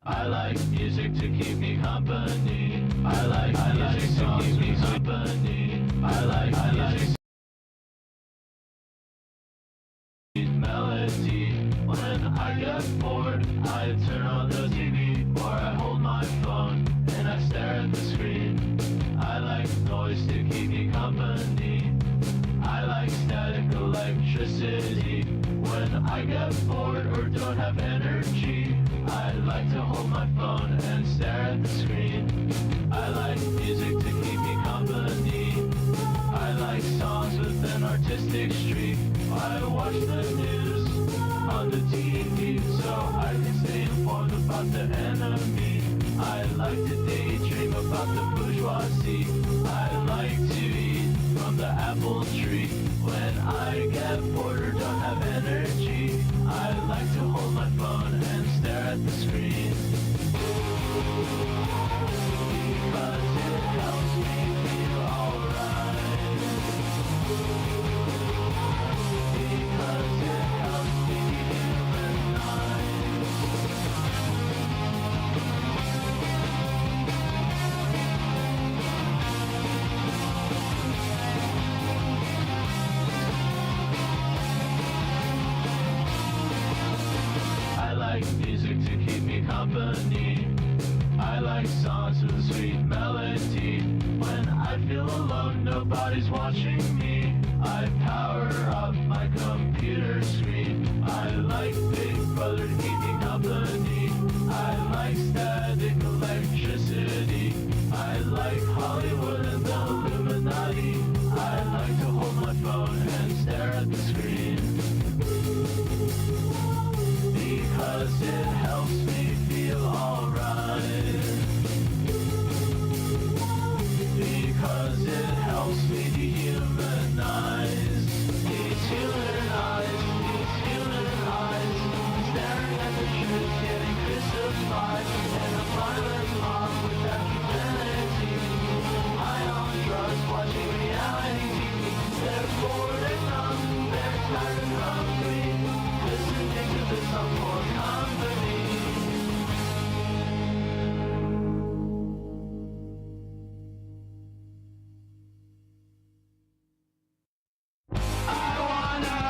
I like music to keep me company. I like music to keep me company. I like music melody. When I get bored, I turn on the TV or I hold my phone and I stare at the screen. I like noise to keep me company. I like static electricity. When I get bored or don't have energy, I like to hold my phone and stare at the screen. I like music to keep me company. I like songs with an artistic streak. I watch the news on the TV so I can stay informed about the enemy. I like to daydream about the bourgeoisie. I like to eat from the apple tree. When I get bored or don't have energy, I like to hold my phone and stare at the screen. Because it helps me feel alright. Because it helps me humanize. I like music to keep me company. I like songs with a sweet melody. When I feel alone, nobody's watching me. I power up my computer screen. I like Big Brother to keep me company. I like static electricity. I like Hollywood and the Illuminati. I like to hold my phone and stare at the screen. Because it helps me feel alright. Because it helps me dehumanize. These human eyes, staring at the truth, getting crucified. And a violent mob without humanity. High on drugs, watching reality TV. They're bored and numb, they're tired and hungry. Listening to the song for company. I wanna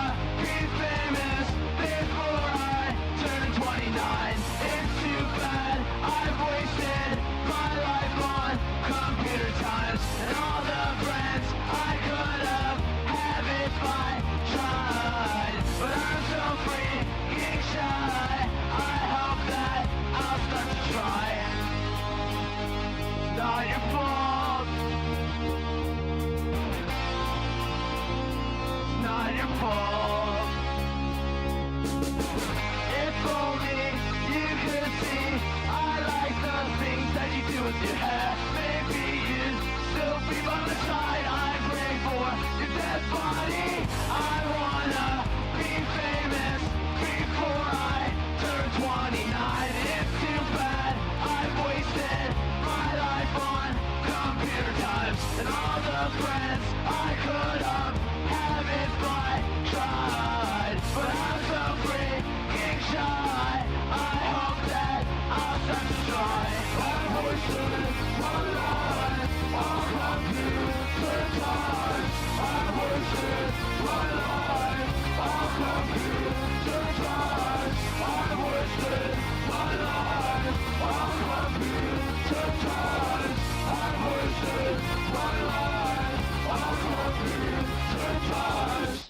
be famous before I turn 29. It's too bad I've wasted my life on computer times and all the friends I could have if I tried. But I'm so freaking shy. I hope that I'll start to try. It's not your fault. It's not your fault. If only you could see I like the things that you do with your hair. Maybe you'd still be by my side. I pray for your dead body. I wanna be famous before I turn 29. It's too bad I've wasted my life on computer times and all the friends I could have if I tried. But I'm so freaking shy. I hope that I'll start to try. I've wasted my life on computer times. I've wasted my life on computer times. I've wasted my life on computer times. I've wasted my life on computer times.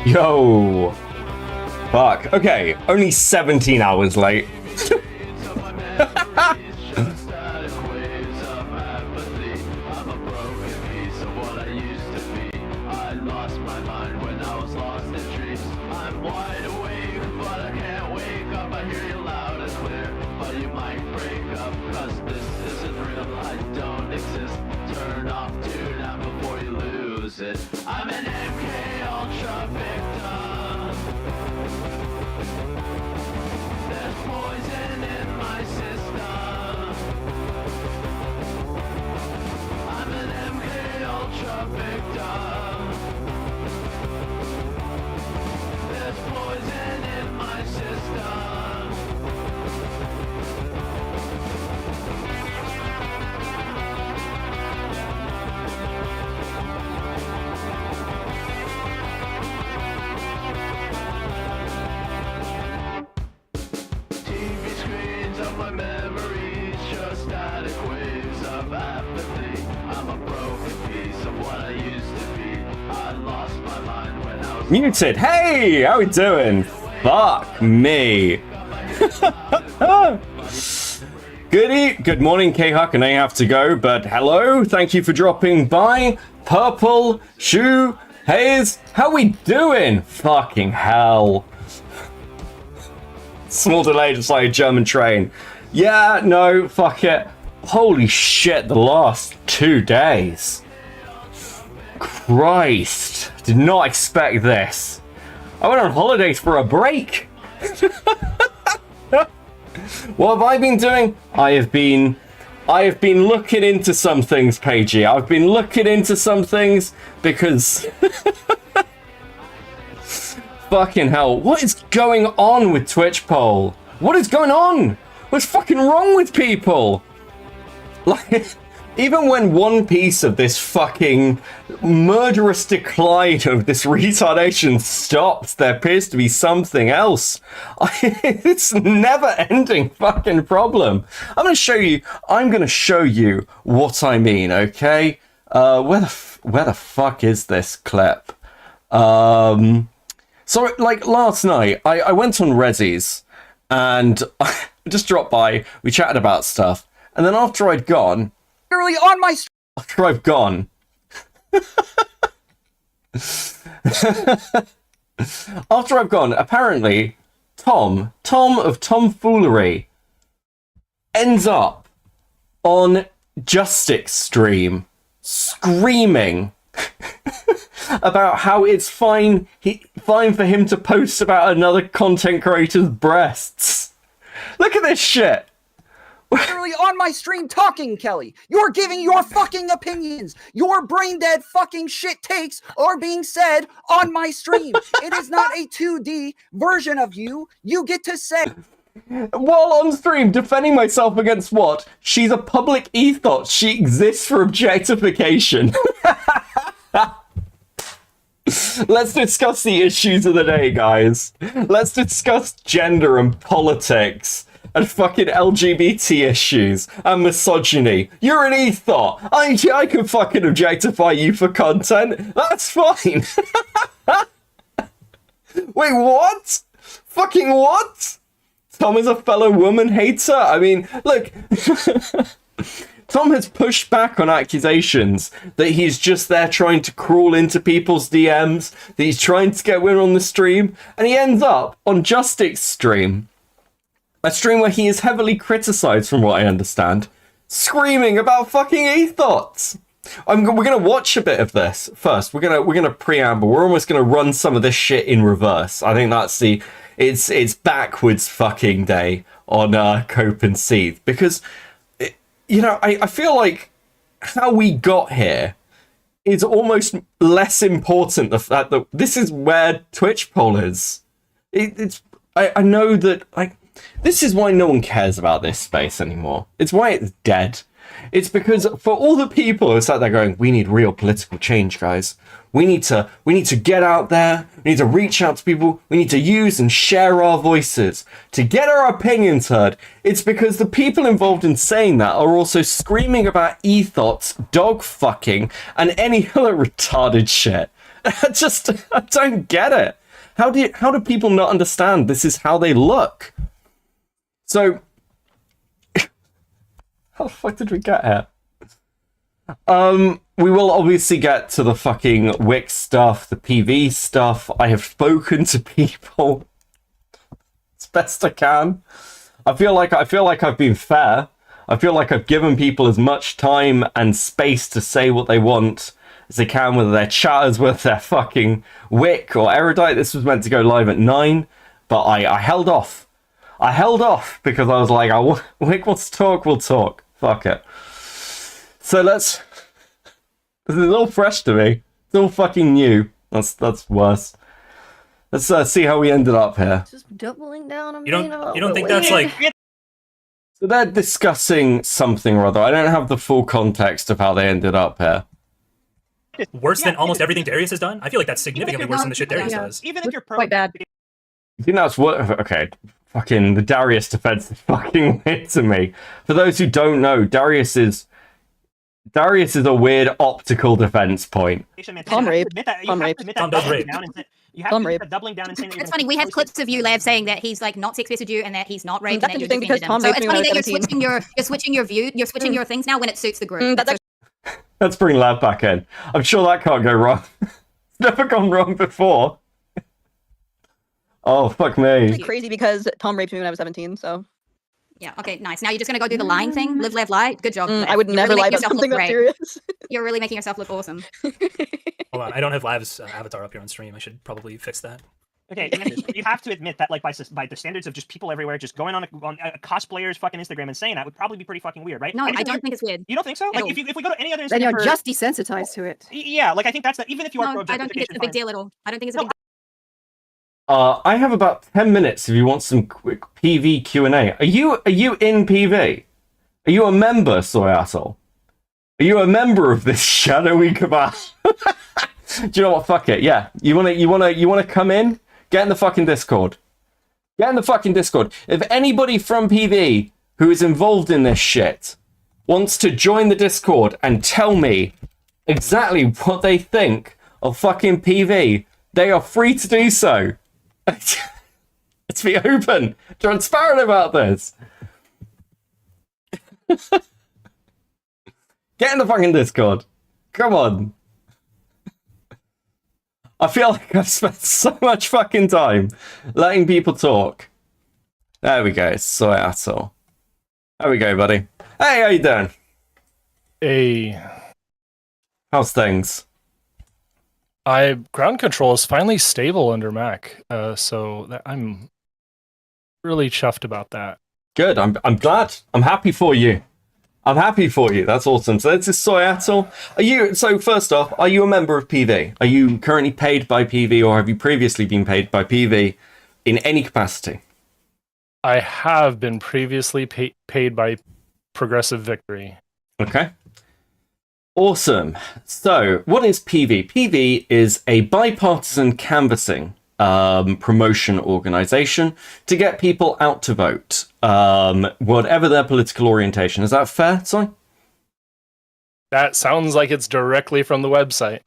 Yo! Fuck. Okay, only 17 hours late. I'm an MK Ultra victim. Muted. Hey, how we doing? Fuck me. Good morning, K-Huck, and I have to go, but hello, thank you for dropping by. Purple, Shoe, Haze, how we doing? Fucking hell. Small delay, just like a German train. Yeah, no, fuck it. Holy shit, the last 2 days. Christ, did not expect this. I went on holidays for a break. What have I been doing? I have been looking into some things, Pagey. I've been looking into some things because fucking hell, what is going on with TWITCHPOL? What is going on? What's fucking wrong with people? Like, even when one piece of this fucking murderous decline of this retardation stops, there appears to be something else. It's a never-ending fucking problem. I'm gonna show you what I mean, okay? Where the fuck is this clip? So, like, last night, I went on Rezzies, and I just dropped by, we chatted about stuff, and then after I'd gone, literally on my after I've gone, apparently, Tom of Tomfoolery ends up on Justic's stream screaming about how it's fine for him to post about another content creator's breasts. Look at this shit. literally on my stream talking, Kelly. You're giving your fucking opinions. Your brain dead fucking shit takes are being said on my stream. It is not a 2D version of you. You get to say. While on stream, defending myself against what? She's a public ethos. She exists for objectification. Let's discuss the issues of the day, guys. Let's discuss gender and politics and fucking LGBT issues and misogyny. You're an ethot. I can fucking objectify you for content. That's fine. Wait, what? Fucking what? Tom is a fellow woman hater? I mean, look. Tom has pushed back on accusations that he's just there trying to crawl into people's DMs, that he's trying to get women on the stream, and he ends up on Justic's stream. A stream where he is heavily criticized, from what I understand, screaming about fucking ethos. We're gonna watch a bit of this first. We're gonna preamble. We're almost gonna run some of this shit in reverse. I think that's it's backwards fucking day on Cope and Seethe, because you know, I feel like how we got here is almost less important. The fact that this is where TWITCHPOL is. I know that, like, this is why no one cares about this space anymore. It's why it's dead. It's because for all the people who are sat there going, we need real political change, guys. We need to get out there. We need to reach out to people. We need to use and share our voices to get our opinions heard. It's because the people involved in saying that are also screaming about ethos, dog fucking, and any other retarded shit. I don't get it. How do people not understand this is how they look? So, how the fuck did we get here? We will obviously get to the fucking Wix stuff, the PV stuff. I have spoken to people as best I can. I feel like I've been fair. I feel like I've given people as much time and space to say what they want as they can, whether they're chatters, whether they're fucking Wick or Erudite. This was meant to go live at 9, but I held off. I held off because I was like, Wick wants to talk, we'll talk. Fuck it. So this is all fresh to me. It's all fucking new. That's worse. Let's see how we ended up here. Just doubling down on You don't think that's like... So they're discussing something or other. I don't have the full context of how they ended up here. worse than almost everything Darius has done? I feel like that's significantly worse than the shit Darius does. Even if you're pro, quite bad. You think that's what? Okay, fucking the Darius defense is fucking weird to me. For those who don't know, Darius is a weird optical defense point. Tom raped. Tom does rape. You have Thumb to rape. keep doubling down and saying that you're It's gonna funny. We have post clips it. of you, Lev, saying that he's like not sex messaged you and that he's not raped That's and that you're interesting because defending him. Tom So raped it's me when funny I was that 17. you're switching your view, you're switching your things now when it suits the group. That's Let's bring Lav back in. I'm sure that can't go wrong. It's never gone wrong before. Oh, fuck me. actually crazy because Tom raped me when I was 17, so Yeah. Okay. Nice. Now you're just gonna go do the lying thing. Live, laugh, lie. Good job. Lev. I would You're never really lie making about yourself something look that great. serious. You're really making yourself look awesome. Hold on, I don't have Lav's avatar up here on stream. I should probably fix that. Okay, you have to admit that, like, by the standards of just people everywhere just going on a cosplayer's fucking Instagram and saying that would probably be pretty fucking weird, right? No, And I don't think it's weird. You don't think so? At Like, all. if we go to any other Instagram Then you're for- just desensitized to it. yeah, like I think that's that. Even if you are No, pro I don't think it's a big deal at all. I don't think it's a big deal. I have about 10 minutes if you want some quick PV Q&A. Are you in PV? Are you a member, Soy Asshole? Are you a member of this shadowy cabal? Do you know what? Fuck it. Yeah. You wanna come in? Get in the fucking Discord. Get in the fucking Discord. If anybody from PV who is involved in this shit wants to join the Discord and tell me exactly what they think of fucking PV, they are free to do so. Let's be open, transparent about this. Get in the fucking Discord. Come on. I feel like I've spent so much fucking time letting people talk. There we go, Soy Asshole. There we go, buddy. Hey, how you doing? Hey, How's things? ground control is finally stable under Mac, so I'm really chuffed about that. Good. I'm glad. I'm happy for you. I'm happy for you. That's awesome. So this is Soy Asshole. So first off, are you a member of PV? Are you currently paid by PV, or have you previously been paid by PV in any capacity? I have been previously paid by Progressive Victory. Okay. Awesome. So, what is PV? PV is a bipartisan canvassing promotion organization to get people out to vote, whatever their political orientation. Is that fair, Soy? That sounds like it's directly from the website.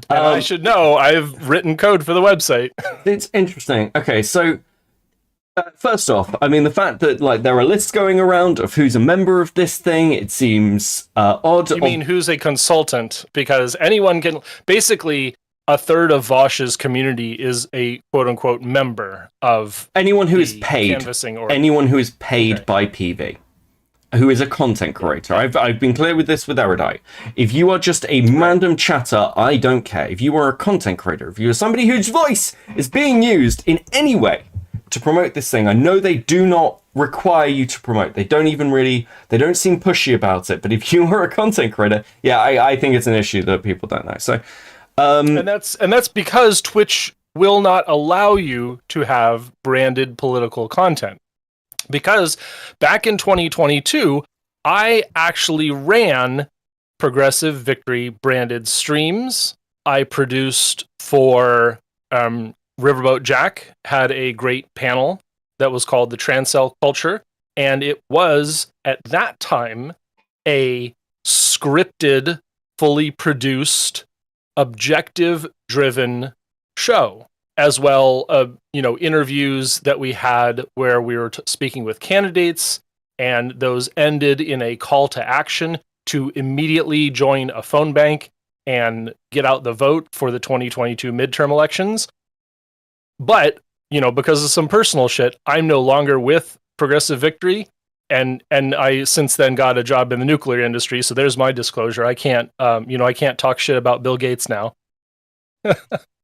And I should know, I've written code for the website. It's interesting. Okay, so first off, I mean, the fact that like there are lists going around of who's a member of this thing, it seems odd. You mean who's a consultant? Because anyone can, basically, a third of Vosh's community is a quote-unquote member of anyone who is the paid. canvassing Anyone who is paid Okay. by PV, who is a content creator. I've been clear with this with Erudite. If you are just a random chatter, I don't care. If you are a content creator, if you are somebody whose voice is being used in any way to promote this thing, I know they do not require you to promote. They don't seem pushy about it. But if you are a content creator, yeah, I think it's an issue that people don't know. So, And that's because Twitch will not allow you to have branded political content. Because back in 2022, I actually ran Progressive Victory branded streams. I produced for Riverboat Jack, had a great panel that was called the Transcell Culture. And it was, at that time, a scripted, fully produced, objective-driven show. As well, interviews that we had where we were speaking with candidates, and those ended in a call to action to immediately join a phone bank and get out the vote for the 2022 midterm elections. But, because of some personal shit, I'm no longer with Progressive Victory, and I since then got a job in the nuclear industry. So there's my disclosure. I can't, I can't talk shit about Bill Gates now.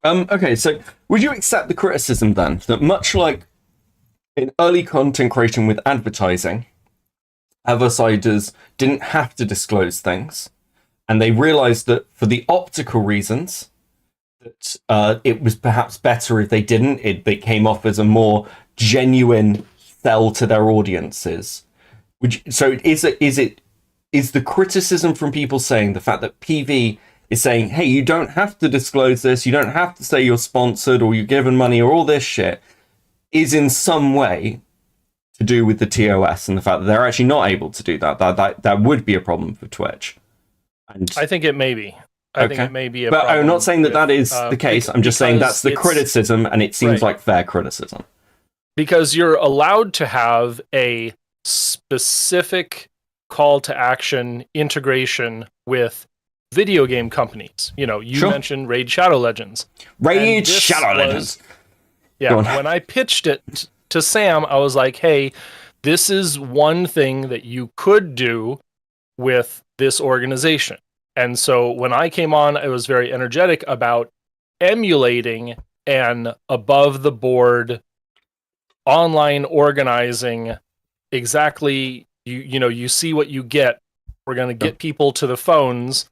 okay, so would you accept the criticism then that much like in early content creation with advertising, advertisers didn't have to disclose things, and they realized that for the optical reasons that it was perhaps better if they didn't. They came off as a more genuine sell to their audiences. Is the criticism from people saying the fact that PV is saying, hey, you don't have to disclose this, you don't have to say you're sponsored or you're given money or all this shit, is in some way to do with the TOS and the fact that they're actually not able to do that? That would be a problem for Twitch. And I think it may be. I think it may be a but problem I'm not saying that with, that is the case. I'm just saying that's the because criticism, and it seems right. like fair criticism. Because you're allowed to have a specific call to action integration with video game companies. You know, you mentioned Raid Shadow Legends. Raid Shadow Legends. Yeah, when I pitched it to Sam, I was like, hey, this is one thing that you could do with this organization. And so when I came on, I was very energetic about emulating an above the board online organizing. Exactly, you see what you get. We're going to get people to the phones.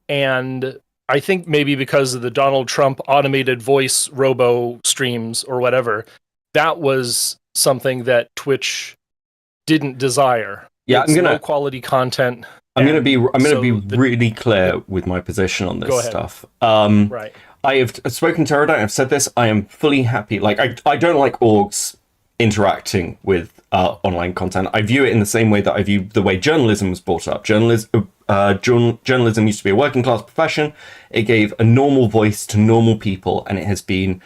And I think maybe because of the Donald Trump automated voice robo streams or whatever, that was something that Twitch didn't desire. Yeah, it's low quality content. I'm going to be really clear with my position on this stuff. Right. I have spoken to Erudite, I've said this, I am fully happy. Like, I don't like orgs interacting with online content. I view it in the same way that I view the way journalism was brought up. Journalism used to be a working class profession. It gave a normal voice to normal people, and it has been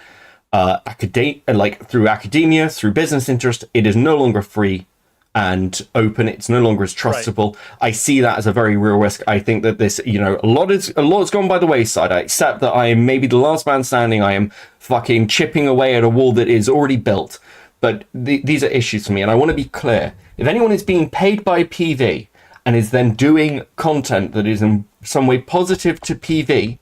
through academia, through business interest. It is no longer free and open. It's no longer as trustable. Right. I see that as a very real risk. I think that this, a lot's gone by the wayside. I accept that I am maybe the last man standing. I am fucking chipping away at a wall that is already built. But these are issues for me, and I want to be clear. If anyone is being paid by PV and is then doing content that is in some way positive to PV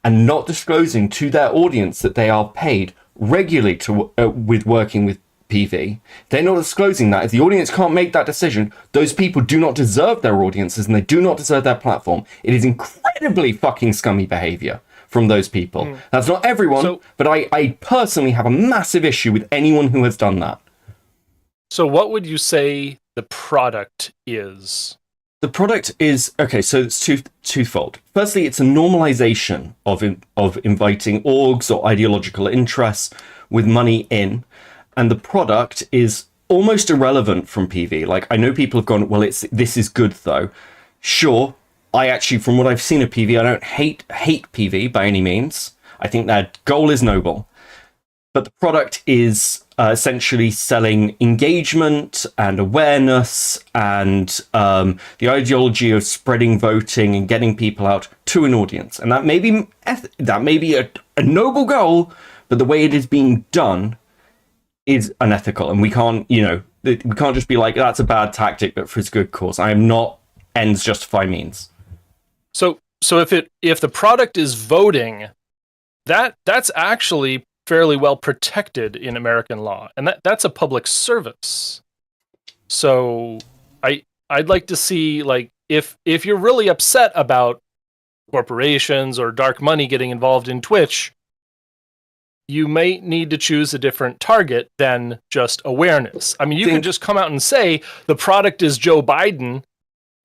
and not disclosing to their audience that they are paid regularly with working with PV, they're not disclosing that. If the audience can't make that decision, those people do not deserve their audiences and they do not deserve their platform. It is incredibly fucking scummy behavior from those people. That's not everyone, but I personally have a massive issue with anyone who has done that. So what would you say the product is? The product is, okay, so it's twofold. Firstly, it's a normalization of inviting orgs or ideological interests with money in. And the product is almost irrelevant from PV. Like, I know people have gone, well, this is good though. Sure, I actually, from what I've seen of PV, I don't hate PV by any means. I think their goal is noble. But the product is essentially selling engagement and awareness and the ideology of spreading voting and getting people out to an audience. And that may be a noble goal, but the way it is being done is unethical. And we can't just be like, that's a bad tactic, but for its good cause. I am not ends justify means. So if the product is voting, that's actually fairly well protected in American law, and that's a public service. So I'd like to see, like, if you're really upset about corporations or dark money getting involved in Twitch, you may need to choose a different target than just awareness. I mean, you can just come out and say the product is Joe Biden,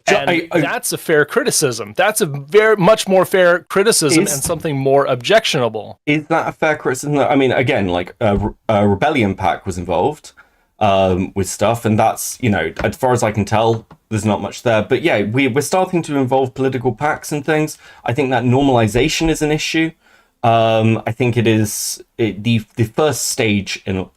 and that's a fair criticism. That's a very much more fair criticism and something more objectionable. Is that a fair criticism? I mean, again, like a Rebellion Pack was involved with stuff, and that's, as far as I can tell, there's not much there. But yeah, we're starting to involve political packs and things. I think that normalization is an issue. I think it is the first stage in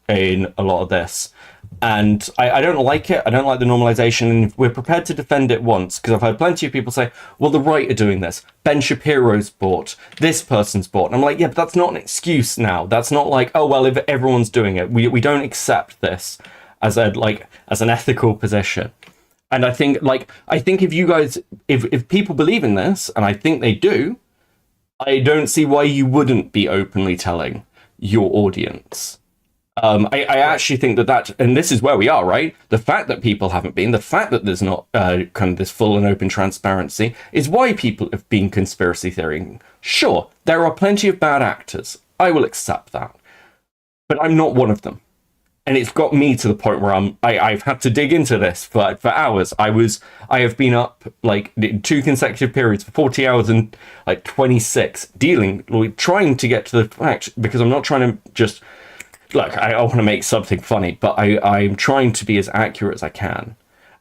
a lot of this. And I don't like it. I don't like the normalization. And we're prepared to defend it once, because I've had plenty of people say, well, the right are doing this. Ben Shapiro's bought. This person's bought. And I'm like, yeah, but that's not an excuse now. That's not like, oh, well, if everyone's doing it, we don't accept this as an ethical position. And I think if you guys, if people believe in this, and I think they do, I don't see why you wouldn't be openly telling your audience. I actually think that, and this is where we are, right? The fact that people haven't been, the fact that there's not kind of this full and open transparency is why people have been conspiracy theorying. Sure, there are plenty of bad actors. I will accept that. But I'm not one of them. And it's got me to the point where I've had to dig into this for hours. I have been up like 2 consecutive periods for 40 hours and like 26 trying to get to the fact, because I'm not trying to just, look, I want to make something funny, but I'm trying to be as accurate as I can.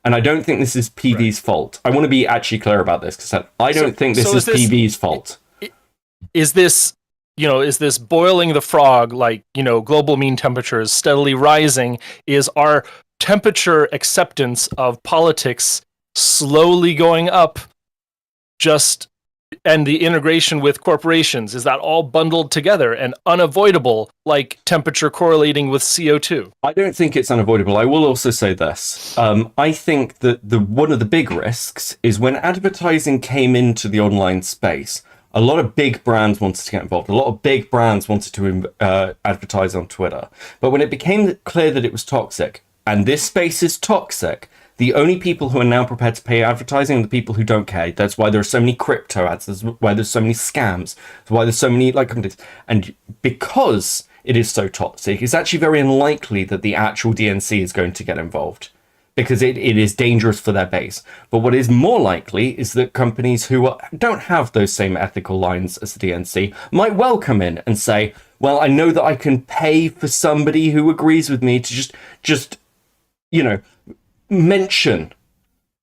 And I don't think this is PV's fault. I want to be actually clear about this, because I don't think this is PV's fault. is this, is this boiling the frog, like, global mean temperatures steadily rising? Is our temperature acceptance of politics slowly going up, and the integration with corporations, is that all bundled together and unavoidable, like temperature correlating with CO2? I don't think it's unavoidable. I will also say this. I think that one of the big risks is when advertising came into the online space, a lot of big brands wanted to get involved. A lot of big brands wanted to advertise on Twitter. But when it became clear that it was toxic, and this space is toxic, the only people who are now prepared to pay advertising are the people who don't care. That's why there are so many crypto ads. That's why there's so many scams. That's why there's so many companies. And because it is so toxic, it's actually very unlikely that the actual DNC is going to get involved, because it is dangerous for their base. But what is more likely is that companies who don't have those same ethical lines as the DNC might well come in and say, well, I know that I can pay for somebody who agrees with me to just mention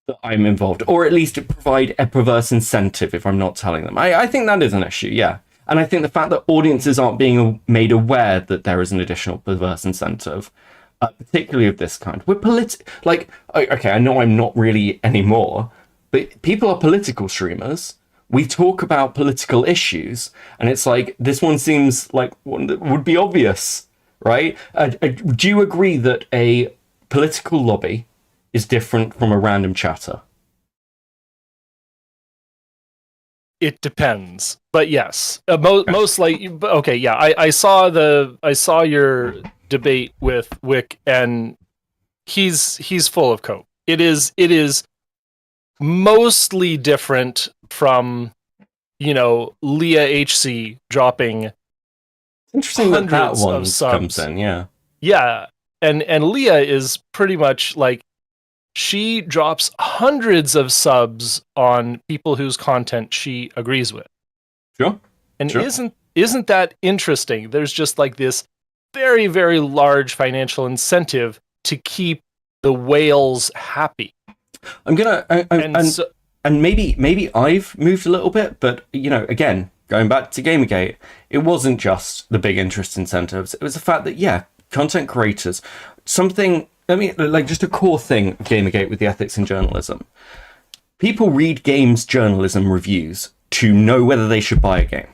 that I'm involved, or at least provide a perverse incentive if I'm not telling them. I think that is an issue, yeah. And I think the fact that audiences aren't being made aware that there is an additional perverse incentive, particularly of this kind. We're okay, I know I'm not really anymore, but people are political streamers. We talk about political issues, and it's like, this one seems like one that would be obvious, right? Do you agree that a political lobby is different from a random chatter? It depends, but yes, most like, okay, yeah. I saw your debate with Wick, and he's full of cope. It is mostly different from Leah HC dropping. Interesting that one subs. comes in, yeah, and Leah is pretty much like, she drops hundreds of subs on people whose content she agrees with. Sure. And isn't that interesting? There's just like this very, very large financial incentive to keep the whales happy. And maybe I've moved a little bit, but again, going back to Gamergate, it wasn't just the big interest incentives. It was the fact that content creators, just a core thing of Gamergate with the ethics in journalism. People read games journalism reviews to know whether they should buy a game.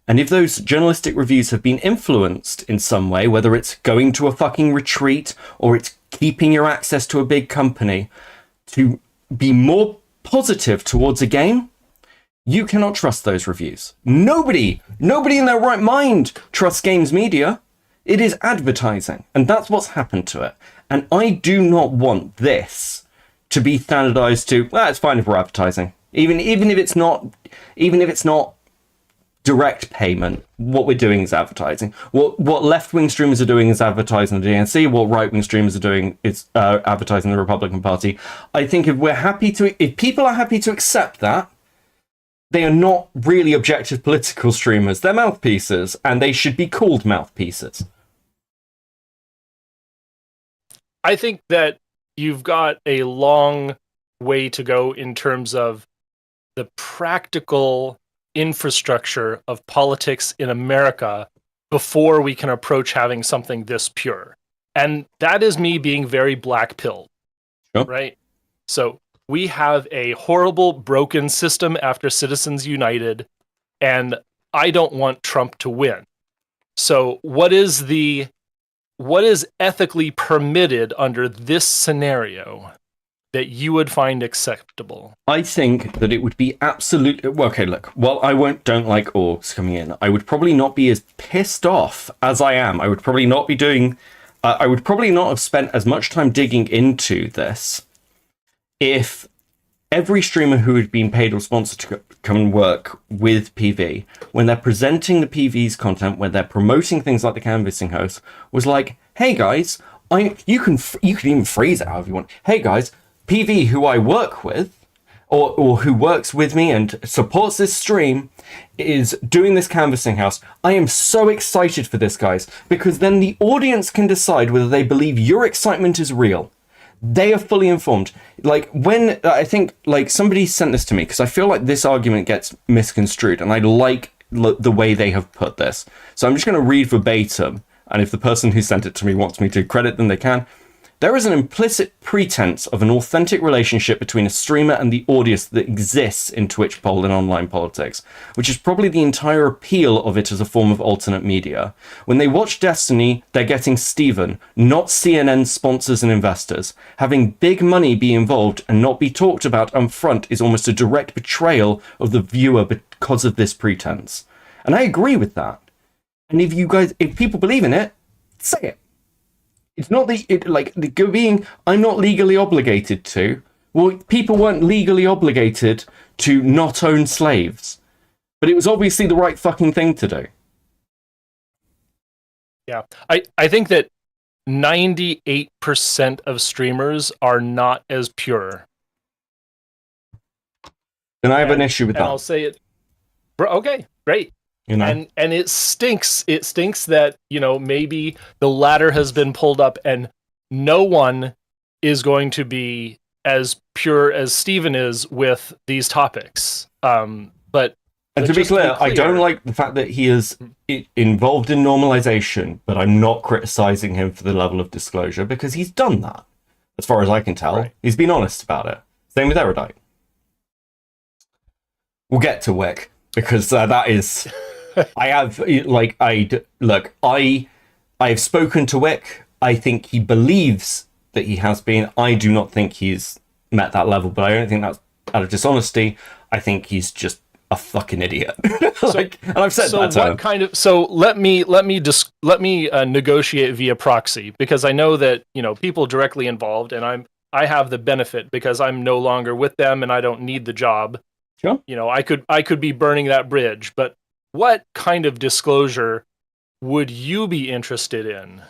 And if those journalistic reviews have been influenced in some way, whether it's going to a fucking retreat or it's keeping your access to a big company to be more positive towards a game, you cannot trust those reviews. Nobody in their right mind trusts games media. It is advertising, and that's what's happened to it. And I do not want this to be standardized to, well, it's fine if we're advertising. Even if it's not direct payment, what we're doing is advertising. What left-wing streamers are doing is advertising the DNC. What right-wing streamers are doing is advertising the Republican Party. I think if people are happy to accept that, they are not really objective political streamers. They're mouthpieces, and they should be called mouthpieces. I think that you've got a long way to go in terms of the practical infrastructure of politics in America before we can approach having something this pure. And that is me being very black-pilled, right? So we have a horrible, broken system after Citizens United, and I don't want Trump to win. So what is ethically permitted under this scenario that you would find acceptable? I think that it would be absolutely... Well, okay, look, while I don't like orgs coming in, I would probably not be as pissed off as I am. I would probably not be doing... I would probably not have spent as much time digging into this if every streamer who had been paid or sponsored to come and work with PV, when they're presenting the PV's content, when they're promoting things like the canvassing host, was like, hey guys, you can even phrase it however you want. Hey guys, PV, who I work with, or who works with me and supports this stream, is doing this canvassing house. I am so excited for this, guys, because then the audience can decide whether they believe your excitement is real. They are fully informed. Like, when I think, like, somebody sent this to me, because I feel like this argument gets misconstrued, and I'd like the way they have put this. So I'm just going to read verbatim, and if the person who sent it to me wants me to credit them, they can. There is an implicit pretense of an authentic relationship between a streamer and the audience that exists in TWITCHPOL and online politics, which is probably the entire appeal of it as a form of alternate media. When they watch Destiny, they're getting Steven, not CNN sponsors and investors. Having big money be involved and not be talked about upfront is almost a direct betrayal of the viewer because of this pretense. And I agree with that. And if people believe in it, say it. It's not I'm not legally obligated to. Well, people weren't legally obligated to not own slaves. But it was obviously the right fucking thing to do. Yeah. I think that 98% of streamers are not as pure. Then I have an issue with that. I'll say it. Okay, great. You know? And it stinks. It stinks that, maybe the ladder has been pulled up and no one is going to be as pure as Steven is with these topics. But to be clear, I don't like the fact that he is involved in normalization, but I'm not criticizing him for the level of disclosure because he's done that, as far as I can tell. Right. He's been honest about it. Same with Erudite. We'll get to Wick because that is... I have spoken to Wick. I think he believes that he has been. I do not think he's met that level, but I don't think that's out of dishonesty. I think he's just a fucking idiot. And I've said that. So let me negotiate via proxy because I know that people directly involved, and I have the benefit because I'm no longer with them and I don't need the job. Sure. I could be burning that bridge, but what kind of disclosure would you be interested in?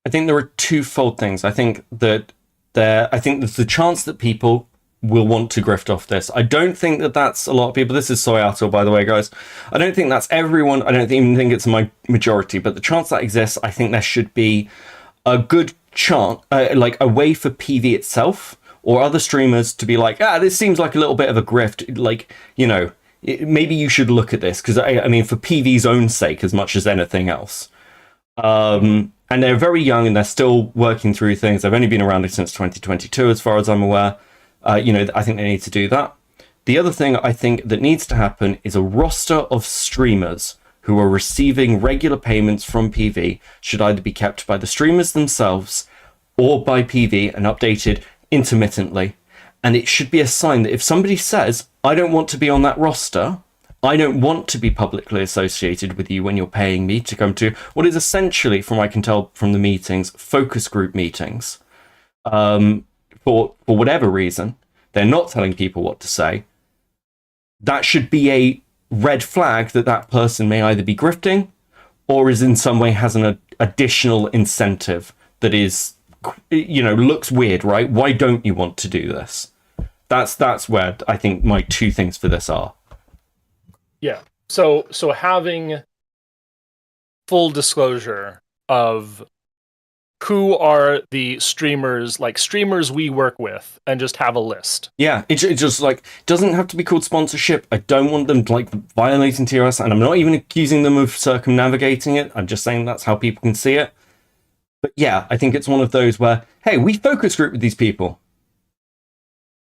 I think there are twofold things. I think that there's the chance that people will want to grift off this. I don't think that that's a lot of people. This is Soyato, by the way, guys. I don't think that's everyone. I don't even think it's my majority, but the chance that exists, I think there should be a good chance, like a way for PV itself or other streamers to be like, this seems like a little bit of a grift. Maybe you should look at this because I mean, for PV's own sake, as much as anything else. And they're very young and they're still working through things. They've only been around since 2022, as far as I'm aware. I think they need to do that. The other thing I think that needs to happen is a roster of streamers who are receiving regular payments from PV should either be kept by the streamers themselves or by PV and updated intermittently. And it should be a sign that if somebody says, I don't want to be on that roster, I don't want to be publicly associated with you when you're paying me to come to what is essentially, from what I can tell from the meetings, focus group meetings. For whatever reason, they're not telling people what to say. That should be a red flag that person may either be grifting or is in some way has an additional incentive that is, looks weird, right? Why don't you want to do this? That's where I think my two things for this are. Yeah. So having full disclosure of who are the streamers we work with, and just have a list. Yeah, it just doesn't have to be called sponsorship. I don't want them violating TOS, and I'm not even accusing them of circumnavigating it. I'm just saying that's how people can see it. But yeah, I think it's one of those where, hey, we focus group with these people.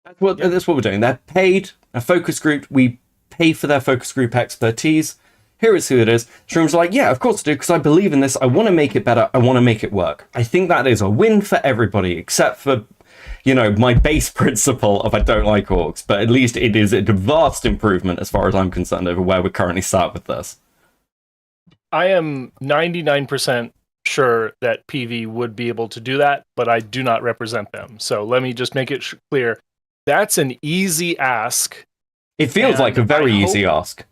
That's what we're doing. They're paid, a focus group. We pay for their focus group expertise. Here is who it is. Streamers are like, yeah, of course I do, because I believe in this. I want to make it better. I want to make it work. I think that is a win for everybody, except for, my base principle of I don't like orcs. But at least it is a vast improvement as far as I'm concerned over where we're currently sat with this. I am 99% sure that PV would be able to do that, but I do not represent them. So let me just make it clear. That's an easy ask. It feels like a very easy ask.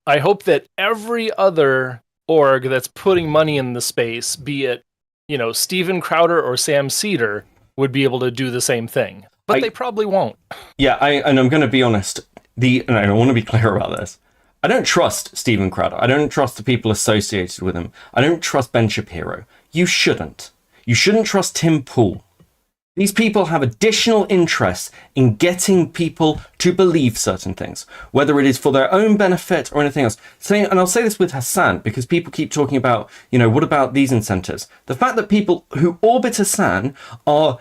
I hope that every other org that's putting money in the space, be it, Steven Crowder or Sam Cedar, would be able to do the same thing. But they probably won't. Yeah, and I'm going to be honest. And I want to be clear about this. I don't trust Steven Crowder. I don't trust the people associated with him. I don't trust Ben Shapiro. You shouldn't. You shouldn't trust Tim Pool. These people have additional interests in getting people to believe certain things, whether it is for their own benefit or anything else. And I'll say this with Hassan, because people keep talking about, what about these incentives? The fact that people who orbit Hassan are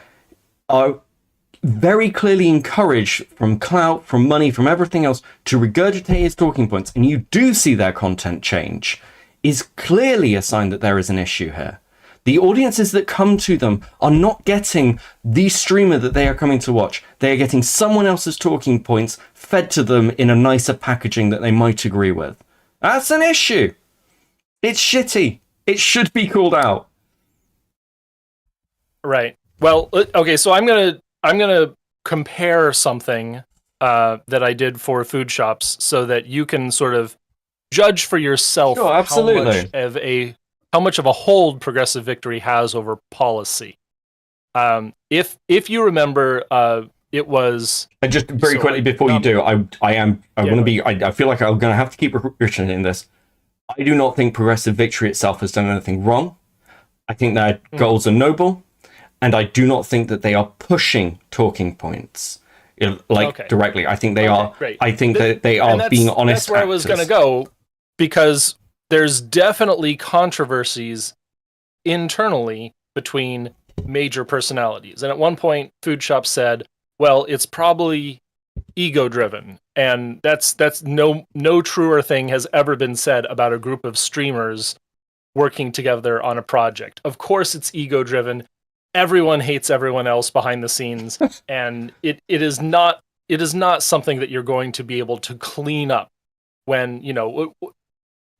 very clearly encouraged from clout, from money, from everything else to regurgitate his talking points, and you do see their content change, is clearly a sign that there is an issue here. The audiences that come to them are not getting the streamer that they are coming to watch. They are getting someone else's talking points fed to them in a nicer packaging that they might agree with. That's an issue. It's shitty. It should be called out. Right. Well, okay, so I'm gonna compare something that I did for food shops so that you can sort of judge for yourself how much of a hold Progressive Victory has over policy. If you remember, it was. And just very quickly before you do, I feel like I'm going to have to keep Richard in this. I do not think Progressive Victory itself has done anything wrong. I think their goals are noble, and I do not think that they are pushing talking points directly. I think they are. Great. I think that they are being honest. That's where I was going to go, because there's definitely controversies internally between major personalities. And at one point, Food Shop said, well, it's probably ego-driven. And that's no truer thing has ever been said about a group of streamers working together on a project. Of course it's ego-driven. Everyone hates everyone else behind the scenes. And it is not something that you're going to be able to clean up when,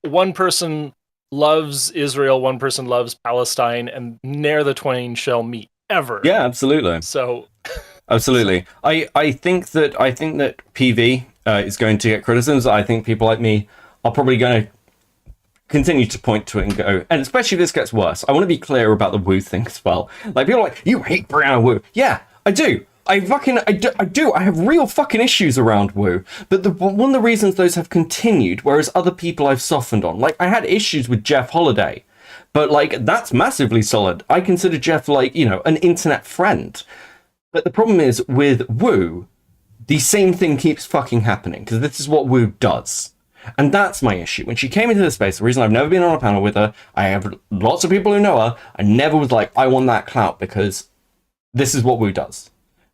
one person loves Israel, one person loves Palestine, and ne'er the twain shall meet ever. Yeah, absolutely. So, absolutely. I think that PV is going to get criticisms. I think people like me are probably going to continue to point to it and go, and especially if this gets worse. I want to be clear about the Wu thing as well. Like, people are like, you hate Brianna Wu. Yeah, I do. I do. I have real fucking issues around Wu, but one of the reasons those have continued, whereas other people I've softened on, like I had issues with Jeff Holiday, but like that's massively solid. I consider Jeff like, an internet friend. But the problem is with Wu, the same thing keeps fucking happening because this is what Wu does. And that's my issue. When she came into the space, the reason I've never been on a panel with her, I have lots of people who know her, I never was like, I want that clout because this is what Wu does.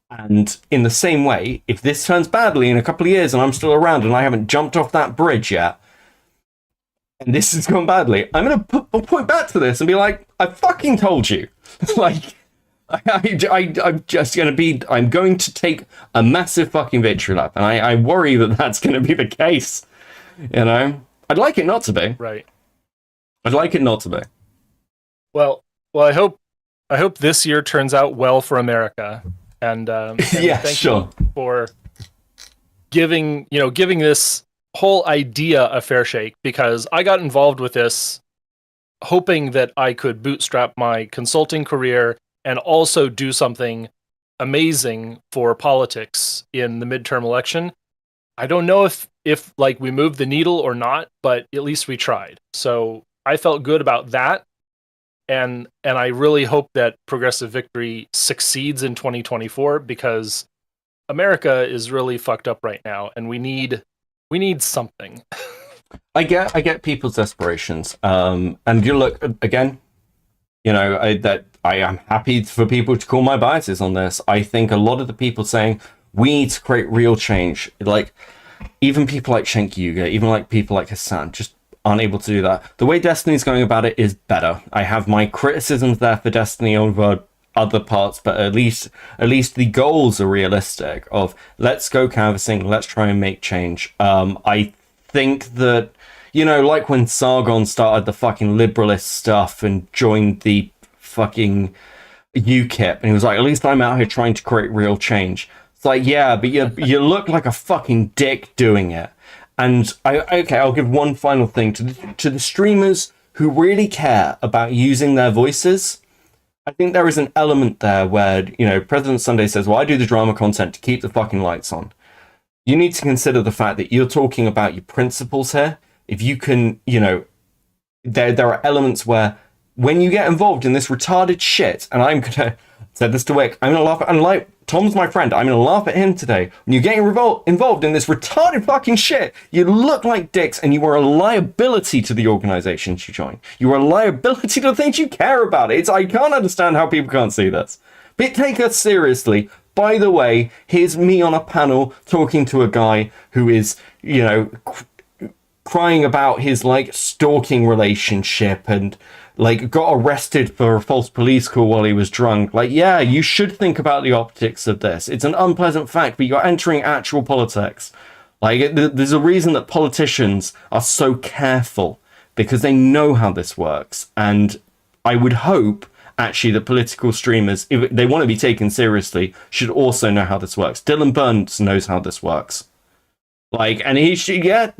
And in the same way, if this turns badly in a couple of years and I'm still around and I haven't jumped off that bridge yet, and this has gone badly, I'm going to point back to this and be like, I fucking told you. Like, I'm just going to be, I'm going to take a massive fucking victory lap. And I worry that that's going to be the case. I'd like it not to be. Right. I'd like it not to be. Well, I hope this year turns out well for America. And yeah, thank sure. you for giving this whole idea a fair shake, because I got involved with this hoping that I could bootstrap my consulting career and also do something amazing for politics in the midterm election. I don't know if like we moved the needle or not, but at least we tried. So I felt good about that. And I really hope that Progressive Victory succeeds in 2024, because America is really fucked up right now, and we need something. I get people's aspirations, and you look again. I am happy for people to call my biases on this. I think a lot of the people saying we need to create real change, like even people like Shank Yuga, even like people like Hassan, just aren't able to do that. The way Destiny's going about it is better. I have my criticisms there for Destiny over other parts, but at least the goals are realistic of let's go canvassing, let's try and make change. I think that, like when Sargon started the fucking liberalist stuff and joined the fucking UKIP, and he was like, at least I'm out here trying to create real change. It's like, yeah, but you look like a fucking dick doing it. And I'll give one final thing to the streamers who really care about using their voices. I think there is an element there where, President Sunday says, well, I do the drama content to keep the fucking lights on. You need to consider the fact that you're talking about your principles here. If you can, there are elements where when you get involved in this retarded shit, and I'm gonna say this to Wick, I'm gonna laugh at, and like, Tom's my friend, I'm gonna laugh at him today. When you're getting involved in this retarded fucking shit, you look like dicks, and you are a liability to the organizations you join. You are a liability to the things you care about. I can't understand how people can't see this. But take us seriously. By the way, here's me on a panel talking to a guy who is, you know, crying about his, like, stalking relationship and, like, got arrested for a false police call while he was drunk. Like, yeah, you should think about the optics of this. It's an unpleasant fact, but you're entering actual politics. Like, there's a reason that politicians are so careful, because they know how this works. And I would hope, actually, that political streamers, if they want to be taken seriously, should also know how this works. Dylan Burns knows how this works. Like, and he should, yeah,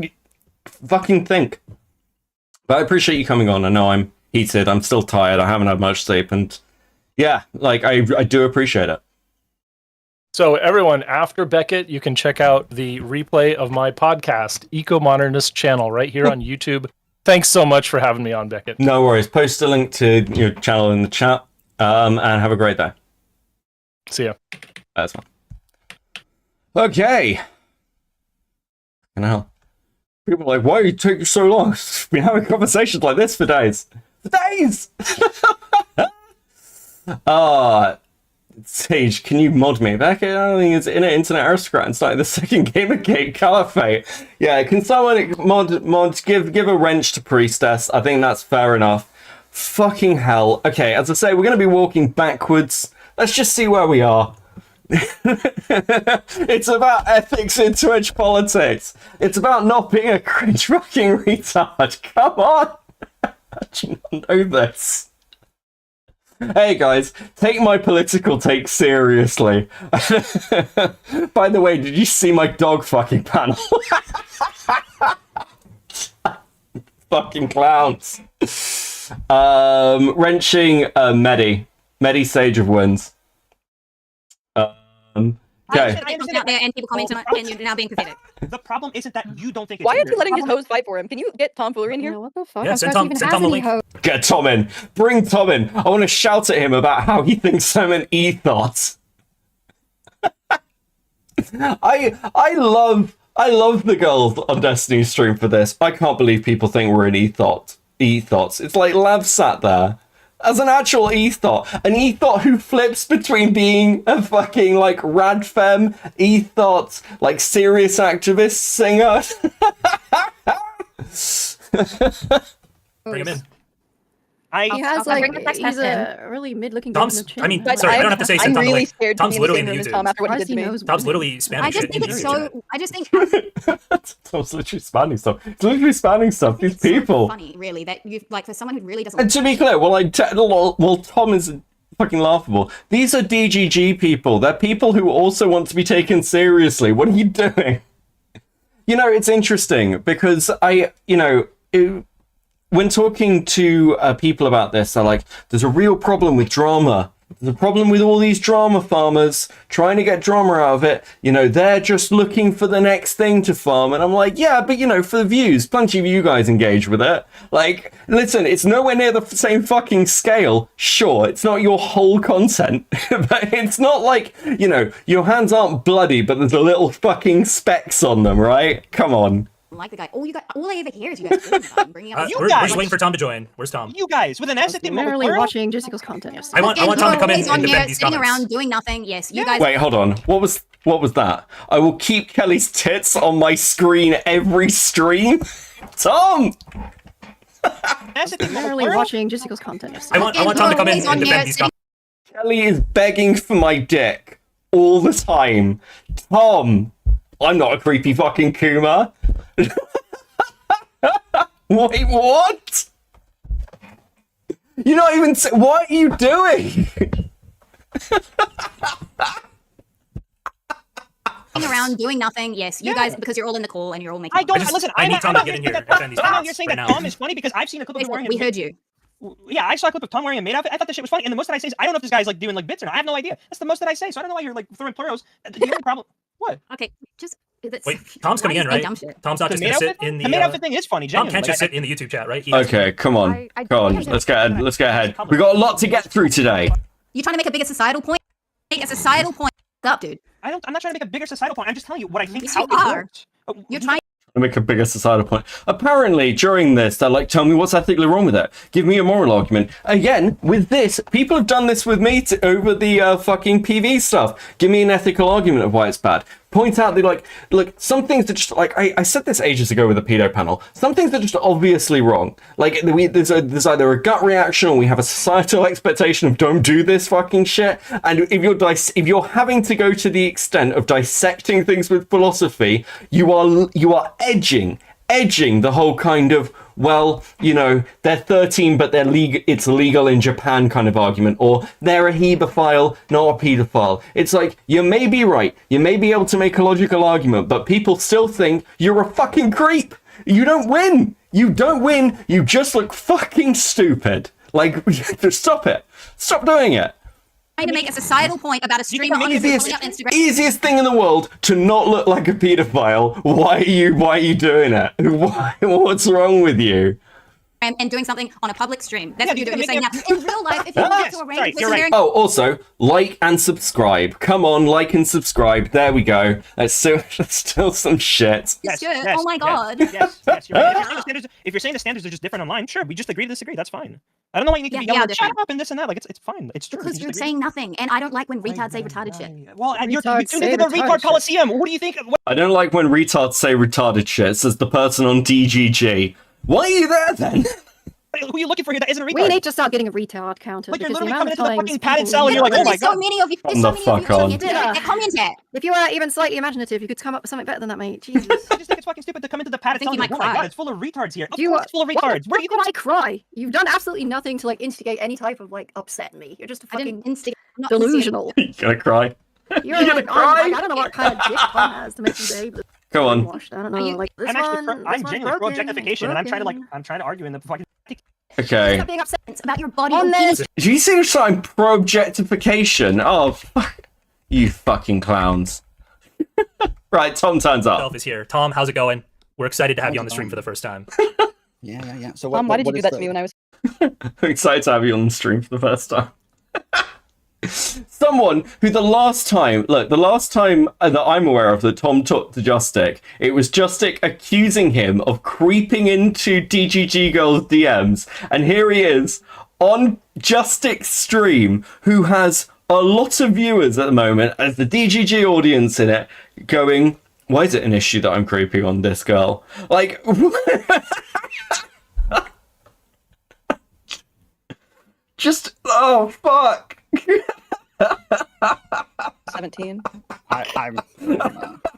fucking think. But I appreciate you coming on. I know I'm heated. I'm still tired. I haven't had much sleep. And yeah, like, I do appreciate it. So everyone, after Beckett, you can check out the replay of my podcast, Eco-Modernist channel, right here on YouTube. Thanks so much for having me on, Beckett. No worries. Post a link to your channel in the chat. And have a great day. See ya. That's fine. Okay. Now, people are like, why are you taking so long? We've been having conversations like this for days. For days! Sage, can you mod me? Beckett, I don't think it's in an internet aristocrat and starting the second Gamergate Caliphate. Yeah, can someone give a wrench to Priestess? I think that's fair enough. Fucking hell. Okay, as I say, we're going to be walking backwards. Let's just see where we are. It's about ethics in Twitch politics. It's about not being a cringe fucking retard. Come on. How do you not know this? Hey guys, take my political take seriously. By the way, did you see my dog fucking panel? Fucking clowns. Wrenching Medi Sage of Winds. Okay. Out there and people commenting on it, and you're now being pathetic. The problem isn't that you don't think it's Why are weird. you letting his host fight for him? Can you get tomfoolery in here? What the fuck? Yeah, send Tom the link. Get Tom in. Bring Tom in. I want to shout at him about how he thinks I'm an e-thought. I love the girls on Destiny's stream for this. I can't believe people think we're an e-thought. E-thoughts. It's like Lav sat there as an actual e-thought. An e-thought who flips between being a fucking, like, rad femme, e-thought, like, serious activist singer. Bring him in. He has I'll bring like the text he's message a really mid-looking guy. Tom's, I mean, But sorry, I don't have to say I'm send Tom the really link. scared Tom's to be literally in in the the same room as Tom YouTube. after what he Plus did to me. knows Tom's women. literally spamming I just shit think in it's YouTube. so. I just think Tom's literally spanning stuff. It's literally spanning stuff. These it's so people. funny, really, that you like for someone who really doesn't. And to be clear, well, Tom is fucking laughable. These are DGG people. They're people who also want to be taken seriously. What are you doing? You know, it's interesting because when talking to people about this, they're like, there's a real problem with drama. There's a problem with all these drama farmers trying to get drama out of it. You know, they're just looking for the next thing to farm. And I'm like, yeah, but you know, for the views, plenty of you guys engage with it. Like, listen, it's nowhere near the same fucking scale. Sure, it's not your whole content, but it's not like, you know, your hands aren't bloody, but there's a little fucking specks on them, right? Come on. Like the guy. All I ever hear is you guys talking about him, bringing up. You We're guys- just waiting for Tom to join. Where's Tom? You guys with an S at the moment. Literally watching Jessica's content yesterday. I want Tom to come in He's on and here defend these sitting comments. around doing nothing. Yes, you guys. Wait, hold on. What was that? I will keep Kelly's tits on my screen every stream. Tom! Literally watching Jessica's content yesterday. I want Tom to come in He's on and here defend these sitting- comments. Kelly is begging for my dick all the time. Tom! I'm not a creepy fucking Kuma. Wait, what? You're not even... What are you doing? Sitting around doing nothing. Yes, you guys, because you're all in the call and you're all making. I don't just- listen. I need I'm Tom not to get in here here saying and defend these I'm not comments here saying right that now. Tom is funny because I've seen a clip of him wearing. We heard you. Yeah, I saw a clip of Tom wearing a maid outfit. I thought the shit was funny, and the most that I say is I don't know if this guy's like doing like bits or not. I have no idea. That's the most that I say, so I don't know why you're like throwing plurals. The only problem. What? Okay, just. Wait, Tom's coming in, right? Tom's not just gonna sit in the. The maid outfit thing is funny. Tom can't genuinely. just sit in the YouTube chat, right? He has Okay, come on. Go on. Let's get ahead. Let's get ahead. We got a lot to get through today. You trying to make a bigger societal point? Make a societal point. Up, dude. I'm not trying to make a bigger societal point. I'm just telling you what I think. Yes, how you this are. works. You're trying. To make a bigger societal point. Apparently, during this, they're like, tell me what's ethically wrong with it. Give me a moral argument. Again, with this, people have done this with me over the fucking PV stuff. Give me an ethical argument of why it's bad. Point out that, look, some things are just, like, I said this ages ago with the pedo panel. Some things are just obviously wrong. Like, there's either a gut reaction or we have a societal expectation of don't do this fucking shit. And if you're having to go to the extent of dissecting things with philosophy, you are edging the whole kind of, well, you know, they're 13 but it's legal in Japan kind of argument, or they're a hebephile, not a pedophile. It's like, you may be right, you may be able to make a logical argument, but people still think you're a fucking creep. You don't win. You just look fucking stupid. Like, just stop it. Stop doing it. Trying to make a societal point about a streamer on Instagram. Easiest thing in the world to not look like a pedophile. Why are you doing it? What's wrong with you? And doing something on a public stream. That's what you're doing. You're saying now. In real life, if you walk to a random person right. Oh, also, like and subscribe. Come on, like and subscribe. There we go. That's still some shit. Yes, oh my god. Yes, you're right. If you're saying the standards are just different online, sure, we just agree to disagree. That's fine. I don't know why you need to be yelling, shut up and this and that. Like, it's fine. It's true. Because you're saying nothing, and I don't like when retards say retarded shit. Well, you're tuned into the retard coliseum. What do you think? I don't like when retards say retarded shit, says the person on DGG. Why are you there then? Who are you looking for here that isn't a retard? We need to start getting a retard counter. Like, you're because literally the coming amount into of the fucking padded times cell and you're like, oh my god. So many of you. On the fuck on. If you were even slightly imaginative, you could come up with something better than that, mate. Jesus. I just think it's fucking stupid to come into the padded cell and be like, oh my god, it's full of retards here. Of course it's full of Why retards. Where do you I cry? You've done absolutely nothing to, like, instigate any type of, like, upset me. You're just a fucking delusional. You gonna cry? You're like, I don't know what kind of dick Tom has to make you behave. Go on. I don't know. Like, this I'm genuinely pro objectification, and I'm trying to argue in the fucking. Okay. Being upset about your body. Do you see this I'm pro objectification? Oh, fuck. You fucking clowns. Right, Tom turns up. Elf is here. Tom, how's it going? We're excited to have you on the stream for the first time. Yeah. So Tom, why did you do that to me when I was? I'm excited to have you on the stream for the first time. Someone who the last time that I'm aware of that Tom took to Justic, it was Justic accusing him of creeping into DGG Girl's DMs, and here he is on Justic's stream, who has a lot of viewers at the moment, as the DGG audience in it, going, why is it an issue that I'm creeping on this girl? Like, just, oh, fuck. 17. I'm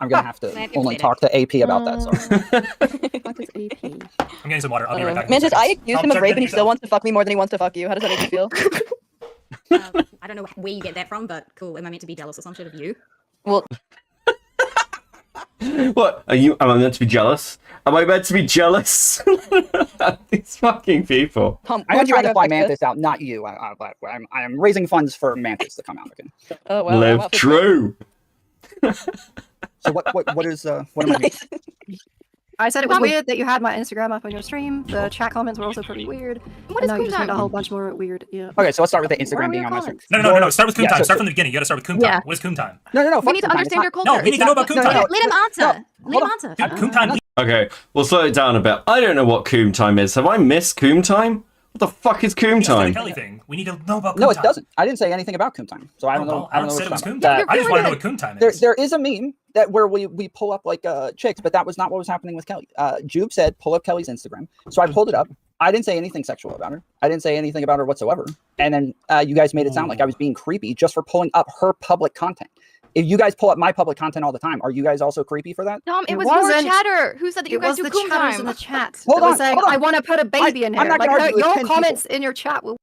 gonna have to only talk to AP about that. Sorry. What is AP? I'm getting some water. I'll be right back. Mantis, I accused him of rape and he still wants to fuck me more than he wants to fuck you. How does that make you feel? I don't know where you get that from, but cool. Am I meant to be jealous or some shit of you? Well, What? Am I meant to be jealous? Am I meant to be jealous? These fucking people. Tom, I'm trying to fly Mantis. Mantis out, not you. I'm raising funds for Mantis to come out again. Oh, well, Live well, true. So what is what am I? Nice. I said it was weird that you had my Instagram up on your stream. The chat comments were also pretty weird. What And is now you just made a Cooltime? whole bunch more weird. Yeah. Okay, so let's start with the What Instagram are being your on my stream. comments? No. Start with Coom Yeah, time. so- Start from the beginning. You gotta start with Coom Yeah. time. What is Coom time? No. We need to understand your culture. No, we need to know about Coom time. Let him answer. Let him answer. Dude, Coom time. Okay, we'll slow it down a bit. I don't know what Coom time is. Have I missed Coom time? What the fuck is Coom It's the time? Kelly thing. We need to know about Coom No, it time. doesn't. I didn't say anything about Coom time, so I don't know. Well, I don't know said what it was you're Coom talking time. about. I just want to know what Coom time is. There is a meme that where we pull up like chicks, but that was not what was happening with Kelly. Jube said pull up Kelly's Instagram, so I pulled it up. I didn't say anything sexual about her. I didn't say anything about her whatsoever. And then you guys made it sound like I was being creepy just for pulling up her public content. If you guys pull up my public content all the time, are you guys also creepy for that? Tom, it was wasn't- your chatter who said that you It guys was do the Coom chatters in time. the chat. Hold that was on, saying, hold on. I want to put a baby in here. I'm not Like, gonna argue with your 10 comments in your chat will.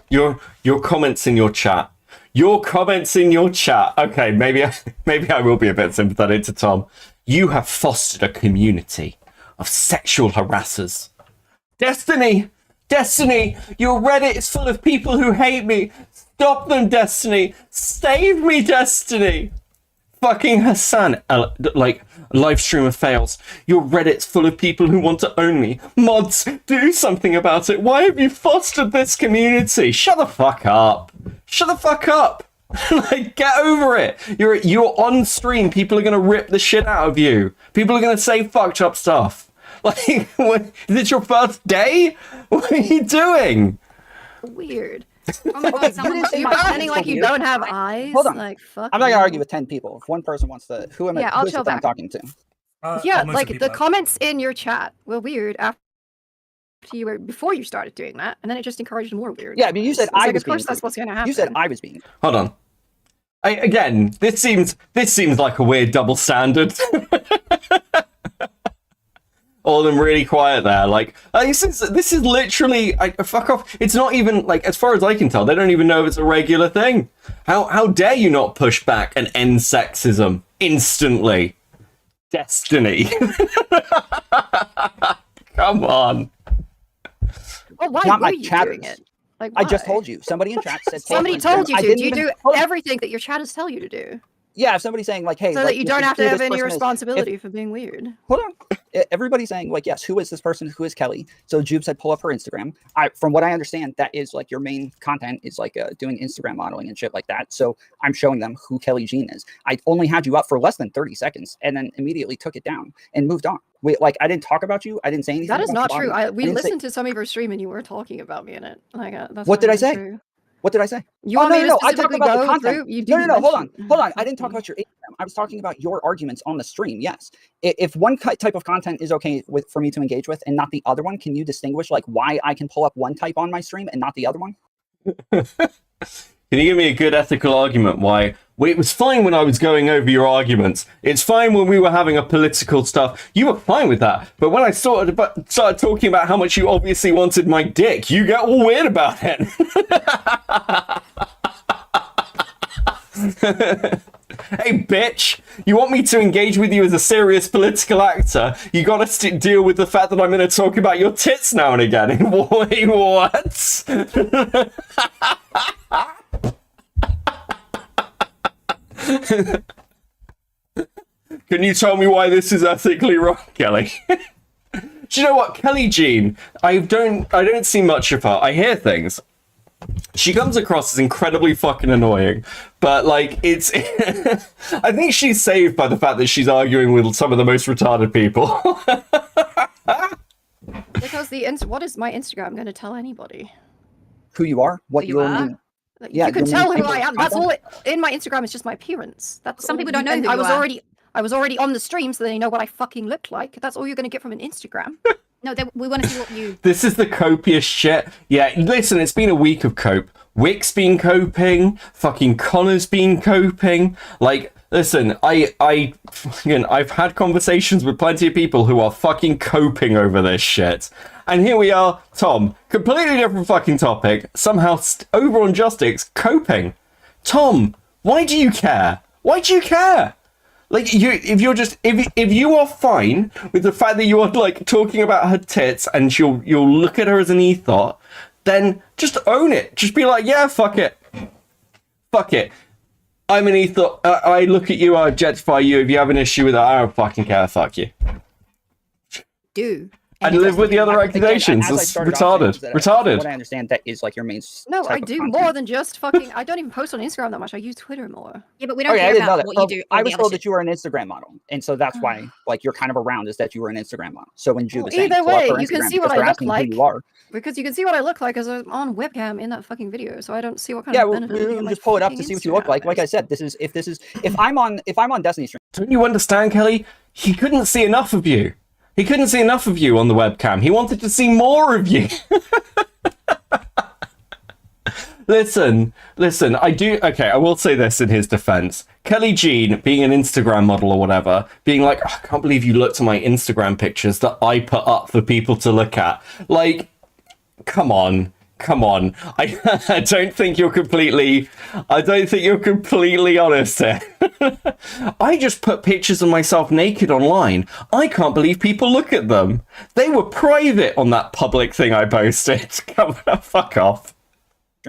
Your comments in your chat. Your comments in your chat. Okay, maybe I will be a bit sympathetic to Tom. You have fostered a community of sexual harassers. Destiny, your Reddit is full of people who hate me. Stop them, Destiny. Save me, Destiny. Fucking Hassan, like, live streamer fails. Your Reddit's full of people who want to own me. Mods, do something about it. Why have you fostered this community? Shut the fuck up. Shut the fuck up. Like, get over it. You're on stream. People are gonna rip the shit out of you. People are gonna say fucked up stuff. Like, is it your first day? What are you doing? Weird. Oh my god, someone You're pretending like you don't have eyes. Hold on. Like, fuck. I'm not gonna argue with 10 people. If one person wants to, who am I? Yeah, I'll who is it chill that I'm back. talking to? Yeah, most of like people the comments in your chat were weird after you were before you started doing that, and then it just encouraged more weird. Yeah, I mean, you said It's I like, was of course being that's what's gonna happen. You said I was being. Hold on. Again, this seems like a weird double standard. All of them really quiet there. Like, this is literally, fuck off. It's not even, like, as far as I can tell, they don't even know if it's a regular thing. How dare you not push back and end sexism instantly? Destiny. Come on. Well, why Not were my you chatters. doing it? Like, I just why? told you. Somebody in chat said. Somebody told you I to. didn't Do you even- do hold on. everything that your chatters tell you to do? Yeah, if somebody's saying like, hey, So like, that you don't have to who have this any person is. responsibility for being weird. Hold on. Everybody's saying like, yes, who is this person? Who is Kelly? So Jube said pull up her Instagram. From what I understand, that is like your main content is like doing Instagram modeling and shit like that. So I'm showing them who Kelly Jean is. I only had you up for less than 30 seconds and then immediately took it down and moved on. Like, I didn't talk about you. I didn't say anything. That is about not your true. body. We didn't say- listened to some of your stream and you were talking about me in it. Like, that's What did I not say? true. What did I say? You Oh, want no, me to no, I talked specifically about the go content. through? You No, hold on. mention- Hold on. I didn't talk about your Instagram. I was talking about your arguments on the stream. Yes. If one type of content is okay for me to engage with and not the other one, can you distinguish like why I can pull up one type on my stream and not the other one? Can you give me a good ethical argument why? It was fine when I was going over your arguments. It's fine when we were having a political stuff. You were fine with that. But when I started talking about how much you obviously wanted my dick, you get all weird about it. Hey, bitch, you want me to engage with you as a serious political actor? You gotta deal with the fact that I'm gonna talk about your tits now and again. Wait, what? Can you tell me why this is ethically wrong, Kelly? Do you know what, Kelly Jean? I don't see much of her. I hear things. She comes across as incredibly fucking annoying, but like it's. I think she's saved by the fact that she's arguing with some of the most retarded people. Because what is my Instagram going to tell anybody? Who you are? What Who you your are? name? Like, Yeah, you can your tell main who I people- am. That's all. In my Instagram, it's just my appearance. That's Some all people don't know and who you are. I was already on the stream, so they know what I fucking look like. That's all you're going to get from an Instagram. No, we want to see what you. This is the copious shit. Yeah, listen, it's been a week of cope. Wick's been coping. Fucking Connor's been coping. Like, listen, I've had conversations with plenty of people who are fucking coping over this shit. And here we are, Tom, completely different fucking topic, somehow over on Justice, coping. Tom, why do you care? Why do you care? Like, if you are fine with the fact that you are like talking about her tits and you'll look at her as an ethot, then just own it. Just be like, yeah, fuck it. Fuck it. I'm an ethot. I look at you, I objectify you. If you have an issue with that, I don't fucking care. Fuck you. Do. And live with the other accusations. As I That's started off saying, retarded. is that Retarded. What I understand, that is like your main. No, type I of do content. more than just fucking. I don't even post on Instagram that much. I use Twitter more. Yeah, but we don't Okay, I care didn't know about that. what Well, you do. I or was the told other that you were an Instagram model, and so that's why, like, you're kind of around is that you were an Instagram model. So when Jube Well, is saying, either pull up way, her you can Instagram see what because I they're look asking who like. you are. Because you can see what I look like as I'm on webcam in that fucking video, so I don't see what kind Yeah, of well, benefit. of we'll being on just my pull it up to fucking see what you look like. Like I Instagram said, if I'm on Destiny stream. Don't you understand, Kelly? He couldn't see enough of you. He couldn't see enough of you on the webcam. He wanted to see more of you. Listen, I will say this in his defense. Kelly Jean, being an Instagram model or whatever, being like, oh, I can't believe you looked at my Instagram pictures that I put up for people to look at. Like, come on. I don't think you're completely honest here. I just put pictures of myself naked online. I can't believe people look at them. They were private on that public thing I posted. Come on, fuck off.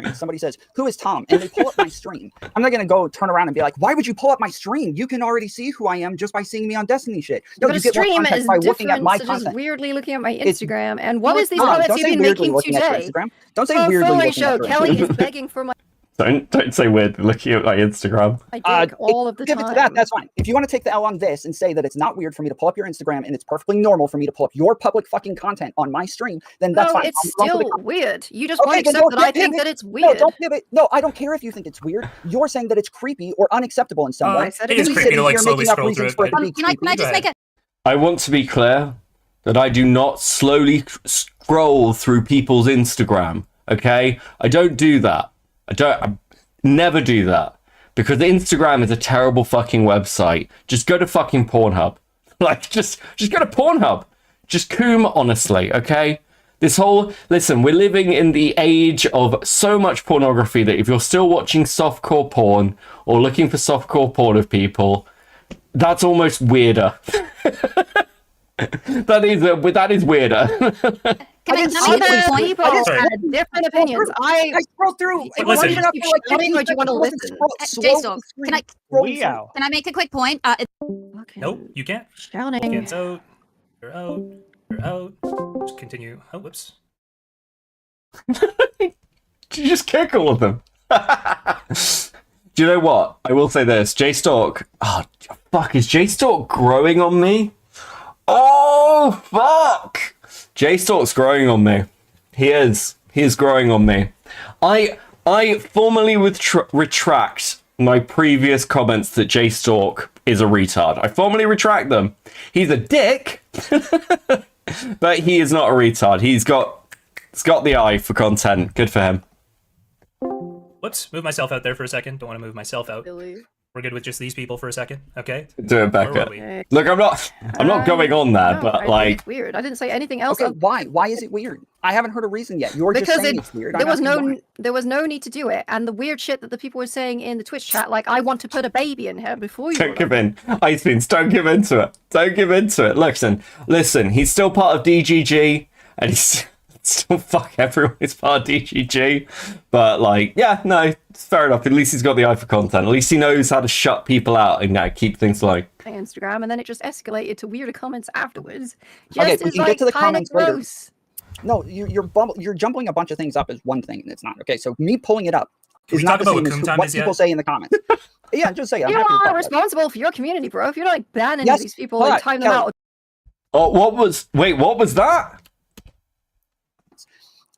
stream, somebody says, "Who is Tom?" and they pull up my stream, I'm not gonna go turn around and be like, "Why would you pull up my stream? You can already see who I am just by seeing me on Destiny shit." No, But you a get more stream context is by looking at different my to just content. weirdly looking at my It's- Instagram. And what is these No, comments don't you've say been weirdly making looking at your today? Instagram. Don't say For a weirdly photo looking show, at your Kelly Instagram. is begging for my Don't say weird looking at my Instagram. dick all of the Give time. it to that. That's fine. If you want to take the L on this and say that it's not weird for me to pull up your Instagram and it's perfectly normal for me to pull up your public fucking content on my stream, then that's No, fine. it's I'm wrong for still the weird. You just Okay, won't then accept don't that I pivot. think that it's No, weird. don't pivot. No, I don't care if you think it's weird. You're saying that it's creepy or unacceppable in some way. I said it is You're creepy to sitting like here slowly making up scroll reasons through for it. it to be Can I creepy. just make it? I want to be clear that I do not slowly scroll through people's Instagram. Okay, I don't do that. I never do that because Instagram is a terrible fucking website. Just go to fucking Pornhub. Like, just go to Pornhub. Just coom honestly, okay? Listen, we're living in the age of so much pornography that if you're still watching softcore porn or looking for softcore porn of people, that's almost weirder. that is weirder. Can I didn't make see a it. quick point? People Sorry. had different opinions. I scroll through. If you Listen. want to just keep shouting or do you want to listen? J-Stalk, can I Wow. can I make a quick point? Nope, you can't. Shouting. Can't. So you're out. You're out. Just continue. Oh, whoops. You just kick all of them. Do you know what? I will say this. J-Stalk. Oh, fuck. Is J-Stalk growing on me? Oh, fuck. J-Stalk's growing on me. He is. He is growing on me. I formally retract my previous comments that J-Stalk is a retard. I formally retract them. He's a dick, but he is not a retard. He's got the eye for content. Good for him. Whoops. Move myself out there for a second. Don't want to move myself out. Billy. We're good with just these people for a second. Okay. Do it, Where were Becca. we? Look, I'm not going on there, No, I but think like, it's weird. I didn't say anything else. Okay, why? Why is it weird? I haven't heard a reason yet. You're just Because saying it's weird. I'm there was asking no why. there was no need to do it, and the weird shit that the people were saying in the Twitch chat, like I want to put a baby in her before you. don't give in. Ice Beans, don't give into it. Don't give into it. Listen, he's still part of DGG, and he's still fuck everyone is part of DGG. But like, yeah, no, it's fair enough. At least he's got the eye for content. At least he knows how to shut people out and keep things low. Instagram, and then it just escalated to weirder comments afterwards. Okay, Just we as can get to the kind of comments later. gross. No, you're jumbling a bunch of things up as one thing, and it's not. Okay, so me pulling it up Can is we not talk the about same what as coom time what is people yet? say in the comments. Yeah, just say it. I'm You happy to talk are about it. responsible for your community, bro. If you're like banning Yes, these people but, and time them Kelly, out. Oh, what was that?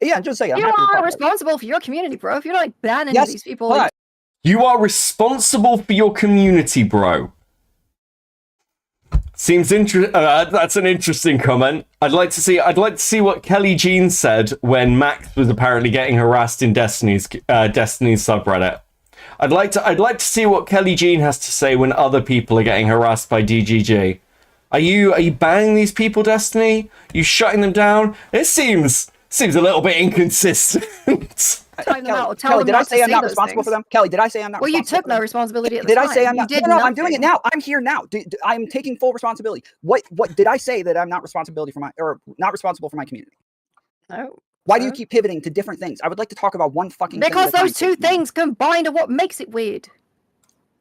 Yeah, just say it. I'm You happy to talk are about it. responsible for your community, bro. If you're like banning Yes, these people. but You are responsible for your community, bro. Seems that's an interesting comment. I'd like to see what Kelly Jean said when Max was apparently getting harassed in Destiny's subreddit. I'd like to see what Kelly Jean has to say when other people are getting harassed by DGG. Are you banning these people, Destiny? You shutting them down? It seems a little bit inconsistent. Time them out. Tell Kelly, them did I not to say I'm not those responsible for things. them? Kelly, did I say I'm not Well, you responsible took for no them? responsibility at the Did time. I say I'm You not? did No, I'm doing it nothing. now. I'm here now. I'm taking full responsibility. What did I say that I'm not responsible for my community? No. Why do you So? keep pivoting to different things? I would like to talk about one fucking thing. Because at a those time. two things combined are what makes it weird.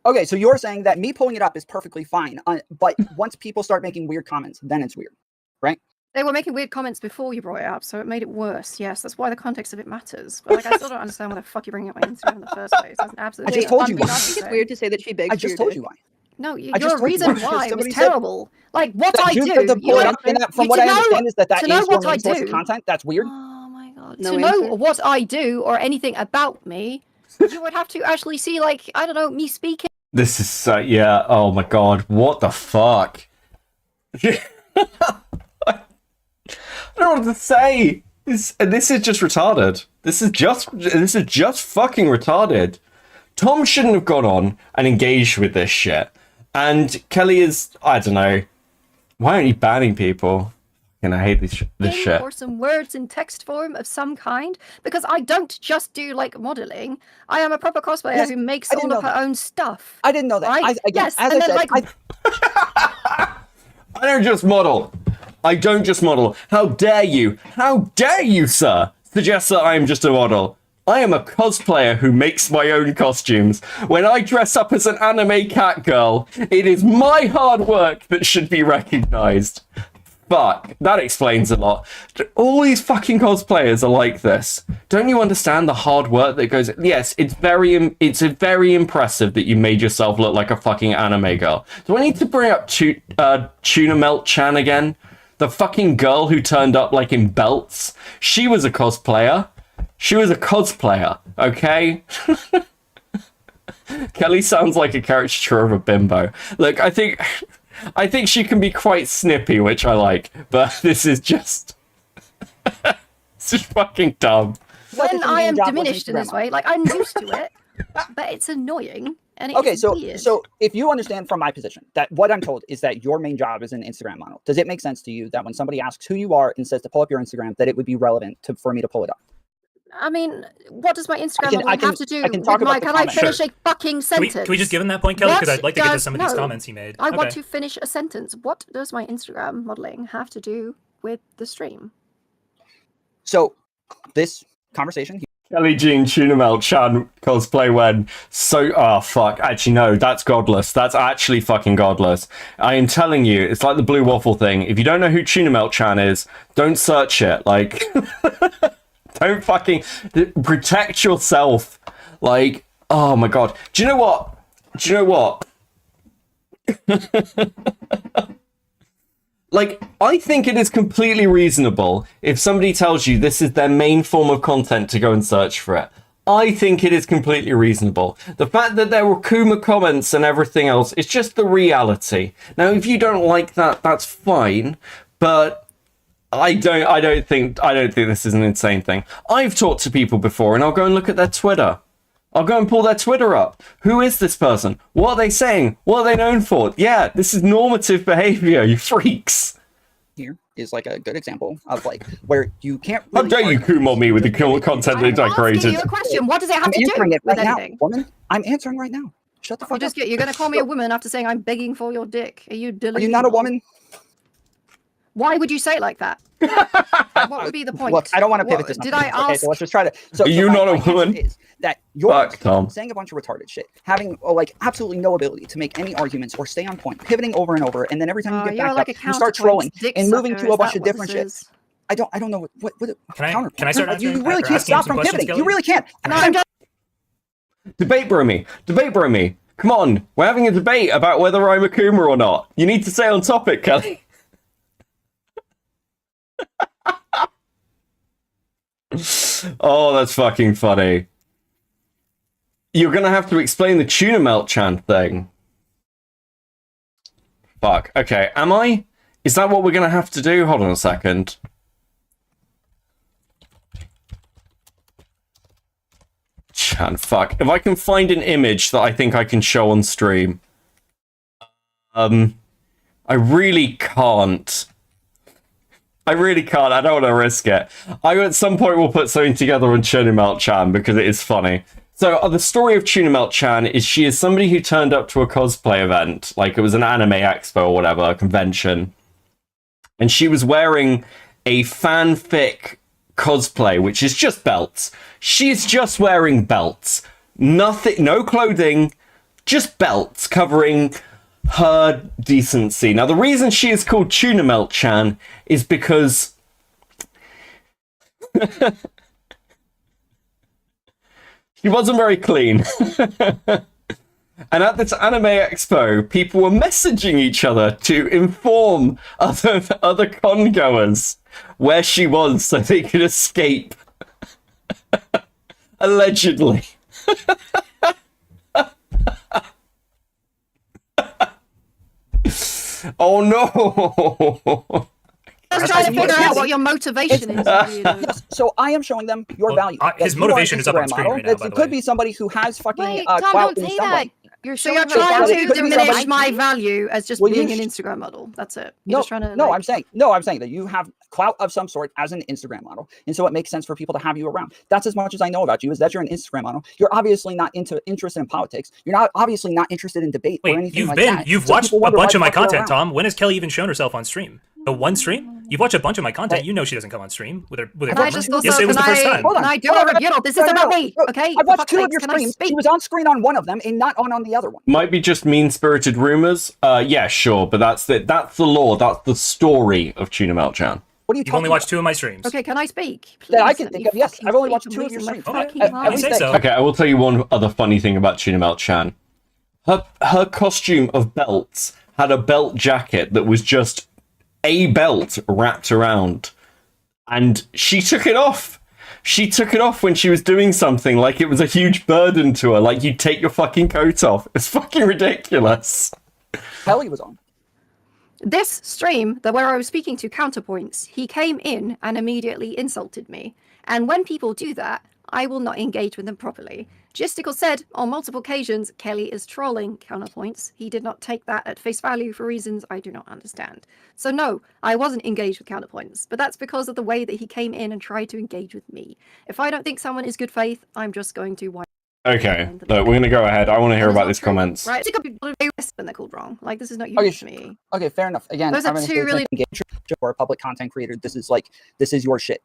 Okay, so you're saying that me pulling it up is perfectly fine, but once people start making weird comments, then it's weird, right? They were making weird comments before you brought it up, so it made it worse. Yes, that's why the context of it matters. But like, I still don't understand why the fuck you're bringing up my Instagram in the first place. That's an absolute. I just told you unbe- why. I think it's weird to say that she begs I just told you why. No, I just your told you reason why. why was Somebody said- terrible. Like what That I you do. said the you point, have- and that, from you what to I know- understand is that to know is what your I main source of do. content. That's weird. Oh my god! No to know answer. what I do or anything about me, you would have to actually see, like, I don't know, me speaking. This is yeah. Oh my god, what the fuck? I don't know what to say. This is just retarded. This is just fucking retarded. Tom shouldn't have gone on and engaged with this shit. And Kelly is, I don't know. Why aren't you banning people? And I hate this shit. Or some words in text form of some kind, because I don't just do like modeling. I am a proper cosplayer Yes, who makes I didn't all of know her that. own stuff. I didn't know that. Right? Again, Yes, as and I then, said, like- I don't just model. I don't just model. How dare you? How dare you, sir? Suggest that I am just a model. I am a cosplayer who makes my own costumes. When I dress up as an anime cat girl, it is my hard work that should be recognized. Fuck, that explains a lot. All these fucking cosplayers are like this. Don't you understand the hard work that goes... Yes, it's very impressive that you made yourself look like a fucking anime girl. Do I need to bring up Tuna Melt Chan again? The fucking girl who turned up like in belts? She was a cosplayer. She was a cosplayer, okay? Kelly sounds like a caricature of a bimbo. Look, I think she can be quite snippy, which I like, but this is just... it's just fucking dumb. When I am diminished in this way, like, I'm used to it, but it's annoying, and it's weird. So if you understand from my position that what I'm told is that your main job is an Instagram model, does it make sense to you that when somebody asks who you are and says to pull up your Instagram, that it would be relevant for me to pull it up? I mean, what does my Instagram I have to do with talk my... about Can I finish a fucking sentence? Can we just give him that point, Kelly? Because I'd like to get to some of these No. comments he made. I want to finish a sentence. What does my Instagram modeling have to do with the stream? So, this conversation... Kelly Jean Tuna Melt Chan cosplay when so... Oh, fuck. Actually, no, that's godless. That's actually fucking godless. I am telling you, it's like the Blue Waffle thing. If you don't know who Tuna Melt Chan is, don't search it. Like... Don't fucking protect yourself. Like, oh my god. Do you know what? Like, I think it is completely reasonable if somebody tells you this is their main form of content to go and search for it. I think it is completely reasonable. The fact that there were Kuma comments and everything else, it's just the reality. Now, if you don't like that, that's fine, but I don't think this is an insane thing. I've talked to people before, and I'll go and look at their Twitter. I'll go and pull their Twitter up. Who is this person? What are they saying? What are they known for? Yeah, this is normative behavior, you freaks. Here is like a good example of like where you can't. How dare you Kuma me with the content that I created? I'm asking you a question. What does it have to do with anything? Woman, I'm answering right now. Shut the fuck up. You're going to call me a woman after saying I'm begging for your dick. Are you delusional? Are you not a woman? Why would you say it like that? What would be the point? Look, I don't want to pivot this. Did I ask? Okay, so let's just try to. Are you not a woman? Is that you're saying a bunch of retarded shit, having like absolutely no ability to make any arguments or stay on point, pivoting over and over, and then every time you get back up, you start trolling and moving to a bunch of different shit. I don't know what Can I start? You really can't stop from pivoting. You really can't. Debate bro me. Come on, we're having a debate about whether I'm a Kuma or not. You need to stay on topic, Kelly. Oh, that's fucking funny. You're gonna have to explain the Tuna Melt Chan thing. Fuck. Okay, am I? Is that what we're gonna have to do? Hold on a second. Chan, fuck. If I can find an image that I think I can show on stream. I really can't. I don't want to risk it. At some point will put something together on Tuna Melt Chan because it is funny. So the story of Tuna Melt Chan is she is somebody who turned up to a cosplay event, like it was an anime expo or whatever, a convention. And she was wearing a fanfic cosplay, which is just belts. She's just wearing belts. Nothing, no clothing, just belts covering her decency. Now, the reason she is called Tuna Melt Chan is because she wasn't very clean. And at this anime expo, people were messaging each other to inform other con goers where she was so they could escape. Allegedly. Oh no! I was trying to figure out what your motivation is. So I am showing them your value. His motivation is up on screen right now, by the It could be somebody who has fucking Wait, Tom, clout don't in say someone. that. You're trying to diminish my value as just being an Instagram model. That's it. You're just trying to. I'm saying that you have clout of some sort as an Instagram model, and so it makes sense for people to have you around. That's as much as I know about you, is that you're an Instagram model. You're obviously not interested in politics. You're not obviously not interested in debate or anything like that. You've watched a bunch of my content, Tom. When has Kelly even shown herself on stream? The one stream? You've watched a bunch of my content. You know she doesn't come on stream with her. Can I just also, Yes, it was the first time. Can I do a rebuttal? This is about me, okay? I watched 2 of Fuck's your sake, can I streams. speak? He was on screen on one of them and not on the other one. Might be just mean-spirited rumors. Yeah, sure, but that's the lore. That's the story of Tuna Melt-chan. What are you You've talking only watched about? 2 of my streams. Okay, can I speak? Please, That I can let think me of, yes. fucking I've only speak. watched I'm 2 of your losing my streams. fucking At mind. least say that- so. Okay, I will tell you one other funny thing about Tuna Melt-chan. Her costume of belts had a belt jacket that was just a belt wrapped around, and she took it off. She took it off when she was doing something, like it was a huge burden to her, like you take your fucking coat off. It's fucking ridiculous. Kelly was on. This stream, where I was speaking to Counterpoints, he came in and immediately insulted me. And when people do that, I will not engage with them properly. Gisticle said on multiple occasions, Kelly is trolling Counterpoints. He did not take that at face value for reasons I do not understand. So no, I wasn't engaged with Counterpoints, but that's because of the way that he came in and tried to engage with me. If I don't think someone is good faith, I'm just going to... Okay, look, we're gonna go ahead. I want to hear That is about not these true, comments. Right? I think people when they're called wrong. Like, this is not Okay, unique to me. Okay, fair enough. Again, Those are I'm gonna two say really- engage for a public content creator. This is your shit.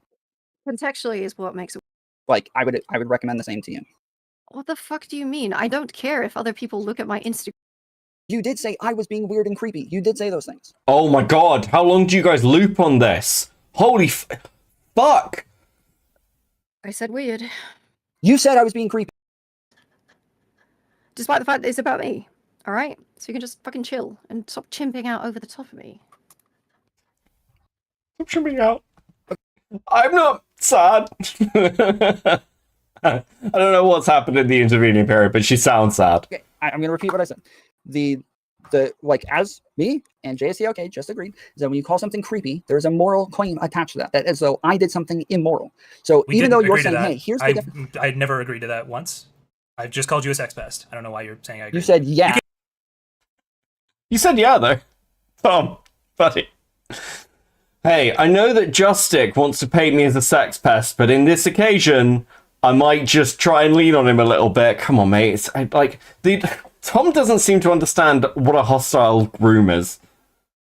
Contextually is what makes it... Like, I would recommend the same to you. What the fuck do you mean? I don't care if other people look at my Instagram. You did say I was being weird and creepy. You did say those things. Oh my god, how long do you guys loop on this? Holy fuck! I said weird. You said I was being creepy. Despite the fact that it's about me. Alright? So you can just fucking chill and stop chimping out over the top of me. Stop chimping out. I'm not sad. I don't know what's happened in the intervening period, but she sounds sad. Okay, I'm gonna repeat what I said. The like, as me and JSC just agreed, is that when you call something creepy, there's a moral claim attached to that. That as though I did something immoral. So We even though didn't you're agree to saying, that. hey, here's the difference. I never agreed to that once. I've just called you a sex pest. I don't know why you're saying I agree. You said yeah. You said yeah, though. Tom, buddy. Hey, I know that Justic wants to paint me as a sex pest, but in this occasion, I might just try and lean on him a little bit. Come on, mate. Tom doesn't seem to understand what a hostile room is.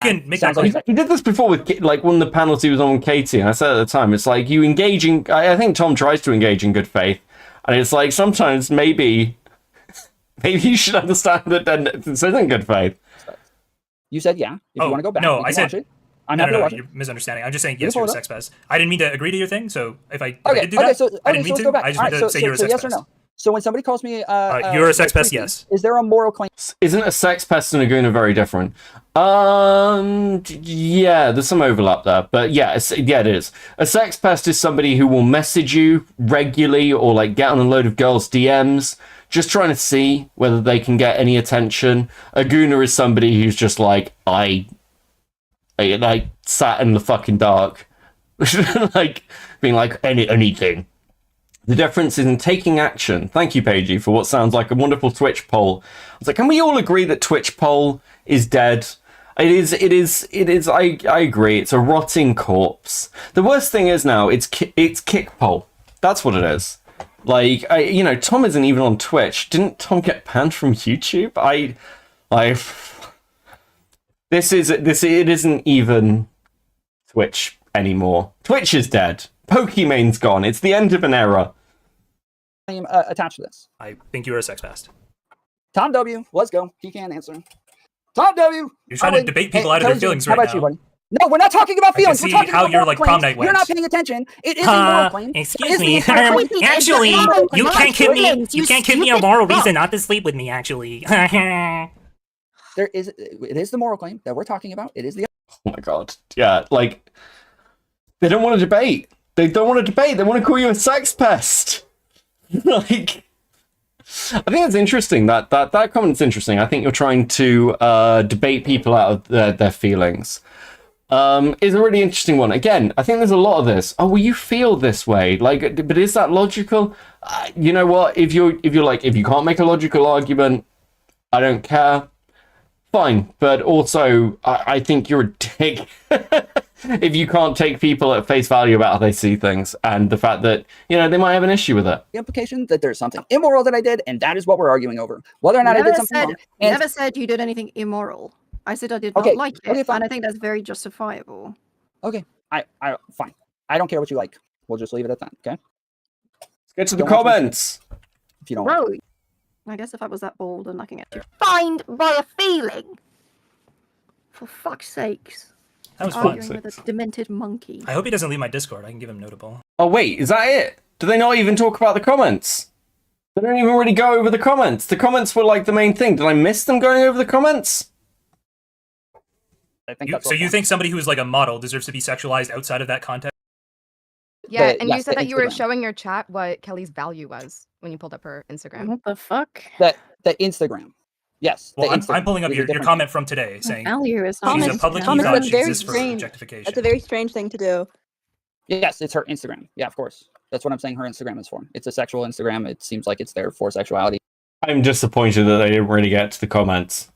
You can make that Sounds claim. He did this before with like one of the panels he was on with Katie, and I said at the time, it's like you engaging. I think Tom tries to engage in good faith, and it's like sometimes maybe you should understand that then this isn't good faith. You said yeah. If you want to go back, no, you I can said watch it. I'm happy to watch you're it. misunderstanding. I'm just saying You yes, can you're a pull it sex pest. I didn't mean to agree to your thing, so if I Okay, did do that, so I didn't mean let's to. go back. I just All right, meant to say you're a sex yes pest. or no. So when somebody calls me You're a sex pest, creepy, yes. Is there a moral claim? Isn't a sex pest and a goon very different? Yeah, there's some overlap there, but yeah, it is. A sex pest is somebody who will message you regularly or like get on a load of girls' DMs, just trying to see whether they can get any attention. A gooner is somebody who's just like, I sat in the fucking dark, like being like anything. The difference is in taking action. Thank you, Paigey, for what sounds like a wonderful Twitch poll. I was like, can we all agree that Twitch poll is dead? It is. I agree. It's a rotting corpse. The worst thing is now it's kick poll. That's what it is. Like, Tom isn't even on Twitch. Didn't Tom get banned from YouTube? It isn't even Twitch anymore. Twitch is dead. Pokemon's gone. It's the end of an era. Attached to this. I think you're a sex pest. Tom W, let's go. He can't answer. Tom W. You're trying to debate people out of their feelings How right about you, now. buddy? No, we're not talking about I can feelings. We're see talking how about your, moral like, claims. prom night You're went. not paying attention. It is a moral claim. Excuse It is me. the entire point. Actually, you can't give me You a moral reason not to sleep with me. Actually, It is the moral claim that we're talking about. It is the. Oh my god. Yeah, like, they don't want to debate. They don't want to debate. They want to call you a sex pest. Like, I think it's interesting. That comment's interesting. I think you're trying to debate people out of their feelings. Is a really interesting one. Again, I think there's a lot of this. Oh, well, you feel this way. Like, but is that logical? You know what? If you can't make a logical argument, I don't care. Fine, but also I think you're a dick if you can't take people at face value about how they see things and the fact that they might have an issue with it. The implication that there's something immoral that I did, and that is what we're arguing over. Whether or not I did something wrong. Never said you did anything immoral. I said I did Okay, not like it, okay, fine. and I think that's very justifiable. Okay, I fine. I don't care what you like. We'll just leave it at that. Okay. Let's get to the Don't watch me comments. If you don't. Bro, I guess if I was that bold, then I can get defined by a feeling. For fuck's sakes. That was fun. Arguing with a demented monkey. I hope he doesn't leave my Discord. I can give him notable. Oh wait, is that it? Do they not even talk about the comments? They don't even really go over the comments. The comments were like the main thing. Did I miss them going over the comments? I think So you think somebody who is like a model deserves to be sexualized outside of that context? Yeah, The- and yes, you said the that you were Instagram. showing your chat what Kelly's value was when you pulled up her Instagram. What the fuck? The Instagram. Yes. Well, the I'm Instagram pulling up is a your different comment from today saying Value is she's a Thomas- public Thomas, ethos. that's She very exists for strange. objectification. That's a very strange thing to do. Yes, it's her Instagram. Yeah, of course. That's what I'm saying her Instagram is for. It's a sexual Instagram. It seems like it's there for sexuality. I'm disappointed that they didn't really get to the comments.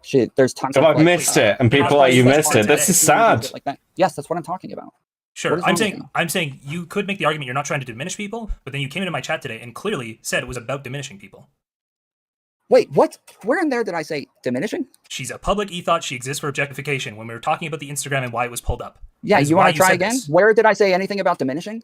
Shit, there's tons If of I've like, missed it, and people not like you like missed it, this is sad. like that. Yes, that's what I'm talking about. Sure, What is wrong I'm with saying you? I'm saying you could make the argument you're not trying to diminish people, but then you came into my chat today and clearly said it was about diminishing people. Wait, what? Where in there did I say diminishing? She's a public ethos. She exists for objectification. When we were talking about the Instagram and why it was pulled up. Yeah, That is you why want to try said again? this. Where did I say anything about diminishing?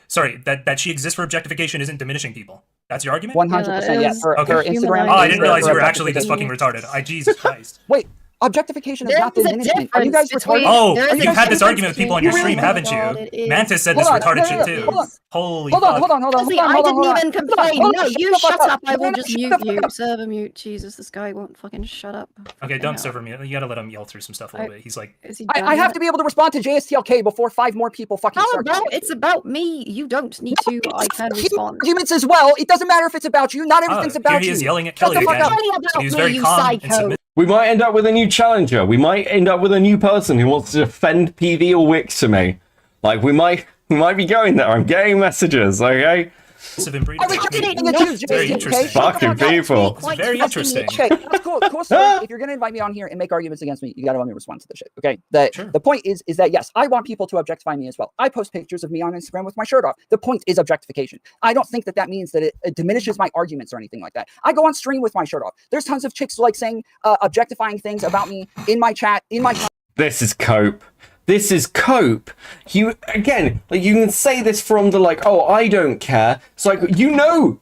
Sorry, that she exists for objectification isn't diminishing people. That's your argument? 100%. Yeah, her Okay. Instagram. Oh, I is didn't realize for you were actually this fucking objectification. retarded. Jesus Christ. Wait, objectification is There's not a diminishing. Are you guys difference retarded? between- Oh, There is you've a had this difference argument with people on your between stream, haven't what you? it is. Mantis said Hold this on, retarded no, shit no, too. hold on. Holy Hold on, fuck. hold on, hold on. See, hold on, I hold on, didn't hold on. even complain. Hold on, No, shut you the fuck shut up. I will No, just shut mute the fuck you. up. Server mute. Jesus, this guy won't fucking shut up. Okay, Fucking don't hell. server me. You gotta let him yell through some stuff a little I- bit. He's like, Is he I done have yet? to be able to respond to JSTLK before 5 more people fucking How start about talking. it's about me? You don't need to. I can Keep respond. arguments as well. It doesn't matter if it's about you. Not everything's here about he you. is yelling at Shut Kelly the fuck again. up. Tell me And about he was me, very you calm and psycho. submissive. We might end up with a new challenger. We might end up with a new person who wants to defend PV or Wix to me. Like, we might be going there. I'm getting messages, okay? Have been I was breeding. just eating a Very interesting. Fucking people. It's very interesting. Okay, that's cool. Cool story. If you're gonna invite me on here and make arguments against me, you gotta let me respond to the shit. Okay. The point is that yes, I want people to objectify me as well. I post pictures of me on Instagram with my shirt off. The point is objectification. I don't think that means that it diminishes my arguments or anything like that. I go on stream with my shirt off. There's tons of chicks like saying objectifying things about me in my chat, in my. This is cope. This is cope. You again, like you can say this from the like, oh, I don't care. It's like you know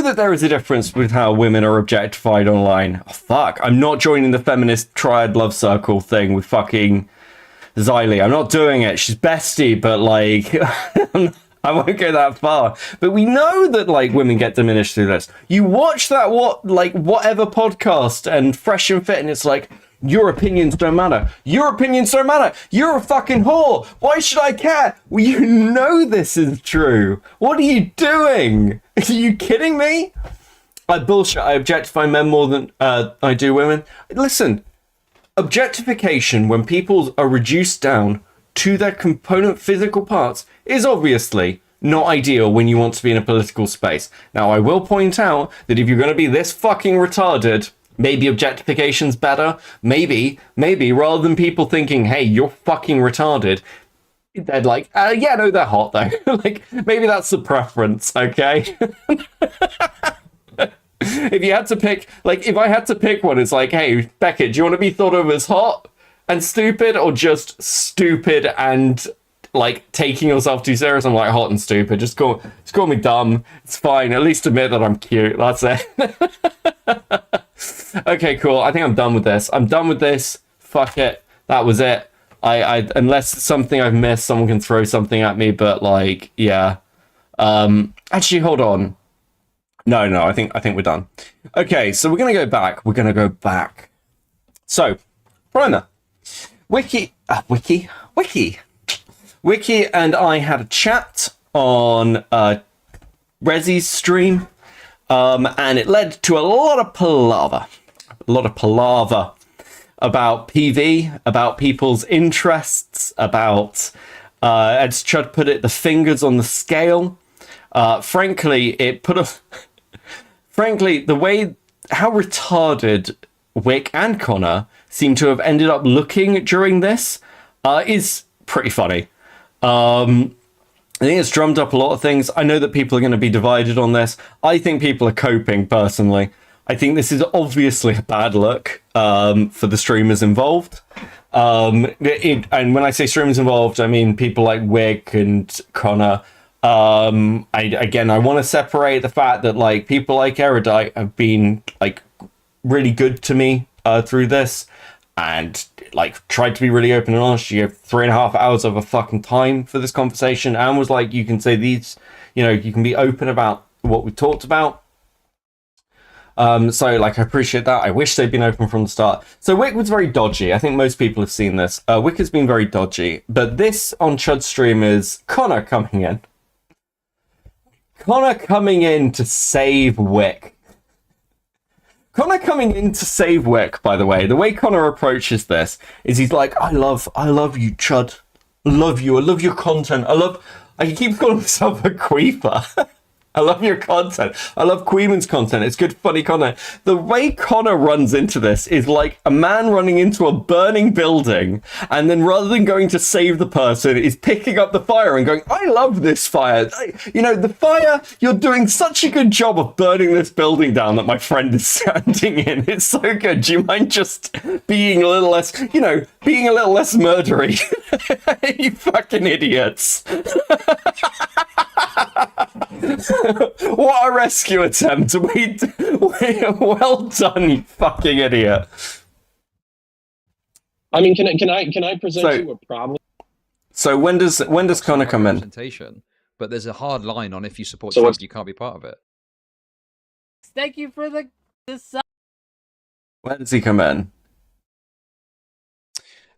that there is a difference with how women are objectified online. Oh, fuck, I'm not joining the feminist triad love circle thing with fucking Xylee. I'm not doing it. She's bestie, but like I won't go that far. But we know that like women get diminished through this. You watch that whatever podcast and Fresh and Fit, and it's like, your opinions don't matter. Your opinions don't matter. You're a fucking whore. Why should I care? Well, you know this is true. What are you doing? Are you kidding me? I bullshit. I objectify men more than I do women. Listen, objectification when people are reduced down to their component physical parts is obviously not ideal when you want to be in a political space. Now, I will point out that if you're going to be this fucking retarded, maybe objectification's better. Maybe, rather than people thinking, hey, you're fucking retarded, they're like, yeah, no, they're hot though. Like, maybe that's the preference, okay? If you had to pick, like, if I had to pick one, it's like, hey, Beckett, do you want to be thought of as hot and stupid, or just stupid and like taking yourself too serious? I'm like, hot and stupid. Just call me dumb. It's fine. At least admit that I'm cute. That's it. Okay, cool. I think I'm done with this. Fuck it. That was it. I unless it's something I've missed, someone can throw something at me, but like, yeah. Actually, hold on. No, I think we're done. Okay, so we're gonna go back. So, primer. Wiki and I had a chat on Rezi's stream, and it led to a lot of palaver about PV, about people's interests, about, as Chud put it, the fingers on the scale. Frankly, the way how retarded Wick and Connor seem to have ended up looking during this is pretty funny. I think it's drummed up a lot of things. I know that people are going to be divided on this. I think people are coping, personally. I think this is obviously a bad look for the streamers involved. And when I say streamers involved, I mean people like Wick and Connor. I want to separate the fact that like people like Erudite have been like really good to me through this, and like tried to be really open and honest. You have 3.5 hours of a fucking time for this conversation, and was like, you can say these, you can be open about what we talked about. So like I appreciate that. I wish they'd been open from the start. So Wick was very dodgy. I think most people have seen this. Wick has been very dodgy, but this on Chud's stream is Connor coming in. Connor coming in to save Wick. Connor coming in to save Wick, by the way. The way Connor approaches this is he's like, I love you, Chud. I love you. I love your content. I keep calling myself a queeper. I love your content. I love Queeman's content. It's good, funny content. The way Connor runs into this is like a man running into a burning building, and then rather than going to save the person, is picking up the fire and going, I love this fire. The fire, you're doing such a good job of burning this building down that my friend is standing in. It's so good. Do you mind just being a little less, being a little less murdery? You fucking idiots. What a rescue attempt. Well done, you fucking idiot. I mean, can I present you a problem? So when does Connor come in? But there's a hard line on if you support So Trump, you can't be part of it. Thank you for the When does he come in?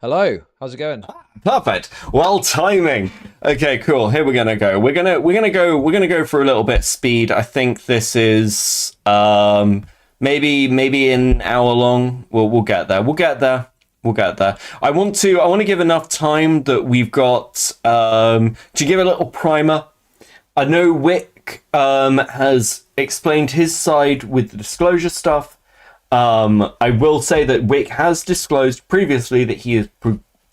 Hello, how's it going? Perfect. Well, timing. Okay, cool. Here we're gonna go. We're gonna go for a little bit speed. I think this is maybe an hour long. We'll get there. We'll get there. I want to give enough time that we've got to give a little primer. I know Wick has explained his side with the disclosure stuff. I will say that Wick has disclosed previously that he is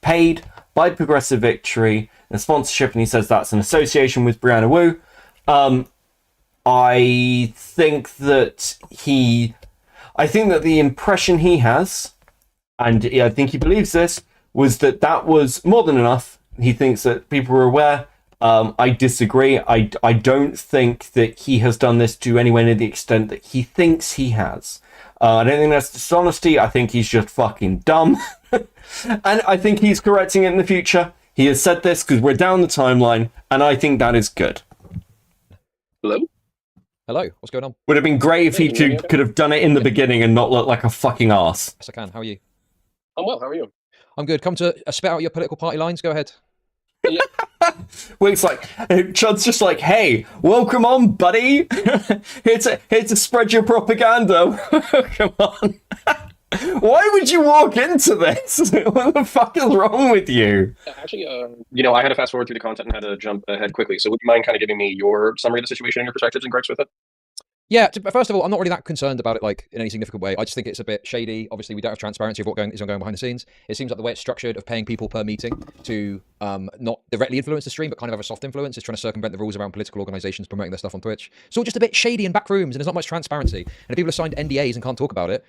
paid by Progressive Victory and sponsorship, and he says that's an association with Brianna Wu. I think that the impression he has, and I think he believes this, was that was more than enough. He thinks that people were aware. I disagree. I don't think that he has done this to anywhere near the extent that he thinks he has. I don't think that's dishonesty. I think he's just fucking dumb. And I think he's correcting it in the future. He has said this because we're down the timeline, and I think that is good. Hello, what's going on? Would have been great if he could have done it in the beginning and not look like a fucking arse. Yes, I can. How are you? I'm well, how are you? I'm good. Come to spit out your political party lines. Go ahead. Yeah. Wick's like, Chud's just like, hey, welcome on, buddy. here to spread your propaganda. Come on. Why would you walk into this? What the fuck is wrong with you? Actually, I had to fast forward through the content and had to jump ahead quickly. So would you mind kind of giving me your summary of the situation and your perspectives and gripes with it? Yeah, first of all, I'm not really that concerned about it like in any significant way. I just think it's a bit shady. Obviously, we don't have transparency of what is ongoing behind the scenes. It seems like the way it's structured of paying people per meeting to not directly influence the stream, but kind of have a soft influence, is trying to circumvent the rules around political organizations promoting their stuff on Twitch. It's all just a bit shady in back rooms, and there's not much transparency. And if people have signed NDAs and can't talk about it,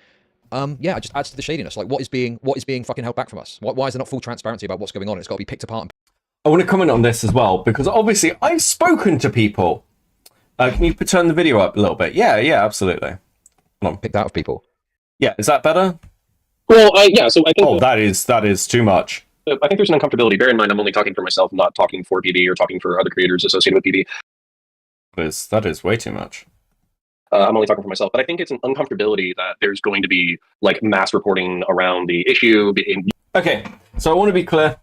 it just adds to the shadiness. Like, what is being fucking held back from us? Why is there not full transparency about what's going on? It's got to be picked apart. I want to comment on this as well, because obviously I've spoken to people. Can you turn the video up a little bit? Yeah, absolutely. Come on. Picked out of people. Yeah, is that better? Well, yeah, so I think... Oh, that is too much. I think there's an uncomfortability. Bear in mind, I'm only talking for myself, not talking for PB or talking for other creators associated with PB. That is way too much. I'm only talking for myself, but I think it's an uncomfortability that there's going to be like mass reporting around the issue. Okay, so I want to be clear.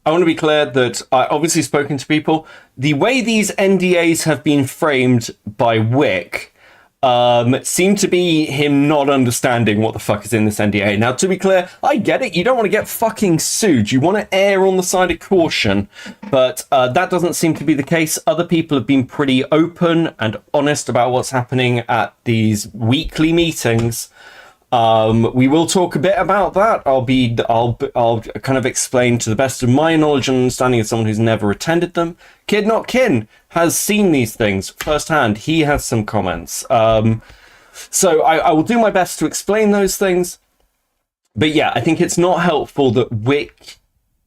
I want to be clear that I obviously spoken to people. The way these NDAs have been framed by Wick seem to be him not understanding what the fuck is in this NDA. Now, to be clear, I get it. You don't want to get fucking sued. You want to err on the side of caution. But that doesn't seem to be the case. Other people have been pretty open and honest about what's happening at these weekly meetings. We will talk a bit about that. I'll kind of explain to the best of my knowledge and understanding as someone who's never attended them. Kid Not Kin has seen these things firsthand. He has some comments. So I will do my best to explain those things. But yeah, I think it's not helpful that Wick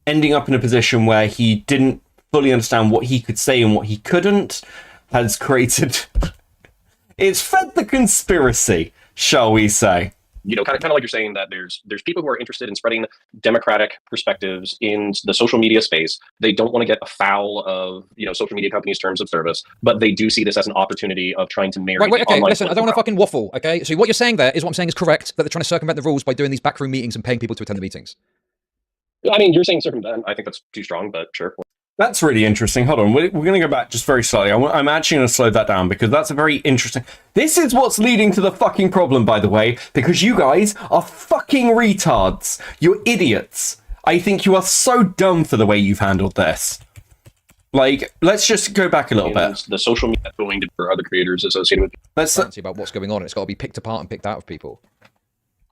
ending up in a position where he didn't fully understand what he could say and what he couldn't has created... It's fed the conspiracy, shall we say. You know, kind of like you're saying that there's people who are interested in spreading democratic perspectives in the social media space. They don't want to get afoul of, you know, social media companies' terms of service, but they do see this as an opportunity of trying to marry. Wait, okay, listen, I don't want to fucking waffle, okay? So what you're saying there is what I'm saying is correct, that they're trying to circumvent the rules by doing these backroom meetings and paying people to attend the meetings. I mean, you're saying circumvent. I think that's too strong, but sure. That's really interesting. Hold on, we're going to go back just very slightly. I'm actually going to slow that down because that's a very interesting... This is what's leading to the fucking problem, by the way, because you guys are fucking retards. You're idiots. I think you are so dumb for the way you've handled this. Like, let's just go back a little bit. The social media going to for other creators associated with... Let's see about what's going on. It's got to be picked apart and picked out of people.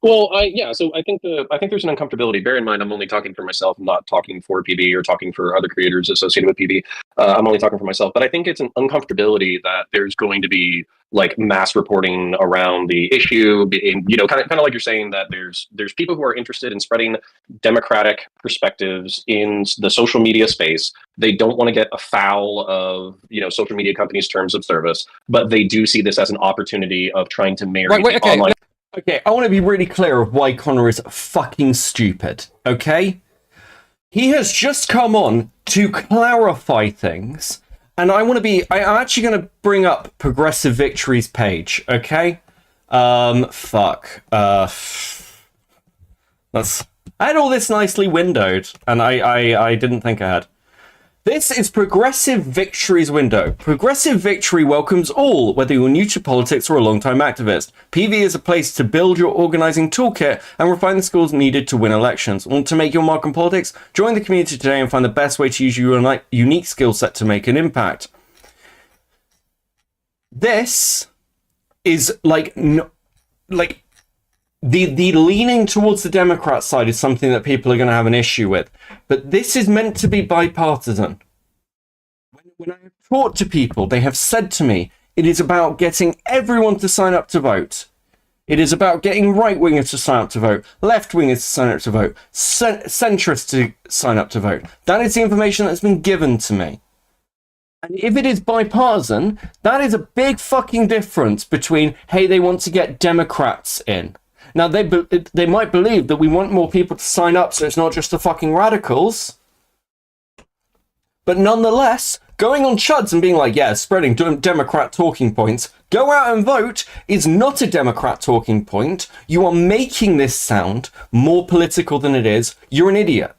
Well, so I think there's an uncomfortability. Bear in mind, I'm only talking for myself. I'm not talking for PB or talking for other creators associated with PB. I'm only talking for myself. But I think it's an uncomfortability that there's going to be like mass reporting around the issue. You know, kind of like you're saying that there's people who are interested in spreading democratic perspectives in the social media space. They don't want to get afoul of, you know, social media companies' terms of service, but they do see this as an opportunity of trying to marry online. Okay, I want to be really clear of why Connor is fucking stupid, okay? He has just come on to clarify things, and I'm actually going to bring up Progressive Victory's page, okay? Fuck. I had all this nicely windowed, and I didn't think I had. This is Progressive Victory's window. Progressive Victory welcomes all, whether you're new to politics or a long-time activist. PV is a place to build your organizing toolkit and refine the skills needed to win elections. Want to make your mark on politics? Join the community today and find the best way to use your unique skill set to make an impact. This is the leaning towards the Democrat side is something that people are going to have an issue with. But this is meant to be bipartisan. When I have talked to people, they have said to me, it is about getting everyone to sign up to vote. It is about getting right-wingers to sign up to vote, left-wingers to sign up to vote, centrists to sign up to vote. That is the information that's been given to me. And if it is bipartisan, that is a big fucking difference between, hey, they want to get Democrats in. Now, they might believe that we want more people to sign up so it's not just the fucking radicals. But nonetheless, going on chuds and being like, yeah, spreading Democrat talking points, go out and vote is not a Democrat talking point. You are making this sound more political than it is. You're an idiot.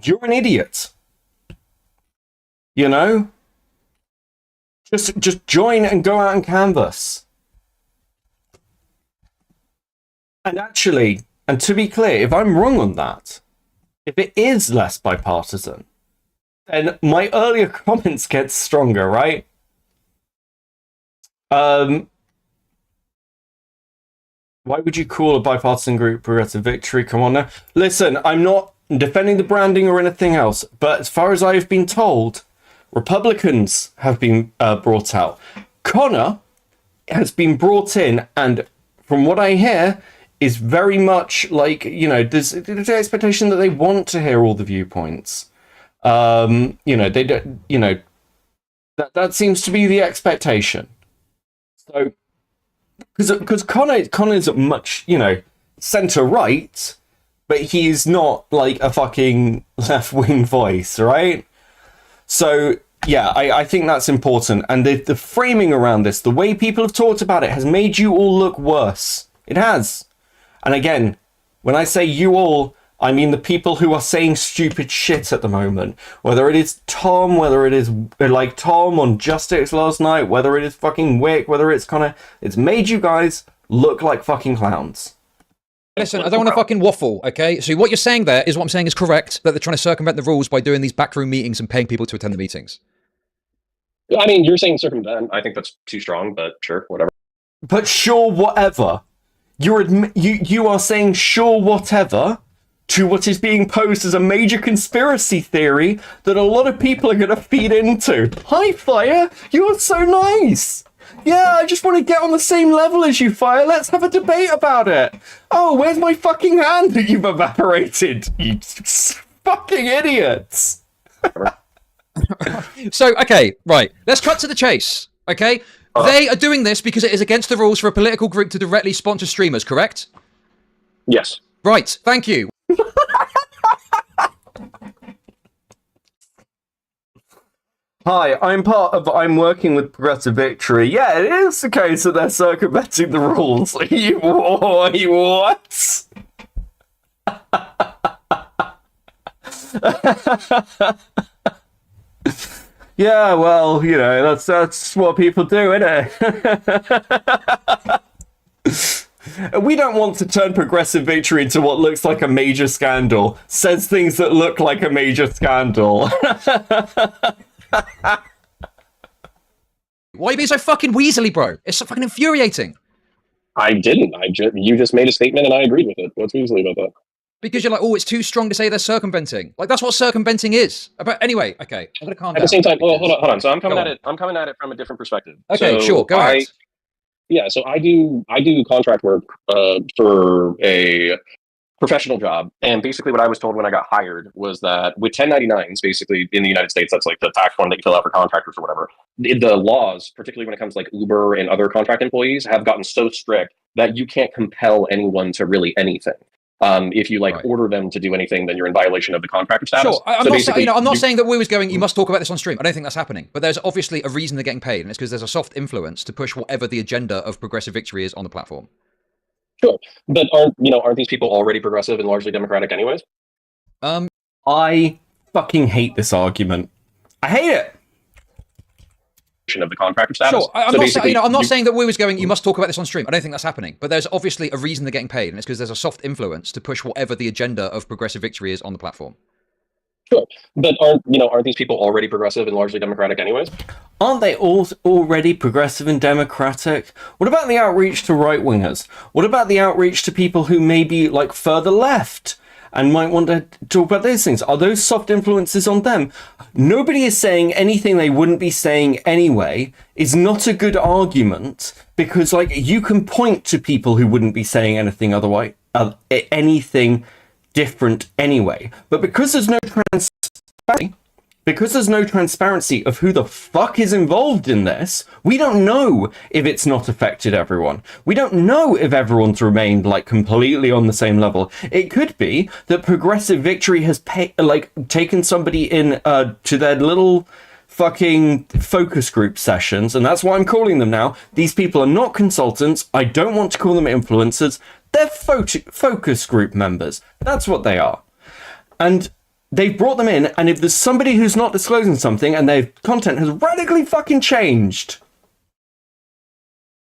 You're an idiot. You know? Just join and go out and canvass. And actually, and to be clear, if I'm wrong on that, if it is less bipartisan, then my earlier comments get stronger, right? Why would you call a bipartisan group Progressive Victory? Come on now. Listen, I'm not defending the branding or anything else, but as far as I've been told, Republicans have been brought out. Connor has been brought in, and from what I hear, is very much like, you know, there's an expectation that they want to hear all the viewpoints. You know, they don't, you know, that seems to be the expectation. So, because Connor's much, you know, center-right, but he's not like a fucking left-wing voice, right? So, yeah, I think that's important. And the framing around this, the way people have talked about it, has made you all look worse. It has. And again, when I say you all, I mean the people who are saying stupid shit at the moment. Whether it is Tom, whether it is like Tom on Justice last night, whether it is fucking Wick, whether it's Connor, it's made you guys look like fucking clowns. Listen, I don't want to fucking waffle, okay? So what you're saying there is what I'm saying is correct, that they're trying to circumvent the rules by doing these backroom meetings and paying people to attend the meetings. I mean, you're saying circumvent. I think that's too strong, but sure, whatever. But sure, whatever. you are saying sure whatever to what is being posed as a major conspiracy theory that a lot of people are going to feed into. Hi, Fire. You're so nice. Yeah, I just want to get on the same level as you, Fire. Let's have a debate about it. Oh, where's my fucking hand that you've evaporated? You fucking idiots. So, okay, right. Let's cut to the chase, okay? They are doing this because it is against the rules for a political group to directly sponsor streamers, correct? Yes. Right, thank you. Hi, I'm working with Progressive Victory. Yeah, it is the case that they're circumventing the rules. You what? Yeah, well, you know, that's what people do, isn't it? We don't want to turn Progressive Victory into what looks like a major scandal. Says things that look like a major scandal. Why are you being so fucking weaselly, bro? It's so fucking infuriating. I didn't. You just made a statement and I agreed with it. What's weaselly about that? Because you're like, oh, it's too strong to say they're circumventing. Like, that's what circumventing is. But anyway, okay, I'm gonna calm down. At the same time, well, hold on. So I'm coming at it from a different perspective. Okay, so sure, go ahead. Yeah, so I do contract work for a professional job, and basically what I was told when I got hired was that with 1099s, basically in the United States, that's like the tax form that you fill out for contractors or whatever. The laws, particularly when it comes to like Uber and other contract employees, have gotten so strict that you can't compel anyone to really anything. If you order them to do anything, then you're in violation of the contractor status. Sure, I'm not saying that we was going, you must talk about this on stream. I don't think that's happening. But there's obviously a reason they're getting paid, and it's because there's a soft influence to push whatever the agenda of Progressive Victory is on the platform. Sure, but aren't these people already progressive and largely democratic anyways? I fucking hate this argument. I hate it. Of the contractor status. Sure, I'm not saying that we was going, you must talk about this on stream. I don't think that's happening. But there's obviously a reason they're getting paid, and it's because there's a soft influence to push whatever the agenda of Progressive Victory is on the platform. Sure, but aren't these people already progressive and largely democratic anyways? Aren't they all already progressive and democratic? What about the outreach to right-wingers? What about the outreach to people who may be like further left and might want to talk about those things? Are those soft influences on them? Nobody is saying anything they wouldn't be saying anyway is not a good argument, because like you can point to people who wouldn't be saying anything otherwise, anything different anyway. But because there's no transparency of who the fuck is involved in this, we don't know if it's not affected everyone. We don't know if everyone's remained like completely on the same level. It could be that Progressive Victory has taken somebody in to their little fucking focus group sessions, and that's why I'm calling them now. These people are not consultants. I don't want to call them influencers. They're focus group members. That's what they are. And they've brought them in, and if there's somebody who's not disclosing something and their content has radically fucking changed,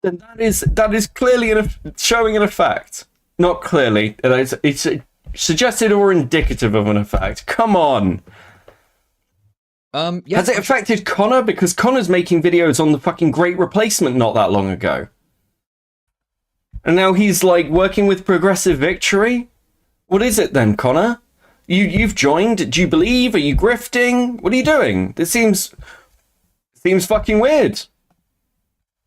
then that is clearly showing an effect. Not clearly. It's suggested or indicative of an effect. Come on. Yeah. Has it affected Connor? Because Connor's making videos on the fucking Great Replacement not that long ago. And now he's like working with Progressive Victory? What is it then, Connor? You've joined? Do you believe? Are you grifting? What are you doing? This seems fucking weird.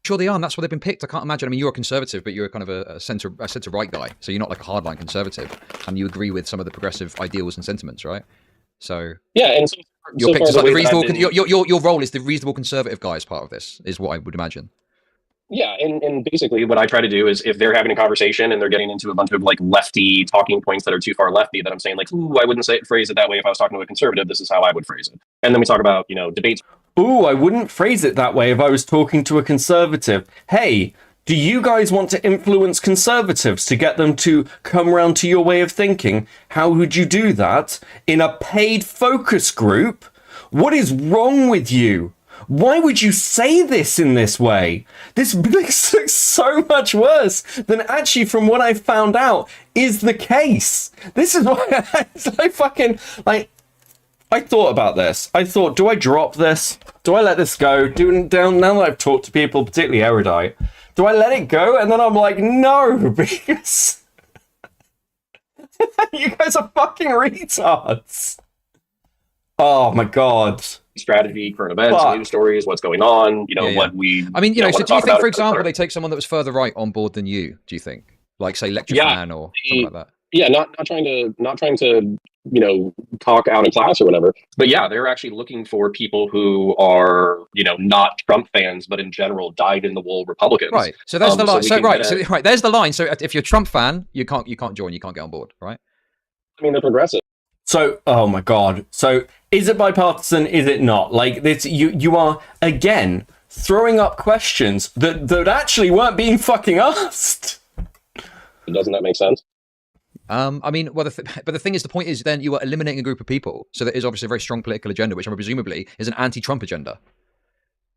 Sure they are, and that's why they've been picked. I can't imagine. I mean, you're a conservative, but you're kind of a centre right guy, so you're not like a hardline conservative, and you agree with some of the progressive ideals and sentiments, right? So yeah, and you're picked as like the reasonable. Your role is the reasonable conservative guy as part of this, is what I would imagine. Yeah, and basically what I try to do is if they're having a conversation and they're getting into a bunch of like lefty talking points that are too far lefty, that I'm saying like, ooh, I wouldn't phrase it that way if I was talking to a conservative. This is how I would phrase it. And then we talk about, debates. Ooh, I wouldn't phrase it that way if I was talking to a conservative. Hey, do you guys want to influence conservatives to get them to come around to your way of thinking? How would you do that? In a paid focus group? What is wrong with you? Why would you say this in this way? This makes it so much worse than actually, from what I found out, is the case. This is why I thought about this. I thought, do I drop this? Do I let this go? Now that I've talked to people, particularly erudite, Do I let it go? And then I'm like, no, because you guys are fucking retards. Oh my god. Strategy, current events, news stories, what's going on, what we. I mean, want so to do you talk think, about for it, example, they take someone that was further right on board than you? Do you think, like, say, Lectrofan or something like that? Yeah, not trying to talk out in class or whatever, but yeah, they're actually looking for people who are not Trump fans, but in general dyed-in-the-wool Republicans. Right. So there's the line. So right. There's the line. So if you're a Trump fan, you can't join. You can't get on board. Right. I mean, they're progressive. So, oh my god. So, is it bipartisan? Is it not? Like this, you are again throwing up questions that actually weren't being fucking asked. Doesn't that make sense? I mean, well, but the thing is, the point is, then you are eliminating a group of people. So there is obviously a very strong political agenda, which presumably is an anti-Trump agenda.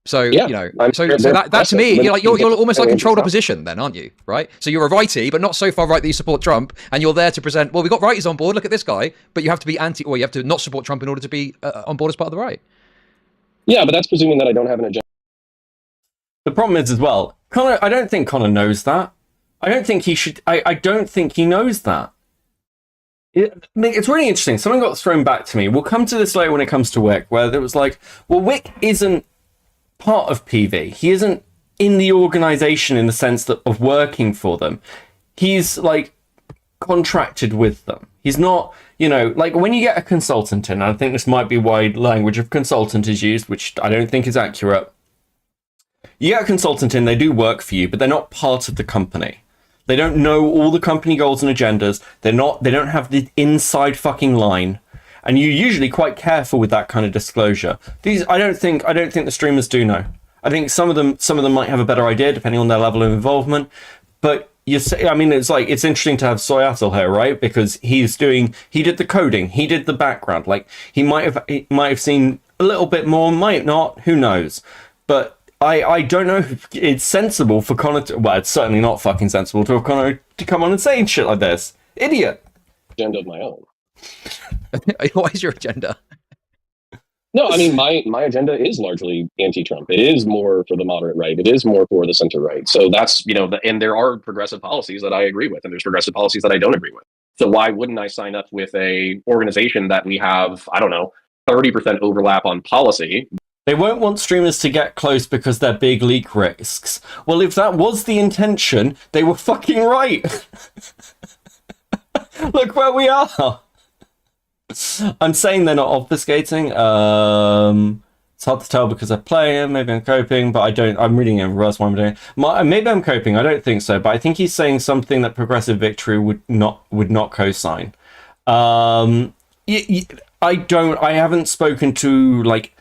So so that to me, you're almost like controlled opposition, then, aren't you? Right? So you're a righty, but not so far right that you support Trump, and you're there to present. Well, we got righties on board. Look at this guy, but you have to be or you have to not support Trump in order to be on board as part of the right. Yeah, but that's presuming that I don't have an agenda. The problem is as well, Connor. I don't think Connor knows that. I don't think he should. I don't think he knows that. It's really interesting. Something got thrown back to me. We'll come to this later when it comes to Wick, where there was like, well, Wick isn't part of PV. He isn't in the organization in the sense that of working for them. He's like contracted with them. He's not, like when you get a consultant in, and I think this might be why language of consultant is used, which I don't think is accurate. You get a consultant in, they do work for you, but they're not part of the company. They don't know all the company goals and agendas. They don't have the inside fucking line. And you're usually quite careful with that kind of disclosure. I don't think the streamers do know. I think some of them might have a better idea depending on their level of involvement. But it's interesting to have Soyatel here, right? Because he did the coding, he did the background. Like he might have seen a little bit more, might not, who knows. But I don't know if it's sensible for Connor well, it's certainly not fucking sensible to have Connor to come on and say shit like this. Idiot. Agenda of my own. What is your agenda? No, I mean, my agenda is largely anti-Trump. It is more for the moderate right. It is more for the center right. So that's, and there are progressive policies that I agree with, and there's progressive policies that I don't agree with. So why wouldn't I sign up with a organization that we have, 30% overlap on policy? They won't want streamers to get close because they're big leak risks. Well, if that was the intention, they were fucking right. Look where we are. I'm saying they're not obfuscating. It's hard to tell because I'm playing. Maybe I'm coping, but I'm reading it in reverse while I'm doing it. Maybe I'm coping. I don't think so, but I think he's saying something that Progressive Victory would not co-sign. I haven't spoken to like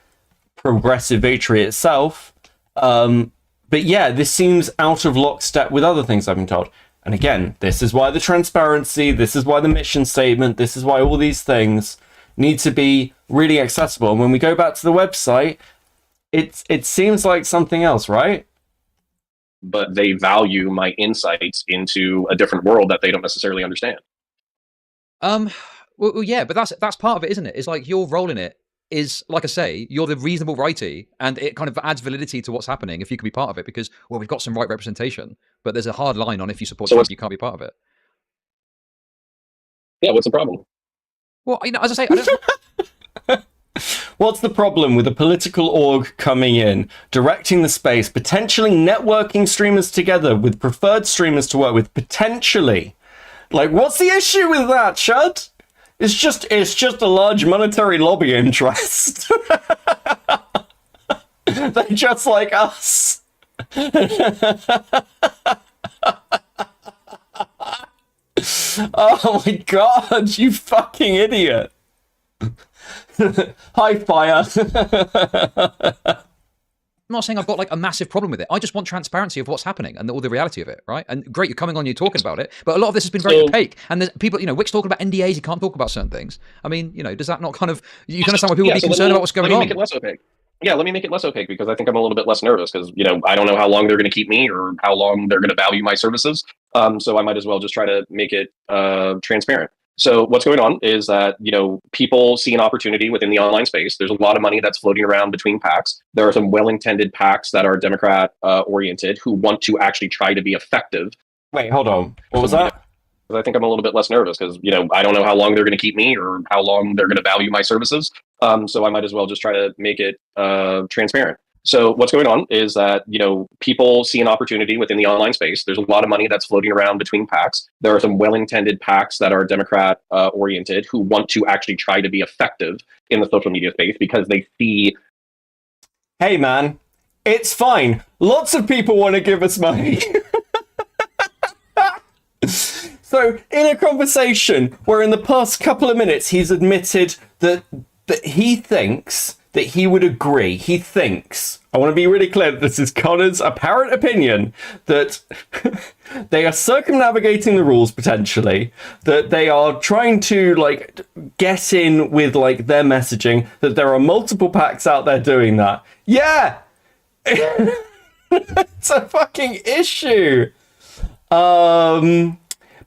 Progressive Victory itself, but yeah, this seems out of lockstep with other things I've been told. And again, this is why the transparency, this is why the mission statement, this is why all these things need to be really accessible. And when we go back to the website, it seems like something else, right? But they value my insights into a different world that they don't necessarily understand. Well, yeah, but that's part of it, isn't it? It's like your role in it is, like I say, you're the reasonable righty, and it kind of adds validity to what's happening if you can be part of it, because, well, we've got some right representation, but there's a hard line on if you support Trump, you can't be part of it. Yeah, what's the problem? Well, as I say, I don't... What's the problem with a political org coming in, directing the space, potentially networking streamers together with preferred streamers to work with, potentially? Like, what's the issue with that, Chud? It's just a large monetary lobby interest. They're just like us. Oh my god, you fucking idiot. Hi, Fire. I'm not saying I've got like a massive problem with it. I just want transparency of what's happening and all the reality of it, right? And great, you're coming on, you're talking about it, but a lot of this has been very opaque. And there's people, Wick's talking about NDAs, you can't talk about certain things. I mean, does that not kind of, you can understand why people would be concerned about what's going on? Let me make it less opaque. Yeah, let me make it less opaque because I think I'm a little bit less nervous because, I don't know how long they're going to keep me or how long they're going to value my services. So I might as well just try to make it transparent. So what's going on is that, people see an opportunity within the online space. There's a lot of money that's floating around between PACs. There are some well-intended PACs that are Democrat oriented who want to actually try to be effective. Wait, hold on. What was that? I think I'm a little bit less nervous because, I don't know how long they're going to keep me or how long they're going to value my services. So I might as well just try to make it transparent. So what's going on is that, people see an opportunity within the online space. There's a lot of money that's floating around between PACs. There are some well-intended PACs that are Democrat oriented who want to actually try to be effective in the social media space because they see. Hey, man, it's fine. Lots of people want to give us money. So, in a conversation where in the past couple of minutes he's admitted that he thinks that he would agree, I want to be really clear that this is Connor's apparent opinion, that they are circumnavigating the rules potentially, that they are trying to get in with their messaging, that there are multiple PACs out there doing that. Yeah! It's a fucking issue.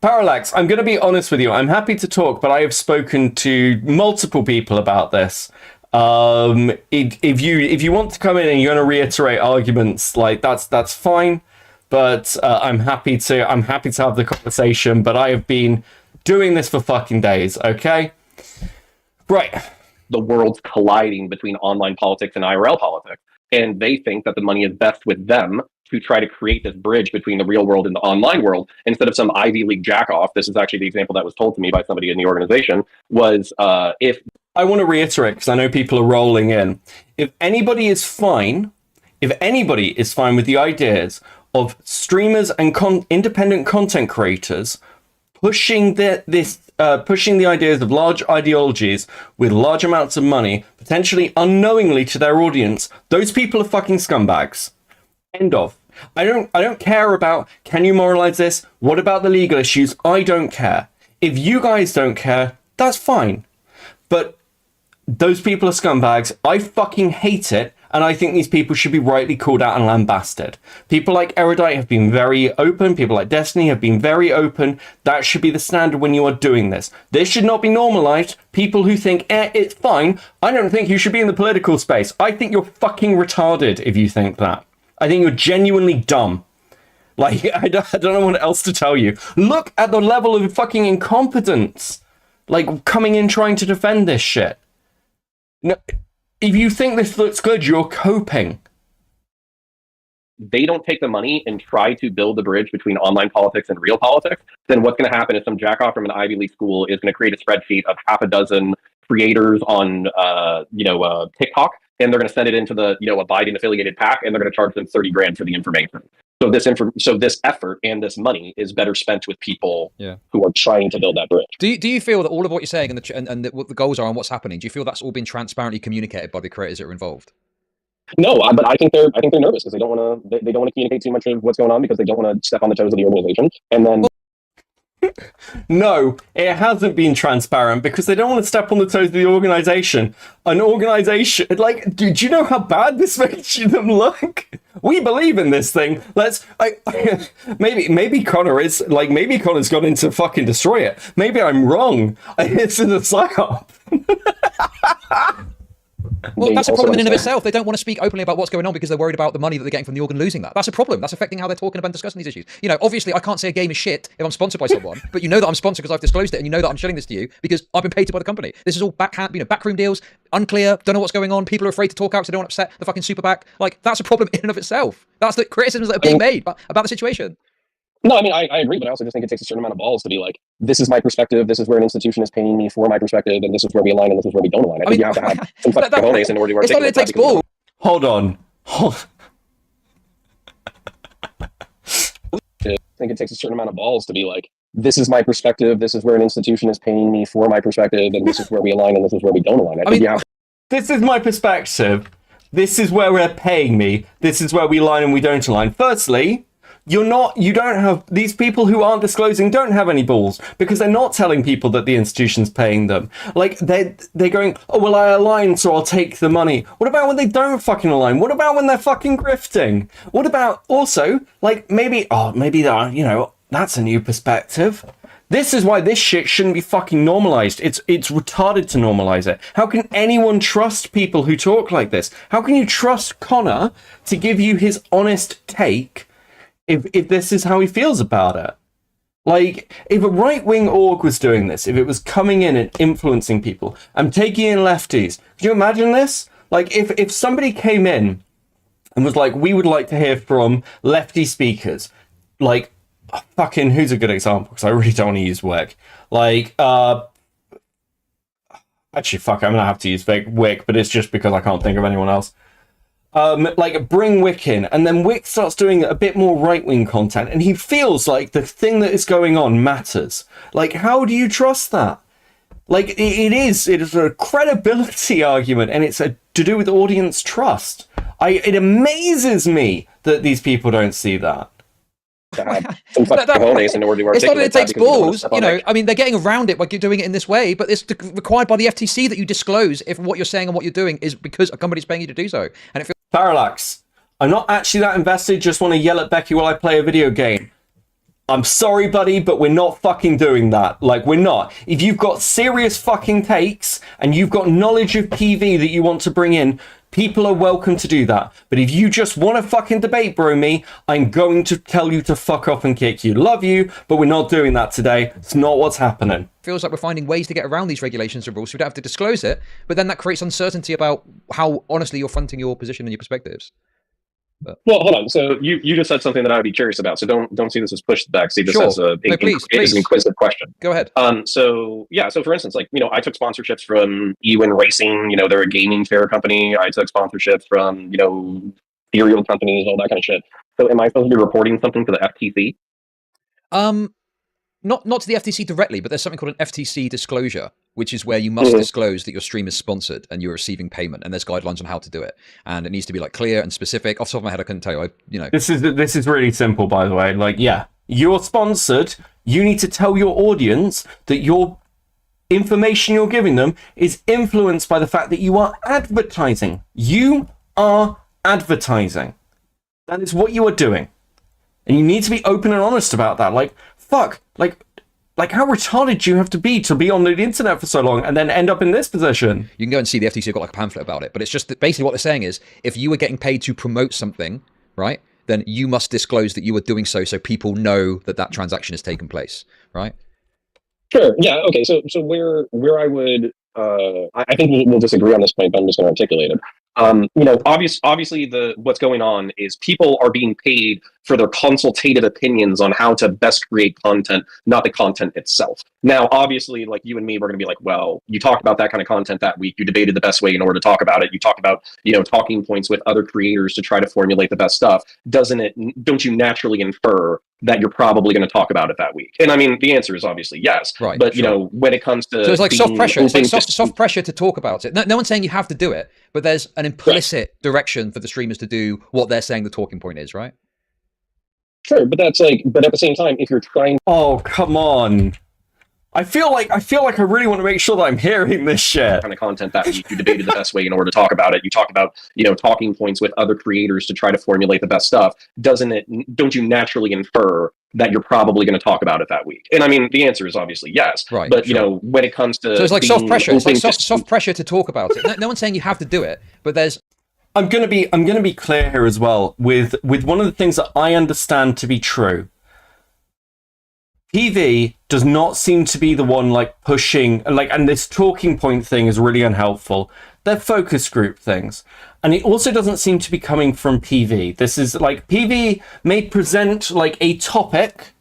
Parallax, I'm going to be honest with you. I'm happy to talk, but I have spoken to multiple people about this. If you want to come in and you're going to reiterate arguments, that's fine. But I'm happy to have the conversation. But I have been doing this for fucking days. Okay, right. The world's colliding between online politics and IRL politics, and they think that the money is best with them to try to create this bridge between the real world and the online world instead of some Ivy League jackoff. This is actually the example that was told to me by somebody in the organization was if I want to reiterate, because I know people are rolling in. If anybody is fine with the ideas of streamers and independent content creators pushing pushing the ideas of large ideologies with large amounts of money, potentially unknowingly to their audience, those people are fucking scumbags. End of. I don't care about, can you moralize this? What about the legal issues? I don't care. If you guys don't care, that's fine. But those people are scumbags. I fucking hate it. And I think these people should be rightly called out and lambasted. People like Erudite have been very open. People like Destiny have been very open. That should be the standard when you are doing this. This should not be normalized. People who think, it's fine. I don't think you should be in the political space. I think you're fucking retarded if you think that. I think you're genuinely dumb. I don't know what else to tell you. Look at the level of fucking incompetence. Coming in trying to defend this shit. No, if you think this looks good, you're coping. They don't take the money and try to build the bridge between online politics and real politics, then what's going to happen is some jackoff from an Ivy League school is going to create a spreadsheet of half a dozen creators on, TikTok, and they're going to send it into the, a Biden affiliated PAC, and they're going to charge them $30,000 for the information. So this effort and this money is better spent with people who are trying to build that bridge. Do you feel that all of what you're saying and what the goals are and what's happening, do you feel that's all been transparently communicated by the creators that are involved? No, but I think they're nervous because they don't want to communicate too much of what's going on because they don't want to step on the toes of the organization. And then no, it hasn't been transparent because they don't want to step on the toes of the organization. An organization, do you know how bad this makes them look? We believe in this thing. Maybe Connor is maybe Connor's gone in to fucking destroy it. Maybe I'm wrong. It's in the psyop. Well, that's a problem in and of itself. They don't want to speak openly about what's going on because they're worried about the money that they're getting from the organ losing that. That's a problem. That's affecting how they're talking about and discussing these issues. Obviously, I can't say a game is shit if I'm sponsored by someone, but you know that I'm sponsored because I've disclosed it, and you know that I'm showing this to you because I've been paid to by the company. This is all backroom deals, unclear, don't know what's going on. People are afraid to talk out because they don't want to upset the fucking super PAC. That's a problem in and of itself. That's the criticisms that are being made about the situation. No, I mean, I agree, but I also just think it takes a certain amount of balls to be like, this is my perspective, this is where an institution is paying me for my perspective, and this is where we align and this is where we don't align. I think you have to have some fucking cojones in order to articulate. It's not that it takes balls. Hold on. I think it takes a certain amount of balls to be like, this is my perspective, this is where an institution is paying me for my perspective, and this is where we align and this is where we don't align. I think you have. This is my perspective, this is where we're paying me, this is where we align and we don't align. Firstly, you don't have, these people who aren't disclosing don't have any balls because they're not telling people that the institution's paying them. They're going, oh, well, I align, so I'll take the money. What about when they don't fucking align? What about when they're fucking grifting? What about also, maybe, that's a new perspective. This is why this shit shouldn't be fucking normalized. It's retarded to normalize it. How can anyone trust people who talk like this? How can you trust Connor to give you his honest take if this is how he feels about it? Like, if a right-wing org was doing this, if it was coming in and influencing people and taking in lefties, can you imagine this? Like, if somebody came in and was like, we would like to hear from lefty speakers, like, fucking, who's a good example? Because I really don't want to use Wick. Like, actually, fuck, I'm gonna have to use Wick, but it's just because I can't think of anyone else. Like, bring Wick in, and then Wick starts doing a bit more right-wing content, and he feels like the thing that is going on matters. Like, how do you trust that? Like, it is a credibility argument, and it's to do with audience trust. It amazes me that these people don't see that. It's not that it takes balls, you know. I mean, they're getting around it by doing it in this way, but it's required by the FTC that you disclose if what you're saying and what you're doing is because a company's paying you to do so. And it feels Parallax, I'm not actually that invested, just want to yell at Becky while I play a video game. I'm sorry, buddy, but we're not fucking doing that. Like, we're not. If you've got serious fucking takes and you've got knowledge of PV that you want to bring in, people are welcome to do that. But if you just want to fucking debate, bro, me, I'm going to tell you to fuck off and kick you. Love you, but we're not doing that today. It's not what's happening. Feels like we're finding ways to get around these regulations and rules, so we don't have to disclose it, but then that creates uncertainty about how honestly you're fronting your position and your perspectives. But... Well, hold on. So you just said something that I would be curious about. So don't see this as pushback. See this as an inquisitive question. Go ahead. So for instance, like, you know, I took sponsorships from Ewin Racing. You know, they're a gaming fair company. I took sponsorships from, you know, cereal companies, all that kind of shit. So am I supposed to be reporting something to the FTC? Not to the FTC directly, but there's something called an FTC disclosure, which is where you must disclose that your stream is sponsored and you're receiving payment, and there's guidelines on how to do it, and it needs to be like clear and specific. Off the top of my head, I couldn't tell you. This is really simple, by the way. Like, yeah, you're sponsored. You need to tell your audience that your information you're giving them is influenced by the fact that you are advertising. You are advertising. That is what you are doing, and you need to be open and honest about that. Like, fuck, like how retarded do you have to be on the internet for so long and then end up in this position? You can go and see the FTC have got like a pamphlet about it, but it's just that basically what they're saying is if you were getting paid to promote something, right, then you must disclose that you were doing so people know that transaction has taken place, right? Sure. Yeah. Okay. So where I would I think we'll disagree on this point, but I'm just going to articulate it. You know, obviously what's going on is people are being paid for their consultative opinions on how to best create content, not the content itself. Now, obviously, like you and me, we're going to be like, well, you talked about that kind of content that week. You debated the best way in order to talk about it. You talked about, you know, talking points with other creators to try to formulate the best stuff. Don't you naturally infer that you're probably going to talk about it that week? And I mean, the answer is obviously yes. Right. But, you know, when it comes to... So it's like soft pressure. It's like soft pressure to talk about it. No one's saying you have to do it, but there's an implicit direction for the streamers to do what they're saying the talking point is, right? Sure, but at the same time, if you're trying... Oh, come on. I feel like I really want to make sure that I'm hearing this shit. Kind of content that week, you debated the best way in order to talk about it. You talked about, you know, talking points with other creators to try to formulate the best stuff. Don't you naturally infer that you're probably going to talk about it that week? And I mean, the answer is obviously yes. Right. But, you know, when it comes to... So it's like soft pressure. It's like soft pressure to talk about it. No one's saying you have to do it, but there's... I'm gonna be clear here as well with one of the things that I understand to be true. PV does not seem to be the one like pushing, like, and this talking point thing is really unhelpful. They're focus group things. And it also doesn't seem to be coming from PV. This is like, PV may present like a topic,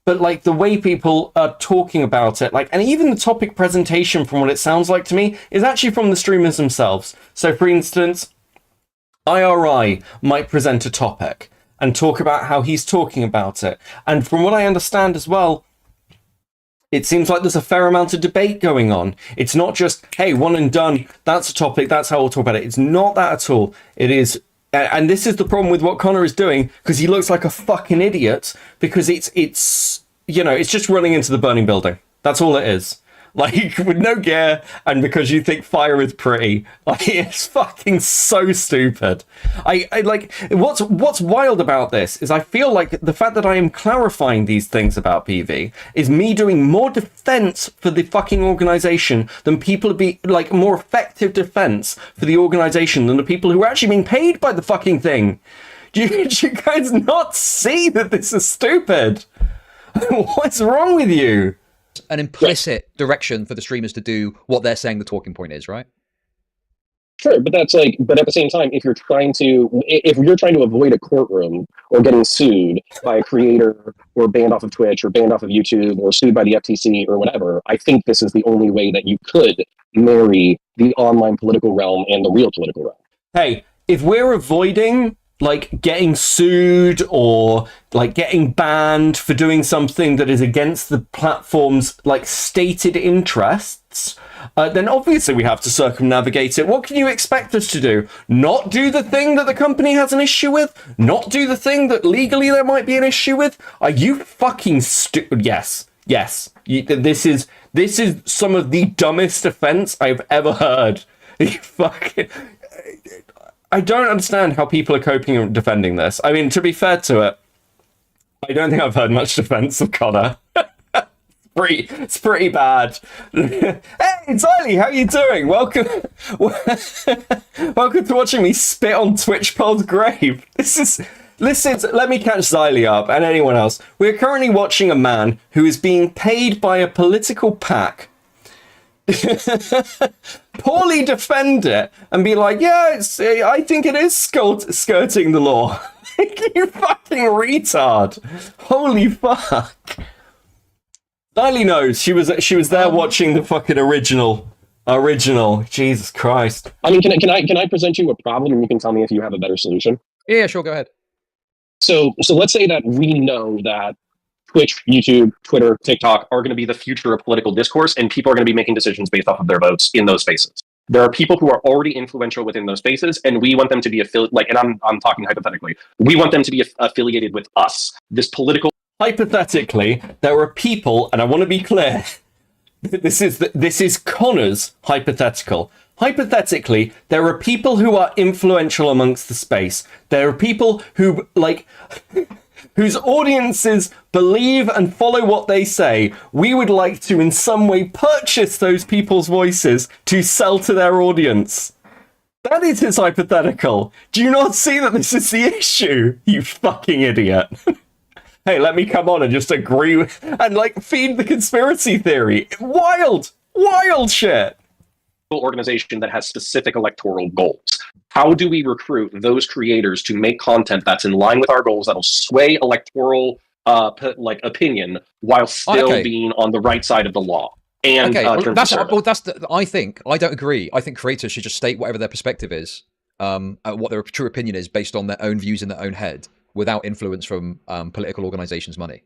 but like the way people are talking about it, like, and even the topic presentation from what it sounds like to me is actually from the streamers themselves. So for instance, IRI might present a topic and talk about how he's talking about it. And from what I understand as well, it seems like there's a fair amount of debate going on. It's not just, hey, one and done, that's a topic, that's how we'll talk about it. It's not that at all. It is, and this is the problem with what Connor is doing, because he looks like a fucking idiot, because it's you know, it's just running into the burning building. That's all it is. like with no gear, and because you think fire is pretty. Like, it's fucking so stupid. I like what's wild about this is I feel like the fact that I am clarifying these things about PV is me doing more defense for the fucking organization than people be like more effective defense for the organization than the people who are actually being paid by the fucking thing. Do you guys not see that this is stupid? What's wrong with you? An implicit direction for the streamers to do what they're saying the talking point is, right? Sure, but that's like, but at the same time, if you're trying to avoid a courtroom or getting sued by a creator or banned off of Twitch or banned off of YouTube or sued by the FTC or whatever, I think this is the only way that you could marry the online political realm and the real political realm. Hey, if we're avoiding like getting sued or like getting banned for doing something that is against the platform's like stated interests, then obviously we have to circumnavigate it. What can you expect us to do? Not do the thing that the company has an issue with? Not do the thing that legally there might be an issue with? Are you fucking stupid? Yes. This is some of the dumbest offense I've ever heard. You fucking... I don't understand how people are coping and defending this. I mean, to be fair to it, I don't think I've heard much defense of Connor. It's pretty bad. Hey, Tylee, how you doing? Welcome to watching me spit on TWITCHPOL's grave. Let me catch Xylee up and anyone else. We're currently watching a man who is being paid by a political PAC poorly defend it and be like, yeah, I think it is skirting the law. You fucking retard. Holy fuck. Xylee knows. She was there watching the fucking original. Jesus Christ. I mean, can I present you a problem and you can tell me if you have a better solution? Yeah, sure, go ahead. So let's say that we know that Twitch, YouTube, Twitter, TikTok are going to be the future of political discourse, and people are going to be making decisions based off of their votes in those spaces. There are people who are already influential within those spaces, and we want them to be and I'm talking hypothetically, we want them to be affiliated with us. This political... Hypothetically, there are people, and I want to be clear, this is Connor's hypothetical. Hypothetically, there are people who are influential amongst the space. There are people who, like... whose audiences believe and follow what they say. We would like to in some way purchase those people's voices to sell to their audience. That is his hypothetical. Do you not see that this is the issue, you fucking idiot? Hey, let me come on and just agree with, and like feed the conspiracy theory. Wild shit. Organization that has specific electoral goals. How do we recruit those creators to make content that's in line with our goals that'll sway electoral opinion while still being on the right side of the law? And I don't agree. I think creators should just state whatever their perspective is, what their true opinion is based on their own views in their own head, without influence from political organizations' money.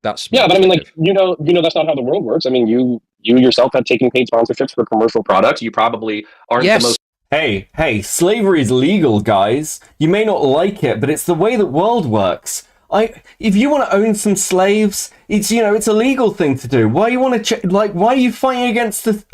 That's but I mean, like, you know, that's not how the world works. I mean, you yourself have taken paid sponsorships for commercial products. You probably aren't the most... Hey, slavery is legal, guys. You may not like it, but it's the way the world works. If you want to own some slaves, it's a legal thing to do. Why you want to why are you fighting against the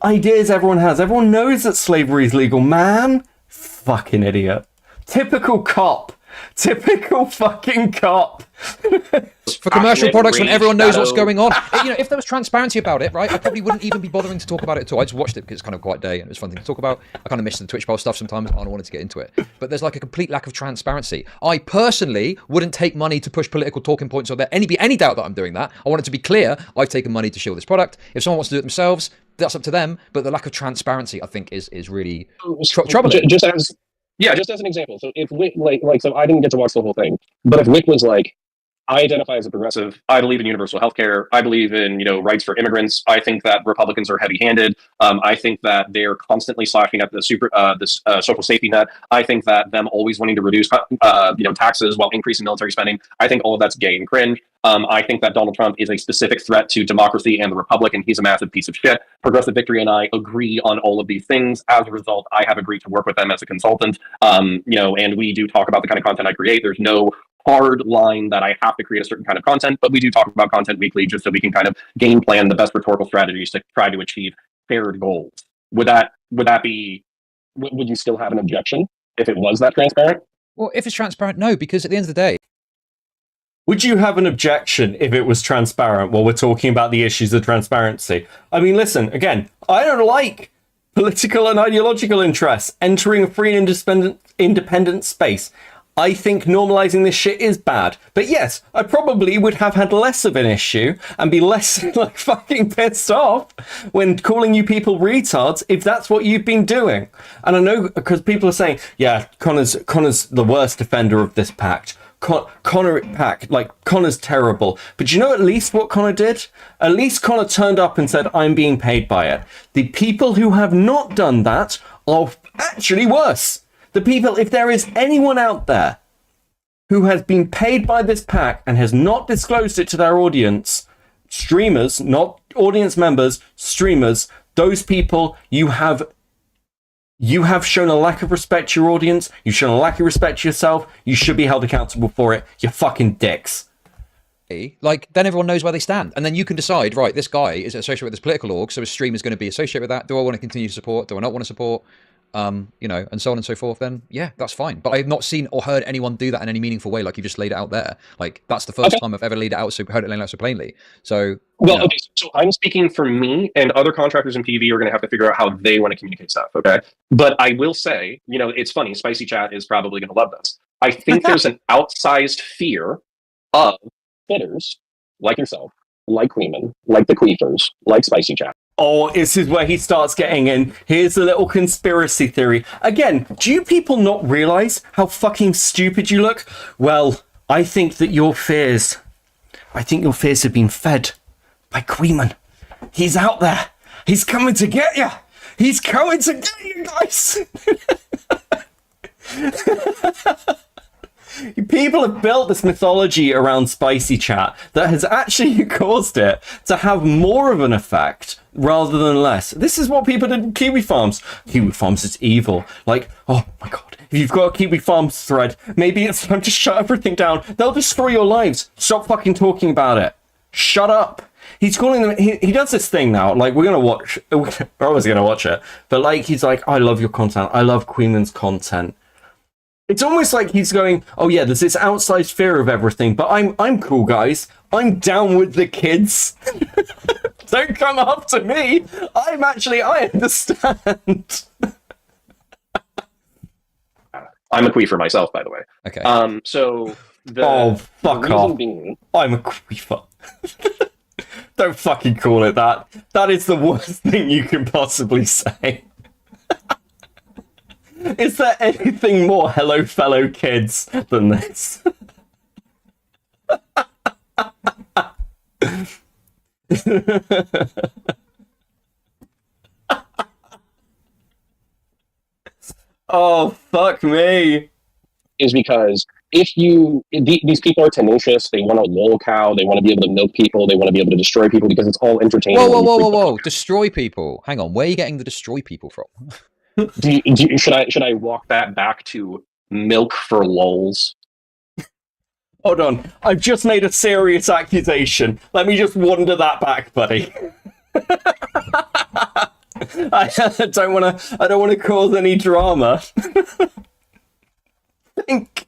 ideas everyone has? Everyone knows that slavery is legal, man. Fucking idiot. Typical cop. Typical fucking cop. For commercial products when everyone knows what's going on. If there was transparency about it, right, I probably wouldn't even be bothering to talk about it at all. I just watched it because it's kind of a quiet day and it was a fun thing to talk about. I kind of missed the TWITCHPOL stuff sometimes. I don't wanted to get into it. But there's like a complete lack of transparency. I personally wouldn't take money to push political talking points, or there any doubt that I'm doing that. I want it to be clear, I've taken money to shield this product. If someone wants to do it themselves, that's up to them. But the lack of transparency, I think, is really troubling. Just as an example. So if Wick, so I didn't get to watch the whole thing, but if Wick was like, I identify as a progressive, I believe in universal healthcare, I believe in rights for immigrants, I think that Republicans are heavy-handed, I think that they're constantly slashing at the social safety net, I think that them always wanting to reduce taxes while increasing military spending, I think all of that's gay and cringe. I think that Donald Trump is a specific threat to democracy and the Republic, and he's a massive piece of shit. Progressive Victory and I agree on all of these things. As a result, I have agreed to work with them as a consultant, and we do talk about the kind of content I create. There's no hard line that I have to create a certain kind of content, but we do talk about content weekly just so we can kind of game plan the best rhetorical strategies to try to achieve shared goals. Would you still have an objection if it was that transparent? Well, if it's transparent, no, because at the end of the day, would you have an objection if it was transparent while we're talking about the issues of transparency? I mean, listen, again, I don't like political and ideological interests entering a free and independent space. I think normalizing this shit is bad. But yes, I probably would have had less of an issue and be less like fucking pissed off when calling you people retards if that's what you've been doing. And I know because people are saying, yeah, Connor's the worst offender of this pact. Connor's terrible. But you know at least what Connor did? At least Connor turned up and said, I'm being paid by it. The people who have not done that are actually worse. The people, if there is anyone out there who has been paid by this pack and has not disclosed it to their audience, streamers, not audience members, streamers, those people, you have shown a lack of respect to your audience, you've shown a lack of respect to yourself, you should be held accountable for it, you fucking dicks. Like, then everyone knows where they stand. And then you can decide, right, this guy is associated with this political org, so a stream is going to be associated with that. Do I want to continue to support? Do I not want to support? And so on and so forth, then yeah, that's fine. But I have not seen or heard anyone do that in any meaningful way, like you just laid it out there. Like, that's the first time I've ever laid it out, heard it laid out so plainly. So, well, okay, so I'm speaking for me, and other contractors in PV are going to have to figure out how they want to communicate stuff, okay? But I will say, it's funny, Spicy Chat is probably going to love this. I think there's an outsized fear of fitters like yourself, like Queeman, like the Queefers, like Spicy Chat. Oh, this is where he starts getting in. Here's a little conspiracy theory. Again, do you people not realize how fucking stupid you look? Well, I think your fears have been fed by Queeman. He's out there. He's coming to get you. He's coming to get you guys. People have built this mythology around Spicy Chat that has actually caused it to have more of an effect rather than less. This is what people did in Kiwi Farms. Kiwi Farms is evil. Like, oh my god, if you've got a Kiwi Farms thread, maybe it's time to shut everything down. They'll destroy your lives. Stop fucking talking about it. Shut up. He's calling them, he does this thing now, like, we're always gonna watch it, but like, he's like, I love your content. I love Queenman's content. It's almost like he's going, oh yeah, there's this outsized fear of everything, but I'm cool, guys. I'm down with the kids. Don't come after me. I understand. I'm a queefer myself, by the way. Okay. So fuck off. I'm a queefer. Don't fucking call it that. That is the worst thing you can possibly say. Is there anything more hello fellow kids than this? Oh, fuck me. Is because if these people are tenacious, they want to lolcow, they want to be able to milk people, they want to be able to destroy people because it's all entertaining. Whoa. Destroy people. Hang on, where are you getting the destroy people from? Should I walk that back to milk for lols? Hold on, I've just made a serious accusation. Let me just wander that back, buddy. I don't want to cause any drama. Think.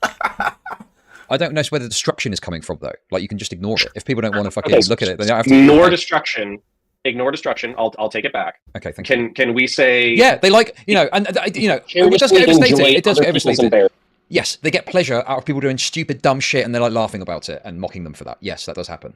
I don't know where the destruction is coming from, though. Like, you can just ignore it. If people don't want to fucking look at it, then you have to ignore destruction. Ignore destruction. I'll take it back. Okay, thank you. Can we say? Yeah, they like it does get overstated. It does get overstated. Yes, they get pleasure out of people doing stupid, dumb shit, and they're like laughing about it and mocking them for that. Yes, that does happen.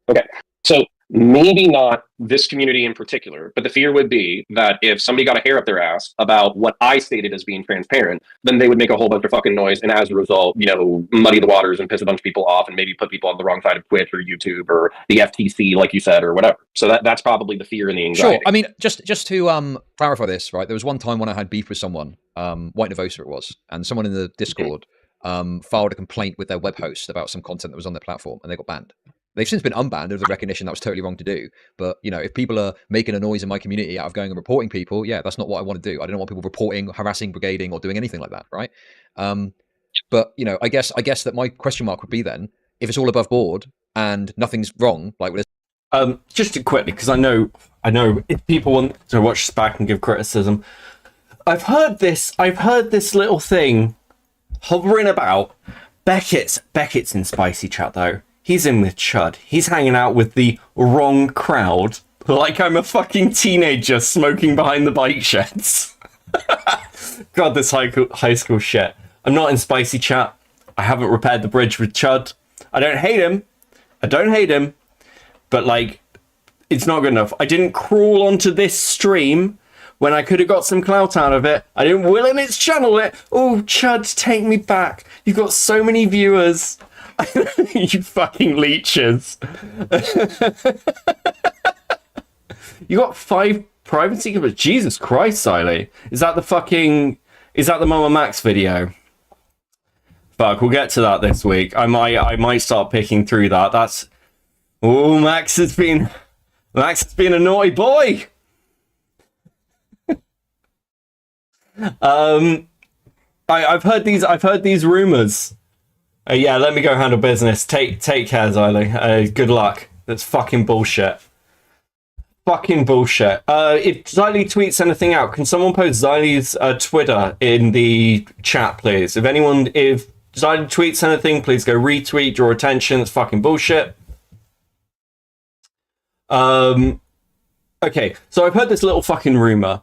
Okay, so maybe not this community in particular, but the fear would be that if somebody got a hair up their ass about what I stated as being transparent, then they would make a whole bunch of fucking noise, and as a result, muddy the waters and piss a bunch of people off, and maybe put people on the wrong side of Twitch or YouTube or the FTC, like you said, or whatever. So that's probably the fear and the anxiety. Sure. I mean, just to clarify this, right? There was one time when I had beef with someone, White Novosa it was, and someone in the Discord filed a complaint with their web host about some content that was on their platform, and they got banned. They've since been unbanned of the recognition that was totally wrong to do. But, if people are making a noise in my community out of going and reporting people, yeah, that's not what I want to do. I don't want people reporting, harassing, brigading, or doing anything like that, right? But you know, I guess that my question mark would be then, if it's all above board and nothing's wrong, like with just to quickly, because I know if people want to watch this back and give criticism, I've heard this little thing hovering about. Beckett's in spicy chat though. He's in with Chud. He's hanging out with the wrong crowd. Like I'm a fucking teenager smoking behind the bike sheds. God, this high school shit. I'm not in spicy chat. I haven't repaired the bridge with Chud. I don't hate him. But like, it's not good enough. I didn't crawl onto this stream when I could have got some clout out of it. I didn't will its channel it. Oh, Chud, take me back. You've got so many viewers. You fucking leeches. You got 5 privacy covers. Jesus Christ, Siley. Is that the Mama Max video? Fuck, we'll get to that this week. I might start picking through that. Max has been a naughty boy. I've heard these rumors. Yeah, let me go handle business. Take care, Xylee. Good luck. That's fucking bullshit. Fucking bullshit. If Xylee tweets anything out, can someone post Xylee's Twitter in the chat, please? If Xylee tweets anything, please go retweet, draw attention. It's fucking bullshit. Okay, so I've heard this little fucking rumor,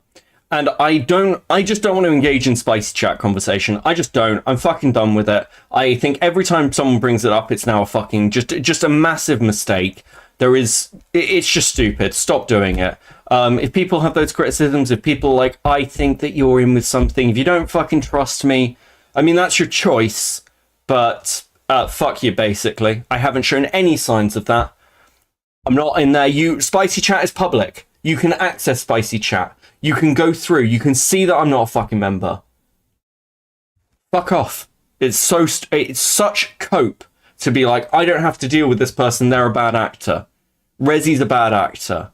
and I just don't want to engage in spicy chat conversation. I just don't. I'm fucking done with it. I think every time someone brings it up, it's now a fucking just a massive mistake. It's just stupid. Stop doing it. If people have those criticisms, if people are like, I think that you're in with something, if you don't fucking trust me, I mean, that's your choice, but fuck you, basically. I haven't shown any signs of that. I'm not in there. Spicy chat is public. You can access spicy chat. You can go through. You can see that I'm not a fucking member. Fuck off. It's such cope to be like, I don't have to deal with this person. They're a bad actor. Rezzy's a bad actor.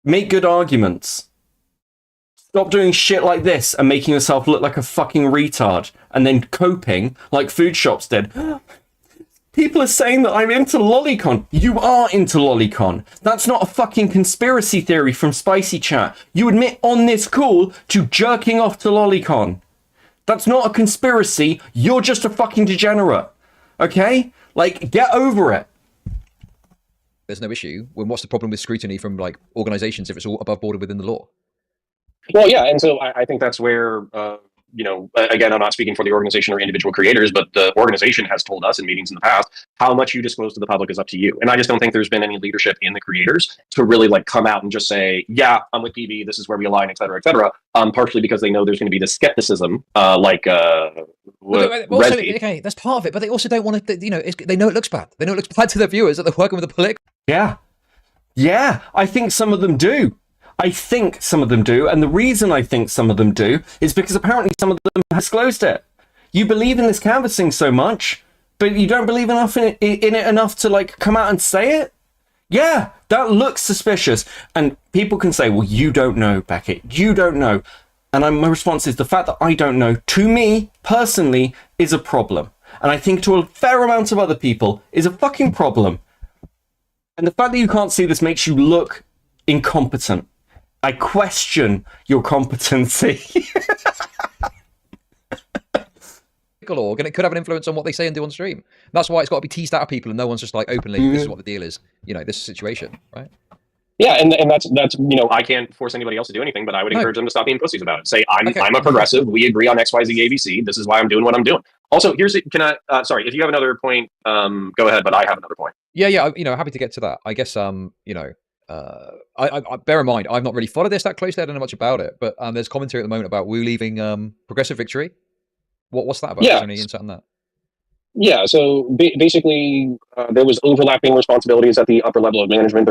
Make good arguments. Stop doing shit like this and making yourself look like a fucking retard and then coping like food shops did. People are saying that I'm into lolicon. You are into lolicon. That's not a fucking conspiracy theory from Spicy Chat. You admit on this call to jerking off to lolicon. That's not a conspiracy. You're just a fucking degenerate. Okay? Like, get over it. There's no issue. Well, what's the problem with scrutiny from like organizations if it's all above board within the law? Well, yeah, and so I think that's where, again, I'm not speaking for the organization or individual creators, but the organization has told us in meetings in the past, how much you disclose to the public is up to you. And I just don't think there's been any leadership in the creators to really like come out and just say, yeah, I'm with PB, this is where we align, et cetera, partially because they know there's going to be this skepticism, okay, that's part of it, but they also don't want to, they know it looks bad. They know it looks bad to their viewers that they're working with the political. Yeah, I think some of them do. And the reason I think some of them do is because apparently some of them have disclosed it. You believe in this canvassing so much, but you don't believe enough in it enough to like come out and say it? Yeah, that looks suspicious. And people can say, well, you don't know, Beckett. You don't know. And my response is the fact that I don't know, to me, personally, is a problem. And I think to a fair amount of other people is a fucking problem. And the fact that you can't see this makes you look incompetent. I question your competency. And it could have an influence on what they say and do on stream. That's why it's got to be teased out of people and no one's just like openly, this is what the deal is, this situation, right? Yeah, and that's I can't force anybody else to do anything, but I would encourage them to stop being pussies about it. Say, I'm a progressive, we agree on XYZ ABC, this is why I'm doing what I'm doing. Also, sorry, if you have another point, go ahead, but I have another point. Yeah, happy to get to that. I guess, I bear in mind, I've not really followed this that closely. I don't know much about it, but there's commentary at the moment about Wu leaving Progressive Victory. What's that about? Yeah. Is there any insight on that? Yeah, so basically, there was overlapping responsibilities at the upper level of management.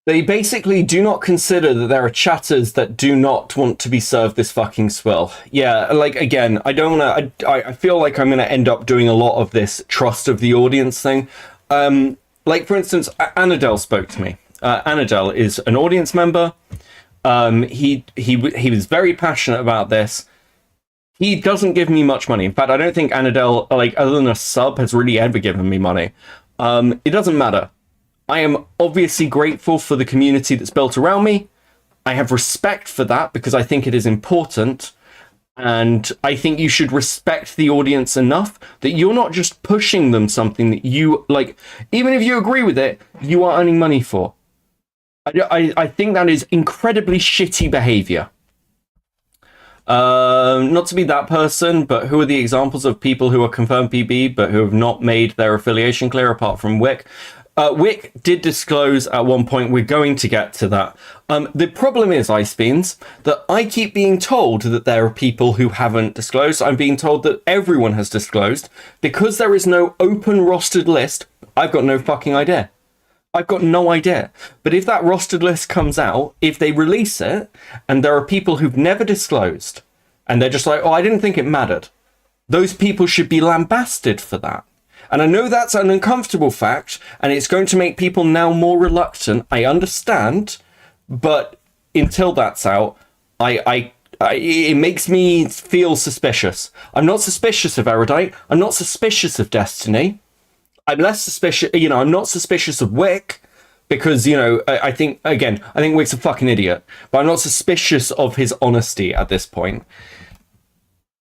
They basically do not consider that there are chatters that do not want to be served this fucking swill. Yeah, like, again, I don't want to... I feel like I'm going to end up doing a lot of this trust of the audience thing. Like, for instance, Anadel spoke to me. Anadel is an audience member. He was very passionate about this. He doesn't give me much money. In fact, I don't think Anadel, like, other than a sub, has really ever given me money. It doesn't matter. I am obviously grateful for the community that's built around me. I have respect for that because I think it is important. And I think you should respect the audience enough that you're not just pushing them something that you, like, even if you agree with it, you are earning money for. I think that is incredibly shitty behavior. Not to be that person, but who are the examples of people who are confirmed PB but who have not made their affiliation clear apart from Wick? Wick did disclose at one point. We're going to get to that. The problem is, Ice Beans, that I keep being told that there are people who haven't disclosed. I'm being told that everyone has disclosed. Because there is no open rostered list, I've got no fucking idea. I've got no idea. But if that rostered list comes out, if they release it, and there are people who've never disclosed, and they're just like, oh, I didn't think it mattered, those people should be lambasted for that. And I know that's an uncomfortable fact, and it's going to make people now more reluctant. I understand, but until that's out, it makes me feel suspicious. I'm not suspicious of Erudite. I'm not suspicious of Destiny. I'm less suspicious, I'm not suspicious of Wick because, I think Wick's a fucking idiot, but I'm not suspicious of his honesty at this point.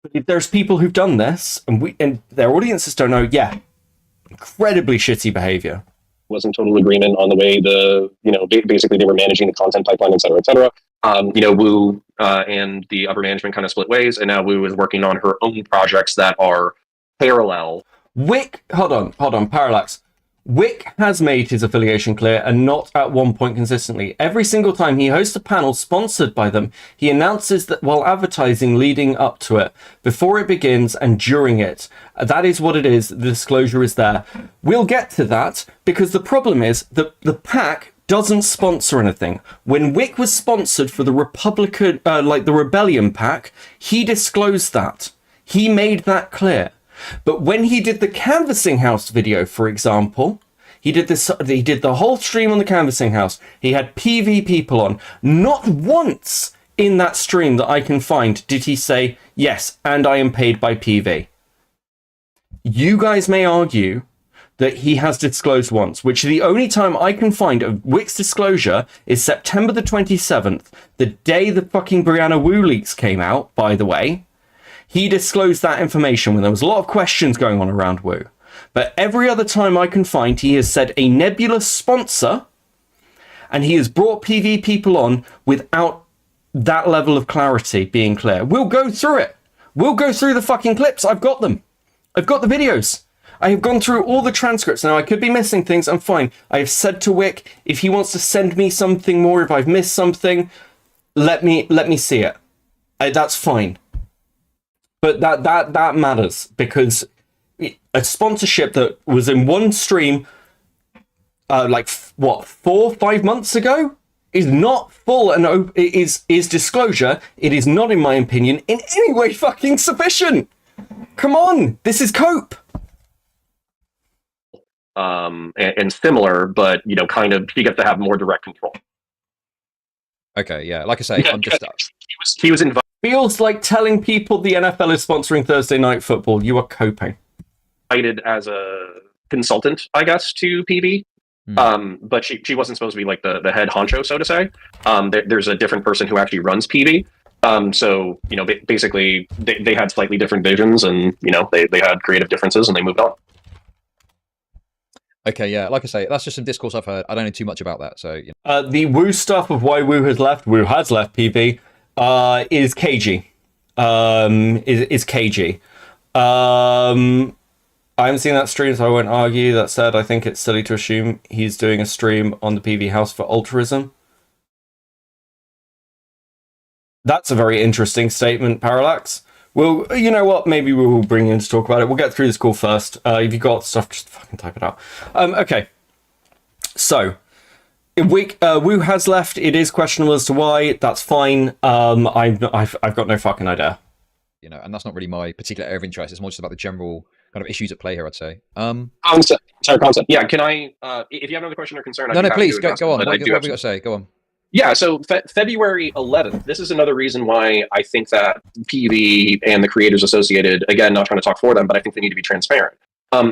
But if there's people who've done this and their audiences don't know, incredibly shitty behavior. Was in total agreement on the way basically they were managing the content pipeline, et cetera, et cetera. Wu and the upper management kind of split ways, and now Wu is working on her own projects that are parallel. Wick, hold on, Parallax. Wick has made his affiliation clear and not at one point consistently. Every single time he hosts a panel sponsored by them, he announces that while advertising leading up to it, before it begins and during it. That is what it is. The disclosure is there. We'll get to that because the problem is that the pack doesn't sponsor anything. When Wick was sponsored for the Republican, the Rebellion pack, he disclosed that. He made that clear. But when he did the Canvassing House video, for example, he did the whole stream on the Canvassing House. He had PV people on. Not once in that stream that I can find did he say, yes, and I am paid by PV. You guys may argue that he has disclosed once, which the only time I can find of Wick's disclosure is September the 27th, the day the fucking Brianna Wu leaks came out, by the way. He disclosed that information when there was a lot of questions going on around Wu. But every other time I can find, he has said a nebulous sponsor, and he has brought PV people on without that level of clarity being clear. We'll go through it. We'll go through the fucking clips. I've got them. I've got the videos. I have gone through all the transcripts. Now, I could be missing things. I'm fine. I have said to Wick, if he wants to send me something more, if I've missed something, let me see it. That's fine. But that matters because a sponsorship that was in one stream, 4-5 months ago, is not full and is disclosure. It is not, in my opinion, in any way fucking sufficient. Come on, this is COPE. And similar, but kind of he gets to have more direct control. Okay, yeah, like I say, I'm just he was invited. Feels like telling people the NFL is sponsoring Thursday Night Football. You are coping. Invited as a consultant, I guess, to PB. But she wasn't supposed to be like the head honcho, so to say. There's a different person who actually runs PB. So basically they had slightly different visions, and they had creative differences, and they moved on. Okay, yeah, like I say, that's just some discourse I've heard. I don't know too much about that, so the Wu stuff of why Wu has left PB. Is cagey. Is cagey. I haven't seen that stream, so I won't argue. That said, I think it's silly to assume he's doing a stream on the PV house for altruism. That's a very interesting statement, Parallax. Well, you know what? Maybe we will bring you in to talk about it. We'll get through this call first. If you've got stuff, just fucking type it out. Okay. So, Wu has left. It is questionable as to why. That's fine. I've got no fucking idea. And that's not really my particular area of interest. It's more just about the general kind of issues at play here, I'd say. Concept. Yeah, can I, if you have another question or concern, No, please, go on. What have you got to say? Go on. Yeah, so February 11th, this is another reason why I think that PB and the creators associated, again, not trying to talk for them, but I think they need to be transparent.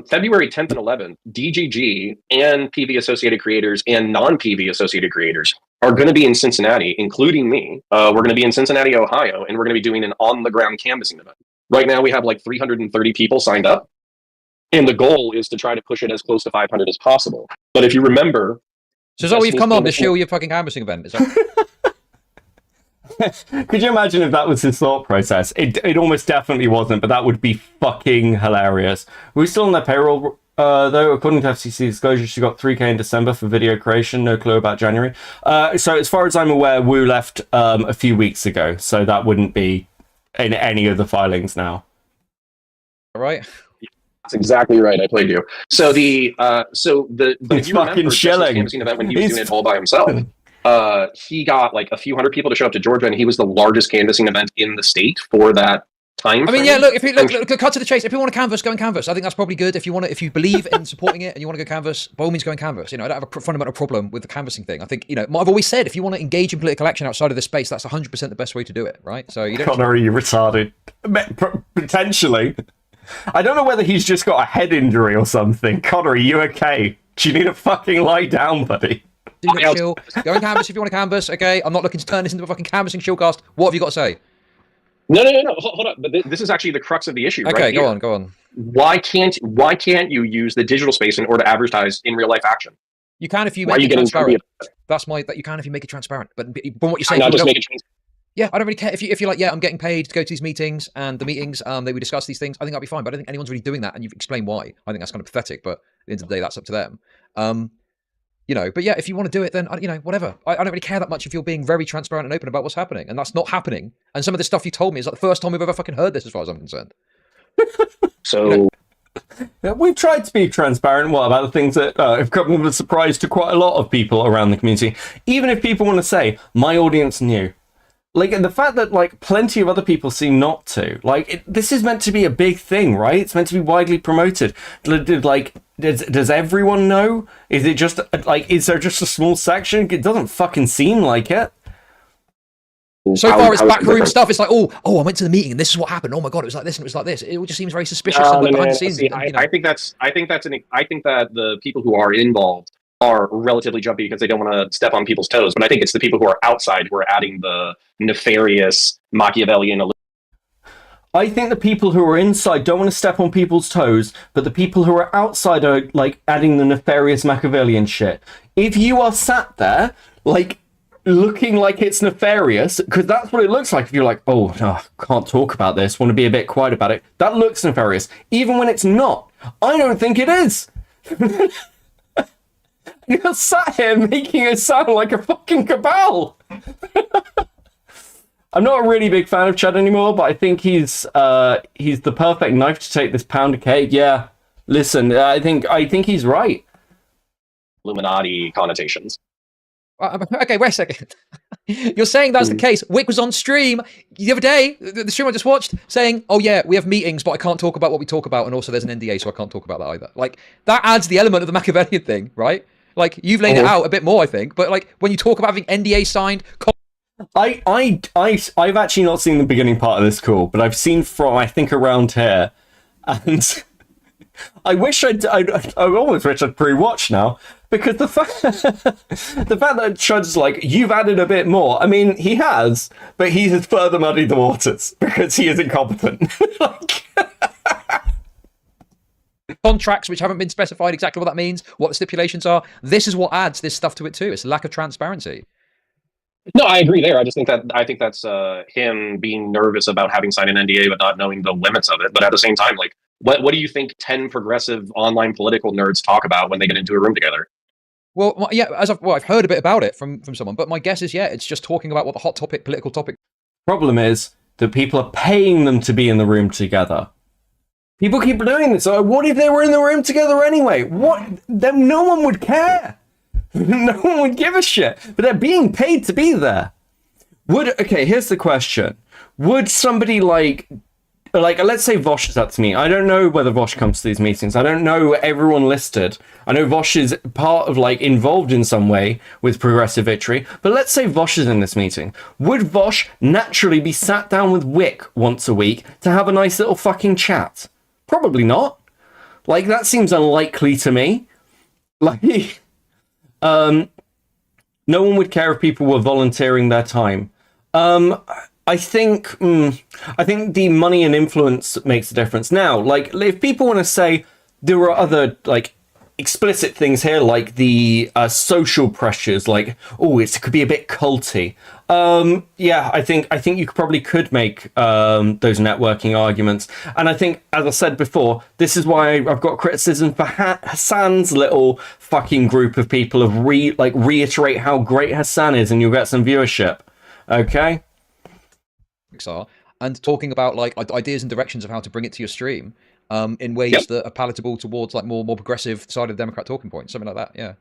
February 10th and 11th, DGG and PB associated creators and non-PB associated creators are going to be in Cincinnati, including me. We're going to be in Cincinnati, Ohio, and we're going to be doing an on-the-ground canvassing event. Right now, we have like 330 people signed up, and the goal is to try to push it as close to 500 as possible. But if you remember... So is that what you've come on to show your fucking canvassing event? Is that... Could you imagine if that was his thought process? It almost definitely wasn't, but that would be fucking hilarious. We're still on their payroll, though. According to FCC disclosure, she got 3K in December for video creation. No clue about January. So as far as I'm aware, Wu left a few weeks ago, so that wouldn't be in any of the filings now. All right. That's exactly right. I played you. So the He's fucking chilling. Canvassing event when he was doing it all by himself. He got like a few hundred people to show up to Georgia, and he was the largest canvassing event in the state for that time. I mean, yeah. Look, if you look, cut to the chase. If you want to canvass, go and canvass. I think that's probably good. If you believe in supporting it and you want to go canvass, by all means, go and canvass. You know, I don't have a fundamental problem with the canvassing thing. I think, you know, I've always said if you want to engage in political action outside of this space, that's 100% the best way to do it, right? So you don't. Connor, are you retarded? Potentially. I don't know whether he's just got a head injury or something. Connor, are you okay? Do you need to fucking lie down, buddy? Chill. Go and canvass if you want to canvass. Okay, I'm not looking to turn this into a fucking canvassing showcast. What have you got to say? No. Hold up. But this is actually the crux of the issue. Okay, right go here. on. Why can't you use the digital space in order to advertise in real life action? You can if you make it transparent. You can if you make it transparent. But from what you're saying, not just make it transparent. Yeah, I don't really care if you're like, yeah, I'm getting paid to go to these meetings, and the meetings, we discuss these things. I think that'd be fine, but I don't think anyone's really doing that, and you've explained why. I think that's kind of pathetic, but at the end of the day, that's up to them. You know, but yeah, if you want to do it, then you know, whatever. I don't really care that much if you're being very transparent and open about what's happening, and that's not happening. And some of the stuff you told me is like the first time we've ever fucking heard this, as far as I'm concerned. So. You know, yeah, we've tried to be transparent. What about the things that have come as a surprise to quite a lot of people around the community? Even if people want to say, my audience knew. Like, the fact that, like, plenty of other people seem not to. Like, this is meant to be a big thing, right? It's meant to be widely promoted. Like, does everyone know? Is it just, like, is there just a small section? It doesn't fucking seem like it. So far, it's backroom stuff. It's like, oh, I went to the meeting and this is what happened. Oh my god, it was like this and it was like this. It all just seems very suspicious and behind the scenes. See, I think that the people who are involved are relatively jumpy because they don't want to step on people's toes. But I think it's the people who are outside who are adding the nefarious Machiavellian. I think the people who are inside don't want to step on people's toes, but the people who are outside are, like, adding the nefarious Machiavellian shit. If you are sat there, like, looking like it's nefarious, because that's what it looks like if you're like, oh, no, can't talk about this, want to be a bit quiet about it, that looks nefarious. Even when it's not. I don't think it is. You're sat here making it sound like a fucking cabal. I'm not a really big fan of Chad anymore, but I think he's the perfect knife to take this pound of cake. Yeah, listen, I think he's right. Illuminati connotations. Okay, wait a second. You're saying that's the case. Wick was on stream the other day, the stream I just watched, saying, oh yeah, we have meetings, but I can't talk about what we talk about, and also there's an NDA, so I can't talk about that either. Like, that adds the element of the Machiavellian thing, right? Like, you've laid it out a bit more, I think, but like, when you talk about having NDA signed... I've actually not seen the beginning part of this call, but I've seen from, I think, around here, and I almost wish I'd pre-watched now, because the fact that Chud's like, you've added a bit more. I mean, he has, but he has further muddied the waters because he is incompetent. Contracts which haven't been specified exactly what that means, what the stipulations are. This is what adds this stuff to it too. It's lack of transparency. No, I agree there. I think that's him being nervous about having signed an NDA but not knowing the limits of it. But at the same time, like, what do you think 10 progressive online political nerds talk about when they get into a room together? Well, yeah, I've heard a bit about it from someone, but my guess is, yeah, it's just talking about what the hot topic, political topic. Problem is that people are paying them to be in the room together. People keep doing this. So what if they were in the room together anyway? Then no one would care. No one would give a shit. But they're being paid to be there. Okay, here's the question. Would somebody like like, let's say Vosh is up to me. I don't know whether Vosh comes to these meetings. I don't know everyone listed. I know Vosh is part of, like, involved in some way with Progressive Victory. But let's say Vosh is in this meeting. Would Vosh naturally be sat down with Wick once a week to have a nice little fucking chat? Probably not. Like, that seems unlikely to me. Like, no one would care if people were volunteering their time. I think the money and influence makes a difference. Now, like, if people want to say there are other, like, explicit things here, like the social pressures, like, oh, it could be a bit culty. Yeah, I think you probably could make those networking arguments. And I think, as I said before, this is why I've got criticism for Hassan's little fucking group of people of reiterate how great Hassan is, and you'll get some viewership. Okay. Are and talking about like ideas and directions of how to bring it to your stream in ways that are palatable towards like more progressive side of the Democrat talking points, something like that. Yeah.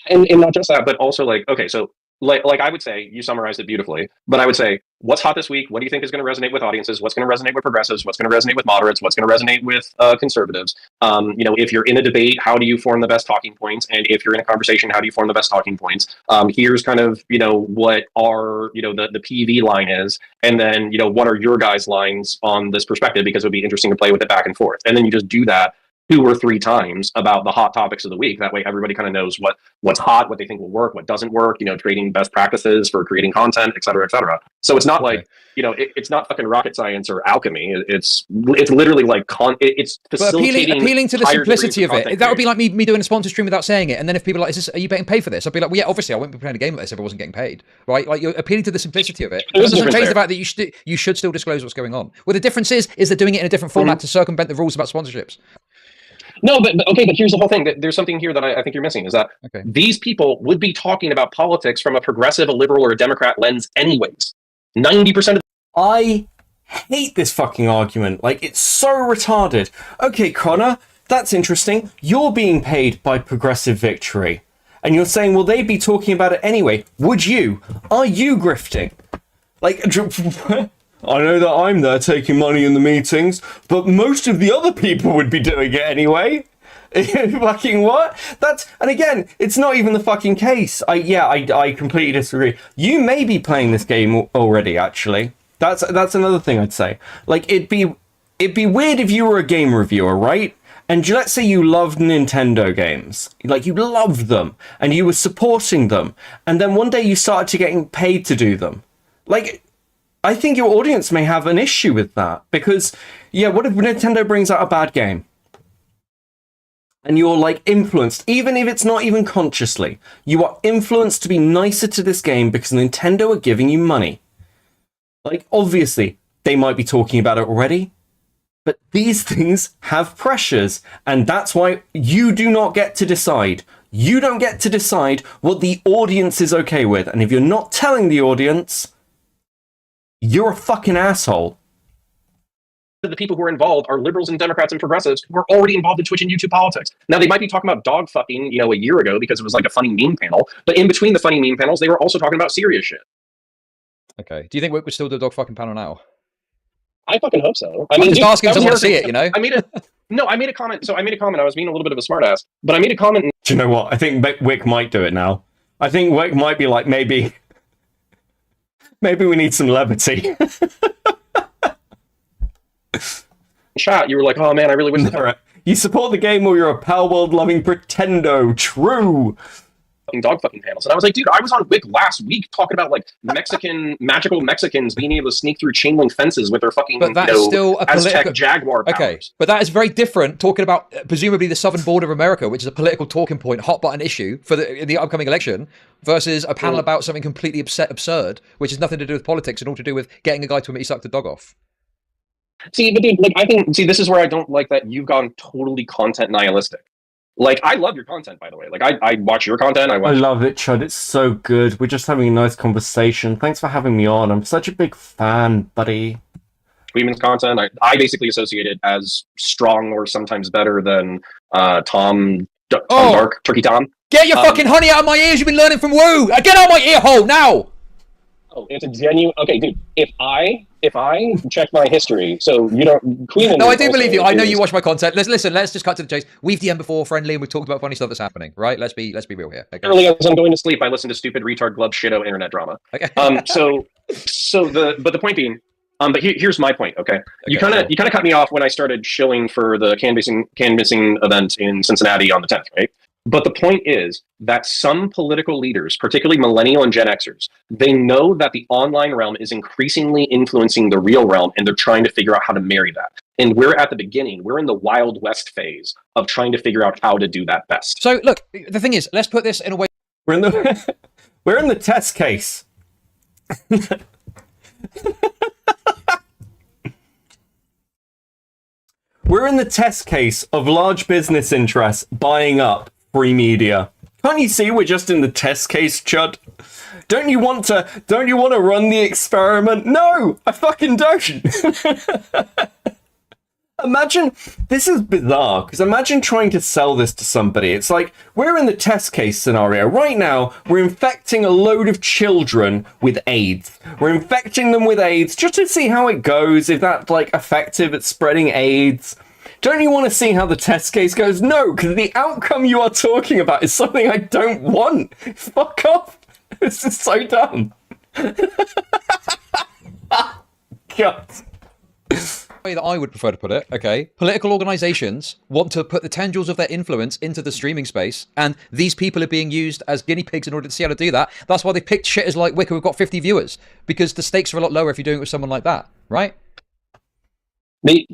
And not just that, but also like, okay, so like I would say, you summarized it beautifully, but I would say, what's hot this week? What do you think is going to resonate with audiences? What's going to resonate with progressives? What's going to resonate with moderates? What's going to resonate with conservatives? You know, if you're in a debate, how do you form the best talking points? And if you're in a conversation, how do you form the best talking points? Here's kind of, you know, what our, you know, the PV line is. And then, you know, what are your guys' lines on this perspective? Because it would be interesting to play with it back and forth. And then you just do that 2 or 3 times about the hot topics of the week. That way everybody kind of knows what's hot, what they think will work, what doesn't work, you know, trading best practices for creating content, et cetera, et cetera. So it's not like, you know, it's not fucking rocket science or alchemy. It's literally like it's facilitating. But appealing to the simplicity of it. That would be like me doing a sponsor stream without saying it. And then if people are like, are you getting paid for this? I'd be like, well, yeah, obviously I wouldn't be playing a game like this if I wasn't getting paid, right? Like, you're appealing to the simplicity of it. It doesn't change the fact that you should still disclose what's going on. Well, the difference is they're doing it in a different format to circumvent the rules about sponsorships. No, but okay, but here's the whole thing. There's something here that I think you're missing, is that these people would be talking about politics from a progressive, a liberal, or a Democrat lens anyways. 90% of I hate this fucking argument. Like, it's so retarded. Okay, Connor, that's interesting. You're being paid by Progressive Victory. And you're saying, well, they'd be talking about it anyway. Would you? Are you grifting? Like, I know that I'm there taking money in the meetings, but most of the other people would be doing it anyway. Fucking what? And again, it's not even the fucking case. I completely disagree. You may be playing this game already, actually. That's another thing I'd say. Like, it'd be weird if you were a game reviewer, right? And let's say you loved Nintendo games. Like, you loved them, and you were supporting them, and then one day you started to getting paid to do them. Like, I think your audience may have an issue with that, because, yeah, what if Nintendo brings out a bad game? And you're, like, influenced, even if it's not even consciously. You are influenced to be nicer to this game because Nintendo are giving you money. Like, obviously, they might be talking about it already, but these things have pressures, and that's why you do not get to decide. You don't get to decide what the audience is okay with, and if you're not telling the audience, you're a fucking asshole. the people who are involved are liberals and Democrats and progressives who are already involved in Twitch and YouTube politics. Now, they might be talking about dog fucking, a year ago because it was like a funny meme panel, but in between the funny meme panels, they were also talking about serious shit. Okay. Do you think we would still do a dog fucking panel now? I fucking hope so. I'm just asking because I want to see it, I made a comment. So I made a comment. I was being a little bit of a smartass, but I made a comment. Do you know what? I think Wick might do it now. I think Wick might be like, maybe we need some levity. Chat, you were like, oh man, I really wish. You support the game or you're a Pal World loving pretendo. True. Dog fucking panels, and I was like, dude, I was on Wick last week talking about like magical Mexicans being able to sneak through chain link fences with their fucking still a Aztec Jaguar powers. Okay, but that is very different. Talking about presumably the southern border of America, which is a political talking point, hot button issue for in the upcoming election, versus a panel about something completely absurd, which has nothing to do with politics and all to do with getting a guy to admit he sucked a dog off. See, but dude, like, I think, this is where I don't like that you've gone totally content nihilistic. Like, I love your content, by the way. Like, I watch your content. I love it, Chud. It's so good. We're just having a nice conversation. Thanks for having me on. I'm such a big fan, buddy. Tweeman's content, I basically associate it as strong or sometimes better than Tom Dark, Turkey Tom. Get your fucking honey out of my ears. You've been learning from Woo. Get out of my ear hole now. Oh, it's a genuine. Okay, dude. If I check my history, so you don't. Queen. No, I do believe you. I know you watch my content. Listen. Let's just cut to the chase. We've DM'd before, friendly, and we've talked about funny stuff that's happening. Right? Let's be real here. Okay. Early as I'm going to sleep, I listen to stupid retard glove shitto internet drama. Okay. But the point being, but here's my point. Okay, you kind of cut me off when I started shilling for the canvassing event in Cincinnati on the 10th, right? But the point is that some political leaders, particularly millennial and Gen Xers, they know that the online realm is increasingly influencing the real realm, and they're trying to figure out how to marry that. And we're at the beginning. We're in the Wild West phase of trying to figure out how to do that best. So look, the thing is, let's put this in a way. We're in the test case. We're in the test case of large business interests buying up free media. Can't you see we're just in the test case, Chud? Don't you want to run the experiment? No, I fucking don't. Imagine, this is bizarre, because imagine trying to sell this to somebody. It's like, we're in the test case scenario. Right now, we're infecting a load of children with AIDS. We're infecting them with AIDS just to see how it goes, if that's, like, effective at spreading AIDS. Don't you want to see how the test case goes? No, because the outcome you are talking about is something I don't want. Fuck off. This is so dumb. God. Way that I would prefer to put it, okay? Political organizations want to put the tendrils of their influence into the streaming space, and these people are being used as guinea pigs in order to see how to do that. That's why they picked shitters like Wicker who've got 50 viewers, because the stakes are a lot lower if you're doing it with someone like that, right? My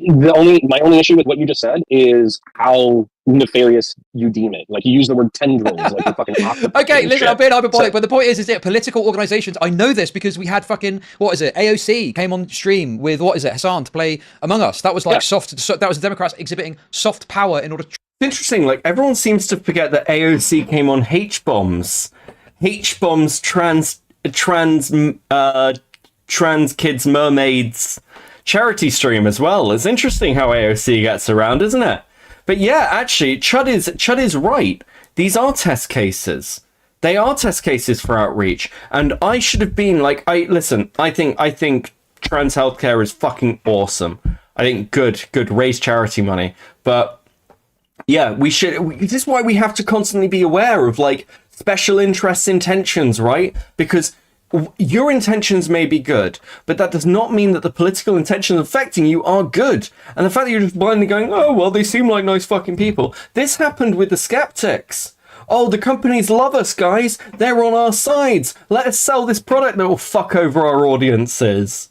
only issue with what you just said is how nefarious you deem it. Like, you use the word tendrils, like a fucking octopus. Okay, listen, I'm being hyperbolic, but the point is that political organizations, I know this because we had fucking, AOC came on stream with, Hassan to play Among Us. That was like that was the Democrats exhibiting soft power in order to... It's interesting, like, everyone seems to forget that AOC came on H-bombs. H-bombs, trans kids, mermaids charity stream as well. It's interesting how AOC gets around, isn't it? But yeah, actually, Chud is right. These are test cases. They are test cases for outreach. And I should have been like, I think trans healthcare is fucking awesome. I think good, raise charity money. But yeah, this is why we have to constantly be aware of like special interests intentions, right? Because your intentions may be good, but that does not mean that the political intentions affecting you are good. And the fact that you're just blindly going, oh, well, they seem like nice fucking people. This happened with the skeptics. Oh, the companies love us, guys. They're on our sides. Let us sell this product that will fuck over our audiences.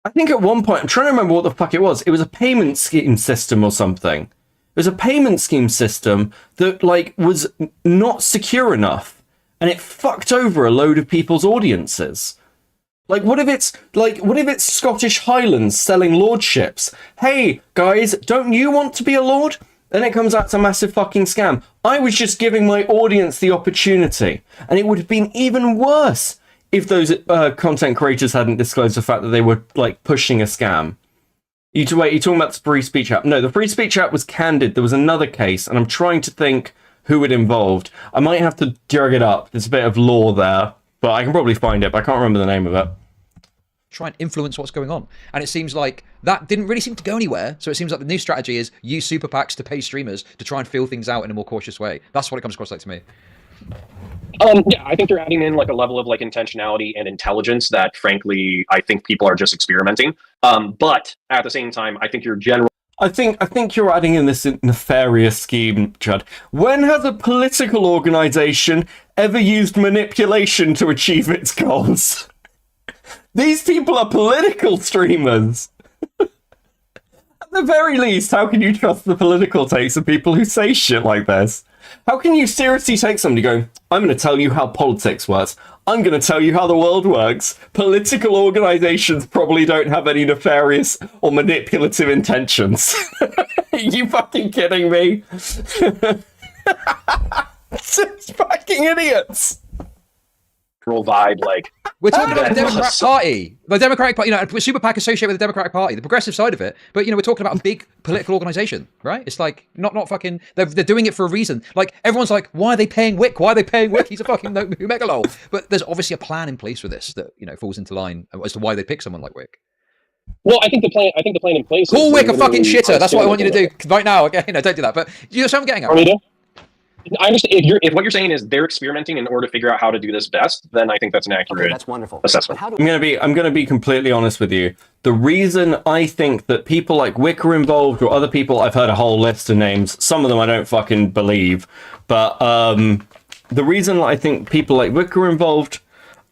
I think at one point, I'm trying to remember what the fuck it was. It was a payment scheme system or something. It was a payment scheme system that, like, was not secure enough. And it fucked over a load of people's audiences. Like, what if it's Scottish Highlands selling lordships? Hey, guys, don't you want to be a lord? Then it comes out it's a massive fucking scam. I was just giving my audience the opportunity. And it would have been even worse if those content creators hadn't disclosed the fact that they were, like, pushing a scam. You're talking about the free speech app. No, the free speech app was candid. There was another case, and I'm trying to think who it involved. I might have to drag it up. There's a bit of lore there, but I can probably find it, but I can't remember the name of it. Try and influence what's going on. And it seems like that didn't really seem to go anywhere. So it seems like the new strategy is use super PACs to pay streamers to try and feel things out in a more cautious way. That's what it comes across like to me. Yeah, I think they're adding in like a level of like intentionality and intelligence that, frankly, I think people are just experimenting. But at the same time, I think your general... I think you're adding in this nefarious scheme, Judd. When has a political organization ever used manipulation to achieve its goals? These people are political streamers. At the very least, how can you trust the political takes of people who say shit like this? How can you seriously take somebody going, I'm going to tell you how politics works. I'm going to tell you how the world works. Political organizations probably don't have any nefarious or manipulative intentions. Are you fucking kidding me? Such fucking idiots. vibe, like we're talking about the that Democratic hustle. Party. The Democratic Party, Super PAC associated with the Democratic Party, the progressive side of it. But we're talking about a big political organization, right? It's like not fucking. They're doing it for a reason. Like everyone's like, why are they paying Wick? Why are they paying Wick? He's a fucking megalol. But there's obviously a plan in place for this that falls into line as to why they pick someone like Wick. Well, I think the plan in place. Call is Wick a fucking literally shitter. That's what I want you to do understandable. right now. Okay, don't do that. But you know what I'm getting at. Want me to? I understand if what you're saying is they're experimenting in order to figure out how to do this best, then I think that's an accurate That's wonderful. assessment. I'm gonna be completely honest with you. The reason I think that people like Wick are involved, or other people, I've heard a whole list of names. Some of them I don't fucking believe, but the reason I think people like Wick are involved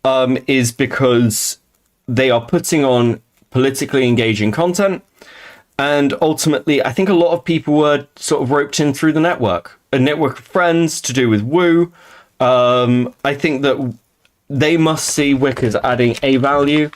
is because they are putting on politically engaging content, and ultimately, I think a lot of people were sort of roped in through the network. A network of friends to do with Woo. I think that they must see Wick as adding a value,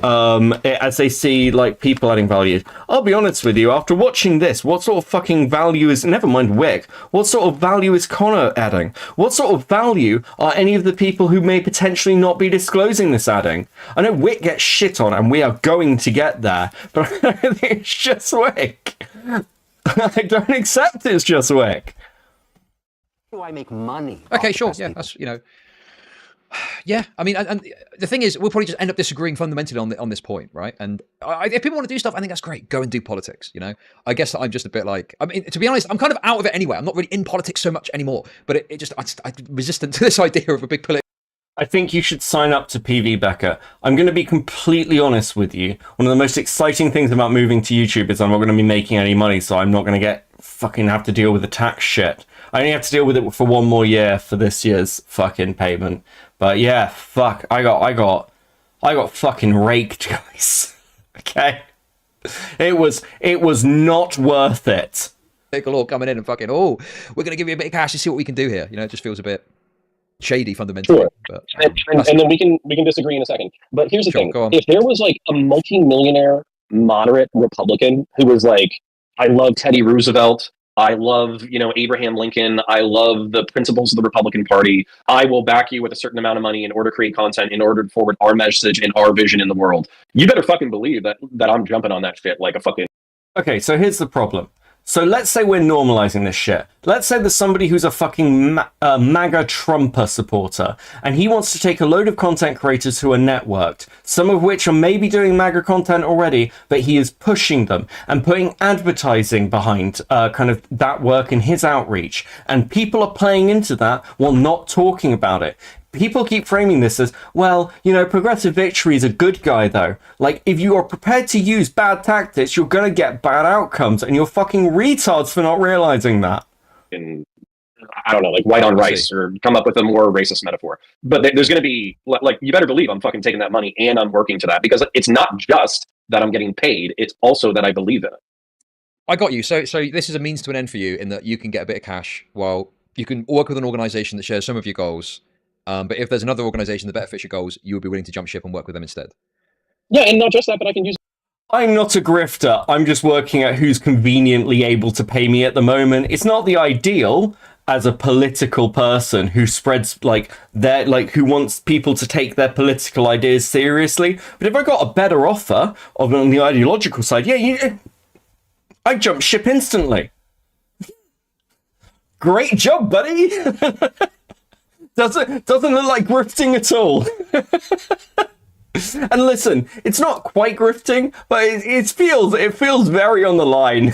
as they see like people adding value. I'll be honest with you, after watching this, what sort of fucking value is, never mind Wick, what sort of value is Connor adding? What sort of value are any of the people who may potentially not be disclosing this adding? I know Wick gets shit on, and we are going to get there, but I think it's just Wick. I don't accept it's just Wick. How do I make money? Okay, sure. Yeah, that's yeah. I mean, and the thing is, we'll probably just end up disagreeing fundamentally on this point, right? And if people want to do stuff, I think that's great. Go and do politics. I guess that I'm just a bit like, I mean, to be honest, I'm kind of out of it anyway. I'm not really in politics so much anymore. But I'm resistant to this idea of a big political. I think you should sign up to PV Becca. I'm going to be completely honest with you. One of the most exciting things about moving to YouTube is I'm not going to be making any money, so I'm not going to have to deal with the tax shit. I only have to deal with it for one more year for this year's fucking payment. But yeah, fuck, I got fucking raked, guys. Okay, it was not worth it. Take a law coming in and fucking, we're gonna give you a bit of cash to see what we can do here. It just feels a bit shady fundamentally. Sure. But, and then we can disagree in a second. But here's the thing: go on. if there was like a multi-millionaire moderate Republican who was like, I love Teddy Roosevelt, I love, Abraham Lincoln, I love the principles of the Republican Party, I will back you with a certain amount of money in order to create content, in order to forward our message and our vision in the world. You better fucking believe that I'm jumping on that shit like a fucking... Okay, so here's the problem. So let's say we're normalizing this shit. Let's say there's somebody who's a fucking MAGA Trumper supporter, and he wants to take a load of content creators who are networked, some of which are maybe doing MAGA content already, but he is pushing them and putting advertising behind kind of that work in his outreach. And people are playing into that while not talking about it. People keep framing this as, well, Progressive Victory is a good guy, though. Like, if you are prepared to use bad tactics, you're going to get bad outcomes, and you're fucking retards for not realizing that. I don't know, like white on rice, or come up with a more racist metaphor. But there's going to be, like, you better believe I'm fucking taking that money and I'm working to that, because it's not just that I'm getting paid, it's also that I believe in it. I got you. So this is a means to an end for you, in that you can get a bit of cash while you can work with an organization that shares some of your goals. But if there's another organization that better fits your goals, you would be willing to jump ship and work with them instead. Yeah, and not just that, but I can use... I'm not a grifter. I'm just working at who's conveniently able to pay me at the moment. It's not the ideal as a political person who spreads who wants people to take their political ideas seriously. But if I got a better offer on the ideological side, I'd jump ship instantly. Great job, buddy. Doesn't look like grifting at all. And listen, it's not quite grifting, but it feels very on the line.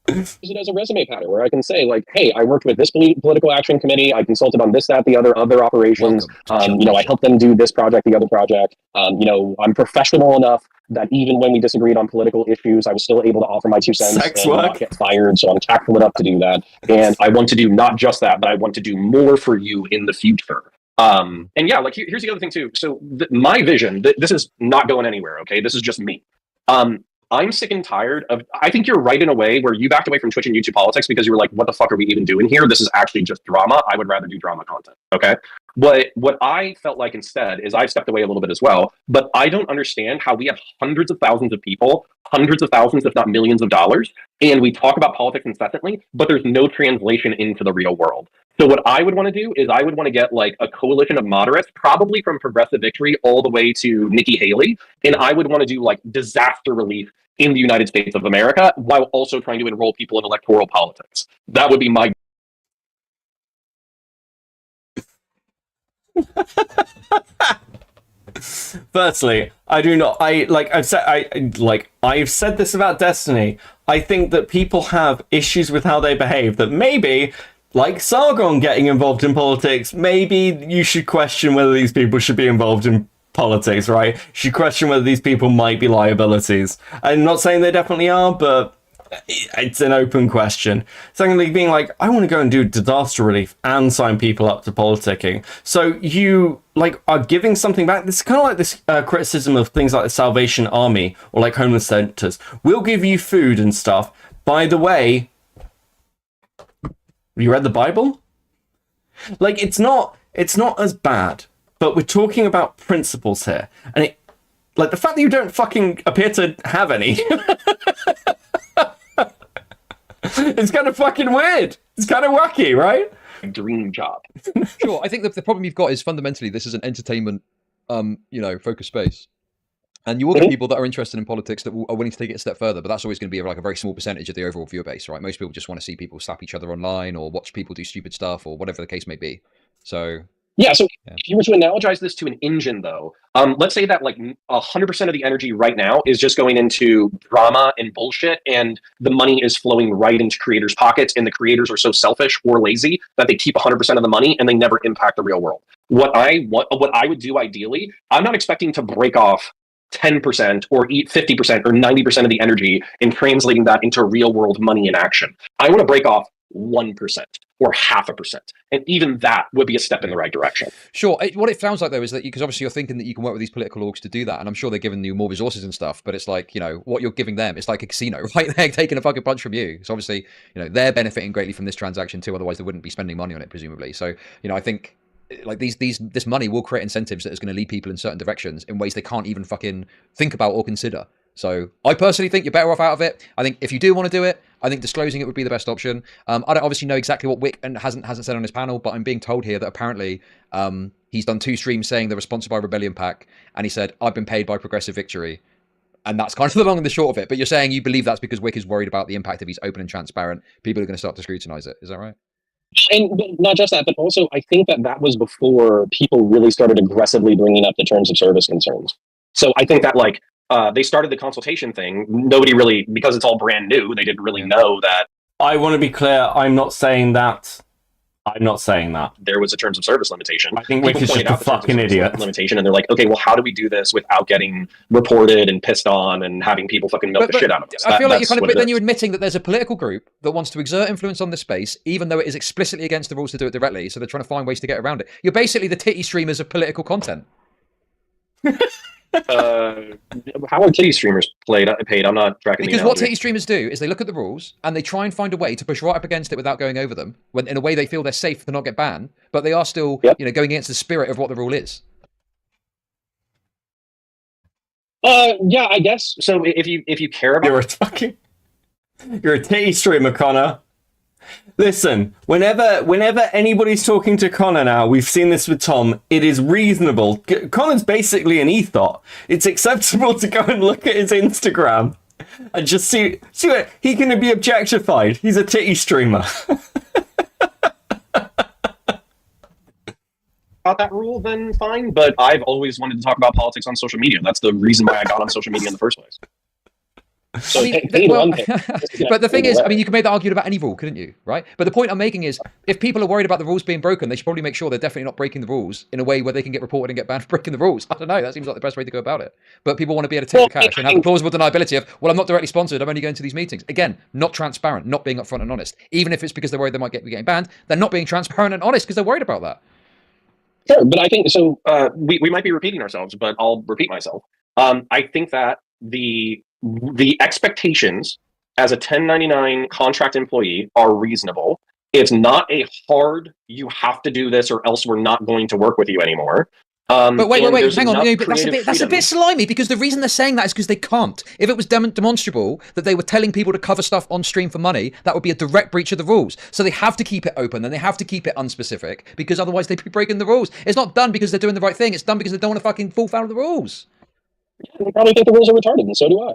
Use it as a resume pattern where I can say, like, hey, I worked with this political action committee, I consulted on this, that, the other operations, I helped them do this project, the other project. I'm professional enough that even when we disagreed on political issues, I was still able to offer my 2 cents and not get fired. So I'm tactful enough to do that. And I want to do not just that, but I want to do more for you in the future. And yeah, like here's the other thing too. So my vision, this is not going anywhere. Okay. This is just me. I'm sick and tired of, I think you're right in a way where you backed away from Twitch and YouTube politics because you were like, what the fuck are we even doing here? This is actually just drama. I would rather do drama content. Okay. But what I felt like instead is I've stepped away a little bit as well, but I don't understand how we have hundreds of thousands of people, hundreds of thousands, if not millions of dollars, and we talk about politics incessantly, but there's no translation into the real world. So what I would want to do is I would want to get like a coalition of moderates, probably from Progressive Victory all the way to Nikki Haley, and I would want to do like disaster relief in the United States of America while also trying to enroll people in electoral politics. That would be my. Firstly, I do not. I've said this about Destiny. I think that people have issues with how they behave. That maybe, like Sargon getting involved in politics, maybe you should question whether these people should be involved in politics, right? You should question whether these people might be liabilities. I'm not saying they definitely are, but it's an open question. Secondly, being like, I want to go and do disaster relief and sign people up to politicking. So you are giving something back. This is kind of like this criticism of things like the Salvation Army or like homeless centers. We'll give you food and stuff. By the way, have you read the Bible? Like, it's not as bad, but we're talking about principles here. And it, like, the fact that you don't fucking appear to have any it's kind of fucking weird. It's kind of wacky, right? Dream job. Sure. I think that the problem you've got is fundamentally this is an entertainment, focused space, and you will get people that are interested in politics that are willing to take it a step further. But that's always going to be like a very small percentage of the overall viewer base, right? Most people just want to see people slap each other online or watch people do stupid stuff or whatever the case may be. So. Yeah, so if you were to analogize this to an engine, though, let's say that like 100% of the energy right now is just going into drama and bullshit, and the money is flowing right into creators' pockets, and the creators are so selfish or lazy that they keep 100% of the money and they never impact the real world. What I would do ideally, I'm not expecting to break off 10% or eat 50% or 90% of the energy and translating that into real world money in action. I want to break off 1% or 0.5%, and even that would be a step in the right direction. Sure. What it sounds like though is that because obviously you're thinking that you can work with these political orgs to do that, and I'm sure they're giving you more resources and stuff, but it's like, what you're giving them, it's like a casino, right? They're taking a fucking punch from you. So obviously, they're benefiting greatly from this transaction too, otherwise they wouldn't be spending money on it presumably. So, I think like this money will create incentives that is going to lead people in certain directions in ways they can't even fucking think about or consider. So I personally think you're better off out of it. I think if you do want to do it, I think disclosing it would be the best option. I don't obviously know exactly what Wick hasn't said on his panel, but I'm being told here that apparently he's done 2 streams saying they're sponsored by Rebellion Pack, and he said, I've been paid by Progressive Victory. And that's kind of the long and the short of it. But you're saying you believe that's because Wick is worried about the impact if he's open and transparent. People are going to start to scrutinize it. Is that right? And not just that, but also I think that was before people really started aggressively bringing up the terms of service concerns. So I think that they started the consultation thing. Nobody really, because it's all brand new, they didn't really know that. I want to be clear. I'm not saying that. There was a terms of service limitation. I think Wick is just a fucking idiot. Limitation, and they're like, okay, well, how do we do this without getting reported and pissed on and having people fucking milk the shit out of us? I feel like you're kind of, but then you're admitting that there's a political group that wants to exert influence on this space, even though it is explicitly against the rules to do it directly. So they're trying to find ways to get around it. You're basically the titty streamers of political content. How are titty streamers paid? I'm not tracking because what titty streamers do is they look at the rules and they try and find a way to push right up against it without going over them, when in a way they feel they're safe to not get banned, but they are still going against the spirit of what the rule is. Yeah, I guess so. If you care about, you're a titty streamer, Connor. Listen, whenever anybody's talking to Connor now, we've seen this with Tom, it is reasonable. Connor's basically an ethot. It's acceptable to go and look at his Instagram and just see what he can be objectified. He's a titty streamer. About that rule, then fine. But I've always wanted to talk about politics on social media. That's the reason why I got on social media in the first place. So but the thing is, you can make that argument about any rule, couldn't you? Right? But the point I'm making is, if people are worried about the rules being broken, they should probably make sure they're definitely not breaking the rules in a way where they can get reported and get banned for breaking the rules. I don't know. That seems like the best way to go about it. But people want to be able to take the cash and have the plausible deniability of, well, I'm not directly sponsored. I'm only going to these meetings. Again, not transparent, not being upfront and honest. Even if it's because they're worried they might be getting banned, they're not being transparent and honest because they're worried about that. Sure, but I think so. We might be repeating ourselves, but I'll repeat myself. I think that the expectations as a 1099 contract employee are reasonable. It's not a hard, you have to do this or else we're not going to work with you anymore. But wait, and there's hang on. enough No, but creative that's a bit freedom. slimy because the reason they're saying that is because they can't. If it was demonstrable that they were telling people to cover stuff on stream for money, that would be a direct breach of the rules. So they have to keep it open and they have to keep it unspecific because otherwise they'd be breaking the rules. It's not done because they're doing the right thing. It's done because they don't want to fucking fall foul of the rules. They probably think the rules are retarded, and so do I.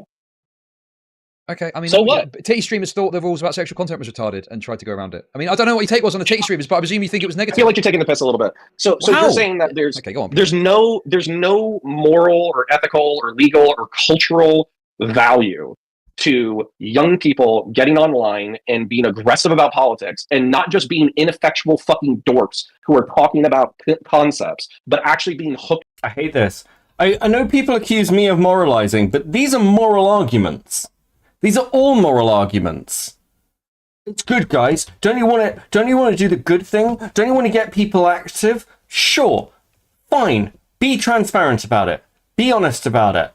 Okay, I mean, so what? Yeah, titty streamers thought the rules about sexual content was retarded and tried to go around it. I mean, I don't know what your take was on the titty streamers, but I presume you think it was I negative. feel like you're taking the piss a little bit. So you're saying that there's okay, go on, there's no moral or ethical or legal or cultural value to young people getting online and being aggressive about politics and not just being ineffectual fucking dorks who are talking about concepts, but actually being hooked. I hate this. I know people accuse me of moralizing, but these are moral arguments. These are all moral arguments. It's good, guys. Don't you want to do the good thing? Don't you want to get people active? Sure. Fine. Be transparent about it. Be honest about it.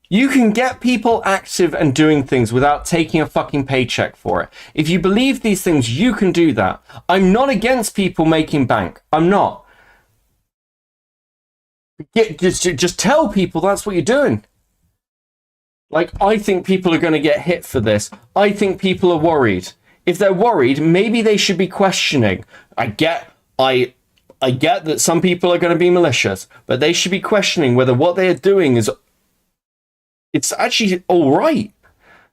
You can get people active and doing things without taking a fucking paycheck for it. If you believe these things, you can do that. I'm not against people making bank. I'm not. Just tell people that's what you're doing. Like, I think people are going to get hit for this. I think people are worried. If they're worried, maybe they should be questioning. I get that some people are going to be malicious, but they should be questioning whether what they are doing is it's actually all right.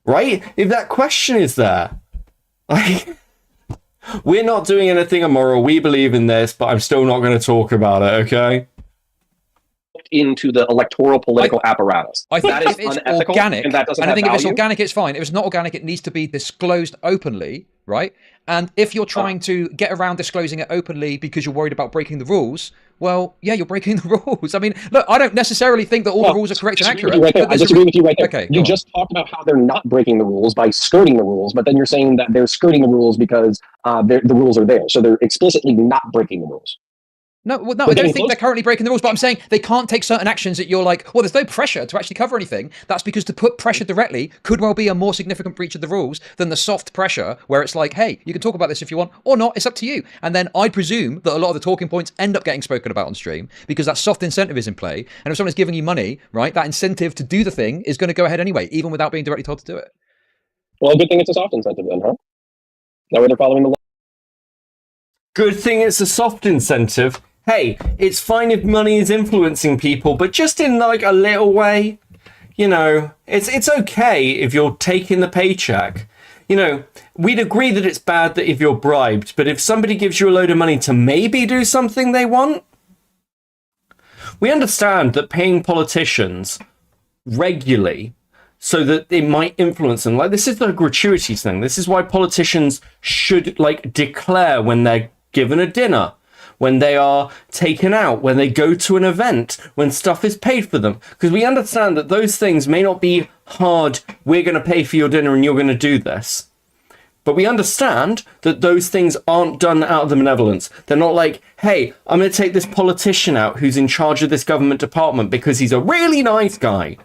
Right? If that question is there, like, we're not doing anything immoral. We believe in this, but I'm still not going to talk about it, okay? Into the electoral political apparatus. I think that is if it's unethical, organic, and that doesn't and I have think if it's value. organic, it's fine. If it's not organic, it needs to be disclosed openly, right? And if you're trying to get around disclosing it openly because you're worried about breaking the rules, well, yeah, you're breaking the rules. I mean, look, I don't necessarily think that all the rules are correct and accurate. I disagree with you right there. Okay, you just talked about how they're not breaking the rules by skirting the rules, but then you're saying that they're skirting the rules because the rules are there. So they're explicitly not breaking the rules. No, well, no, I don't think they're currently breaking the rules, but I'm saying they can't take certain actions that you're like, well, there's no pressure to actually cover anything. That's because to put pressure directly could well be a more significant breach of the rules than the soft pressure where it's like, hey, you can talk about this if you want or not, it's up to you. And then I presume that a lot of the talking points end up getting spoken about on stream because that soft incentive is in play. And if someone's giving you money, right, that incentive to do the thing is going to go ahead anyway, even without being directly told to do it. Well, good thing it's a soft incentive then, huh? That way they're following the law. Good thing it's a soft incentive. Hey, it's fine if money is influencing people, but just in like a little way. You know, it's okay if you're taking the paycheck. You know, we'd agree that it's bad that if you're bribed, but if somebody gives you a load of money to maybe do something they want, we understand that paying politicians regularly so that it might influence them. Like, this is the gratuities thing. This is why politicians should, like, declare when they're given a dinner, when they are taken out, when they go to an event, when stuff is paid for them. Because we understand that those things may not be hard, we're going to pay for your dinner and you're going to do this. But we understand that those things aren't done out of the benevolence. They're not like, hey, I'm going to take this politician out who's in charge of this government department because he's a really nice guy.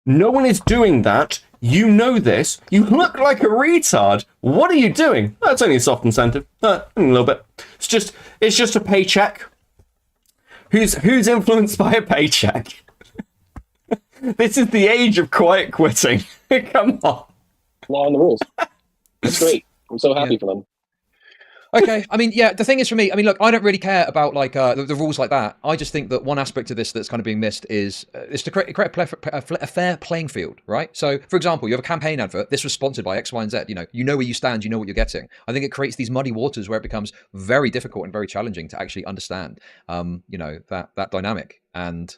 No one is doing that. You know this. You look like a retard. What are you doing? That's only a soft incentive. A little bit. It's just a paycheck. Who's influenced by a paycheck? This is the age of quiet quitting. Come on. Law and the rules. It's great. I'm so happy for them. Okay, I mean, yeah, the thing is for me, I mean, look, I don't really care about like the rules like that. I just think that one aspect of this that's kind of being missed is to create a fair playing field, right? So, for example, you have a campaign advert. This was sponsored by X, Y, and Z. You know where you stand. You know what you're getting. I think it creates these muddy waters where it becomes very difficult and very challenging to actually understand, that dynamic. And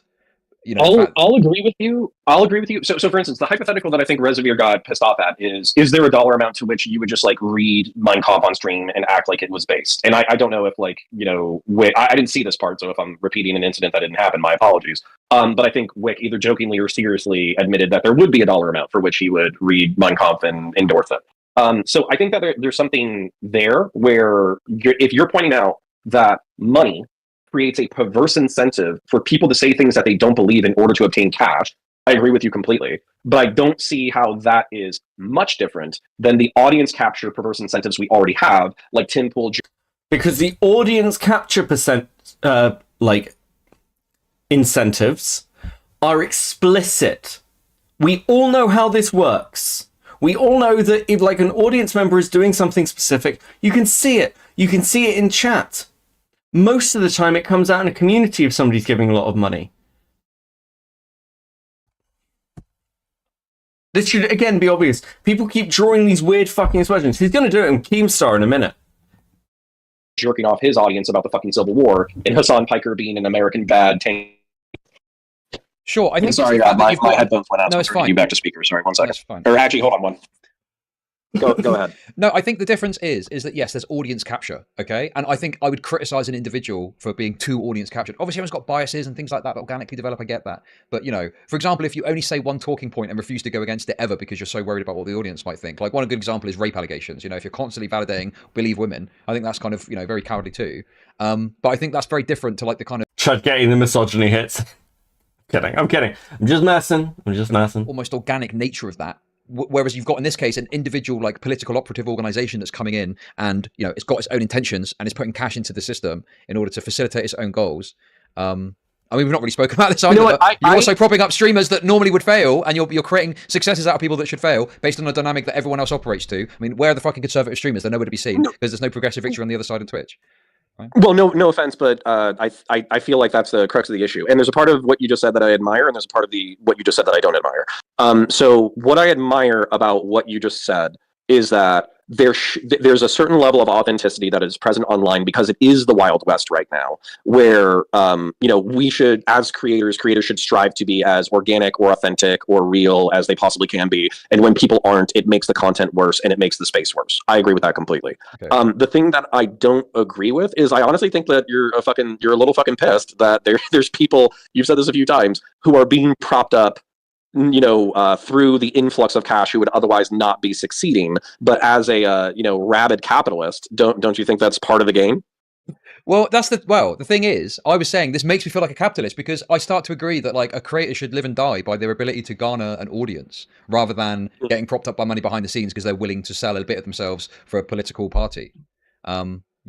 I'll agree with you. I'll agree with you. So for instance, the hypothetical that I think Reservoir got pissed off at is there a dollar amount to which you would just like read Mein Kampf on stream and act like it was based? And I don't know if like, I didn't see this part. So if I'm repeating an incident that didn't happen, my apologies. But I think Wick either jokingly or seriously admitted that there would be a dollar amount for which he would read Mein Kampf and endorse it. So I think that there's something there where if you're pointing out that money creates a perverse incentive for people to say things that they don't believe in order to obtain cash, I agree with you completely. But I don't see how that is much different than the audience capture perverse incentives we already have, like Tim Pool. Because the audience capture incentives are explicit. We all know how this works. We all know that if like an audience member is doing something specific, you can see it. You can see it in chat. Most of the time it comes out in a community if somebody's giving a lot of money. This should, again, be obvious. People keep drawing these weird fucking expressions. He's going to do it in Keemstar in a minute. Jerking off his audience about the fucking Civil War, and Hassan Piker being an American bad tank. Sure, I think. Sorry, my headphones went out. No, it's fine. You back to speaker. Sorry, 1 second. That's fine. Or actually, hold on one. Go ahead. No, I think the difference is that yes, there's audience capture, okay? And I think I would criticize an individual for being too audience captured. Obviously, everyone's got biases and things like that organically develop, I get that. But, you know, for example, if you only say one talking point and refuse to go against it ever because you're so worried about what the audience might think. Like, one good example is rape allegations. You know, if you're constantly validating believe women, I think that's kind of, you know, very cowardly too. But I think that's very different to like the kind of... Chud getting the misogyny hits. I'm kidding. I'm just messing. Almost organic nature of that. Whereas you've got in this case an individual like political operative organization that's coming in and, you know, it's got its own intentions and it's putting cash into the system in order to facilitate its own goals. I mean, we've not really spoken about this either. You know what, you're also propping up streamers that normally would fail, and you're creating successes out of people that should fail based on a dynamic that everyone else operates to. I mean, where are the fucking conservative streamers? They're nowhere to be seen because there's no progressive victory on the other side of Twitch. Right? Well, no offense, but I feel like that's the crux of the issue. And there's a part of what you just said that I admire, and there's a part of what you just said that I don't admire. So what I admire about what you just said is that there's a certain level of authenticity that is present online because it is the Wild West right now, where you know, we should, as creators should strive to be as organic or authentic or real as they possibly can be. And when people aren't, it makes the content worse and it makes the space worse. I agree with that completely. Okay. The thing that I don't agree with is I honestly think that you're a little fucking pissed that there's people, you've said this a few times, who are being propped up, you know, through the influx of cash who would otherwise not be succeeding. But as a you know, rabid capitalist, don't you think that's part of the game? Well, the thing is, I was saying this makes me feel like a capitalist because I start to agree that like a creator should live and die by their ability to garner an audience rather than getting propped up by money behind the scenes because they're willing to sell a bit of themselves for a political party.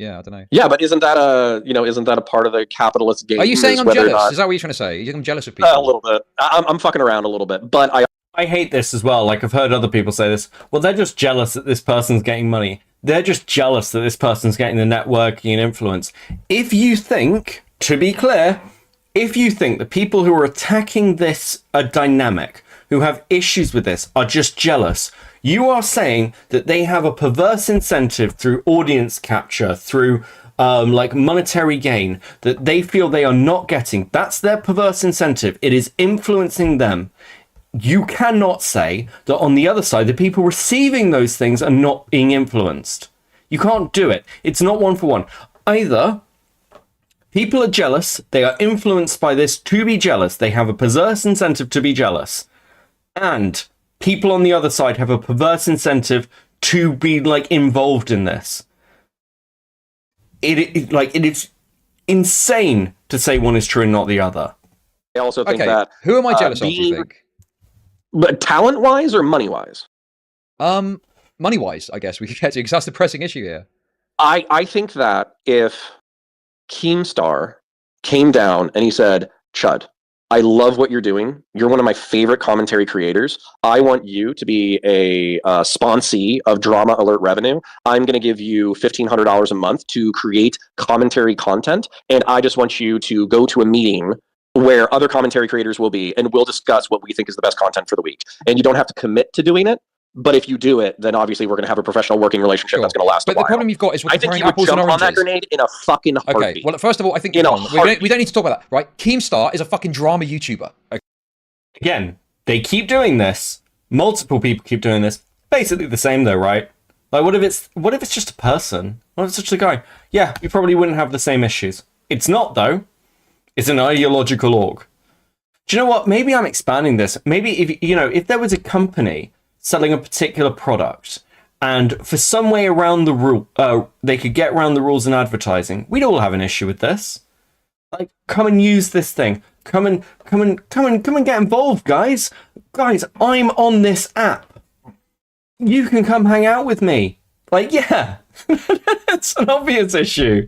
Yeah, I don't know. Yeah, but isn't that a part of the capitalist game? Are you saying I'm jealous? Is that what you're trying to say? I'm jealous of people? A little bit. I'm fucking around a little bit, but I hate this as well. Like, I've heard other people say this. Well, they're just jealous that this person's getting money. They're just jealous that this person's getting the networking and influence. If you think, to be clear, if you think the people who are attacking this dynamic, who have issues with this, are just jealous, you are saying that they have a perverse incentive through audience capture, through like monetary gain, that they feel they are not getting. That's their perverse incentive. It is influencing them. You cannot say that on the other side, the people receiving those things are not being influenced. You can't do it. It's not one for one. Either people are jealous, they are influenced by this to be jealous, they have a perverse incentive to be jealous, and people on the other side have a perverse incentive to be like involved in this. It is insane to say one is true and not the other. I also think that who am I jealous of, do you think? But talent-wise or money-wise? Money-wise, I guess we could get to, because that's the pressing issue here. I think that if Keemstar came down and he said, Chud, I love what you're doing. You're one of my favorite commentary creators. I want you to be a sponsee of Drama Alert Revenue. I'm going to give you $1,500 a month to create commentary content, and I just want you to go to a meeting where other commentary creators will be, and we'll discuss what we think is the best content for the week. And you don't have to commit to doing it, but if you do it, then obviously we're going to have a professional working relationship that's going to last a while. But the problem you've got is we're I think comparing you would apples jump and on oranges. that grenade in a fucking heartbeat. Okay, well, first of all, I think we don't need to talk about that, right? Keemstar is a fucking drama YouTuber. Okay. Again, they keep doing this. Multiple people keep doing this. Basically the same though, right? Like, what if it's just a person? What if it's just a guy? Yeah, we probably wouldn't have the same issues. It's not though. It's an ideological org. Do you know what? Maybe I'm expanding this. Maybe if there was a company selling a particular product, and for some way around the rule, they could get around the rules in advertising, we'd all have an issue with this. Like, come and use this thing. Come and get involved, guys. Guys, I'm on this app. You can come hang out with me. Like, yeah, it's an obvious issue.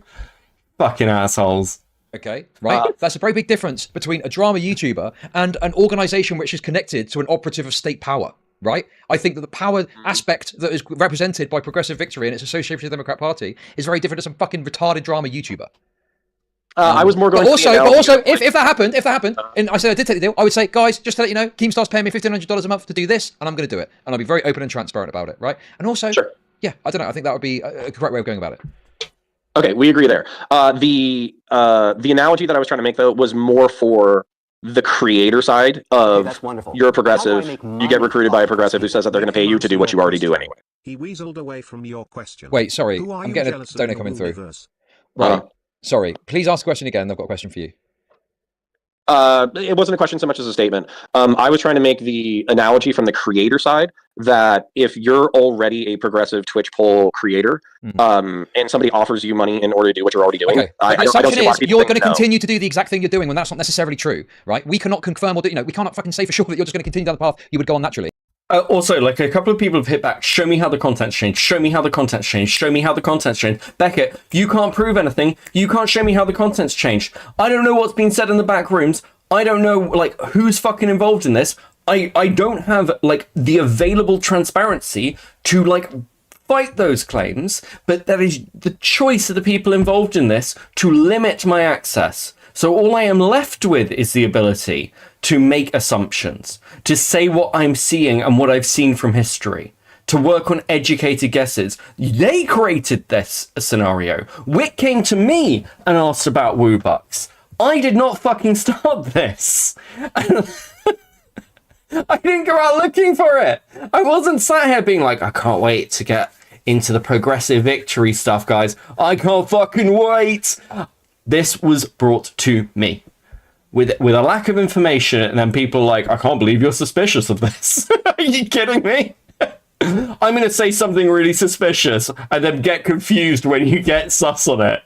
Fucking assholes. Okay, right? That's a very big difference between a drama YouTuber and an organization which is connected to an operative of state power, right? I think that the power aspect that is represented by Progressive Victory and its association with the Democrat Party is very different to some fucking retarded drama YouTuber. I was more going. But also, if that happened, and I said I did take the deal, I would say, guys, just to let you know, Keemstar's paying me $1,500 a month to do this, and I'm going to do it, and I'll be very open and transparent about it, right? And also, yeah, I don't know, I think that would be a correct way of going about it. Okay, we agree there. The analogy that I was trying to make though was more for the creator side of that's wonderful. You're a progressive, you get recruited by a progressive who says that they're going to pay you to do what you already do anyway. He weaseled away from your question. Wait, sorry, I'm getting a donor coming through. Right. Sorry, please ask a question again. I've got a question for you. It wasn't a question so much as a statement. I was trying to make the analogy from the creator side that if you're already a progressive Twitch poll creator, and somebody offers you money in order to do what you're already doing, I don't see why people you're going to no. continue to do the exact thing you're doing when that's not necessarily true, right? We cannot confirm or do, we cannot fucking say for sure that you're just going to continue down the path you would go on naturally. Also, like, a couple of people have hit back, show me how the content's changed, show me how the content's changed, show me how the content's changed. Beckett, if you can't prove anything, you can't show me how the content's changed. I don't know what's been said in the back rooms. I don't know, like, who's fucking involved in this. I don't have, like, the available transparency to, like, fight those claims, but that is the choice of the people involved in this to limit my access. So all I am left with is the ability to make assumptions, to say what I'm seeing and what I've seen from history, to work on educated guesses. They created this scenario. Wick came to me and asked about Woobucks. I did not fucking start this. I didn't go out looking for it. I wasn't sat here being like, I can't wait to get into the Progressive Victory stuff, guys. I can't fucking wait. This was brought to me with a lack of information, and then people are like, I can't believe you're suspicious of this. Are you kidding me? I'm going to say something really suspicious and then get confused when you get sus on it.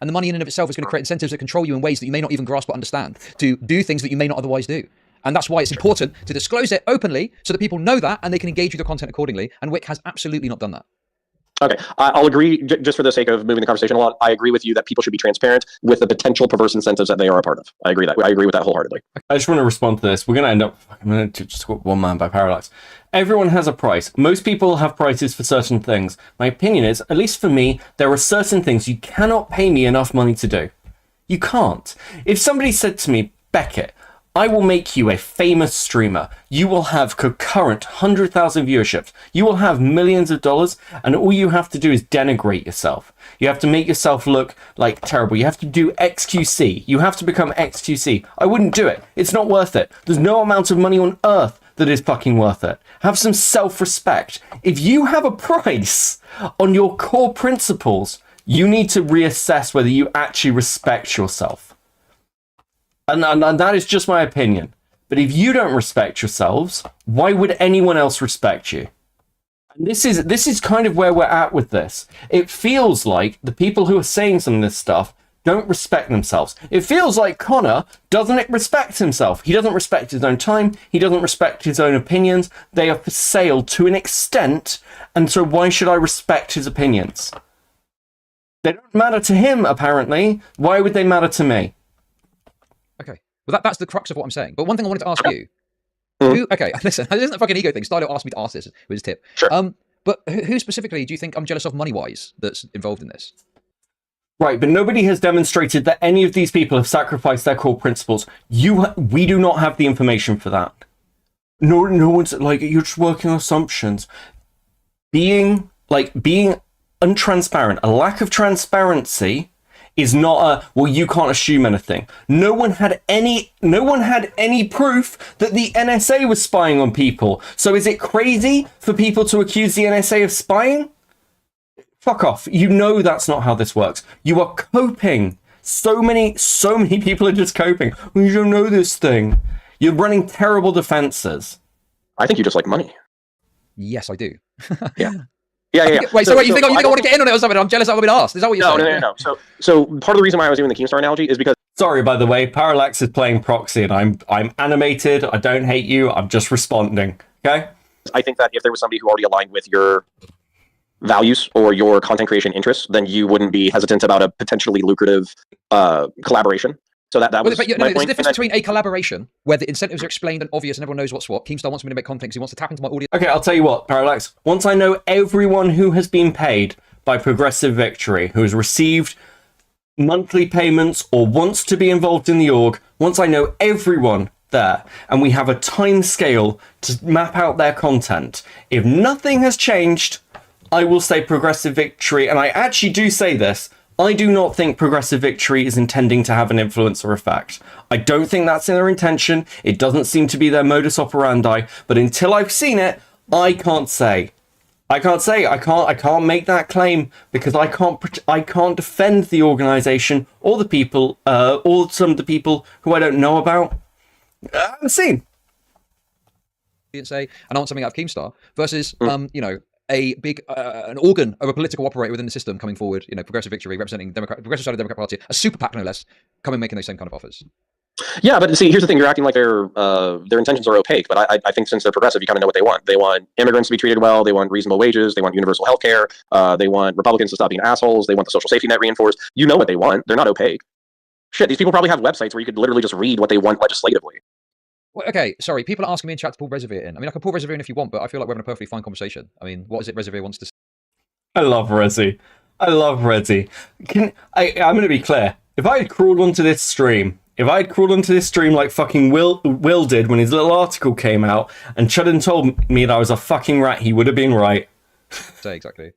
And the money in and of itself is going to create incentives that control you in ways that you may not even grasp or understand, to do things that you may not otherwise do. And that's why it's important to disclose it openly so that people know that and they can engage with the content accordingly. And Wick has absolutely not done that. Okay, I'll agree, just for the sake of moving the conversation along, I agree with you that people should be transparent with the potential perverse incentives that they are a part of. I agree with that wholeheartedly. I just want to respond to this. We're going to end up, I'm going to just quote One Man by Parallax. Everyone has a price. Most people have prices for certain things. My opinion is, at least for me, there are certain things you cannot pay me enough money to do. You can't. If somebody said to me, Beckett, I will make you a famous streamer. You will have concurrent 100,000 viewerships. You will have millions of dollars, and all you have to do is denigrate yourself. You have to make yourself look like terrible. You have to do XQC. You have to become XQC. I wouldn't do it. It's not worth it. There's no amount of money on earth that is fucking worth it. Have some self-respect. If you have a price on your core principles, you need to reassess whether you actually respect yourself. And that is just my opinion. But if you don't respect yourselves, why would anyone else respect you? And this is kind of where we're at with this. It feels like the people who are saying some of this stuff don't respect themselves. It feels like Connor doesn't respect himself. He doesn't respect his own time. He doesn't respect his own opinions. They are for sale to an extent. And so why should I respect his opinions? They don't matter to him, apparently. Why would they matter to me? Okay. Well, that's the crux of what I'm saying. But one thing I wanted to ask you. Okay, listen, this isn't a fucking ego thing. Stylo asked me to ask this with his tip. Sure. But who specifically do you think I'm jealous of money-wise that's involved in this? Right, but nobody has demonstrated that any of these people have sacrificed their core principles. We do not have the information for that. No one's like, you're just working on assumptions. Being untransparent, a lack of transparency is not well, you can't assume anything. No one had any proof that the NSA was spying on people. So is it crazy for people to accuse the NSA of spying? Fuck off. You know that's not how this works. You are coping. So many people are just coping. We don't know this thing. You're running terrible defenses. I think you just like money. Yes, I do. Yeah. Yeah. Wait, so you think I want to get in on it or something? I'm jealous I've been asked. Is that what you're saying? No. So part of the reason why I was doing the Keemstar analogy is because... Sorry, by the way, Parallax is playing proxy and I'm animated. I don't hate you. I'm just responding. Okay? I think that if there was somebody who already aligned with your values or your content creation interests, then you wouldn't be hesitant about a potentially lucrative collaboration. So that was but my there's a point. difference between a collaboration where the incentives are explained and obvious and everyone knows what's what. Keemstar wants me to make content because he wants to tap into my audience. Okay, I'll tell you what, Parallax. Once I know everyone who has been paid by Progressive Victory, who has received monthly payments or wants to be involved in the org, once I know everyone there and we have a time scale to map out their content, if nothing has changed, I will say Progressive Victory, and I actually do say this, I do not think Progressive Victory is intending to have an influence or effect. I don't think that's in their intention. It doesn't seem to be their modus operandi, but until I've seen it, I can't say. I can't make that claim because I can't defend the organization or the people, or some of the people who I don't know about. I haven't seen. Say, and I want something out of Keemstar versus, you know, a big an organ of a political operator within the system coming forward, you know, Progressive Victory representing Progressive side of the Democrat Party, a super PAC no less, coming making those same kind of offers. Yeah, but see, here's the thing: you're acting like their intentions are opaque. But I think since they're progressive, you kind of know what they want. They want immigrants to be treated well. They want reasonable wages. They want universal health care. They want Republicans to stop being assholes. They want the social safety net reinforced. You know what they want. They're not opaque. Shit, these people probably have websites where you could literally just read what they want legislatively. Well, okay, sorry. People are asking me in chat to pull Reservoir in. I mean, I can pull Reservoir in if you want, but I feel like we're having a perfectly fine conversation. I mean, what is it Reservoir wants to say? I love Resi. I'm going to be clear. If I had crawled onto this stream, like fucking Will did when his little article came out, and Chudden told me that I was a fucking rat, he would have been right. Say exactly.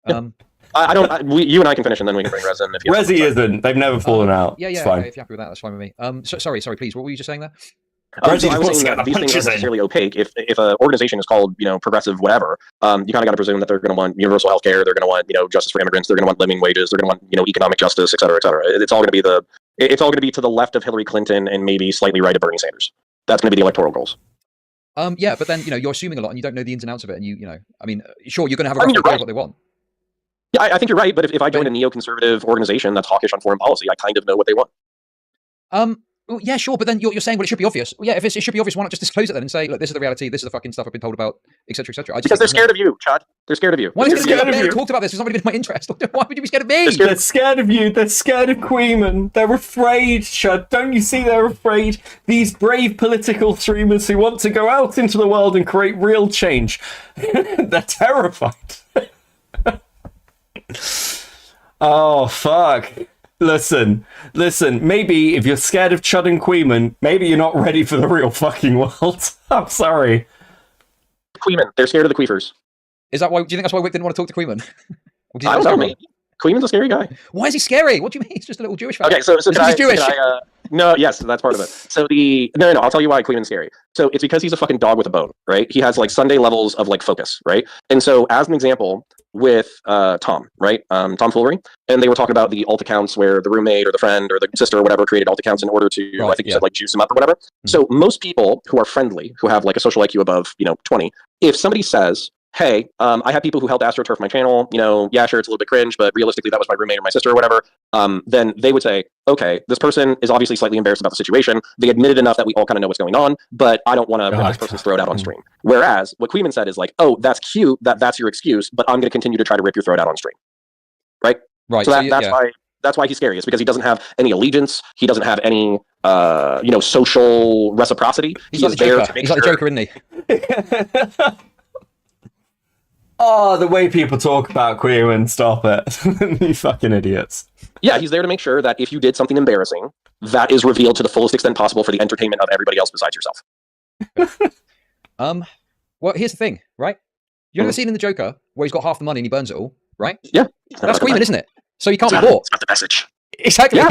You and I can finish, and then we can bring Rez in. Resi isn't. They've never fallen out. Yeah, it's fine. Okay, if you're happy with that, that's fine with me. Sorry, please. What were you just saying there? So I was saying that these things aren't necessarily opaque. If an organization is called, you know, progressive whatever, you kind of got to presume that they're going to want universal health care, they're going to want, you know, justice for immigrants, they're going to want living wages, they're going to want, you know, economic justice, et cetera, et cetera. It's all going to be to the left of Hillary Clinton and maybe slightly right of Bernie Sanders. That's going to be the electoral goals. Yeah, but then, you know, you're assuming a lot and you don't know the ins and outs of it, and you know, I mean, sure, you're going to have a rough idea of what they want. Yeah, I think you're right, but if I join a neoconservative organization that's hawkish on foreign policy, I kind of know what they want. Well, yeah, sure, but then you're saying, well, it should be obvious. Well, yeah, if it should be obvious, why not just disclose it then and say, look, this is the reality, this is the fucking stuff I've been told about, etc., etc. Because they're scared of you, Chad. They're scared of you. Why are they scared of you? Talked about this. It's not really been my interest. Why would you be scared of me? They're scared of you. They're scared of Queeman. They're afraid, Chad. Don't you see they're afraid? These brave political streamers who want to go out into the world and create real change. They're terrified. Oh, fuck. Listen, maybe if you're scared of Chud and Queeman, maybe you're not ready for the real fucking world. I'm sorry. Queeman, they're scared of the Queefers. Is that why? Do you think that's why Wick didn't want to talk to Queeman? I don't know, mate. Queeman's a scary guy. Why is he scary? What do you mean? He's just a little Jewish fella. Okay, so he's Jewish. No, yes, that's part of it. So no, I'll tell you why Queeman's scary. So it's because he's a fucking dog with a bone, right? He has like Sunday levels of like focus, right? And so as an example, with Tom, right? Tom Foolery, and they were talking about the alt accounts where the roommate or the friend or the sister or whatever created alt accounts in order to, I think you said like juice them up or whatever. Mm-hmm. So most people who are friendly, who have like a social IQ above, 20, if somebody says, hey, I have people who helped AstroTurf my channel, yeah, sure, it's a little bit cringe, but realistically that was my roommate or my sister or whatever, then they would say, okay, this person is obviously slightly embarrassed about the situation. They admitted enough that we all kind of know what's going on, but I don't want to rip this person's throat out on stream. Whereas what Queeman said is like, oh, that's cute, that's your excuse, but I'm going to continue to try to rip your throat out on stream. Right? Right. So that's why he's scary. It's because he doesn't have any allegiance. He doesn't have any, social reciprocity. He's like the Joker, isn't he? Oh, the way people talk about Queeman, stop it. You fucking idiots. Yeah, he's there to make sure that if you did something embarrassing, that is revealed to the fullest extent possible for the entertainment of everybody else besides yourself. Well, here's the thing, right? You ever seen in the Joker where he's got half the money and he burns it all, right? Yeah. That's Queeman, isn't it? So he can't be bought. It's not the message. Exactly. Yeah.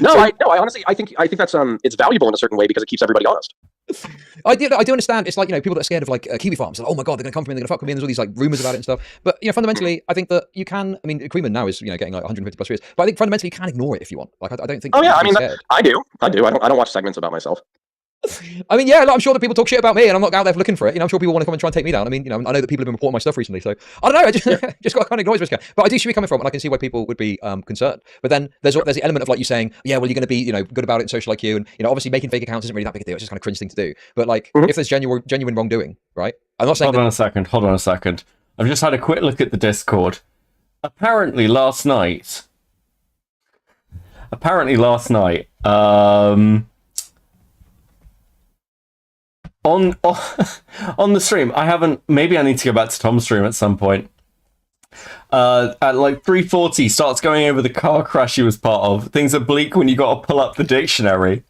I honestly, I think that's it's valuable in a certain way because it keeps everybody honest. I do understand. It's like, people that are scared of like kiwi farms. Like, oh my god, they're gonna come for me, they're gonna fuck with me, and there's all these like rumors about it and stuff. But fundamentally, I think that you can. I mean, Queeman now is getting like 150 plus views, but I think fundamentally you can ignore it if you want. Like, I don't think. Oh yeah, I mean, I do. I don't watch segments about myself. I mean, yeah, I'm sure that people talk shit about me, and I'm not out there looking for it. I'm sure people want to come and try and take me down. I mean, I know that people have been reporting my stuff recently, so I don't know. I just got to kind of ignore it. But I do see where you're coming from, and I can see why people would be concerned. But then there's the element of like you saying, yeah, well, you're going to be good about it in social IQ, and obviously making fake accounts isn't really that big a deal. It's just kind of cringe thing to do. But like, if there's genuine wrongdoing, right? I'm not saying. Hold on a second. I've just had a quick look at the Discord. Apparently last night, on the stream, I haven't. Maybe I need to go back to Tom's stream at some point. At like 3:40, starts going over the car crash he was part of. Things are bleak when you got to pull up the dictionary.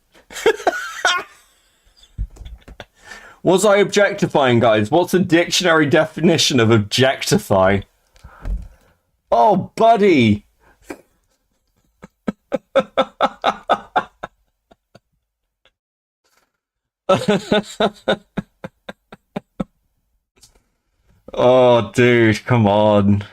Was I objectifying, guys? What's a dictionary definition of objectify? Oh, buddy. Oh, dude, come on.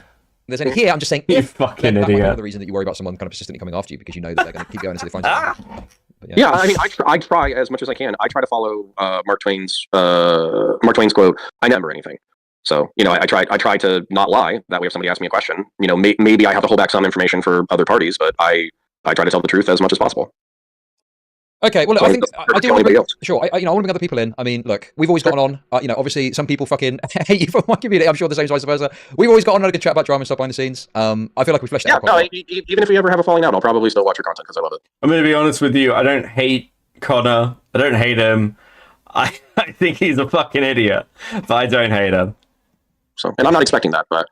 There's any here. I'm just saying, you if fucking that might be idiot. the reason that you worry about someone kind of persistently coming after you because you know that they're going to keep going until they find something. But Yeah, I mean, I try as much as I can. I try to follow Mark Twain's quote. I never anything. So I try to not lie. That way, if somebody asks me a question, maybe I have to hold back some information for other parties, but I try to tell the truth as much as possible. Okay, well, look, So I think I do want to anybody bring, else. sure. I want to bring other people in. I mean, look, we've always gotten on. Obviously, some people fucking hate you from my community. I'm sure the same vice versa. We've always got on a good chat about drama and stuff behind the scenes. I feel like we fleshed it out quite well. Even if we ever have a falling out, I'll probably still watch your content because I love it. I'm going to be honest with you. I don't hate Connor. I don't hate him. I think he's a fucking idiot, but I don't hate him. So, and I'm not expecting that, but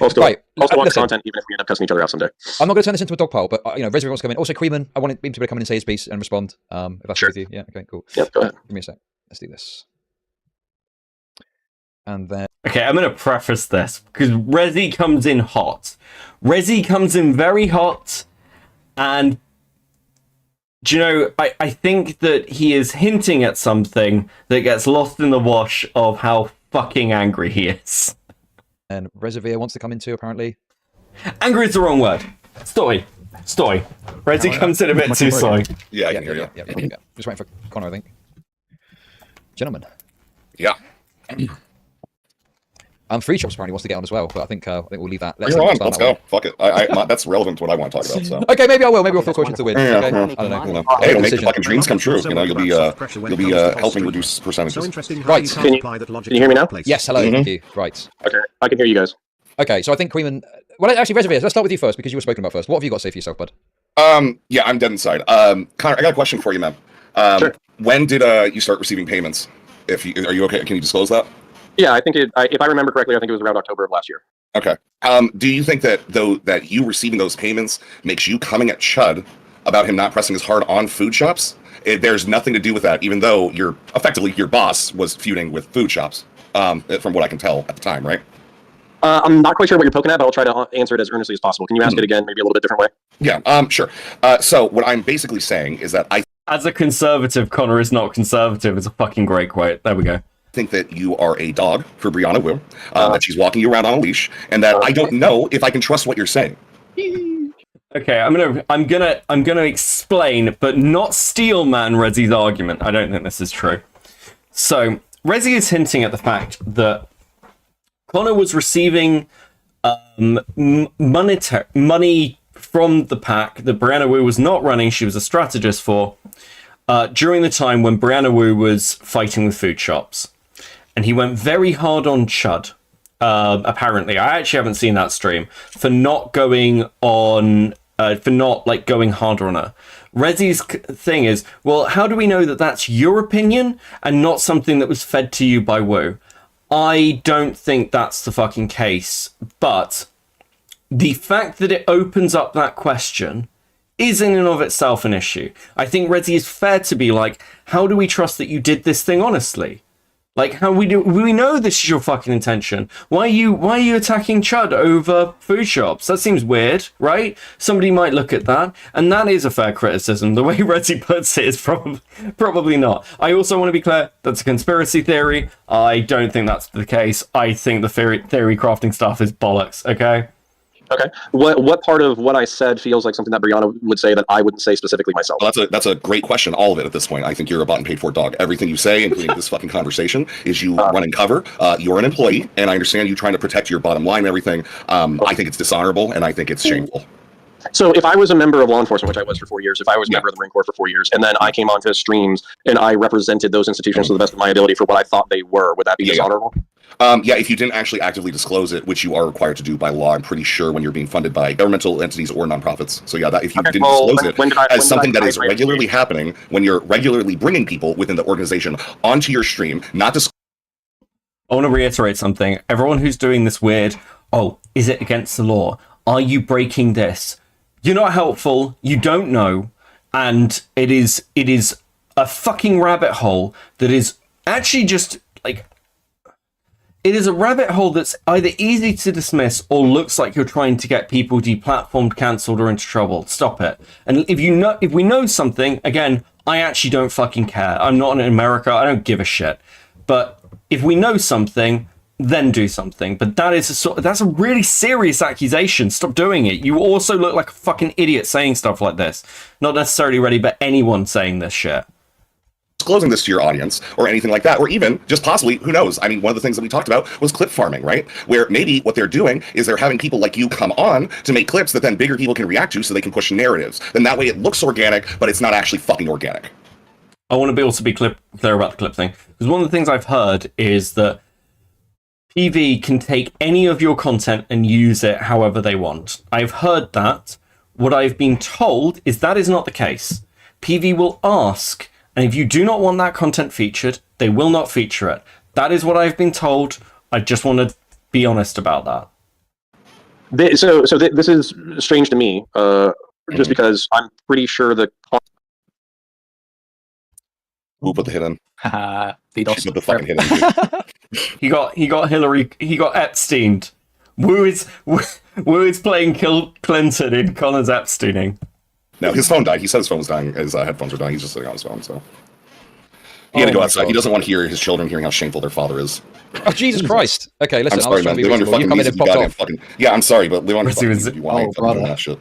I'll still watch the content even if we end up cussing each other out someday. I'm not going to turn this into a dog pile, but Reservoir wants to come in. Also, Creeman, I wanted him to come in and say his piece and respond. If that's Sure. with you, yeah, okay, cool. Yep, go ahead. Give me a sec. Let's do this. And then Okay, I'm going to preface this because Rezi comes in hot. Rezi comes in very hot, and do you know, I think that he is hinting at something that gets lost in the wash of how fucking angry he is. And Reservoir wants to come in too, apparently. Angry is the wrong word. Stoy. Rezi comes in a bit too slow. Yeah, I can hear you. Yeah. Just waiting for Connor, I think. Gentlemen. Yeah. Free Chops apparently wants to get on as well, but I think we'll leave that. You're on. Let's go. Fuck it. That's relevant to what I want to talk about. So. Okay, maybe I will. Maybe we'll throw caution to the wind. Yeah, Okay? yeah. I don't know. Hey, it'll make your fucking dreams come true. You'll be helping reduce percentages. Right. Can you hear me now? Yes. Hello. Thank you. Right. Okay, I can hear you guys. Okay, so I think Creeman. Well, actually, Reservoir. Let's start with you first because you were spoken about first. What have you got to say for yourself, bud? Yeah, I'm dead inside. Connor, I got a question for you, man. Sure. When did you start receiving payments? Are you okay? Can you disclose that? Yeah, I think if I remember correctly, I think it was around October of last year. Okay. Do you think that that you receiving those payments makes you coming at Chud about him not pressing as hard on food shops? There's nothing to do with that, even though your boss was feuding with food shops, from what I can tell at the time, right? I'm not quite sure what you're poking at, but I'll try to answer it as earnestly as possible. Can you ask it again, maybe a little bit different way? Yeah, sure. So what I'm basically saying is that as a conservative, Connor is not conservative. It's a fucking great quote. There we go. Think that you are a dog for Brianna Wu, that she's walking you around on a leash, and that I don't know if I can trust what you're saying. Okay, I'm gonna explain, but not steel man Rezi's argument. I don't think this is true. So Rezi is hinting at the fact that Connor was receiving money from the pack that Brianna Wu was not running. She was a strategist for during the time when Brianna Wu was fighting with food shops. And he went very hard on Chud, apparently. I actually haven't seen that stream, for not going on, going harder on her. Rezi's thing is, well, how do we know that that's your opinion and not something that was fed to you by Wu? I don't think that's the fucking case, but the fact that it opens up that question is in and of itself an issue. I think Rezi is fair to be like, how do we trust that you did this thing honestly? Like, how we know this is your fucking intention. Why are you attacking Chud over food shops? That seems weird, right? Somebody might look at that, and that is a fair criticism. The way Rezi puts it is probably not. I also want to be clear, that's a conspiracy theory. I don't think that's the case. I think the theory crafting stuff is bollocks, okay? Okay. What part of what I said feels like something that Brianna would say that I wouldn't say specifically myself? Well, that's a great question. All of it at this point. I think you're a bought and paid for dog. Everything you say, including this fucking conversation, is you running cover. You're an employee, and I understand you trying to protect your bottom line and everything. I think it's dishonorable, and I think it's shameful. So if I was a member of law enforcement, which I was for 4 years, if I was a member of the Marine Corps for 4 years, and then I came onto streams and I represented those institutions to the best of my ability for what I thought they were, would that be dishonorable? Yeah, if you didn't actually actively disclose it, which you are required to do by law, I'm pretty sure when you're being funded by governmental entities or nonprofits. So yeah, that, if you didn't disclose it as something that is regularly happening, when you're regularly bringing people within the organization onto your stream, not disclosing. I want to reiterate something. Everyone who's doing this weird, oh, is it against the law? Are you breaking this? You're not helpful. You don't know. And it is a fucking rabbit hole that is actually just like, it is a rabbit hole that's either easy to dismiss or looks like you're trying to get people deplatformed, cancelled, or into trouble. Stop it. And if we know something, again, I actually don't fucking care. I'm not in America. I don't give a shit. But if we know something, then do something. But that's a really serious accusation. Stop doing it. You also look like a fucking idiot saying stuff like this. Not necessarily Ready, but anyone saying this shit. Disclosing this to your audience or anything like that, or even just possibly, who knows? I mean, one of the things that we talked about was clip farming, right? Where maybe what they're doing is they're having people like you come on to make clips that then bigger people can react to so they can push narratives. Then that way it looks organic, but it's not actually fucking organic. I want to also be clear about the clip thing, because one of the things I've heard is that PV can take any of your content and use it however they want. I've heard that. What I've been told is that is not the case. PV will ask, and if you do not want that content featured, they will not feature it. That is what I've been told. I just want to be honest about that. This is strange to me, just because I'm pretty sure the. Who put the hit in? She put the fucking hit in. He got Hillary. He got Epsteined. Woo is playing Clinton in Connor's Epsteining. No, his phone died. He said his phone was dying. His headphones were dying. He's just sitting on his phone, so. He had to go outside. He doesn't want to hear his children hearing how shameful their father is. Oh, Jesus Christ. Okay, listen, I'm sorry, man. Live on your fucking music, you goddamn fucking... Yeah, I'm sorry, but live on your fucking music if you want to doing that shit.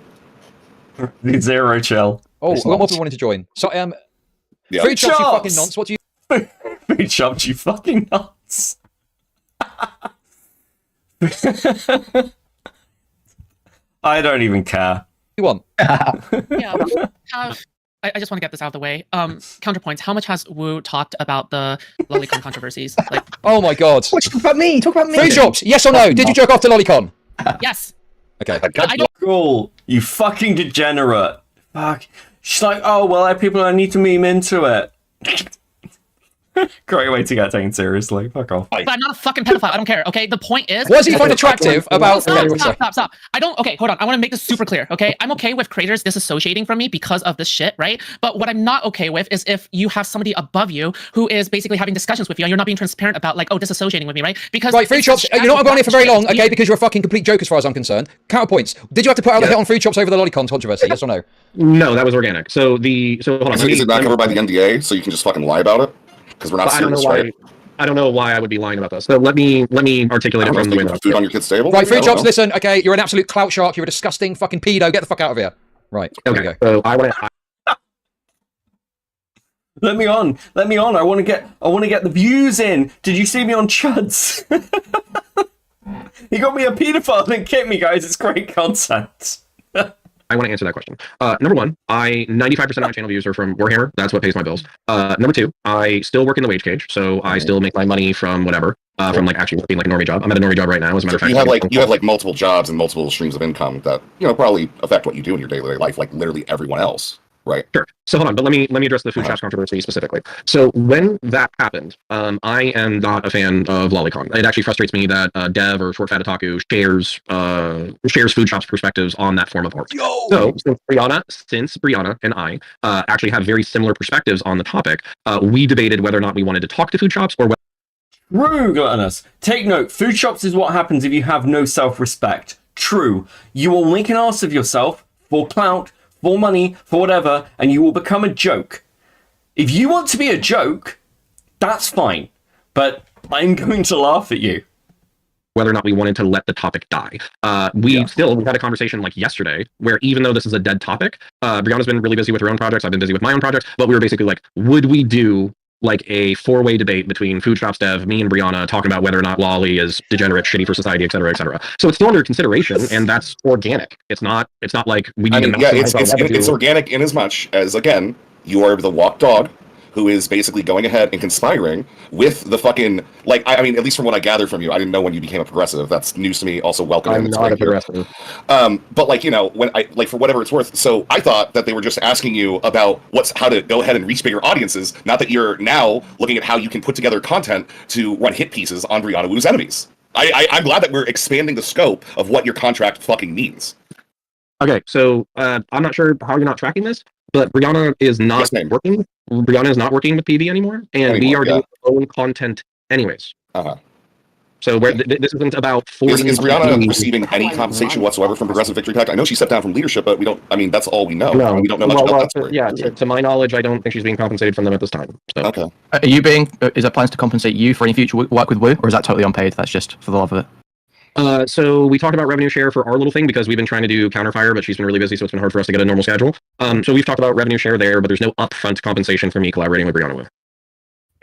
The zero chill. Oh, I've got more people wanting to join. So, yeah. Food shops, you fucking nonce. What do you... Food shops, you fucking nonce. I don't even care. You want? Yeah. I just want to get this out of the way. Counterpoints. How much has Wu talked about the lolicon controversies? Like, oh my god. Talk about me. Talk about me. Food shops. Yes or no? Did you jerk off to lolicon? Yes. Okay. Cool. You fucking degenerate. Fuck. She's like, oh well, people need to meme into it. Great way to get taken seriously. Fuck off. But I'm not a fucking pedophile. I don't care. Okay. The point is. What does he find attractive about? Stop. I don't. Okay, hold on. I want to make this super clear. Okay, I'm okay with creators disassociating from me because of this shit, right? But what I'm not okay with is if you have somebody above you who is basically having discussions with you and you're not being transparent about like, oh, disassociating with me, right? Because right, food shops. You're not going on here for very long, okay? Because you're a fucking complete joke as far as I'm concerned. Counterpoints. Did you have to put out the hit on food shops over the lolicon controversy? Yes or no? No, that was organic. So hold on. Is it not covered by the NDA, so you can just fucking lie about it? Because we're not serious, right? I don't know why I would be lying about this. So let me articulate it from the way that food on your kid's table. Right, food shops. Listen, okay, you're an absolute clout shark. You're a disgusting fucking pedo. Get the fuck out of here. Right. Okay. So I want to. Let me on. I want to get the views in. Did you see me on Chuds? He got me a pedophile and kicked me, guys. It's great content. I want to answer that question. Number one, 95% of my channel views are from Warhammer. That's what pays my bills. Number two, I still work in the wage cage, so I still make my money from whatever, from like actually working like a normie job. I'm at a normie job right now, as a matter of fact. You have like multiple jobs and multiple streams of income that probably affect what you do in your daily life, like literally everyone else. Right. Sure. So hold on, but let me address the food shops controversy specifically. So when that happened, I am not a fan of lolicon. It actually frustrates me that Dev or Short Fat Otaku shares food shops perspectives on that form of art. So since Brianna and I actually have very similar perspectives on the topic, we debated whether or not we wanted to talk to food shops or whether. True, gluttonous. Take note. Food shops is what happens if you have no self-respect. True. You will make an ass of yourself for clout, for money, for whatever, and you will become a joke. If you want to be a joke, that's fine. But I'm going to laugh at you. Whether or not we wanted to let the topic die. We had a conversation like yesterday where even though this is a dead topic, Brianna's been really busy with her own projects, I've been busy with my own projects, but we were basically like, would we do like a four-way debate between Food Shops Dev, me and Brianna, talking about whether or not Lolly is degenerate, shitty for society, et cetera, et cetera. So it's still under consideration, and that's organic. It's not like we need to. It's organic in as much as, again, you are the walk dog who is basically going ahead and conspiring with the fucking, like, I mean, at least from what I gathered from you, I didn't know when you became a progressive. That's news to me. Also, welcome. I'm not a progressive. But like, you know, when I, like, for whatever it's worth, so I thought that they were just asking you about how to go ahead and reach bigger audiences, not that you're now looking at how you can put together content to run hit pieces on Brianna Wu's enemies. I'm glad that we're expanding the scope of what your contract fucking means. Okay, so I'm not sure how you're not tracking this, but Brianna is not working. Brianna is not working with PB anymore, and we are doing our own content anyways. So this isn't about forcing. Is Brianna receiving any compensation whatsoever from Progressive Victory PAC? I know she stepped down from leadership, but we don't. I mean, that's all we know. No, we don't know much about that story. Yeah, to my knowledge, I don't think she's being compensated from them at this time. So. Okay. Are you being? Is there plans to compensate you for any future work with Wu, or is that totally unpaid? That's just for the love of it. So we talked about revenue share for our little thing because we've been trying to do Counterfire, but she's been really busy, so it's been hard for us to get a normal schedule. So we've talked about revenue share there, but there's no upfront compensation for me collaborating with Brianna Wu.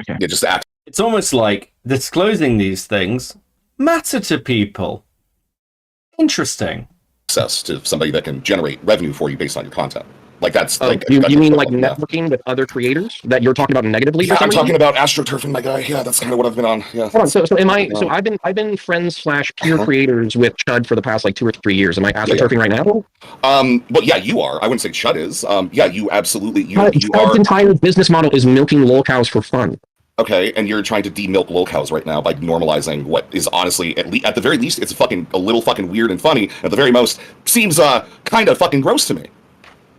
Okay. Yeah, just act. It's almost like disclosing these things matter to people. Interesting. Access to somebody that can generate revenue for you based on your content. Like that's like you mean like networking with other creators that you're talking about negatively? Yeah, I'm talking about astroturfing, my guy. Yeah, that's kind of what I've been on. Yeah. Hold on, so am I? So I've been friends / peer creators with Chud for the past like 2 or 3 years. Am I astroturfing right now? Well, yeah, you are. I wouldn't say Chud is. Yeah, you absolutely. You Chud's are. entire business model is milking lol cows for fun. Okay, and you're trying to demilk lol cows right now by normalizing what is honestly, at the very least, it's a little fucking weird and funny. At the very most, seems kind of fucking gross to me.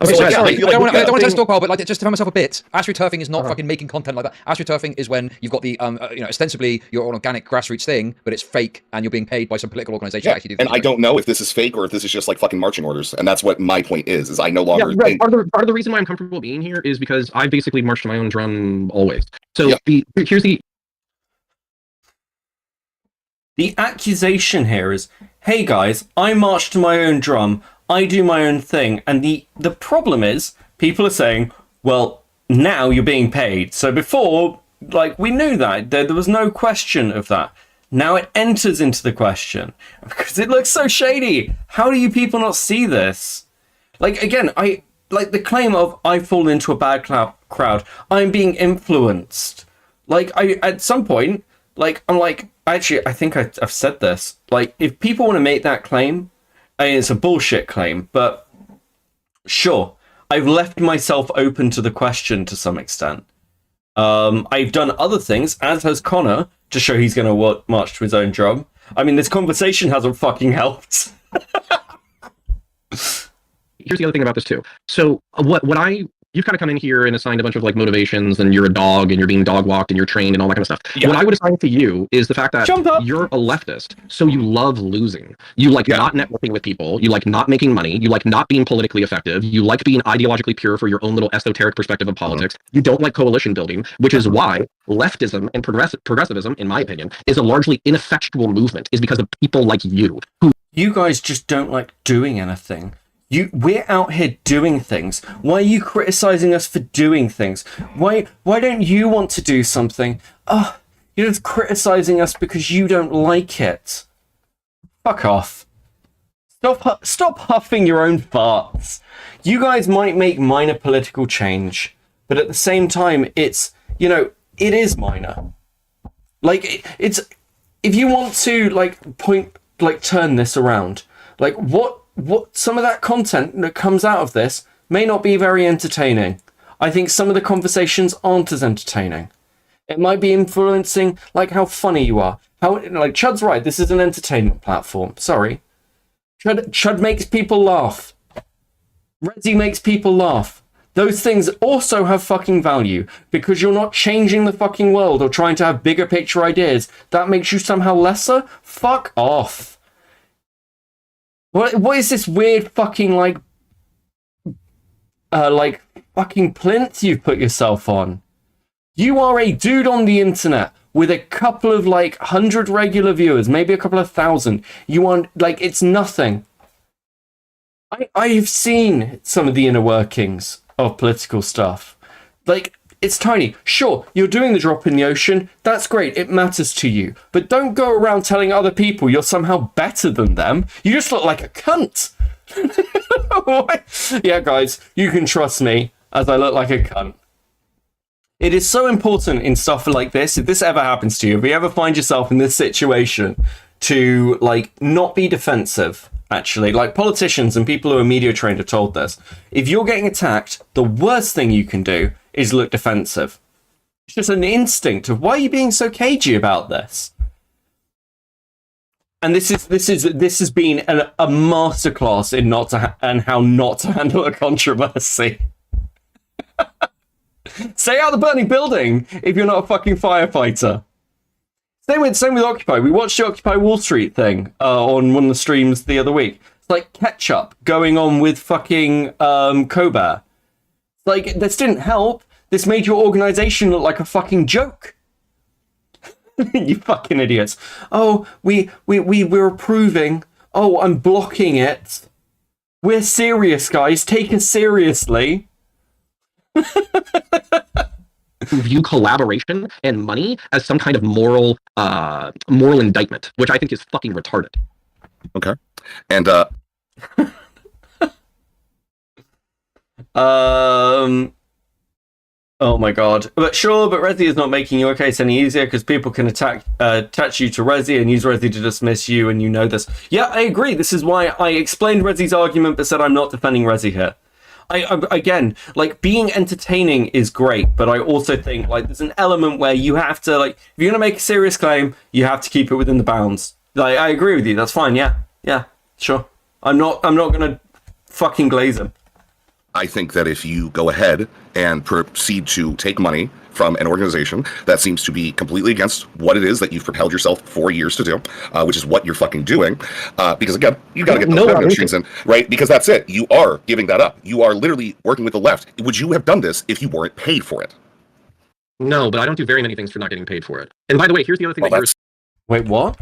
Okay, So, so yeah, I don't want to thing- talk about, but like just to tell myself a bit, astroturfing is not fucking making content like that. Astroturfing is when you've got the, ostensibly you're an organic grassroots thing, but it's fake and you're being paid by some political organization to actually do and I don't know if this is fake or if this is just like fucking marching orders, and that's what my point is I no longer. Yeah, right. Part of the reason why I'm comfortable being here is because I basically marched to my own drum always. So here's the. The accusation here is, hey guys, I march to my own drum, I do my own thing, and the problem is, people are saying, well, now you're being paid. So before, like, we knew that, there was no question of that. Now it enters into the question, because it looks so shady. How do you people not see this? Like, again, like the claim of, I fall into a bad crowd, I'm being influenced. Like, at some point, like, I'm like, actually, I think I've said this. Like, if people want to make that claim, I mean, it's a bullshit claim, but sure, I've left myself open to the question to some extent. I've done other things, as has Connor, to show he's going to march to his own drum. I mean, this conversation hasn't fucking helped. Here's the other thing about this too. So you've kind of come in here and assigned a bunch of like motivations, and you're a dog and you're being dog walked and you're trained and all that kind of stuff. Yeah. What I would assign to you is the fact that you're a leftist, so you love losing. You like not networking with people. You like not making money. You like not being politically effective. You like being ideologically pure for your own little esoteric perspective of politics. You don't like coalition building, which is why leftism and progressivism, in my opinion, is a largely ineffectual movement, is because of people like you. You guys just don't like doing anything. We're out here doing things. Why are you criticizing us for doing things? Why don't you want to do something? Oh, you're just criticizing us because you don't like it. Fuck off. Stop huffing your own farts. You guys might make minor political change, but at the same time, it's, it is minor. Like, it's, if you want to, turn this around, what some of that content that comes out of this may not be very entertaining. I think some of the conversations aren't as entertaining. It might be influencing, how funny you are. Chud's right, this is an entertainment platform. Sorry. Chud makes people laugh. Redzi makes people laugh. Those things also have fucking value, because you're not changing the fucking world or trying to have bigger picture ideas. That makes you somehow lesser? Fuck off. What is this weird fucking fucking plinth you've put yourself on? You are a dude on the internet with a couple of 100 regular viewers, maybe a couple of thousand. You want it's nothing. I've seen some of the inner workings of political stuff. It's tiny. Sure, you're doing the drop in the ocean. That's great. It matters to you. But don't go around telling other people you're somehow better than them. You just look like a cunt. Yeah, guys, you can trust me, as I look like a cunt. It is so important in stuff like this, if this ever happens to you, if you ever find yourself in this situation, to like not be defensive, actually. Like politicians and people who are media trained are told this. If you're getting attacked, the worst thing you can do is look defensive. It's just an instinct of, why are you being so cagey about this? And this has been a masterclass in how not to handle a controversy. Stay out of the burning building if you're not a fucking firefighter. Same with Occupy. We watched the Occupy Wall Street thing on one of the streams the other week. It's like catch-up going on with fucking Colbert. Like, this didn't help. This made your organization look like a fucking joke. You fucking idiots. Oh, we're approving. Oh, I'm blocking it. We're serious, guys. Take us seriously. View collaboration and money as some kind of moral indictment, which I think is fucking retarded. Okay. And oh my god. But Resi is not making your case any easier because people can attach you to Resi and use Resi to dismiss you, and you know this. Yeah, I agree. This is why I explained Resi's argument but said I'm not defending Resi here. Again, like, being entertaining is great, but I also think, like, there's an element where you have to, like, if you're gonna make a serious claim, you have to keep it within the bounds. Like, I agree with you. That's fine. Yeah, sure. I'm not gonna fucking glaze him. I think that if you go ahead and proceed to take money from an organization that seems to be completely against what it is that you've propelled yourself for years to do, which is what you're fucking doing, because again, you got to get those revenue streams in, right? Because that's it. You are giving that up. You are literally working with the left. Would you have done this if you weren't paid for it? No, but I don't do very many things for not getting paid for it. And by the way, here's the other thing Wait, what?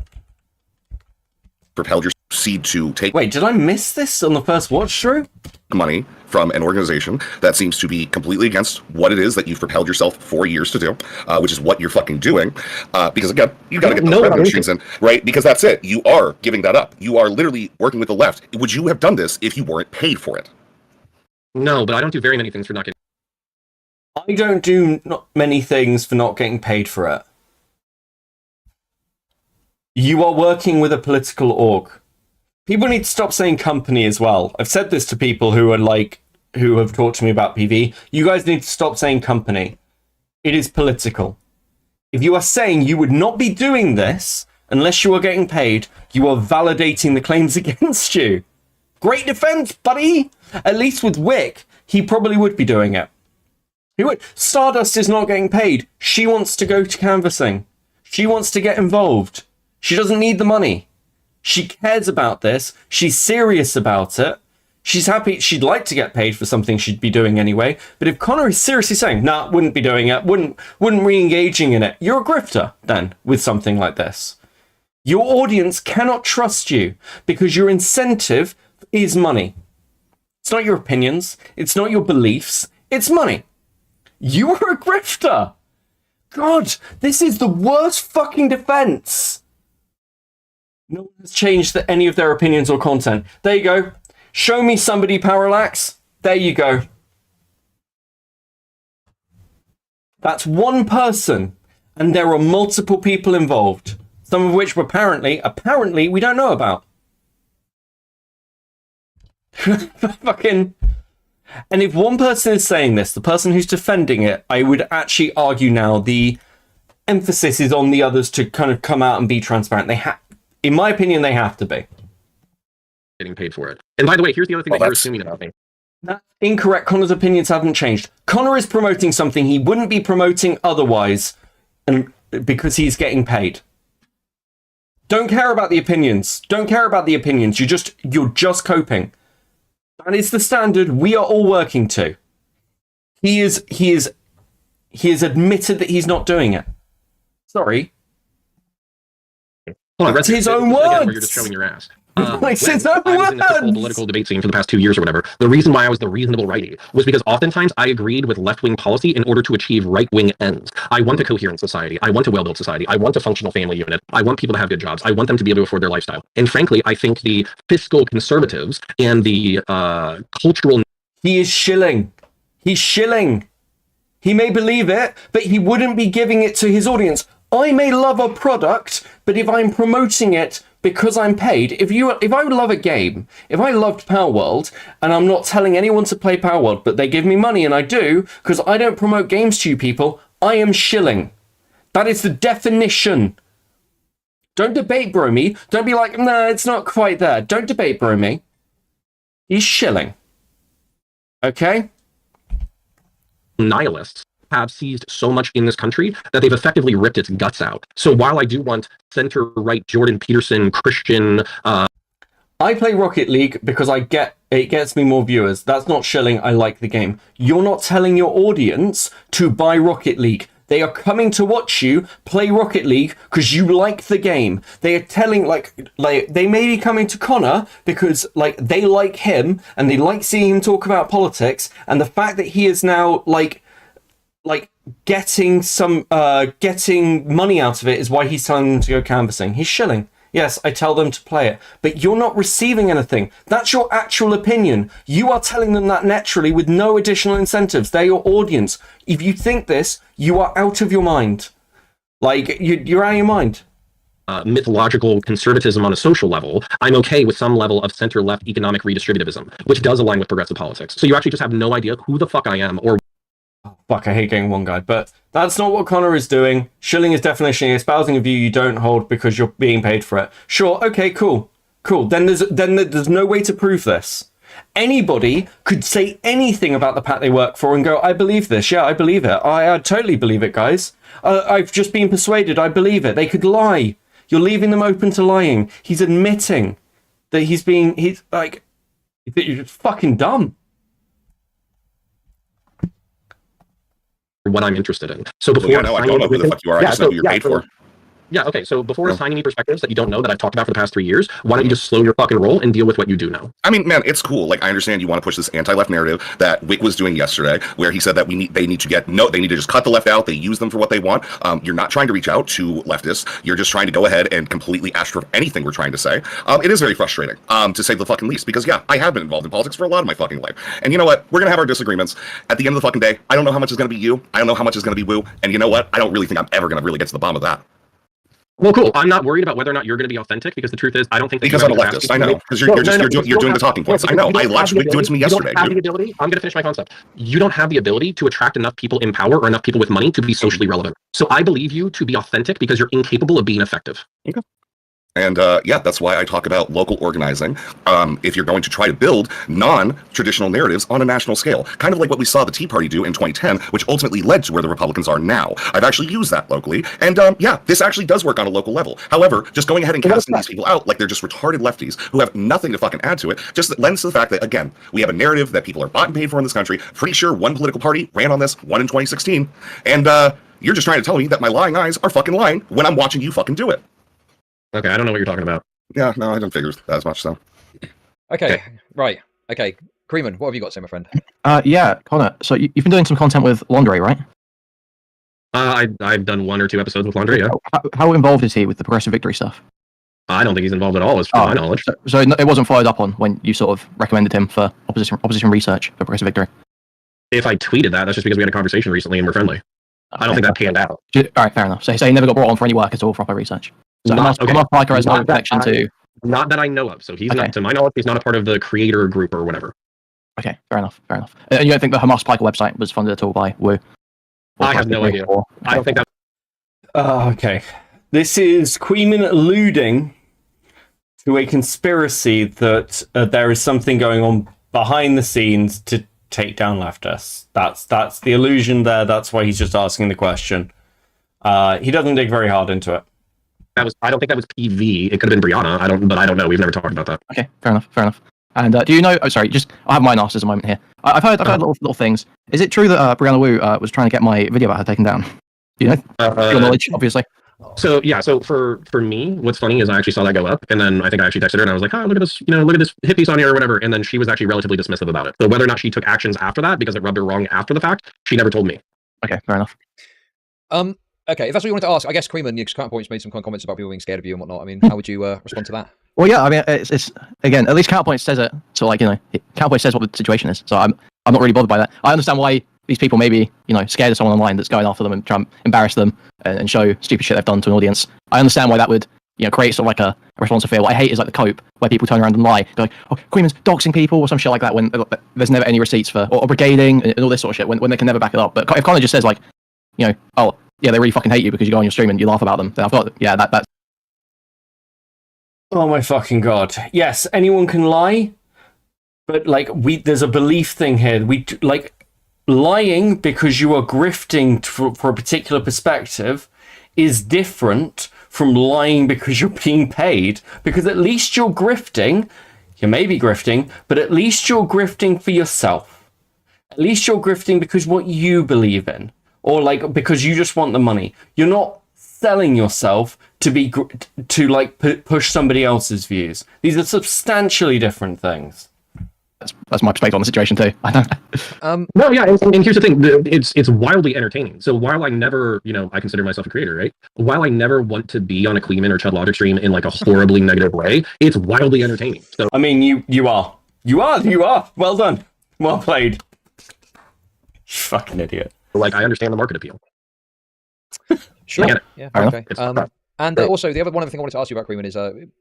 Propelled your seed to take... Wait, did I miss this on the first watch through? Money from an organization that seems to be completely against what it is that you've propelled yourself for years to do, which is what you're fucking doing, because again, you got to get those revenue streams in, right? Because that's it. You are giving that up. You are literally working with the left. Would you have done this if you weren't paid for it? No, but I don't do very many things for not getting... I don't do not many things for not getting paid for it. You are working with a political org. People need to stop saying company as well. I've said this to people who have talked to me about PV. You guys need to stop saying company. It is political. If you are saying you would not be doing this unless you are getting paid, you are validating the claims against you. Great defense, buddy. At least with Wick, he probably would be doing it. He would. Stardust is not getting paid. She wants to go to canvassing. She wants to get involved. She doesn't need the money. She cares about this. She's serious about it. She's happy. She'd like to get paid for something she'd be doing anyway. But if Connor is seriously saying, nah, wouldn't be doing it, wouldn't re-engaging in it, you're a grifter then with something like this. Your audience cannot trust you because your incentive is money. It's not your opinions. It's not your beliefs. It's money. You are a grifter. God, this is the worst fucking defense. No one has changed any of their opinions or content. There you go. Show me somebody, Parallax. There you go. That's one person, and there are multiple people involved. Some of which apparently we don't know about. Fucking... And if one person is saying this, the person who's defending it, I would actually argue now the emphasis is on the others to kind of come out and be transparent. In my opinion, they have to be. Getting paid for it. And by the way, here's the other thing that you're assuming about me. That's incorrect. Connor's opinions haven't changed. Connor is promoting something he wouldn't be promoting otherwise, and because he's getting paid. Don't care about the opinions. Don't care about the opinions. You're just coping. That is the standard we are all working to. He is admitted that he's not doing it. Sorry. That's his own words. Again, where you're just showing your ass. It's his own I was in the words. political debate scene for the past 2 years or whatever. The reason why I was the reasonable righty was because oftentimes I agreed with left-wing policy in order to achieve right-wing ends. I want a coherent society. I want a well-built society. I want a functional family unit. I want people to have good jobs. I want them to be able to afford their lifestyle. And frankly, I think the fiscal conservatives and the cultural... He is shilling. He's shilling. He may believe it, but he wouldn't be giving it to his audience. I may love a product, but if I'm promoting it because I'm paid, if I would love a game, if I loved Power World and I'm not telling anyone to play Power World, but they give me money and I do, because I don't promote games to you people, I am shilling. That is the definition. Don't debate bro me. Don't be like, nah, it's not quite there. Don't debate bro me. He's shilling. Okay? Nihilists have seized so much in this country that they've effectively ripped its guts out. So while I do want center-right Jordan Peterson, Christian... I play Rocket League because it gets me more viewers. That's not shilling. I like the game. You're not telling your audience to buy Rocket League. They are coming to watch you play Rocket League because you like the game. They are telling, like they may be coming to Connor because, like, they like him and they like seeing him talk about politics. And the fact that he is now, like getting money out of it is why he's telling them to go canvassing. He's shilling. Yes, I tell them to play it, but you're not receiving anything. That's your actual opinion. You are telling them that naturally with no additional incentives. They're your audience. If you think this, you are out of your mind. Like, you're out of your mind. Mythological conservatism on a social level, I'm okay with some level of center-left economic redistributivism, which does align with progressive politics. So you actually just have no idea who the fuck I am or... Fuck, I hate getting one guy, but that's not what Connor is doing. Shilling is definitionally espousing a view you don't hold because you're being paid for it. Sure, okay, cool. Then there's no way to prove this. Anybody could say anything about the PAC they work for and go, I believe this. Yeah, I believe it. I totally believe it, guys. I've just been persuaded. I believe it. They could lie. You're leaving them open to lying. He's admitting that he's like, you're just fucking dumb. What I'm interested in. So before I don't know who the fuck you are. I just know who you're paid for. Yeah, okay, so before assigning me perspectives that you don't know that I've talked about for the past 3 years, why don't you just slow your fucking roll and deal with what you do know? I mean, man, it's cool. Like, I understand you want to push this anti-left narrative that Wick was doing yesterday, where he said that they need to just cut the left out, they use them for what they want. You're not trying to reach out to leftists, you're just trying to go ahead and completely astroph anything we're trying to say. It is very frustrating, to say the fucking least, because yeah, I have been involved in politics for a lot of my fucking life. And you know what? We're gonna have our disagreements. At the end of the fucking day, I don't know how much is gonna be you, I don't know how much is gonna be Woo, and you know what? I don't really think I'm ever gonna really get to the bottom of that. Well, cool. I'm not worried about whether or not you're going to be authentic because the truth is, I don't think that because I'm a leftist. I know because you're doing the talking points. I know. I watched Wick do it to me yesterday. I'm going to finish my concept. You don't have the ability to attract enough people in power or enough people with money to be socially relevant. So I believe you to be authentic because you're incapable of being effective. Okay. And yeah, that's why I talk about local organizing. If you're going to try to build non-traditional narratives on a national scale, kind of like what we saw the Tea Party do in 2010, which ultimately led to where the Republicans are now. I've actually used that locally, and yeah, this actually does work on a local level. However, just going ahead and casting these people out like they're just retarded lefties who have nothing to fucking add to it, just lends to the fact that, again, we have a narrative that people are bought and paid for in this country. Pretty sure one political party ran on this, one in 2016, and you're just trying to tell me that my lying eyes are fucking lying when I'm watching you fucking do it. Okay, I don't know what you're talking about. Yeah, no, I didn't figure that as much, so. Okay, right. Okay, Creeman, what have you got to say, my friend? Yeah, Connor, so you've been doing some content with Laundry, right? I've done 1 or 2 episodes with Laundry, yeah. How involved is he with the Progressive Victory stuff? I don't think he's involved at all, as far as my knowledge. So it wasn't followed up on when you sort of recommended him for opposition research for Progressive Victory? If I tweeted that, that's just because we had a conversation recently and we're friendly. I don't think that panned out. Alright, fair enough. So he never got brought on for any work at all, proper research? So Hamas Piker has no connection to... Not that I know of. So he's not, to my knowledge, he's not a part of the creator group or whatever. Okay, fair enough. And you don't think the Hamas Piker website was funded at all by Woo? I have no idea. I don't think that... Okay. This is Queeman alluding to a conspiracy that there is something going on behind the scenes to take down leftists. That's the illusion there. That's why he's just asking the question. He doesn't dig very hard into it. I don't think that was PV. It could have been Brianna. I don't know. We've never talked about that. Okay, fair enough. And do you know? Oh, sorry. I have my answers a moment here. I've heard little things. Is it true that Brianna Wu was trying to get my video about her taken down? Do you know? Your knowledge, obviously. So yeah. So for me, what's funny is I actually saw that go up, and then I think I actually texted her, and I was like, "Oh, look at this hit piece on here or whatever." And then she was actually relatively dismissive about it. So whether or not she took actions after that because it rubbed her wrong after the fact, she never told me. Okay, fair enough. Okay, if that's what you wanted to ask, I guess Creeman, your Counterpoint's made some comments about people being scared of you and whatnot. I mean, how would you respond to that? Well, yeah, I mean, it's again, at least Counterpoint says it. So, like, Counterpoint says what the situation is. So I'm not really bothered by that. I understand why these people may be, scared of someone online that's going after them and trying to embarrass them and show stupid shit they've done to an audience. I understand why that would, create sort of like a response of fear. What I hate is like the cope, where people turn around and lie. They're like, oh, Queenman's doxing people or some shit like that when there's never any receipts for, or brigading and all this sort of shit when they can never back it up. But if Connor just says like, oh, yeah, they really fucking hate you because you go on your stream and you laugh about them, then I've got, that's... Oh my fucking god. Yes, anyone can lie, but like there's a belief thing here. Lying because you are grifting for a particular perspective is different from lying because you're being paid, because at least you're grifting. You may be grifting, but at least you're grifting for yourself. At least you're grifting because what you believe in, or like because you just want the money. You're not selling yourself to push somebody else's views. These are substantially different things. That's my perspective on the situation too. No, yeah, and here's the thing: it's wildly entertaining. So while I never, I consider myself a creator, right? While I never want to be on a Queeman or Chud Logic stream in like a horribly negative way, it's wildly entertaining. So I mean, you are. Well done. Well played. You fucking idiot. Like, I understand the market appeal. Sure. Yeah. Okay. And also, the one other thing I wanted to ask you about Queenman is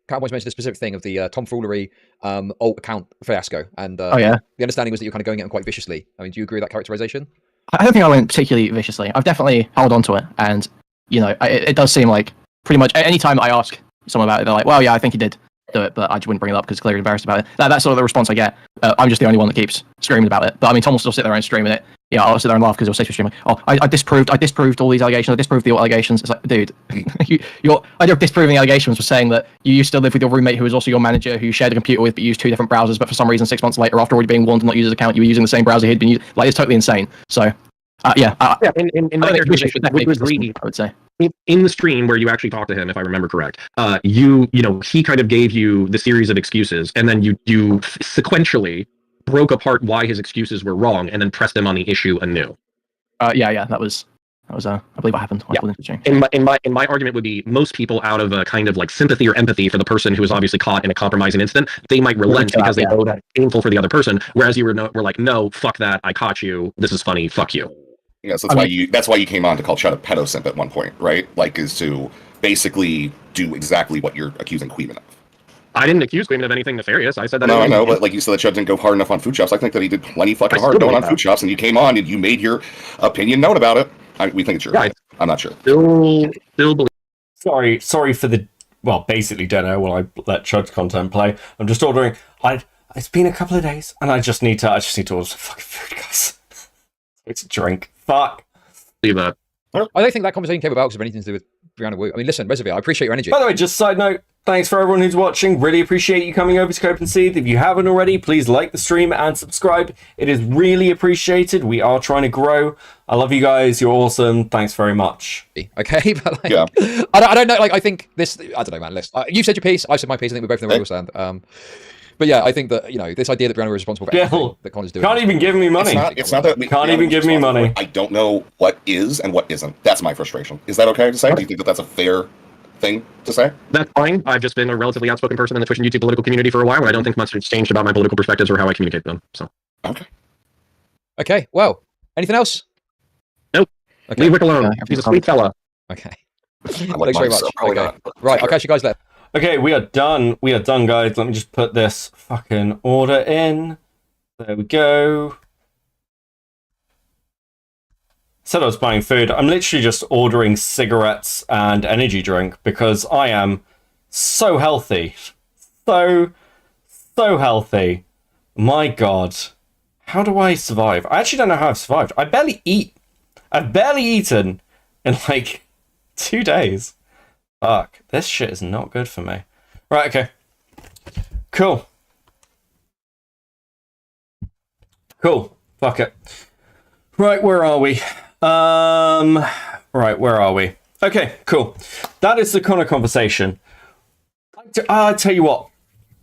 Cowboys mentioned the specific thing of the tomfoolery alt account fiasco, and the understanding was that you're kind of going at him quite viciously. I mean, do you agree with that characterization? I don't think I went particularly viciously. I've definitely held on to it, and it does seem like pretty much any time I ask someone about it, they're like, "Well, yeah, I think you did do it, but I just wouldn't bring it up because clearly embarrassed about it." That's sort of the response I get. I'm just the only one that keeps screaming about it. But I mean, Tom will still sit there and stream it. I'll sit there and laugh because he'll say to stream like, "Oh, I disproved all these allegations. I disproved the allegations." It's like, dude, your idea of disproving the allegations was saying that you used to live with your roommate who was also your manager, who you shared a computer with, but used 2 different browsers. But for some reason, 6 months later, after already being warned to not use his account, you were using the same browser he'd been using. Like, it's totally insane. So, in my characterization, I would agree. I would say in the stream where you actually talked to him, if I remember correct, he kind of gave you the series of excuses, and then you sequentially broke apart why his excuses were wrong, and then pressed them on the issue anew. That was I believe what happened. In my argument would be most people, out of a kind of like sympathy or empathy for the person who was obviously caught in a compromising incident, they might relent because they know that it's painful for the other person. Whereas you were like, no, fuck that, I caught you. This is funny. Fuck you. Yes, that's why you came on to call Chud a pedo simp at one point, right? Like, is to basically do exactly what you're accusing Queeman of. I didn't accuse Queeman of anything nefarious. I said that. No, I know, but like you said, that Chud didn't go hard enough on food shops. I think that he did plenty fucking hard going on food shops, and you came on and you made your opinion known about it. We think it's your right. I'm not sure. Still believe. Sorry for the basically dinner while I let Chud's content play. I'm just ordering. It's been a couple of days, and I just need to order some fucking food, guys. It's a drink. Fuck. Leave that. I don't think that conversation came about because of anything to do with Brianna Wu. I mean, listen, Reservoir, I appreciate your energy. By the way, just side note, thanks for everyone who's watching. Really appreciate you coming over to Cope and Seed. If you haven't already, please like the stream and subscribe. It is really appreciated. We are trying to grow. I love you guys. You're awesome. Thanks very much. Okay, but I don't know. Like, I think this. I don't know, man. Listen, you've said your piece. I've said my piece. I think we're both in the middle stand. But yeah, I think that this idea that Brianna is responsible for everything that Connor's doing. Can't even give me money. It's not that we can't even give me money. I don't know what is and what isn't. That's my frustration. Is that okay to say? Do you think that that's a fair thing to say? That's fine. I've just been a relatively outspoken person in the Twitch and YouTube political community for a while, and I don't think much has changed about my political perspectives or how I communicate them. So. Okay. Well, anything else? Nope. Okay. Leave Rick alone. He's a sweet fella. Okay. Thanks very much. Okay. Right. I'll catch you guys later. Okay, we are done. We are done, guys. Let me just put this fucking order in. There we go. Said I was buying food. I'm literally just ordering cigarettes and energy drink because I am so healthy. So healthy. My God. How do I survive? I actually don't know how I've survived. I barely eat. I've barely eaten in like 2 days. Fuck, this shit is not good for me. Right, okay. Cool. Fuck it. Right, where are we? Right, where are we? Okay, cool. That is the Connor conversation. I'll tell you what.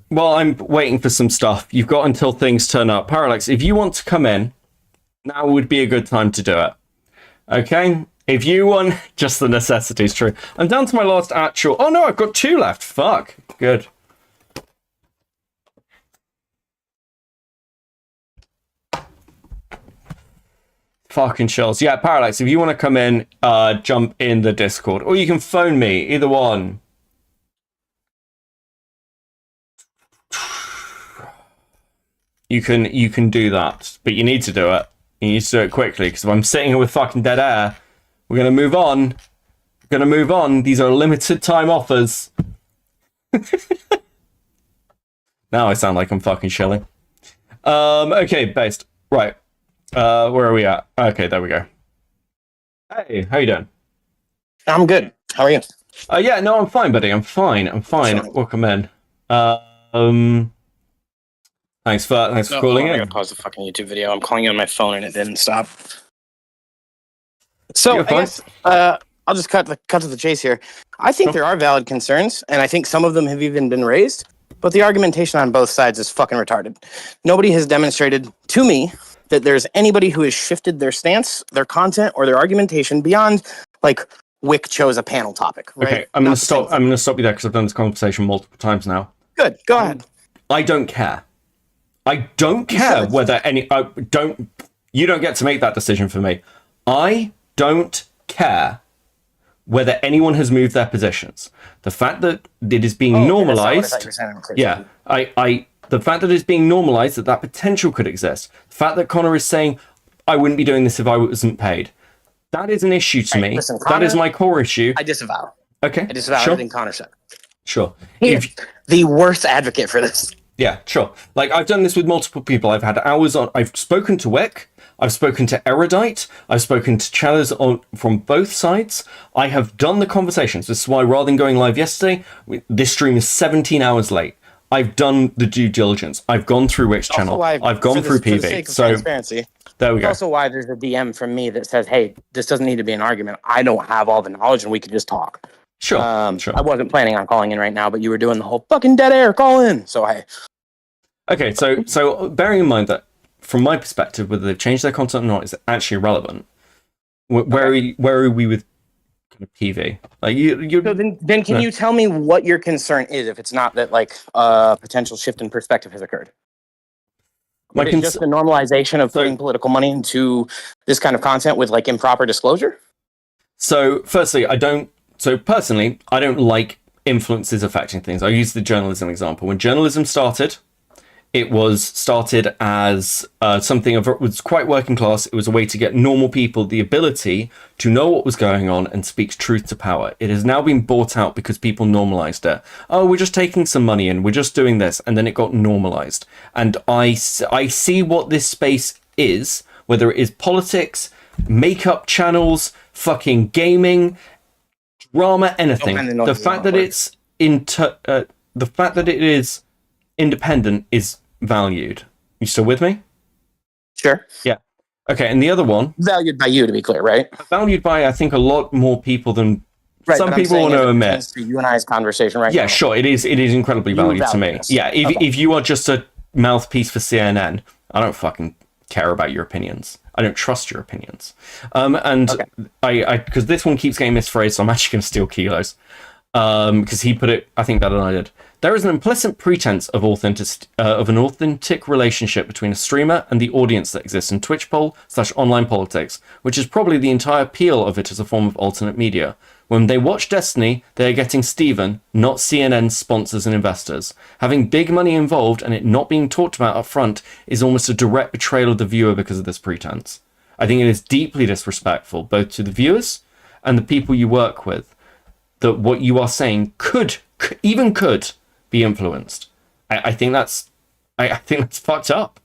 While I'm waiting for some stuff, you've got until things turn up. Parallax, if you want to come in, now would be a good time to do it. Okay? If you want, just the necessity is true. I'm down to my last actual. Oh no, I've got 2 left. Fuck. Good. Fucking chills. Yeah, Parallax, if you want to come in, jump in the Discord. Or you can phone me, either one. You can do that, but you need to do it. You need to do it quickly, because if I'm sitting here with fucking dead air, we're going to move on. We're going to move on. These are limited time offers. Now I sound like I'm fucking shilling. Okay, based. Right. Where are we at? Okay, there we go. Hey, how you doing? I'm good. How are you? Yeah, no, I'm fine, buddy. I'm fine. Sure. Welcome in. Thanks for calling I in. gotta pause the fucking YouTube video. I'm calling you on my phone and it didn't stop. So I guess I'll just cut to the chase here. I think there are valid concerns, and I think some of them have even been raised. But the argumentation on both sides is fucking retarded. Nobody has demonstrated to me that there's anybody who has shifted their stance, their content, or their argumentation beyond like Wick chose a panel topic. Right? Okay, I'm gonna stop you there because I've done this conversation multiple times now. Good, go ahead. I don't care. I don't care whether any. You don't get to make that decision for me. I don't care whether anyone has moved their positions. The fact that it is being normalized. Yeah, the fact that it's being normalized, that potential could exist. The fact that Connor is saying, I wouldn't be doing this if I wasn't paid. That is an issue to me. Listen, that is my core issue. I disavow. Okay. I disavow everything Connor said. Sure. He is the worst advocate for this. Yeah, sure. Like, I've done this with multiple people. I've had hours on. I've spoken to Wick. I've spoken to Erudite. I've spoken to channels from both sides. I have done the conversations. This is why, rather than going live yesterday, this stream is 17 hours late. I've done the due diligence. I've gone through Wick's channel. I've gone through PV. For the sake of so transparency, there we go. Also, why there's a DM from me that says, "Hey, this doesn't need to be an argument. I don't have all the knowledge, and we can just talk." Sure. Sure. I wasn't planning on calling in right now, but you were doing the whole fucking dead air call in, so I. Okay, so bearing in mind that from my perspective, whether they've changed their content or not is actually irrelevant. Where are we with kind of PV? Like you. So then can you tell me what your concern is if it's not that like a potential shift in perspective has occurred? Is it just the normalization of putting political money into this kind of content with like improper disclosure? So firstly, personally, I don't like influences affecting things. I use the journalism example. When journalism started, it was started as something was quite working class. It was a way to get normal people the ability to know what was going on and speak truth to power. It has now been bought out because people normalized it. Oh, we're just taking some money in. We're just doing this. And then it got normalized. And I see what this space is, whether it is politics, makeup channels, fucking gaming, drama, anything. The fact that it is independent is valued. You still with me? Sure. Yeah. Okay, and the other one valued by you, to be clear, right? Valued by I think a lot more people than some people want to admit. You and I's conversation right now. now. Sure, it is incredibly valued to me. Yeah, if you are just a mouthpiece for CNN, I don't fucking care about your opinions. I don't trust your opinions. I because this one keeps getting misphrased, so I'm actually going to steal Kilo's. Because he put it, I think, better than I did. There is an implicit pretense of an authentic relationship between a streamer and the audience that exists in TWITCHPOL/online politics, which is probably the entire appeal of it as a form of alternate media. When they watch Destiny, they are getting Steven, not CNN's sponsors and investors. Having big money involved and it not being talked about up front is almost a direct betrayal of the viewer because of this pretense. I think it is deeply disrespectful, both to the viewers and the people you work with, that what you are saying could be influenced. I think that's fucked up.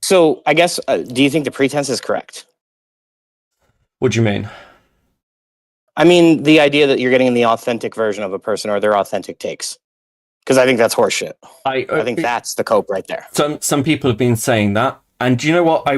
So I guess, do you think the pretense is correct? What do you mean? I mean, the idea that you're getting the authentic version of a person or their authentic takes. Because I think that's horseshit. I think that's the cope right there. Some people have been saying that. And do you know what? I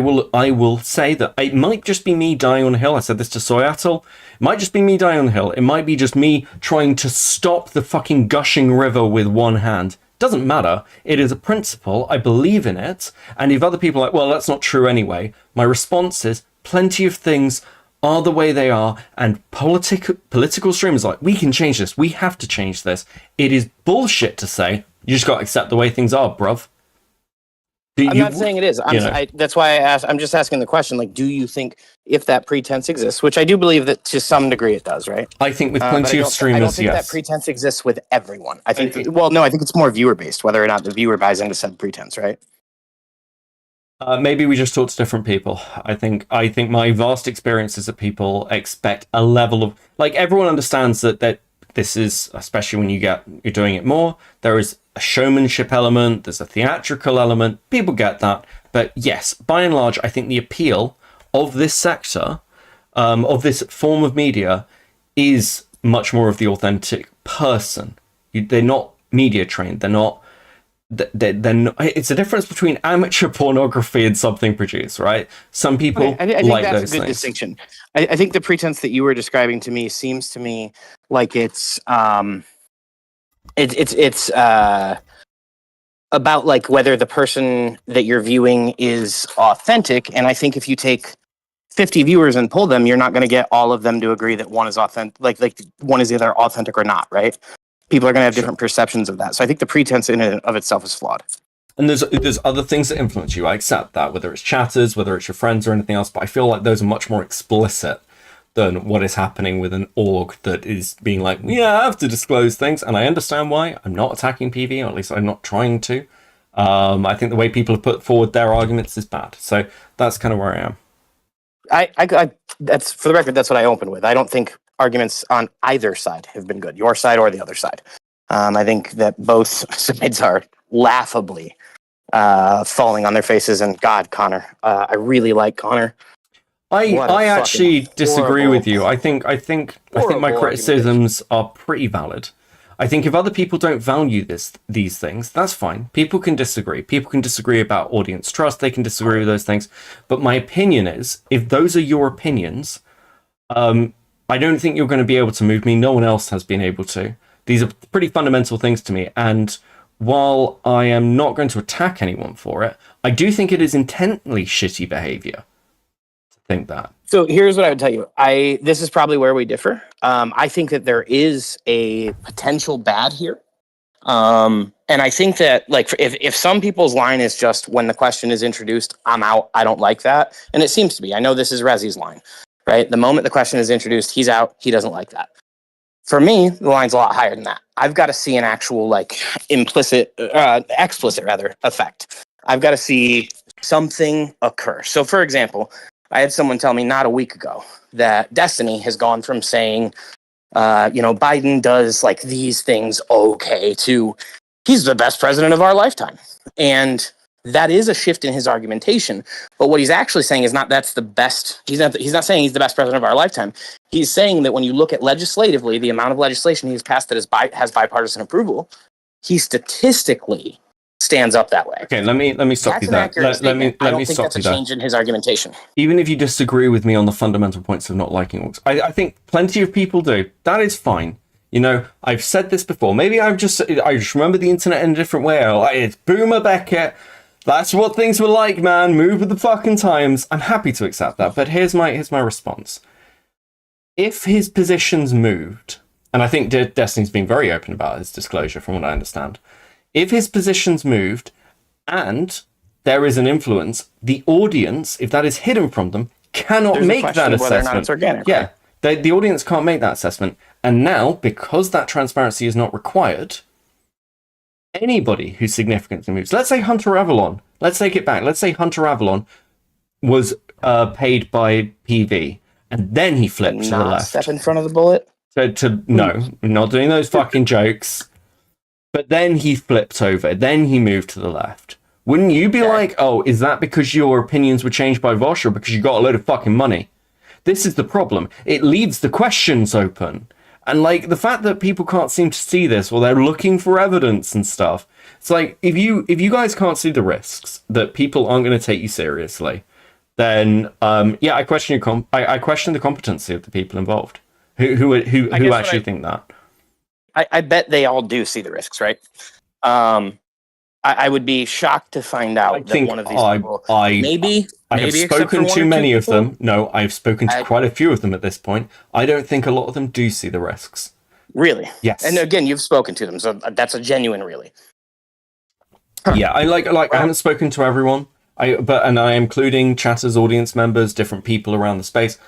will say that it might just be me dying on a hill. I said this to Soyatel. It might just be me dying on the hill. It might be just me trying to stop the fucking gushing river with one hand. Doesn't matter. It is a principle. I believe in it. And if other people are like, well, that's not true anyway, my response is plenty of things are the way they are. And political streamers are like, we can change this. We have to change this. It is bullshit to say, you just got to accept the way things are, bruv. I'm not saying it is. That's why I asked. I'm just asking the question. Like, do you think if that pretense exists, which I do believe that to some degree it does, right? I think with plenty of streamers, I don't think yes. that pretense exists with everyone. I think. I think it's more viewer based, whether or not the viewer buys into said pretense, right? Maybe we just talk to different people. I think my vast experience is that people expect a level of, like, everyone understands that this is, especially when you're doing it more, there is a showmanship element, there's a theatrical element, people get that. But yes, by and large, I think the appeal of this sector, of this form of media, is much more of the authentic person. They're not media trained, they're not, it's a difference between amateur pornography and something produced, right? Some people I think like that's those a good things. distinction. I think the pretense that you were describing to me seems to me like it's about like whether the person that you're viewing is authentic. And I think if you take 50 viewers and pull them, you're not going to get all of them to agree that one is authentic. Like one is either authentic or not, right? People are going to have different perceptions of that. So I think the pretense in and of itself is flawed. And there's other things that influence you. I accept that, whether it's chatters, whether it's your friends or anything else. But I feel like those are much more explicit than what is happening with an org that is being like, yeah, I have to disclose things. And I understand why. I'm not attacking PV, or at least I'm not trying to. I think the way people have put forward their arguments is bad. So that's kind of where I am. I that's, for the record, that's what I opened with. I don't think arguments on either side have been good, your side or the other side. I think that both sides are laughably falling on their faces. And God, Connor, I really like Connor. I actually disagree with you. I think my criticisms are pretty valid. I think if other people don't value these things, that's fine. People can disagree. People can disagree about audience trust. They can disagree with those things. But my opinion is, if those are your opinions, I don't think you're going to be able to move me. No one else has been able to. These are pretty fundamental things to me. And while I am not going to attack anyone for it, I do think it is intently shitty behavior to think that. So here's what I would tell you. This is probably where we differ. I think that there is a potential bad here. And I think that, like, if some people's line is just when the question is introduced, I'm out, I don't like that. And it seems to be. I know this is Rezi's line, right? The moment the question is introduced, he's out, he doesn't like that. For me, the line's a lot higher than that. I've got to see an actual, like, explicit effect. I've got to see something occur. So, for example, I had someone tell me not a week ago that Destiny has gone from saying, Biden does like these things okay to he's the best president of our lifetime. And that is a shift in his argumentation. But what he's actually saying is not that's the best. He's not saying he's the best president of our lifetime. He's saying that when you look at legislatively, the amount of legislation he's passed that has bipartisan approval, he statistically stands up that way. Okay, let me stop you there. Let me stop that's you a there. change in his argumentation. Even if you disagree with me on the fundamental points of not liking orgs, I think plenty of people do. That is fine. You know, I've said this before. Maybe I just remember the internet in a different way. It's Boomer Beckett. That's what things were like, man. Move with the fucking times. I'm happy to accept that. But here's my response. If his position's moved, and I think Destiny's been very open about his disclosure from what I understand. If his position's moved and there is an influence, the audience, if that is hidden from them, cannot make that assessment. Whether or not it's organic, yeah, the audience can't make that assessment. And now, because that transparency is not required, anybody who significantly moves, let's say Hunter Avalon, let's take it back. Let's say Hunter Avalon was paid by PV, and then he flipped to the left. Step in front of the bullet. No, we're not doing those fucking jokes. But then he flipped over. Then he moved to the left. Wouldn't you be like, oh, is that because your opinions were changed by Vosh or because you got a load of fucking money? This is the problem. It leaves the questions open. And like the fact that people can't seem to see this or they're looking for evidence and stuff. It's like if you guys can't see the risks that people aren't going to take you seriously, then I question I question the competency of the people involved who actually think that. I bet they all do see the risks, right? I would be shocked to find out that one of these people maybe I have spoken to many of them. No, I've spoken to quite a few of them at this point. I don't think a lot of them do see the risks. Really? Yes. And again, you've spoken to them, so that's a genuine really. Yeah, I haven't spoken to everyone. And I am including chatters, audience members, different people around the space.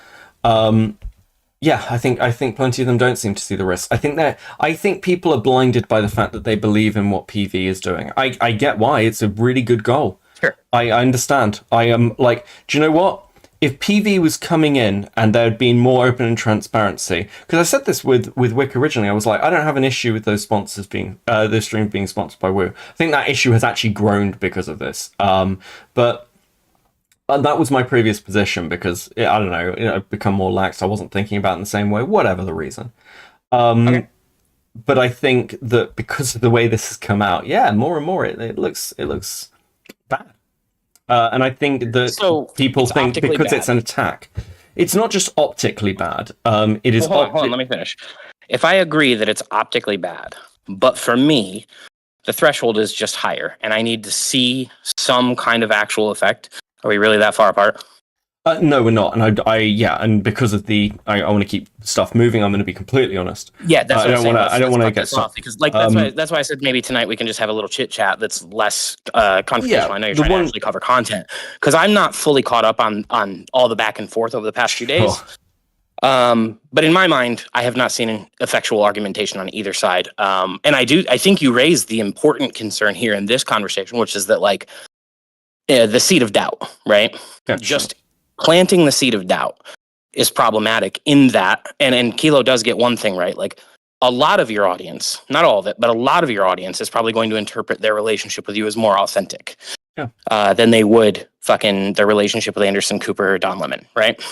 Yeah, I think plenty of them don't seem to see the risks. I think people are blinded by the fact that they believe in what PV is doing. I get why. It's a really good goal. Sure. I understand. I am do you know what? If PV was coming in and there had been more open and transparency, because I said this with Wick originally, I was like, I don't have an issue with those sponsors being those streams being sponsored by Woo. I think that issue has actually grown because of this. But that was my previous position because I don't know, I've become more lax. I wasn't thinking about it in the same way, whatever the reason. Okay. But I think that because of the way this has come out, yeah, more and more it looks bad. And I think that people think because it's an attack, it's not just optically bad. It is. Hold on, let me finish. If I agree that it's optically bad, but for me, the threshold is just higher, and I need to see some kind of actual effect. Are we really that far apart? No, we're not. And and because of I want to keep stuff moving. I'm going to be completely honest. Yeah, that's what I don't want to get stuff because that's why I said maybe tonight we can just have a little chit chat that's less confrontational. Yeah, I know you're trying to actually cover content because I'm not fully caught up on all the back and forth over the past few days. But in my mind, I have not seen an effectual argumentation on either side. And I think you raised the important concern here in this conversation, which is that the seed of doubt, right? Yeah, just planting the seed of doubt is problematic in that, and Kilo does get one thing right. A lot of your audience, not all of it, but a lot of your audience is probably going to interpret their relationship with you as more authentic than they would their relationship with Anderson Cooper or Don Lemon, right?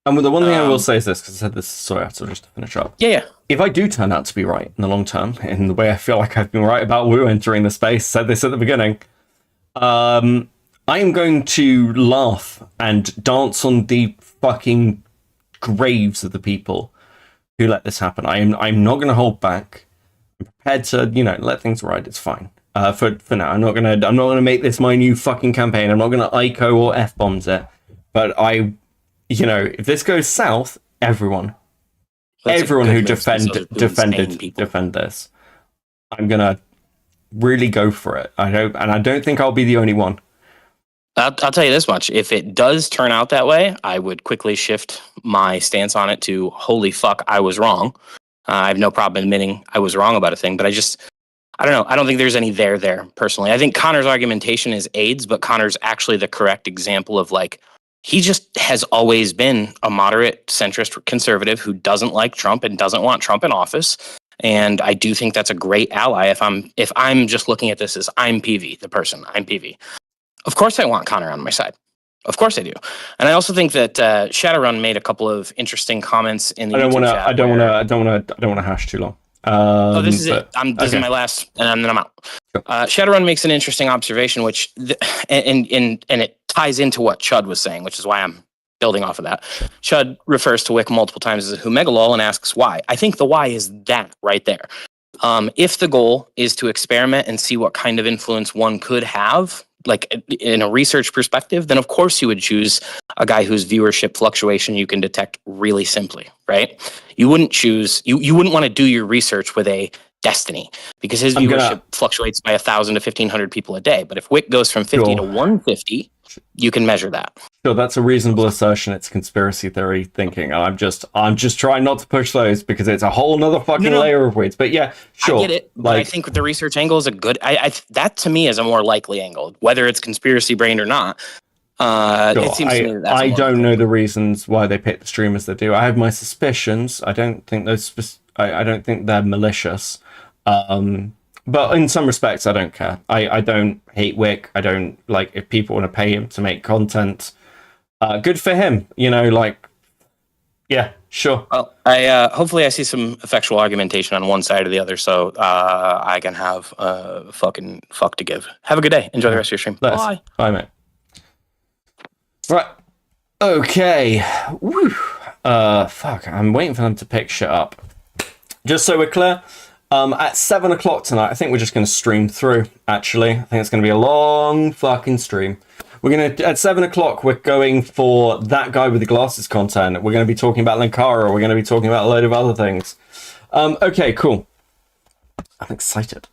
And the one thing I will say is this, because I said this, sorry, so just to finish up. Yeah. If I do turn out to be right in the long term, in the way I feel like I've been right about Wu entering the space, said this at the beginning, I am going to laugh and dance on the fucking graves of the people who let this happen. I'm not going to hold back. I'm prepared to, let things ride. It's fine. For now, I'm not gonna make this my new fucking campaign. I'm not gonna ICO or F-bombs it. But if this goes south, everyone who defend this, I'm gonna really go for it. I don't think I'll be the only one. I'll tell you this much. If it does turn out that way, I would quickly shift my stance on it to, holy fuck, I was wrong. I have no problem admitting I was wrong about a thing, but I don't know. I don't think there's any there, personally. I think Connor's argumentation is AIDS, but Connor's actually the correct example of he just has always been a moderate centrist conservative who doesn't like Trump and doesn't want Trump in office. And I do think that's a great ally if I'm just looking at this as I'm PV, the person, I'm PV. Of course I want Connor on my side. Of course I do. And I also think that Shadowrun made a couple of interesting comments in the YouTube chat. I don't want to hash too long. This is it. This is my last, and then I'm out. Sure. Shadowrun makes an interesting observation, which and it ties into what Chud was saying, which is why I'm building off of that. Chud refers to Wick multiple times as a Humegalol and asks why. I think the why is that right there. If the goal is to experiment and see what kind of influence one could have, in a research perspective, then of course you would choose a guy whose viewership fluctuation you can detect really simply, right? You wouldn't choose, you wouldn't want to do your research with a Destiny because his viewership fluctuates by 1,000 to 1,500 people a day. But if Wick goes from 50 to 150, you can measure that. So that's a reasonable assertion. It's conspiracy theory thinking. I'm just trying not to push those because it's a whole nother fucking layer of weeds. But yeah, sure. I get it. But I think the research angle is a good. That to me is a more likely angle, whether it's conspiracy brain or not. It seems to me that that's I don't know the reasons why they pick the streamers they do. I have my suspicions. I don't think I don't think they're malicious. But in some respects, I don't care. I don't hate Wick. I don't if people want to pay him to make content. Good for him. Yeah, sure. Well, hopefully I see some effectual argumentation on one side or the other, so I can have fucking fuck to give. Have a good day. Enjoy the rest of your stream. Bye. Bye, mate. Right. Okay. Woo. Fuck. I'm waiting for them to pick shit up. Just so we're clear. At 7 o'clock tonight, I think we're just going to stream through, actually. I think it's going to be a long fucking stream. At 7 o'clock, we're going for that guy with the glasses content. We're going to be talking about Linkara. We're going to be talking about a load of other things. Okay, cool. I'm excited.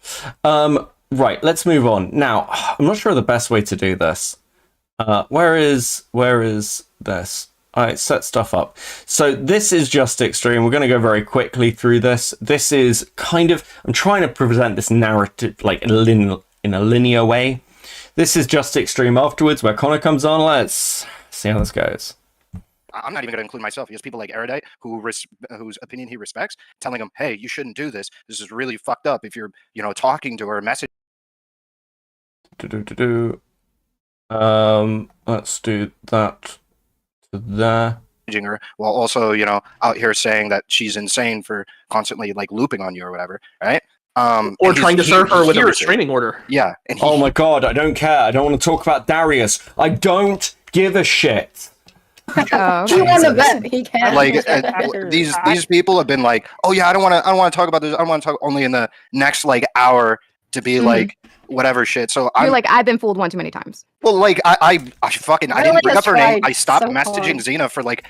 Right, let's move on. Now, I'm not sure the best way to do this. Where is this? Alright, set stuff up. So this is just extreme. We're going to go very quickly through this. This is kind of, I'm trying to present this narrative like in a linear way. This is just extreme afterwards, where Connor comes on. Let's see how this goes. I'm not even going to include myself. He has people like Erudite, whose opinion he respects, telling him, hey, you shouldn't do this. This is really fucked up if you're, talking to her, messaging. Let's do that to there. Her while also, out here saying that she's insane for constantly like looping on you or whatever, right? Or trying to serve her with a restraining order. Yeah. And oh my god, I don't care. I don't want to talk about Darius. I don't give a shit. You want to bet he can. Like these people have been like, oh yeah, I don't want to talk about this. I want to talk only in the next like hour to be like whatever shit. So You're like, I've been fooled one too many times. Well, like I didn't bring up her name. I stopped so messaging Xena for like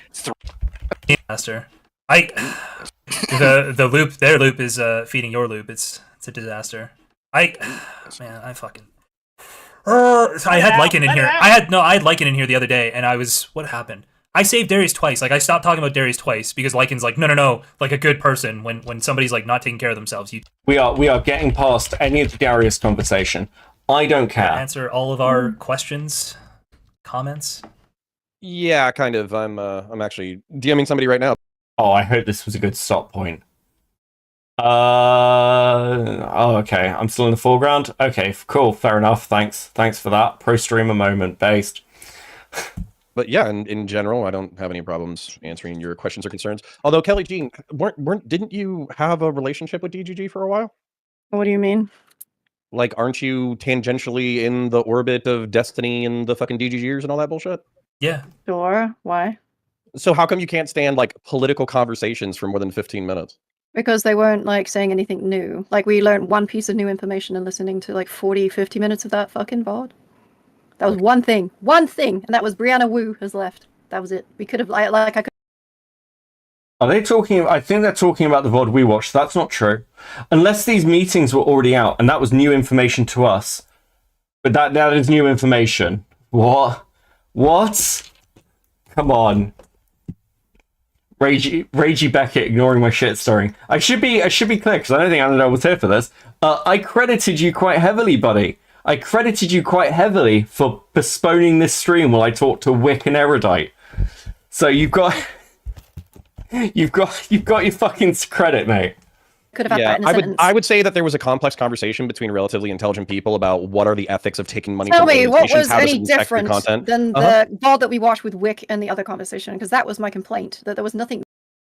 Master. The loop, their loop is feeding your loop. It's a disaster. I had Lycan in here. I had Lycan in here the other day, and what happened? I saved Darius twice. Like I stopped talking about Darius twice because Lycan's like, no, like a good person when somebody's like not taking care of themselves. We are getting past any of the Darius conversation. I don't care. Answer all of our questions, comments. Yeah, kind of. I'm actually DMing somebody right now. Oh, I hope this was a good stop point. Oh, okay. I'm still in the foreground. Okay, cool. Fair enough. Thanks for that. Pro streamer moment based. But yeah, in general, I don't have any problems answering your questions or concerns. Although Kelly Jean, didn't you have a relationship with DGG for a while? What do you mean? Like, aren't you tangentially in the orbit of Destiny and the fucking DGGers and all that bullshit? Yeah. Sure. Why? So how come you can't stand like political conversations for more than 15 minutes? Because they weren't like saying anything new. Like we learned one piece of new information and listening to like 40, 50 minutes of that fucking VOD. That was one thing, and that was Brianna Wu has left. That was it. We could have I could. Are they talking? I think they're talking about the VOD we watched. That's not true, unless these meetings were already out and that was new information to us. But that is new information. What? Come on. Ragey Beckett ignoring my shit story. I should be clear because I don't think Annabelle was here for this. I credited you quite heavily, buddy. I credited you quite heavily for postponing this stream while I talked to Wick and Erudite. So you've got your fucking credit, mate. Could have had that in a sentence. I would say that there was a complex conversation between relatively intelligent people about what are the ethics of taking money. Tell from me, what organizations, was how does any it affect your different content? than the VOD that we watched with Wick and the other conversation? Because that was my complaint, that there was nothing.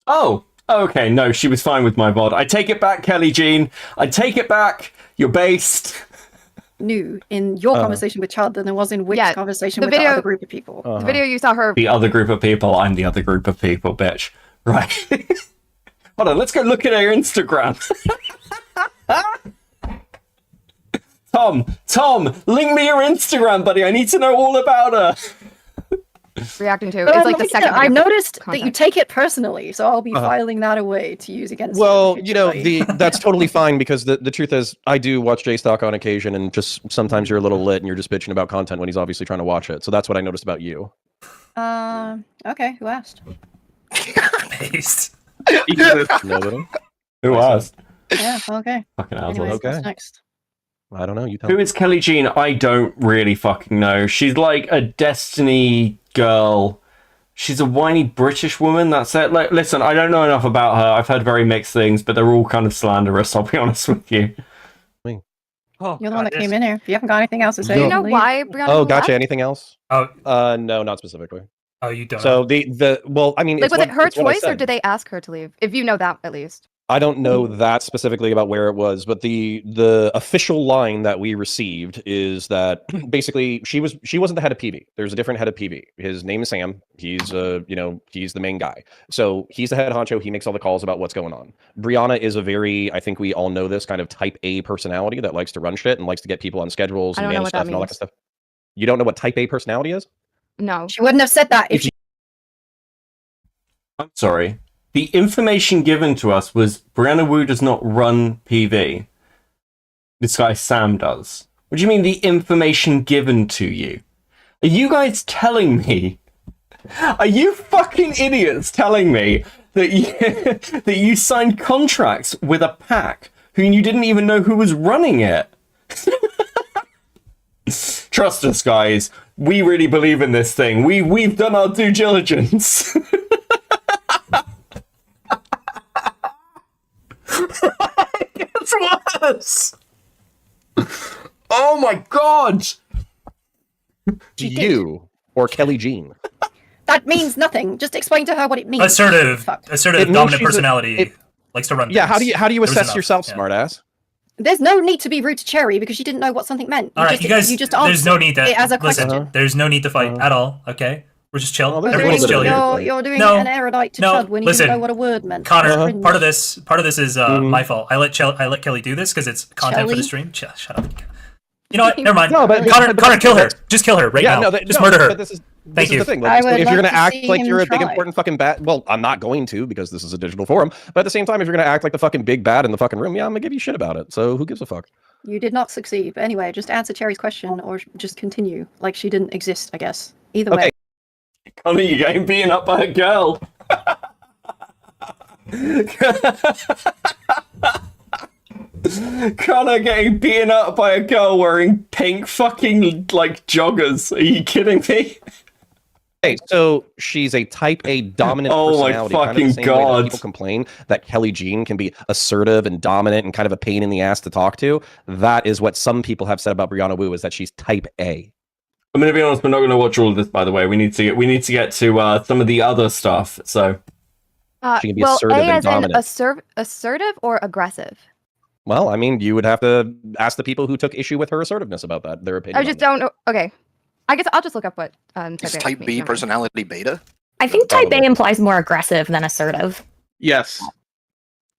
Oh, okay. No, she was fine with my VOD. I take it back, Kelly Jean. I take it back. You're based. New in your conversation with Chad than there was in Wick's conversation with the other group of people. The video you saw her. The other group of people. I'm the other group of people, bitch. Right. Hold on. Let's go look at her Instagram. Tom, link me your Instagram, buddy. I need to know all about her. Reacting to But it's like the second. I noticed that you take it personally, so I'll be filing that away to use against. Well, that's totally fine because the truth is, I do watch JStock on occasion, and just sometimes you're a little lit and you're just bitching about content when he's obviously trying to watch it. So that's what I noticed about you. Okay. Who asked? Based. Nobody. Who asked? Yeah. Okay. Fucking Anyways, assholes. what's next? I don't know. You tell Who me. is Kelly Jean? I don't really fucking know. She's like a Destiny girl. She's a whiny British woman. That's it. Like, listen, I don't know enough about her. I've heard very mixed things, but they're all kind of slanderous. I'll be honest with you. You're the one that came in here. If you haven't got anything else to say, Do you know leave. why Brianna? Oh, left? gotcha. Anything else? Oh, no, not specifically. Oh, you don't. So well, I mean, Like, was it her it's what I choice, or said. did they ask her to leave? If you know that, at least. I don't know that specifically about where it was, but the official line that we received is that basically she wasn't the head of PB. There's a different head of PB. His name is Sam. He's he's the main guy. So he's the head honcho. He makes all the calls about what's going on. Brianna is a very, I think we all know this, kind of type A personality that likes to run shit and likes to get people on schedules and manage stuff and all that kind of stuff. You don't know what type A personality is? No. She wouldn't have said that if she. I'm sorry. The information given to us was Brianna Wu does not run PV. This guy Sam does. What do you mean the information given to you? Are you guys telling me? Are you fucking idiots telling me that you, that you signed contracts with a PAC who you didn't even know who was running it? Trust us, guys. We really believe in this thing. We've done our due diligence. It gets worse. Oh my god. Do you or Kelly Jean? That means nothing. Just explain to her what it means. Assertive Fuck. dominant personality likes to run. Yeah, things. how do you There was assess enough, yourself, yeah. smartass? There's no need to be rude to Cherry because she didn't know what something meant. All right, you guys. just There's no answered need to it as a listen. question. There's no need to fight at all. Okay, we're just chill. You're Everyone's doing, chill here. you're doing No, an erudite to no, Chud when you listen, didn't know what a word meant. Connor, Cringe. part of this is my fault. I let Kelly do this because it's content for the stream. Shut up. You know what? Never mind. No, but Connor, kill her. Just kill her right now. Just murder her. But this is Thank you. the thing. I Like, would if you're like gonna to act see like him you're a big try. important fucking bad, well, I'm not going to because this is a digital forum. But at the same time, if you're gonna act like the fucking big bad in the fucking room, yeah, I'm gonna give you shit about it. So who gives a fuck? You did not succeed. But anyway, just answer Cherry's question or just continue like she didn't exist, I guess. Either way. Connor, you're getting beaten up by a girl. Connor getting beaten up by a girl wearing pink fucking like joggers. Are you kidding me? Hey, so she's a type A dominant Oh my personality. Kind of the fucking same way that God. people complain that Kelly Jean can be assertive and dominant and kind of a pain in the ass to talk to. That is what some people have said about Brianna Wu, is that she's type A. I'm gonna be honest, we're not gonna watch all of this, by the way. We need to get to some of the other stuff. So She can be well, assertive A and as in dominant. assertive or aggressive? Well, I mean, you would have to ask the people who took issue with her assertiveness about that, their opinion. I just don't know. Okay. I guess I'll just look up what Is type B personality beta? I think type A implies more aggressive than assertive. Yes.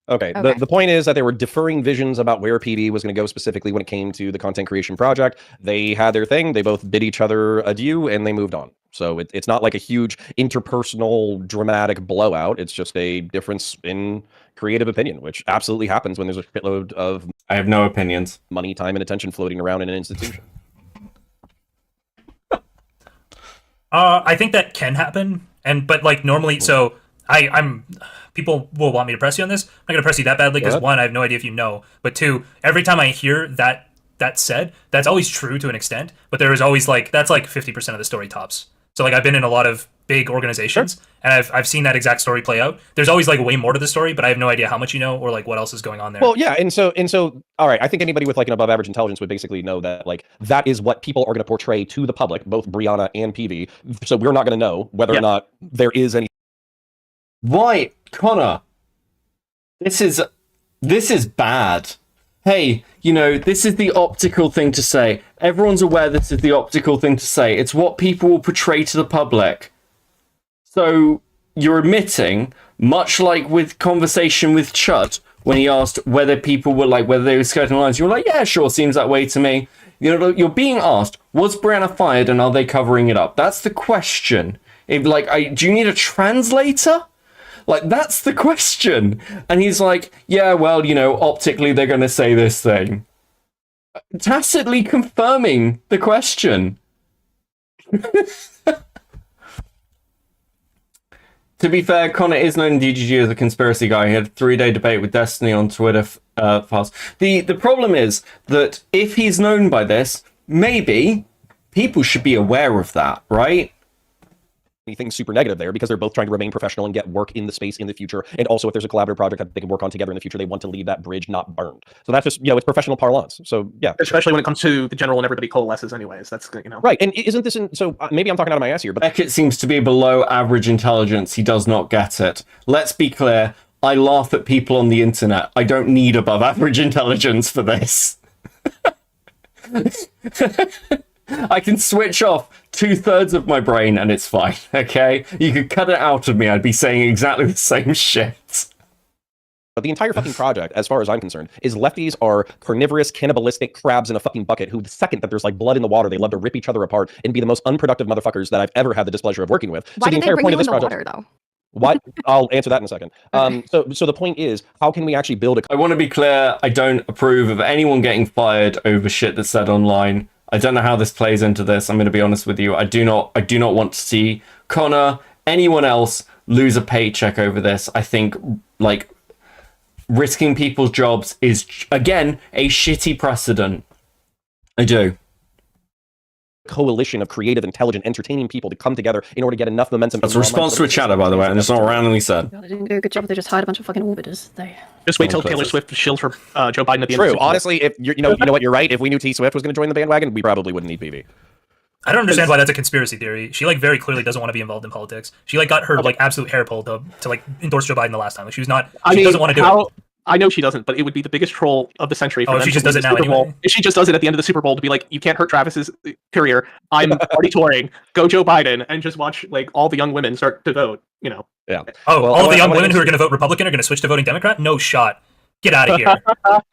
Okay. Okay. The point is that there were differing visions about where PB was going to go specifically when it came to the content creation project. They had their thing. They both bid each other adieu and they moved on. So it's not like a huge interpersonal dramatic blowout. It's just a difference in creative opinion, which absolutely happens when there's a shitload of I have no opinions. Money, time, and attention floating around in an institution. I think that can happen, but like normally, so I'm people will want me to press you on this. I'm not gonna press you that badly because What? one, I have no idea if you know, but two, every time I hear that said, that's always true to an extent, but there is always like that's like 50% of the story tops. So like I've been in a lot of big organizations and I've seen that exact story play out. There's always like way more to the story, but I have no idea how much you know or like what else is going on there. Well, yeah, and so all right, I think anybody with like an above average intelligence would basically know that like that is what people are going to portray to the public, both Brianna and PV. So we're not going to know whether or not there is any. Right, Connor. This is bad. Hey, you know, this is the optical thing to say. Everyone's aware this is the optical thing to say. It's what people will portray to the public. So you're admitting, much like with conversation with Chud, when he asked whether people were like, whether they were skirting lines, you're like, yeah, sure, seems that way to me. You know, you're being asked, was Brianna fired and are they covering it up? That's the question. If, like, do you need a translator? Like, that's the question. And he's like, yeah, well, you know, optically they're going to say this thing. Tacitly confirming the question. To be fair, Connor is known in DGG as a conspiracy guy. He had a 3-day debate with Destiny on Twitter fast. The problem is that if he's known by this, maybe people should be aware of that, right? Anything super negative there because they're both trying to remain professional and get work in the space in the future. And also, if there's a collaborative project that they can work on together in the future, they want to leave that bridge not burned. So that's just, you know, it's professional parlance. So yeah, especially when it comes to the general and everybody coalesces anyways. That's, you know. Right. And isn't this so maybe I'm talking out of my ass here, but Beckett seems to be below average intelligence. He does not get it. Let's be clear. I laugh at people on the internet. I don't need above average intelligence for this. I can switch off 2/3 of my brain and it's fine, okay? You could cut it out of me, I'd be saying exactly the same shit. But the entire fucking project, as far as I'm concerned, is lefties are carnivorous, cannibalistic crabs in a fucking bucket who, the second that there's like blood in the water, they love to rip each other apart and be the most unproductive motherfuckers that I've ever had the displeasure of working with. Why so the did they entire bring point you of in this the project, water, though? What? I'll answer that in a second. So the point is, how can we actually build a... I want to be clear, I don't approve of anyone getting fired over shit that's said online. I don't know how this plays into this. I'm going to be honest with you. I do not want to see Connor, anyone else, lose a paycheck over this. I think, like, risking people's jobs is, again, a shitty precedent. I do. Coalition of creative, intelligent, entertaining people to come together in order to get enough momentum. That's a response to a chatter, by the way, and it's not randomly said. God, they didn't do a good job. They just hired a bunch of fucking orbiters. Just wait till Taylor Swift shills for Joe Biden at the end. True. Honestly, if you know what, you're right. If we knew T Swift was going to join the bandwagon, we probably wouldn't need PV. I don't understand why that's a conspiracy theory. She like very clearly doesn't want to be involved in politics. She like got her like absolute hair pulled to like endorse Joe Biden the last time. Like she was not. She doesn't want to do it. I know she doesn't, but it would be the biggest troll of the century for them. She just to does win it the now Super Bowl. anyway. If she just does it at the end of the Super Bowl to be like, you can't hurt Travis's career. I'm already touring. Go Joe Biden, and just watch like all the young women start to vote. You know. Yeah. Oh, well, all the young women who are going to vote Republican are going to switch to voting Democrat? No shot. Get out of here.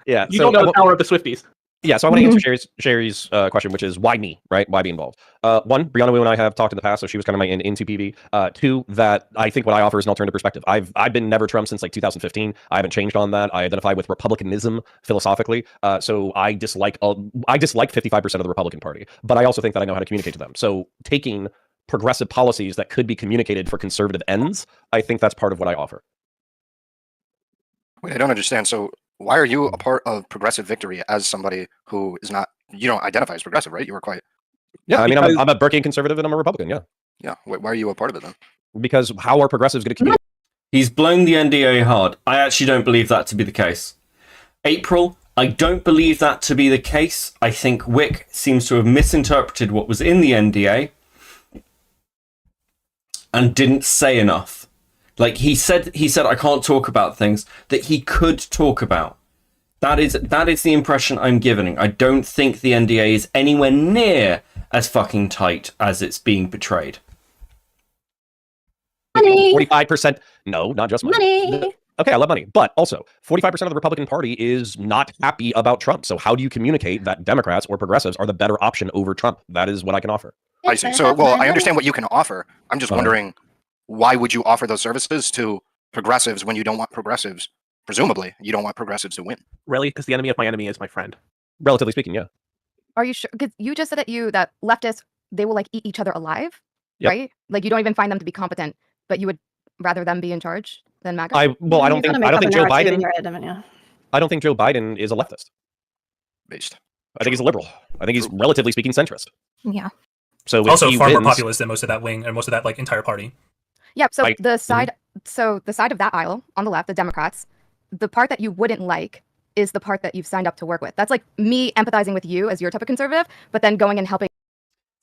Yeah. You don't know the power of the Swifties. Yeah, so I want to answer Sherry's question, which is why me, right? Why be involved? One, Brianna Wu and I have talked in the past, so she was kind of my into PV. Two, that I think what I offer is an alternative perspective. I've been never Trump since like 2015. I haven't changed on that. I identify with republicanism philosophically, so I dislike 55% of the Republican Party, but I also think that I know how to communicate to them. So taking progressive policies that could be communicated for conservative ends, I think that's part of what I offer. Wait, I don't understand. So why are you a part of Progressive Victory as somebody who is not, you don't identify as progressive, right? You were quite... Yeah, I mean, I'm a Burkean conservative and I'm a Republican, yeah. Yeah, why are you a part of it then? Because how are progressives going to communicate? He's blown the NDA hard. I actually don't believe that to be the case. April, I don't believe that to be the case. I think Wick seems to have misinterpreted what was in the NDA and didn't say enough. Like he said I can't talk about things that he could talk about. That is the impression I'm giving. I don't think the NDA is anywhere near as fucking tight as it's being portrayed. Money. 45%. No, not just money. Money. Okay, I love money. But also, 45% of the Republican Party is not happy about Trump. So how do you communicate that Democrats or progressives are the better option over Trump? That is what I can offer. I see. So, well, I understand what you can offer. I'm just wondering, why would you offer those services to progressives when you don't want progressives? Presumably, you don't want progressives to win. Really? Because the enemy of my enemy is my friend. Relatively speaking, yeah. Are you sure? Because you just said that leftists, they will like eat each other alive, Yep. right? Like you don't even find them to be competent, but you would rather them be in charge than MAGA? I don't think Joe Biden. I don't think Joe Biden is a leftist. Based. I think he's a liberal. I think he's relatively speaking centrist. Yeah. So if Also he far more wins- populist than most of that wing and most of that like entire party. Yeah. So I- the side of that aisle on the left, the Democrats, the part that you wouldn't like is the part that you've signed up to work with. That's like me empathizing with you as your type of conservative, but then going and helping.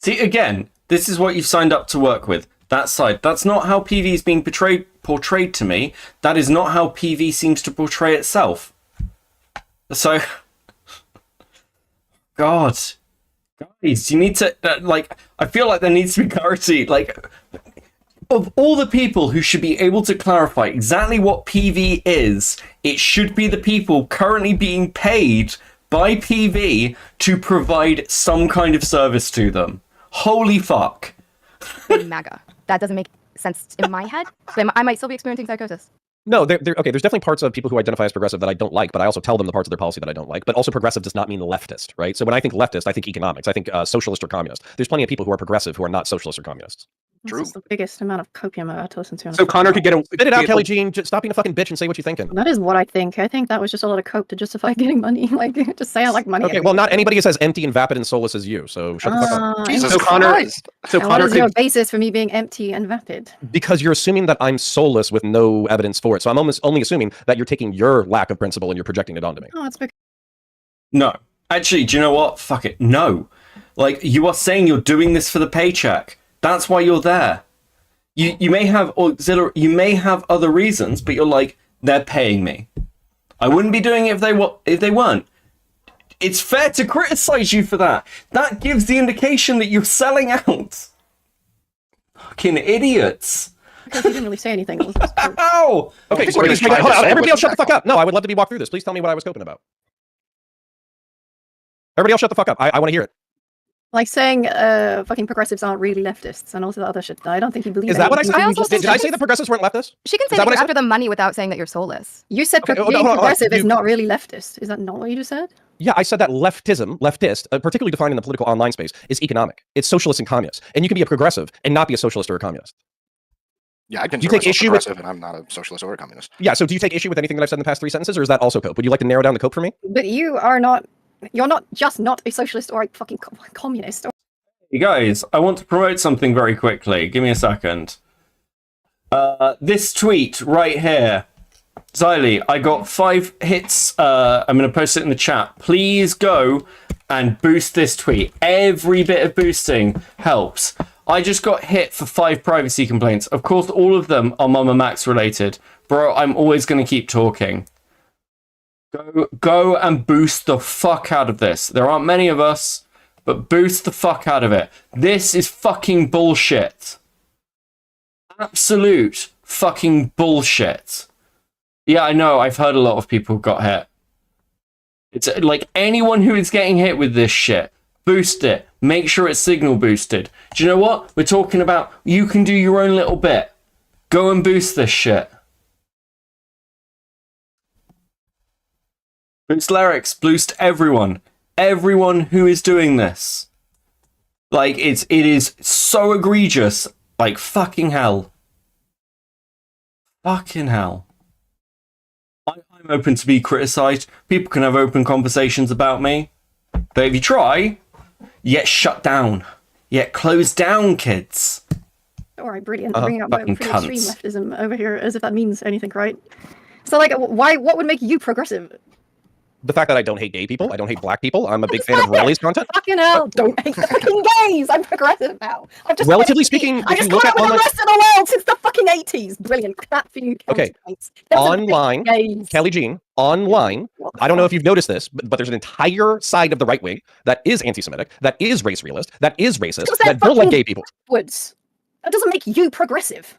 See, again, this is what you've signed up to work with. That side. That's not how PV is being portrayed to me. That is not how PV seems to portray itself. So, God, guys, you need to I feel like there needs to be clarity. Like, of all the people who should be able to clarify exactly what PV is, it should be the people currently being paid by PV to provide some kind of service to them. Holy fuck. MAGA. That doesn't make sense in my head. But I might still be experiencing psychosis. No, okay. There's definitely parts of people who identify as progressive that I don't like, but I also tell them the parts of their policy that I don't like. But also, progressive does not mean leftist, right? So when I think leftist, I think economics. I think socialist or communist. There's plenty of people who are progressive who are not socialists or communists. This is the biggest amount of copium I had to listen to. So Connor could get a Spit it out, Kelly Jean. Just stop being a fucking bitch and say what you're thinking. That is what I think. I think that was just a lot of coke to justify getting money. Like, just say I like money. Okay, well, not anybody is as empty and vapid and soulless as you. So shut the fuck up. Jesus Christ. So what is your basis for me being empty and vapid? Because you're assuming that I'm soulless with no evidence for it. So I'm almost only assuming that you're taking your lack of principle and you're projecting it onto me. Oh, it's because No. Actually, do you know what? Fuck it. No. Like, you are saying you're doing this for the paycheck. That's why you're there. You may have auxiliary, you may have other reasons, but you're like, they're paying me. I wouldn't be doing it if they weren't. It's fair to criticize you for that. That gives the indication that you're selling out. Fucking idiots. because he didn't really say anything. It was just coke. Ow! Okay, so hold on. Everybody else shut the fuck up. No, I would love to be walked through this. Please tell me what I was coping about. Everybody else shut the fuck up. I want to hear it. Like saying fucking progressives aren't really leftists and all the other shit. I don't think you believe Is that what I said? also Did I say that progressives weren't leftists? She can say Is that what you're I after the money without saying that you're soulless. You said Okay, being hold on. progressive is You- not really leftist. Is that not what you just said? Yeah, I said that leftist, particularly defined in the political online space, is economic. It's socialist and communist. And you can be a progressive and not be a socialist or a communist. Yeah, I Do you consider take myself issue with- progressive, and I'm not a socialist or a communist. Yeah, so do you take issue with anything that I've said in the past 3 sentences, or is that also cope? Would you like to narrow down the cope for me? But you are not. You're not just not a socialist or a fucking communist. You guys, I want to promote something very quickly. Give me a second. This tweet right here. Xylee, I got 5 hits. I'm going to post it in the chat. Please go and boost this tweet. Every bit of boosting helps. I just got hit for 5 privacy complaints. Of course, all of them are Mama Max related. Bro, I'm always going to keep talking. Go and boost the fuck out of this. There aren't many of us, but boost the fuck out of it. This is fucking bullshit. Absolute fucking bullshit. Yeah, I know. I've heard a lot of people got hit. It's like anyone who is getting hit with this shit, boost it. Make sure it's signal boosted. Do you know what? We're talking about you can do your own little bit. Go and boost this shit. Boost lyrics, boost everyone. Everyone who is doing this. Like, it is so egregious. Like, fucking hell. Fucking hell. I'm open to be criticised. People can have open conversations about me. But if you try, you get shut down. You get closed down, kids. All right, brilliant. Bringing up my Fucking pretty extreme cunts. leftism over here as if that means anything, right? So, like, why? What would make you progressive? The fact that I don't hate gay people, I don't hate black people. I'm a big fan of Relly's content. Fucking hell! Don't hate the fucking gays. I'm progressive now. I'm just Relatively speaking, I if just you look caught at up with online, the rest of the world since the fucking 80s. Brilliant. Clap for you. okay, counterpoints. Doesn't hate online, gays. Kelly Jean, online, I don't know if you've noticed this, but there's an entire side of the right wing that is anti-Semitic, that is race realist, that is racist, Because that don't like gay people. Backwards. That doesn't make you progressive.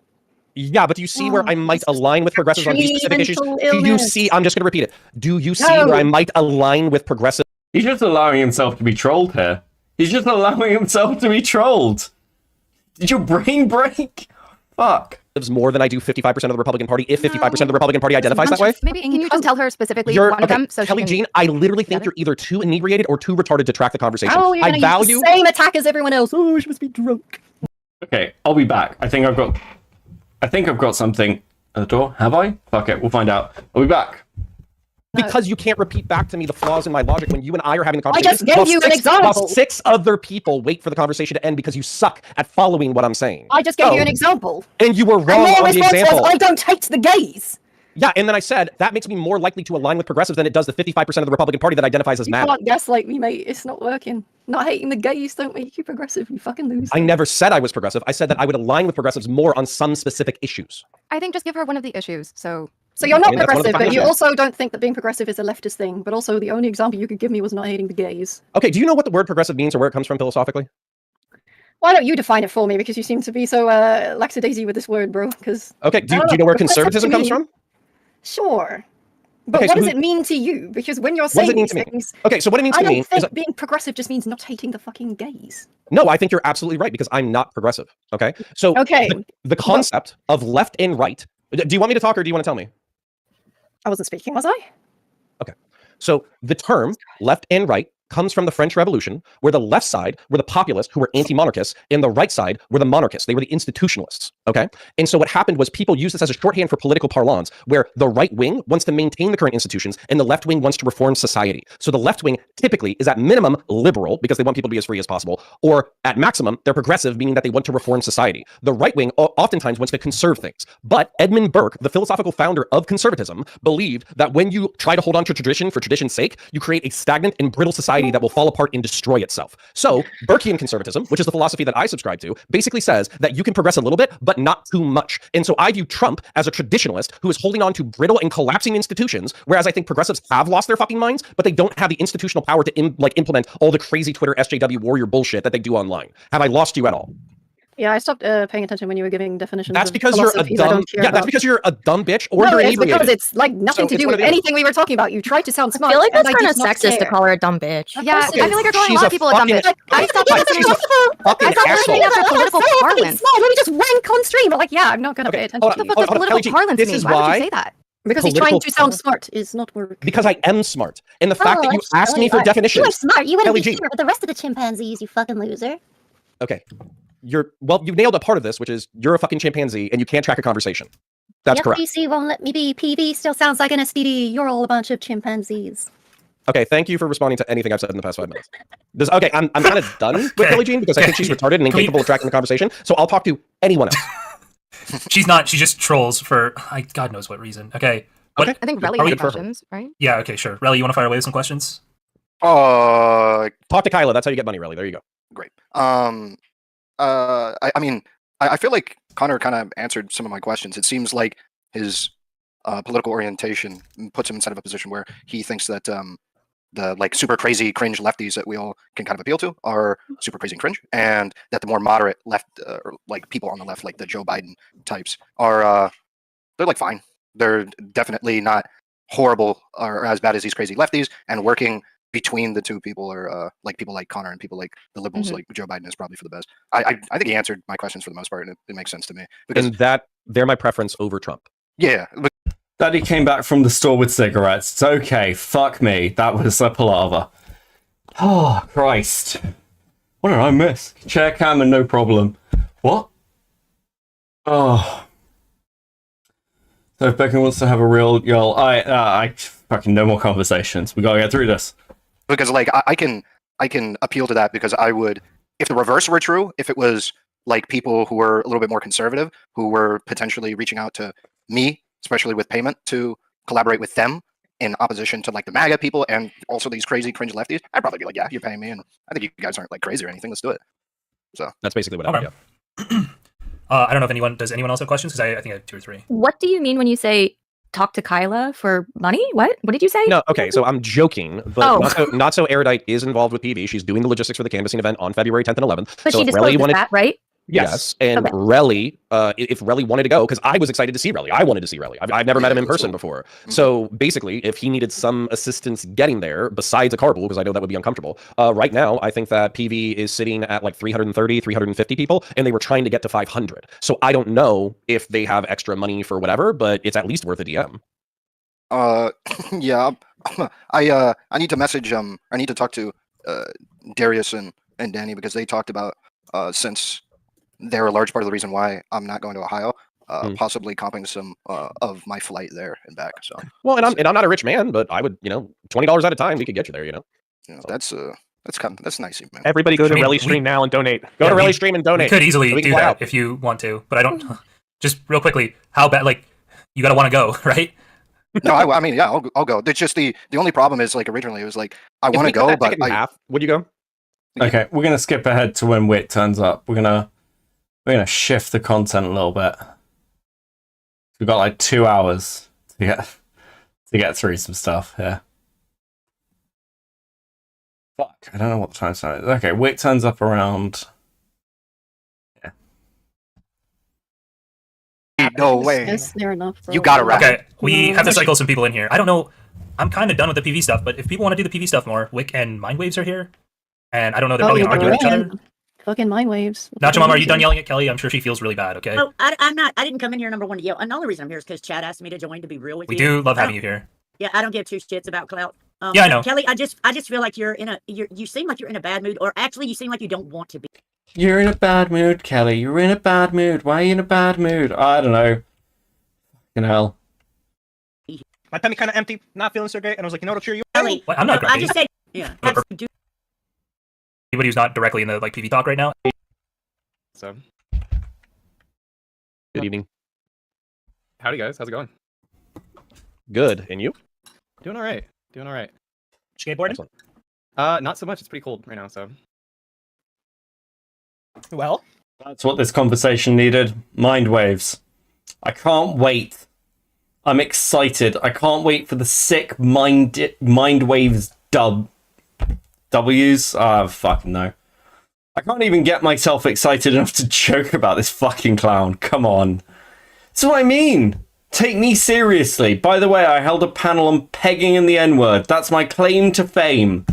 Yeah, but do you see where I might align with progressives on these specific issues? mental Do you illness. see? I'm just going to repeat it. Do you see No. where I might align with progressives? He's just allowing himself to be trolled here. He's just allowing himself to be trolled. Did your brain break? Fuck. More than I do 55% of the Republican Party, if 55% of the Republican Party identifies that way? Maybe can you just tell her specifically You're, one of okay, them? So Kelly she can... Jean, I literally think you're either too inebriated or too retarded to track the conversation. Oh, you're I gonna value. use the same attack as everyone else. Oh, she must be drunk. Okay, I'll be back. I think I've got something at the door. Have I? Fuck it, we'll find out. I'll be back. Because you can't repeat back to me the flaws in my logic when you and I are having the conversation. just gave while you an example. While 6 other people wait for the conversation to end because you suck at following what I'm saying. I just gave you an example. And you were wrong And your on the response example. was, I don't hate the gays. Yeah, and then I said, that makes me more likely to align with progressives than it does the 55% of the Republican Party that identifies as You mad. can't gaslight me, mate. It's not working. Not hating the gays don't make you progressive. You fucking lose. I never said I was progressive. I said that I would align with progressives more on some specific issues. I think just give her one of the issues. So So you're not I mean, that's one of the progressive, but you fucking also don't think that being progressive is a leftist thing. But also, the only example you could give me was not hating the gays. Okay, do you know what the word progressive means or where it comes from philosophically? Why don't you define it for me? Because you seem to be so lackadaisy with this word, bro. Because Okay, do you know where conservatism comes from? Sure. But Okay, what so does who- it mean to you? Because when you're What does saying it mean these to me? things, Okay, so what it means I to don't me is think that- being progressive just means not hating the fucking gays. No, I think you're absolutely right because I'm not progressive. Okay, so Okay. the concept of left and right. Do you want me to talk or do you want to tell me? I wasn't speaking, was I? Okay, so the term left and right comes from the French Revolution, where the left side were the populists who were anti-monarchists, and the right side were the monarchists. They were the institutionalists. Okay, and so what happened was people used this as a shorthand for political parlance, where the right wing wants to maintain the current institutions, and the left wing wants to reform society. So the left wing typically is at minimum liberal because they want people to be as free as possible, or at maximum they're progressive, meaning that they want to reform society. The right wing oftentimes wants to conserve things. But Edmund Burke, the philosophical founder of conservatism, believed that when you try to hold on to tradition for tradition's sake, you create a stagnant and brittle society that will fall apart and destroy itself. So Burkean conservatism, which is the philosophy that I subscribe to, basically says that you can progress a little bit, but not too much. And so I view Trump as a traditionalist who is holding on to brittle and collapsing institutions, whereas I think progressives have lost their fucking minds, but they don't have the institutional power to implement all the crazy Twitter SJW warrior bullshit that they do online. Have I lost you at all? Yeah, I stopped paying attention when you were giving definitions. That's of because you're a philosophies I dumb. don't care Yeah, that's about. because you're a dumb bitch, or No, you're it's because inebriated. it's like nothing to it's do one with or the other. anything we were talking about. You tried to sound I smart. feel like and that's I kind did of not sexist to care. call her a dumb bitch. Yeah, Okay, I feel like you're calling a she's lot of people a dumb fucking- bitch. I stopped Okay, listening she's a fucking I stopped listening asshole. after political so fucking parlance. smart. Let me just wank on stream. But like, yeah, I'm not gonna pay attention hold to on, you. What does hold on, political Kelly G, parlance this mean? is Why would why- you say that? Because he's trying to sound smart is not work. Because I am smart, and the fact that you that's asked me for silly. definitions. You are smart. You wouldn't Kelly be G. smart with the rest of the chimpanzees, you fucking loser. Okay, you nailed a part of this, which is you're a fucking chimpanzee and you can't track a conversation. That's Yep, correct. PC won't let me be. PV still sounds like an STD. You're all a bunch of chimpanzees. Okay, thank you for responding to anything I've said in the past 5 minutes. Okay, I'm kind of done with Kelly Jean because I think she's retarded and incapable of tracking the conversation. So I'll talk to anyone else. She's not. She just trolls for God knows what reason. Okay. But I think Relly are we- had questions, right? Yeah. Okay. Sure. Relly, you want to fire away with some questions? Talk to Kyla. That's how you get money, Relly. There you go. Great. I mean, I feel like Connor kind of answered some of my questions. It seems like his political orientation puts him inside of a position where he thinks that the like super crazy cringe lefties that we all can kind of appeal to are super crazy and cringe, and that the more moderate left, or like people on the left, like the Joe Biden types, are they're like fine. They're definitely not horrible or as bad as these crazy lefties, and working between the two people are like people like Connor and people like the liberals, like Joe Biden is probably for the best. I think he answered my questions for the most part, and it makes sense to me because And that they're my preference over Trump. yeah. Daddy came back from the store with cigarettes. It's okay. Fuck me. That was a palaver. Oh, Christ. What did I miss? Chair cam and no problem. What? Oh. So if Beckham wants to have a real y'all, I fucking no more conversations. We gotta get through this. Because like I can appeal to that because I would, if the reverse were true, if it was like people who were a little bit more conservative who were potentially reaching out to me, especially with payment, to collaborate with them in opposition to like the MAGA people and also these crazy cringe lefties, I'd probably be like, yeah, you're paying me, and I think you guys aren't like crazy or anything. Let's do it. So that's basically what I would do. I don't know if does anyone else have questions? Because I think I have 2 or 3. What do you mean when you say talk to Kyla for money? What did you say? No, okay, so I'm joking, but not so erudite is involved with PV. She's doing the logistics for the canvassing event on February 10th and 11th. But so she if discloses Relly wanted, that, right? Yes, and Okay. Relly, if Relly wanted to go, because I was excited to see Relly. I wanted to see Relly. I've never met him in person before. So basically, if he needed some assistance getting there, besides a carpool, because I know that would be uncomfortable, right now, I think that PV is sitting at like 330, 350 people, and they were trying to get to 500. So I don't know if they have extra money for whatever, but it's at least worth a DM. yeah, I need to message I need to talk to Darius and Danny because they talked about since they're a large part of the reason why I'm not going to Ohio, possibly comping some of my flight there and back. So Well, and I'm not a rich man, but I would, $20 at a time, we could get you there, that's nice, man. Everybody go to Relly Stream now and donate. Go to we- Relly Stream and donate. We could easily so we can do fly that out. if you want to, but I don't. Just real quickly, how bad? Like, you gotta want to go, right? No, I mean, yeah, I'll go. It's just the only problem is like originally it was like I want to go, but would you go? Okay, we're gonna skip ahead to when Wit turns up. We're gonna shift the content a little bit. We've got like 2 hours to get through some stuff here. Fuck, I don't know what the time is. Okay, Wit turns up around. No way. Yes, they're enough. You gotta wrap. Okay, we have to cycle some people in here. I don't know. I'm kind of done with the PV stuff, but if people want to do the PV stuff more, Wick and Mindwaves are here, and I don't know. They're probably gonna argue with each other. Fucking mind waves. Nacho Mom, are you done yelling at Kelly? I'm sure she feels really bad. Okay. Oh, I'm not. I didn't come in here number one to yell. And the only reason I'm here is because Chad asked me to join. To be real with We you, do love I having don't- you here. Yeah, I don't give 2 shits about clout. Yeah, I know. Kelly, I just feel like you seem like you're in a bad mood, or actually you seem like you don't want to be. You're in a bad mood, Kelly. You're in a bad mood. Why are you in a bad mood? I don't know. Fucking hell. My tummy kind of empty, not feeling so great, and I was like, you know what'll cheer you? Kelly, What? I'm not I grumpy. just said, yeah. Anybody who's not directly in the like PV talk right now. So, Good evening. howdy guys, how's it going? Good. And you? Doing all right. Doing all right. Skateboarding? Not so much. It's pretty cold right now. So, Well, That's what this conversation needed. Mind waves. I can't wait. I'm excited. I can't wait for the sick mind waves W's. Ah, fucking no. I can't even get myself excited enough to joke about this fucking clown. Come on. That's what I mean. Take me seriously. By the way, I held a panel on pegging and the N-word. That's my claim to fame.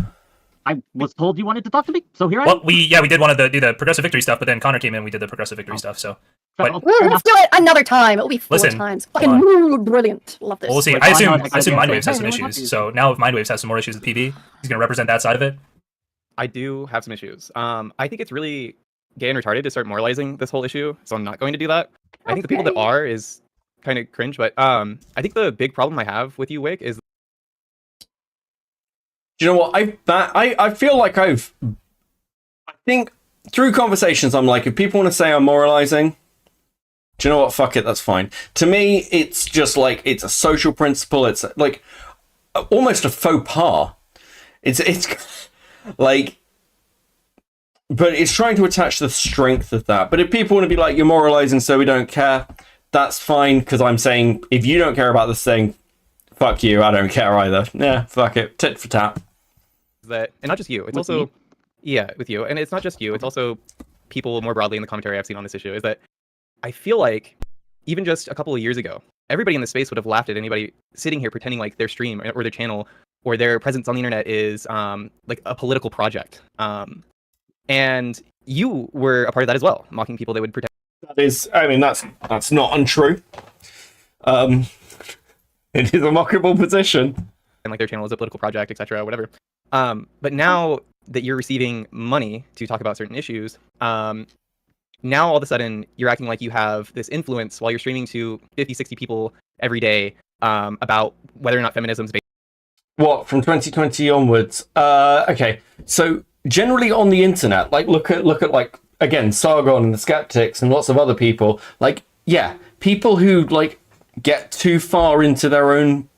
I was told you wanted to talk to me, so here I am. Well, we did want to do the progressive victory stuff, but then Connor came in, we did the progressive victory stuff, so. But, Let's do it another time. It'll be 4 Listen, times. Fucking brilliant. Love this. well, we'll see. I assume Mindwaves has some issues, so now if Mindwaves has some more issues with PB, he's going to represent that side of it. I do have some issues. I think it's really gay and retarded to start moralizing this whole issue, so I'm not going to do that. I think the people that are is kind of cringe, but I think the big problem I have with you, Wick, is... Do you know what? I feel like I think through conversations, I'm like, if people want to say I'm moralizing, do you know what? Fuck it, that's fine. To me, it's just like, it's a social principle. It's like almost a faux pas. It's like, but it's trying to attach the strength of that. But if people want to be like, you're moralizing, so we don't care, that's fine. Because I'm saying, if you don't care about this thing, fuck you. I don't care either. Yeah, fuck it. Tit for tat. That, and not just you, it's With also me? Yeah, with you, and it's not just you, it's also people more broadly in the commentary I've seen on this issue, is that I feel like even just a couple of years ago, everybody in the space would have laughed at anybody sitting here pretending like their stream or their channel or their presence on the internet is like a political project, and you were a part of that as well, mocking people that would pretend. That is, I mean, that's not untrue. It is a mockable position, and like their channel is a political project, etc., whatever. But now that you're receiving money to talk about certain issues, now all of a sudden you're acting like you have this influence while you're streaming to 50, 60 people every day about whether or not feminism's based. What, from 2020 onwards? Okay, so generally on the internet, like look at like, again, Sargon and the Skeptics and lots of other people, like, yeah, people who like get too far into their own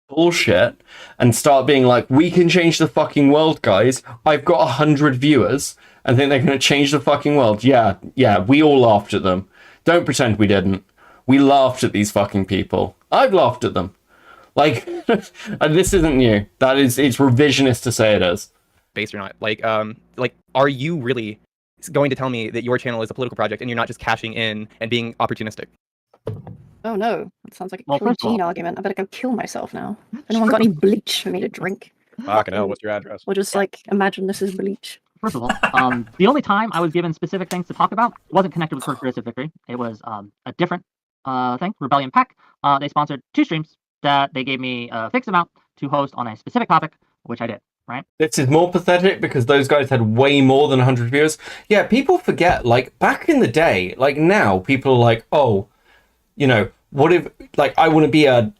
bullshit and start being like, we can change the fucking world, guys. I've got 100 viewers and think they're going to change the fucking world. Yeah, we all laughed at them. Don't pretend we didn't. We laughed at these fucking people. I've laughed at them. Like, and this isn't new. It's revisionist to say it is. Based or not. Like, are you really going to tell me that your channel is a political project and you're not just cashing in and being opportunistic? Oh no, that sounds like a Well, Killing first of all- Gene argument. I better go kill myself now. Anyone got any bleach for me to drink? Fucking hell, what's your address? Or just like imagine this is bleach. First of all, the only time I was given specific things to talk about wasn't connected with Progressive Victory. It was a different thing, Rebellion Pack. They sponsored 2 streams that they gave me a fixed amount to host on a specific topic, which I did, right? This is more pathetic because those guys had way more than 100 viewers. Yeah, people forget, like, back in the day, like now, people are like, oh, you know, what if, like, I want to be a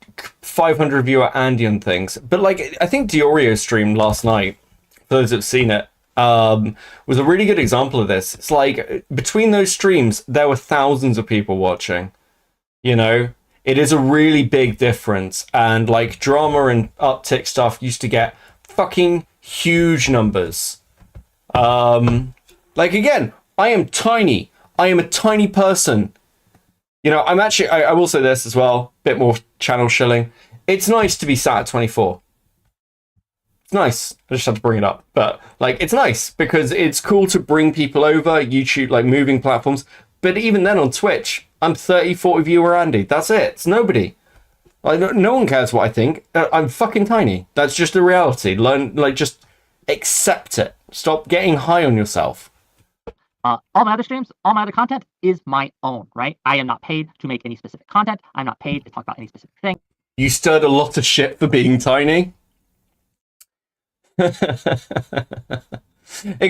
500 viewer Andy and things. But, like, I think Diorio streamed last night, for those that have seen it, was a really good example of this. It's like, between those streams, there were thousands of people watching, you know? It is a really big difference. And, like, drama and uptick stuff used to get fucking huge numbers. Like, again, I am tiny. I am a tiny person. You know, I'm actually, I will say this as well, bit more channel shilling. It's nice to be sat at 24. It's nice. I just had to bring it up. But, like, it's nice because it's cool to bring people over, YouTube, like, moving platforms. But even then on Twitch, I'm 30, 40 viewer Andy. That's it. It's nobody. Like, no one cares what I think. I'm fucking tiny. That's just the reality. Learn, like, just accept it. Stop getting high on yourself. All my other streams, all my other content is my own, right? I am not paid to make any specific content. I'm not paid to talk about any specific thing. You stirred a lot of shit for being tiny. It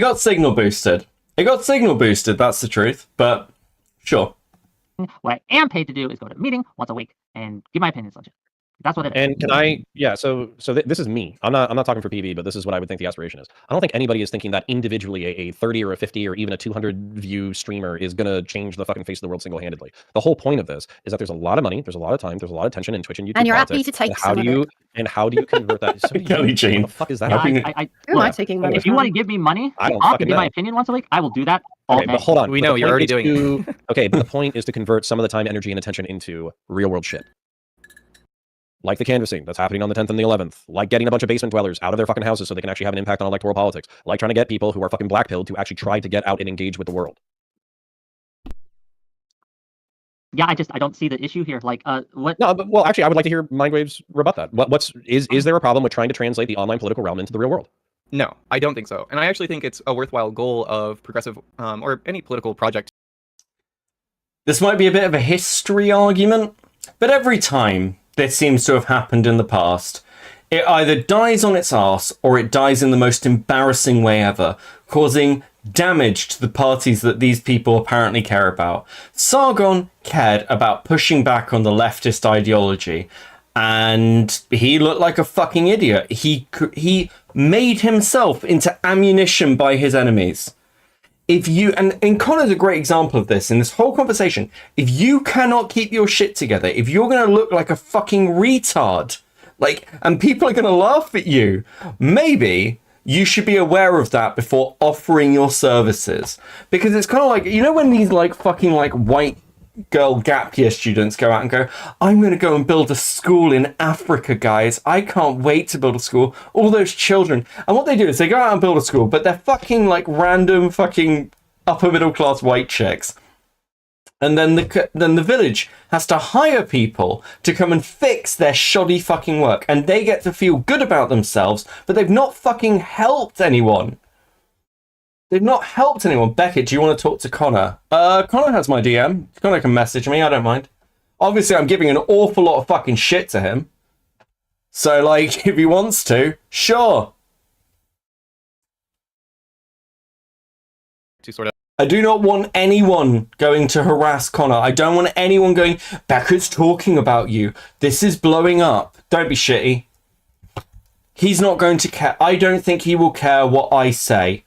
got signal boosted. That's the truth. But sure. What I am paid to do is go to a meeting once a week and give my opinions on shit. That's what it is. And can I, yeah, so this is me. I'm not talking for PV, but this is what I would think the aspiration is. I don't think anybody is thinking that individually a 30 or a 50 or even a 200 view streamer is going to change the fucking face of the world single-handedly. The whole point of this is that there's a lot of money, there's a lot of time, there's a lot of tension in Twitch and YouTube And you're happy politics, to take and how some do of you it. and how do you convert that? Kelly Jane. What the fuck is that? Yeah, How- Who am I taking money if you from? want to give me money, I don't I'll fucking give my know. opinion once a week. I will do that all Okay, day. but hold on. We But know, the you're point already is doing to- Okay, but the point is to convert some of the time, energy, and attention into real world shit. like the canvassing that's happening on the 10th and the 11th, like getting a bunch of basement dwellers out of their fucking houses so they can actually have an impact on electoral politics, like trying to get people who are fucking blackpilled to actually try to get out and engage with the world. Yeah, I don't see the issue here. Like, what? No, but, well, actually, I would like to hear Mindwaves rebut that. Is there a problem with trying to translate the online political realm into the real world? No, I don't think so. And I actually think it's a worthwhile goal of progressive or any political project. This might be a bit of a history argument, but every time this seems to have happened in the past, it either dies on its arse or it dies in the most embarrassing way ever, causing damage to the parties that these people apparently care about. Sargon cared about pushing back on the leftist ideology, and he looked like a fucking idiot. He made himself into ammunition by his enemies. If you, and Connor's a great example of this in this whole conversation, if you cannot keep your shit together, if you're going to look like a fucking retard, like, and people are going to laugh at you, maybe you should be aware of that before offering your services. Because it's kind of like, you know, when these like fucking like white girl gap year students go out and go, I'm going to go and build a school in Africa, guys. I can't wait to build a school. All those children. And what they do is they go out and build a school, but they're fucking like random fucking upper middle class white chicks. And then the village has to hire people to come and fix their shoddy fucking work. And they get to feel good about themselves, but they've not fucking helped anyone. They've not helped anyone. Beckett, do you want to talk to Connor? Connor has my DM. Connor can message me, I don't mind. Obviously, I'm giving an awful lot of fucking shit to him. So, like, if he wants to, sure. To sort of... I do not want anyone going to harass Connor. I don't want anyone going, Beckett's talking about you. This is blowing up. Don't be shitty. He's not going to care. I don't think he will care what I say.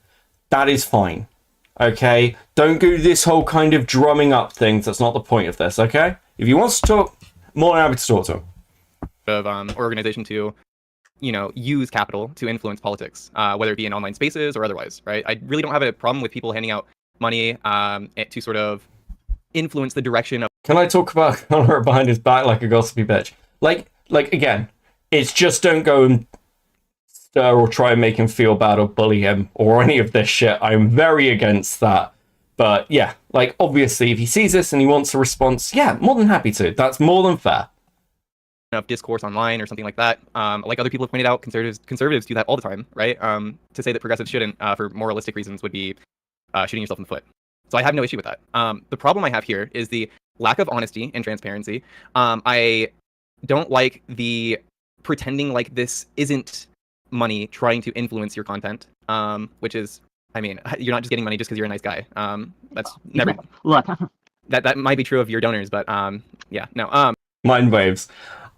That is fine. Okay? Don't do this whole kind of drumming up thing. That's not the point of this, okay? If he wants to talk, more than happy to talk to him. Of organization to, you know, use capital to influence politics, whether it be in online spaces or otherwise, right? I really don't have a problem with people handing out money to sort of influence the direction of... Can I talk about Connor behind his back like a gossipy bitch? Like again, it's just don't go and stir or try and make him feel bad or bully him or any of this shit. I'm very against that. But yeah, like obviously if he sees this and he wants a response, yeah, more than happy to. That's more than fair. Of discourse online or something like that. Like other people have pointed out, conservatives do that all the time, right? To say that progressives shouldn't, for moralistic reasons, would be shooting yourself in the foot. So I have no issue with that. The problem I have here is the lack of honesty and transparency. I don't like the pretending like this isn't money trying to influence your content, which is, I mean, you're not just getting money just because you're a nice guy. That's never... Look. that might be true of your donors, but yeah, no. Mind waves.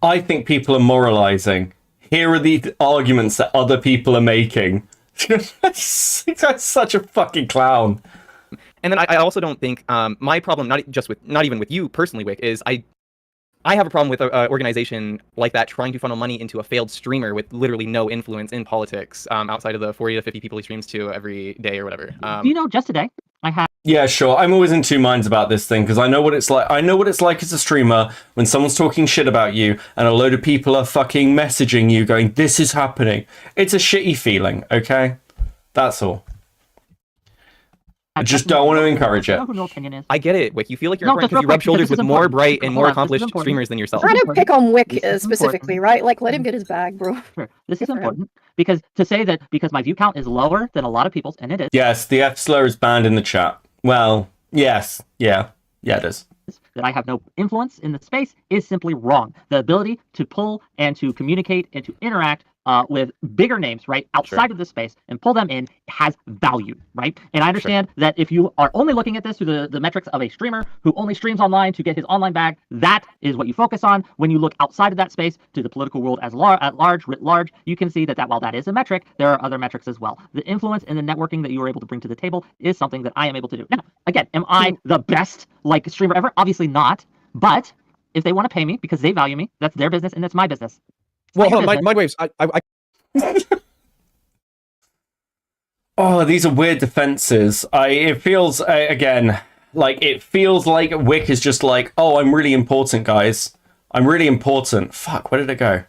I think people are moralizing. Here are the arguments that other people are making. That's such a fucking clown. And then I also don't think my problem, not even with you personally, Wick, is I have a problem with an organization like that trying to funnel money into a failed streamer with literally no influence in politics outside of the 40 to 50 people he streams to every day or whatever. You know, just today I had... Yeah, sure. I'm always in two minds about this thing because I know what it's like. I know what it's like as a streamer when someone's talking shit about you and a load of people are fucking messaging you going, this is happening. It's a shitty feeling, okay? That's all. I just don't want to encourage it. I get it, Wick. You feel like you're important because you rub shoulders with more bright and more accomplished streamers than yourself. Trying to pick on Wick specifically, right? Like, let him get his bag, bro. Sure. This is important because to say that because my view count is lower than a lot of people's, and it is. Yes, the F slur is banned in the chat. Well, yes. Yeah, it is. That I have no influence in the space is simply wrong. The ability to pull and to communicate and to interact with bigger names, right, outside of the space and pull them in has value, right? And I understand that if you are only looking at this through the metrics of a streamer who only streams online to get his online bag, that is what you focus on. When you look outside of that space to the political world at large, writ large, you can see that while that is a metric, there are other metrics as well. The influence and the networking that you are able to bring to the table is something that I am able to do. Now, again, am I the best streamer ever? Obviously not, but if they want to pay me because they value me, that's their business and that's my business. Well, hold on, Mindwaves. Oh, these are weird defenses. It feels again like Wick is just like, oh, I'm really important, guys. I'm really important. Fuck, where did it go?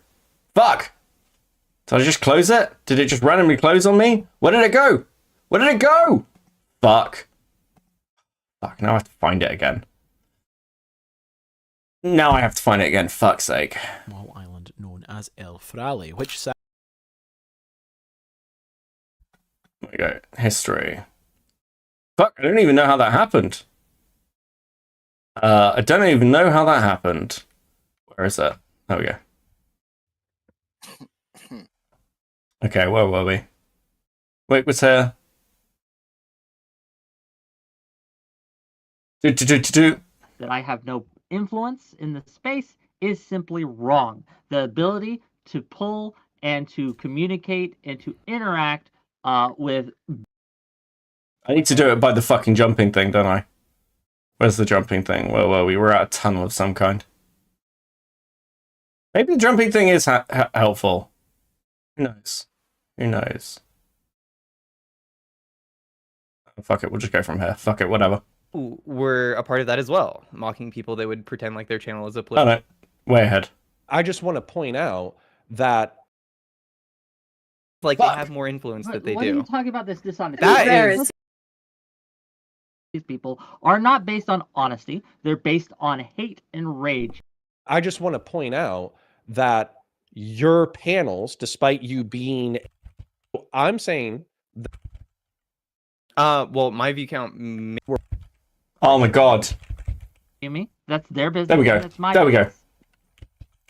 Fuck! Did I just close it? Did it just randomly close on me? Where did it go? Where did it go? Fuck. Fuck, now I have to find it again. Now I have to find it again, fuck's sake. Small island known as El Frale, which sat... There we go. History. Fuck, I don't even know how that happened. I don't even know how that happened. Where is it? There we go. Okay, where were we? Wait, what's here? That I have no influence in the space is simply wrong. The ability to pull and to communicate and to interact with... I need to do it by the fucking jumping thing, don't I? Where's the jumping thing? Where were we? We're at a tunnel of some kind. Maybe the jumping thing is helpful. Who knows? Who knows? Oh, fuck it, we'll just go from here. Fuck it, whatever. Were a part of that as well, mocking people that would pretend like their channel is a Oh political. no, way ahead. I just want to point out that Like they have more influence that they What do. are you talking about this dishonesty? That is These people are not based on honesty. They're based on hate and rage. I just want to point out that your panels, despite you being, I'm saying, well, my view count. Oh my god. Me? That's their business. There we go. That's my There we go. business.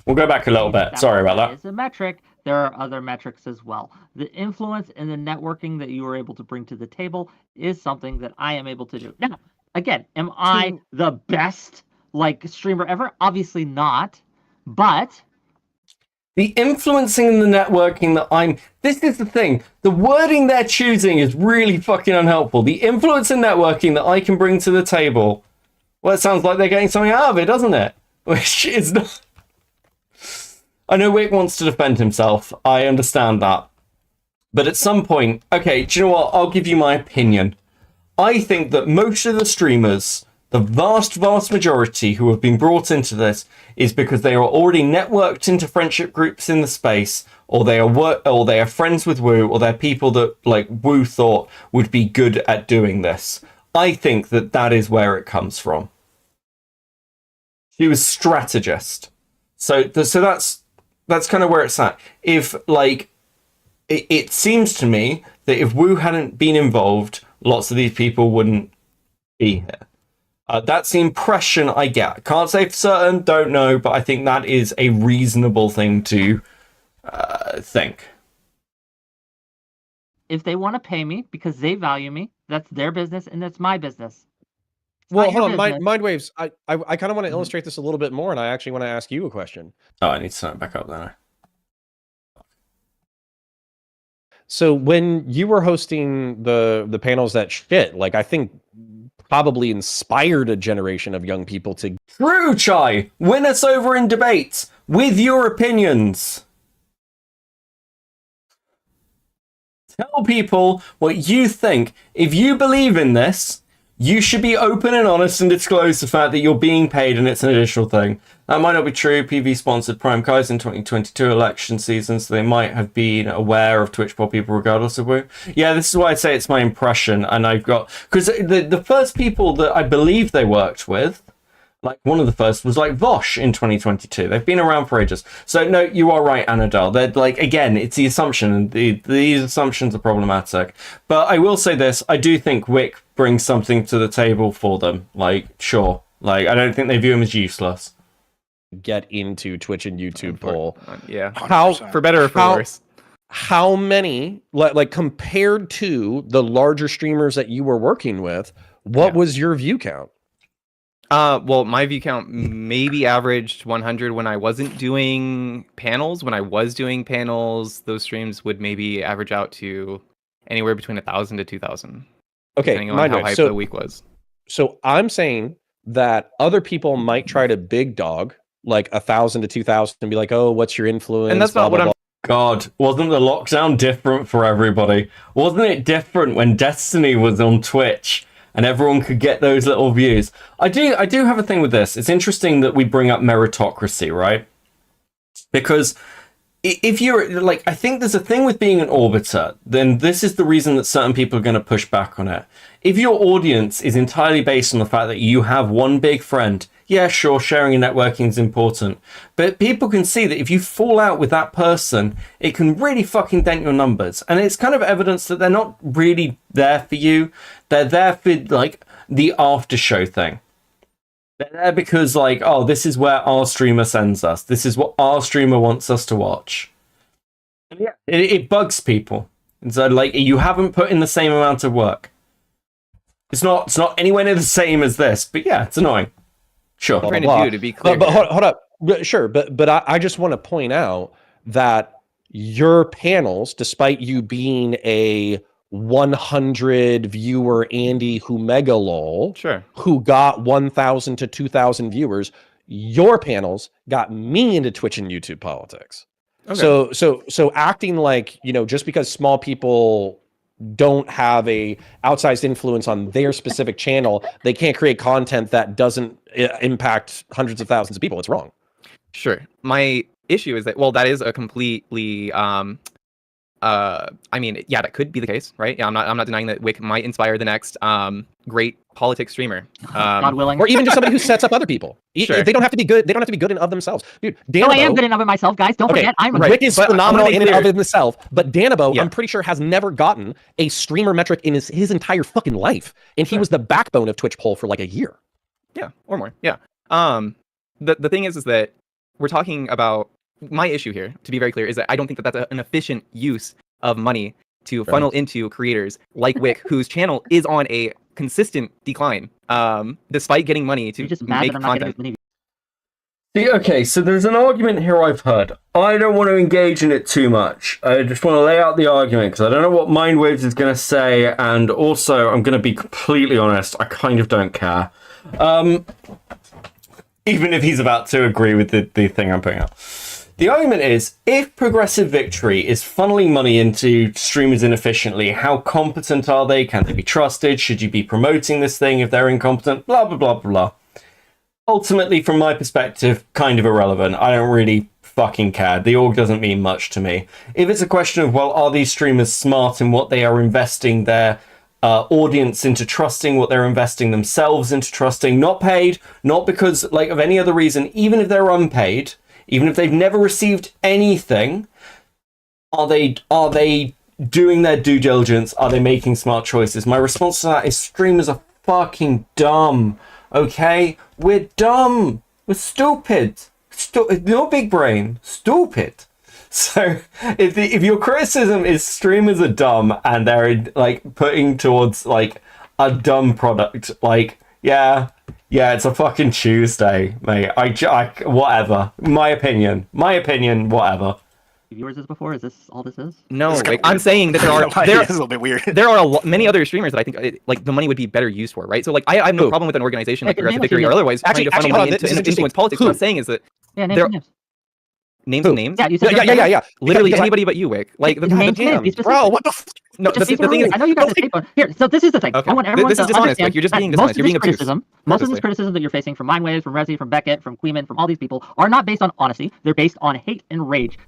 We'll go back a little bit. Sorry about that. It's a metric. There are other metrics as well. The influence and the networking that you are able to bring to the table is something that I am able to do. Now, again, am I the best streamer ever? Obviously not. But the influencing and the networking that this is the thing. The wording they're choosing is really fucking unhelpful. The influence and networking that I can bring to the table. Well, it sounds like they're getting something out of it, doesn't it? Which is not. I know Wick wants to defend himself. I understand that. But at some point, okay, do you know what? I'll give you my opinion. I think that most of the streamers, the vast, vast majority who have been brought into this, is because they are already networked into friendship groups in the space, or they are friends with Woo, or they're people that Woo thought would be good at doing this. I think that is where it comes from. She was strategist. So that's kind of where it's at. If it seems to me that if Woo hadn't been involved, lots of these people wouldn't be here. That's the impression I get. Can't say for certain, don't know, but I think that is a reasonable thing to think. if they want to pay me because they value me, that's their business and that's my business. Well, hold on, Mindwaves. I kind of want to illustrate this a little bit more, and I actually want to ask you a question. Oh, I need to turn it back up there. So when you were hosting the panels that shit, like I think probably inspired a generation of young people to... True, Chai! Win us over in debates with your opinions. Tell people what you think. If you believe in this, you should be open and honest and disclose the fact that you're being paid and it's an additional thing. That might not be true. PV sponsored Prime Kai's in 2022 election season, so they might have been aware of TWITCHPOL people regardless of Woo. Yeah, this is why I say it's my impression, and I've got... Because the first people that I believe they worked with, like one of the first was like Vosh in 2022. They've been around for ages. So no, you are right, Annadelle. They're like, again, it's the assumption, and these assumptions are problematic. But I will say this, I do think Wick brings something to the table for them. Like, sure. Like, I don't think they view him as useless. Get into Twitch and YouTube poll. Yeah. How, for better or for worse. How many, like compared to the larger streamers that you were working with, what was your view count? Well, my view count maybe averaged 100 when I wasn't doing panels. When I was doing panels, those streams would maybe average out to anywhere between 1,000 to 2,000. Okay, depending on how hype the week was. So I'm saying that other people might try to big dog like 1,000 to 2,000 and be like, "Oh, what's your influence?" And that's not what I'm. God, wasn't the lockdown different for everybody? Wasn't it different when Destiny was on Twitch? and everyone could get those little views. I do have a thing with this. It's interesting that we bring up meritocracy, right? Because if you're like, I think there's a thing with being an orbiter, then this is the reason that certain people are going to push back on it. If your audience is entirely based on the fact that you have one big friend, yeah, sure, sharing and networking is important. But people can see that if you fall out with that person, it can really fucking dent your numbers. And it's kind of evidence that they're not really there for you. They're there for, like, the after show thing. They're there because, like, oh, this is where our streamer sends us. This is what our streamer wants us to watch. And yeah, it bugs people. And so, like, you haven't put in the same amount of work. It's not anywhere near the same as this, but yeah, it's annoying. Sure. What I'm trying to do, to be clear. But hold up. Sure, but I just want to point out that your panels, despite you being a 100 viewer Andy Humegalol, sure, who got 1,000 to 2,000 viewers, your panels got me into Twitch and YouTube politics. Okay. So acting like, you know, just because small people don't have a outsized influence on their specific channel, they can't create content that doesn't impact hundreds of thousands of people. It's wrong. Sure. My issue is that, well, that is a completely I mean, yeah, that could be the case, right? Yeah, I'm not denying that Wick might inspire the next great politics streamer, God willing, or even just somebody who sets up other people. Sure. They don't have to be good. They don't have to be good in of themselves, dude. No, I am good enough of myself, guys. Don't forget, I'm Wick is phenomenal in and of himself, but Danabo, Yeah. I'm pretty sure, has never gotten a streamer metric in his entire fucking life, and he was the backbone of TwitchPOL for like a year. Yeah, or more. Yeah. The thing is that we're talking about, my issue here, to be very clear, is that I don't think that that's an efficient use of money to funnel into creators like Wick, whose channel is on a consistent decline, despite getting money to make content. See, okay, so there's an argument here I've heard. I don't want to engage in it too much. I just want to lay out the argument because I don't know what Mindwaves is going to say, and also I'm going to be completely honest, I kind of don't care. Even if he's about to agree with the thing I'm putting out. The argument is, if Progressive Victory is funneling money into streamers inefficiently, how competent are they? Can they be trusted? Should you be promoting this thing if they're incompetent? Blah, blah, blah, blah. Ultimately, from my perspective, kind of irrelevant. I don't really fucking care. The org doesn't mean much to me. If it's a question of, well, are these streamers smart in what they are investing their audience into trusting, what they're investing themselves into trusting, not paid, not because, like, of any other reason, even if they're unpaid, even if they've never received anything, are they doing their due diligence? Are they making smart choices? My response to that is streamers are fucking dumb. Okay? We're dumb. We're stupid. No big brain. Stupid. So if your criticism is streamers are dumb and they're like putting towards like a dumb product, like, yeah, it's a fucking Tuesday, mate. I whatever. My opinion, whatever. Viewers as before? Is this all this is? No, like, I'm saying that there are It's a little bit weird. There are many other streamers that I think like the money would be better used for, right? So like I have no problem with an organization like Progressive Victory or otherwise trying to funnel money into influence politics. What I'm saying is that names. Yeah, you said yeah. Literally anybody but you, Wick. Like the bro, what the? No, the thing is, I know you guys escape, but here. So this is the thing. Okay. I want everyone This to is dishonest, understand Wick. You're just being that dishonest. You're being obtuse. most of this criticism that you're facing from Mindwaves, from Resi, from Beckett, from Queeman, from all these people are not based on honesty. They're based on hate and rage.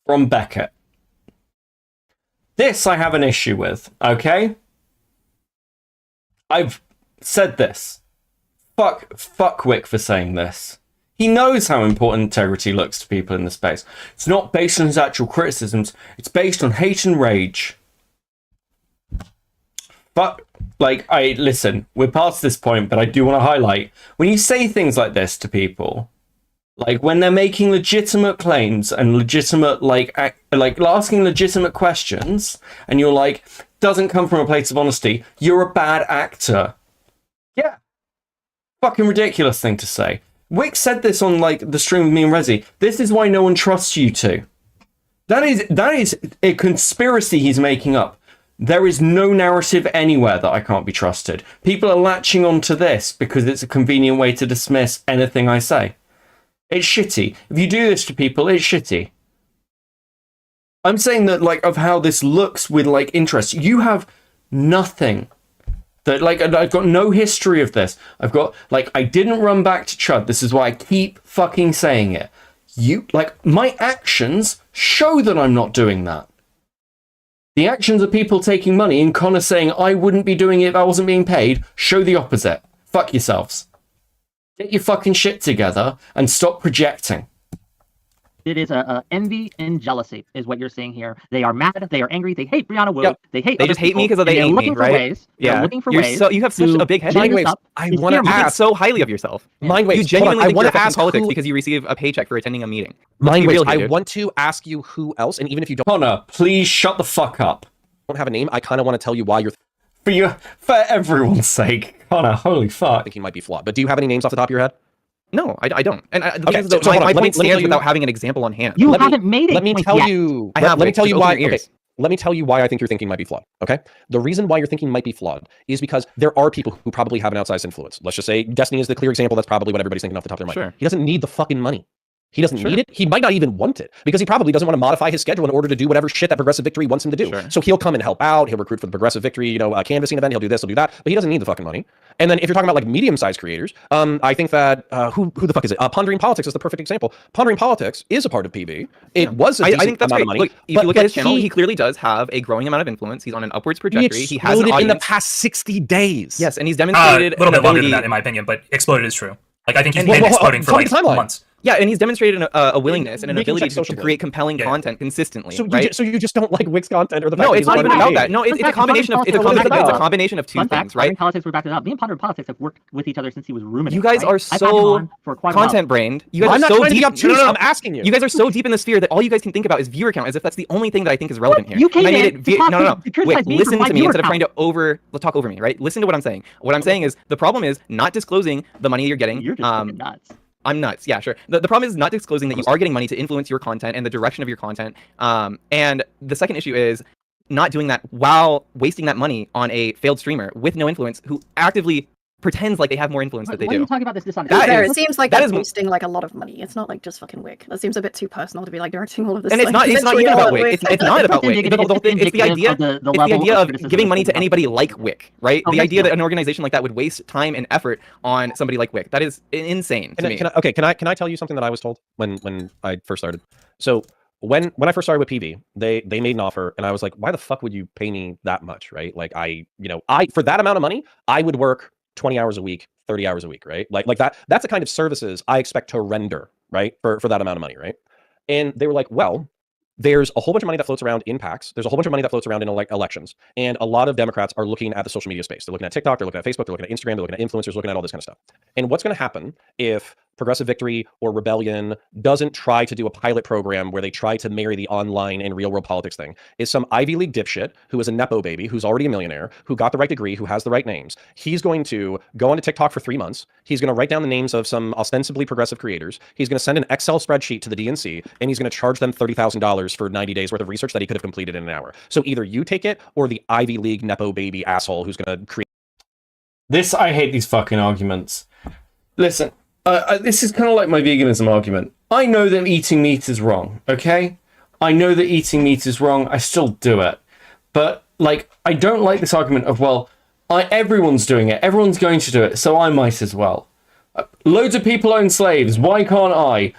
From Beckett. This I have an issue with, okay? I've said this. Fuck Wick for saying this. He knows how important integrity looks to people in the space. It's not based on his actual criticisms. It's based on hate and rage. But, like, listen, we're past this point, but I do want to highlight, when you say things like this to people, like when they're making legitimate claims and legitimate, like asking legitimate questions, and you're like, doesn't come from a place of honesty, you're a bad actor. Yeah. Fucking ridiculous thing to say. Wick said this on like the stream with me and Resi. This is why no one trusts you two. That is a conspiracy he's making up. There is no narrative anywhere that I can't be trusted. People are latching onto this because it's a convenient way to dismiss anything I say. It's shitty. If you do this to people, it's shitty. I'm saying that, like, of how this looks with, like, interest. You have Nothing. That, like, I've got no history of this. I've got, like, I didn't run back to Chud. This is why I keep fucking saying it. My actions show that I'm not doing that. The actions of people taking money and Connor saying I wouldn't be doing it if I wasn't being paid show the opposite. Fuck yourselves. Get your fucking shit together and stop projecting. It is envy and jealousy is what you're seeing here. They are mad, they are angry, they hate Brianna Wu, Yep. they hate They other just hate me people, because they and hate looking me, for right? ways, Yeah. they're looking for You're ways so, you have such to a big head. gin this up I and want to steer me. think so highly of yourself. Mindwaves, You genuinely I think want you're to affecting ask politics who... because you receive a paycheck for attending a meeting. Let's be Mindwaves, real here, I dude. want to ask you who else, and even if you Connor, please shut the fuck up. don't have a name, I kind of want to tell you why you're for everyone's sake. Connor, holy fuck. Thinking might be flawed. But do you have any names off the top of your head? No, I don't. And the Okay, thing is, so hold on, my let me point tell stands you- without having an example on hand. You haven't made it. Let me tell you. I have. Let me tell you why. Open your Okay. ears. Let me tell you why I think your thinking might be flawed. Okay. The reason why your thinking might be flawed is because there are people who probably have an outsized influence. Let's just say Destiny is the clear example. That's probably what everybody's thinking off the top of their mind. Sure. He doesn't need the fucking money. He doesn't Sure. need it. He might not even want it because he probably doesn't want to modify his schedule in order to do whatever shit that Progressive Victory wants him to do. Sure. So he'll come and help out. He'll recruit for the Progressive Victory, canvassing event. He'll do this, he'll do that, but he doesn't need the fucking money. And then if you're talking about like medium-sized creators, I think that who the fuck is it? Pondering Politics is the perfect example. Pondering Politics is a part of PB. It was a I decent think that's amount great. of money. Look, if you look at his channel, he clearly does have a growing amount of influence. He's on an upwards trajectory. He has an exploded in the audience. past 60 days. Yes, and he's demonstrated a little an bit longer than ability- that, in my opinion, but exploded is true. Like, I think he's And- been well, exploding for tell me like the timeline. months. Yeah, and he's demonstrated a willingness and an We can ability check to social create compelling content consistently. So, right? so you just don't like Wix content or the fact No, that it's he's not even part of about PB? that. No, it's a Fun fact, combination of Pondering Politics it's a were combination of two Fun fact, things, right? Pondering Politics were backed it up. Me and Pondering Politics have worked with each other since he was rooming. You guys are I've had him so on for quite a while. content brained. You guys I'm are not so trying to be deep. obtuse, I'm asking you. You guys are so deep in the sphere that all you guys can think about is viewer count, as if that's the only thing that I think is relevant here. You came And I made in it to talk no. to criticize Wait, me listen for my to me viewer instead of trying count. to talk over me, right? Listen to what I'm saying. What I'm saying is the problem is not disclosing the money you're getting. You're just fucking nuts. I'm nuts. Yeah, sure. The problem is not disclosing that you are getting money to influence your content and the direction of your content. And the second issue is not doing that while wasting that money on a failed streamer with no influence who actively pretends like they have more influence that they Why are do. you talking about this dishonest? That Fair, is- it seems like that that's is- wasting like a lot of money. It's not like just fucking Wick. That seems a bit too personal to be like directing all of this. And it's like, not even literally about all at Wick. It's not about Wick. indicative- It's the indicative idea. of the It's the level idea of of criticism giving money that's to anybody like Wick, right? Oh, The that's idea that not- an organization like that would waste time and effort on somebody like Wick. That is insane to me. Can I tell you something that I was told when I first started? So when I first started with PV, they made an offer, and I was like, why the fuck would you pay me that much, right? Like I for that amount of money, I would work 20 hours a week, 30 hours a week, right? Like that's the kind of services I expect to render, right? For that amount of money, right? And they were like, well, there's a whole bunch of money that floats around in PACs. There's a whole bunch of money that floats around in elections. And a lot of Democrats are looking at the social media space. They're looking at TikTok, they're looking at Facebook, they're looking at Instagram, they're looking at influencers, looking at all this kind of stuff. And what's going to happen if Progressive Victory or Rebellion doesn't try to do a pilot program where they try to marry the online and real world politics thing is some Ivy League dipshit who is a Nepo baby, who's already a millionaire, who got the right degree, who has the right names. He's going to go onto TikTok for 3 months. He's going to write down the names of some ostensibly progressive creators. He's going to send an Excel spreadsheet to the DNC, and he's going to charge them $30,000 for 90 days worth of research that he could have completed in an hour. So either you take it or the Ivy League Nepo baby asshole who's going to create. I hate these fucking arguments. Listen, this is kind of like my veganism argument. I know that eating meat is wrong, okay? I know that eating meat is wrong. I still do it. But, like, I don't like this argument of, well, everyone's doing it. Everyone's going to do it, so I might as well. Loads of people own slaves. Why can't I?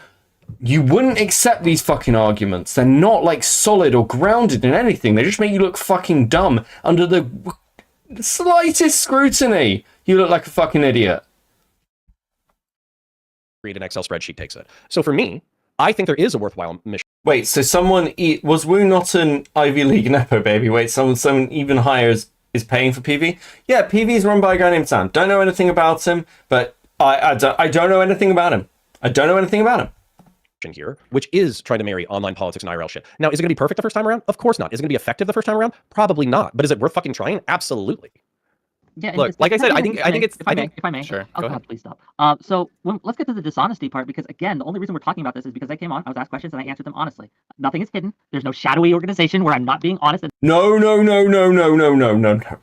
You wouldn't accept these fucking arguments. They're not, like, solid or grounded in anything. They just make you look fucking dumb under the slightest scrutiny. You look like a fucking idiot. Create an Excel spreadsheet takes it. So for me, I think there is a worthwhile mission. Wait, so was Wu not an Ivy League Nepo baby? Wait, someone even higher is paying for PV? Yeah, PV is run by a guy named Sam. Don't know anything about him, but I don't know anything about him. I don't know anything about him. Here, which is trying to marry online politics and IRL shit. Now, is it going to be perfect the first time around? Of course not. Is it going to be effective the first time around? Probably not. But is it worth fucking trying? Absolutely. Yeah, Look, like I said, I think it's. If I may, Sure. Oh, Go God, ahead. please stop. So let's get to the dishonesty part, because again, the only reason we're talking about this is because I came on, I was asked questions, and I answered them honestly. Nothing is hidden. There's no shadowy organization where I'm not being honest. No. The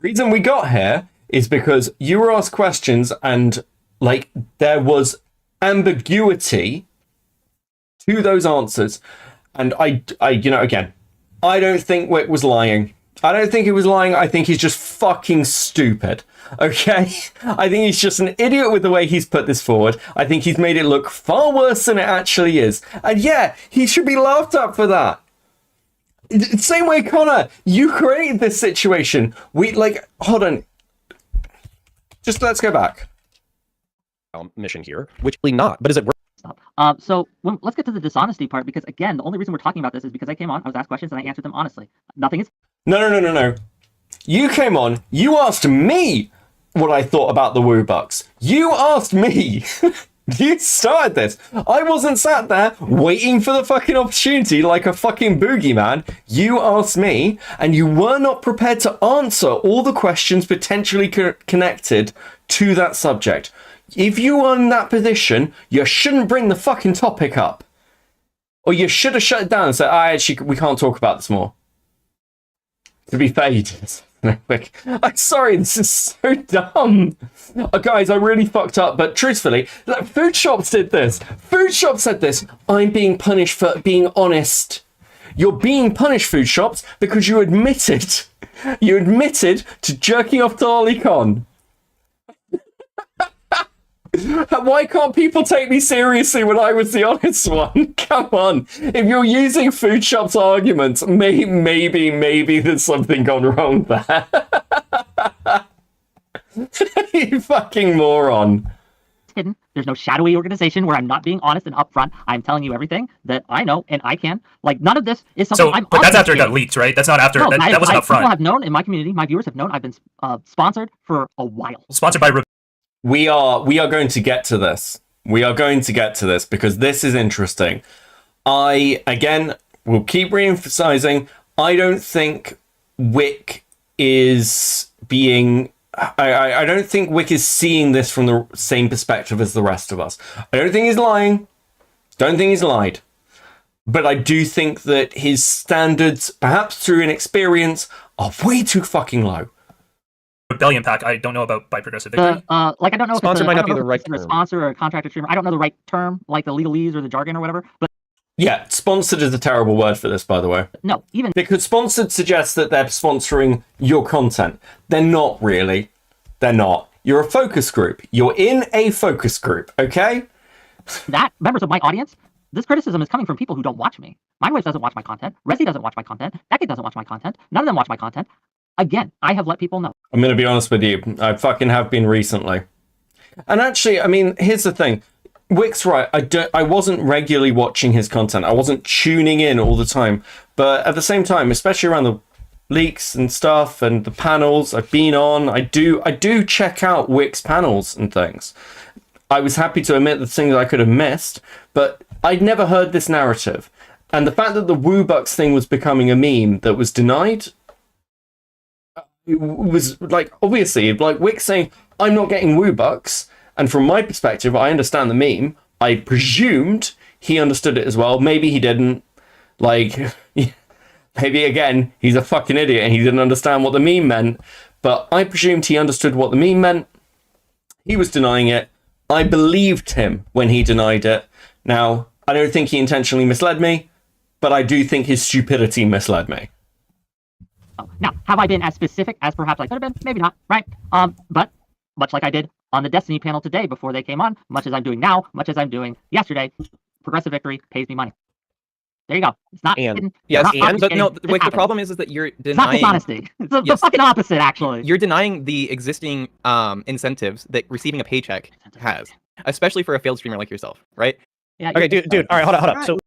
reason we got here is because you were asked questions and, like, there was ambiguity to those answers. And I again, I don't think Wick was lying. I don't think he was lying. I think he's just fucking stupid. Okay? I think he's just an idiot with the way he's put this forward. I think he's made it look far worse than it actually is. And yeah, he should be laughed at for that. Same way, Connor, you created this situation. Hold on. Just let's go back. Mission here, which not, but is it worth? So let's get to the dishonesty part, because again, the only reason we're talking about this is because I came on, I was asked questions, and I answered them honestly. Nothing is. No. You came on, you asked me what I thought about the Woo Bucks. You asked me. You started this. I wasn't sat there waiting for the fucking opportunity like a fucking boogeyman. You asked me, and you were not prepared to answer all the questions potentially connected to that subject. If you are in that position, you shouldn't bring the fucking topic up. Or you should have shut it down and said, we can't talk about this more. To be fair, you did. I'm sorry, this is so dumb. Guys, I really fucked up, but truthfully, Food Shops did this. Food Shops said this. I'm being punished for being honest. You're being punished, Food Shops, because you admitted to jerking off to Lolicon. Why can't people take me seriously when I was the honest one? Come on. If you're using Food Shop's arguments, maybe there's something gone wrong there. You fucking moron. Hidden. There's no shadowy organization where I'm not being honest and upfront. I'm telling you everything that I know and I can. Like, none of this is something I'm but that's after it got leaked, right? That's not after. No, that wasn't upfront. People have known in my community, my viewers have known I've been sponsored for a while. Sponsored by. We are going to get to this. We are going to get to this because this is interesting. I, again, will keep re-emphasizing, I don't think Wick is being... I don't think Wick is seeing this from the same perspective as the rest of us. I don't think he's lying. Don't think he's lied. But I do think that his standards, perhaps through inexperience, are way too fucking low. Rebellion Pack, I don't know about by Progressive Victory. I don't know sponsor if might not be the right term. Sponsor or a contracted streamer. I don't know the right term, like the legalese or the jargon or whatever. But yeah, sponsored is a terrible word for this, by the way. No, even because sponsored suggests that they're sponsoring your content. They're not really. They're not. You're a focus group. You're in a focus group, okay? That members of my audience. This criticism is coming from people who don't watch me. Mindwave doesn't watch my content. Resi doesn't watch my content. Decade doesn't watch my content. None of them watch my content. Again, I have let people know. I'm going to be honest with you. I fucking have been recently. And actually, I mean, here's the thing. Wick's right. I wasn't regularly watching his content. I wasn't tuning in all the time. But at the same time, especially around the leaks and stuff and the panels I've been on, I do check out Wick's panels and things. I was happy to admit the things I could have missed, but I'd never heard this narrative. And the fact that the Woo Bucks thing was becoming a meme that was denied, it was like, obviously, like Wick saying, I'm not getting Woo Bucks. And from my perspective, I understand the meme. I presumed he understood it as well. Maybe he didn't. Like, maybe again, he's a fucking idiot and he didn't understand what the meme meant. But I presumed he understood what the meme meant. He was denying it. I believed him when he denied it. Now, I don't think he intentionally misled me, but I do think his stupidity misled me. Now, have I been as specific as perhaps I could have been? Maybe not, right? But much like I did on the Destiny panel today before they came on, much as I'm doing now, much as I'm doing yesterday, Progressive Victory pays me money. There you go. It's not hidden. Yes, not but no, the problem is that you're denying... It's not dishonesty. It's the fucking opposite, actually. You're denying the existing incentives that receiving a paycheck has, especially for a failed streamer like yourself, right? Yeah. Okay, dude. All right, hold up. So,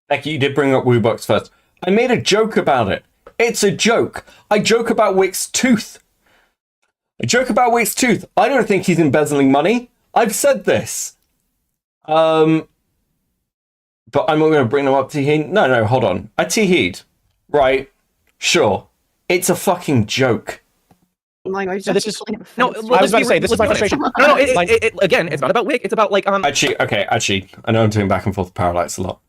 Becky, you did bring up Woo Bucks first. I made a joke about it. It's a joke. I joke about Wick's tooth. I don't think he's embezzling money. I've said this. But I'm not going to bring them up to Heed. No, hold on. I Heed. Right. Sure. It's a fucking joke. So this is no. I was about to say this is my frustration. No, again, it's not about Wick. It's about like Actually, I know I'm doing back and forth with Parallax a lot,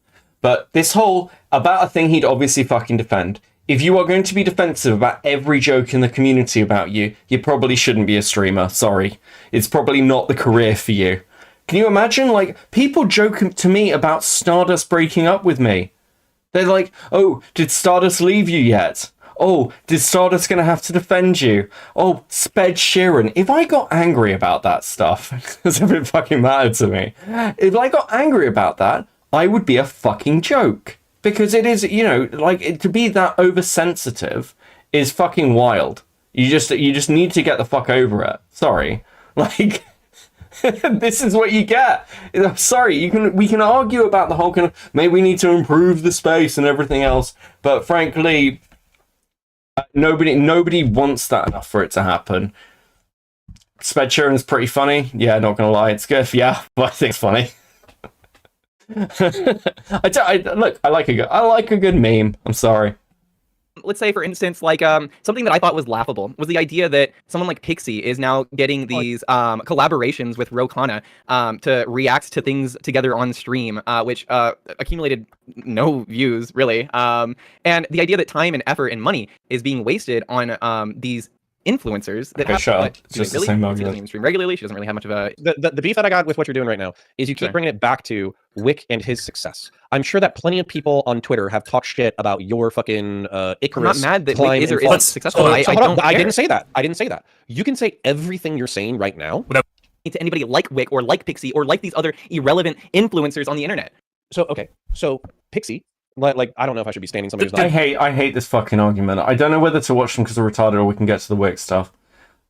but this whole about a thing he'd obviously fucking defend. If you are going to be defensive about every joke in the community about you, you probably shouldn't be a streamer. Sorry, it's probably not the career for you. Can you imagine? Like, people joke to me about Stardust breaking up with me. They're like, "Oh, did Stardust leave you yet? Oh, did Stardust gonna have to defend you? Oh, Sped Sheeran. If I got angry about that stuff, because if it fucking mattered to me, if I got angry about that, I would be a fucking joke. Because it is, you know, like, to be that oversensitive is fucking wild. You just need to get the fuck over it. Sorry. Like, this is what you get. I'm sorry, we can argue about the whole kind of, maybe we need to improve the space and everything else, but frankly, nobody wants that enough for it to happen. Sped Sheeran's pretty funny. Yeah, not gonna lie, it's good. Yeah, but I think it's funny. Look, I like a good meme. I'm sorry. Let's say, for instance, like something that I thought was laughable was the idea that someone like Pixie is now getting these collaborations with Rokana to react to things together on stream, which accumulated no views really. And the idea that time and effort and money is being wasted on these influencers that have just the same she argument. doesn't even stream regularly. She doesn't really have much of a The beef that I got with what you're doing right now is you keep bringing it back to Wick and his success. I'm sure that plenty of people on Twitter have talked shit about your fucking Icarus. I'm not mad that climb Wick is or and fall. isn't successful. So I hold don't on, I care. didn't say that. I didn't say that. You can say everything you're saying right now without to anybody like Wick or like Pixie or like these other irrelevant influencers on the internet. So okay, so Pixie, like I don't know if I should be standing somebody who's not. I hate this fucking argument. I don't know whether to watch them because they're retarded or we can get to the Wick stuff.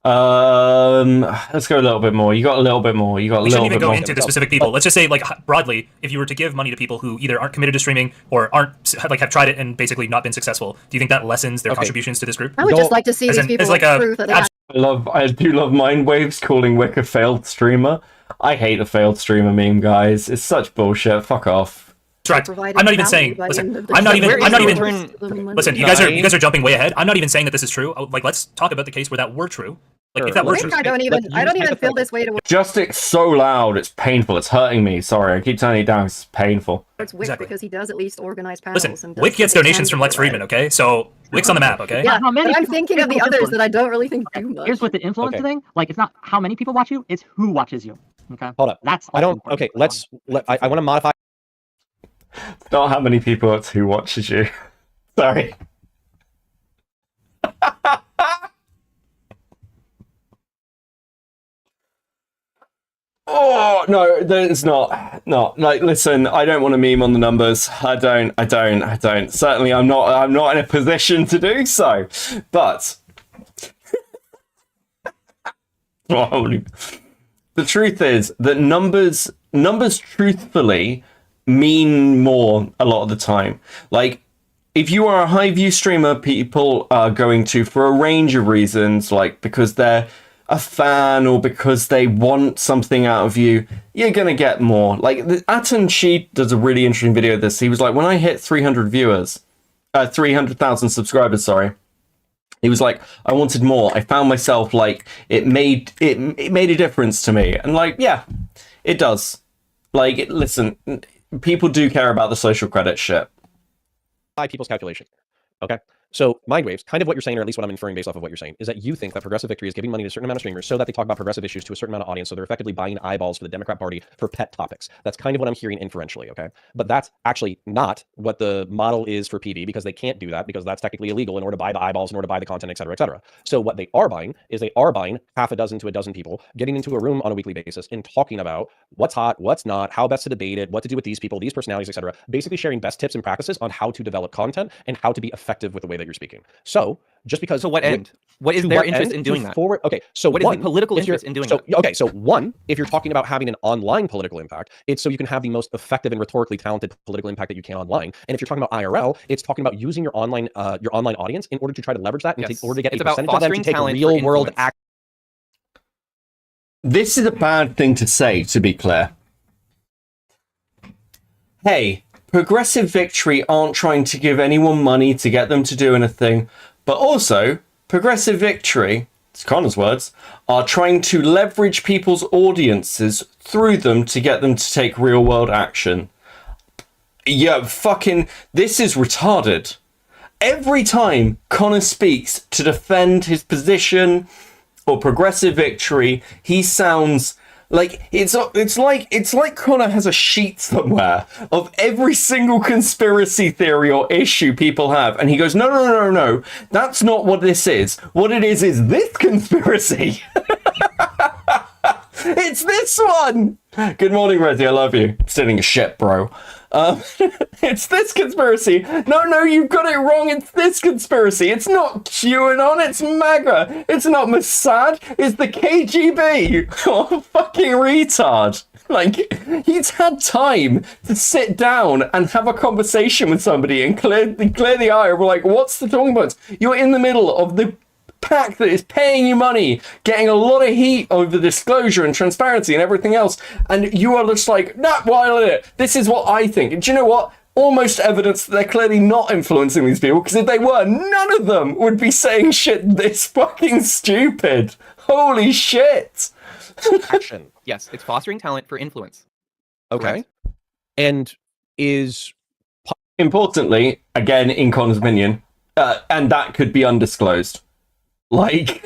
Let's go a little bit more. You got a little bit more. You got a We little shouldn't bit even go more. into the specific people. Let's just say, like, broadly, if you were to give money to people who either aren't committed to streaming or aren't, like, have tried it and basically not been successful, do you think that lessens their contributions to this group? I would just like to see As these in- people as like a prove that they I do love Mindwaves calling Wick a failed streamer. I hate the failed streamer meme, guys. It's such bullshit. Fuck off. Correct. I'm not even saying. Listen, I'm not even. Listen, you guys are jumping way ahead. I'm not even saying that this is true. Like, let's talk about the case where that were true. Like, if that were true, I don't even feel this way towards Just it's so loud. It's painful. It's hurting me. Sorry, I keep turning it down. It's painful. Wick because he does at least organize panels. listen, and does Wick gets what he donations can from do, Lex Friedman. Okay, so Wick's on the map. Okay. Yeah, How many but I'm people- thinking of the others that I don't really think do much. Here's with the influencer thing. Like, it's not how many people watch you; it's who watches you. Okay. Hold up. That's I don't. Okay, I want to modify. It's not how many people, it's who watches you. Sorry. Oh no, it's not. No, like, listen, I don't want to meme on the numbers. I don't. Certainly, I'm not in a position to do so. But the truth is that numbers truthfully mean more a lot of the time. Like, if you are a high view streamer, people are going to, for a range of reasons, like because they're a fan or because they want something out of you, you're gonna get more. Like, Atan Sheet does a really interesting video of this. He was like, when I hit 300,000 subscribers, sorry. He was like, I wanted more. I found myself, like, it made a difference to me. And like, yeah, it does. Like, listen, people do care about the social credit shit. By people's calculation. Okay. So Mindwaves, kind of what you're saying, or at least what I'm inferring based off of what you're saying, is that you think that Progressive Victory is giving money to a certain amount of streamers so that they talk about progressive issues to a certain amount of audience, so they're effectively buying eyeballs for the Democrat Party for pet topics. That's kind of what I'm hearing inferentially, okay? But that's actually not what the model is for PV, because they can't do that, because that's technically illegal in order to buy the eyeballs, in order to buy the content, et cetera, et cetera. So what they are buying is they are buying half a dozen to a dozen people, getting into a room on a weekly basis and talking about what's hot, what's not, how best to debate it, what to do with these people, these personalities, et cetera. Basically sharing best tips and practices on how to develop content and how to be effective with the way that you're speaking. So just because To what end? What is their interest in doing that? Forward, okay, so what is the political interest in doing that? Okay, so one, if you're talking about having an online political impact, it's so you can have the most effective and rhetorically talented political impact that you can online. And if you're talking about IRL, it's talking about using your online audience in order to try to leverage that and in order to get It's a about percentage of them to fostering take talent for real world influence. action. This is a bad thing to say, to be clear. Hey, Progressive Victory aren't trying to give anyone money to get them to do anything, but also, Progressive Victory, it's Connor's words, are trying to leverage people's audiences through them to get them to take real world action. Yeah, fucking, this is retarded. Every time Connor speaks to defend his position or Progressive Victory, he sounds Like it's like Connor has a sheet somewhere of every single conspiracy theory or issue people have, and he goes, no, that's not what this is. What it is this conspiracy. It's this one. Good morning, Resi. I love you. Stealing a shit, bro. It's this conspiracy. No, you've got it wrong. It's this conspiracy. It's not QAnon. It's MAGA. It's not Mossad. It's the KGB. Oh, fucking retard. Like, he's had time to sit down and have a conversation with somebody and clear the air. We're like, what's the talking points? You're in the middle of the pack that is paying you money, getting a lot of heat over disclosure and transparency and everything else, and you are just like, nah, why this is what I think. And do you know what? Almost evidence that they're clearly not influencing these people, because if they were, none of them would be saying shit this fucking stupid. Holy shit. Action. Yes, it's fostering talent for influence. Okay. And is... Importantly, again, in Connor's opinion, and that could be undisclosed. Like,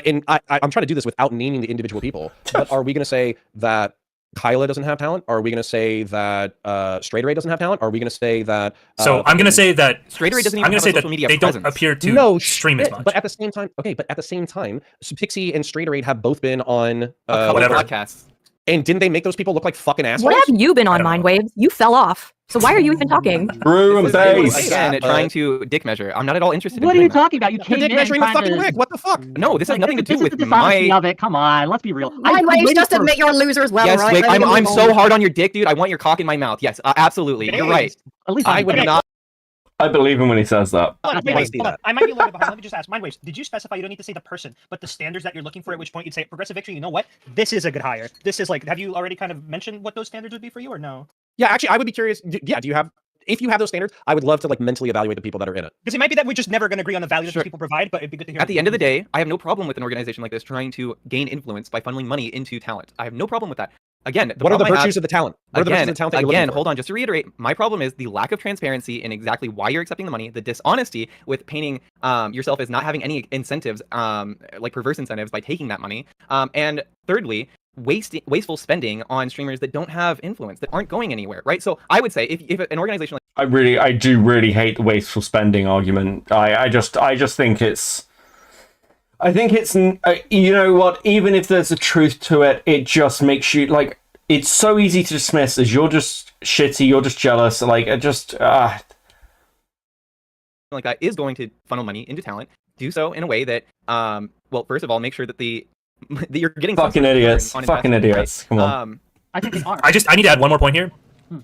and I'm trying to do this without naming the individual people. But are we going to say that Kyla doesn't have talent? Are we going to say that Straight Array doesn't have talent? Are we going to say that? So I'm going to say that Straight Array doesn't even have social media they presence. don't appear to stream as much. But at the same time, so Pixie and Straight Array have both been on whatever podcasts. And didn't they make those people look like fucking assholes? What have you been on, Mindwaves? You fell off. So why are you even talking? Brew and base. Again, trying to dick measure. I'm not at all interested What in are you doing that. talking about? You came dick in measuring the trying fucking to... wig. What the fuck? No, this has nothing to do This is with the dishonesty my... of it. Come on, let's be real. Mindwaves, just admit you're a loser as well, Yes, right? Wick, Let me I'm move so on. hard on your dick, dude. I want your cock in my mouth. Yes, absolutely. You're right. At least I would not... I believe him when he says that. Hold on, I wait, see hold on. that. I might be a little bit behind. Let me just ask. Mindwaves, did you specify you don't need to say the person, but the standards that you're looking for, at which point you'd say progressive victory, you know what? This is a good hire. This is like, have you already kind of mentioned what those standards would be for you or no? Yeah, actually, I would be curious. Do you have... If you have those standards, I would love to like mentally evaluate the people that are in it. Because it might be that we're just never going to agree on the value that these people provide, but it'd be good to hear. At the end of the day, I have no problem with an organization like this trying to gain influence by funneling money into talent. I have no problem with that. Again, what are the virtues of the talent? What are the virtues of the talent that you're looking for? Hold on, just to reiterate, my problem is the lack of transparency in exactly why you're accepting the money, the dishonesty with painting yourself as not having any incentives, like perverse incentives by taking that money, and thirdly, wasteful spending on streamers that don't have influence, that aren't going anywhere, right? So I would say if an organization like I do really hate the wasteful spending argument. I just think it's you know what, even if there's a truth to it, it just makes you like, it's so easy to dismiss as you're just shitty, you're just jealous, like it just like that is going to funnel money into talent. Do so in a way that well, first of all, make sure that that you're getting fucking idiots. Fucking idiots. Come on. I think they are. I need to add one more point here.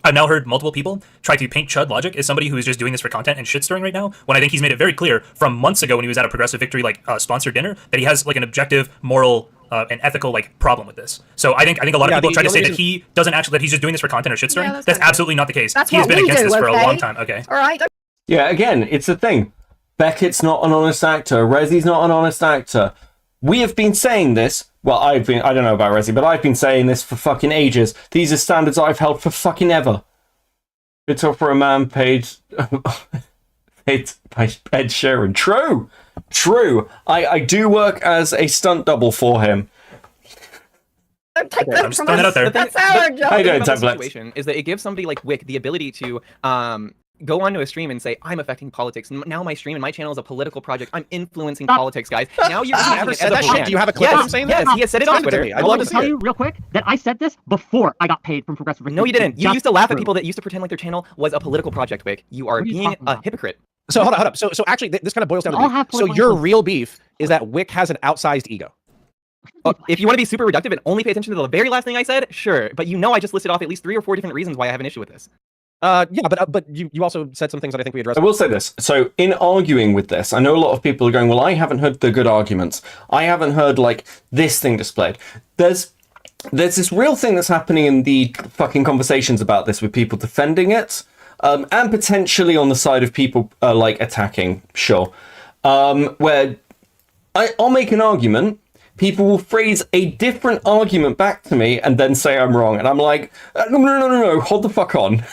I've now heard multiple people try to paint Chud Logic as somebody who is just doing this for content and shit stirring right now, when I think he's made it very clear from months ago when he was at a Progressive Victory like sponsored dinner that he has like an objective, moral, and ethical like problem with this. So I think a lot of people try to say that he doesn't actually, that he's just doing this for content or shit stirring. That's absolutely not the case. That's He's what been we against do, this for a okay? long time. Okay. All right. Yeah, again, it's a thing. Beckett's not an honest actor. Resi's not an honest actor. We have been saying this. Well, I don't know about Resi, but I've been saying this for fucking ages. These are standards I've held for fucking ever. It's all for a man paid by Ed Sheeran. True. I do work as a stunt double for him. Don't take that I'm from throwing it out us. there. That's our job. I don't about the template. situation is that it gives somebody like Wick the ability to go onto a stream and say, I'm affecting politics. Now my stream and my channel is a political project. I'm influencing politics, guys. Now you're using it as a brand. Do you have a clip of him saying that? Yes, he has said it on Twitter. I'd love to see tell it. you real quick that I said this before I got paid from Progressive Victory. No, you didn't. You Just used to laugh at true. people that used to pretend like their channel was a political project, Wick. You are What are you being talking a about? hypocrite. So hold up. So actually, this kind of boils down to All beef. have So political your influence. real beef is that Wick has an outsized ego. If you want to be super reductive and only pay attention to the very last thing I said, sure. But you know I just listed off at least 3 or 4 different reasons why I have an issue with this. Yeah, but you also said some things that I think we addressed. I will say this. So in arguing with this, I know a lot of people are going, well, I haven't heard the good arguments. I haven't heard like this thing displayed. There's this real thing that's happening in the fucking conversations about this with people defending it, and potentially on the side of people like attacking, sure. Where I'll make an argument. people will phrase a different argument back to me and then say I'm wrong. And I'm like, no, hold the fuck on.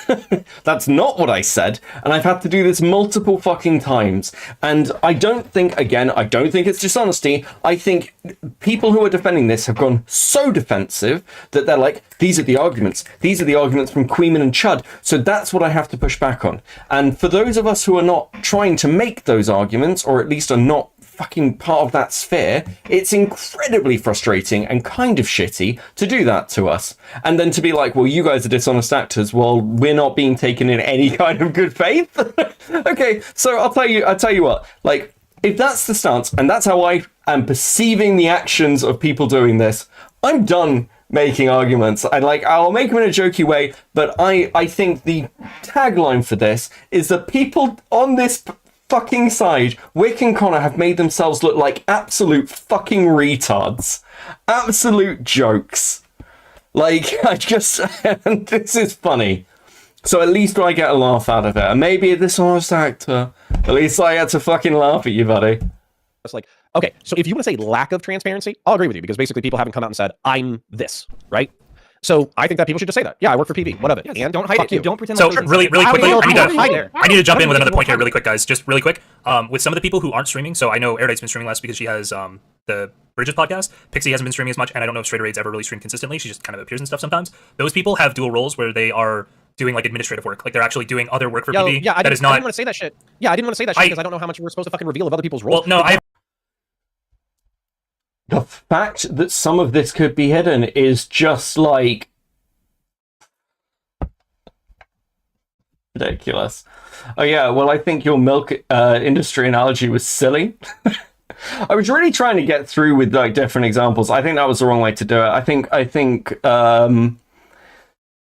That's not what I said. And I've had to do this multiple fucking times. And I don't think it's dishonesty. I think people who are defending this have gone so defensive that they're like, these are the arguments. These are the arguments from Queeman and Chud. So that's what I have to push back on. And for those of us who are not trying to make those arguments, or at least are not fucking part of that sphere, it's incredibly frustrating and kind of shitty to do that to us. And then to be like, well, you guys are dishonest actors. Well, we're not being taken in any kind of good faith. Okay, so I'll tell you what, like, if that's the stance and that's how I am perceiving the actions of people doing this, I'm done making arguments. I'll make them in a jokey way, but I think the tagline for this is that people on this fucking side, Wick and Connor, have made themselves look like absolute fucking retards. Absolute jokes. Like, this is funny. So at least I get a laugh out of it. And maybe a dishonest actor. At least I had to fucking laugh at you, buddy. It's like, okay, so if you want to say lack of transparency, I'll agree with you, because basically people haven't come out and said, I'm this, right? So I think that people should just say that. Yeah, I work for PV. What of it? Yes, And don't hide it. you. Don't pretend. So like really quickly, I need to jump in with another point here here. really quick, guys. Just really quick. With some of the people who aren't streaming, so I know Erudite's been streaming less because she has the Bridges podcast. Pixie hasn't been streaming as much, and I don't know if Straight Raid's ever really streamed consistently. She just kind of appears and stuff sometimes. Those people have dual roles where they are doing like administrative work, like they're actually doing other work for PV. Yeah, I that didn't is not. want to say that shit. Yeah, I didn't want to say that shit because I don't know how much we're supposed to fucking reveal of other people's roles. Well, no, the fact that some of this could be hidden is just like ridiculous. Oh yeah, well, I think your milk industry analogy was silly. I was really trying to get through with like different examples. I think that was the wrong way to do it. I think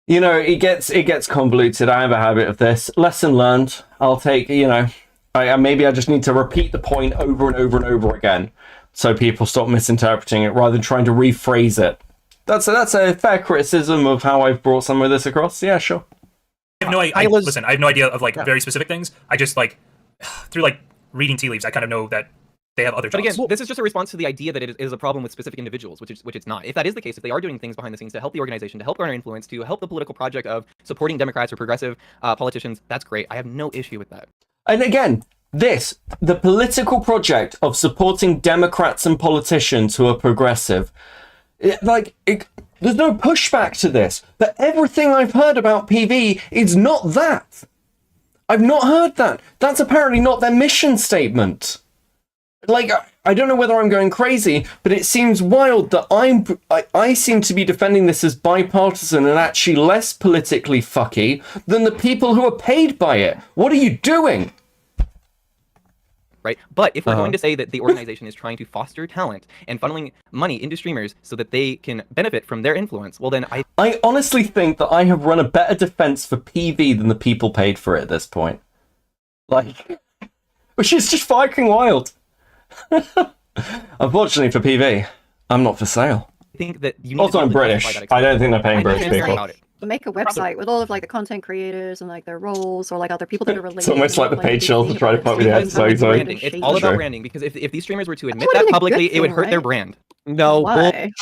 you know, it gets convoluted. I have a habit of this. Lesson learned. I'll take, you know, maybe I just need to repeat the point over and over and over again so people stop misinterpreting it rather than trying to rephrase it. That's a fair criticism of how I've brought some of this across. Yeah, sure. I have no idea. Listen, I have no idea of like very specific things. I just like through like reading tea leaves, I kind of know that they have other jobs. But again, this is just a response to the idea that it is a problem with specific individuals, which it's not. If that is the case, if they are doing things behind the scenes to help the organization, to help garner influence, to help the political project of supporting Democrats or progressive politicians, that's great. I have no issue with that. And again, the political project of supporting Democrats and politicians who are progressive, there's no pushback to this. But everything I've heard about PV is not that. I've not heard that. That's apparently not their mission statement. Like, I don't know whether I'm going crazy, but it seems wild that I seem to be defending this as bipartisan and actually less politically fucky than the people who are paid by it. What are you doing? Right? But if we're going to say that the organization is trying to foster talent and funneling money into streamers so that they can benefit from their influence, well then I honestly think that I have run a better defense for PV than the people paid for it at this point. Like, which is just fucking wild. Unfortunately for PV, I'm not for sale. I think that you need also, I'm British. I don't think they're paying British people. Make a website with all of like the content creators and like their roles or like other people that are related. It's almost like the page shells to try to put me the episode. It's all about branding, because if these streamers were to admit that publicly, it would hurt their brand. No, bullshit.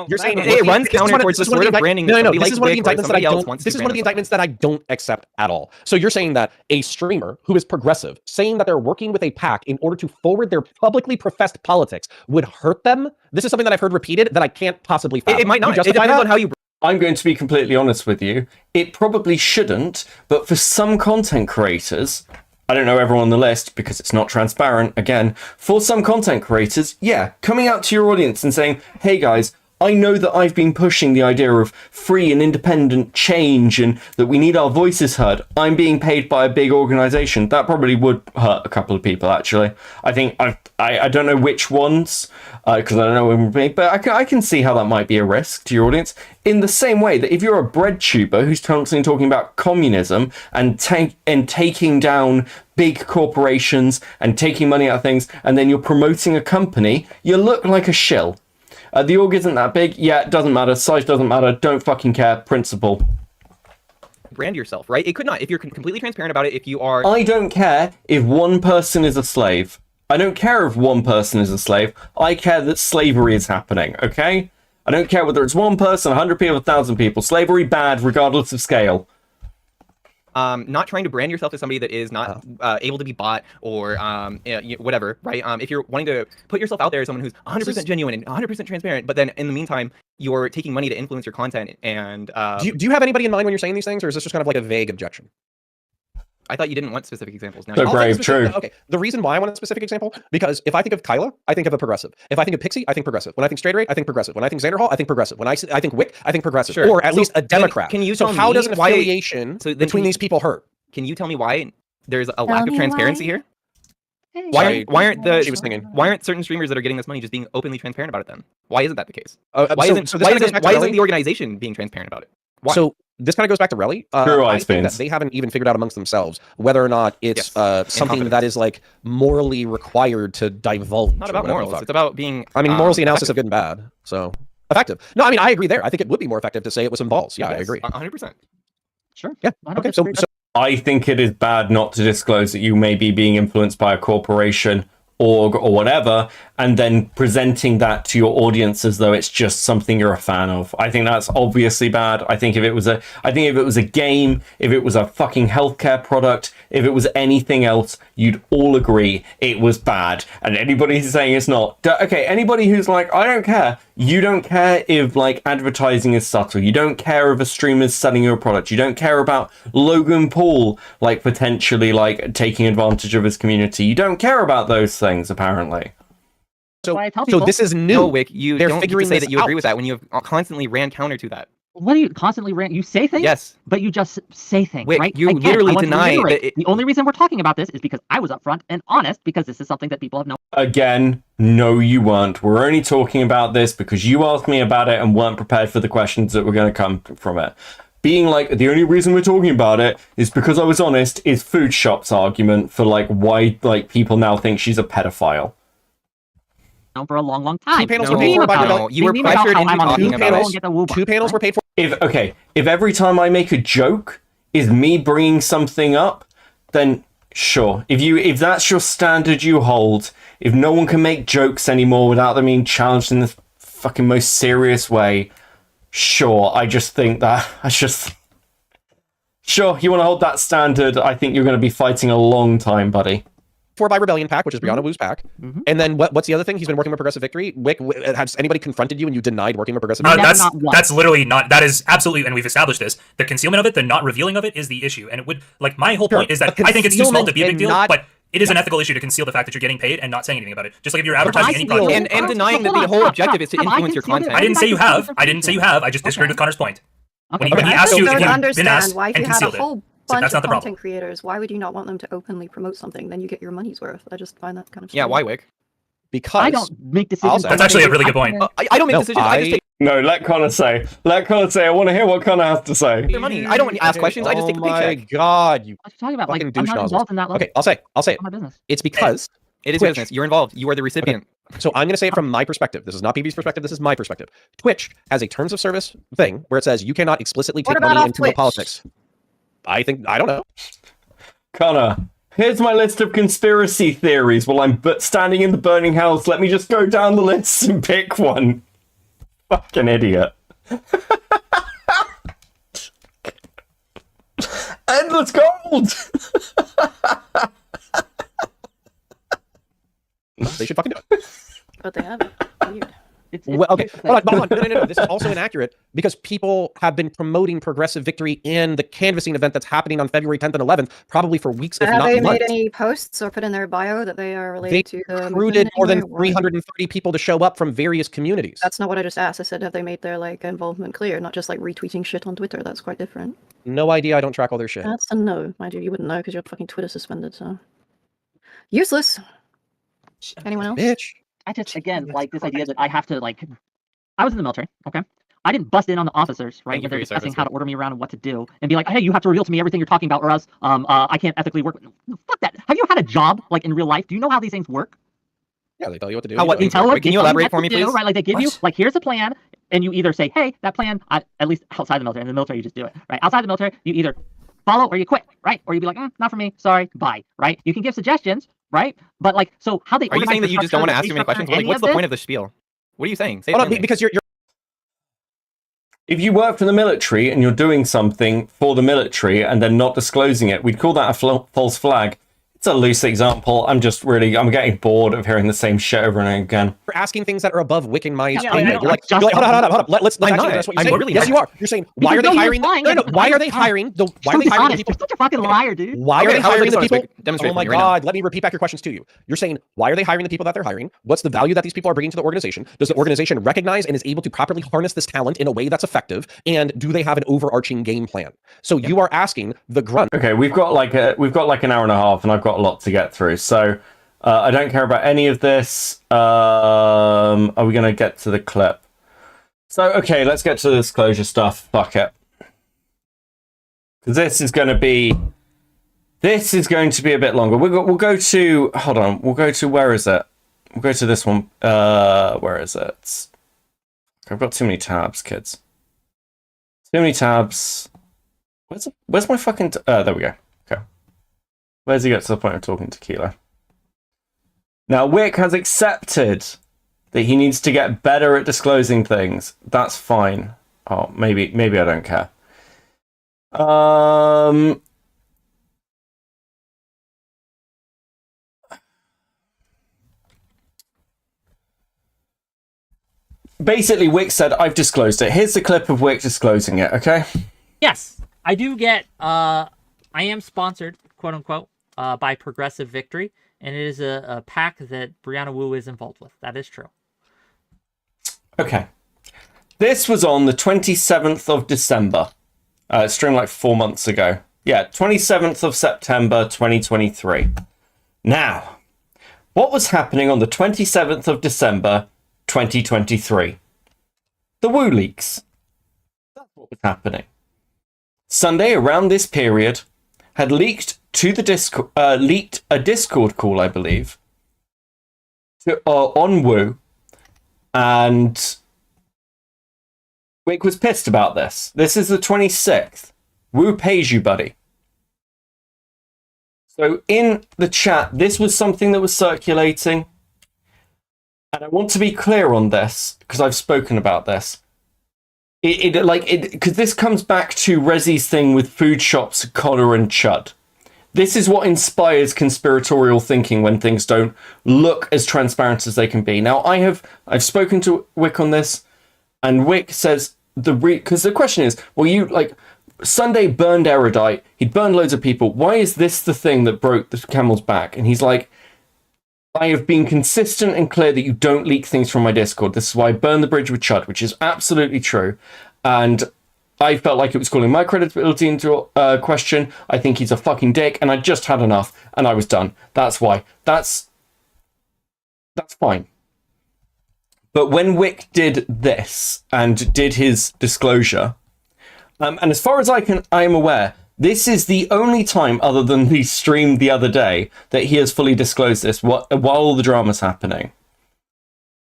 You're saying it runs counter towards the sort of branding. No. This is one of the indictments that I don't. This is one of the indictments that I don't accept at all. So you're saying that a streamer who is progressive, saying that they're working with a PAC in order to forward their publicly professed politics, would hurt them? This is something that I've heard repeated that I can't possibly fathom. It might not. You It depends on how you. I'm going to be completely honest with you. It probably shouldn't, but for some content creators, I don't know everyone on the list because it's not transparent, again, for some content creators, yeah, coming out to your audience and saying, hey guys, I know that I've been pushing the idea of free and independent change and that we need our voices heard. I'm being paid by a big organization. That probably would hurt a couple of people, actually. I think, I don't know which ones, because I don't know when we're being, but I can see how that might be a risk to your audience. In the same way that if you're a bread tuber who's constantly talking about communism and taking down big corporations and taking money out of things, and then you're promoting a company, you look like a shill. The org isn't that big. Yeah, it doesn't matter. Size doesn't matter. Don't fucking care. Principle. Brand yourself, right? It could not. If you're completely transparent about it, if you are... I don't care if one person is a slave. I don't care if one person is a slave. I care that slavery is happening, okay? I don't care whether it's one person, 100 people, 1,000 people. Slavery bad, regardless of scale. Not trying to brand yourself as somebody that is not able to be bought or whatever, right? If you're wanting to put yourself out there as someone who's 100% genuine and 100% transparent, but then in the meantime, you're taking money to influence your content and... do you have anybody in mind when you're saying these things, or is this just kind of like a vague objection? I thought you didn't want specific examples. Now So you- brave, true. Okay, the reason why I want a specific example, because if I think of Kyla, I think of a progressive. If I think of Pixie, I think progressive. When I think Straight Rate, I think progressive. When I think Xanderhall, I think progressive. When I think Wick, I think progressive. Sure. Or at So least a Democrat. Can you so tell how me does an why- affiliation so then between can you- these people hurt? Can you tell me why there's a lack of me transparency why. here? Hey. Why aren't She was singing. why aren't certain streamers that are getting this money just being openly transparent about it then? Why isn't that the case? So Why this isn't kinda goes back to Relly. the organization being transparent about it? Why? So this kind of goes back to Relly. True, I Ice think that Beans. they haven't even figured out amongst themselves whether or not it's something confidence. that is like morally required to divulge. Not or about whatever the morals. fuck. It's about being. I mean, morals the analysis effective. of good and bad. So effective. No, I mean, I agree there. I think it would be more effective to say it with some balls. Yeah, I agree. 100%. Sure. Yeah. I don't Okay. So, disagree. so I think it is bad not to disclose that you may be being influenced by a corporation, org, or whatever, and then presenting that to your audience as though it's just something you're a fan of. I think that's obviously bad. I think if it was a game, if it was a fucking healthcare product, if it was anything else, you'd all agree it was bad. And anybody who's saying it's not, okay, anybody who's like, I don't care. You don't care if like advertising is subtle. You don't care if a streamer's selling your product. You don't care about Logan Paul like potentially like taking advantage of his community. You don't care about those things apparently. so, Why I tell so people- this is new. No, Wick, you They're don't get to figuring say this that you agree out. with that when you have constantly ran counter to that. What do you constantly rant? You say things, Yes. but you just say things, Wick, right? you Again, literally I want to deny reiterate, that it- the only reason we're talking about this is because I was upfront and honest, because this is something that people have known. Again, no, you weren't. We're only talking about this because you asked me about it and weren't prepared for the questions that were going to come from it. Being like, the only reason we're talking about it is because I was honest is Food Shop's argument for like why like people now think she's a pedophile. For a long, long time. Two panels No, were paid for by no, developers. you were They meme about pressured how into I'm on the talking Google about and it. get the woo Two panels were paid for. If every time I make a joke is me bringing something up, then sure. If that's your standard you hold, if no one can make jokes anymore without them being challenged in the fucking most serious way, sure. I just think that sure, you want to hold that standard, I think you're going to be fighting a long time, buddy. For by Rebellion pack, which is Brianna Wu's pack. And then what's the other thing? He's been working with Progressive Victory. Wick, has anybody confronted you and you denied working with Progressive Victory? That's literally not. That is absolutely, and we've established this. The concealment of it, the not revealing of it, is the issue. And it would like my whole point is that I think it's too small to be a big deal, but it is an ethical issue to conceal the fact that you're getting paid and not saying anything about it. Just like if you're advertising any content and denying that the whole objective is to influence your content. I didn't say you have. I didn't say you have. I just disagreed with Connor's point. When he I asked still you if don't you've been understand asked why if and you had a concealed it. whole So bunch that's of not the problem. content creators, why would you not want them to openly promote something? Then you get your money's worth. I just find that kind of Yeah, strange. why, Wick? Because I don't make decisions. That's actually a really good point. I don't make decisions. I just take No, let Connor say. Let Connor say. I want to hear what Connor has to say. their money. I don't ask questions. I just take a Oh my paycheck. god, you What are you talking about? Like, fucking I'm douche not nozzles. involved in that level. Okay, I'll say it. It's my business. It's because It is Twitch- business. You're involved. You are the recipient. So I'm going to say it from my perspective. This is not PB's perspective. This is my perspective. Twitch has a terms of service thing where it says you cannot explicitly What take about money off into Twitch? politics. I don't know. Connor, here's my list of conspiracy theories while I'm standing in the burning house. Let me just go down the list and pick one. Fucking idiot. Endless gold! They should fucking do it. But they haven't. Weird. Well, okay, hold on. No. This is also inaccurate because people have been promoting Progressive Victory in the canvassing event that's happening on February 10th and 11th, probably for weeks, if Have not they months. made any posts or put in their bio that they are They related to the recruited movement more than anywhere? 330 people to show up from various communities. That's not what I just asked. I said, have they made their like involvement clear, not just like retweeting shit on Twitter? That's quite different. No idea. I don't track all their shit. That's a no, mind you. You wouldn't know because you're fucking Twitter suspended. So useless. Anyone else? Bitch. I just, again, like this idea that I have to, like, I was in the military, okay? I didn't bust in on the officers, right, Thank you when for they're your discussing service, how to order me around and what to do, and be like, hey, you have to reveal to me everything you're talking about, or else I can't ethically work with. Fuck that. Have you had a job, like, in real life? Do you know how these things work? Yeah, they tell you what to do. How, what, They tell Wait, can you elaborate for me, do, please? right? Like, they give you, What? like, here's a plan, and you either say, hey, that plan, at least outside the military. In the military, you just do it, right? Outside the military, you either follow or you quit, right? Or you'd be like, not for me, sorry, bye, right? You can give suggestions, right? But like, so how they Are you organize saying the that you just don't want to structure, ask the too many structure, questions? Like, any what's the of point this? of the spiel? What are you saying? Say it Hold on, plainly. because you're If you work for the military and you're doing something for the military and then not disclosing it, we'd call that a false flag. It's a loose example. I'm getting bored of hearing the same shit over and again. for asking things that are above Wick and my Yeah, statement. I You're like, don't- hold on. Let's I'm actually not. address what you're I'm saying. really Yes, not. you are. You're saying, why Because are they no, you're hiring? lying. No, That's why are they honest. hiring? Why are Just they be hiring the honest. people? You're such a fucking liar, dude. Why are Okay, they how is hiring it the dishonest? people? Demonstrate Oh my for me right now. God! Let me repeat back your questions to you. You're saying, why are they hiring the people that they're hiring? What's the value that these people are bringing to the organization? Does the organization recognize and is able to properly harness this talent in a way that's effective? And do they have an overarching game plan? So you are asking the grunt. Okay, we've got like an hour and a half, and I've got a lot to get through. So I don't care about any of this. Are we going to get to the clip? So okay, let's get to the disclosure stuff. Fuck it, because this is going to be a bit longer. We'll go to hold on. We'll go to where is it? We'll go to this one. Where is it? I've got too many tabs, kids. Too many tabs. Where's my fucking... there we go. Okay. Where's he get to the point of talking to Kilo? Now, Wick has accepted that he needs to get better at disclosing things. That's fine. Oh, maybe I don't care. Basically, Wick said, I've disclosed it. Here's the clip of Wick disclosing it, okay? Yes, I do get, I am sponsored, quote unquote, by Progressive Victory, and it is a pack that Brianna Wu is involved with. That is true. Okay. This was on the 27th of December. Streamed like 4 months ago. Yeah, 27th of September, 2023. Now, what was happening on the 27th of December, 2023? The Wu leaks. That's what was happening. Sunday, around this period, had leaked to the leaked a Discord call, I believe, on Wu, and Wick was pissed about this. This is the 26th. Wu pays you, buddy. So in the chat, this was something that was circulating, and I want to be clear on this because I've spoken about this. Because this comes back to Rezi's thing with food shops, Connor and Chud. This is what inspires conspiratorial thinking when things don't look as transparent as they can be. Now, I've spoken to Wick on this, and Wick says because the question is, well, you Sunday burned Erudite, he'd burned loads of people. Why is this the thing that broke the camel's back? And he's like, I have been consistent and clear that you don't leak things from my Discord. This is why I burned the bridge with Chud, which is absolutely true. And I felt like it was calling my credibility into question. I think he's a fucking dick, and I just had enough, and I was done. That's why. That's fine. But when Wick did this and did his disclosure, and as far as I am aware, this is the only time, other than the stream the other day, that he has fully disclosed this while all the drama's happening.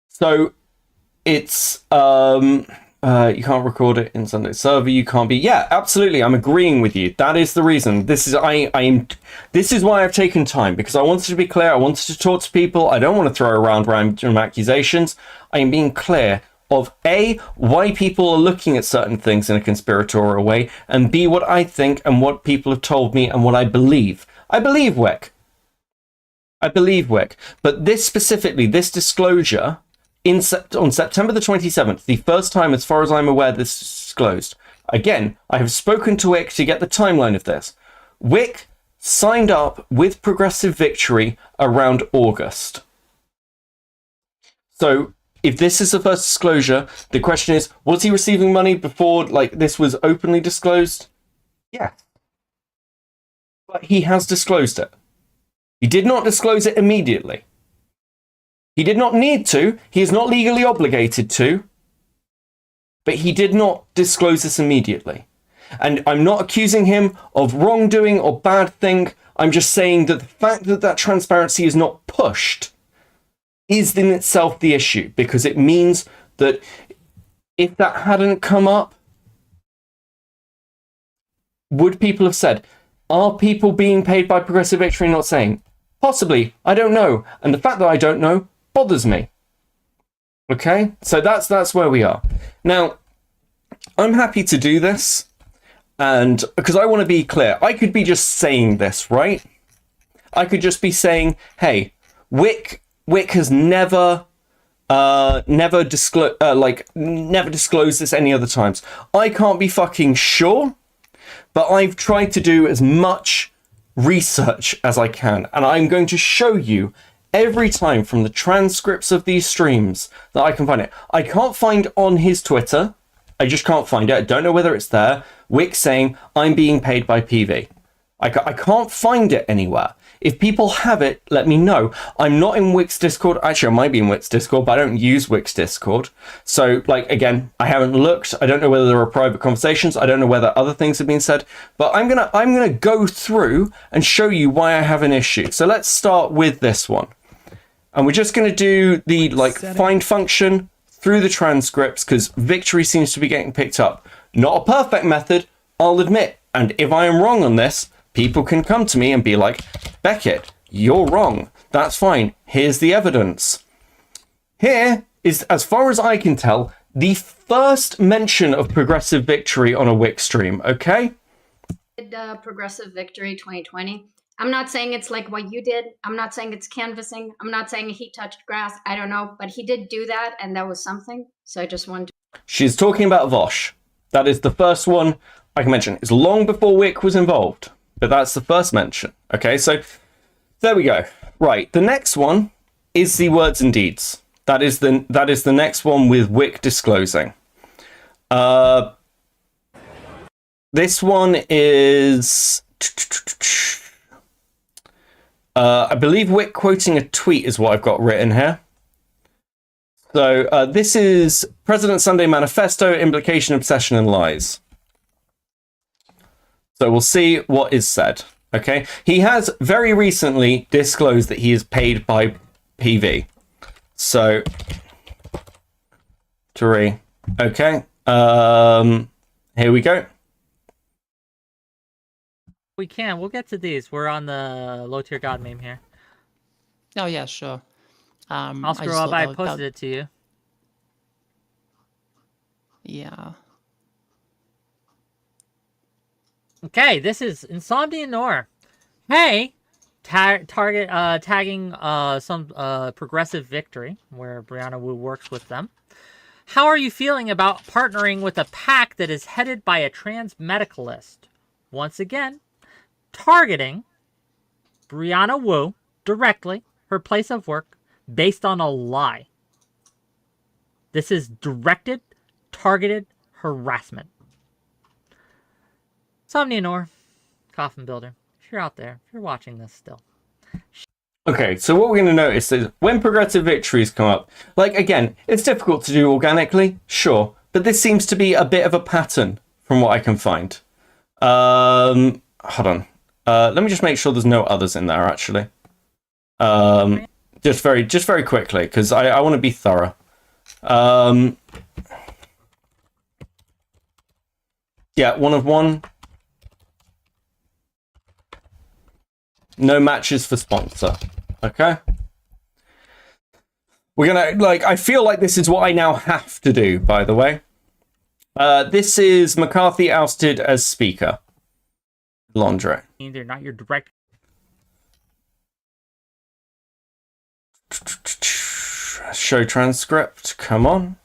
So it's you can't record it in Sunday server. You can't be. Yeah, absolutely. I'm agreeing with you. That is the reason. This is This is why I've taken time, because I wanted to be clear. I wanted to talk to people. I don't want to throw around random accusations. I am being clear of A, why people are looking at certain things in a conspiratorial way, and B, what I think and what people have told me and what I believe. I believe Wick. But this specifically, this disclosure, on September the 27th, the first time, as far as I'm aware, this is disclosed. Again, I have spoken to Wick to get the timeline of this. Wick signed up with Progressive Victory around August. So, if this is the first disclosure, the question is, was he receiving money before this was openly disclosed? Yeah. But he has disclosed it. He did not disclose it immediately. He did not need to. He is not legally obligated to. But he did not disclose this immediately. And I'm not accusing him of wrongdoing or bad thing. I'm just saying that the fact that transparency is not pushed is in itself the issue, because it means that if that hadn't come up, would people have said, are people being paid by Progressive Victory? Not saying. Possibly. I don't know. And the fact that I don't know bothers me. Okay? So that's where we are. Now, I'm happy to do this. And because I want to be clear, I could be just saying this, right? I could just be saying, hey, Wick has never disclosed this any other times. I can't be fucking sure, but I've tried to do as much research as I can, and I'm going to show you every time from the transcripts of these streams that I can find it. I can't find on his Twitter. I just can't find it. I don't know whether it's there. Wick saying, I'm being paid by PV. I can't find it anywhere. If people have it, let me know. I'm not in Wick's Discord. Actually, I might be in Wick's Discord, but I don't use Wick's Discord. So, like, again, I haven't looked. I don't know whether there are private conversations. I don't know whether other things have been said. But I'm gonna go through and show you why I have an issue. So let's start with this one. And we're just gonna do the, like, find function through the transcripts, because Victory seems to be getting picked up. Not a perfect method, I'll admit. And if I am wrong on this, people can come to me and be like, Beckett, you're wrong. That's fine. Here's the evidence. Here is, as far as I can tell, the first mention of Progressive Victory on a Wick stream, okay? Progressive Victory 2020. I'm not saying it's like what you did. I'm not saying it's canvassing. I'm not saying he touched grass. I don't know. But he did do that, and that was something. So I just wanted to... She's talking about Vosh. That is the first one I can mention. It's long before Wick was involved, but that's the first mention. Okay, so there we go. Right, the next one is the words and deeds. That is the next one with Wick disclosing. This one is... I believe Wick quoting a tweet is what I've got written here. So this is President Sunday Manifesto, Implication, Obsession, and Lies. So we'll see what is said. Okay, he has very recently disclosed that he is paid by PV. So, Tari. Okay. Here we go. We'll get to these. We're on the low tier god meme here. Oh yeah, sure. I'll scroll up. I posted it to you. Yeah. Okay, this is Insomnia Nor. Hey, tagging some Progressive Victory, where Brianna Wu works with them. How are you feeling about partnering with a PAC that is headed by a trans medicalist? Once again, targeting Brianna Wu directly, her place of work, based on a lie. This is directed, targeted harassment. Somnianor, Coffin Builder, if you're out there, if you're watching this still. Okay, so what we're going to notice is when Progressive Victories come up, like, again, it's difficult to do organically, sure, but this seems to be a bit of a pattern from what I can find. Hold on. Let me just make sure there's no others in there, actually. Just very quickly, because I want to be thorough. Yeah, 1 of 1. No matches for sponsor. Okay. We're gonna, like, I feel like this is what I now have to do, by the way. This is McCarthy ousted as speaker. Laundry. They're not your direct. Show transcript. Come on.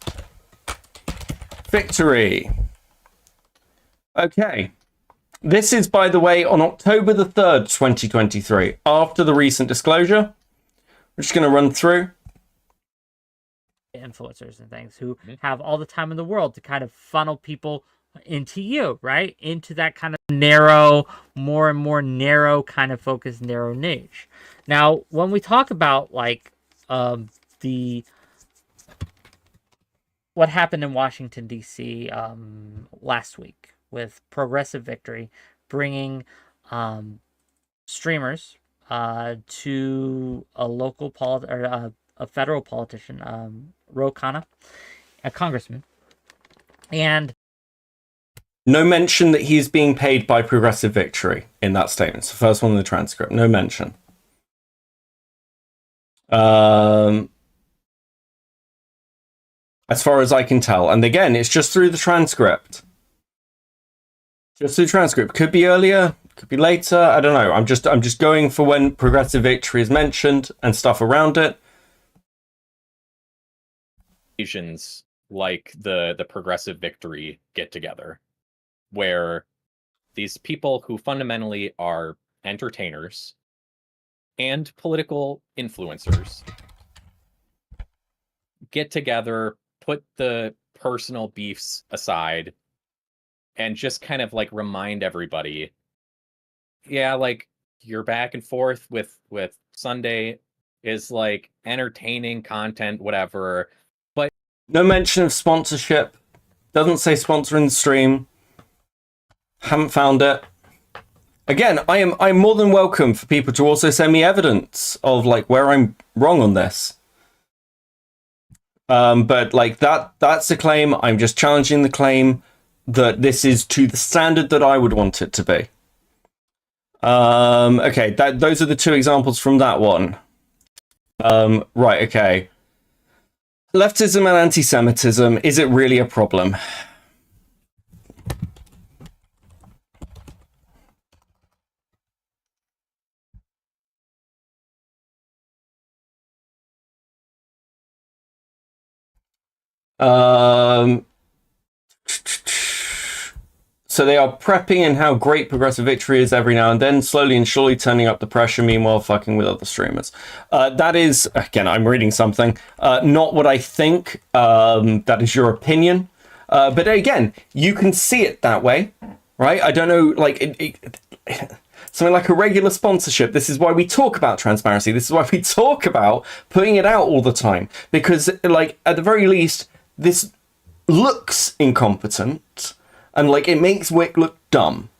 Victory. Okay. This is, by the way, on October the 3rd, 2023, after the recent disclosure. We're just going to run through. Influencers and things who have all the time in the world to kind of funnel people into you, right? Into that kind of narrow, more and more narrow kind of focused, narrow niche. Now, when we talk about like what happened in Washington, D.C. Last week with Progressive Victory bringing streamers to a local a federal politician, Ro Khanna, a congressman, and no mention that he's being paid by Progressive Victory in that statement. It's the first one in the transcript. No mention. As far as I can tell. And again, it's just through the transcript. Just through transcript. Could be earlier, could be later. I don't know. I'm just going for when progressive victory is mentioned and stuff around it. Like the progressive victory get together, where these people who fundamentally are entertainers and political influencers get together, put the personal beefs aside, and just kind of like remind everybody, yeah, like your back and forth with Sunday is like entertaining content, whatever. But no mention of sponsorship. Doesn't say sponsoring the stream. Haven't found it. Again, I'm more than welcome for people to also send me evidence of like where I'm wrong on this. But like that's the claim. I'm just challenging the claim that this is to the standard that I would want it to be. Okay, those are the two examples from that one. Right, okay. Leftism and anti-Semitism, is it really a problem? So they are prepping in how great progressive victory is every now and then, slowly and surely turning up the pressure, meanwhile fucking with other streamers. That is, again, I'm reading something, not what I think. That is your opinion. But again, you can see it that way, right? I don't know, like, something like a regular sponsorship. This is why we talk about transparency. This is why we talk about putting it out all the time. Because, like, at the very least, this looks incompetent. And, like, it makes Wick look dumb.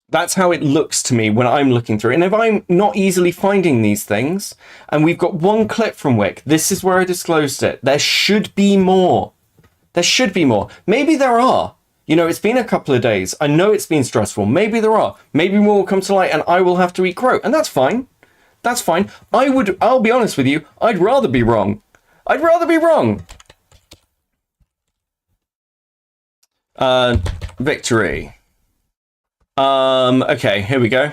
That's how it looks to me when I'm looking through it. And if I'm not easily finding these things, and we've got one clip from Wick, this is where I disclosed it. There should be more. There should be more. Maybe there are. You know, it's been a couple of days. I know it's been stressful. Maybe there are. Maybe more will come to light and I will have to eat crow. And that's fine. That's fine. I'll be honest with you, I'd rather be wrong. I'd rather be wrong. Victory. Okay, here we go.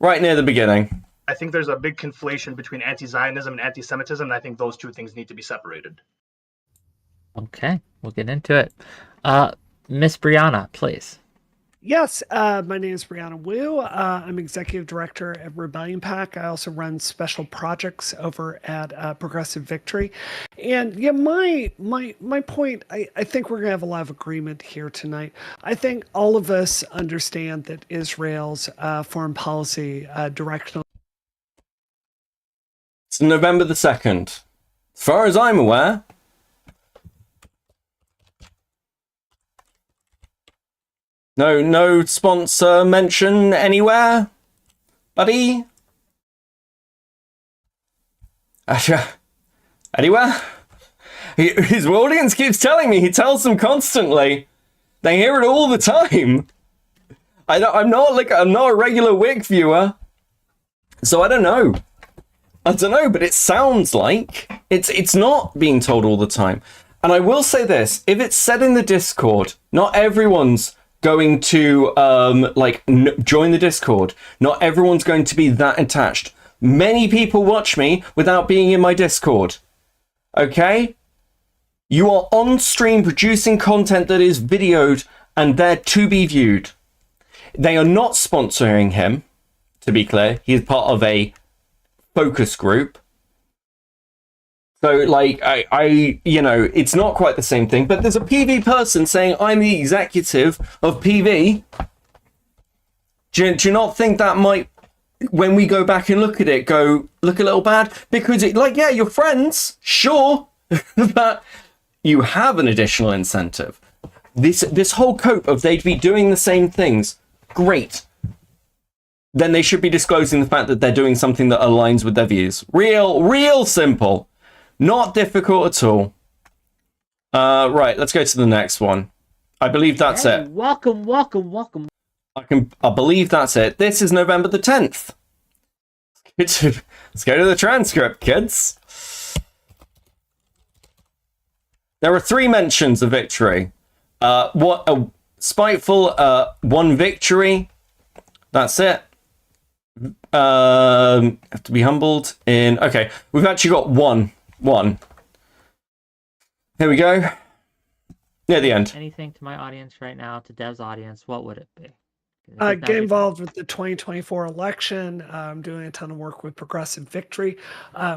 Right near the beginning. I think there's a big conflation between anti-Zionism and anti-Semitism, and I think those two things need to be separated. Okay, we'll get into it. Miss Brianna, please. Yes, my name is Brianna Wu. I'm executive director at Rebellion PAC. I also run special projects over at Progressive Victory. And yeah, my point, I think we're gonna have a lot of agreement here tonight. I think all of us understand that Israel's foreign policy directional. It's November the 2nd. As far as I'm aware, no sponsor mention anywhere, buddy. Anywhere? His audience keeps telling me. He tells them constantly. They hear it all the time. I'm not a regular Wick viewer, so I don't know. But it sounds like it's not being told all the time. And I will say this: if it's said in the Discord, not everyone's going to join the Discord. Not everyone's going to be that attached. Many people watch me without being in my Discord. Okay? You are on stream producing content that is videoed and there to be viewed. They are not sponsoring him, to be clear. He is part of a focus group. So, like, I it's not quite the same thing, but there's a PV person saying, I'm the executive of PV. Do you not think that might, when we go back and look at it, look a little bad? Because, yeah, you're friends, sure, but you have an additional incentive. This whole cope of they'd be doing the same things, great. Then they should be disclosing the fact that they're doing something that aligns with their views. Real simple. Not difficult at all. Right, let's go to the next one. I believe that's it. Welcome. I believe that's it. This is November the 10th. Let's go to the transcript, kids. There are 3 mentions of victory. What a spiteful 1 victory. That's it. Have to be humbled in. Okay, we've actually got one. Here we go. Near the end. Anything to my audience right now, to Dev's audience, what would it be? Get involved with the 2024 election. I'm doing a ton of work with Progressive Victory.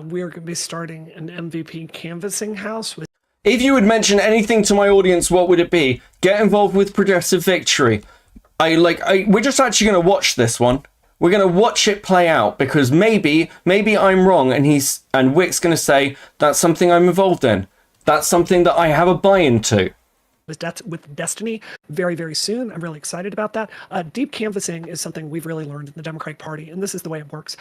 We are going to be starting an MVP canvassing house with. If you would mention anything to my audience, what would it be? Get involved with Progressive Victory. We're just actually going to watch this one. We're going to watch it play out because maybe I'm wrong and Wick's going to say that's something I'm involved in. That's something that I have a buy-in to. With Destiny very, very soon. I'm really excited about that. Deep canvassing is something we've really learned in the Democratic Party, and this is the way it works.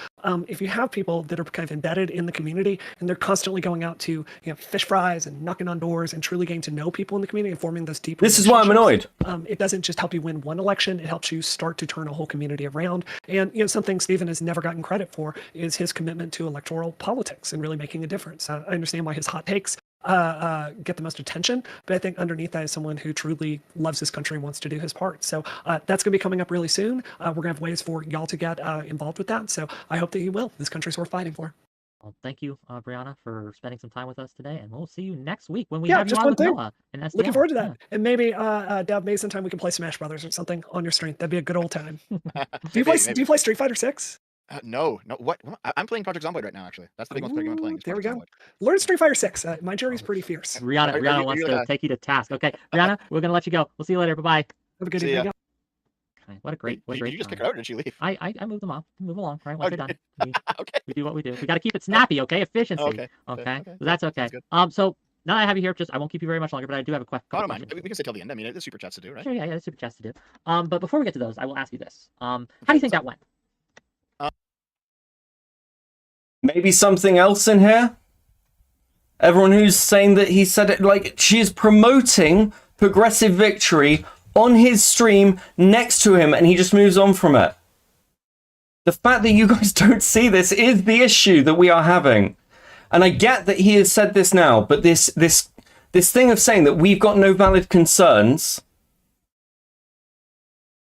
If you have people that are kind of embedded in the community and they're constantly going out to fish fries and knocking on doors and truly getting to know people in the community and forming those deep This is why I'm annoyed. It doesn't just help you win one election, it helps you start to turn a whole community around. And something Stephen has never gotten credit for is his commitment to electoral politics and really making a difference. I understand why his hot takes get the most attention, but I think underneath that is someone who truly loves this country and wants to do his part. So that's going to be coming up really soon. We're going to have ways for y'all to get involved with that. So I hope that you will. This country's worth fighting for. Well, thank you, Brianna, for spending some time with us today, and we'll see you next week when we have you just on one with thing. Noah in SDL. Looking forward to that. And maybe Deb, maybe sometime we can play Smash Brothers or something on your stream. That'd be a good old time. Do you play Street Fighter 6? No. What? I'm playing Project Zomboid right now. Actually, that's the big one I'm playing. There we go. Learn Street Fighter 6. My jury's pretty fierce. Brianna wants to take you to task. Okay, Brianna, we're gonna let you go. We'll see you later. Bye bye. Have a good evening. Okay, what a great. Did you just kick her out or did she leave? I moved them off. Move along. Right, once they're done. We do what we do. We got to keep it snappy. Okay, efficiency. Okay. So that's okay. So now that I have you here, I won't keep you very much longer, but I do have a question. I don't mind. We can stay till the end. I mean, there's super chats to do, right? Sure, yeah, there's super chats to do. But before we get to those, I will ask you this. How do you think that went? Maybe something else in here? Everyone who's saying that he said it, she's promoting Progressive Victory on his stream next to him and he just moves on from it. The fact that you guys don't see this is the issue that we are having. And I get that he has said this now, but this thing of saying that we've got no valid concerns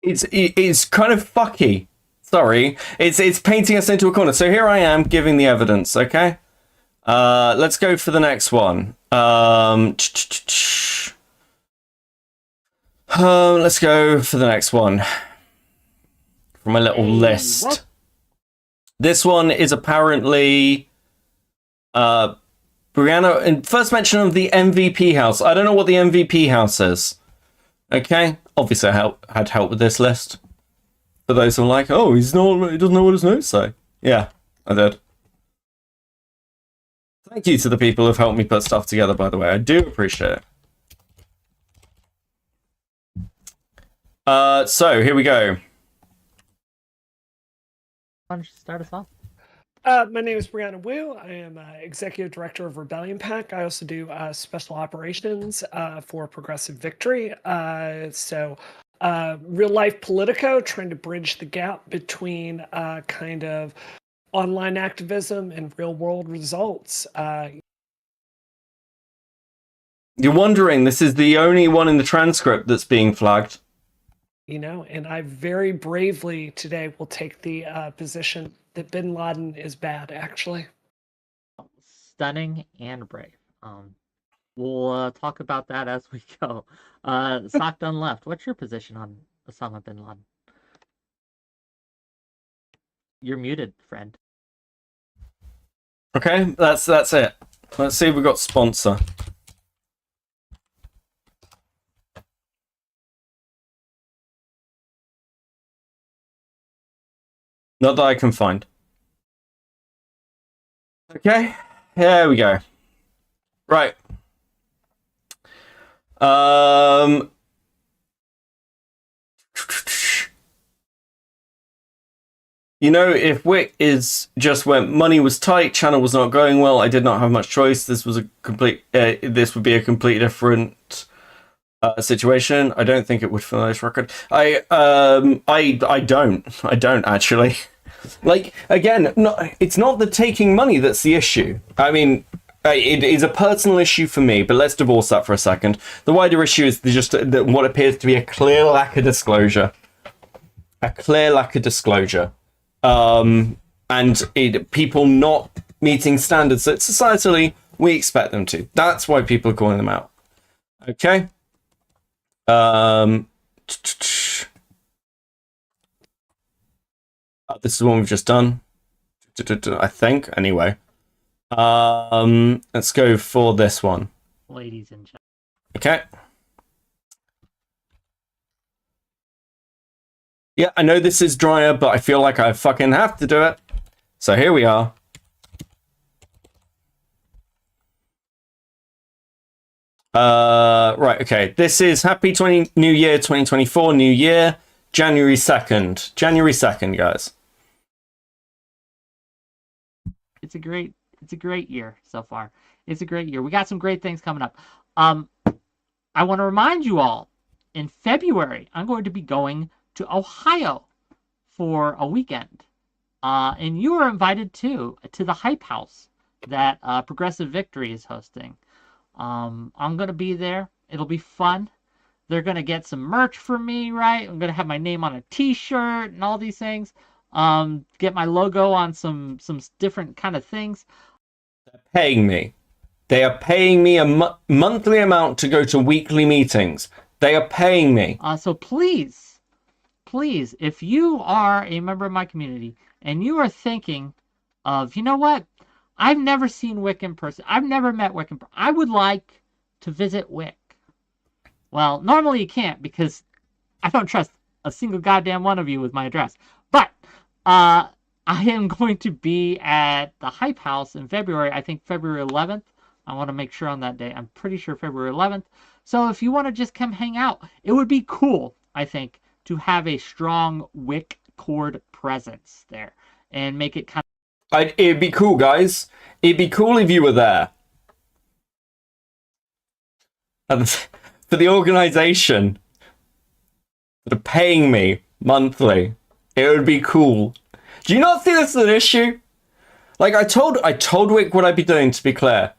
is kind of fucky. Sorry, it's painting us into a corner. So here I am giving the evidence, okay? Let's go for the next one. Let's go for the next one. From my little list. What? This one is apparently Brianna, in first mention of the MVP house. I don't know what the MVP house is. Okay? Obviously I had help with this list. For those who are like, oh, he doesn't know what his notes say. Yeah, I did. Thank you to the people who've helped me put stuff together, by the way. I do appreciate it. So, here we go. Why don't you start us off? My name is Brianna Wu. I am Executive Director of Rebellion PAC. I also do special operations for Progressive Victory. Real life Politico, trying to bridge the gap between kind of online activism and real world results. You're wondering, this is the only one in the transcript that's being flagged. And I very bravely today will take the position that Bin Laden is bad, actually. Stunning and brave. We'll talk about that as we go. Sock Done Left, what's your position on Osama bin Laden? You're muted, friend. Okay, that's it. Let's see if we've got sponsor. Not that I can find. Okay, here we go. Right. If Wick is just went, money was tight, channel was not going well, I did not have much choice, this was this would be a completely different situation. I don't think it would for this record. I don't actually. Like, again, it's not the taking money that's the issue. I mean, it is a personal issue for me, but let's divorce that for a second. The wider issue is just what appears to be a clear lack of disclosure. A clear lack of disclosure. And people not meeting standards that societally we expect them to. That's why people are calling them out. Okay? This is the one we've just done. I think, anyway. Let's go for this one. Ladies and gentlemen. Okay. Yeah, I know this is drier, but I feel like I fucking have to do it. So here we are. Right, okay. This is Happy New Year 2024, New Year, January 2nd. January 2nd, guys. It's a great year so far. It's a great year. We got some great things coming up. I want to remind you all, in February, I'm going to be going to Ohio for a weekend. And you are invited too to the Hype House that Progressive Victory is hosting. I'm going to be there. It'll be fun. They're going to get some merch from me, right? I'm going to have my name on a t-shirt and all these things. Get my logo on some different kind of things. They're paying me. They are paying me a monthly amount to go to weekly meetings. They are paying me. So please, if you are a member of my community and you are thinking of, you know what? I've never seen Wick in person. I've never met Wick in person. I would like to visit Wick. Well, normally you can't because I don't trust a single goddamn one of you with my address. But I am going to be at the Hype House in February. I think February 11th. I want to make sure on that day. I'm pretty sure February 11th. So if you want to just come hang out, it would be cool, I think, to have a strong Wick chord presence there and make it kind of... It'd be cool, guys. It'd be cool if you were there. And for the organization that are paying me monthly, it would be cool. Do you not see this as an issue? Like, I told Wick what I'd be doing, to be clear.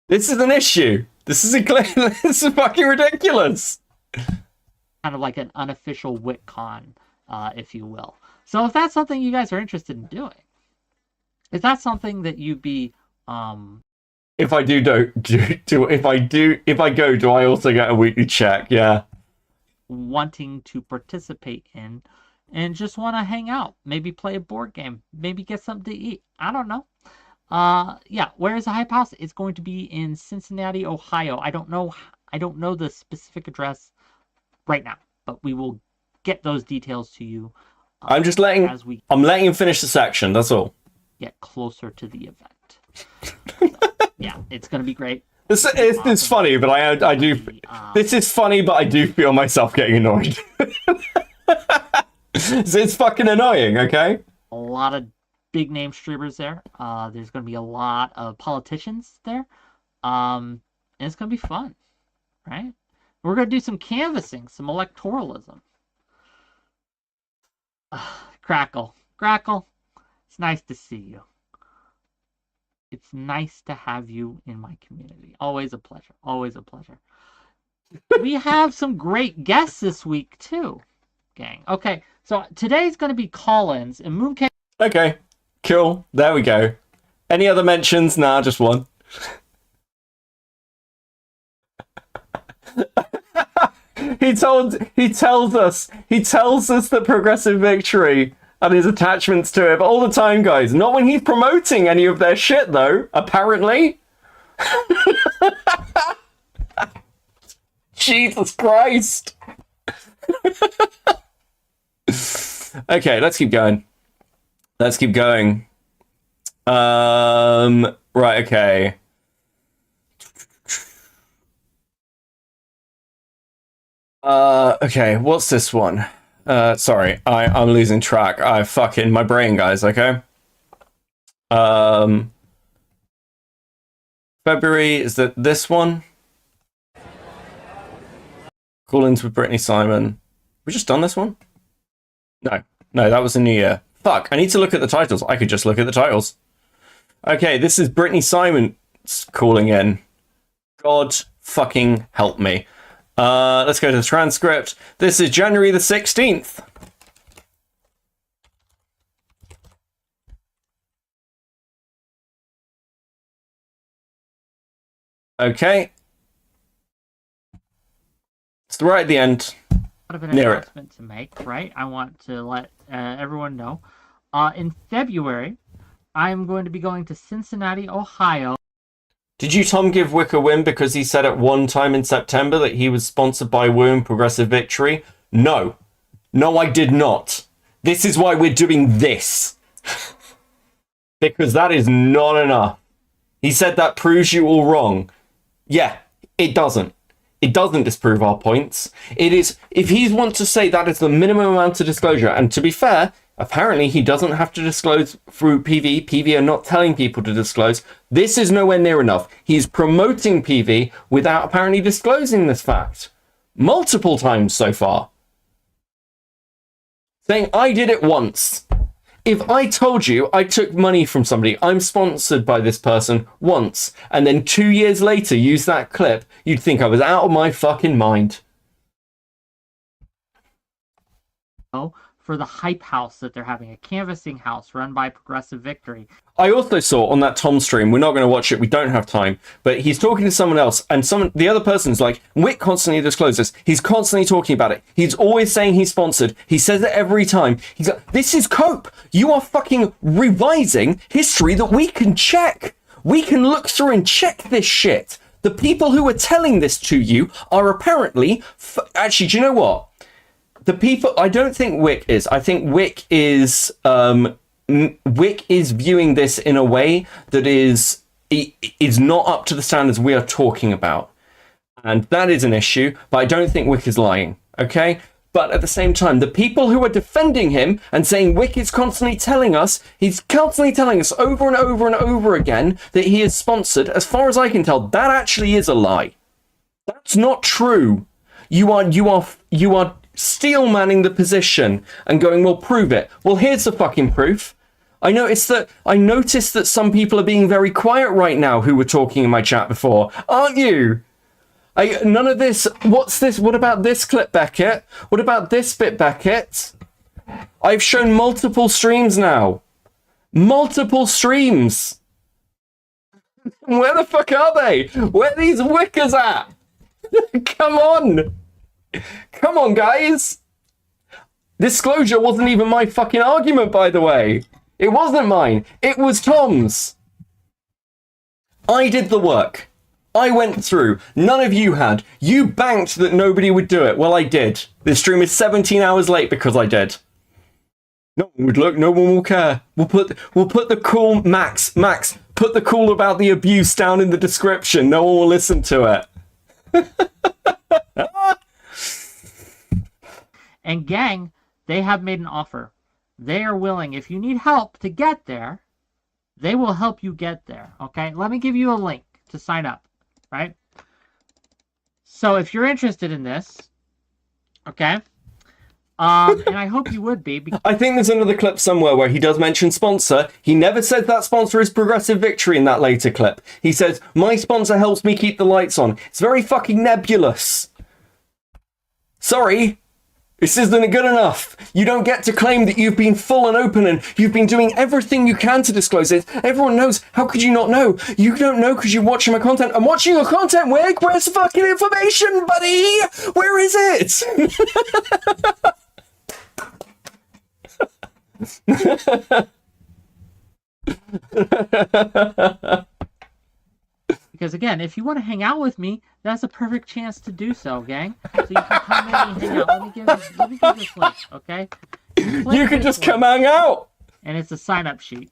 This is an issue. This is fucking ridiculous. Kind of like an unofficial WickCon, if you will. So if that's something you guys are interested in doing, is that something that you'd be if I go, do I also get a weekly check? Yeah. Wanting to participate in and just want to hang out, maybe play a board game, maybe get something to eat. I don't know. Yeah, where is the Hype House? It's going to be in Cincinnati, Ohio. I don't know the specific address right now, but we will get those details to you. I'm letting him finish the section, that's all. Get closer to the event. Yeah, it's going to be great. It's funny, but I do. This is funny, but I do feel myself getting annoyed. It's fucking annoying, okay? A lot of big name streamers there. There's going to be a lot of politicians there. And it's going to be fun, right? We're going to do some canvassing, some electoralism. Crackle. It's nice to see you. It's nice to have you in my community. Always a pleasure. Always a pleasure. We have some great guests this week, too, gang. Okay, so today's going to be call-ins and Mooncake. Okay, cool. There we go. Any other mentions? Nah, just one. He tells us that Progressive Victory and his attachments to it, but all the time, guys. Not when he's promoting any of their shit, though, apparently. Jesus Christ. Okay, let's keep going. Right, okay. Okay, what's this one? Sorry, I'm losing track. My brain, guys, okay? February, is that this one? Call-ins with Brittany Simon. We just done this one? No, that was the new year. Fuck, I need to look at the titles. I could just look at the titles. Okay, this is Brittany Simons calling in. God fucking help me. Let's go to the transcript. This is January the 16th. Okay. It's right at the end. Of an Near it. announcement to make, right? I want to let everyone know. In February, I'm going to be going to Cincinnati, Ohio. Did you, Tom, give Wick a win because he said at one time in September that he was sponsored by Woo and Progressive Victory? No. No, I did not. This is why we're doing this. Because that is not enough. He said that proves you all wrong. Yeah, it doesn't. It doesn't disprove our points. It is, if he wants to say that is the minimum amount of disclosure, and to be fair, apparently he doesn't have to disclose through PV. PV are not telling people to disclose. This is nowhere near enough. He's promoting PV without apparently disclosing this fact. Multiple times so far. Saying, I did it once. If I told you I took money from somebody, I'm sponsored by this person once, and then 2 years later use that clip, you'd think I was out of my fucking mind. For the Hype House that they're having, a canvassing house run by Progressive Victory. I also saw on that Tom stream, we're not going to watch it, we don't have time, but he's talking to someone else, and the other person's like, Wick constantly discloses, he's constantly talking about it, he's always saying he's sponsored, he says it every time, he's like, this is COPE, you are fucking revising history that we can check, we can look through and check this shit. The people who are telling this to you are apparently, actually, do you know what? The people, I don't think Wick is. I think Wick is viewing this in a way that is not up to the standards we are talking about. And that is an issue, but I don't think Wick is lying, okay? But at the same time, the people who are defending him and saying Wick is constantly telling us, he's constantly telling us over and over and over again that he is sponsored, as far as I can tell, that actually is a lie. That's not true. You are steel-manning the position and going, well, prove it. Well, here's the fucking proof. I noticed that some people are being very quiet right now who were talking in my chat before. Aren't you? None of this. What's this? What about this clip, Beckett? What about this bit, Beckett? I've shown multiple streams now. Multiple streams. Where the fuck are they? Where are these Wickers at? Come on. Come on, guys. Disclosure wasn't even my fucking argument, by the way. It wasn't mine. It was Tom's. I did the work. I went through. None of you had. You banked that nobody would do it. Well, I did. This stream is 17 hours late because I did. No one would look. No one will care. We'll put the cool Max. Put the cool about the abuse down in the description. No one will listen to it. And gang, they have made an offer. They are willing, if you need help to get there, they will help you get there, okay? Let me give you a link to sign up, right? So if you're interested in this, okay, and I hope you would be. I think there's another clip somewhere where he does mention sponsor. He never says that sponsor is Progressive Victory in that later clip. He says, my sponsor helps me keep the lights on. It's very fucking nebulous. Sorry. This isn't good enough. You don't get to claim that you've been full and open and you've been doing everything you can to disclose it. Everyone knows. How could you not know? You don't know because you're watching my content. I'm watching your content, Wick. Where's the fucking information, buddy? Where is it? Because again, if you want to hang out with me, that's a perfect chance to do so, gang. So you can come in and hang out. Let me give this link, okay? You can just come hang out. And it's a sign-up sheet.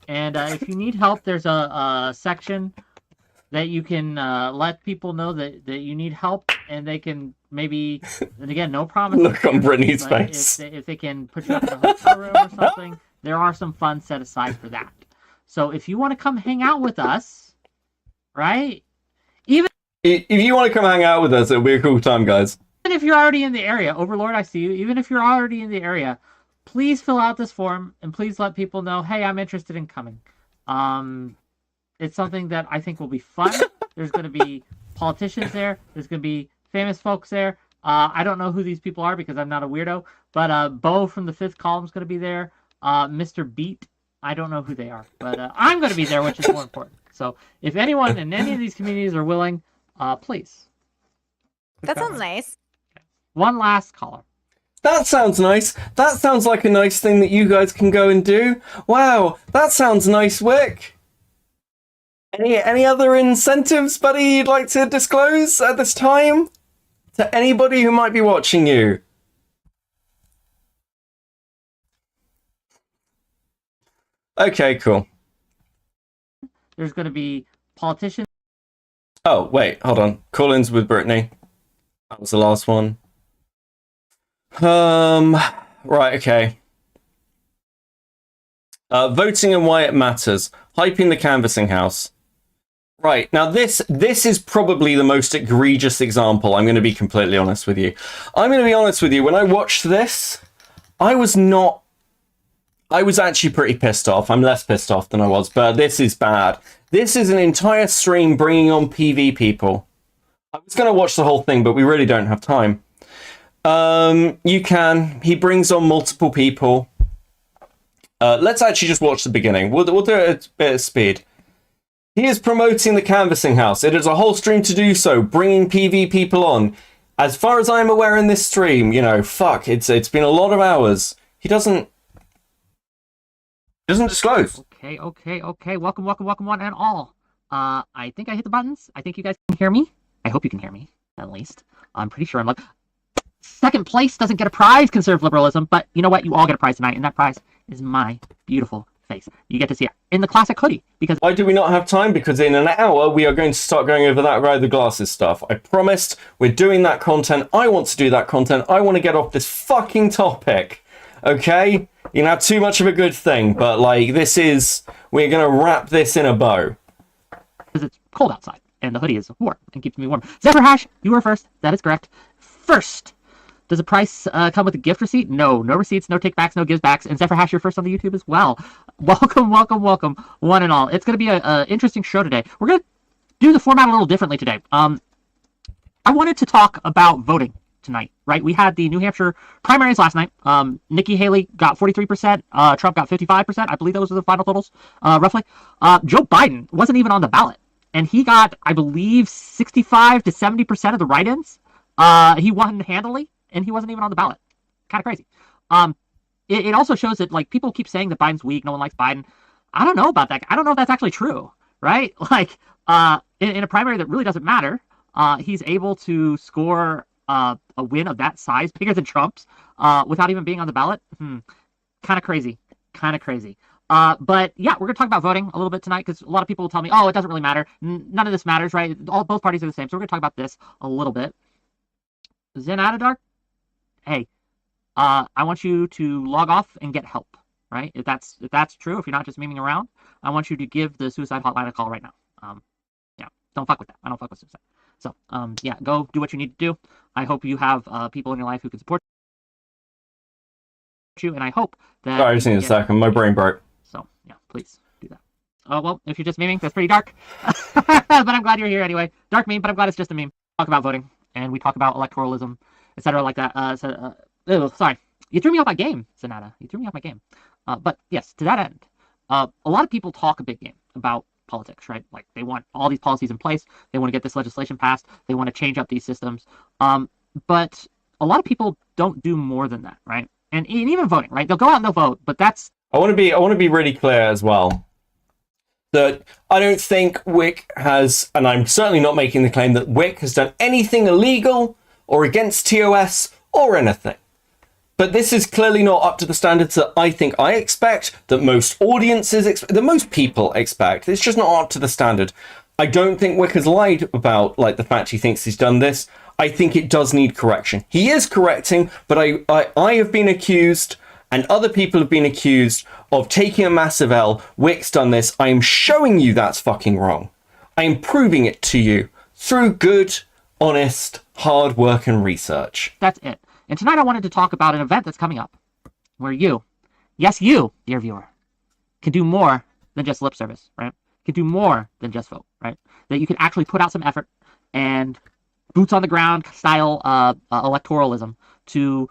And if you need help, there's a section that you can let people know that you need help, and they can maybe, and again, no promises. Look on Brittany's face. If they can put you up in a hotel room or something, there are some funds set aside for that. So if you want to come hang out with us, right? Even if you want to come hang out with us, it'll be a cool time, guys. Even if you're already in the area, Overlord, I see you. Even if you're already in the area, please fill out this form and please let people know, hey, I'm interested in coming. It's something that I think will be fun. There's going to be politicians there. There's going to be famous folks there. I don't know who these people are because I'm not a weirdo, but Bo from the Fifth Column is going to be there. Mr. Beat, I don't know who they are, but I'm going to be there, which is more important. So if anyone in any of these communities are willing, please. That sounds nice. One last caller. That sounds nice. That sounds like a nice thing that you guys can go and do. Wow, that sounds nice, Wick. Any other incentives, buddy, you'd like to disclose at this time? To anybody who might be watching you? Okay, cool. There's going to be politicians. Oh, wait, hold on. Call-ins with Brittany. That was the last one. Right, okay. Voting and why it matters. Hyping the canvassing house. Right, now this is probably the most egregious example. I'm going to be completely honest with you. I'm going to be honest with you. When I watched this, I was actually pretty pissed off. I'm less pissed off than I was, but this is bad. This is an entire stream bringing on PV people. I was going to watch the whole thing, but we really don't have time. You can. He brings on multiple people. Let's actually just watch the beginning. We'll do it at a bit of speed. He is promoting the canvassing house. It is a whole stream to do so, bringing PV people on. As far as I'm aware in this stream, you know, fuck, it's been a lot of hours. He doesn't disclose. Okay. Welcome one and all. I think I hit the buttons. I think you guys can hear me. I hope you can hear me, at least. I'm pretty sure I'm like... Second place doesn't get a prize, conservative liberalism, but you know what? You all get a prize tonight, and that prize is my beautiful face. You get to see it in the classic hoodie. Because why do we not have time? Because in an hour, we are going to start going over that ride the glasses stuff. I promised we're doing that content. I want to do that content. I want to get off this fucking topic. Okay? You know, too much of a good thing, but like, we're going to wrap this in a bow. Because it's cold outside, and the hoodie is warm and keeps me warm. Zephyr Hash, you were first. That is correct. First. Does a price come with a gift receipt? No. No receipts, no takebacks, no givebacks. And Zephyr Hash, you're first on the YouTube as well. Welcome, one and all. It's going to be an interesting show today. We're going to do the format a little differently today. I wanted to talk about voting tonight, right? We had the New Hampshire primaries last night. Nikki Haley got 43%. Trump got 55%. I believe those were the final totals, roughly. Joe Biden wasn't even on the ballot. And he got, I believe, 65 to 70% of the write-ins. He won handily. And he wasn't even on the ballot. Kind of crazy. It also shows that, like, people keep saying that Biden's weak, no one likes Biden. I don't know about that. I don't know if that's actually true, right? Like, in a primary that really doesn't matter, he's able to score a win of that size, bigger than Trump's, without even being on the ballot. Kind of crazy. But yeah, we're going to talk about voting a little bit tonight because a lot of people will tell me, oh, it doesn't really matter. None of this matters, right? Both parties are the same. So we're going to talk about this a little bit. Zen Adadark? Hey, I want you to log off and get help, right? If that's true, if you're not just memeing around, I want you to give the suicide hotline a call right now. Yeah, don't fuck with that. I don't fuck with suicide. So, yeah, go do what you need to do. I hope you have people in your life who can support you, and I hope that... Sorry, just need a second. My brain broke. So, yeah, please do that. Oh, well, if you're just memeing, that's pretty dark. But I'm glad you're here anyway. Dark meme, but I'm glad it's just a meme. Talk about voting, and we talk about electoralism, etc. like that. Sorry. You threw me off my game, Sonata. You threw me off my game. But yes, to that end, a lot of people talk a big game about politics, right? Like, they want all these policies in place. They want to get this legislation passed. They want to change up these systems. But a lot of people don't do more than that, right? And even voting, right? They'll go out and they'll vote, but that's... I want to be really clear as well. That I don't think Wick has, and I'm certainly not making the claim that Wick has done anything illegal or against TOS or anything. But this is clearly not up to the standards that I expect, that most audiences expect, that most people expect. It's just not up to the standard. I don't think Wick has lied about, like, the fact he thinks he's done this. I think it does need correction. He is correcting, but I have been accused, and other people have been accused of taking a massive L. Wick's done this. I am showing you that's fucking wrong. I am proving it to you through good, honest, hard work and research. That's it. And tonight I wanted to talk about an event that's coming up. where you, yes, you, dear viewer, can do more than just lip service, right? Can do more than just vote, right? That you can actually put out some effort and boots on the ground style electoralism to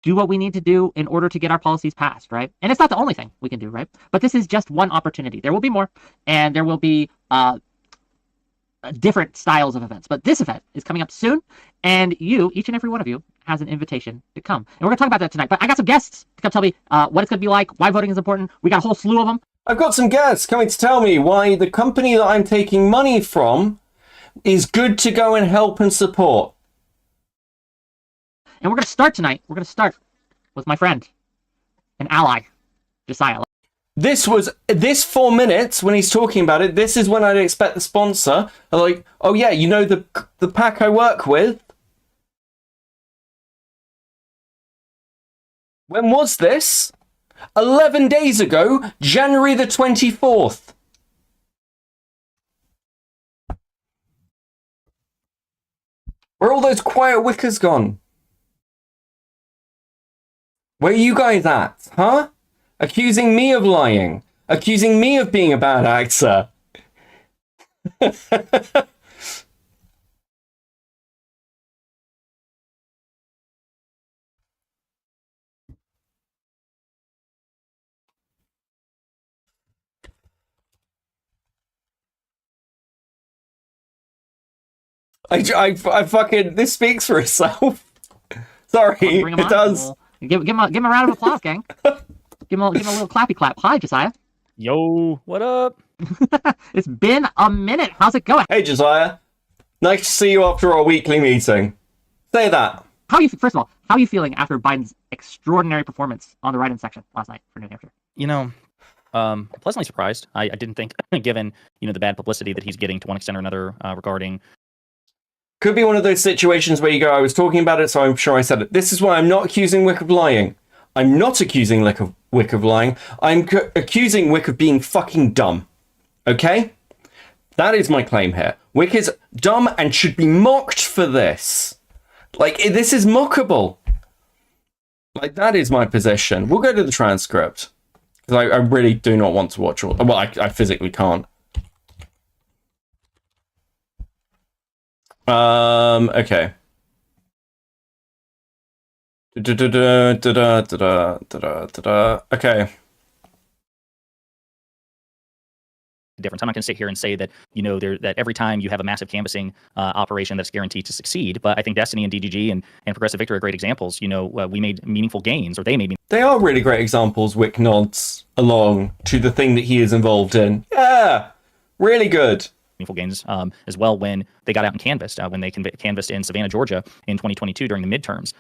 do what we need to do in order to get our policies passed, right? And it's not the only thing we can do, right? But this is just one opportunity. There will be more, and there will be different styles of events. But this event is coming up soon, and you, each and every one of you, has an invitation to come. And we're going to talk about that tonight. But I got some guests to come tell me what it's going to be like, why voting is important. We got a whole slew of them. I've got some guests coming to tell me why the company that I'm taking money from is good to go and help and support. And we're going to start tonight. We're going to start with my friend, an ally, Josiah. This 4 minutes when he's talking about it. This is when I'd expect the sponsor. Like, oh yeah, you know the pack I work with. When was this? 11 days ago, January the 24th. Where are all those quiet wickers gone? Where are you guys at, huh? Accusing me of lying. Accusing me of being a bad actor. I fucking, this speaks for itself. Sorry, it does. Give him a round of applause, gang. Give him a little clappy clap. Hi, Josiah. Yo, what up? It's been a minute. How's it going? Hey, Josiah. Nice to see you after our weekly meeting. Say that. First of all, how are you feeling after Biden's extraordinary performance on the write-in section last night for New Hampshire? You know, pleasantly surprised. I didn't think, given the bad publicity that he's getting to one extent or another regarding. Could be one of those situations where you go, I was talking about it, so I'm sure I said it. This is why I'm not accusing Wick of lying. I'm not accusing Wick of lying. I'm accusing Wick of being fucking dumb. Okay? That is my claim here. Wick is dumb and should be mocked for this. Like, this is mockable. Like, that is my position. We'll go to the transcript. Because I really do not want to watch all... Well, I physically can't. Okay. Okay. Difference. I'm not going to sit here and say that that every time you have a massive canvassing operation that's guaranteed to succeed. But I think Destiny and DGG and Progressive Victory are great examples. We made meaningful gains, or they made. They are really great examples. Wick nods along to the thing that he is involved in. Yeah, really good. Meaningful gains as well when they got out and canvassed, when they canvassed in Savannah, Georgia in 2022 during the midterms.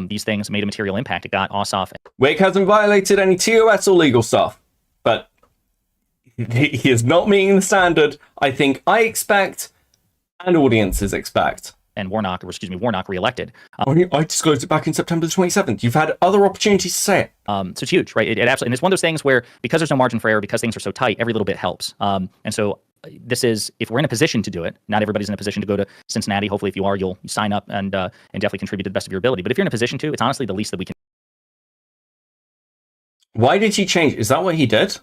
These things made a material impact. It got Ossoff. Wick hasn't violated any TOS or legal stuff, but he is not meeting the standard I think I expect and audiences expect. And Warnock reelected. I disclosed it back in September the 27th. You've had other opportunities to say it. So it's huge, right? It absolutely, and it's one of those things where because there's no margin for error, because things are so tight, every little bit helps. And so this is, if we're in a position to do it, not everybody's in a position to go to Cincinnati. Hopefully, if you are, you'll sign up and definitely contribute to the best of your ability. But if you're in a position to, it's honestly the least that we can. Why did he change? Is that what he did?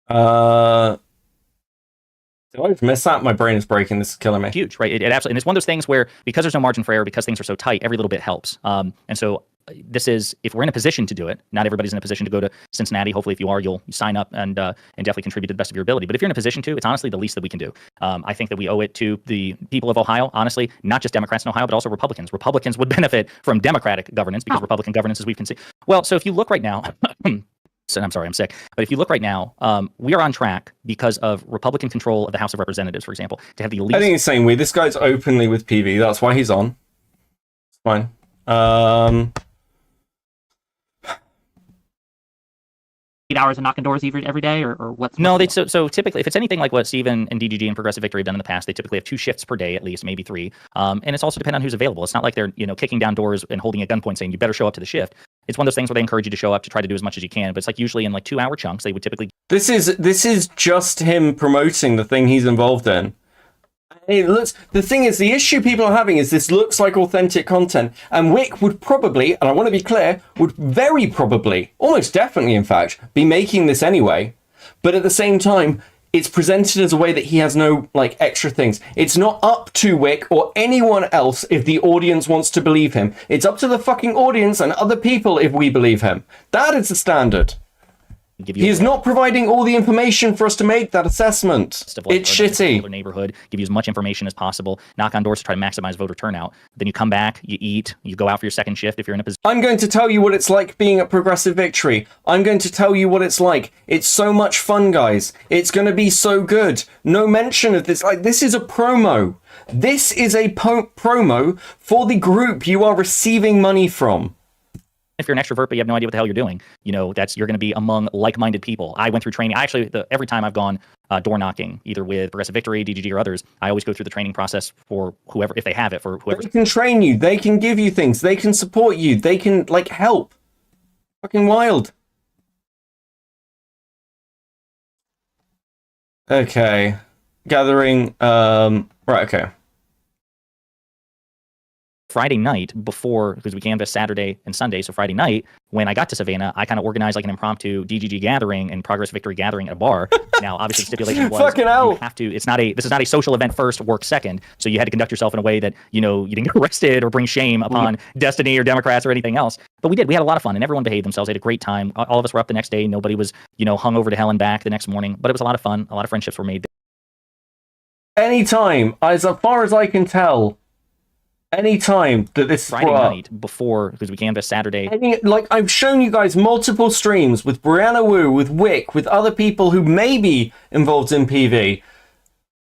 Did I miss that? My brain is breaking. This is killing me. Huge, right? It absolutely, and it's one of those things where because there's no margin for error, because things are so tight, every little bit helps. And so this is, if we're in a position to do it, not everybody's in a position to go to Cincinnati. Hopefully, if you are, you'll sign up and definitely contribute to the best of your ability. But if you're in a position to, it's honestly the least that we can do. I think that we owe it to the people of Ohio, honestly, not just Democrats in Ohio, but also Republicans. Republicans would benefit from Democratic governance because Republican governance, as we can see. Well, so if you look right now, so I'm sorry, I'm sick. But if you look right now, we are on track because of Republican control of the House of Representatives, for example, to have the least. I think it's saying weird. This guy's openly with PV. That's why he's on. It's fine. 8 hours of knocking doors every day, or what's? No, so typically, if it's anything like what Steven and DGG and Progressive Victory have done in the past, they typically have 2 shifts per day at least, maybe 3. And it's also dependent on who's available. It's not like they're kicking down doors and holding a gunpoint saying you better show up to the shift. It's one of those things where they encourage you to show up to try to do as much as you can, but it's like usually in like 2-hour chunks. They would typically. This is just him promoting the thing he's involved in, It looks. The thing is, the issue people are having is this looks like authentic content, and Wick would probably, and I want to be clear, would very probably, almost definitely, in fact, be making this anyway. But at the same time, it's presented as a way that he has no like extra things. It's not up to Wick or anyone else if the audience wants to believe him. It's up to the fucking audience and other people if we believe him. That is the standard. He is not providing all the information for us to make that assessment. It's shitty. Neighborhood, give you as much information as possible, knock on doors to try to maximize voter turnout. Then you come back, you eat, you go out for your second shift if you're in a position. I'm going to tell you what it's like being at Progressive Victory. I'm going to tell you what it's like. It's so much fun, guys. It's going to be so good. No mention of this. Like, this is a promo. This is a promo for the group you are receiving money from. If you're an extrovert but you have no idea what the hell you're doing, you know, you're going to be among like-minded people. I went through training. Every time I've gone door knocking, either with Progressive Victory, DGG, or others, I always go through the training process for whoever, if they have it, for whoever. They can train you. They can give you things. They can support you. They can, like, help. Fucking wild. Okay. Gathering, right, okay. Friday night before, because we canvassed Saturday and Sunday, so Friday night, when I got to Savannah, I kind of organized like an impromptu DGG gathering and Progress Victory gathering at a bar. Now, obviously, the stipulation was Fucking hell. you have to. This is not a social event first, work second. So you had to conduct yourself in a way that you didn't get arrested or bring shame upon Destiny or Democrats or anything else. But we did. We had a lot of fun, and everyone behaved themselves. They had a great time. All of us were up the next day. Nobody was hung over to hell and back the next morning. But it was a lot of fun. A lot of friendships were made. Anytime, as far as I can tell. Anytime that this Friday night before, because we canvassed Saturday. Like, I've shown you guys multiple streams with Brianna Wu, with Wick, with other people who may be involved in PV.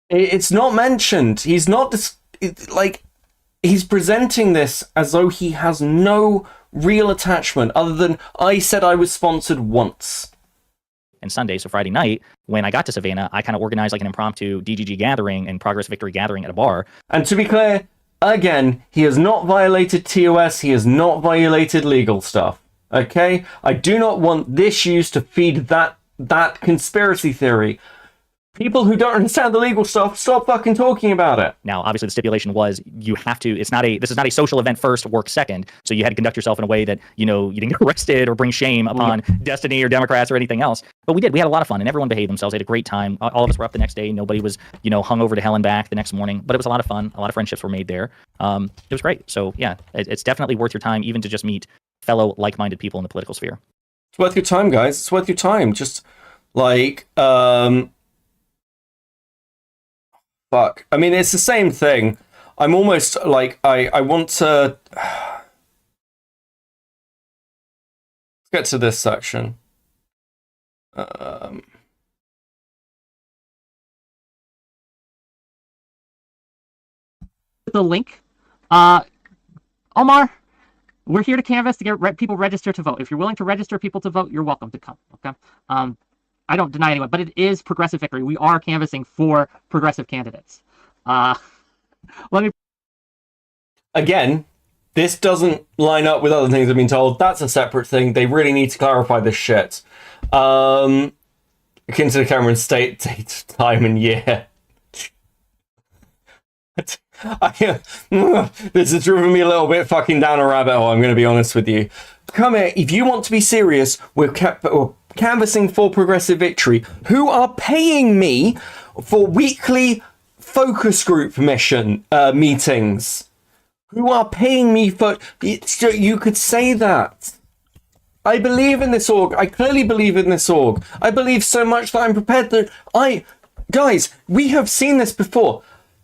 It's not mentioned. He's not he's presenting this as though he has no real attachment other than I said I was sponsored once. And Sunday, so Friday night, when I got to Savannah, I kind of organized like an impromptu DGG gathering and Progress Victory gathering at a bar. And to be clear, again, he has not violated TOS, he has not violated legal stuff. Okay? I do not want this used to feed that conspiracy theory. People who don't understand the legal stuff, stop fucking talking about it. Now, obviously, the stipulation was you have to. This is not a social event first, work second. So you had to conduct yourself in a way that you didn't get arrested or bring shame upon Destiny or Democrats or anything else. But we did. We had a lot of fun, and everyone behaved themselves. They had a great time. All of us were up the next day. Nobody was hung over to hell and back the next morning. But it was a lot of fun. A lot of friendships were made there. It was great. So yeah, it's definitely worth your time, even to just meet fellow like-minded people in the political sphere. It's worth your time, guys. It's worth your time. Just like fuck. I mean, it's the same thing. I'm almost like, I want to... Let's get to this section. The link. Omar, we're here to canvass to get people registered to vote. If you're willing to register people to vote, you're welcome to come. Okay. I don't deny anyone, but it is Progressive Victory. We are canvassing for progressive candidates. Again, this doesn't line up with other things I've been told. That's a separate thing. They really need to clarify this shit. Akin to the Cameron State date, time, and year. This has driven me a little bit fucking down a rabbit hole, I'm going to be honest with you. Come here, if you want to be serious, we're canvassing for Progressive Victory, who are paying me for weekly focus group meetings. Who are paying me for... You could say that. I believe in this org. I clearly believe in this org. I believe so much that I'm prepared to... Guys, we have seen this before.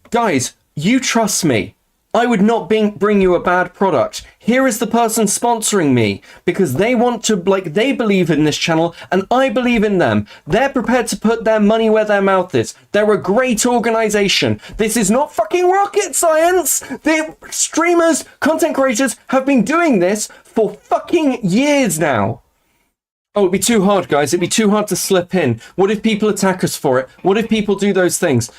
Guys, you trust me. I would not bring you a bad product. Here is the person sponsoring me because they want to, they believe in this channel and I believe in them. They're prepared to put their money where their mouth is. They're a great organization. This is not fucking rocket science. The streamers, content creators have been doing this for fucking years now. Oh, it'd be too hard, guys. It'd be too hard to slip in. What if people attack us for it? What if people do those things?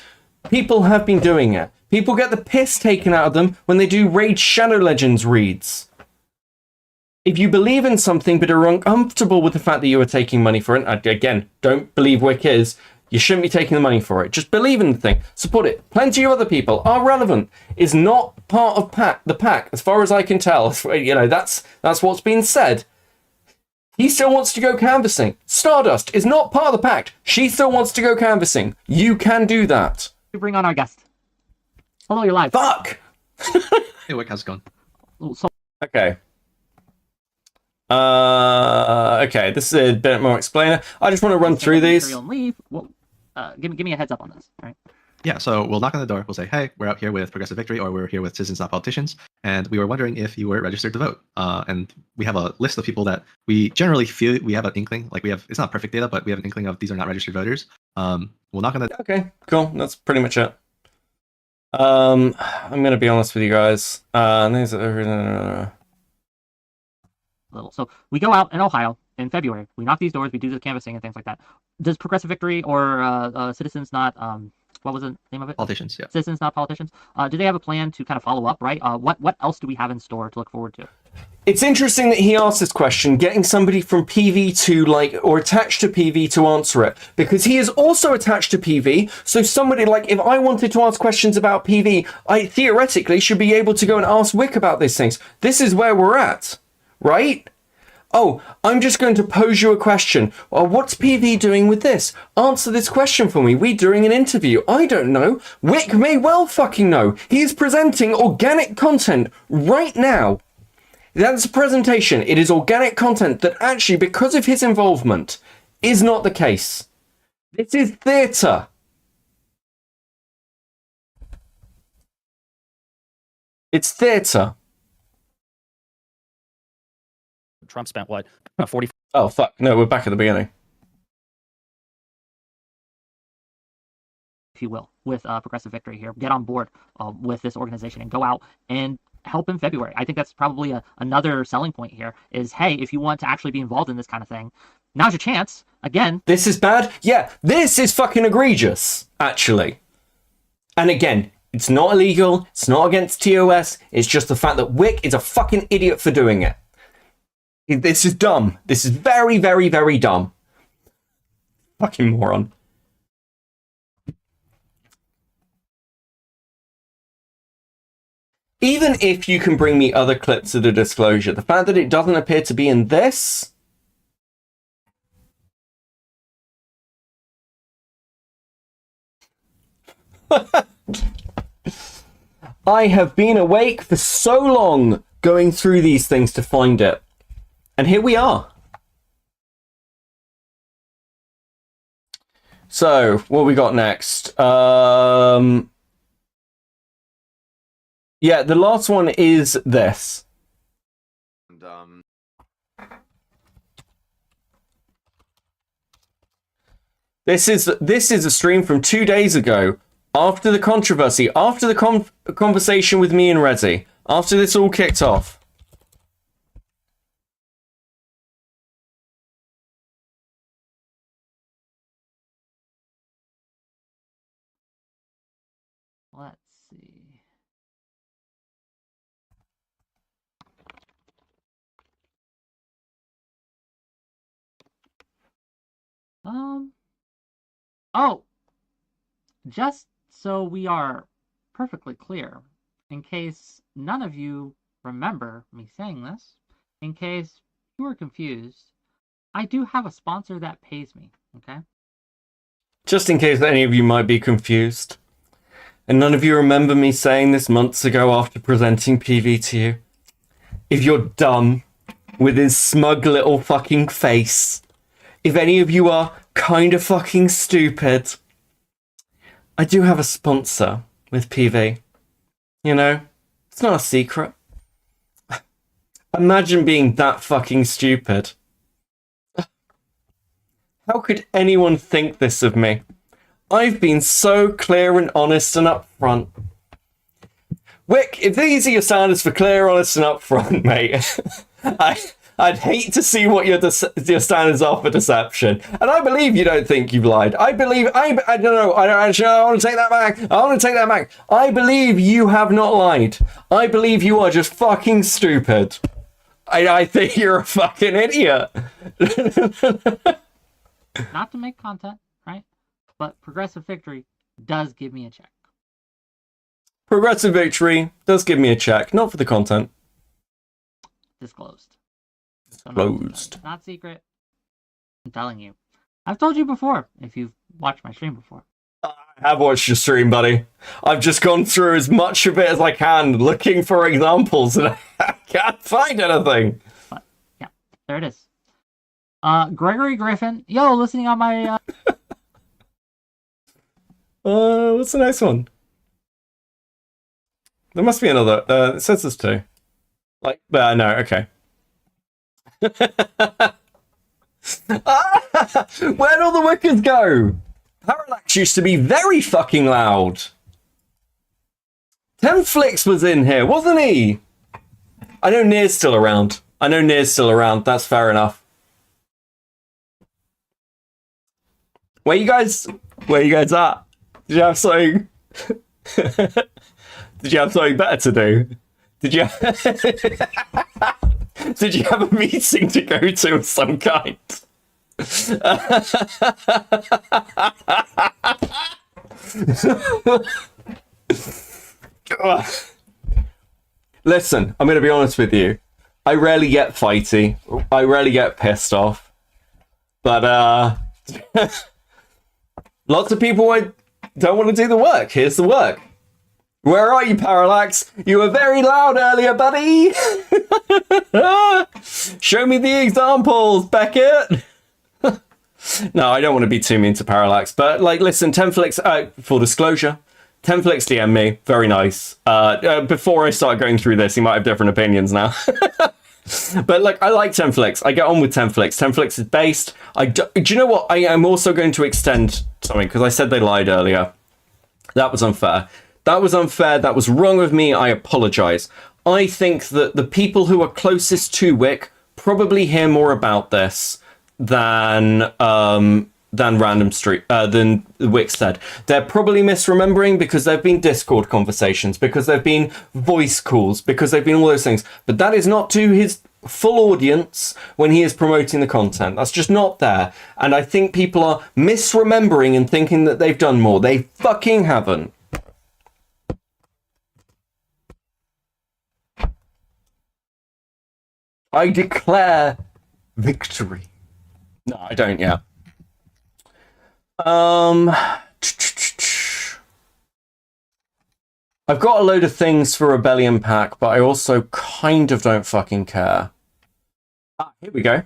People have been doing it. People get the piss taken out of them when they do Raid Shadow Legends reads. If you believe in something but are uncomfortable with the fact that you are taking money for it, again, don't believe Wick is, You shouldn't be taking the money for it. Just believe in the thing. Support it. Plenty of other people are relevant. Is not part of the pack, as far as I can tell. You know, that's what's been said. He still wants to go canvassing. Stardust is not part of the pact. She still wants to go canvassing. You can do that. We bring on our guest. Hello, you're live. Fuck! Hey, Wick, how's it going? Okay. Okay, this is a bit more explainer. I just want to run through these. Leave. Well, give me a heads up on this, all right? Yeah, so we'll knock on the door. We'll say, hey, we're out here with Progressive Victory, or we're here with Citizens Not Politicians, and we were wondering if you were registered to vote. And we have a list of people that we generally feel we have an inkling, like it's not perfect data, but we have an inkling of these are not registered voters. We'll knock on the. Okay, cool. That's pretty much it. I'm gonna be honest with you guys. So we go out in Ohio in February. We knock these doors. We do the canvassing and things like that. Does Progressive Victory or Citizens Not what was the name of it? Politicians, yeah. Citizens Not Politicians. Do they have a plan to kind of follow up? Right. What else do we have in store to look forward to? It's interesting that he asked this question, getting somebody from PV to or attached to PV to answer it, because he is also attached to PV. So somebody if I wanted to ask questions about PV, I theoretically should be able to go and ask Wick about these things. This is where we're at, right? Oh, I'm just going to pose you a question. Well, what's PV doing with this? Answer this question for me. We're doing an interview. I don't know. Wick may well fucking know. He is presenting organic content right now. That's a presentation. It is organic content that actually, because of his involvement, is not the case. This is theatre. It's theatre. Trump spent what? 40. Oh, fuck. No, we're back at the beginning. If you will, with Progressive Victory here. Get on board with this organization and go out and help in February. I think that's probably another selling point here is, hey, if you want to actually be involved in this kind of thing, now's your chance. Again. This is bad? Yeah, this is fucking egregious, actually. And again, it's not illegal. It's not against TOS. It's just the fact that Wick is a fucking idiot for doing it. This is dumb. This is very, very, very dumb. Fucking moron. Even if you can bring me other clips of the disclosure, the fact that it doesn't appear to be in this... I have been awake for so long going through these things to find it. And here we are. So, what we got next? Yeah, the last one is this. And, This is a stream from 2 days ago, after the controversy, after the conversation with me and Rezi, after this all kicked off. Let's see. Oh, just so we are perfectly clear, in case none of you remember me saying this, in case you were confused, I do have a sponsor that pays me, okay? Just in case any of you might be confused. And none of you remember me saying this months ago after presenting PV to you. If you're dumb, with his smug little fucking face, if any of you are kind of fucking stupid, I do have a sponsor with PV. You know, it's not a secret. Imagine being that fucking stupid. How could anyone think this of me? I've been so clear and honest and upfront. Wick, if these are your standards for clear, honest and upfront, mate, I'd hate to see what your standards are for deception. And I believe you don't think you've lied. I don't know. I want to take that back. I believe you have not lied. I believe you are just fucking stupid. I think you're a fucking idiot. Not to make content, right? but Progressive Victory does give me a check. Progressive Victory does give me a check, not for the content. Disclosed. Disclosed. Not secret. I'm telling you. I've told you before, if you've watched my stream before. I have watched your stream, buddy. I've just gone through as much of it as I can, looking for examples, and I can't find anything. But, yeah, there it is. Gregory Griffin. Yo, listening on my... What's the next one? There must be another. It says this too. Like, no, okay. Where'd all the wickers go? Parallax used to be very fucking loud. Tenflix was in here, wasn't he? I know Near's still around. That's fair enough. Where you guys at? Did you have something? Did you have something better to do? Did you have a meeting to go to of some kind? Listen, I'm going to be honest with you. I rarely get fighty. I rarely get pissed off. But, lots of people don't want to do the work. Here's the work. Where are you, Parallax? You were very loud earlier, buddy. Show me the examples, Beckett. No, I don't want to be too mean to Parallax, but like, listen, Tenflix, full disclosure, Tenflix DM me, very nice. Before I start going through this, he might have different opinions now. But like, I like Tenflix. I get on with Tenflix. Tenflix is based. Do you know what? I am also going to extend something because I said they lied earlier. That was unfair. That was wrong of me. I apologize. I think that the people who are closest to Wick probably hear more about this than Wick said. They're probably misremembering because there've been Discord conversations, because there've been voice calls, because there've been all those things. But that is not to his full audience when he is promoting the content. That's just not there. And I think people are misremembering and thinking that they've done more. They fucking haven't. I declare victory. No, I don't, yeah. I've got a load of things for Rebellion Pack, but I also kind of don't fucking care. Here we go.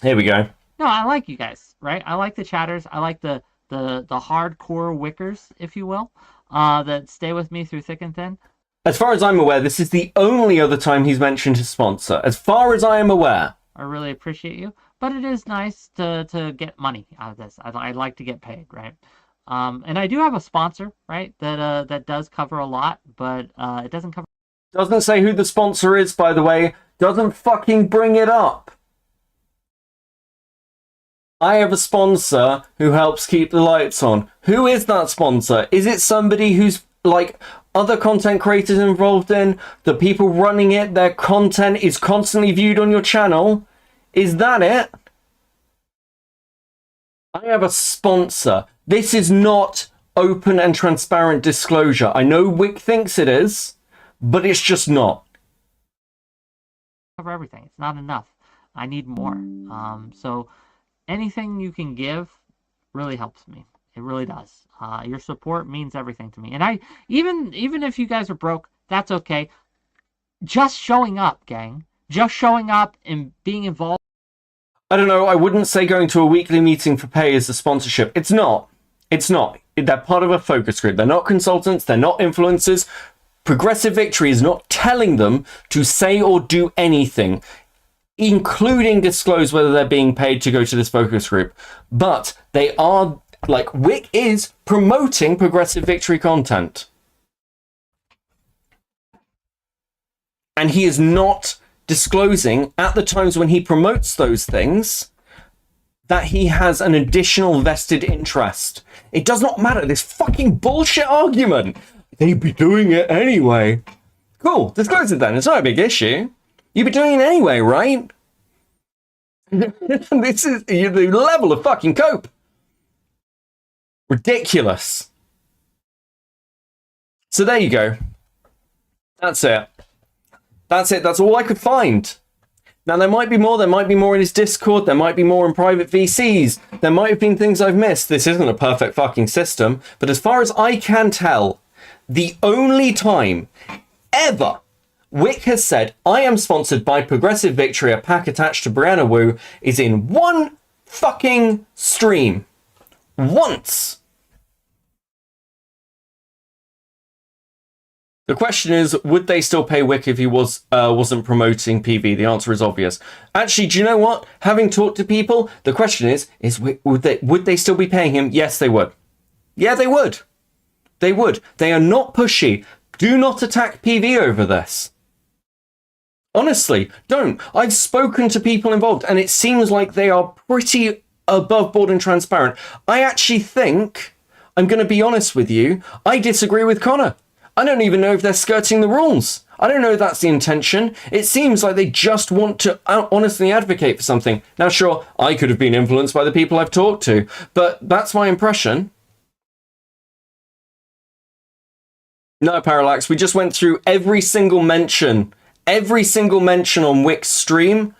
No, I like you guys, right? I like the chatters. I like the hardcore wickers, if you will, that stay with me through thick and thin. As far as I'm aware, this is the only other time he's mentioned his sponsor. As far as I am aware. I really appreciate you, but it is nice to get money out of this. I'd like to get paid, right? And I do have a sponsor, right? That does cover a lot, but it doesn't cover. Doesn't say who the sponsor is, by the way. Doesn't fucking bring it up. I have a sponsor who helps keep the lights on. Who is that sponsor? Is it somebody who's like other content creators involved in? The people running it, their content is constantly viewed on your channel? Is that it? I have a sponsor. This is not open and transparent disclosure. I know Wick thinks it is, but it's just not. Cover everything. It's not enough. I need more. So anything you can give really helps me. It really does. Your support means everything to me. And I even if you guys are broke, that's okay. Just showing up, gang. Just showing up and being involved. I don't know. I wouldn't say going to a weekly meeting for pay is a sponsorship. It's not. It's not. They're part of a focus group. They're not consultants. They're not influencers. Progressive Victory is not telling them to say or do anything, including disclose whether they're being paid to go to this focus group. But they are, like, Wick is promoting Progressive Victory content. And he is not disclosing at the times when he promotes those things that he has an additional vested interest. It does not matter. This fucking bullshit argument. They'd be doing it anyway. Cool. Disclose it then. It's not a big issue. You'd be doing it anyway, right? This is the level of fucking cope. Ridiculous. So there you go. That's it. That's it. That's all I could find. Now, there might be more. There might be more in his Discord. There might be more in private VCs. There might have been things I've missed. This isn't a perfect fucking system. But as far as I can tell, the only time ever Wick has said, I am sponsored by Progressive Victory, a pack attached to Brianna Wu, is in one fucking stream. Once. The question is, would they still pay Wick if he wasn't promoting PV? The answer is obvious. Actually, do you know what? Having talked to people, the question is would they still be paying him? Yes, they would. Yeah, they would. They would. They are not pushy. Do not attack PV over this. Honestly, don't. I've spoken to people involved, and it seems like they are pretty above board and transparent. I actually think, I'm going to be honest with you, I disagree with Connor. I don't even know if they're skirting the rules. I don't know if that's the intention. It seems like they just want to honestly advocate for something. Now, sure, I could have been influenced by the people I've talked to, but that's my impression. No, Parallax, we just went through every single mention on Wick's stream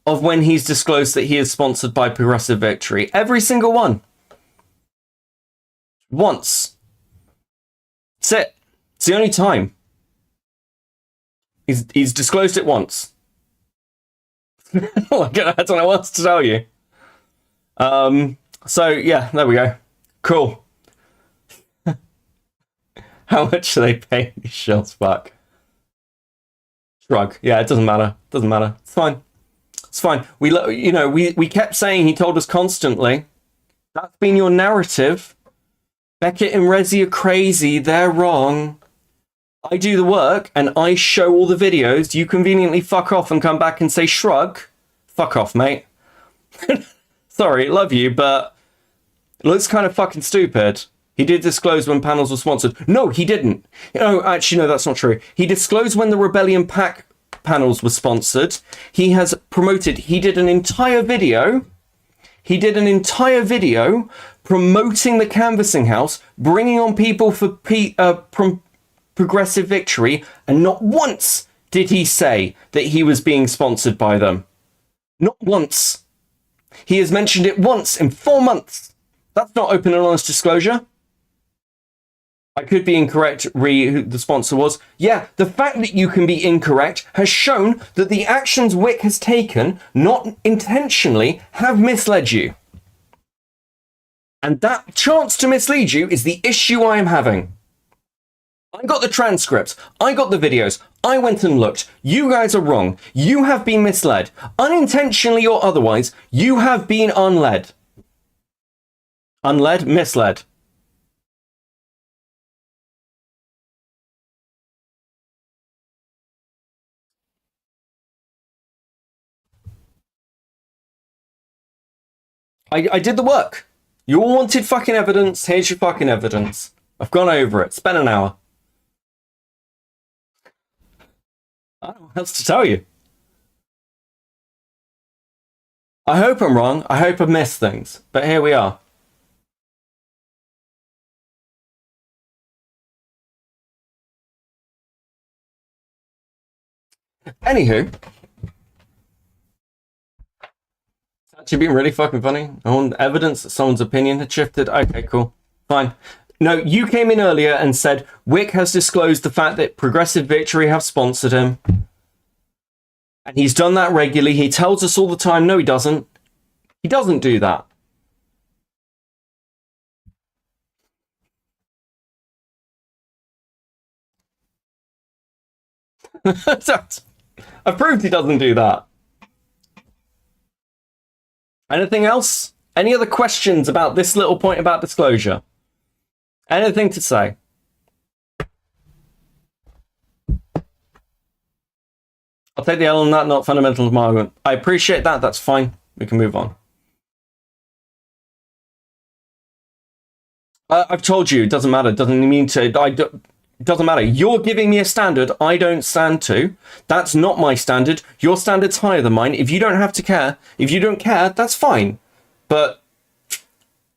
of when he's disclosed that he is sponsored by Progressive Victory. Every single one. Once. That's it. It's the only time. He's disclosed it once. I don't know what else to tell you. So, yeah, there we go. Cool. How much do they pay these shills back? Shrug. Yeah, it doesn't matter. Doesn't matter. It's fine. It's fine. We kept saying, he told us constantly, that's been your narrative. Beckett and Rezi are crazy. They're wrong. I do the work and I show all the videos. You conveniently fuck off and come back and say shrug. Fuck off, mate. Sorry, love you, but it looks kind of fucking stupid. He did disclose when panels were sponsored. No, he didn't. Oh, actually, no, that's not true. He disclosed when the Rebellion Pack panels were sponsored. He has promoted. He did an entire video. Promoting the canvassing house, bringing on people for Progressive Victory, and not once did he say that he was being sponsored by them. Not once. He has mentioned it once in 4 months. That's not open and honest disclosure. I could be incorrect, who the sponsor was. Yeah, the fact that you can be incorrect has shown that the actions Wick has taken, not intentionally, have misled you. And that chance to mislead you is the issue I am having. I got the transcripts. I got the videos. I went and looked. You guys are wrong. You have been misled. Unintentionally or otherwise, you have been unled. Unled? Misled. I did the work. You all wanted fucking evidence. Here's your fucking evidence. I've gone over it. Spent an hour. I don't know what else to tell you. I hope I'm wrong. I hope I've missed things. But here we are. Anywho. It's actually been really fucking funny. I want evidence that someone's opinion had shifted. Okay, cool. Fine. No, you came in earlier and said Wick has disclosed the fact that Progressive Victory have sponsored him. And he's done that regularly. He tells us all the time, no, he doesn't. He doesn't do that. I've proved he doesn't do that. Anything else? Any other questions about this little point about disclosure? Anything to say? I'll take the L on that, not fundamental to my argument. I appreciate that. That's fine. We can move on. I've told you, it doesn't matter. It doesn't mean to. It doesn't matter. You're giving me a standard I don't stand to. That's not my standard. Your standard's higher than mine. If you don't have to care, if you don't care, that's fine. But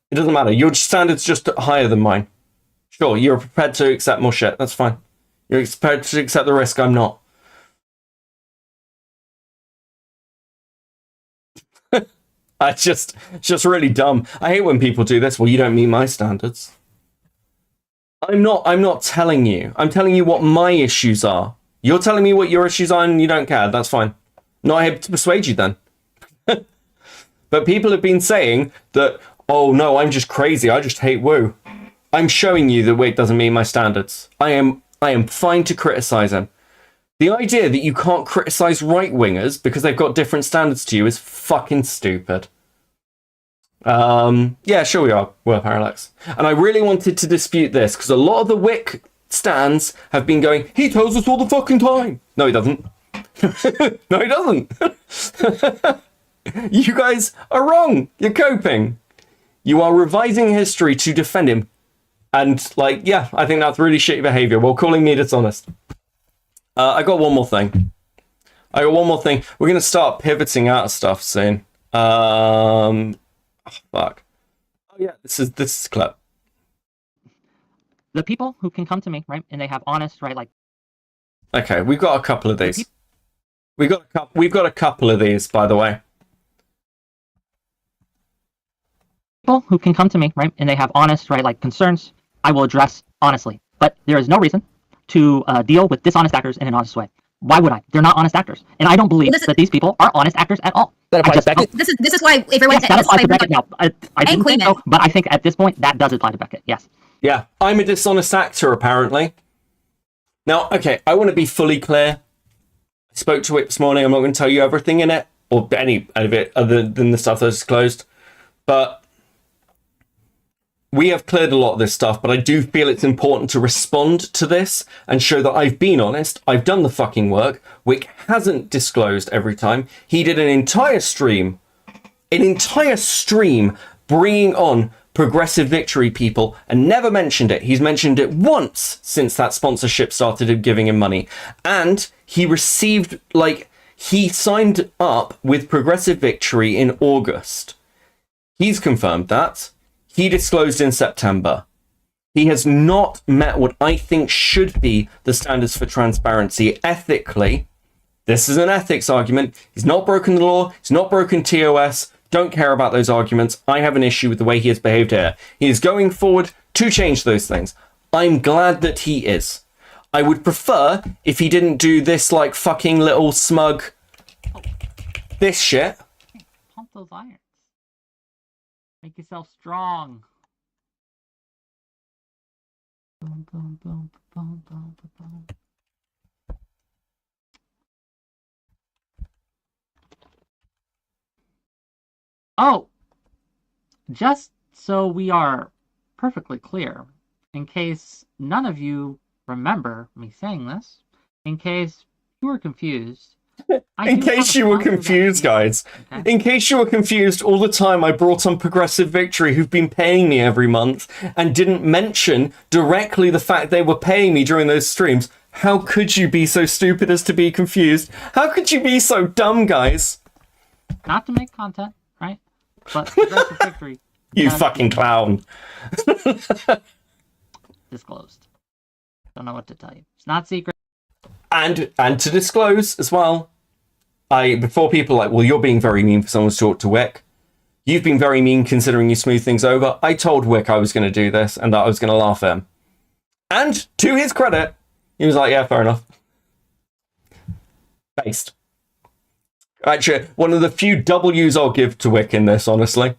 It doesn't matter. Your standard's just higher than mine. Sure, you're prepared to accept more shit. That's fine. You're prepared to accept the risk. I'm not. It's just really dumb. I hate when people do this. Well, you don't meet my standards. I'm not telling you. I'm telling you what my issues are. You're telling me what your issues are and you don't care. That's fine. Not able to persuade you then. But people have been saying that, oh no, I'm just crazy. I just hate Woo. I'm showing you that Wick doesn't meet my standards. I am fine to criticize him. The idea that you can't criticize right-wingers because they've got different standards to you is fucking stupid. Yeah, sure we are. We're Parallax. And I really wanted to dispute this because a lot of the Wick stands have been going, he tells us all the fucking time. No, he doesn't. No, he doesn't. You guys are wrong. You're coping. You are revising history to defend him. And, like, yeah, I think that's really shitty behavior. Well, calling me dishonest. I got one more thing. We're going to start pivoting out of stuff soon. Oh, fuck. Oh, yeah, this is clip. The people who can come to me, right, and they have honest, right, like... Okay, we've got a couple of these. We've got a couple of these, by the way. People who can come to me, right, and they have honest, right, like concerns, I will address honestly. But there is no reason to deal with dishonest actors in an honest way. Why would I? They're not honest actors, and I don't believe that these people are honest actors at all. That applies to Beckett. This is why everyone. Yes, that applies to Beckett now. I didn't think so, but I think at this point that does apply to Beckett. Yes. Yeah, I'm a dishonest actor apparently. Now, okay, I want to be fully clear. I spoke to it this morning. I'm not going to tell you everything in it or any of it other than the stuff that's disclosed, but. We have cleared a lot of this stuff, but I do feel it's important to respond to this and show that I've been honest. I've done the fucking work. Wick hasn't disclosed every time. He did an entire stream bringing on Progressive Victory people and never mentioned it. He's mentioned it once since that sponsorship started giving him money. And he received, he signed up with Progressive Victory in August. He's confirmed that. He disclosed in September. He has not met what I think should be the standards for transparency ethically. This is an ethics argument. He's not broken the law. He's not broken TOS. Don't care about those arguments. I have an issue with the way he has behaved here. He is going forward to change those things. I'm glad that he is. I would prefer if he didn't do this fucking little smug this shit. Pump those irons. Make yourself strong. Boom, boom, boom, boom, boom, boom. Oh, just so we are perfectly clear, in case none of you remember me saying this, in case you were confused, in case you were confused, guys. Okay. In case you were confused, all the time I brought on Progressive Victory, who've been paying me every month, and didn't mention directly the fact they were paying me during those streams. How could you be so stupid as to be confused? How could you be so dumb, guys? Not to make content, right? But Progressive Victory. You fucking clown. Disclosed. Don't know what to tell you. It's not secret. And to disclose as well, before people are like, well, you're being very mean for someone to talk to Wick. You've been very mean considering you smooth things over. I told Wick I was going to do this and that I was going to laugh at him. And to his credit, he was like, yeah, fair enough. Based. Actually, one of the few W's I'll give to Wick in this, honestly.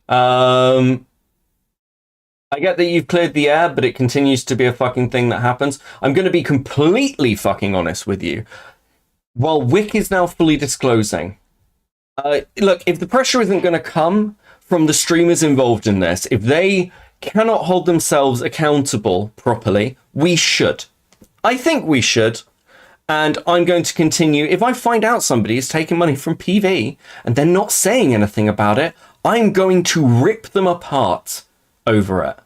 I get that you've cleared the air, but it continues to be a fucking thing that happens. I'm going to be completely fucking honest with you. While Wick is now fully disclosing, look, if the pressure isn't going to come from the streamers involved in this, if they cannot hold themselves accountable properly, we should. I think we should. And I'm going to continue. If I find out somebody is taking money from PV and they're not saying anything about it, I'm going to rip them apart over it.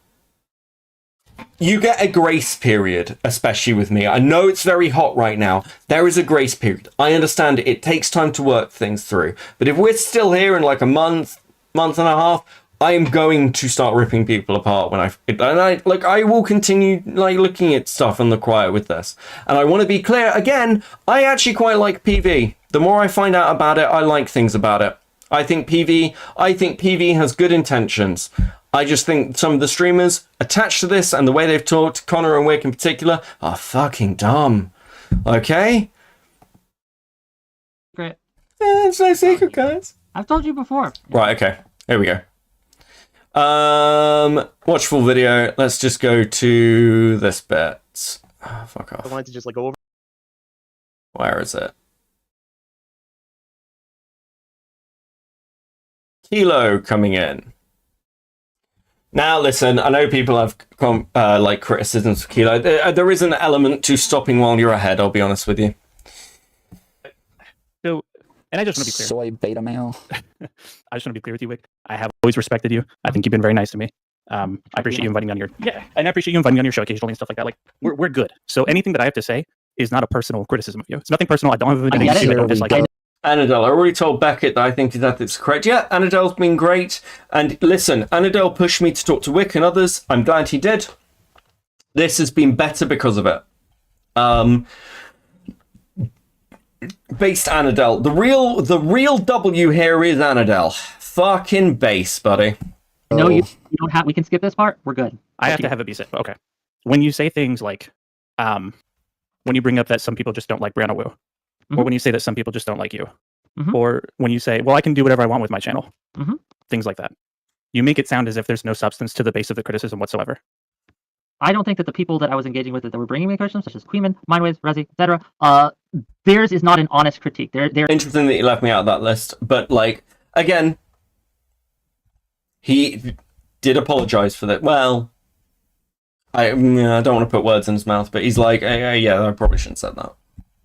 You get a grace period, especially with me. I know it's very hot right now. There is a grace period. I understand it takes time to work things through. But if we're still here in a month month and a half, I am going to start ripping people apart when I will continue like looking at stuff on the quiet with this. And I want to be clear again, I actually quite like PV. The more I find out about it, I like things about it. I think PV has good intentions. I just think some of the streamers attached to this and the way they've talked, Connor and Wick in particular, are fucking dumb. Okay? Great. It's no secret, guys. I've told you before. Right, okay. Here we go. Watch full video. Let's just go to this bit. Oh, fuck off. I wanted to just like go over. Where is it? Kilo coming in. Now, listen, I know people have like criticisms of Kilo. There is an element to stopping while you're ahead, I'll be honest with you. So, and I just want to be clear. Soy beta male. I just want to be clear with you, Wick. I have always respected you. I think you've been very nice to me. I appreciate you inviting me on your and I appreciate you inviting me on your show occasionally and stuff like that. Like we're good. So anything that I have to say is not a personal criticism of you. It's nothing personal. I don't have anything to do. I don't dislike it. Annadelle, I already told Beckett that I think that it's correct. Yeah, Annadelle's been great. And listen, Annadelle pushed me to talk to Wick and others. I'm glad he did. This has been better because of it. Based Annadelle. The real W here is Annadelle. Fucking base, buddy. No, you don't have. We can skip this part. We're good. I have to have it be said. Okay. When you say things like, when you bring up that some people just don't like Brianna Wu, or when you say that some people just don't like you, or when you say, well, I can do whatever I want with my channel, things like that, you make it sound as if there's no substance to the base of the criticism whatsoever. I don't think that the people that I was engaging with that were bringing me criticism, such as Queeman, Mindwaves, Resi, etc., theirs is not an honest critique. They're interesting that you left me out of that list, but like again, he did apologize for that. Well, I don't want to put words in his mouth, but he's like, yeah, I probably shouldn't have said that.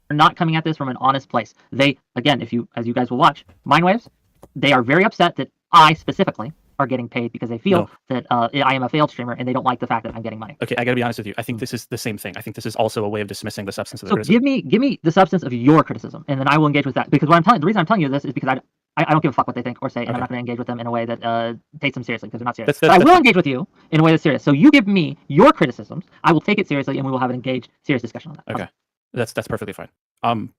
They're not coming at this from an honest place. They, again, as you guys will watch, Mindwaves, they are very upset that I specifically are getting paid because they feel that I am a failed streamer and they don't like the fact that I'm getting money. Okay, I gotta be honest with you. I think this is the same thing. I think this is also a way of dismissing the substance of the So criticism. give me the substance of your criticism, and then I will engage with that. Because the reason I'm telling you this is because I don't give a fuck what they think or say, and I'm not going to engage with them in a way that takes them seriously because they're not serious. But I will engage with you in a way that's serious. So you give me your criticisms, I will take it seriously, and we will have an engaged, serious discussion on that. Okay, that's perfectly fine.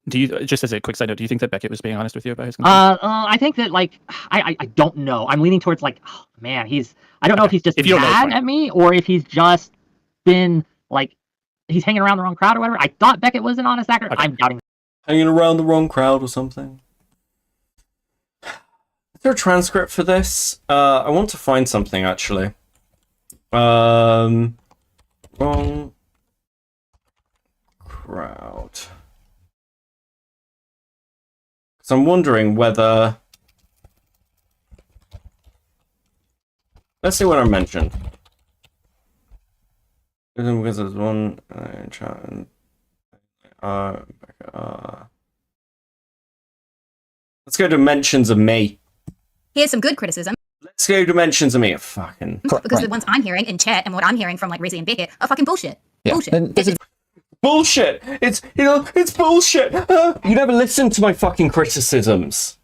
Do you, just as a quick side note, do you think that Beckett was being honest with you about his? I think that like I don't know. I'm leaning towards like, oh, man, I don't know if he's just mad at me or if he's just been like he's hanging around the wrong crowd or whatever. I thought Beckett was an honest actor. I'm doubting. Hanging around the wrong crowd or something. Is there a transcript for this? I want to find something actually. Wrong crowd. So I'm wondering whether. Let's see what I mentioned. Because there's one chat and let's go to mentions of me. Here's some good criticism. Let's go to mentions of me. Fucking Because the ones I'm hearing in chat and what I'm hearing from like Rizzy and Beckett are fucking bullshit. Bullshit. Bullshit. It's it's bullshit. You never listen to my fucking criticisms.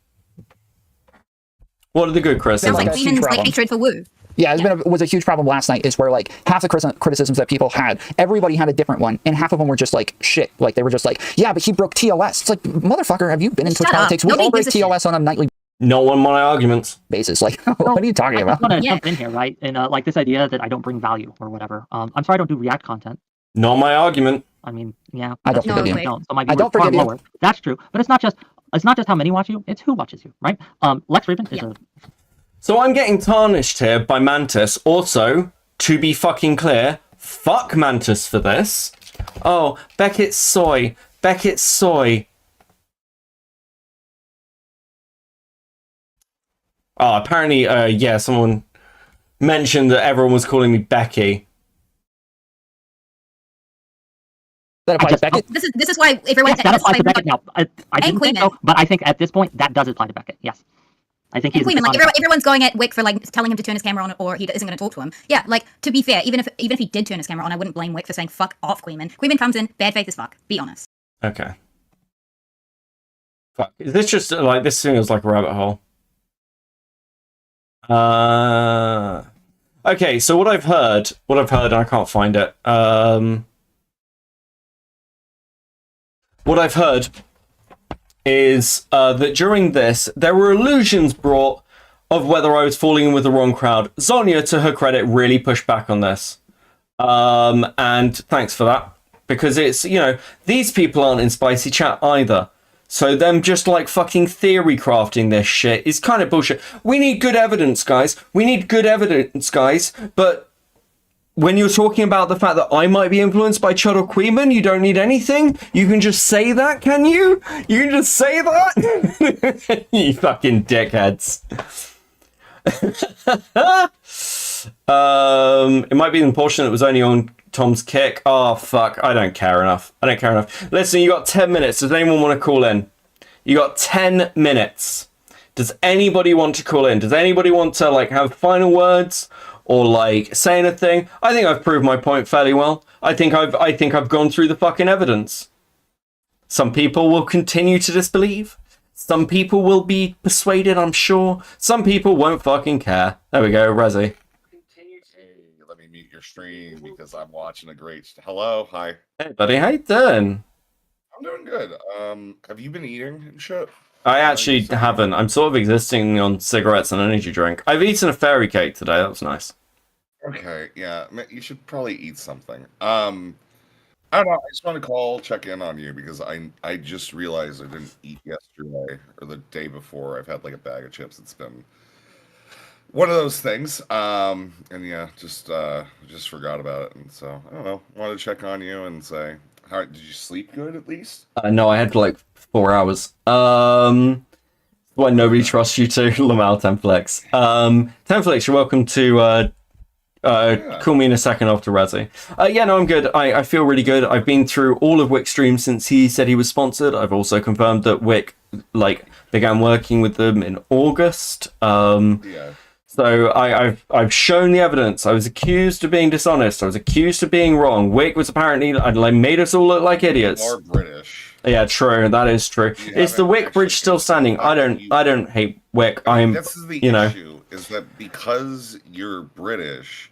What are the good criticisms? Sounds like Queenan's like hatred for Wu. Yeah, it was a huge problem last night is where like half the criticisms that people had, everybody had a different one, and half of them were just like shit. Like they were just like, yeah, but he broke TOS. It's like, motherfucker, have you been in Twitch politics? We all break TOS on a nightly no one my arguments basis. Like, what are you talking about? I want to jump in here, right? And like this idea that I don't bring value or whatever. I'm sorry I don't do React content. Not my argument. I mean, yeah. I don't forgive you. So I don't forgive you. That's true, but it's not just how many watch you; it's who watches you, right? Lex Raven is a. So I'm getting tarnished here by Mantis. Also, to be fucking clear, fuck Mantis for this. Oh, Beckett's soy. Beckett's soy. Oh, apparently, yeah, someone mentioned that everyone was calling me Becky. That applies to Beckett? This is why everyone. Yes, that applies to Beckett now. I didn't think so, but I think at this point that does apply to Beckett. Yes. I think he's Queenman, like everyone's going at Wick for like telling him to turn his camera on or he isn't going to talk to him. Yeah, like to be fair, even if he did turn his camera on, I wouldn't blame Wick for saying fuck off Queenman. Queenman comes in, bad faith as fuck. Be honest. Okay. Fuck. Is this just like this thing is like a rabbit hole? Okay, so what I've heard, and I can't find it. What I've heard is that during this, there were illusions brought of whether I was falling in with the wrong crowd. Zonya, to her credit, really pushed back on this. And thanks for that. Because it's, you know, these people aren't in spicy chat either. So them just like fucking theory crafting this shit is kind of bullshit. We need good evidence, guys. We need good evidence, guys. But when you're talking about the fact that I might be influenced by Chud or Queeman, you don't need anything? You can just say that, can you? You can just say that? You fucking dickheads. It might be unfortunate it was only on Tom's kick. Oh, fuck. I don't care enough. Listen, you got 10 minutes. Does anyone want to call in? You got 10 minutes. Does anybody want to call in? Does anybody want to, like, have final words? Or, like, say anything? I think I've proved my point fairly well. I think I've gone through the fucking evidence. Some people will continue to disbelieve. Some people will be persuaded, I'm sure. Some people won't fucking care. There we go, Rezzy. Let me mute your stream because I'm watching a great... Hello, hi. Hey, buddy, how you doing? I'm doing good. Have you been eating and shit? I actually haven't. I'm sort of existing on cigarettes and energy drink. I've eaten a fairy cake today. That was nice. Okay, yeah. You should probably eat something. I don't know. I just want to call, check in on you because I just realized I didn't eat yesterday or the day before. I've had like a bag of chips. It's been one of those things. And yeah, just forgot about it. And so I don't know. Wanted to check on you and say, how did you sleep good at least? No, I had like 4 hours. Why nobody trusts you to Lamal Temflex. Temflex, you're welcome to call me in a second after Razzie. Yeah, no, I'm good. I feel really good. I've been through all of Wick's streams since he said he was sponsored. I've also confirmed that Wick began working with them in August. Yeah. So I've shown the evidence. I was accused of being dishonest. I was accused of being wrong. Wick was apparently made us all look like idiots. You are British. Yeah, true. That is true. Is the Wick bridge still standing? I don't hate Wick. This is the issue, is that because you're British,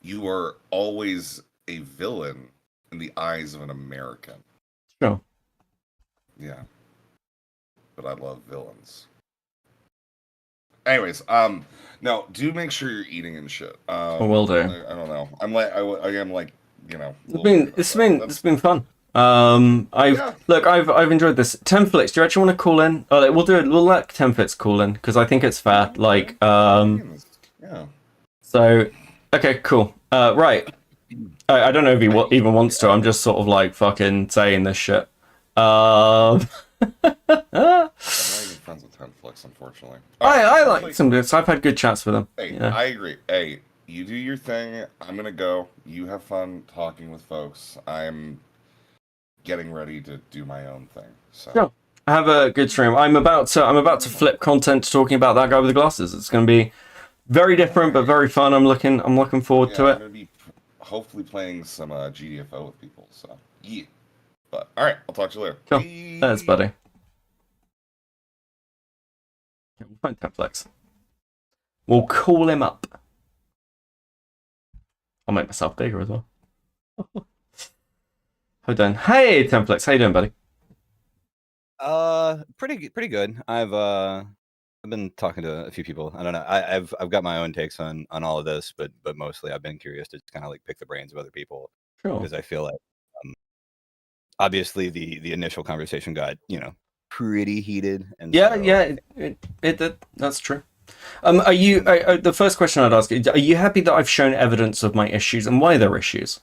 you are always a villain in the eyes of an American. Sure. Yeah. But I love villains. Anyways, no, do make sure you're eating and shit. I will do. I don't know. I am like, you know. It's been fun. I've enjoyed this. Temflix, do you actually want to call in? Oh, we'll do it. We'll let Temflix call in because I think it's fair. Yeah. So, okay, cool. Right. I don't know if he even wants to. I'm just sort of like fucking saying this shit. I'm not even friends with Tenflix, unfortunately. I like some dudes. I've had good chats with him. Hey, yeah. I agree. Hey, you do your thing. I'm gonna go. You have fun talking with folks. I'm getting ready to do my own thing. So Sure. Have a good stream. I'm about to flip content to talking about that guy with the glasses. It's going to be very different but very fun. I'm looking forward to it. I'm gonna be hopefully playing some GDFO with people. So yeah. But all right, I'll talk to you later. Cool. Thanks, buddy. We'll find Temflex. We'll call him up. I'll make myself bigger as well. Hold on. Hey, Temflex. How you doing, buddy? Pretty good. I've been talking to a few people. I don't know. I've got my own takes on all of this, but mostly I've been curious to just kind of like pick the brains of other people. Sure. Because I feel like obviously the initial conversation got, pretty heated. And Yeah, that's true. Are you? The first question I'd ask is: are you happy that I've shown evidence of my issues and why they're issues?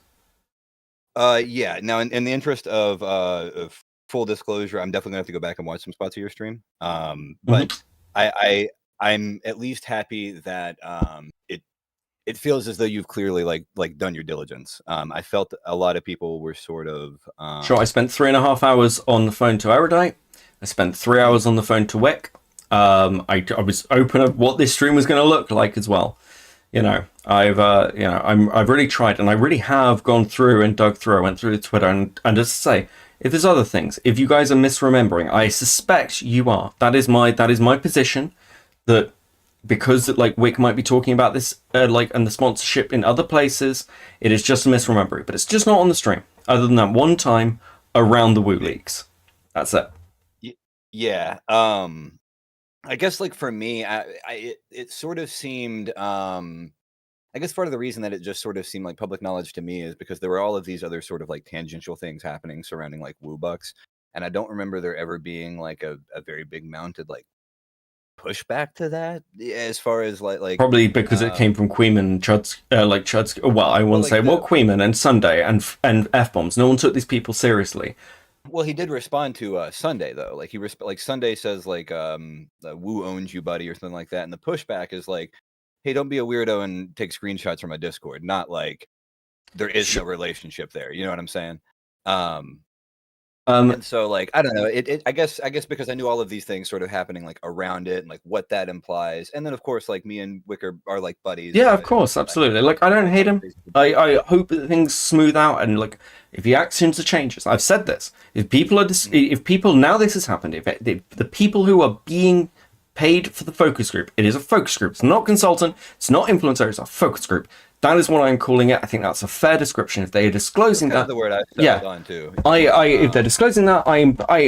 Yeah. Now, in the interest of full disclosure, I'm definitely gonna have to go back and watch some spots of your stream. But I'm at least happy that it feels as though you've clearly like done your diligence. I felt a lot of people were sort of Sure. I spent 3.5 hours on the phone to Erudite. I spent 3 hours on the phone to Wick. I was open of what this stream was going to look like as well. I've really tried, and I really have gone through and dug through. I went through the Twitter, and just to say, if there's other things, if you guys are misremembering, I suspect you are. That is my position. That because like Wick might be talking about this and the sponsorship in other places, it is just a misremembering. But it's just not on the stream, other than that one time around the Woo leaks. That's it. Yeah. I guess like for me, it sort of seemed. I guess part of the reason that it just sort of seemed like public knowledge to me is because there were all of these other sort of like tangential things happening surrounding like Woo Bucks, and I don't remember there ever being like a very big mounted like pushback to that as far as like Probably because it came from Queeman and Chud's. Well, I won't say Queeman and Sunday and F bombs. No one took these people seriously. Well, he did respond to Sunday though. Like like Sunday says like Woo owns you, buddy, or something like that, and the pushback is like, hey, don't be a weirdo and take screenshots from my Discord. Not like there is no relationship there. You know what I'm saying? And so like I don't know. I guess because I knew all of these things sort of happening like around it and like what that implies, and then of course like me and Wicker are like buddies. Yeah, of course, absolutely. Like I don't hate him. I hope that things smooth out and like if he acts into changes. I've said this. If people now this has happened. If the people who are being paid for the focus group, it is a focus group. It's not consultant. It's not influencer. It's a focus group. That is what I'm calling it. I think that's a fair description. If they are disclosing that, the word I settled on too. If they're disclosing that,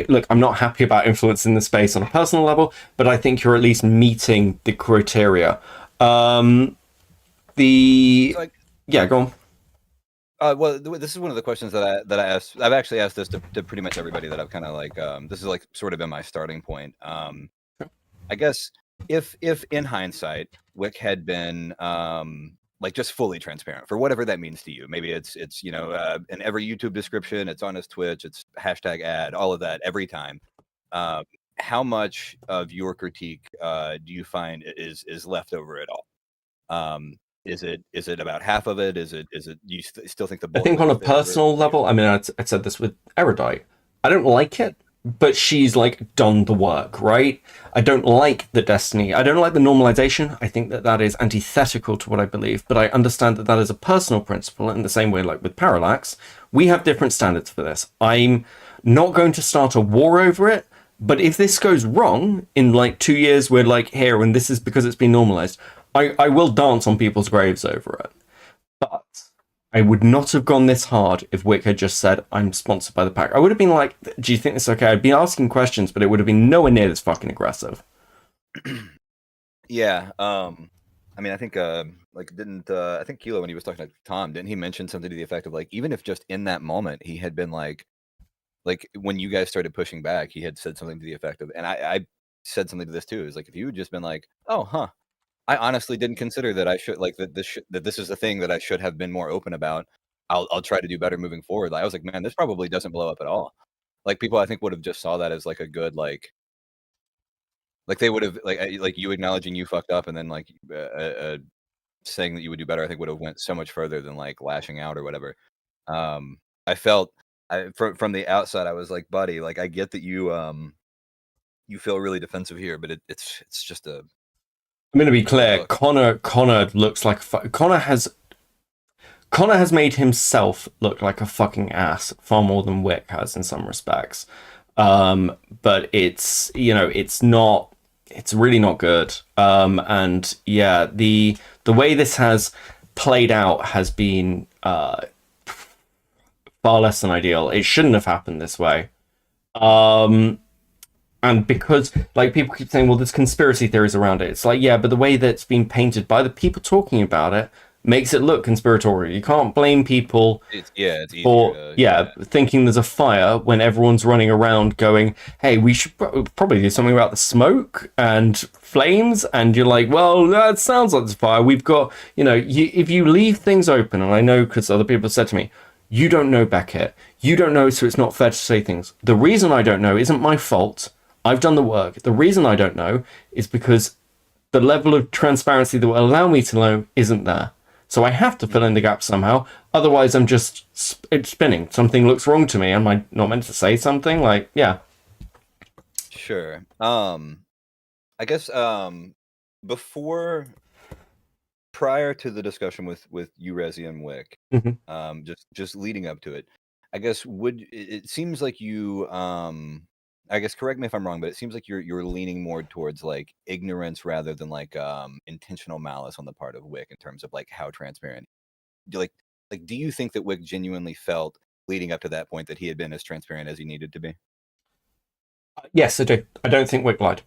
look. I'm not happy about influencing the space on a personal level, but I think you're at least meeting the criteria. Yeah, go on. Well, this is one of the questions that I asked. I've actually asked this to pretty much everybody that I've kind of like. This is like sort of been my starting point. I guess if in hindsight, Wick had been like just fully transparent for whatever that means to you. Maybe it's in every YouTube description, it's on his Twitch, it's hashtag ad, all of that every time. How much of your critique do you find is left over at all? Is it about half of it? Is it do you still think the I think on a personal level, I mean, I said this with Erudite. I don't like it, but she's like done the work, right? I don't like the destiny. I don't like the normalization. I think that is antithetical to what I believe, but I understand that is a personal principle in the same way like with Parallax. We have different standards for this. I'm not going to start a war over it, but if this goes wrong in like 2 years, we're like here, and this is because it's been normalized, I will dance on people's graves over it. But I would not have gone this hard if Wick had just said, I'm sponsored by the pack. I would have been like, do you think this is okay? I'd be asking questions, but it would have been nowhere near this fucking aggressive. Yeah. I mean, I think, I think Kilo, when he was talking to Tom, didn't he mention something to the effect of like, even if just in that moment, he had been like when you guys started pushing back, he had said something to the effect of, and I said something to this too, is like, if you had just been like, oh, huh. I honestly didn't consider that I should like that this is a thing that I should have been more open about. I'll try to do better moving forward. I was like, man, this probably doesn't blow up at all. Like people, I think would have just saw that as like a good like they would have like you acknowledging you fucked up and then like saying that you would do better. I think would have went so much further than like lashing out or whatever. I felt from the outside, I was like, buddy, like I get that you feel really defensive here, but it's just a. I'm going to be clear. Connor looks like Connor has made himself look like a fucking ass far more than Wick has in some respects. But it's it's really not good. And yeah, the way this has played out has been far less than ideal. It shouldn't have happened this way. And because, like, people keep saying, well, there's conspiracy theories around it. It's like, yeah, but the way that it's been painted by the people talking about it makes it look conspiratorial. You can't blame people for thinking there's a fire when everyone's running around going, hey, we should probably do something about the smoke and flames. And you're like, well, that sounds like there's a fire. We've got, if you leave things open, and I know because other people have said to me, you don't know, Beckett. You don't know, so it's not fair to say things. The reason I don't know isn't my fault. I've done the work. The reason I don't know is because the level of transparency that will allow me to know isn't there. So I have to fill in the gaps somehow. Otherwise, I'm just spinning. Something looks wrong to me. Am I not meant to say something? Like, yeah. Sure. I guess prior to the discussion with you, Rezi, and Wick, just leading up to it, I guess it seems like you I guess correct me if I'm wrong, but it seems like you're leaning more towards like ignorance rather than like intentional malice on the part of Wick in terms of like how transparent. Do you think that Wick genuinely felt leading up to that point that he had been as transparent as he needed to be? Yes, I do. I don't think Wick lied.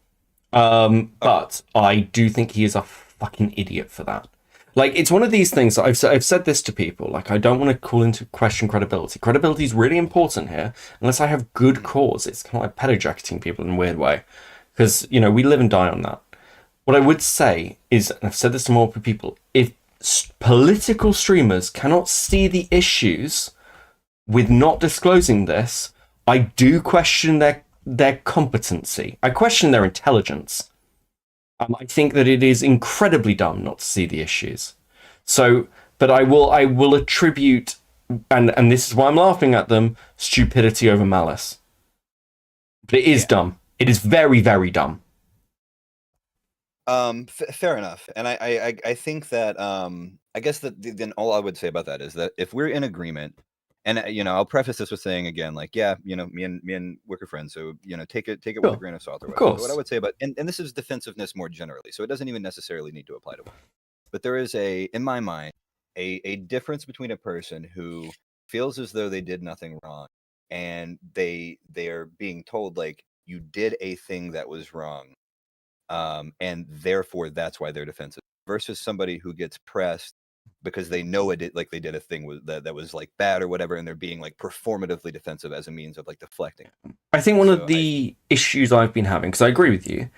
But I do think he is a fucking idiot for that. Like, it's one of these things that I've said this to people. Like, I don't want to call into question credibility. Credibility is really important here. Unless I have good cause, it's kind of like pedojacketing people in a weird way. Because, you know, we live and die on that. What I would say is, and I've said this to multiple people, if political streamers cannot see the issues with not disclosing this, I do question their competency. I question their intelligence. I think that it is incredibly dumb not to see the issues. So, but I will attribute, and this is why I'm laughing at them, stupidity over malice. But it is dumb. It is very, very dumb. Fair enough. And I think that I guess that then all I would say about that is that if we're in agreement, and you know, I'll preface this with saying again, like, yeah, you know, me and Wick are friends, so you know, take it with a grain of salt or whatever. But what I would say about, and this is defensiveness more generally, so it doesn't even necessarily need to apply to Wick. But there is in my mind, a difference between a person who feels as though they did nothing wrong, and they are being told like you did a thing that was wrong, and therefore that's why they're defensive, versus somebody who gets pressed because they know it, like they did a thing that was like bad or whatever, and they're being like performatively defensive as a means of like deflecting. I think one of the issues I've been having, because I agree with you,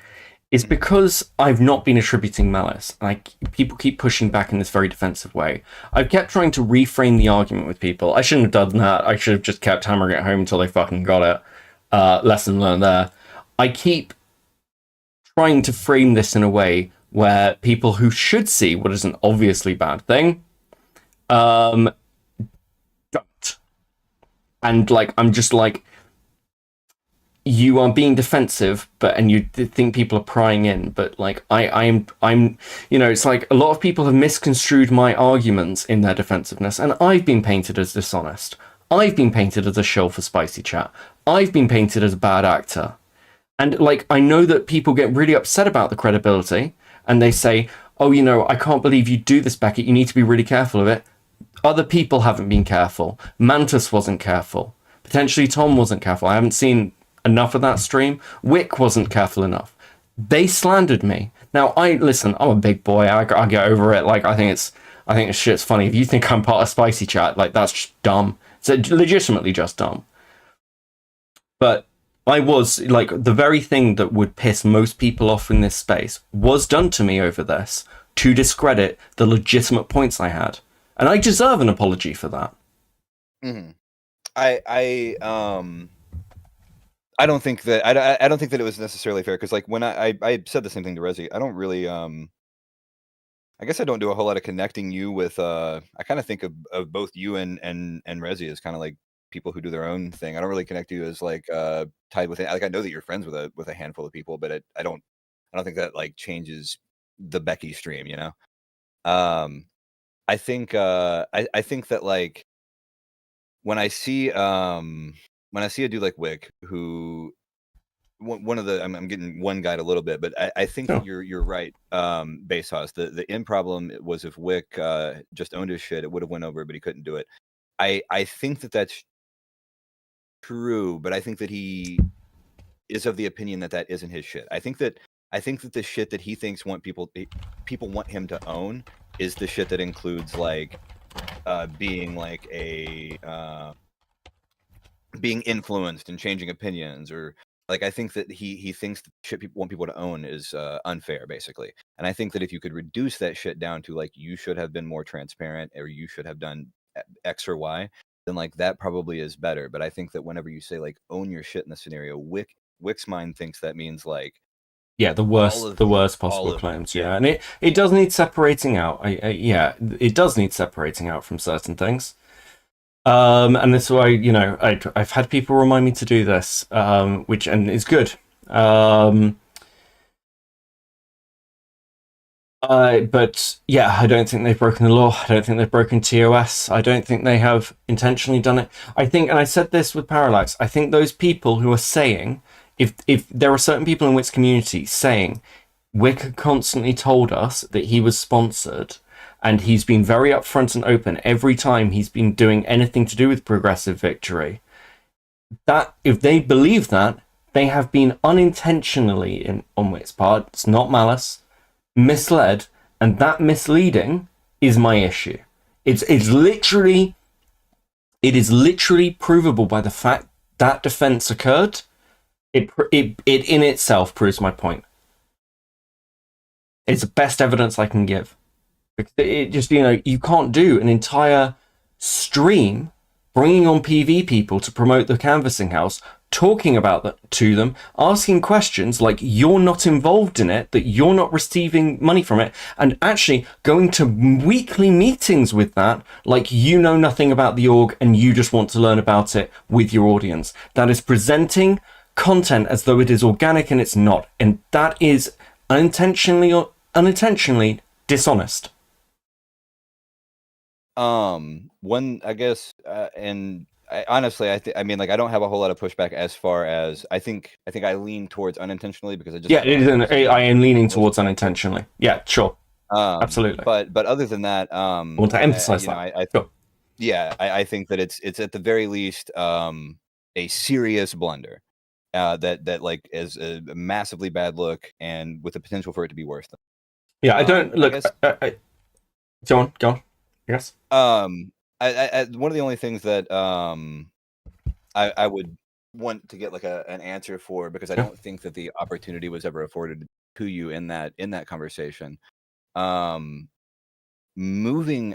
is because I've not been attributing malice. Like, people keep pushing back in this very defensive way. I've kept trying to reframe the argument with people. I shouldn't have done that. I should have just kept hammering it home until they fucking got it. Lesson learned there. I keep trying to frame this in a way where people who should see what is an obviously bad thing, don't. And like, I'm just like, you are being defensive, and you think people are prying in, but like, I'm, you know, it's like a lot of people have misconstrued my arguments in their defensiveness, and I've been painted as dishonest. I've been painted as a shill for spicy chat. I've been painted as a bad actor. And like, I know that people get really upset about the credibility, and they say, oh, you know, I can't believe you do this, Beckett. You need to be really careful of it. Other people haven't been careful. Mantis wasn't careful. Potentially Tom wasn't careful. I haven't seen enough of that stream. Wick wasn't careful enough. They slandered me. Now, listen, I'm a big boy. I get over it. Like, I think this shit's funny. If you think I'm part of Spicy Chat, like, that's just dumb. It's legitimately just dumb. But I was, like, the very thing that would piss most people off in this space was done to me over this to discredit the legitimate points I had. And I deserve an apology for that. Mm-hmm. I don't think that I don't think that it was necessarily fair, because like when I said the same thing to Rezi, I don't really I guess I don't do a whole lot of connecting you with I kind of think of both you and Rezi as kind of like people who do their own thing. I don't really connect you as like tied with it. Like, I know that you're friends with a handful of people, but I don't think that like changes the Becky stream, you know. I think that like when I see a dude like Wick, who one of the I'm getting one guide a little bit, but I think that you're right, Base House. The end problem was if Wick just owned his shit, it would have went over, but he couldn't do it. I think that that's true, but I think that he is of the opinion that isn't his shit. I think that the shit that he thinks people want him to own is the shit that includes like being like being influenced and changing opinions, or like, I think that he thinks that shit people want people to own is unfair, basically. And I think that if you could reduce that shit down to like, you should have been more transparent, or you should have done X or Y, then like that probably is better. But I think that whenever you say like own your shit in the scenario, Wick's mind thinks that means like, yeah, the worst possible claims. Yeah, and it does need separating out. Yeah, it does need separating out from certain things. And this is why, you know, I've had people remind me to do this, which is good. But yeah, I don't think they've broken the law. I don't think they've broken TOS. I don't think they have intentionally done it. I think, and I said this with Parallax, I think those people who are saying if there are certain people in Wick's community saying Wick constantly told us that he was sponsored, and he's been very upfront and open every time he's been doing anything to do with Progressive Victory, that if they believe that, they have been unintentionally, on Wick's part, it's not malice, misled, and that misleading is my issue. It is literally provable by the fact that defense occurred. It in itself proves my point. It's the best evidence I can give. It just, you can't do an entire stream bringing on PV people to promote the canvassing house, talking about that to them, asking questions like you're not involved in it, that you're not receiving money from it, and actually going to weekly meetings with that like you know nothing about the org and you just want to learn about it with your audience. That is presenting content as though it is organic, and it's not. And that is unintentionally dishonest. One, I guess, and honestly, I mean, like, I don't have a whole lot of pushback as far as I think I lean towards unintentionally because I just I am leaning towards unintentionally. Yeah, sure, absolutely. But other than that, I want to emphasize that. I think that it's at the very least a serious blunder that like is a massively bad look and with the potential for it to be worse. Yeah, I don't look. Go on. Yes. One of the only things that I would want to get like an answer for, because I don't think that the opportunity was ever afforded to you in that conversation. Moving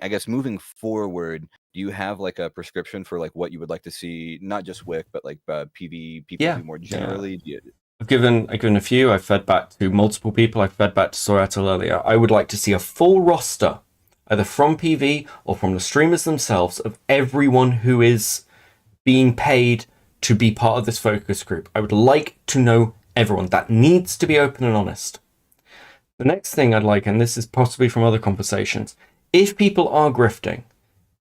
forward, do you have like a prescription for like what you would like to see, not just Wick, but like PV people do more generally? Yeah. I've given a few. I've fed back to multiple people. I've fed back to Soratel earlier. I would like to see a full roster, either from PV or from the streamers themselves, of everyone who is being paid to be part of this focus group. I would like to know everyone. That needs to be open and honest. The next thing I'd like, and this is possibly from other conversations, if people are grifting,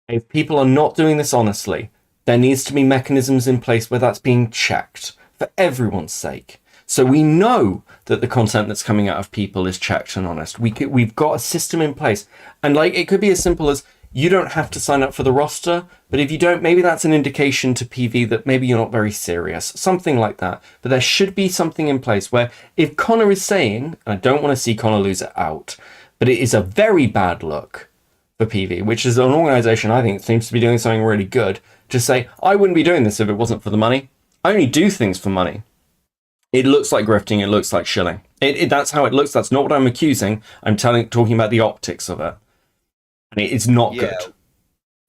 if people are not doing this honestly, there needs to be mechanisms in place where that's being checked for everyone's sake. So we know that the content that's coming out of people is checked and honest. We've got a system in place. And like, it could be as simple as you don't have to sign up for the roster, but if you don't, maybe that's an indication to PV that maybe you're not very serious, something like that. But there should be something in place where if Connor is saying, and I don't want to see Connor lose it out, but it is a very bad look for PV, which is an organization I think seems to be doing something really good, to say, I wouldn't be doing this if it wasn't for the money. I only do things for money. It looks like grifting. It looks like shilling. That's how it looks. That's not what I'm accusing. I'm talking about the optics of it. And it's not good.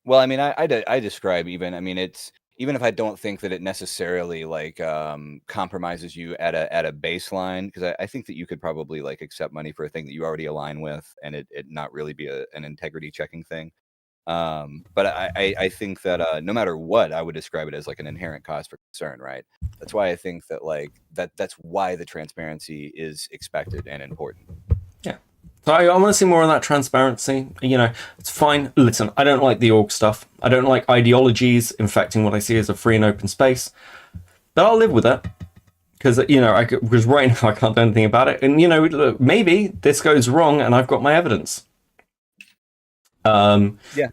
Well, I mean, I describe even. I mean, it's even if I don't think that it necessarily like compromises you at a baseline, because I think that you could probably like accept money for a thing that you already align with, and it not really be an integrity checking thing. But I think that no matter what, I would describe it as like an inherent cause for concern, right? That's why I think that like that's why the transparency is expected and important. Yeah. So I want to see more of that transparency. It's fine. Listen, I don't like the org stuff. I don't like ideologies infecting what I see as a free and open space. But I'll live with it. Because, because right now I can't do anything about it. And, look, maybe this goes wrong and I've got my evidence. Yeah.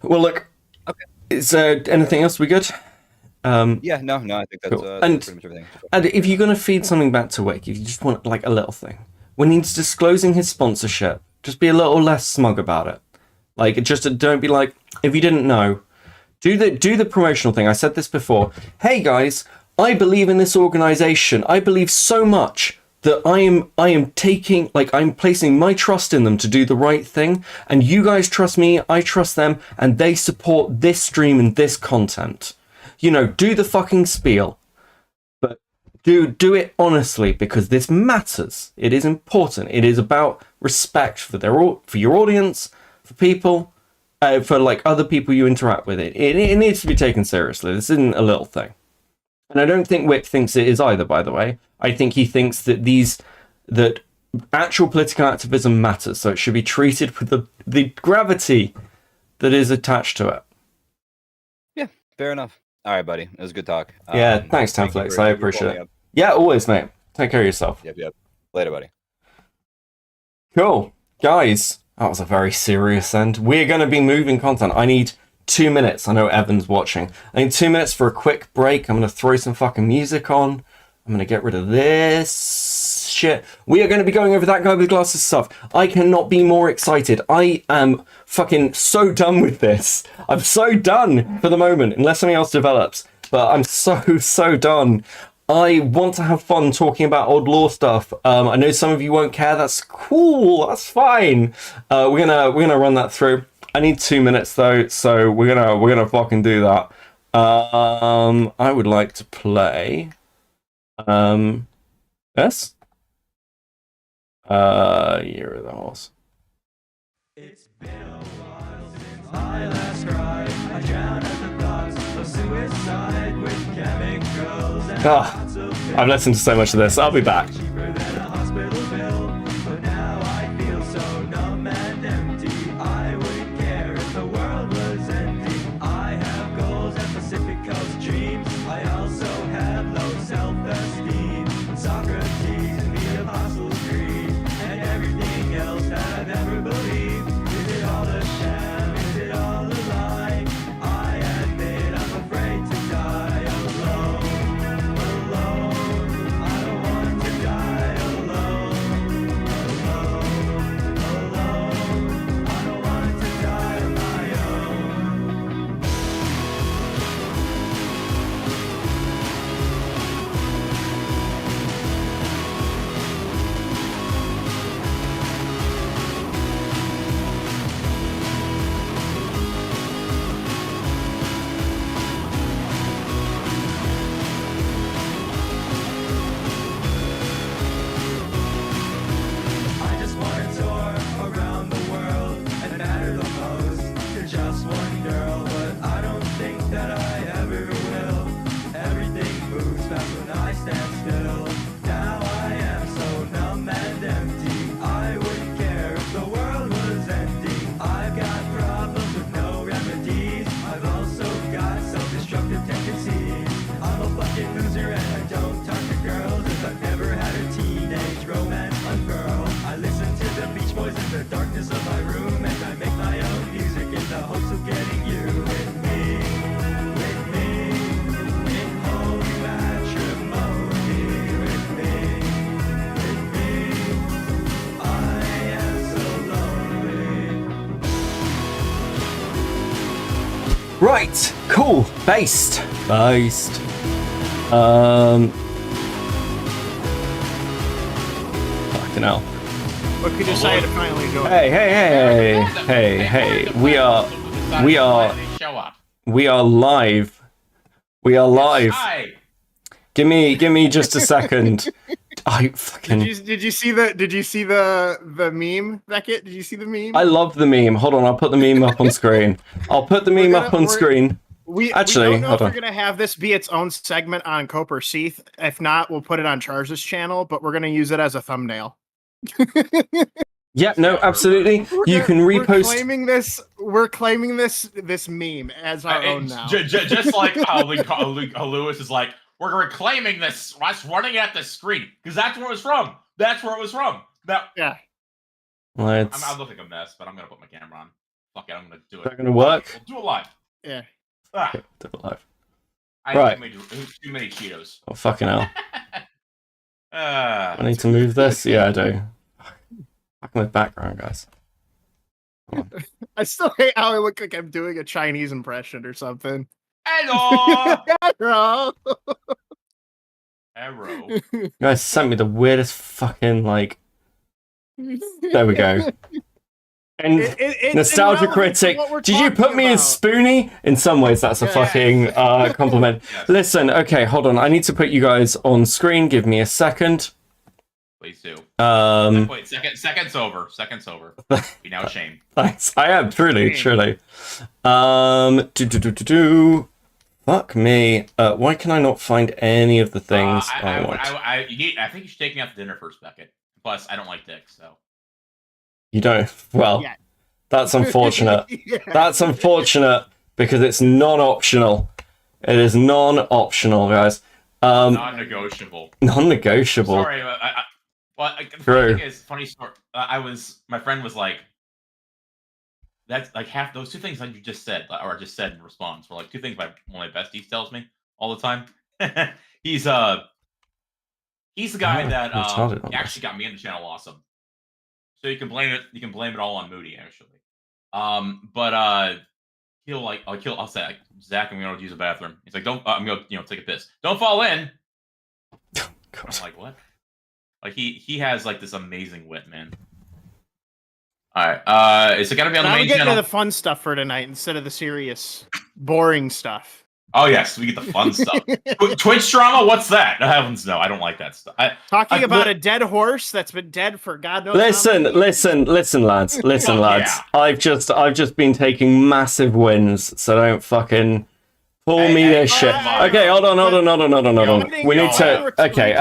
Well, look. Okay. Is there anything else we good? Yeah. No. I think that's, cool. that's pretty much everything. And if you're going to feed something back to Wick, if you just want like a little thing, when he's disclosing his sponsorship, just be a little less smug about it. Like, just don't be like, if you didn't know, do the promotional thing. I said this before. Hey guys, I believe in this organization. I believe so much that I am taking, like, I'm placing my trust in them to do the right thing, and you guys trust me, I trust them, and they support this stream and this content. Do the fucking spiel, but do it honestly, because this matters. It is important. It is about respect for your audience, for people, for like other people you interact with. It needs to be taken seriously. This isn't a little thing. And I don't think Wick thinks it is either, by the way. I think he thinks that that actual political activism matters, so it should be treated with the gravity that is attached to it. Yeah, fair enough. All right, buddy. It was a good talk. Yeah, thanks, Tanflex. I appreciate it. Yeah, always, mate. Take care of yourself. Yep. Later, buddy. Cool. Guys, that was a very serious end. We're going to be moving content. I need 2 minutes. I know Evan's watching. I need 2 minutes for a quick break. I'm going to throw some fucking music on. I'm going to get rid of this shit. We are going to be going over that guy with glasses stuff. I cannot be more excited. I am fucking so done with this. I'm so done for the moment, unless something else develops. But I'm so done. I want to have fun talking about old lore stuff. I know some of you won't care. That's cool. That's fine. We're gonna run that through. I need 2 minutes though, so we're gonna fucking do that. I would like to play. Yes. Year of the Horse. It's been a while since I last cried. I drowned at the thoughts of suicide with chemicals and lots of I've listened to so much of this. I'll be back. cheaper than a hospital bill. But now I feel so numb and empty. I wouldn't care if the world was ending. I have goals and Pacific Coast dreams. I also have low self-esteem. Socrates and the Apostles' Creed and everything else that I've ever believed. Is it all a sham? Is it all a lie? I admit I'm afraid to die alone. I don't want to die alone. I don't want to die on my own. I just want to tour around the world and matter the most to just one girl, but I don't think that I ever will. Everything moves fast when I stand still. Now I am so numb and empty. I wouldn't care if the world was ending. I've got problems with no remedies. I've also got self-destructive tendencies. I'm a fucking loser and I don't talk to girls if I've never had a teenage romance unfurl. I listen to the Beach Boys in the darkness of my room, and I make my own music in the hopes of getting you with me, in holy matrimony, with me. I am so lonely. Right, cool. Based. Fucking hell. What could you say to finally do it? Hey. We are live. We are live. Hi. Give me just a second. I fucking. Did you see the meme, Beckett? Did you see the meme? I love the meme. Hold on, I'll put the meme up on screen. I'll put the meme up on screen. We don't know if we're gonna have this be its own segment on Cope or Seath. If not, we'll put it on Charles' channel, but we're gonna use it as a thumbnail. Yeah, no, absolutely. You can repost. We're claiming this meme as our own now. Just like how Lewis is like, we're reclaiming this. Us running at the screen because that's where it was from. That's where it was from. Now, yeah. I look like a mess, but I'm gonna put my camera on. Fuck it, I'm gonna do it. Is that gonna work? We'll do it live. Yeah. Ah. Do it live. I Right. made too many Cheetos. Oh fucking hell. I need to move this. Yeah, I do. Back in the background, guys. I still hate how I look like I'm doing a Chinese impression or something. Hello. Hello. Arrow. You guys sent me the weirdest fucking like. There we go. And nostalgia critic. Did you put me as Spoonie? In some ways, that's a fucking compliment. Yes. Listen, okay, hold on. I need to put you guys on screen. Give me a second. Please do. Wait, second's over. Second's over. Be now ashamed. Thanks. I am truly. Fuck me. Why can I not find any of the things I want? I think you should take me out to dinner first, Beckett. Plus, I don't like dicks, so. You don't. Well, that's unfortunate. Yeah. That's unfortunate because it's non-optional. It is non-optional, guys. Non-negotiable. Non-negotiable. Sorry, the True. thing is, funny story. My friend was like, that's like half those two things that you just said, or just said in response, were like two things one of my besties tells me all the time. He's the guy that actually got me into Channel Awesome. So you can blame it. You can blame it all on Moody, actually. But I'll say, like, Zach, I'm going to use a bathroom. He's like, don't. I'm going to take a piss. Don't fall in. I'm like, what? Like he has like this amazing wit, man. All right. Is it gonna be on the main channel? channel? The fun stuff for tonight instead of the serious, boring stuff. Oh yes, we get the fun stuff. Twitch drama? What's that? Heavens no, I don't like that stuff. Talking about a dead horse that's been dead for God knows. Listen, lads. Listen, lads. I've just been taking massive wins, so don't fucking pull me this shit. Okay, hold on. We need to. Okay.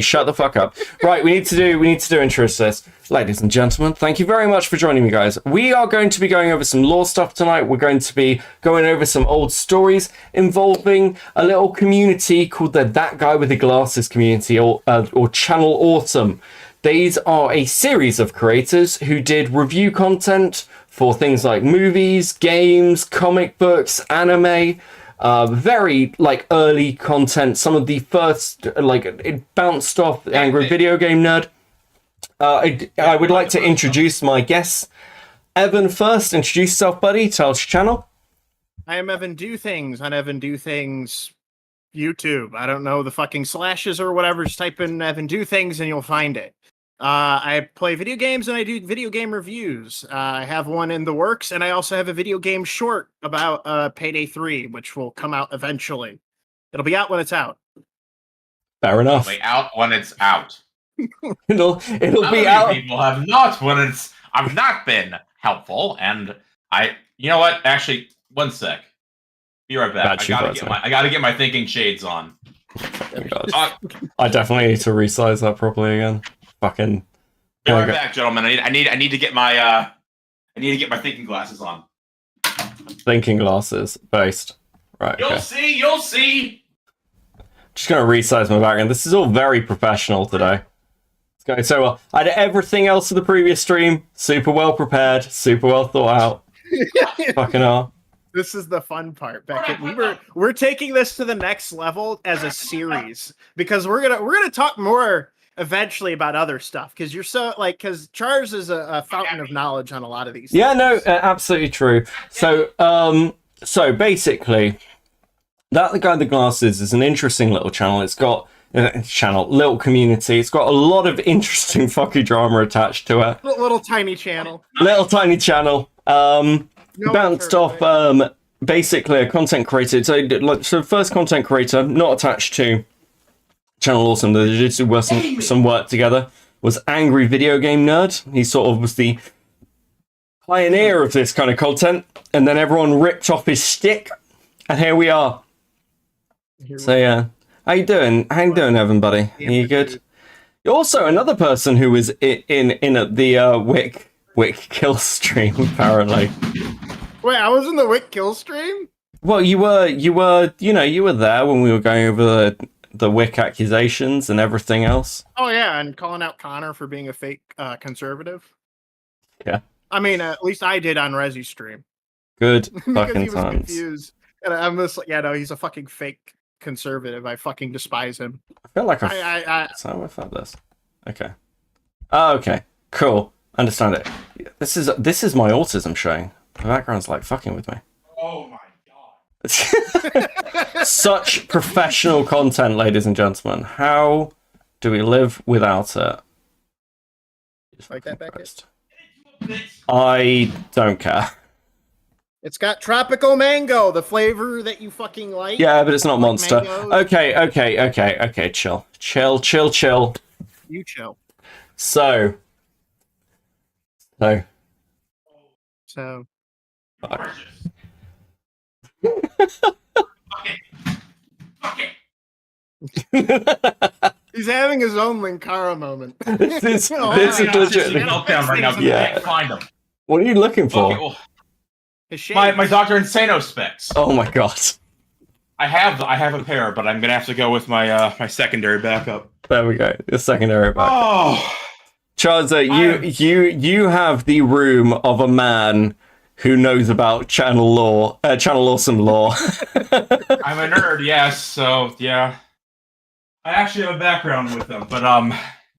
Shut the fuck up. Right, we need to do intro to this. Ladies and gentlemen, thank you very much for joining me, guys. We are going to be going over some lore stuff tonight. We're going to be going over some old stories involving a little community called the That Guy with the Glasses community, or Channel Autumn. These are a series of creators who did review content for things like movies, games, comic books, anime, very like early content. Some of the first, like, it bounced off Angry Video Game Nerd. I would like to introduce my guests. Evan first, introduce yourself, buddy. Tell us your channel. I am Evan Do Things on Evan Do Things YouTube. I don't know the fucking slashes or whatever. Just type in Evan Do Things and you'll find it. I play video games and I do video game reviews. I have one in the works, and I also have a video game short about Payday 3, which will come out eventually. It'll be out when it's out. Fair enough. It'll be out when it's out. It'll be out. People have not I've not been helpful, and you know what? Actually, one sec. Be right back. I gotta get my thinking shades on. I definitely need to resize that properly again. Fucking. Be right back, gentlemen. I need to get my thinking glasses on. Thinking glasses based. Right. You'll see. Just gonna resize my background. This is all very professional today. It's going so well. I did everything else in the previous stream. Super well prepared. Super well thought out. Fucking hell. This is the fun part, Beckett. We're taking this to the next level as a series because we're gonna talk more eventually about other stuff because because Charles is a fountain of knowledge on a lot of these things. Yeah, no, absolutely true. So basically, That the Guy with the Glasses is an interesting little channel. It's got little community. It's got a lot of interesting fucking drama attached to it. Little tiny channel. Little tiny channel. Bounced off basically a content creator. So first content creator, not attached to Channel Awesome, that did some work together, was Angry Video Game Nerd. He sort of was the pioneer of this kind of content, and then everyone ripped off his stick, and here we are. So yeah, how you doing, Evan, buddy? Are you good? You're also another person who was in the Wick kill stream, apparently. Wait, I was in the Wick kill stream? Well, you were there when we were going over the Wick accusations and everything else. Oh yeah, and calling out Connor for being a fake conservative. Yeah. I mean, at least I did on Resi stream. Good because fucking he was times. confused. And I'm just like, yeah, no, he's a fucking fake conservative. I fucking despise him. I feel like I've had this. Okay. Oh, okay. Cool. Understand it. This is my autism showing. The background's like fucking with me. Oh my Such professional content, ladies and gentlemen. How do we live without it? Like that, Beckett? I don't care. It's got tropical mango, the flavor that you fucking like. Yeah, but it's not Monster. Mangoes. Okay. Chill. You chill. So. He's having his own Linkara moment. This is legit. Right now. Yeah. Can't find him. What are you looking for? Okay, well, my Dr. Insano specs. Oh my god. I have a pair, but I'm gonna have to go with my my secondary backup. There we go. The secondary back. Oh, Charles, you have the room of a man who knows about channel awesome lore. I'm a nerd, yes. So yeah, I actually have a background with them, but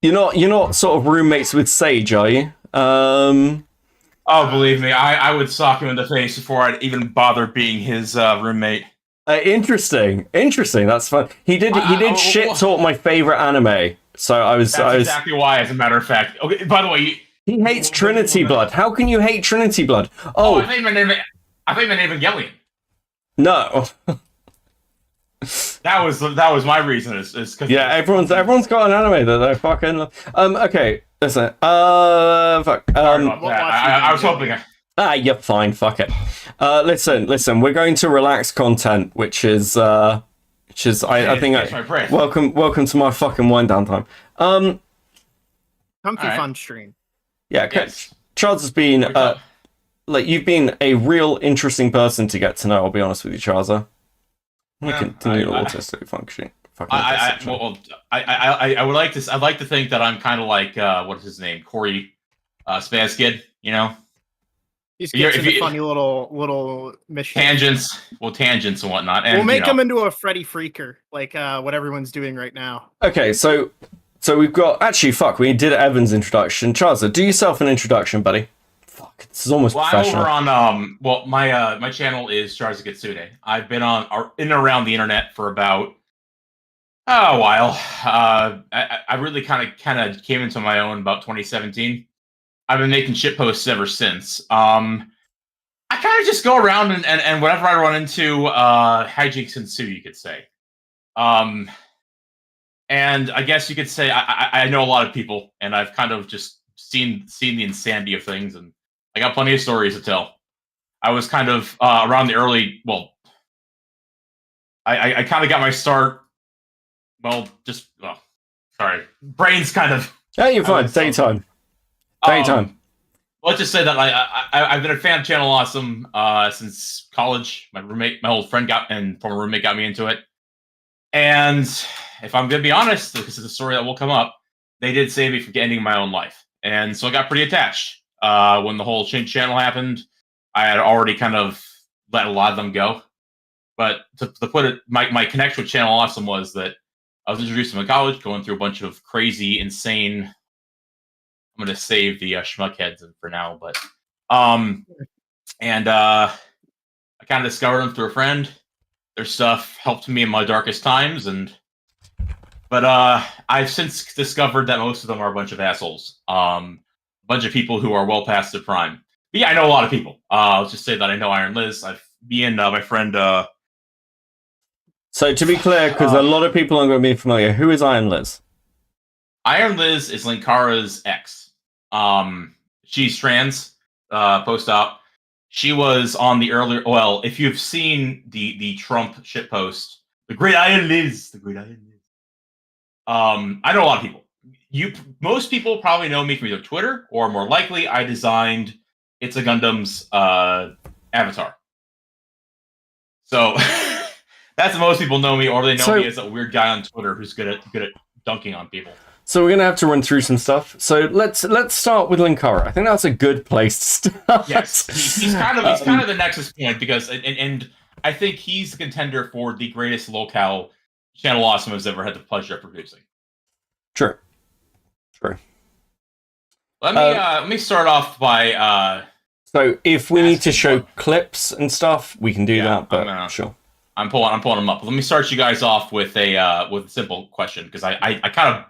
You're not sort of roommates with Sage, are you? Oh, believe me, I would sock him in the face before I'd even bother being his roommate. Interesting. That's fun. He did shit talk my favorite anime. So I was. Exactly why, as a matter of fact. Okay. By the way, he hates Trinity Blood. How can you hate Trinity Blood? Oh, I think my name. Evangelion. No. That was my reason. Is because everyone's got an anime that they fucking love. Okay, listen. Fuck. I was hoping. You're fine. Fuck it. Listen. We're going to relax content, which is I think. Welcome to my fucking wind down time. Comfy right. fun stream. Yeah. Yes. Charles has been you've been a real interesting person to get to know. I'll be honest with you, Charles. Continue autistic functioning. I would like to. I'd like to think that I'm kind of like what's his name, Corey, Spaz Kid. You know, He's getting funny little mission tangents and whatnot. And, we'll make him into a Freddy Freaker, like what everyone's doing right now. Okay, so we've got we did Evan's introduction. Charles, do yourself an introduction, buddy. Fuck, this is almost professional. I'm over on my channel is Charles Getsune. I've been in and around the internet for about a while. I really kind of came into my own about 2017. I've been making shit posts ever since. I kind of just go around and whatever I run into, hijinks ensue, you could say. And I guess you could say I know a lot of people, and I've kind of just seen the insanity of things, and I got plenty of stories to tell. I was kind of around the early. Well, I kind of got my start. Well, sorry, brain's kind of. Yeah, you're fine. Take your time. Let's just say that I've been a fan of Channel Awesome since college. My old friend former roommate got me into it. And if I'm gonna be honest, this is a story that will come up. They did save me from ending my own life, and so I got pretty attached. When the whole change channel happened, I had already kind of let a lot of them go. But to put it, my connection with Channel Awesome was that I was introduced to my college, going through a bunch of crazy, insane. I'm gonna save the schmuck heads for now, but I kind of discovered them through a friend. Their stuff helped me in my darkest times, but I've since discovered that most of them are a bunch of assholes. A bunch of people who are well past their prime. But yeah, I know a lot of people. I'll just say that I know Iron Liz. Me and my friend. So to be clear, because a lot of people aren't going to be familiar, who is Iron Liz? Iron Liz is Linkara's ex. She's trans, post-op. She was on the earlier. Well, if you've seen the Trump shitpost, the Great Iron Liz. I know a lot of people. Most people probably know me from either Twitter or, more likely, I designed It's a Gundam's avatar. So that's what most people know me, or they know me as a weird guy on Twitter who's good at dunking on people. So we're gonna have to run through some stuff. So let's start with Linkara. I think that's a good place to start. Yes, he's kind of the nexus point because and I think he's the contender for the greatest locale Channel Awesome has ever had the pleasure of producing. True. Let me start off by. So if we need to show clips and stuff, we can do that. But sure. I'm pulling them up. Let me start you guys off with a simple question because I kind of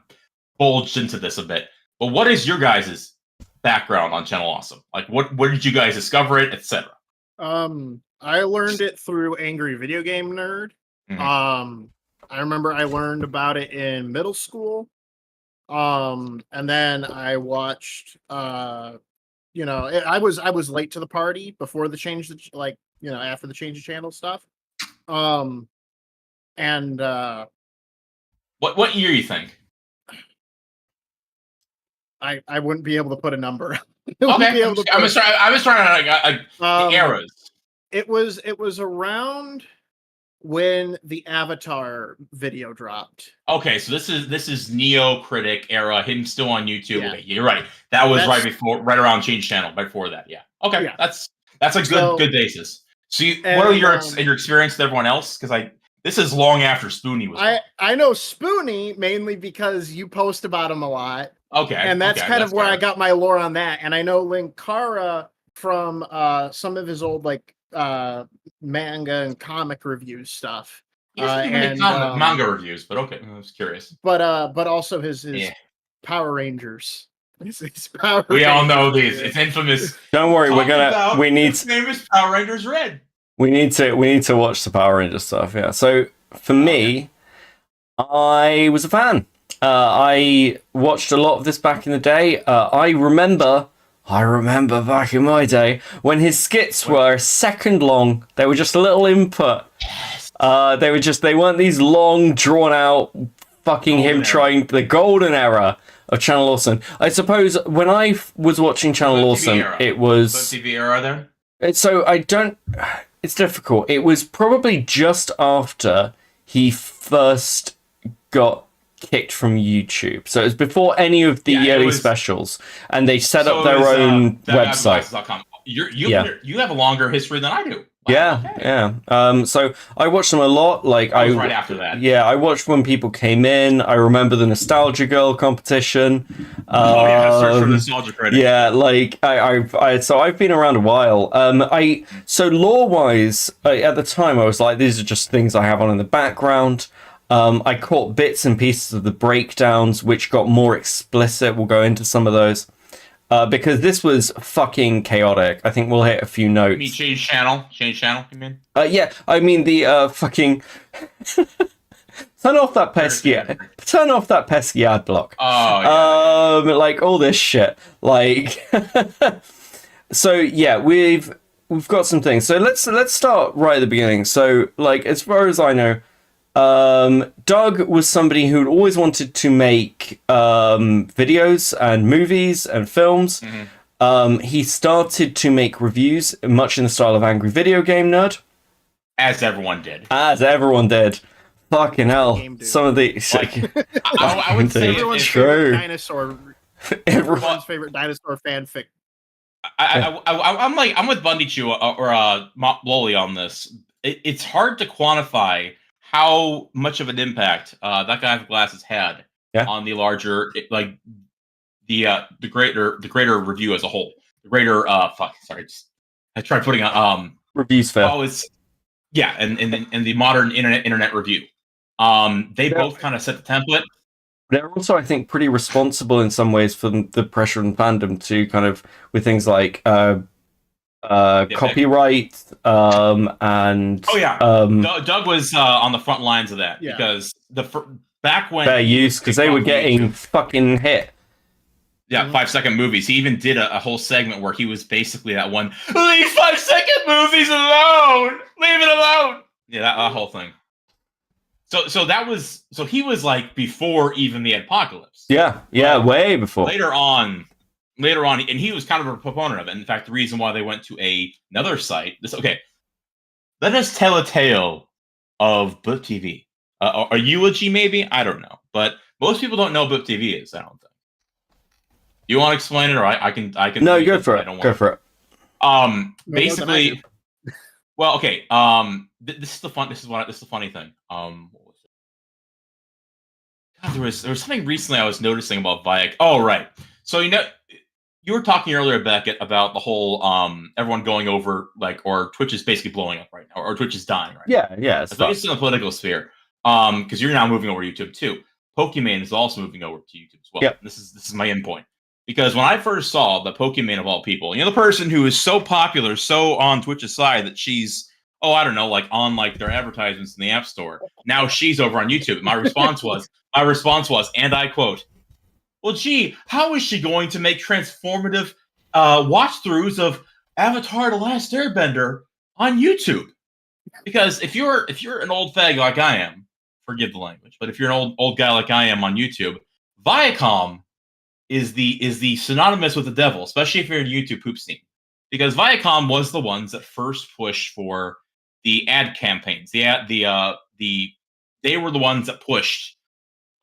bulged into this a bit. But what is your guys' background on Channel Awesome? Like, where did you guys discover it, etc.? I learned it through Angry Video Game Nerd. Mm-hmm. I remember I learned about it in middle school. And then I watched. I was late to the party before the change. After the change of channel stuff. And what year you think? I wouldn't be able to put a number. Okay, I was trying to the eras. It was around when the Avatar video dropped. Okay, so this is Neo Critic era. Him still on YouTube. Yeah. Okay, you're right. That was That's- right around Change Channel. Before that, yeah. Okay, Yeah. that's a good basis. So, what are your experience with everyone else? Because this is long after Spoonie was. I know Spoonie mainly because you post about him a lot. Okay, and that's okay, kind of where fair. I got my lore on that. And I know Linkara from some of his old manga and comic reviews stuff. He doesn't even make manga reviews, but okay, I was curious. But also his Power Rangers. His Power We all know Rangers. these. It's infamous. Don't worry, Talk about we need the famous Power Rangers Red. We need to watch the Power Rangers stuff. Yeah. So for me, I was a fan. I watched a lot of this back in the day. I remember back in my day when his skits were a second long. They were just a little input. They weren't these long, drawn out fucking him trying the golden era of Channel Awesome. I suppose when I was watching Channel Awesome, it was TV era there. So I don't. It's difficult. It was probably just after he first got kicked from YouTube. So it was before any of the early specials, and they set up their own website. You have a longer history than I do. Yeah. So I watched them a lot. Like I was right after that. Yeah, I watched when people came in. I remember the Nostalgia Girl competition. Search for Nostalgia Critic. Yeah, like so I've been around a while. So lore wise, at the time I was like, these are just things I have on in the background. I caught bits and pieces of the breakdowns, which got more explicit. We'll go into some of those. Because this was fucking chaotic. I think we'll hit a few notes. You mean change channel, you mean? Yeah, I mean the fucking turn off that pesky ad block. Oh, yeah. Like all this shit. Like so yeah, we've got some things. So let's start right at the beginning. So like as far as I know, Doug was somebody who'd always wanted to make videos and movies and films. He started to make reviews much in the style of Angry Video Game Nerd. As everyone did. Fucking hell. Some of the... I would say everyone's favorite true. dinosaur. Everyone's favorite dinosaur fanfic. I'm with Bundy or Loli on this. It's hard to quantify how much of an impact that guy with glasses had on the larger, like the greater review as a whole. The greater I tried putting on reviews fail. Oh, it's and the modern internet review. They both kind of set the template. They're also, I think, pretty responsible in some ways for the pressure and fandom to kind of with things like copyright and Doug was on the front lines of that because back when fair use because they were getting fucking hit. Yeah, 5-second movies. He even did a whole segment where he was basically that one. Leave 5-second movies alone. Leave it alone. Yeah, that whole thing. So he was like before even the apocalypse. Yeah, way before. Later on, and he was kind of a proponent of it. In fact, the reason why they went to another site. Let us tell a tale of Boop TV. A eulogy, maybe? I don't know, but most people don't know what Boop TV is. I don't think. You want to explain it, or I can. No, go for it. Go for it. Basically, well, okay. This is the funny thing. What was it? God, there was something recently I was noticing about Viac. Oh, right. So you were talking earlier, Beckett, about the whole everyone going over or Twitch is basically blowing up right now, or Twitch is dying right now. Yeah. It's in the political sphere. Because you're now moving over to YouTube too. Pokimane is also moving over to YouTube as well. Yep. This is my end point. Because when I first saw the Pokimane of all people, the person who is so popular, so on Twitch's side that she's, on their advertisements in the App Store. Now she's over on YouTube. My response was, and I quote, well, gee, how is she going to make transformative watch-throughs of Avatar: The Last Airbender on YouTube? Because if you're an old fag like I am, forgive the language, but if you're an old guy like I am on YouTube, Viacom is the synonymous with the devil, especially if you're in YouTube poop scene. Because Viacom was the ones that first pushed for the ad campaigns. They were the ones that pushed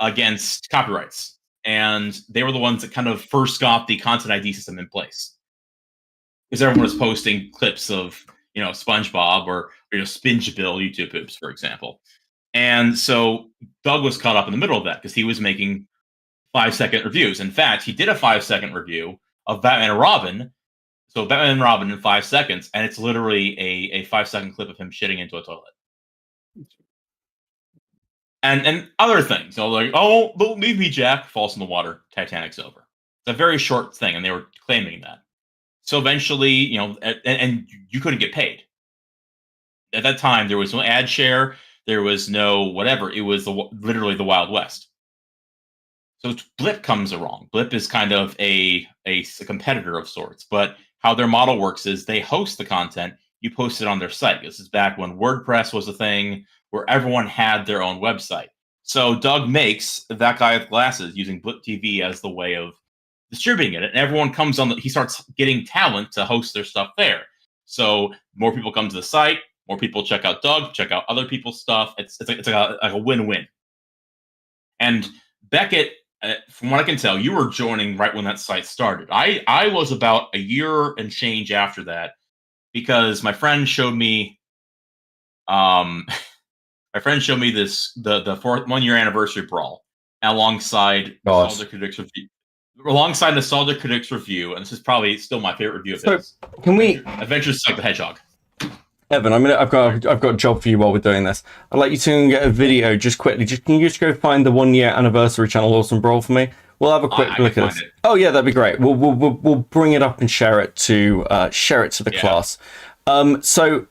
against copyrights, and they were the ones that kind of first got the content ID system in place, because everyone was posting clips of SpongeBob or Spingebill YouTube poops, for example. And so Doug was caught up in the middle of that because he was making 5-second reviews. In fact, he did a 5-second review of Batman and Robin. So Batman and Robin in 5 seconds, and it's literally a 5-second clip of him shitting into a toilet. And other things. So like, oh, don't leave me, Jack, falls in the water, Titanic's over. It's a very short thing, and they were claiming that. So eventually, and you couldn't get paid. At that time, there was no ad share. There was no whatever. It was literally the Wild West. So Blip comes along. Blip is kind of a competitor of sorts. But how their model works is they host the content. You post it on their site. This is back when WordPress was a thing where everyone had their own website. So Doug makes That Guy with Glasses using Blip TV as the way of distributing it. And everyone comes on. He starts getting talent to host their stuff there. So more people come to the site. More people check out Doug, check out other people's stuff. It's like a win-win. And Beckett, from what I can tell, you were joining right when that site started. I was about a year and change after that, because my friend showed me the 1-year anniversary brawl alongside Nostalgia Critics Review. Alongside Nostalgia Critics Review, and this is probably still my favorite review of his. Can we Adventures Like the Hedgehog? Evan, I've got a job for you while we're doing this. I'd like you to get a video just quickly. Can you just go find the 1-year anniversary channel Awesome Brawl for me? We'll have a quick look at this. Oh yeah, that'd be great. We'll bring it up and share it to the class. So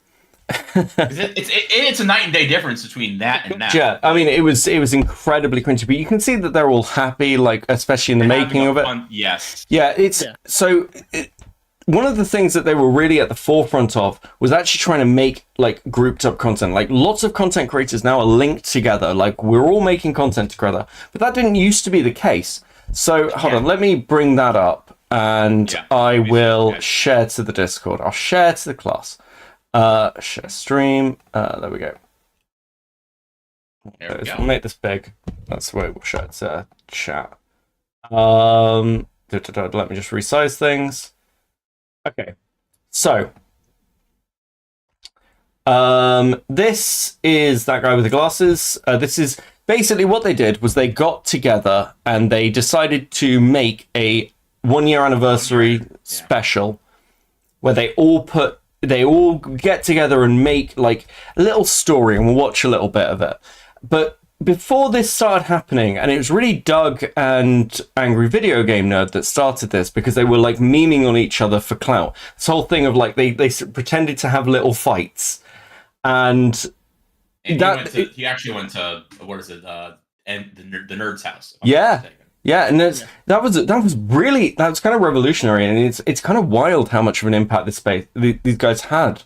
it's a night and day difference between that and now. Yeah, I mean it was incredibly cringy, but you can see that they're all happy, like especially in the making of it. Yes. Yeah, one of the things that they were really at the forefront of was actually trying to make like grouped up content. Like lots of content creators now are linked together. Like we're all making content together, but that didn't used to be the case. So hold on, let me bring that up, and I will share to the Discord. I'll share to the class. Share stream. There we go. We'll make this big. That's the way we'll share to chat. Let me just resize things. Okay, so this is That Guy with the Glasses. This is basically what they did was they got together and they decided to make a 1-year anniversary special where they all get together and make like a little story, and we'll watch a little bit of it. But before this started happening, and it was really Doug and Angry Video Game Nerd that started this, because they were like memeing on each other for clout. This whole thing of like they pretended to have little fights, and he actually went to what is it? And the nerd's house. Yeah, and that was kind of revolutionary, and it's kind of wild how much of an impact these guys had.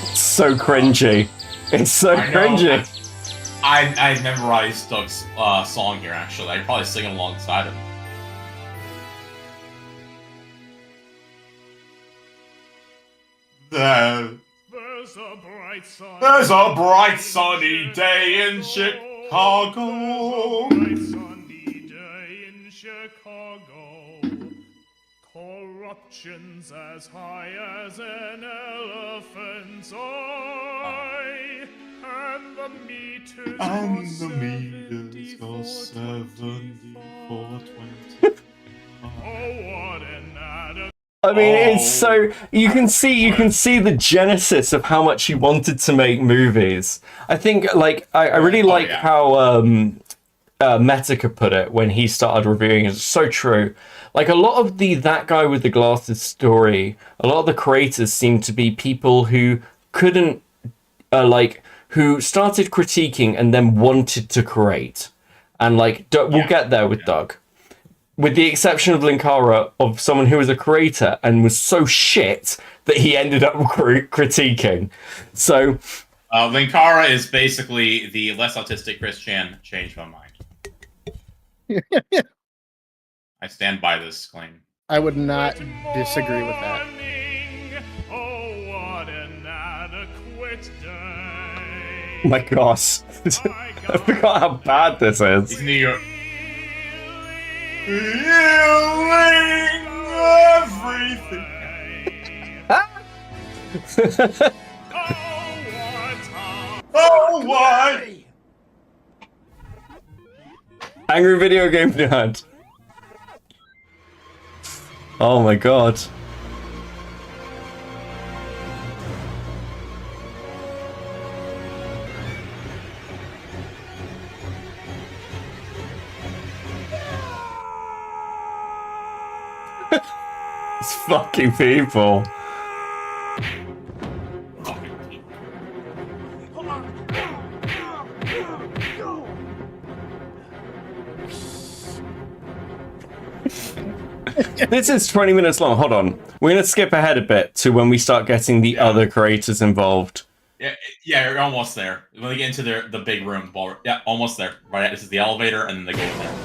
It's so cringy. It's so cringy. I memorized Doug's song here, actually. I'd probably sing it alongside him. There's a bright sunny day in Chicago. Corruption's as high as an elephant's eye, and the meters are 74.20. Oh, what an ad! I mean, it's so you can see the genesis of how much he wanted to make movies. I think, like, I really like how Metica put it when he started reviewing it. It's so true. Like, a lot of That Guy with the Glasses story, a lot of the creators seem to be people who couldn't, who started critiquing and then wanted to create. And, like, we'll get there with Doug. With the exception of Linkara, of someone who was a creator and was so shit that he ended up critiquing. So... Linkara is basically the less autistic Chris Chan changed my mind. I stand by this claim. I would not disagree with that. Oh, what an Oh my gosh. I forgot how bad this is. He's New York. Everything. Oh, what? Angry video game nerd. Oh my god. It's fucking people. This is 20 minutes long. Hold on. We're going to skip ahead a bit to when we start getting the other creators involved. Yeah, you're almost there. When they get into the big room, yeah, almost there. Right, this is the elevator, and then they go in there.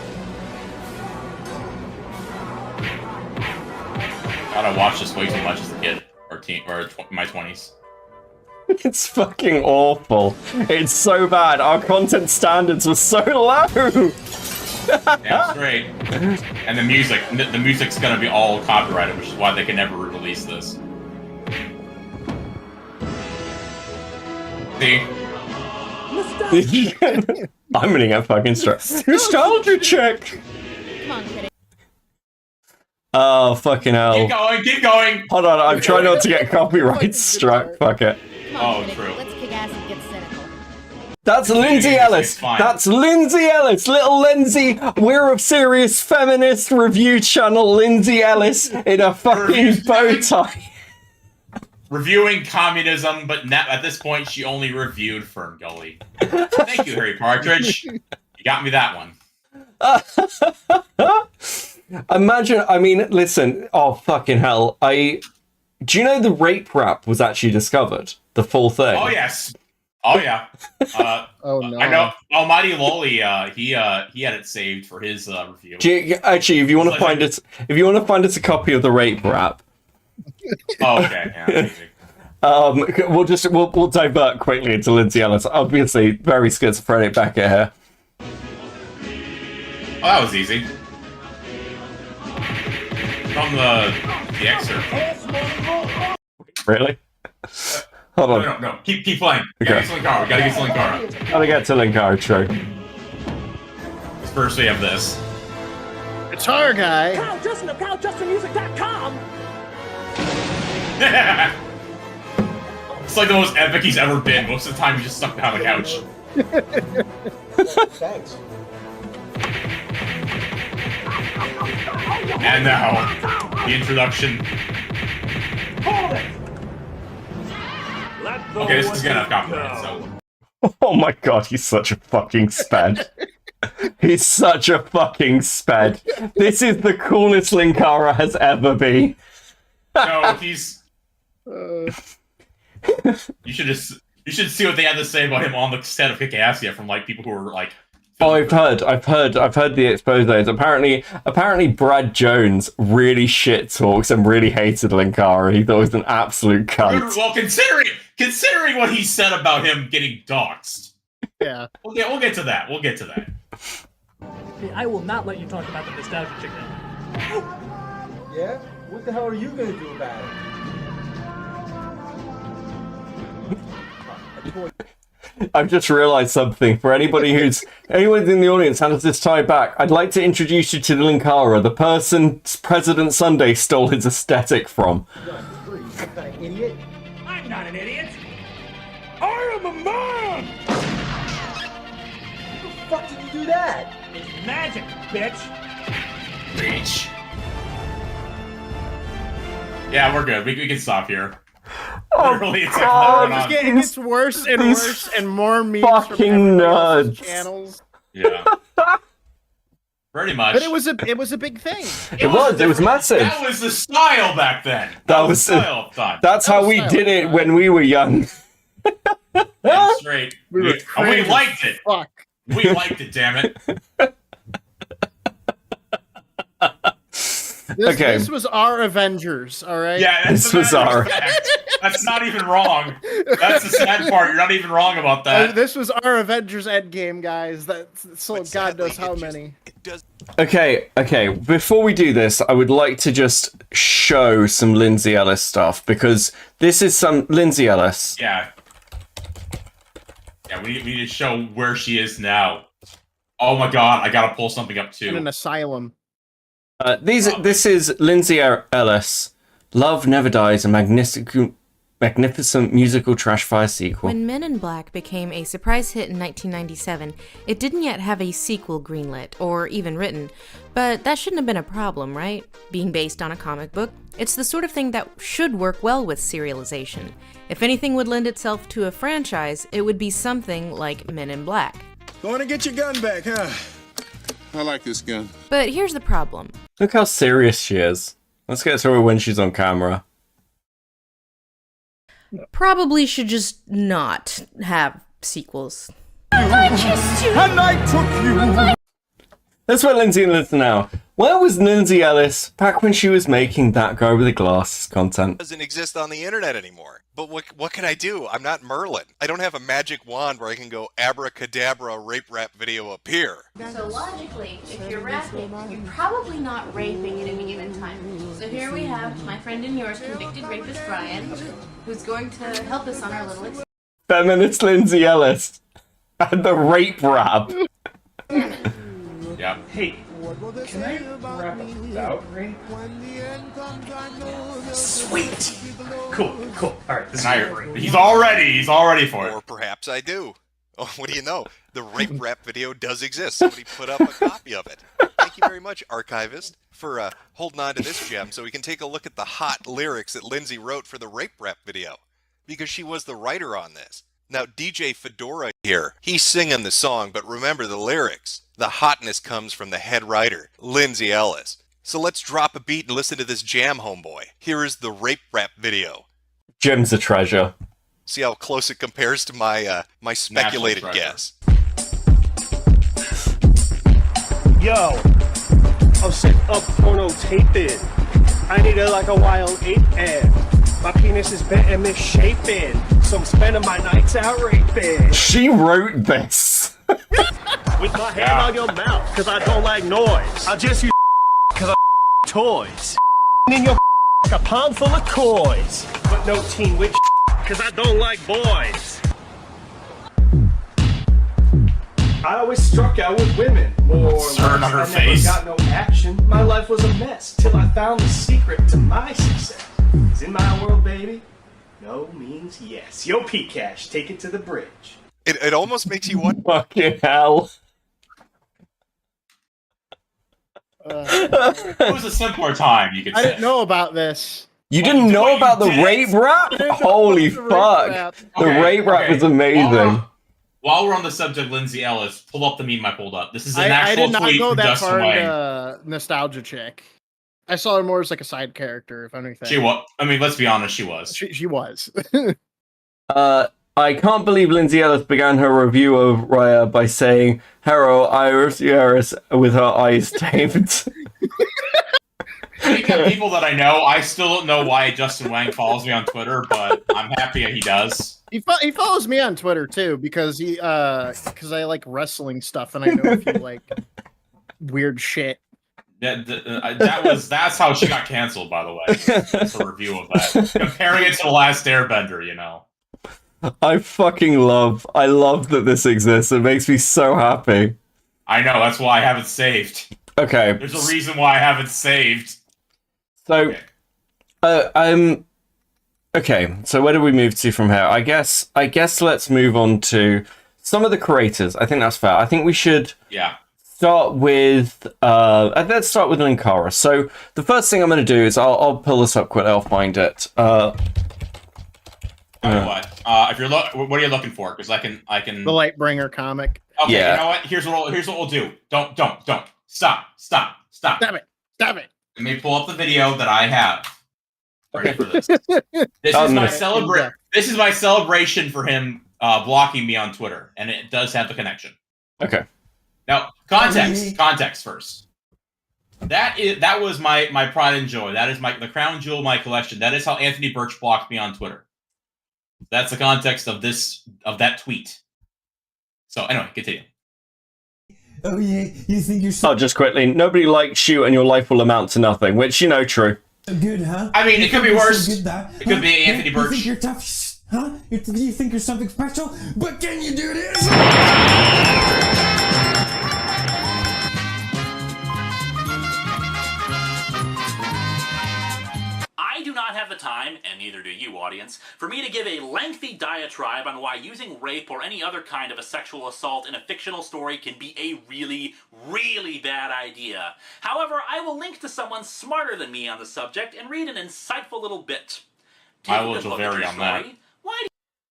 God, I watched this way too much as a kid, or my 20s. It's fucking awful. It's so bad. Our content standards were so low. Yeah, it's great. And the music's gonna be all copyrighted, which is why they can never release this. See? I'm gonna get fucking stressed. Nostalgia check. Come on, Kitty. Oh, fucking hell. Keep going! Hold on, I'm trying not to get copyright struck. Fuck it. Oh, true. Let's kick ass and get cynical. That's Lindsay Ellis. That's Lindsay Ellis. Little Lindsay. We're a serious feminist review channel. Lindsay Ellis in a fucking bow tie. Reviewing communism, but at this point, she only reviewed Fern Gully. Thank you, Harry Partridge. You got me that one. Imagine, I mean, listen. Oh, fucking hell. Do you know the rape rap was actually discovered? The full thing? Oh, yes. Oh, yeah. Oh, no. I know. Almighty Lolly, he had it saved for his review. Actually, if you want to find us a copy of the rape rap. Oh, okay. Yeah, we'll divert quickly into Lindsay Ellis. Obviously, very schizophrenic back at her. Oh, that was easy. From the excerpt. Really? Hold on. No. Keep playing. We Okay. gotta get to Linkara. Gotta get to Linkara, true. First we have this. Guitar guy. Kyle Justin of KyleJustinMusic.com. It's like the most epic he's ever been. Most of the time he's just stuck behind the couch. Thanks. And now, the introduction. Hold it. Okay, this is gonna have copyright, so. Oh my god, he's such a fucking sped. He's such a fucking sped. This is the coolest Linkara has ever been. No, he's. You should see what they had to say about him on the set of Kick-Ass from like people who were like. Oh, I've heard the exposés. Apparently Brad Jones really shit talks and really hated Linkara. He thought it was an absolute cunt. Well, considering what he said about him getting doxxed. Yeah. We'll get to that. Hey, I will not let you talk about the nostalgia chick now. Yeah? What the hell are you gonna do about it? I've just realised something. For anyone in the audience, how does this tie back? I'd like to introduce you to Linkara, the person President Sunday stole his aesthetic from. You kind of idiot. I'm not an idiot. I am a man. How the fuck did you do that? It's magic, bitch. Bitch. Yeah, we're good. We can stop here. Literally, it's like It gets worse and worse and more memes fucking from everybody else's nerds. channels. Yeah. Pretty much. But it was a big thing. It was massive. That was the style back then. That's how we did it when we were young. That's straight. We were We liked it. Fuck. We liked it, damn it. This was our Avengers, all right? Yeah, This was our. That's not even wrong. That's the sad part. You're not even wrong about that. This was our Avengers Endgame, guys. That's so God knows how many. Okay. Before we do this, I would like to just show some Lindsay Ellis stuff, because this is some Lindsay Ellis. Yeah. Yeah, we need to show where she is now. Oh my God, I gotta pull something up too. In an asylum. This is Lindsay Ellis. Love Never Dies, a magnificent musical trash fire sequel. When Men in Black became a surprise hit in 1997, it didn't yet have a sequel greenlit, or even written. But that shouldn't have been a problem, right? Being based on a comic book, it's the sort of thing that should work well with serialization. If anything would lend itself to a franchise, it would be something like Men in Black. Going to get your gun back, huh? I like this gun. But here's the problem. Look how serious she is. Let's get to her when she's on camera. Probably should just not have sequels. I kissed you! And I took you! That's where Lindsay Ellis now. Where was Lindsay Ellis back when she was making that guy with the glasses content? Doesn't exist on the internet anymore. But what can I do? I'm not Merlin. I don't have a magic wand where I can go abracadabra, rape rap video appear. So logically, if you're rapping, you're probably not raping at any given time. So here we have my friend and yours, convicted rapist Brian, who's going to help us on our little experiment. Feminist Lindsay Ellis. And the rape rap. Yeah. Hey, can I rap about rape? Sweet. Cool. All right, this is great. He's all ready for it. Or perhaps I do. Oh, what do you know? The rape rap video does exist. Somebody put up a copy of it. Thank you very much, archivist, for holding on to this gem so we can take a look at the hot lyrics that Lindsay wrote for the rape rap video. Because she was the writer on this. Now, DJ Fedora here, he's singing the song, but remember the lyrics. The hotness comes from the head writer, Lindsay Ellis. So let's drop a beat and listen to this jam, homeboy. Here is the rape rap video. Jim's a treasure. See how close it compares to my my speculated guess. Yo, I'll set up porno taping. I need it like a wild ape head. My penis is bent and misshapen, so I'm spending my nights out raping. She wrote this. With my hand on your mouth, cause I don't like noise. I just use cause I toys. In your like a pound full of coins. But no teen witch cause I don't like boys. I always struck out with women. More Turn on her face. Never got no action. My life was a mess till I found the secret to my success. It's in my world, baby. No means yes. Yo, P-Cash, take it to the bridge. It almost makes you want. Fucking hell. It was a simpler time, you could say. I didn't know about this. You didn't know about the rape rap? Holy fuck. The rape rap was amazing. While we're on the subject of Lindsay Ellis, pull up the meme I pulled up. This is an I actual did not tweet go from that Justin far Wang. into Nostalgia Chick. I saw her more as like a side character, if anything. She was. I mean, let's be honest, she was. She was. I can't believe Lindsay Ellis began her review of Raya by saying, "Hero Iris with her eyes taped." Speaking of people that I know, I still don't know why Justin Wang follows me on Twitter, but I'm happy he does. He follows me on Twitter too because I like wrestling stuff and I know if you like weird shit. That's how she got canceled, by the way. That's a review of that. Comparing it to The Last Airbender, you know. I love that this exists. It makes me so happy. I know, that's why I have it saved. Okay. There's a reason why I have it saved. So, okay, so where do we move to from here? I guess let's move on to some of the creators. I think that's fair. I think we should start with let's start with Linkara. So the first thing I'm going to do is I'll pull this up quickly. I'll find it. What? If you're what are you looking for? Because I can the Lightbringer comic. Okay, you know what? Here's what we'll do. Don't stop. Stop it. Let me pull up the video that I have. Ready for this? This is my celebration for him blocking me on Twitter, and it does have the connection. Okay. Now, context first. That was my pride and joy. That is the crown jewel of my collection. That is how Anthony Birch blocked me on Twitter. That's the context of that tweet. So anyway, continue. Oh yeah, you think you're so just quickly, nobody likes you and your life will amount to nothing, which, true. good, huh? I mean, it could be worse. So good, It could be Anthony You Birch. think you're tough, huh? You think you're something special? But can you do this? I do not have the time, and neither do you, audience, for me to give a lengthy diatribe on why using rape or any other kind of a sexual assault in a fictional story can be a really, really bad idea. However, I will link to someone smarter than me on the subject and read an insightful little bit. I will vary on that.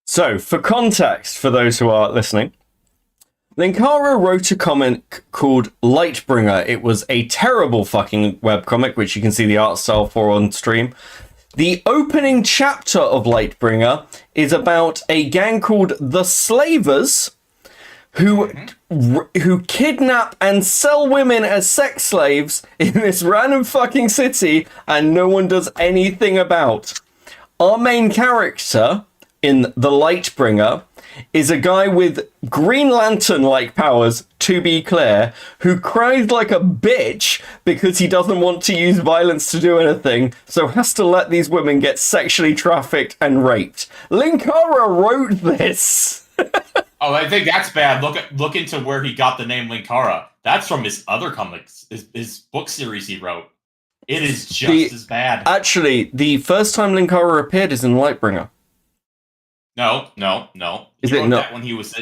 So, for context, for those who are listening, Linkara wrote a comic called Lightbringer. It was a terrible fucking webcomic, which you can see the art style for on stream. The opening chapter of Lightbringer is about a gang called the Slavers who kidnap and sell women as sex slaves in this random fucking city and no one does anything about. Our main character in The Lightbringer is a guy with Green Lantern-like powers, to be clear, who cries like a bitch because he doesn't want to use violence to do anything, so has to let these women get sexually trafficked and raped. Linkara wrote this! Oh, I think that's bad. Look into where he got the name Linkara. That's from his other comics, his book series he wrote. It is just as bad. Actually, the first time Linkara appeared is in Lightbringer. No. Is he it wrote not? that when he was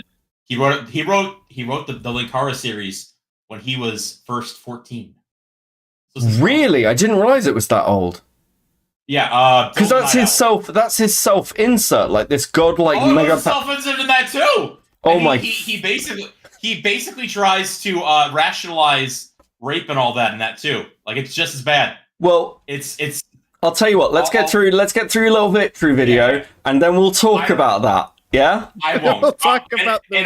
he wrote the Linkara series when he was first 14. Really? I didn't realize it was that old. Yeah, because that's his self insert, like this godlike mega self-insert in that too. Oh And my he basically tries to rationalize rape and all that in that too. Like it's just as bad. Well, it's I'll tell you what, let's get through a little victory video and then we'll talk about that. Yeah? I won't. We'll talk about the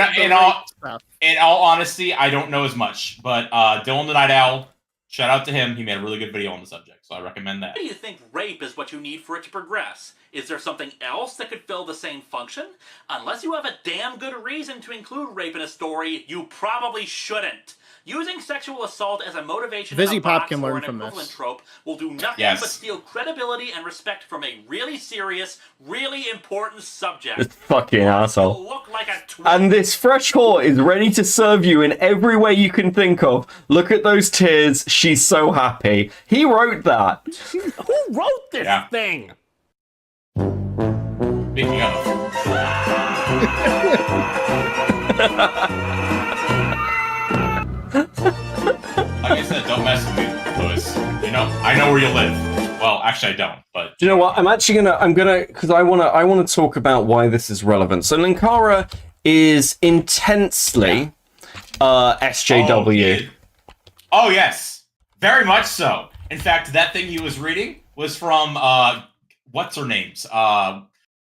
in all honesty, I don't know as much, but Dylan the Night Owl, shout out to him. He made a really good video on the subject, so I recommend that. Why do you think rape is what you need for it to progress? Is there something else that could fill the same function? Unless you have a damn good reason to include rape in a story, you probably shouldn't. Using sexual assault as a motivation Vizzy in a Pop box can or learn an from equivalent this. trope will do nothing Yes. but steal credibility and respect from a really serious, really important subject. This fucking asshole. Look like a And this fresh whore is ready to serve you in every way you can think of. Look at those tears. She's so happy. He wrote that. Who wrote this thing? Speaking of. Like I said, don't mess with me, Lewis. You know, I know where you live. Well, actually, I don't. But Do you know what? I'm gonna, because I wanna talk about why this is relevant. So Linkara is intensely SJW. Oh yes, very much so. In fact, that thing he was reading was from what's her name's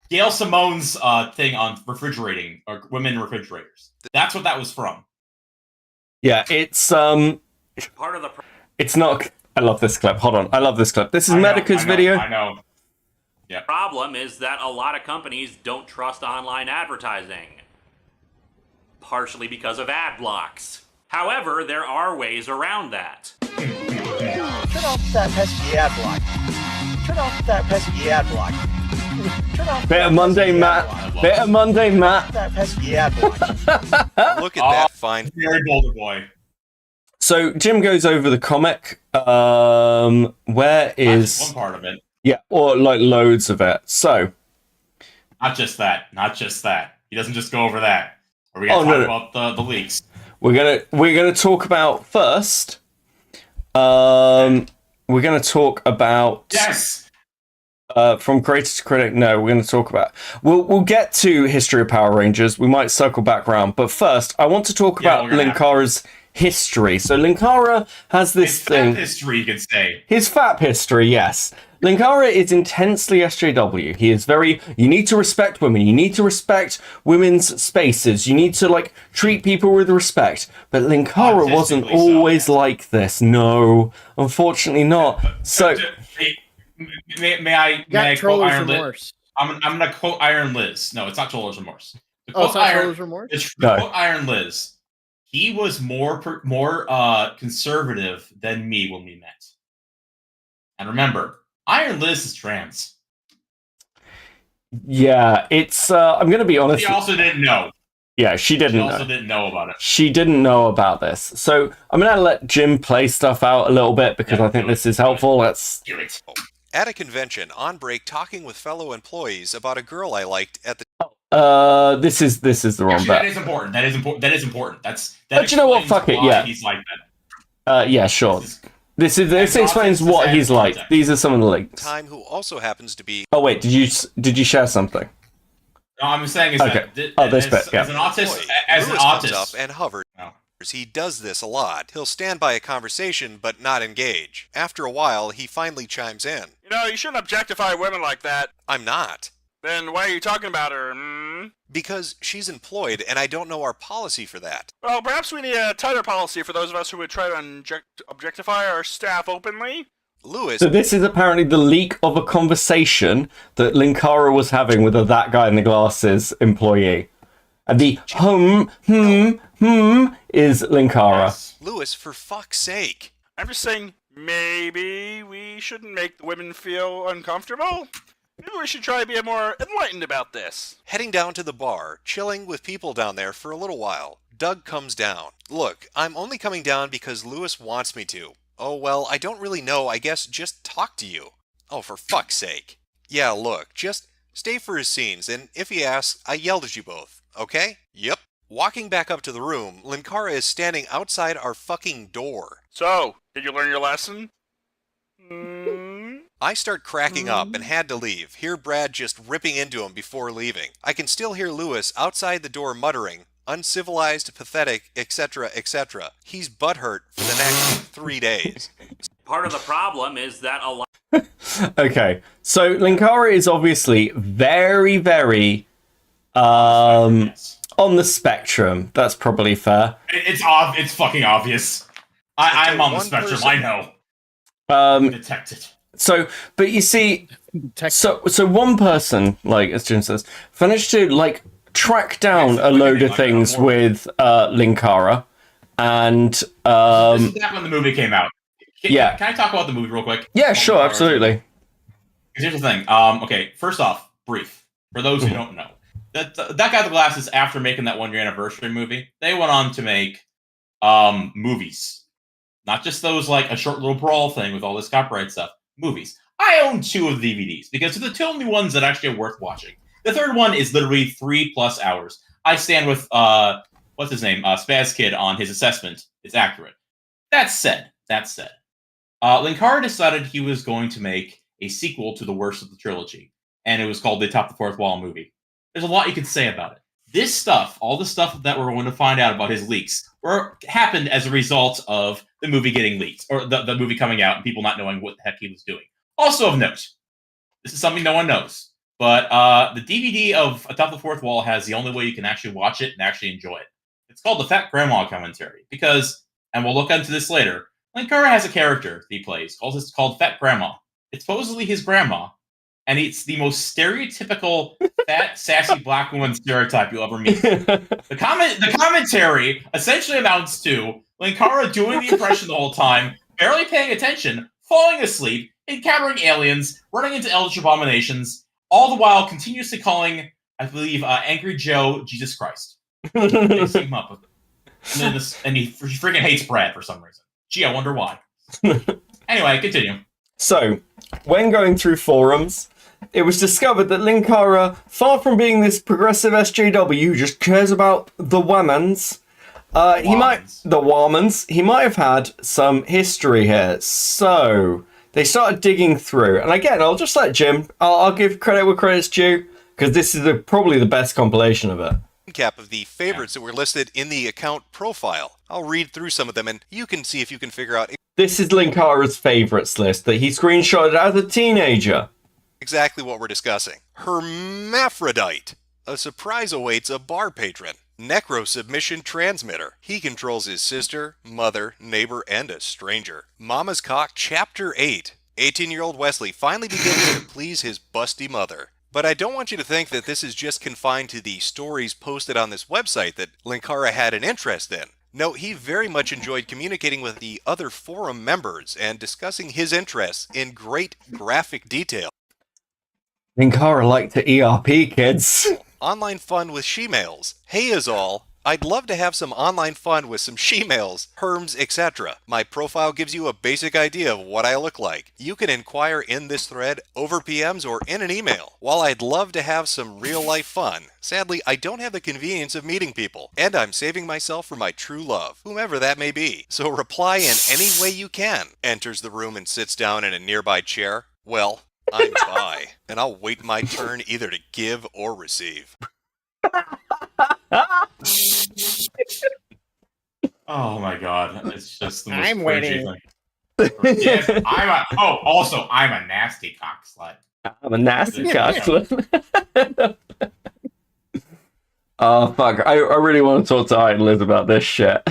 Gail Simone's thing on refrigerating or women in refrigerators. That's what that was from. Yeah, it's part of the it's not. I love this clip. Hold on, I love this clip. This is Medica's video. I know. Yeah. Problem is that a lot of companies don't trust online advertising. Partially because of ad blocks. However, there are ways around that. Turn off that pesky ad block. Turn off that pesky ad block. Turn off Bit of mundane Matt. Bit of mundane Matt. that pesky ad block. Look at that fine. Very boulder boy. So Jim goes over the comic. Where is One part of it. Yeah, or like loads of it. So Not just that. He doesn't just go over that. Are we gonna talk about the leaks? we're gonna talk about first. We're gonna talk about Yes. From creator to critic. No, we're gonna talk about. We'll get to History of Power Rangers. We might circle back around, but first I want to talk about Linkara's history. So Linkara has this thing. History, you could say. His FAP history, yes. Linkara is intensely SJW. He is very, you need to respect women. You need to respect women's spaces. You need to, like, treat people with respect. But Linkara wasn't always like this. No, unfortunately not. So, May I quote Iron I'm gonna quote Iron Liz. No, it's not Chola's Remorse. Oh, it's not Chola's Remorse? It's No. quote Iron Liz. He was more conservative than me when we met. And remember, Iron Liz is trans. Yeah, it's. I'm gonna be honest. She also didn't know. Yeah, she didn't. She also didn't know about it. She didn't know about this. So I'm gonna let Jim play stuff out a little bit because I think this is helpful. Let's. At a convention, on break, talking with fellow employees about a girl I liked at the. This is the wrong Actually, bet. that is important. That is important. That is important. That But you know what? explains Fuck it. why Yeah. He's like that. Yeah, sure. This explains what he's like. These are some of the links. Time who also happens to be. Oh wait, did you share something? No, I'm saying is Okay. that This bit. Yeah. as an autist, Lewis comes up and hovers. He does this a lot. He'll stand by a conversation but not engage. After a while, he finally chimes in. You know, you shouldn't objectify women like that. I'm not. Then why are you talking about her? Because she's employed, and I don't know our policy for that. Well, perhaps we need a tighter policy for those of us who would try to objectify our staff openly. Lewis. So this is apparently the leak of a conversation that Linkara was having with that guy in the glasses employee. And the is Linkara. Lewis, for fuck's sake. I'm just saying, maybe we shouldn't make the women feel uncomfortable. Maybe we should try to be more enlightened about this. Heading down to the bar, chilling with people down there for a little while. Doug comes down. Look, I'm only coming down because Lewis wants me to. Oh, well, I don't really know. I guess just talk to you. Oh, for fuck's sake. Yeah, look, just stay for his scenes, and if he asks, I yelled at you both. Okay? Yep. Walking back up to the room, Linkara is standing outside our fucking door. So, did you learn your lesson? I start cracking up and had to leave. Hear Brad just ripping into him before leaving. I can still hear Lewis outside the door muttering, uncivilized, pathetic, etc., etc. He's butthurt for the next 3 days. Part of the problem is that a lot. Okay, so Linkara is obviously very, very on the spectrum. That's probably fair. It's fucking obvious. I'm on the spectrum. I know. Detect it. So, but you see, so one person, like as Jim says, managed to like track down a load of things with Linkara, and This is back when the movie came out. Yeah. Can I talk about the movie real quick? Yeah, sure, absolutely. Here's the thing. Okay, first off, brief. For those who don't know, that guy with the glasses, after making that 1 year anniversary movie, they went on to make movies. Not just those like a short little brawl thing with all this copyright stuff. Movies. I own 2 of the DVDs because they're the 2 only ones that actually are worth watching. The third one is literally 3+ hours. I stand with what's his name, Spaz Kid on his assessment. It's accurate. That said, Linkara decided he was going to make a sequel to the worst of the trilogy, and it was called the Top the Fourth Wall movie. There's a lot you could say about it. This stuff, all the stuff that we're going to find out about his leaks, happened as a result of the movie getting leaked, or the movie coming out and people not knowing what the heck he was doing. Also of note, this is something no one knows, but the DVD of Atop the Fourth Wall has the only way you can actually watch it and actually enjoy it. It's called the Fat Grandma Commentary, because, and we'll look into this later, Linkara has a character that he plays called Fat Grandma. It's supposedly his grandma, and it's the most stereotypical fat, sassy black woman stereotype you'll ever meet. The commentary essentially amounts to Linkara doing the impression the whole time, barely paying attention, falling asleep, encountering aliens, running into eldritch abominations, all the while continuously calling, I believe, Angry Joe Jesus Christ. They sync him up with it. And he freaking hates Brad for some reason. Gee, I wonder why. Anyway, continue. So, when going through forums, it was discovered that Linkara, far from being this progressive SJW who just cares about the womans, he might have had some history here. So they started digging through, and again, I'll just let Jim. I'll give credit where credit's due because this is probably the best compilation of it. Recap of the favorites that were listed in the account profile. I'll read through some of them, and you can see if you can figure out. This is Linkara's favorites list that he screenshotted as a teenager. Exactly what we're discussing. Hermaphrodite. A surprise awaits a bar patron. Necro submission transmitter. He controls his sister, mother, neighbor, and a stranger. Mama's Cock Chapter 8. 18-year-old Wesley finally begins to please his busty mother. But I don't want you to think that this is just confined to the stories posted on this website that Linkara had an interest in. No, he very much enjoyed communicating with the other forum members and discussing his interests in great graphic detail. Linkara liked to ERP, kids. Online fun with she-males. Hey is all. I'd love to have some online fun with some she-males, herms, etc. My profile gives you a basic idea of what I look like. You can inquire in this thread, over PMs, or in an email. While I'd love to have some real-life fun, sadly, I don't have the convenience of meeting people, and I'm saving myself for my true love, whomever that may be. So reply in any way you can. Enters the room and sits down in a nearby chair. Well, I'm bi, and I'll wait my turn either to give or receive. Oh my god, it's just the most I'm cringy waiting. thing. Yes, I'm a nasty cock slut. I'm a nasty cock slut. Oh fuck! I really want to talk to Liz about this shit.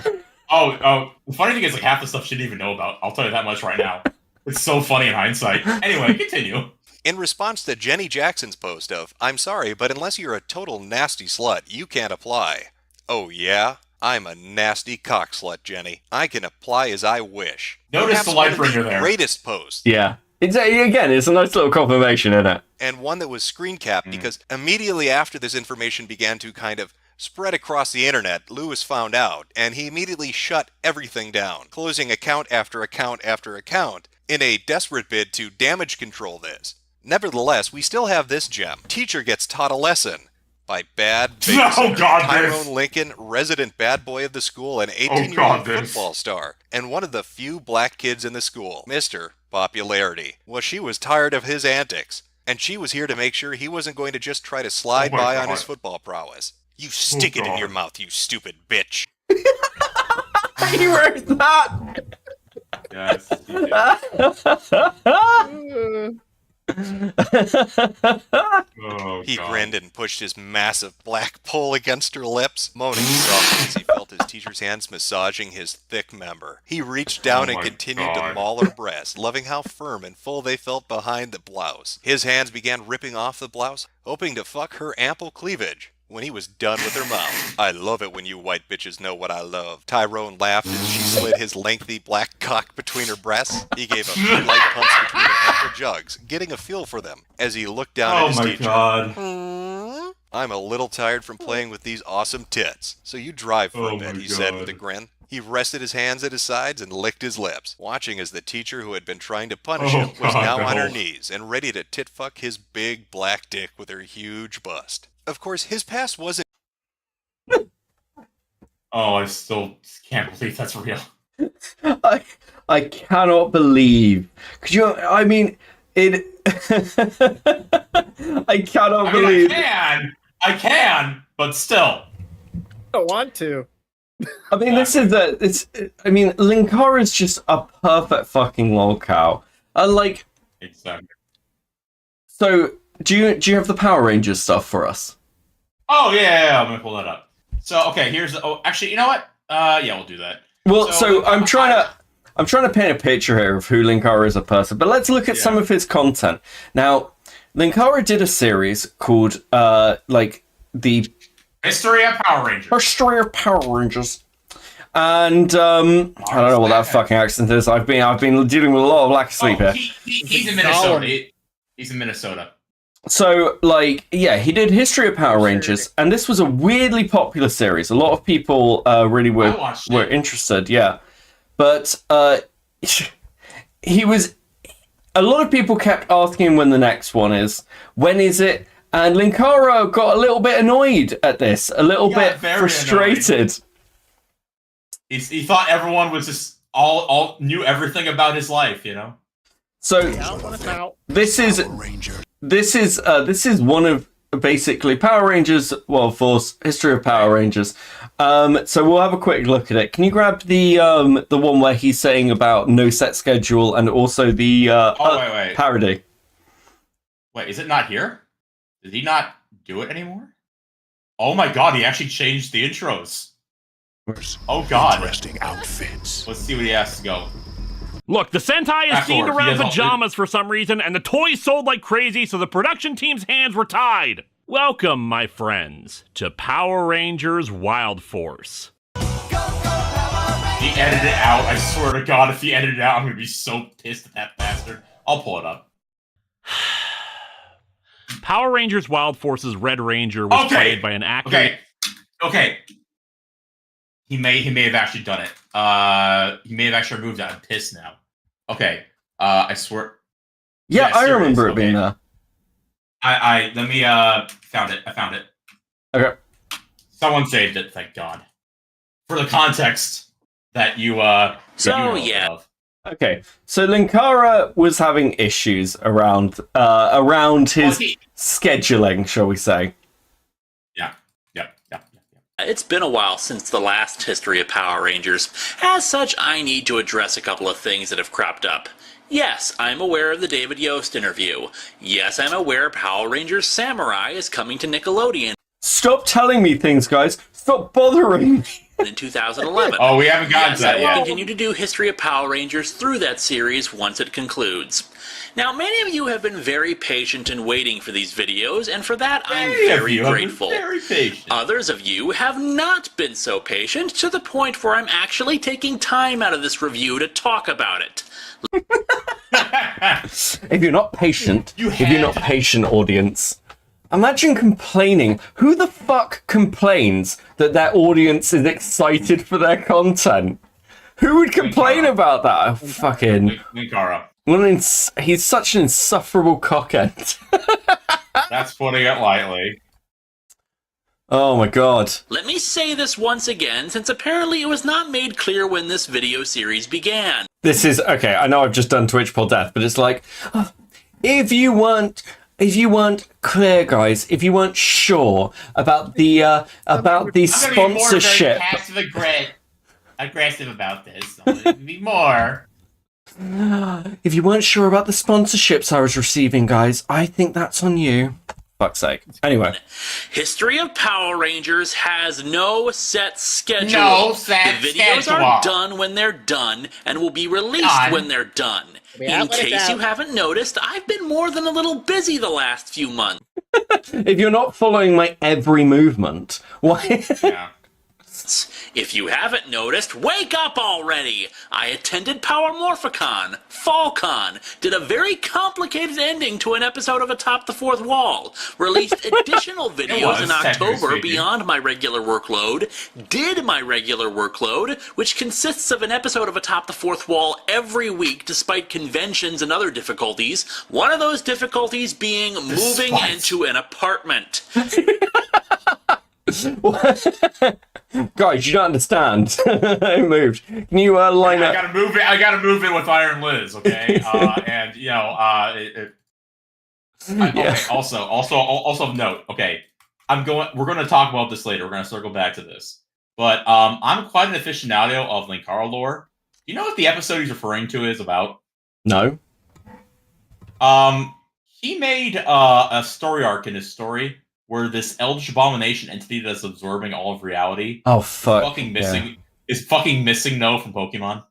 Oh, the funny thing is, like, half the stuff she didn't even know about. I'll tell you that much right now. It's so funny in hindsight. Anyway, continue. In response to Jenny Jackson's post of, I'm sorry, but unless you're a total nasty slut, you can't apply. Oh yeah? I'm a nasty cock slut, Jenny. I can apply as I wish. Notice the light bringer there. Greatest post. Yeah. It's a nice little confirmation, isn't it? And one that was screen capped because immediately after this information began to kind of spread across the internet, Lewis found out, and he immediately shut everything down, closing account after account after account in a desperate bid to damage control this. Nevertheless, we still have this gem. Teacher gets taught a lesson by bad babysitter Tyrone Lincoln, resident bad boy of the school, and 18-year-old football star, and one of the few black kids in the school, Mr. Popularity. Well, she was tired of his antics, and she was here to make sure he wasn't going to just try to slide by on his football prowess. You stick it in your mouth, you stupid bitch. He wrote that! Yes, he grinned and pushed his massive black pole against her lips, moaning softly as he felt his teacher's hands massaging his thick member. He reached down and continued to maul her breast, loving how firm and full they felt behind the blouse. His hands began ripping off the blouse, hoping to fuck her ample cleavage. When he was done with her mouth. I love it when you white bitches know what I love. Tyrone laughed as she slid his lengthy black cock between her breasts. He gave a few light pumps between her ample jugs, getting a feel for them, as he looked down at his teacher. God. I'm a little tired from playing with these awesome tits. So you drive for a bit, he said with a grin. He rested his hands at his sides and licked his lips, watching as the teacher who had been trying to punish him was now on her knees and ready to tit-fuck his big black dick with her huge bust. Of course, his past wasn't... Oh, I still can't believe that's real. I cannot believe. Could you? I mean, it. I cannot believe. I can, but still. I don't want to. I mean, I mean, Linkara is just a perfect fucking lolcow. Like. Exactly. So, do you have the Power Rangers stuff for us? Oh yeah, I'm gonna pull that up. So okay, here's the. Oh, actually, you know what? Yeah, we'll do that. Well, so I'm trying to paint a picture here of who Linkara is a person, but let's look at some of his content. Now, Linkara did a series called like the History of Power Rangers. History of Power Rangers. And I don't know what that fucking accent is. I've been dealing with a lot of lack of sleep here. He's in Minnesota. He's in Minnesota. So, like, yeah, he did History of Power Rangers, and this was a weirdly popular series. A lot of people really were interested, yeah. But he was... A lot of people kept asking him when the next one is. When is it? And Linkara got a little bit annoyed at this, a little bit frustrated. He thought everyone was just all knew everything about his life, you know? So, this is one of basically Power Rangers, well, for History of Power Rangers. So we'll have a quick look at it. Can you grab the one where he's saying about no set schedule and also the wait. parody? Wait, is it not here? Did he not do it anymore? Oh my god, he actually changed the intros. Oh god. Interesting outfits. Let's see what he has to go. Look, the Sentai is Fast themed forward, he around has all- pajamas for some reason, and the toys sold like crazy, so the production team's hands were tied. Welcome, my friends, to Power Rangers Wild Force. He edited it out. I swear to God, if he edited it out, I'm gonna be so pissed at that bastard. I'll pull it up. Power Rangers Wild Force's Red Ranger was played by an actor. Okay. He may have actually done it. He may have actually removed that. I'm pissed now. Okay. I swear. Yeah, I serious, remember it being there. I let me found it. I found it. Okay. Someone saved it, thank God. For the context that you Okay, so Linkara was having issues around his scheduling, shall we say? Yeah. It's been a while since the last history of Power Rangers. As such, I need to address a couple of things that have cropped up. Yes, I'm aware of the David Yost interview. Yes, I'm aware Power Rangers Samurai is coming to Nickelodeon. Stop telling me things, guys. Stop bothering me. In 2011. Oh, we haven't gotten to that I yet. will continue to do History of Power Rangers through that series once it concludes. Now, many of you have been very patient in waiting for these videos, and for that I'm very grateful. Very patient. Others of you have not been so patient, to the point where I'm actually taking time out of this review to talk about it. If you're not patient, audience, imagine complaining. Who the fuck complains that their audience is excited for their content? Who would complain about that? Oh, fucking Linkara. He's such an insufferable cockhead. That's putting it lightly. Oh my god. Let me say this once again, since apparently it was not made clear when this video series began. This is okay. I know I've just done TWITCHPOL death, but it's like, if you weren't clear, guys, if you weren't sure about the sponsorship, Aggressive about this. I'm gonna be more. if you weren't sure about the sponsorships I was receiving, guys, I think that's on you. Fuck's sake. Anyway. History of Power Rangers has no set schedule. No set The videos schedule. are done when they're done and will be released when they're done. In case you haven't noticed, I've been more than a little busy the last few months. If you're not following my every movement, why? Yeah. If you haven't noticed, wake up already! I attended Power Morphicon, FallCon, did a very complicated ending to an episode of Atop the Fourth Wall, released additional videos in October beyond my regular workload, did my regular workload, which consists of an episode of Atop the Fourth Wall every week despite conventions and other difficulties, one of those difficulties being moving into an apartment. Guys, you don't understand. I moved. Can you line up? I gotta move it with Iron Liz, okay? And you know, okay. Also note, okay. We're gonna talk about this later. We're gonna circle back to this. But I'm quite an aficionado of Linkara lore. Do you know what the episode he's referring to is about? No. He made a story arc in his story where this Eldritch Abomination entity that's absorbing all of reality. Oh fuck! Is fucking missing though from Pokemon.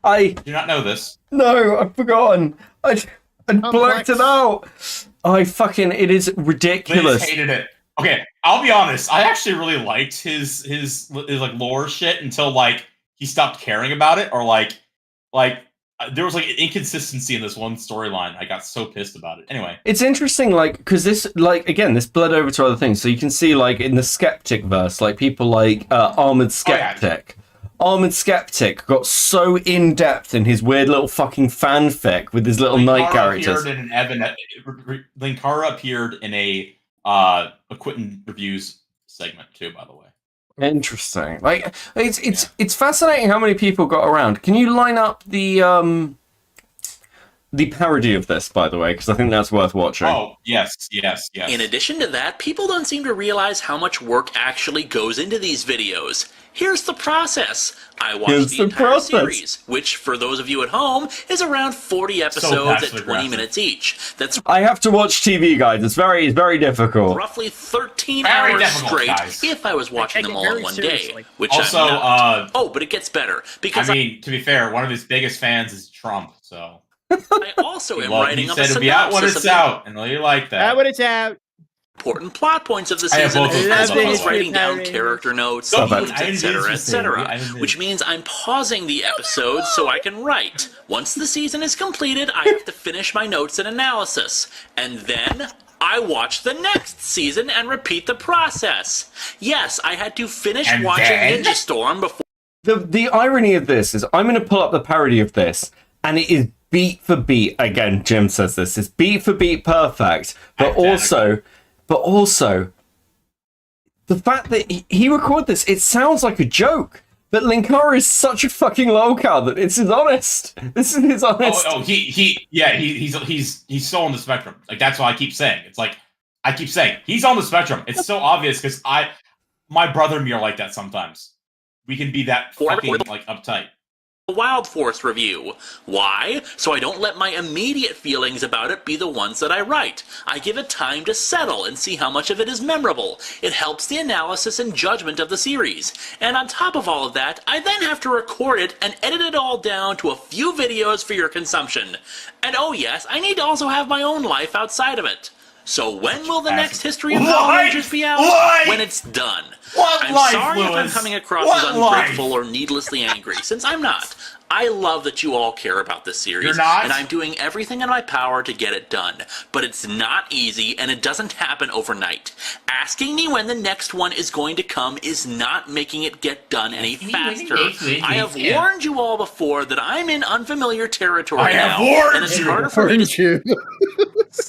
I do not know this. No, I've forgotten. I blanked it out. It is ridiculous. Liz hated it. Okay, I'll be honest. I actually really liked his like lore shit until like he stopped caring about it, or like there was like an inconsistency in this one storyline. I got so pissed about it. Anyway, it's interesting, like, because this, like, again, this bled over to other things. So you can see, like, in the Skeptic verse, like people like Armored Skeptic. Armored Skeptic got so in depth in his weird little fucking fanfic with his little night characters. Linkara appeared in a Quentin Reviews segment too, by the way. Interesting. Like it's fascinating how many people got around. Can you line up the parody of this, by the way, because I think that's worth watching. Oh, yes. In addition to that, people don't seem to realize how much work actually goes into these videos. Here's the process. I watched Here's the the entire process. series, which, for those of you at home, is around 40 episodes at 20 minutes each. That's I have to watch TV, guys. It's very difficult. roughly 13 Very hours difficult, straight guys. if I was watching them all in one day, which Also, I'm not. Oh, but it gets better, because I mean, to be fair, one of his biggest fans is Trump, so. I also am writing he up said a it'll be out when synopsis it's of the out, and you like that. When it's out. important plot points of the I have season, both of as those, well by as the way. writing down character notes, Stop it. scenes, etc., etc., which means I'm pausing the episode so I can write. Once the season is completed, I have to finish my notes and analysis, and then I watch the next season and repeat the process. Yes, I had to finish And watching then? Ninja Storm before. The irony of this is I'm going to pull up the parody of this, and it is beat for beat. Again, Jim says this. It's beat for beat perfect, but also the fact that he recorded this, it sounds like a joke. But Linkara is such a fucking lolcow that it's his honest. This is his honest. He's so on the spectrum. Like, that's why I keep saying. It's like, I keep saying, he's on the spectrum. It's so obvious because my brother and me are like that sometimes. We can be that fucking, like, uptight. Wild Force review. Why? So I don't let my immediate feelings about it be the ones that I write. I give it time to settle and see how much of it is memorable. It helps the analysis and judgment of the series. And on top of all of that, I then have to record it and edit it all down to a few videos for your consumption. And oh yes, I need to also have my own life outside of it. So when will the next History of Power Rangers be out? When it's done. I'm sorry if I'm coming across as ungrateful or needlessly angry, since I'm not. I love that you all care about this series, You're not? and I'm doing everything in my power to get it done. But it's not easy, and it doesn't happen overnight. Asking me when the next one is going to come is not making it get done any faster. I have warned you all before that I'm in unfamiliar territory I have now, warned and it's you. harder for me to...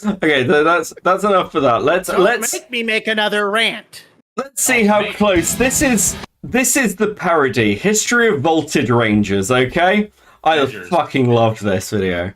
Okay, so that's enough for that. Let's Make me make another rant. Let's see how close this is. This is the parody History of Voltage Rangers. Okay, I fucking loved this video.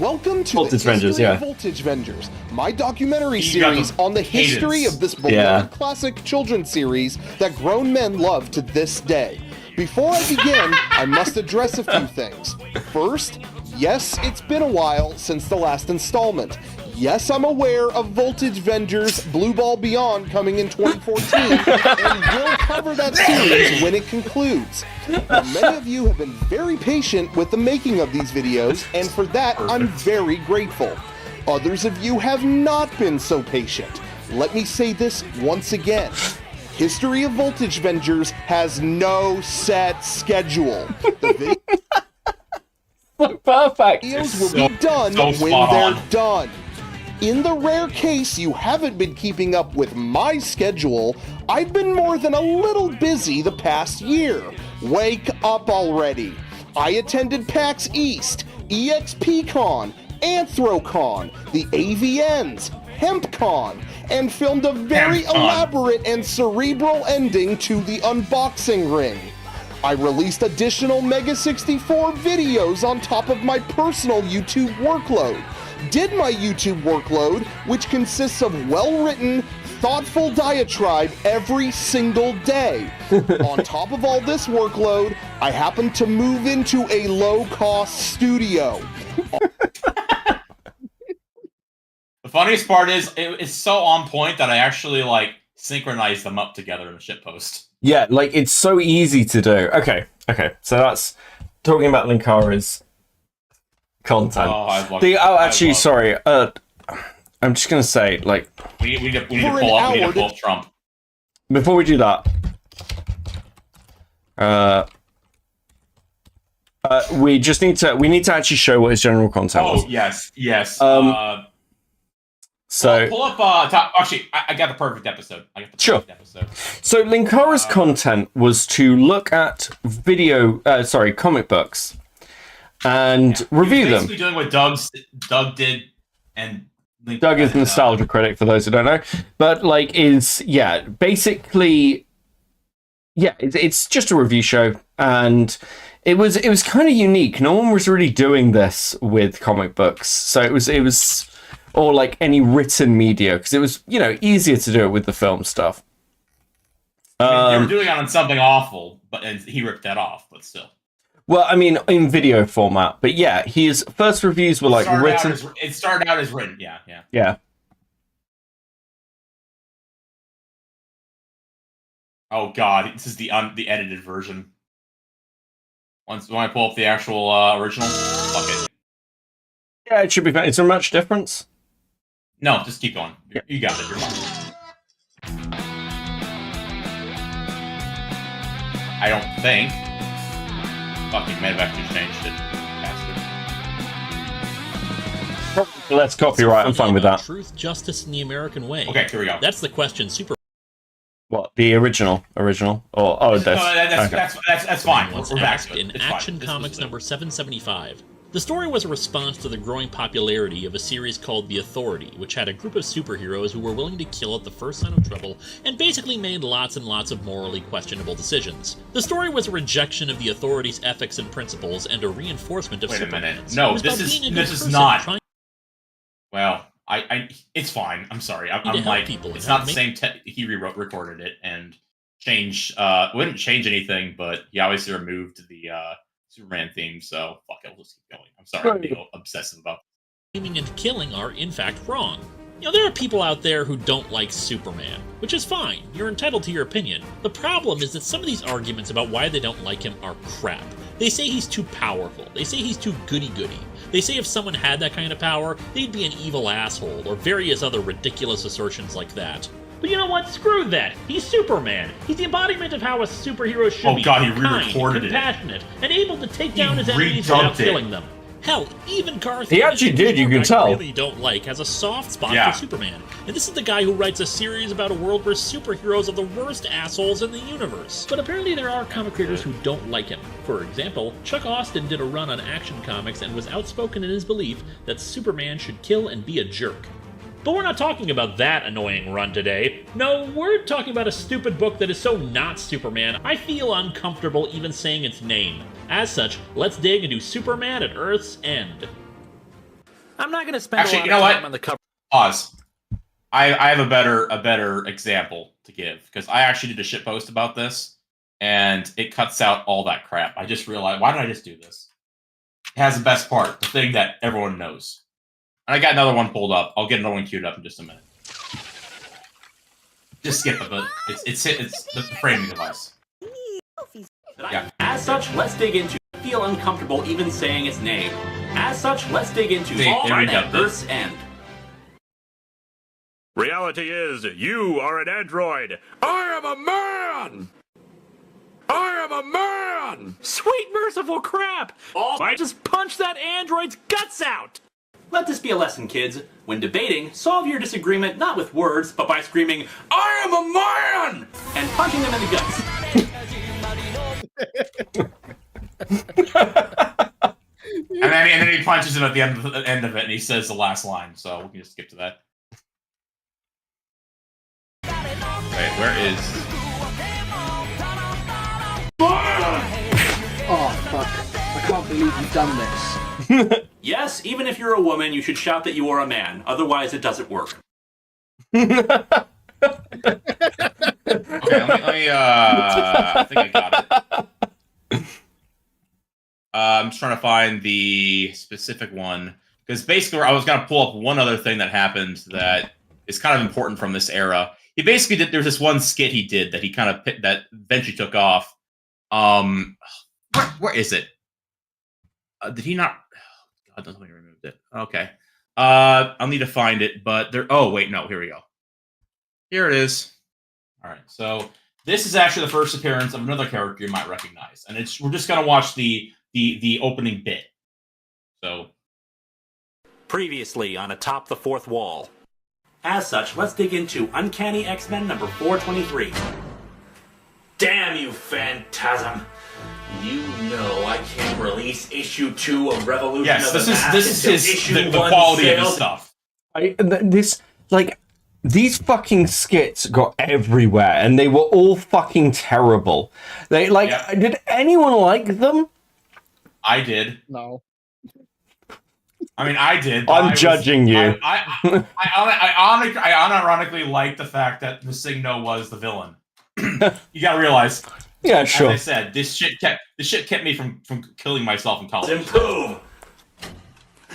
Welcome to Voltage the Rangers, History yeah. of Voltage Vengers, my documentary You got series the on the history cadence. of this beloved Yeah. classic children's series that grown men love to this day. Before I begin, I must address a few things. First, yes, it's been a while since the last installment. Yes, I'm aware of Voltage Vengers Blue Ball Beyond coming in 2014, and we'll cover that series when it concludes. Now, many of you have been very patient with the making of these videos, and for that, I'm very grateful. Others of you have not been so patient. Let me say this once again. History of Voltage Vengers has no set schedule. The Perfect. videos will be done when they're done. In the rare case you haven't been keeping up with my schedule, I've been more than a little busy the past year. Wake up already. I attended PAX East, EXPCon, Anthrocon, the AVNs, HempCon, and filmed a very elaborate and cerebral ending to the unboxing ring. I released additional Mega 64 videos on top of my personal YouTube workload. Did my YouTube workload, which consists of well-written, thoughtful diatribe every single day. On top of all this workload, I happened to move into a low-cost studio. The funniest part is, it's so on point that I actually, like, synchronize them up together in a shitpost. Yeah, like it's so easy to do. Okay. So that's talking about Linkara's content. Sorry. I'm just gonna say, like, we need to pull up Trump. Before we do that, we need to actually show what his general content was. Yes. So pull up. Actually, I got the perfect episode. Perfect episode. So Linkara's content was to look at comic books and review them. Basically doing what Doug did, and Doug is nostalgia critic for those who don't know, but it's just a review show, and it was kind of unique. No one was really doing this with comic books, so it was or like any written media, because it was easier to do it with the film stuff. I mean, they were doing it on something awful, and he ripped that off, but still. Well, I mean, in video format, but yeah, his first reviews were like written. It started out as written, yeah. Yeah. Oh god, this is the edited version. When I pull up the actual original, fuck it. Yeah, it should be fine. Is there much difference? No, just keep going. You got it. You're fine. I don't think. Fucking may have actually changed it. Bastard. Let's copyright. I'm fine with that. Truth, justice, and the American way. Okay, here we go. That's the question. Super. What, the original? Or this? That's fine. Was We're back asked to it. in It's Action fine. Comics number 775. The story was a response to the growing popularity of a series called The Authority, which had a group of superheroes who were willing to kill at the first sign of trouble and basically made lots and lots of morally questionable decisions. The story was a rejection of the Authority's ethics and principles and a reinforcement of Wait a Superman's. minute. No, It was this about is being a good person, not. trying Well, it's fine. I'm sorry. I'm help like, people it's and not help the same. He recorded it and changed. Wouldn't change anything, but he obviously removed the Superman theme. So fuck it. We'll just keep going. I'm sorry. I'm being obsessive about. Aiming and killing are, in fact, wrong. You know, there are people out there who don't like Superman, which is fine. You're entitled to your opinion. The problem is that some of these arguments about why they don't like him are crap. They say he's too powerful. They say he's too goody-goody. They say if someone had that kind of power, they'd be an evil asshole, or various other ridiculous assertions like that. But you know what? Screw that. He's Superman. He's the embodiment of how a superhero should be. Oh god, he kind, re-recorded it. compassionate, and able to take down his enemies redubbed without it. killing them. Hell, even Garth He actually did, you can tell. I really don't like has a soft spot Yeah. for Superman. And this is the guy who writes a series about a world where superheroes are the worst assholes in the universe. But apparently there are comic creators who don't like him. For example, Chuck Austin did a run on Action Comics and was outspoken in his belief that Superman should kill and be a jerk. But we're not talking about that annoying run today. No, we're talking about a stupid book that is so not Superman, I feel uncomfortable even saying its name. As such, let's dig into Superman at Earth's End. I'm not going to spend Actually, a you lot know of what? time on the cover. Pause. I have a better example to give because I actually did a shit post about this, and it cuts out all that crap. I just realized, why did I just do this? It has the best part, the thing that everyone knows. And I got another one pulled up. I'll get another one queued up in just a minute. Just skip it, but it's the framing device. Yeah. As such, let's dig into feel uncomfortable even saying its name. As such, let's dig into They Superman redubbed at it. Earth's End. Reality is, you are an android. I am a man! I am a man! Sweet merciful crap! I just punch that android's guts out! Let this be a lesson, kids. When debating, solve your disagreement not with words, but by screaming, I am a man! And punching them in the guts. And then he punches him at the end of it, and he says the last line. So we can just skip to that. Wait, where is? Oh, fuck. I can't believe you've done this. Yes, even if you're a woman, you should shout that you are a man. Otherwise, it doesn't work. Okay, let me I think I got it. I'm just trying to find the specific one because basically I was gonna pull up one other thing that happened that is kind of important from this era. He basically did. There's this one skit he did that he kind of that eventually took off. Where is it? Did he not? Oh, God, don't let me removed it. Okay. I'll need to find it, but there. Oh wait, no. Here we go. Here it is. All right. So this is actually the first appearance of another character you might recognize, and we're just gonna watch the opening bit. So Previously on Atop the Fourth Wall. As such, let's dig into Uncanny X-Men number 423. Damn you, Phantasm! You know I can't release issue 2 of Revolution yes, of the this Mask is until his issue the 1 quality of his sales. stuff. These fucking skits got everywhere, and they were all fucking terrible. Did anyone like them? I did. No. I mean, I did. but I'm judging you. I unironically liked the fact that Masigno was the villain. you gotta realize. Yeah, sure. As I said, this shit kept me from killing myself in college. Boom.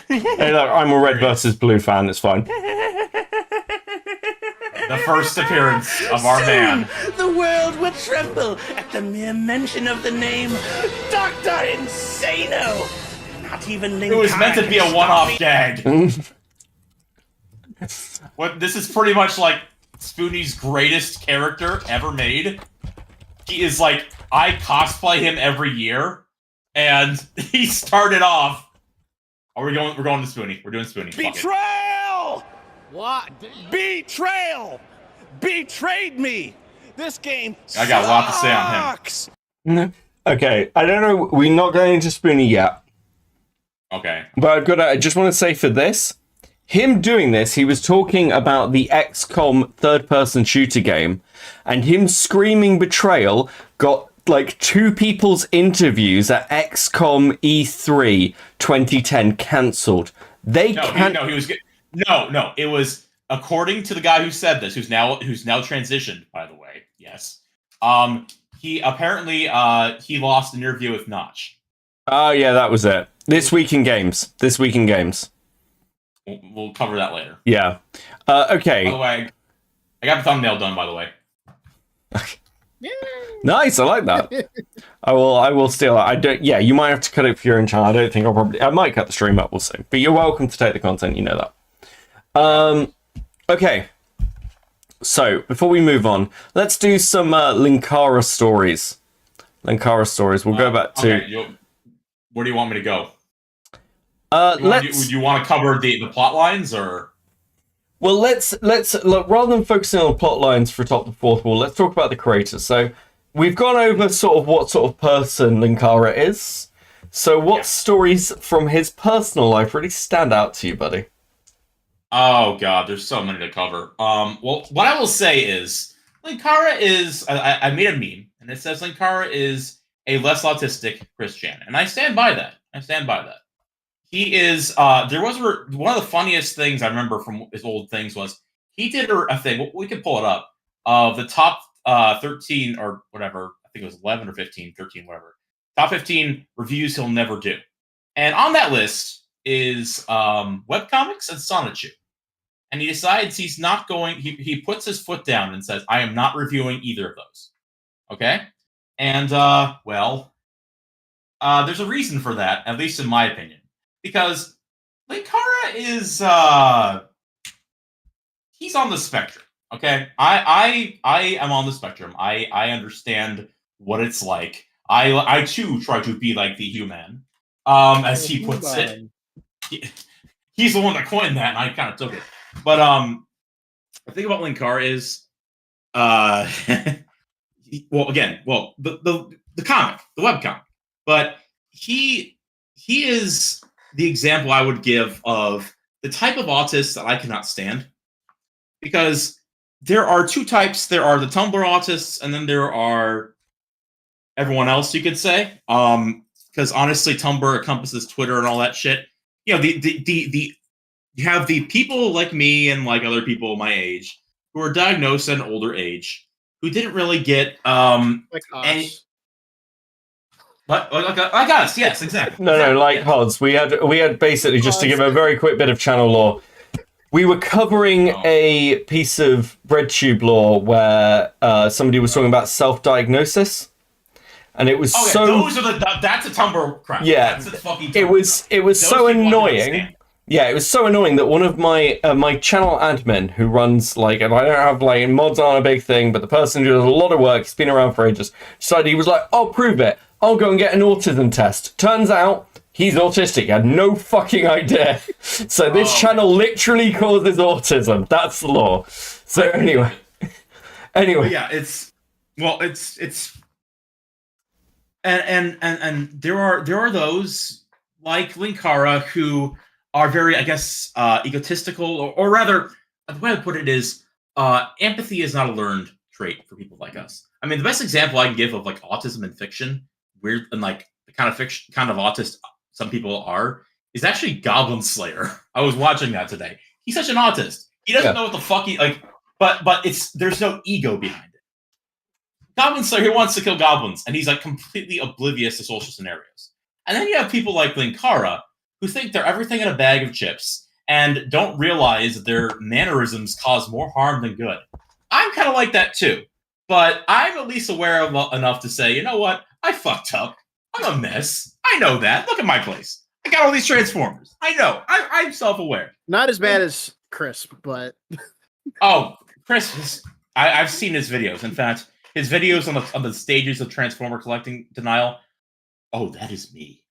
Hey, look, I'm a red versus blue fan. It's fine. The first appearance of our man. The world will tremble at the mere mention of the name Dr. Insano. Not even It was meant to be a one-off gag. What? This is pretty much like Spoonie's greatest character ever made. He is like, I cosplay him every year, and he started off. Oh, we're going to Spoonie. We're doing Spoonie. Fuck it. Betrayal! What? Betrayal! Betrayed me! This game I got a lot to say on him. Okay, I don't know. We're not going into Spoonie yet. Okay. But I just want to say for this, him doing this, he was talking about the XCOM third-person shooter game, and him screaming betrayal got like 2 people's interviews at XCOM E3 2010 cancelled. It was according to the guy who said this, who's now transitioned, by the way. Yes. He apparently he lost an interview with Notch. Oh yeah, that was it. This week in games. We'll cover that later. Yeah. Okay. By the way, I got the thumbnail done, by the way. Nice, I like that. I will steal it. I don't. Yeah, you might have to cut it for your own channel. I don't think I might cut the stream up. We'll see. But you're welcome to take the content. You know that. Okay. So before we move on, let's do some Linkara stories. We'll go back to. Okay, where do you want me to go? Do you want to cover the plot lines or? Well, let's look, rather than focusing on plot lines for Top to Fourth Wall, let's talk about the creators. So we've gone over sort of what sort of person Linkara is. So what stories from his personal life really stand out to you, buddy? Oh god, there's so many to cover. Well, what I will say is Linkara is. I made a meme and it says Linkara is a less autistic Chris Chan, and I stand by that. He is. There was one of the funniest things I remember from his old things was he did a thing. We can pull it up of the top 13 or whatever. I think it was 11 or 15, 13, whatever. Top 15 reviews he'll never do, and on that list is webcomics and Sonichu. And he decides he's not going. He puts his foot down and says, "I am not reviewing either of those." Okay, and there's a reason for that, at least in my opinion. Because Linkara is he's on the spectrum. Okay, I am on the spectrum. I understand what it's like. I too try to be like the human, as he puts it. He's the one that coined that, and I kind of took it. But the thing about Linkara is, the comic, the webcomic, but he is the example I would give of the type of autist that I cannot stand. Because there are 2 types. There are the Tumblr autists, and then there are everyone else, you could say. Because honestly, Tumblr encompasses Twitter and all that shit. You know, you have the people like me and like other people my age who are diagnosed at an older age who didn't really get like us. Like us, yes, exactly. No, like Hods. We had basically, just to give a very quick bit of channel lore, we were covering a piece of BreadTube lore where somebody was talking about self-diagnosis, and it was that's a Tumblr crap. Yeah, that's a fucking it was so annoying. Yeah, it was so annoying that one of my my channel admin who runs and I don't have mods on a big thing, but the person who does a lot of work, he's been around for ages, decided he was like, I'll prove it. I'll go and get an autism test. Turns out he's autistic. I had no fucking idea. So this channel literally causes autism. That's the law. So anyway. Yeah, it's and there are those like Linkara who are very, I guess, egotistical, or rather, the way I put it is, empathy is not a learned trait for people like us. I mean, the best example I can give of like autism in fiction, weird and like the kind of autist some people are, is actually Goblin Slayer. I was watching that today. He's such an autist. He doesn't know what the fuck he like, but there's no ego behind it. Goblin Slayer, he wants to kill goblins, and he's like completely oblivious to social scenarios. And then you have people like Linkara, who think they're everything in a bag of chips, and don't realize that their mannerisms cause more harm than good. I'm kind of like that too, but I'm at least aware of enough to say, you know what? I fucked up. I'm a mess. I know that. Look at my place. I got all these Transformers. I know. I'm self-aware. Not as bad as Chris, but Oh, Chris, I've seen his videos. In fact, his videos on the stages of Transformer collecting denial. Oh, that is me.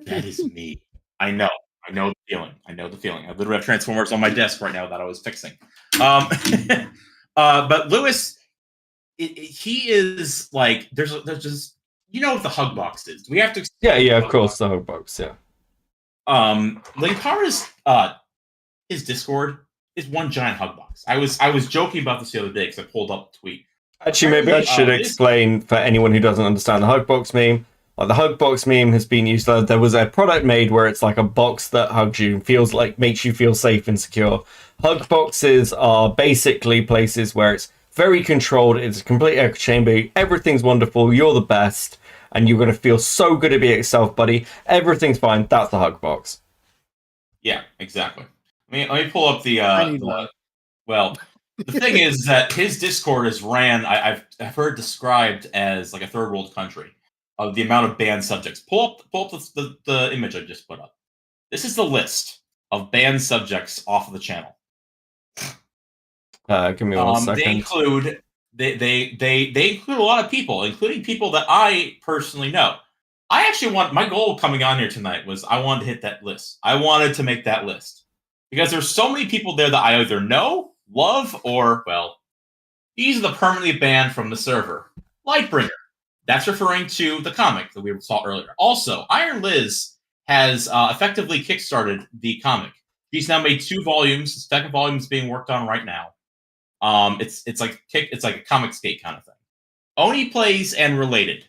That is me. I know. I know the feeling. I know the feeling. I literally have Transformers on my desk right now that I was fixing. But Lewis, he is like there's just what the hug box is. Do we have to? Yeah, of course, the hug box. Yeah. Linkara's his Discord is one giant hug box. I was joking about this the other day because I pulled up the tweet. Actually, maybe I should explain for anyone who doesn't understand the hug box meme. Like the hug box meme has been used. There was a product made where it's like a box that hugs you and makes you feel safe and secure. Hug boxes are basically places where it's very controlled. It's a complete echo chamber. Everything's wonderful. You're the best, and you're going to feel so good to be yourself, buddy. Everything's fine. That's the hug box. Yeah, exactly. Let me pull up the well. The thing is that his Discord is ran. I've heard described as like a third world country of the amount of banned subjects. Pull up the image I just put up. This is the list of banned subjects off of the channel. Give me 1 second. They include they include a lot of people, including people that I personally know. I actually my goal coming on here tonight was I wanted to hit that list. I wanted to make that list because there's so many people there that I either know, love, or well, these are the permanently banned from the server. Lightbringer. That's referring to the comic that we saw earlier. Also, Iron Liz has effectively kickstarted the comic. She's now made 2 volumes. The second volume is being worked on right now. It's like a comic skate kind of thing. Oni plays and related.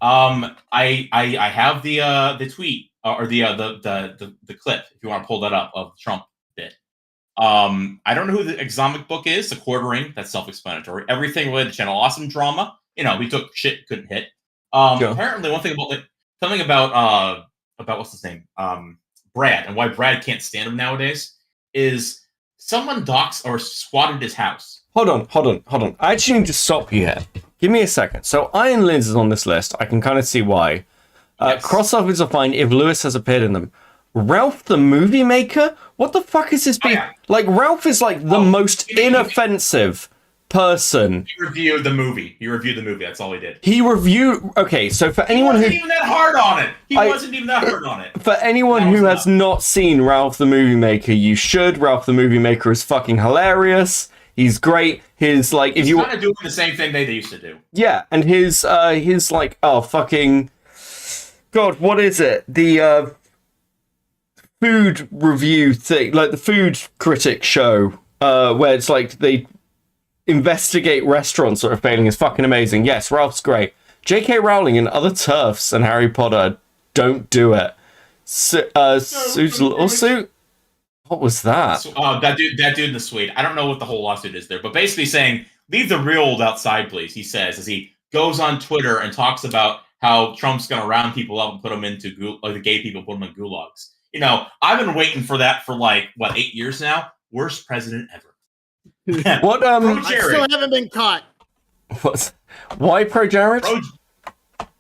I have the tweet or the clip if you want to pull that up of Trump bit. I don't know who the exotic book is. The Quartering, that's self-explanatory. Everything related to Channel Awesome drama. We took shit couldn't hit. Apparently, one thing about what's his name, Brad, and why Brad can't stand him nowadays is someone doxed or squatted his house. Hold on. I actually need to stop you here. Give me a second. So Iron Liz is on this list. I can kind of see why. Yes. Crossovers are fine if Lewis has appeared in them. Ralph the Movie Maker? What the fuck is this? Like, Ralph is like the most inoffensive person. He reviewed the movie. That's all he did. Okay, so for anyone He wasn't even that hard on it. For anyone who has not seen Ralph the Movie Maker, you should. Ralph the Movie Maker is fucking hilarious. He's great. He's kind of doing the same thing they used to do. Yeah, and his like, oh fucking God, what is it? The food review thing, like the food critic show, where it's like they investigate restaurants that are failing is fucking amazing. Yes, Ralph's great. J.K. Rowling and other TERFs and Harry Potter don't do it. Sue's lawsuit? What was that? That dude in the suite. I don't know what the whole lawsuit is there, but basically saying, leave the real old outside, please, he says, as he goes on Twitter and talks about how Trump's going to round people up and put them into, the gay people, put them in gulags. I've been waiting for that for 8 years now? Worst president ever. What I still haven't been caught. Why pro Jared?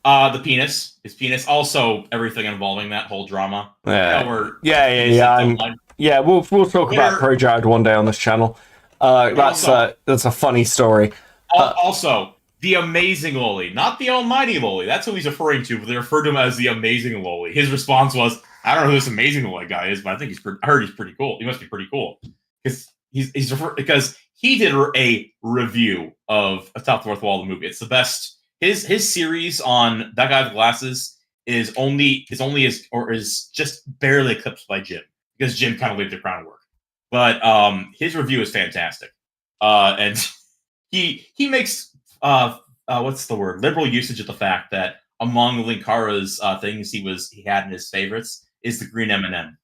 The penis. His penis. Also everything involving that whole drama. Yeah. We'll talk about pro Jared one day on this channel. That's a funny story. Also, the amazing Loli, not the almighty Loli. That's who he's referring to, but they refer to him as the amazing Loli. His response was, I don't know who this amazing Loli guy is, but I think I heard he's pretty cool. He must be pretty cool. Because he did a review of A Top Fourth Wall, the movie. It's the best. His series on That Guy with Glasses is just barely eclipsed by Jim, because Jim kind of leave the crown work. But his review is fantastic, and he makes what's the word, liberal usage of the fact that among Linkara's things he had in his favorites is the green M&M.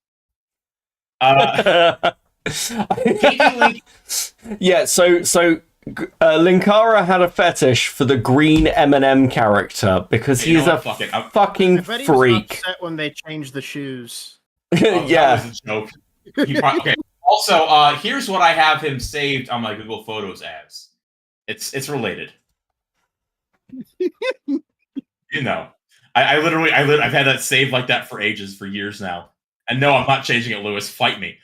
Yeah, so Linkara had a fetish for the green M&M character because Hey, you he's know a what? Fuck it. fucking I bet he was freak. upset when they changed the shoes. That Yeah. was a joke. Okay. Also, here's what I have him saved on my Google Photos as. It's related. You know, I've had that saved like that for ages, for years now. And no, I'm not changing it, Lewis. Fight me.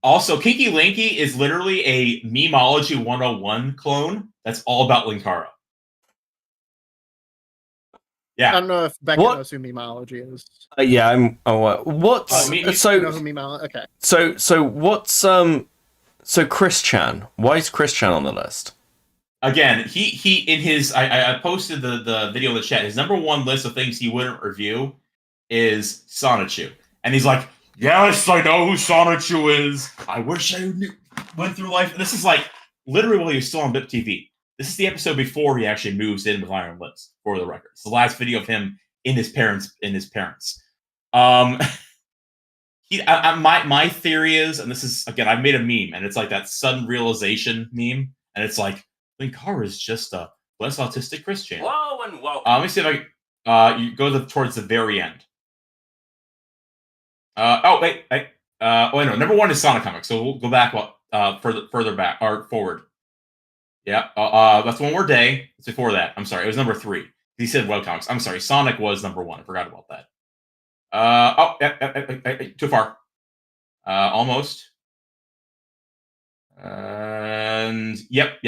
Also, Kinky Linky is literally a Memology 101 clone that's all about Linkara. Yeah. I don't know if Becca knows who memology is. Yeah, I'm. What's Oh, you so? know who memology? Okay. So what's So Chris Chan. Why is Chris Chan on the list? Again, he in his I posted the video in the chat. His number one list of things he wouldn't review is Sonichu, and he's like, "Yes, I know who Sonichu is. I wish I went through life." This is like literally while he was still on BIP TV. This is the episode before he actually moves in with Iron Lips, for the record. It's the last video of him in his parents. My theory is, and this is again, I've made a meme, and it's like that sudden realization meme, and it's like Linkara is just a less autistic Christian. Hello and welcome. Let me see if I you go towards the very end. Wait. No, number one is Sonic Comics, so we'll go back further back or forward. Yeah, that's one more day. It's before that. I'm sorry, it was number 3. He said webcomics. I'm sorry, Sonic was number 1. I forgot about that. Too far. Almost. And yep.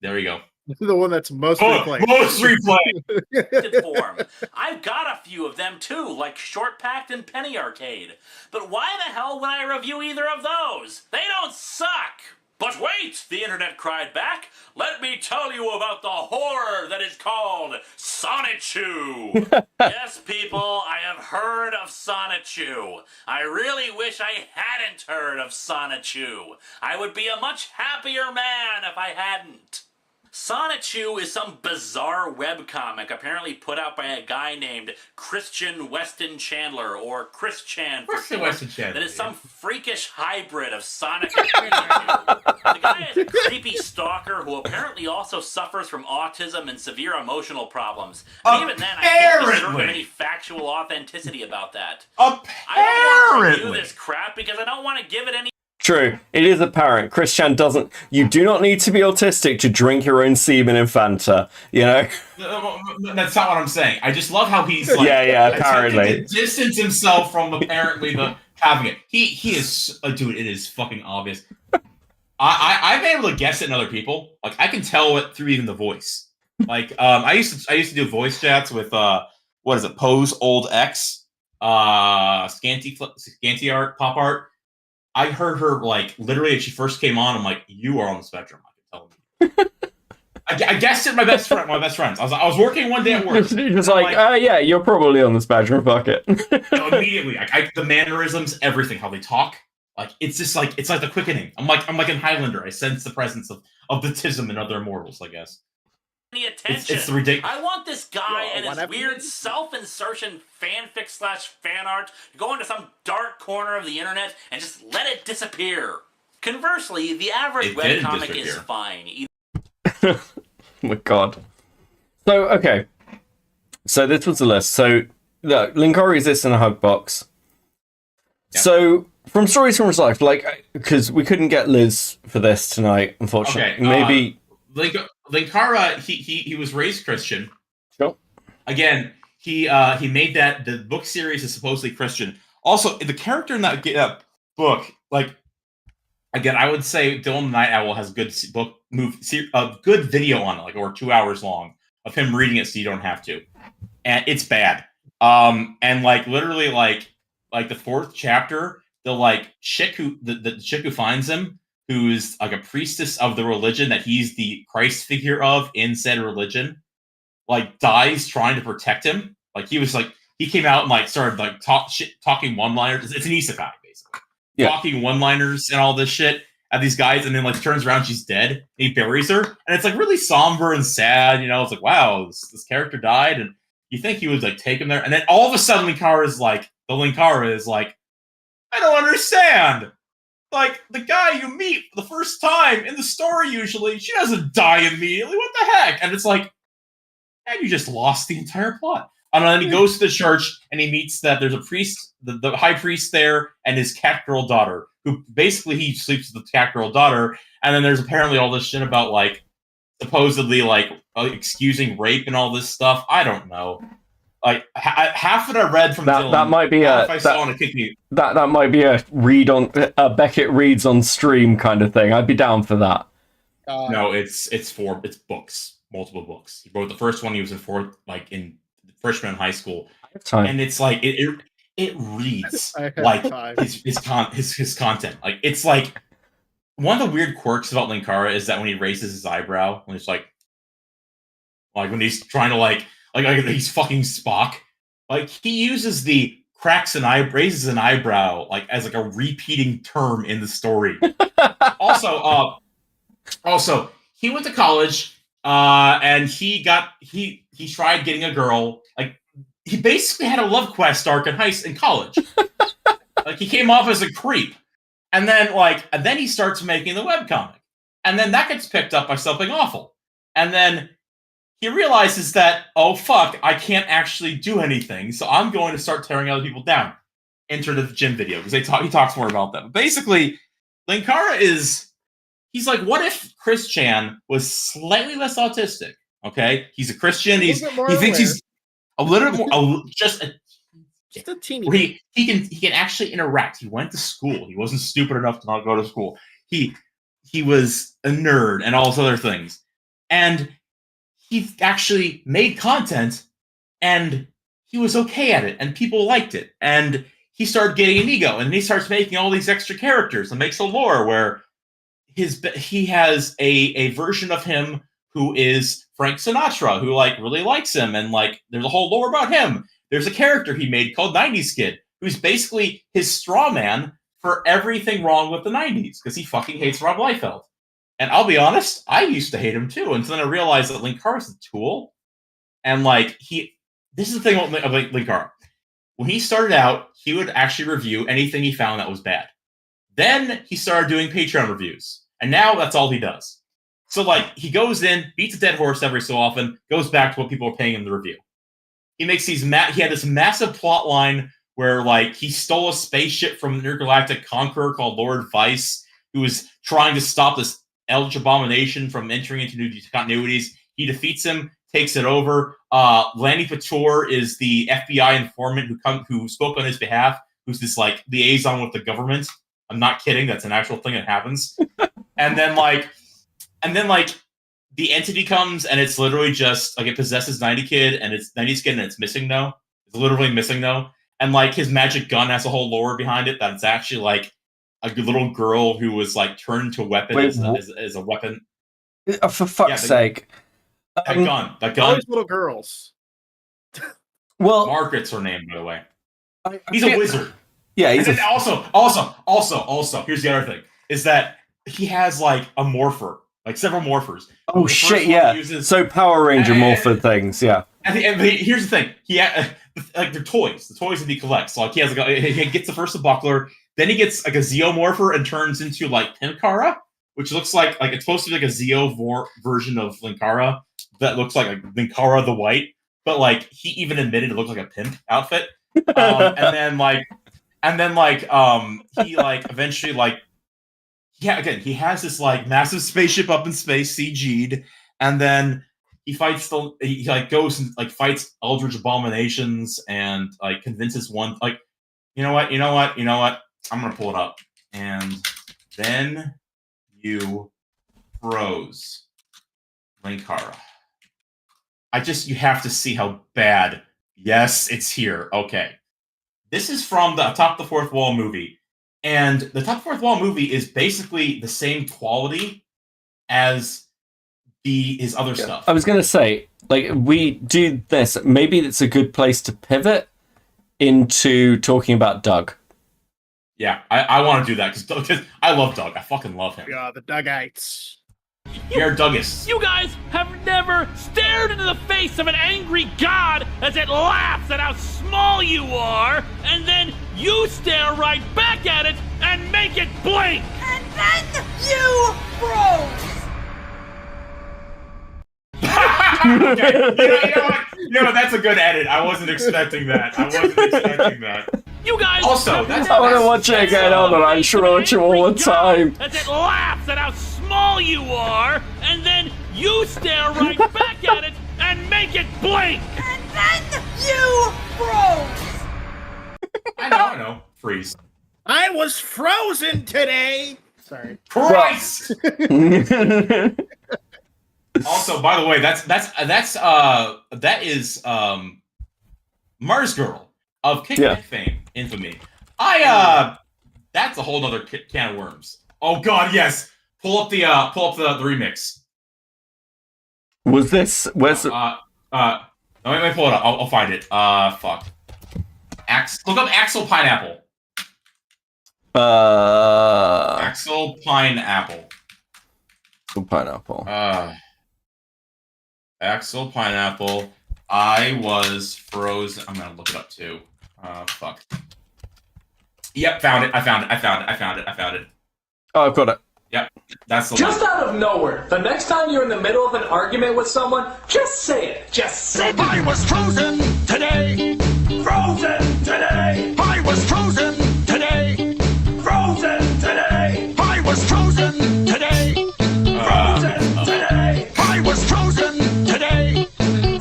There we go. The one that's most replayed. Most replayed. Form. I've got a few of them too, like Short Packed and Penny Arcade. But why the hell would I review either of those? They don't suck! But wait, the internet cried back. Let me tell you about the horror that is called Sonichu. Yes, people, I have heard of Sonichu. I really wish I hadn't heard of Sonichu. I would be a much happier man if I hadn't. Sonichu is some bizarre webcomic apparently put out by a guy named Christian Weston Chandler, or Chris Chan for Christian short, Weston Chandler, that is some freakish hybrid of Sonic and Pikachu. The guy is a creepy stalker who apparently also suffers from autism and severe emotional problems. And even then, I can't be certain of any factual authenticity about that. I don't want to review this crap because I don't want to give it any... True. It is apparent. Chris Chan doesn't... You do not need to be autistic to drink your own semen in Fanta, you know? That's not what I'm saying. I just love how he's like... Yeah, apparently. To distance himself from apparently the having it. He is... dude, it is fucking obvious. I've been able to guess it in other people. Like, I can tell it through even the voice. Like, I used to do voice chats with, what is it, Pose Old X, Scanty Art, Pop Art. I heard her, like, literally as she first came on, I'm like, you are on the spectrum. I can tell you. I guessed it my best friends. I was working one day at work. Just like, yeah, you're probably on the spectrum, fuck it. Immediately, the mannerisms, everything, how they talk. Like, it's just like, it's like the quickening. I'm like in Highlander. I sense the presence of the Tism and other immortals, I guess. Any attention. It's ridiculous. I want this guy and his weird self-insertion fanfic/fan art to go into some dark corner of the internet and just let it disappear. Conversely, the average webcomic is fine. Oh my god. So, okay. So this was the list. So, look, Linkara exists in a hug box. Yeah. So, from Stories from His Life, like, because we couldn't get Liz for this tonight, unfortunately. Okay, maybe... Linkara, he was raised Christian. Sure. Again, he made that the book series is supposedly Christian. Also, the character in that book, like, again, I would say Dylan the Night Owl has good good video on it, like over 2 hours long of him reading it, so you don't have to, and it's bad. And like literally, like the 4th chapter, the chick who finds him, who's like a priestess of the religion that he's the Christ figure of in said religion, like dies trying to protect him. Like he came out and like started like talking one-liners. It's an isekai basically, talking one-liners and all this shit at these guys, and then like turns around, she's dead. And he buries her, and it's like really somber and sad. You know, it's like wow, this character died, and you think he would like take him there, and then all of a sudden Linkara is like, I don't understand. like, the guy you meet the first time in the story, usually, she doesn't die immediately. What the heck? And it's like, and you just lost the entire plot. And then he goes to the church and he meets that there's a priest, the high priest there, and his cat girl daughter, who basically he sleeps with the cat girl daughter. And then there's apparently all this shit about, like, supposedly, like, excusing rape and all this stuff. I don't know. Like, half of it I read from Dylan. That might be half I saw on a kick me. That might be a read on Beckett reads on stream kind of thing. I'd be down for that. No, it's books, multiple books. He wrote the first one. He was in freshman in high school, and it's like it reads like his content. Like, it's like one of the weird quirks about Linkara is that when he raises his eyebrow, when it's like when he's trying to like he's fucking Spock, like he uses the raises an eyebrow like as like a repeating term in the story. Also, he went to college, and he tried getting a girl. Like, he basically had a love quest arc in college. Like, he came off as a creep, and then he starts making the webcomic, and then that gets picked up by something awful, and then he realizes that, oh fuck, I can't actually do anything, so I'm going to start tearing other people down. Enter the gym video because he talks more about that. But basically, Linkara he's like, what if Chris Chan was slightly less autistic? Okay, he's a Christian. He thinks he's a little more, just a teeny. He can actually interact. He went to school. He wasn't stupid enough to not go to school. He was a nerd and all those other things, and he actually made content, and he was okay at it, and people liked it, and he started getting an ego, and he starts making all these extra characters and makes a lore where he has a version of him who is Frank Sinatra, who like really likes him, and like there's a whole lore about him. There's a character he made called 90s Kid, who's basically his straw man for everything wrong with the 90s, because he fucking hates Rob Liefeld. And I'll be honest, I used to hate him too, and so then I realized that Linkara's a tool, and like this is the thing about Linkara. When he started out, he would actually review anything he found that was bad. Then he started doing Patreon reviews, and now that's all he does. So like, he goes in, beats a dead horse every so often, goes back to what people are paying him to review. He makes he had this massive plot line where like he stole a spaceship from an intergalactic conqueror called Lord Vice, who was trying to stop this Eldritch abomination from entering into new continuities. He defeats him, takes it over. Lanny Pator is the FBI informant who spoke on his behalf, who's this like liaison with the government. I'm not kidding. That's an actual thing that happens. and then the entity comes, and it's literally just like it possesses 90 Kid, and it's 90's Kid, and it's missing though. It's literally missing though. And like his magic gun has a whole lore behind it that it's actually like a little girl who was like turned into a weapon as a weapon. For fuck's sake. That gun. Always little girls. Well, Margaret's her name, by the way. He's a wizard. Yeah, he's also, here's the other thing, is that he has like a morpher, like several morphers. Oh shit, yeah. So Power Ranger morpher things, yeah. And here's the thing, like they're toys, the toys that he collects. So, like he gets the first buckler, then he gets like a Zeomorpher and turns into like Linkara, which looks like it's supposed to be like a Zeo version of Linkara that looks like Linkara the White, but like he even admitted it looked like a pimp outfit. And then he like eventually like he has this like massive spaceship up in space CG'd, and then he goes and like fights Eldritch abominations and like convinces one like you know what I'm gonna pull it up, and then you froze Linkara. You have to see how bad. Yes, it's here. Okay. This is from the Top the Fourth Wall movie. And the Top Fourth Wall movie is basically the same quality as his other stuff. I was going to say, like, we do this. Maybe it's a good place to pivot into talking about Doug. Yeah, I want to do that because I love Doug. I fucking love him. Yeah, the Dougites. You're Dougists. You guys have never stared into the face of an angry god as it laughs at how small you are, and then you stare right back at it and make it blink! And then you froze! Okay, you know what? That's a good edit. I wasn't expecting that. You guys Also, that's I want to watch it again. Hold on, I'm sure I'll watch it all the time. as it laughs at how small you are, and then you stare right back at it and make it blink! And then you froze! I know. Freeze. I was frozen today. Sorry. Christ! Also, by the way, that is Mars Girl of Kickback fame, infamy. That's a whole other can of worms. Oh God, yes. Pull up the remix. Was this? Where's it? Let me pull it up. I'll find it. Fuck. Look up Axel Pineapple. Axel Pineapple. Pineapple. Axel Pineapple. I was frozen. I'm gonna look it up too. Fuck. Yep, found it. I found it. Oh, I've got it. Yep, that's the Just one. out of nowhere, the next time you're in the middle of an argument with someone, just say it. Just say it. I was frozen today. Frozen today. I was frozen today. Frozen today. I was frozen today. Frozen today. I was frozen today.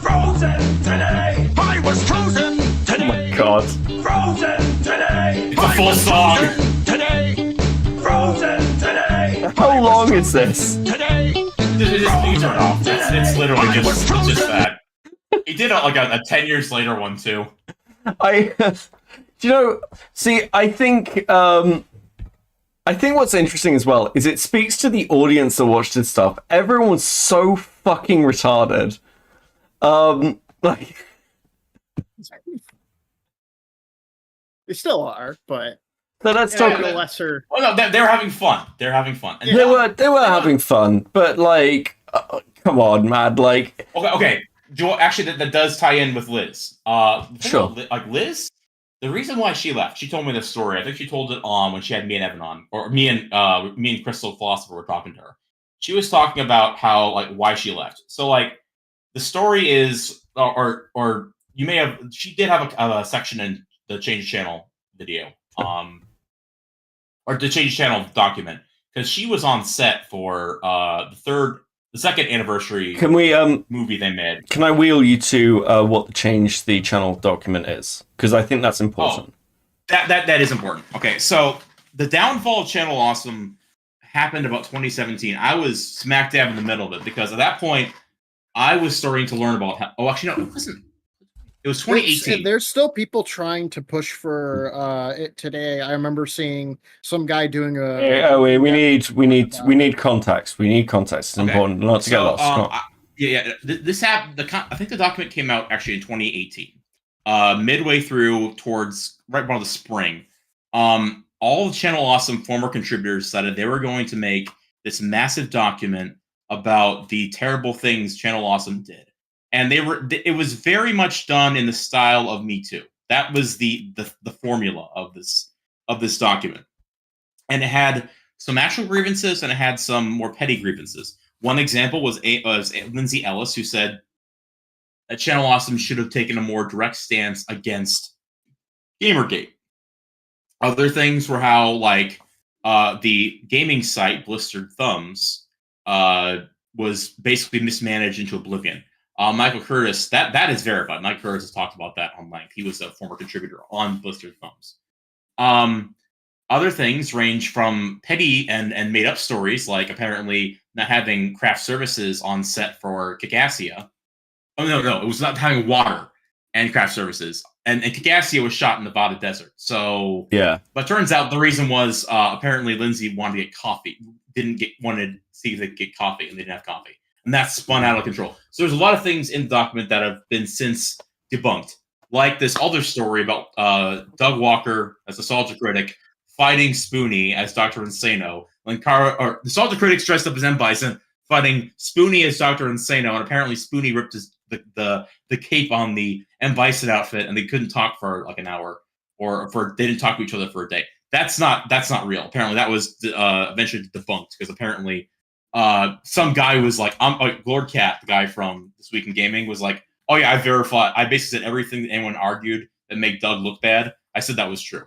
Frozen today. I was frozen today. Oh my God. Frozen today. It's a full song. Today. Frozen today. How long is this? Today. Just turn off. It's literally just that. He did a 10 years later one too. See, I think what's interesting as well is it speaks to the audience that watched this stuff. Everyone's so fucking retarded. Like They still are, but so let's talk a lesser. Oh no, they were having fun. They're having fun. And they were having fun, but like, come on, man. Like, okay. Actually, that does tie in with Liz. Sure. Like Liz, the reason why she left, she told me this story. I think she told it on when she had me and Evan on, or me and Crystal Philosopher were talking to her. She was talking about how why she left. So the story is, or you may have, she did have a section in the Change Channel video, or the Change Channel document, because she was on set for the second anniversary can we movie they made. Can I wheel you to what the Change the Channel document is? Because I think that's important. That is important. Okay, so the downfall of Channel Awesome happened about 2017. I was smack dab in the middle of it because at that point I was starting to learn about how. Oh, actually, no, it wasn't. It was 2018. There's still people trying to push for it today. I remember seeing some guy doing a. We need context. We need context. It's important not to get lost. This happened. I think the document came out actually in 2018, midway through towards right around the spring. All of Channel Awesome former contributors decided they were going to make this massive document about the terrible things Channel Awesome did. And it was very much done in the style of Me Too. That was the formula of this document. And it had some actual grievances and it had some more petty grievances. One example was Lindsay Ellis, who said that Channel Awesome should have taken a more direct stance against Gamergate. Other things were how the gaming site Blistered Thumbs was basically mismanaged into oblivion. Michael Curtis, that is verified. Michael Curtis has talked about that on length. He was a former contributor on Blistered Thumbs. Other things range from petty and made up stories, like apparently not having craft services on set for Kikassia. Oh no, it was not having water and craft services. And Kikassia was shot in the Nevada desert. So yeah. But turns out the reason was apparently Lindsay wanted to get coffee, wanted to see if they could get coffee, and they didn't have coffee. And that spun out of control. So there's a lot of things in the document that have been since debunked, like this other story about Doug Walker as the Nostalgia Critic fighting Spoonie as Dr. Insano. When the Nostalgia Critic's dressed up as M. Bison fighting Spoonie as Dr. Insano, and apparently Spoonie ripped the cape on the M. Bison outfit, and they couldn't talk for an hour, or they didn't talk to each other for a day. that's not real. Apparently, that was eventually debunked because apparently some guy was like, Lord Cat, the guy from This Week in Gaming, was like, oh yeah, I verified. I basically said everything that anyone argued that made Doug look bad. I said that was true.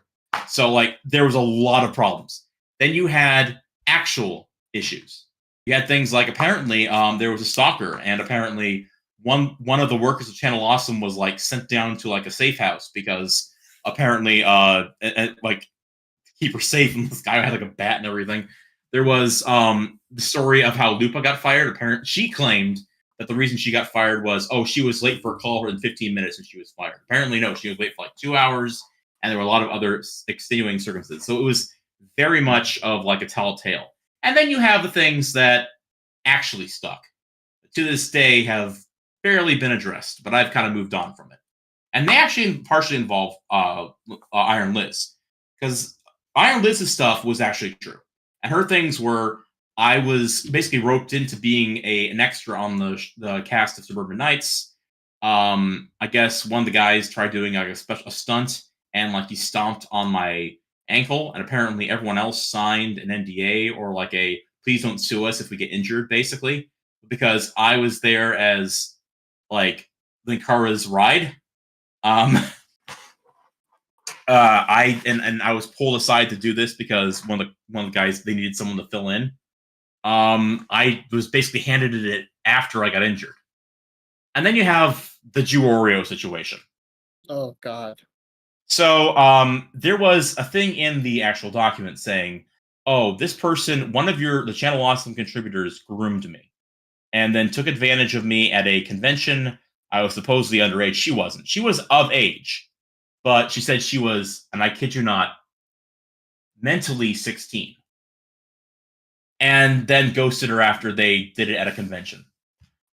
So like there was a lot of problems. Then you had actual issues. You had things like apparently there was a stalker, and apparently one of the workers of Channel Awesome was like sent down to like a safe house because apparently like keep her safe, and this guy had like a bat and everything. There was the story of how Lupa got fired. Apparently, she claimed that the reason she got fired was, she was late for a call in 15 minutes and she was fired. Apparently, no, she was late for like 2 hours, and there were a lot of other extenuating circumstances. So it was very much of like a telltale. And then you have the things that actually stuck. To this day, have barely been addressed, but I've kind of moved on from it. And they actually partially involve Iron Liz, because Iron Liz's stuff was actually true. And her things were, I was basically roped into being an extra on the cast of Suburban Nights. I guess one of the guys tried doing like a stunt, and like he stomped on my ankle, and apparently everyone else signed an NDA or like a please don't sue us if we get injured, basically, because I was there as like Linkara's ride. I was pulled aside to do this because one of the guys, they needed someone to fill in. I was basically handed it after I got injured. And then you have the Jew Oreo situation. Oh God. So there was a thing in the actual document saying, this person, one of the Channel Awesome contributors groomed me and then took advantage of me at a convention. I was supposedly underage. She wasn't. She was of age. But she said she was, and I kid you not, mentally 16. And then ghosted her after they did it at a convention.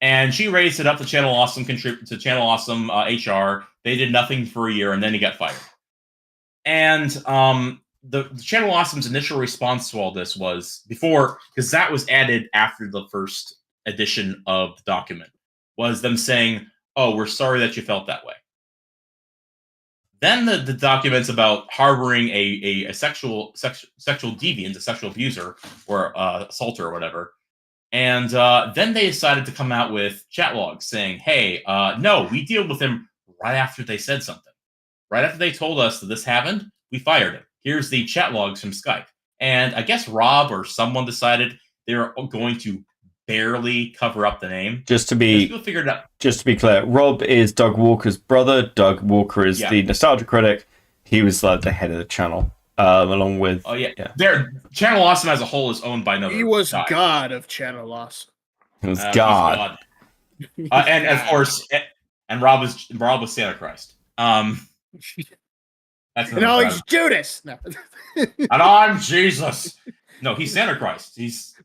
And she raised it up to Channel Awesome HR. They did nothing for a year, and then he got fired. And the Channel Awesome's initial response to all this was because that was added after the first edition of the document, was them saying, we're sorry that you felt that way. Then the documents about harboring a sexual deviant, a sexual abuser, or assaulter or whatever. And then they decided to come out with chat logs saying, hey, no, we dealt with him right after they said something. Right after they told us that this happened, we fired him. Here's the chat logs from Skype. And I guess Rob or someone decided they're going to barely cover up the name. Just to be clear, Rob is Doug Walker's brother. Doug Walker is the nostalgia critic. He was like the head of the channel, along with. Oh yeah. Their Channel Awesome as a whole is owned by another. He was guy. God of Channel Awesome. He was God. And of course, and Rob was Santa Christ. That's he's Judas. No. And I'm Jesus. No, he's Santa Christ.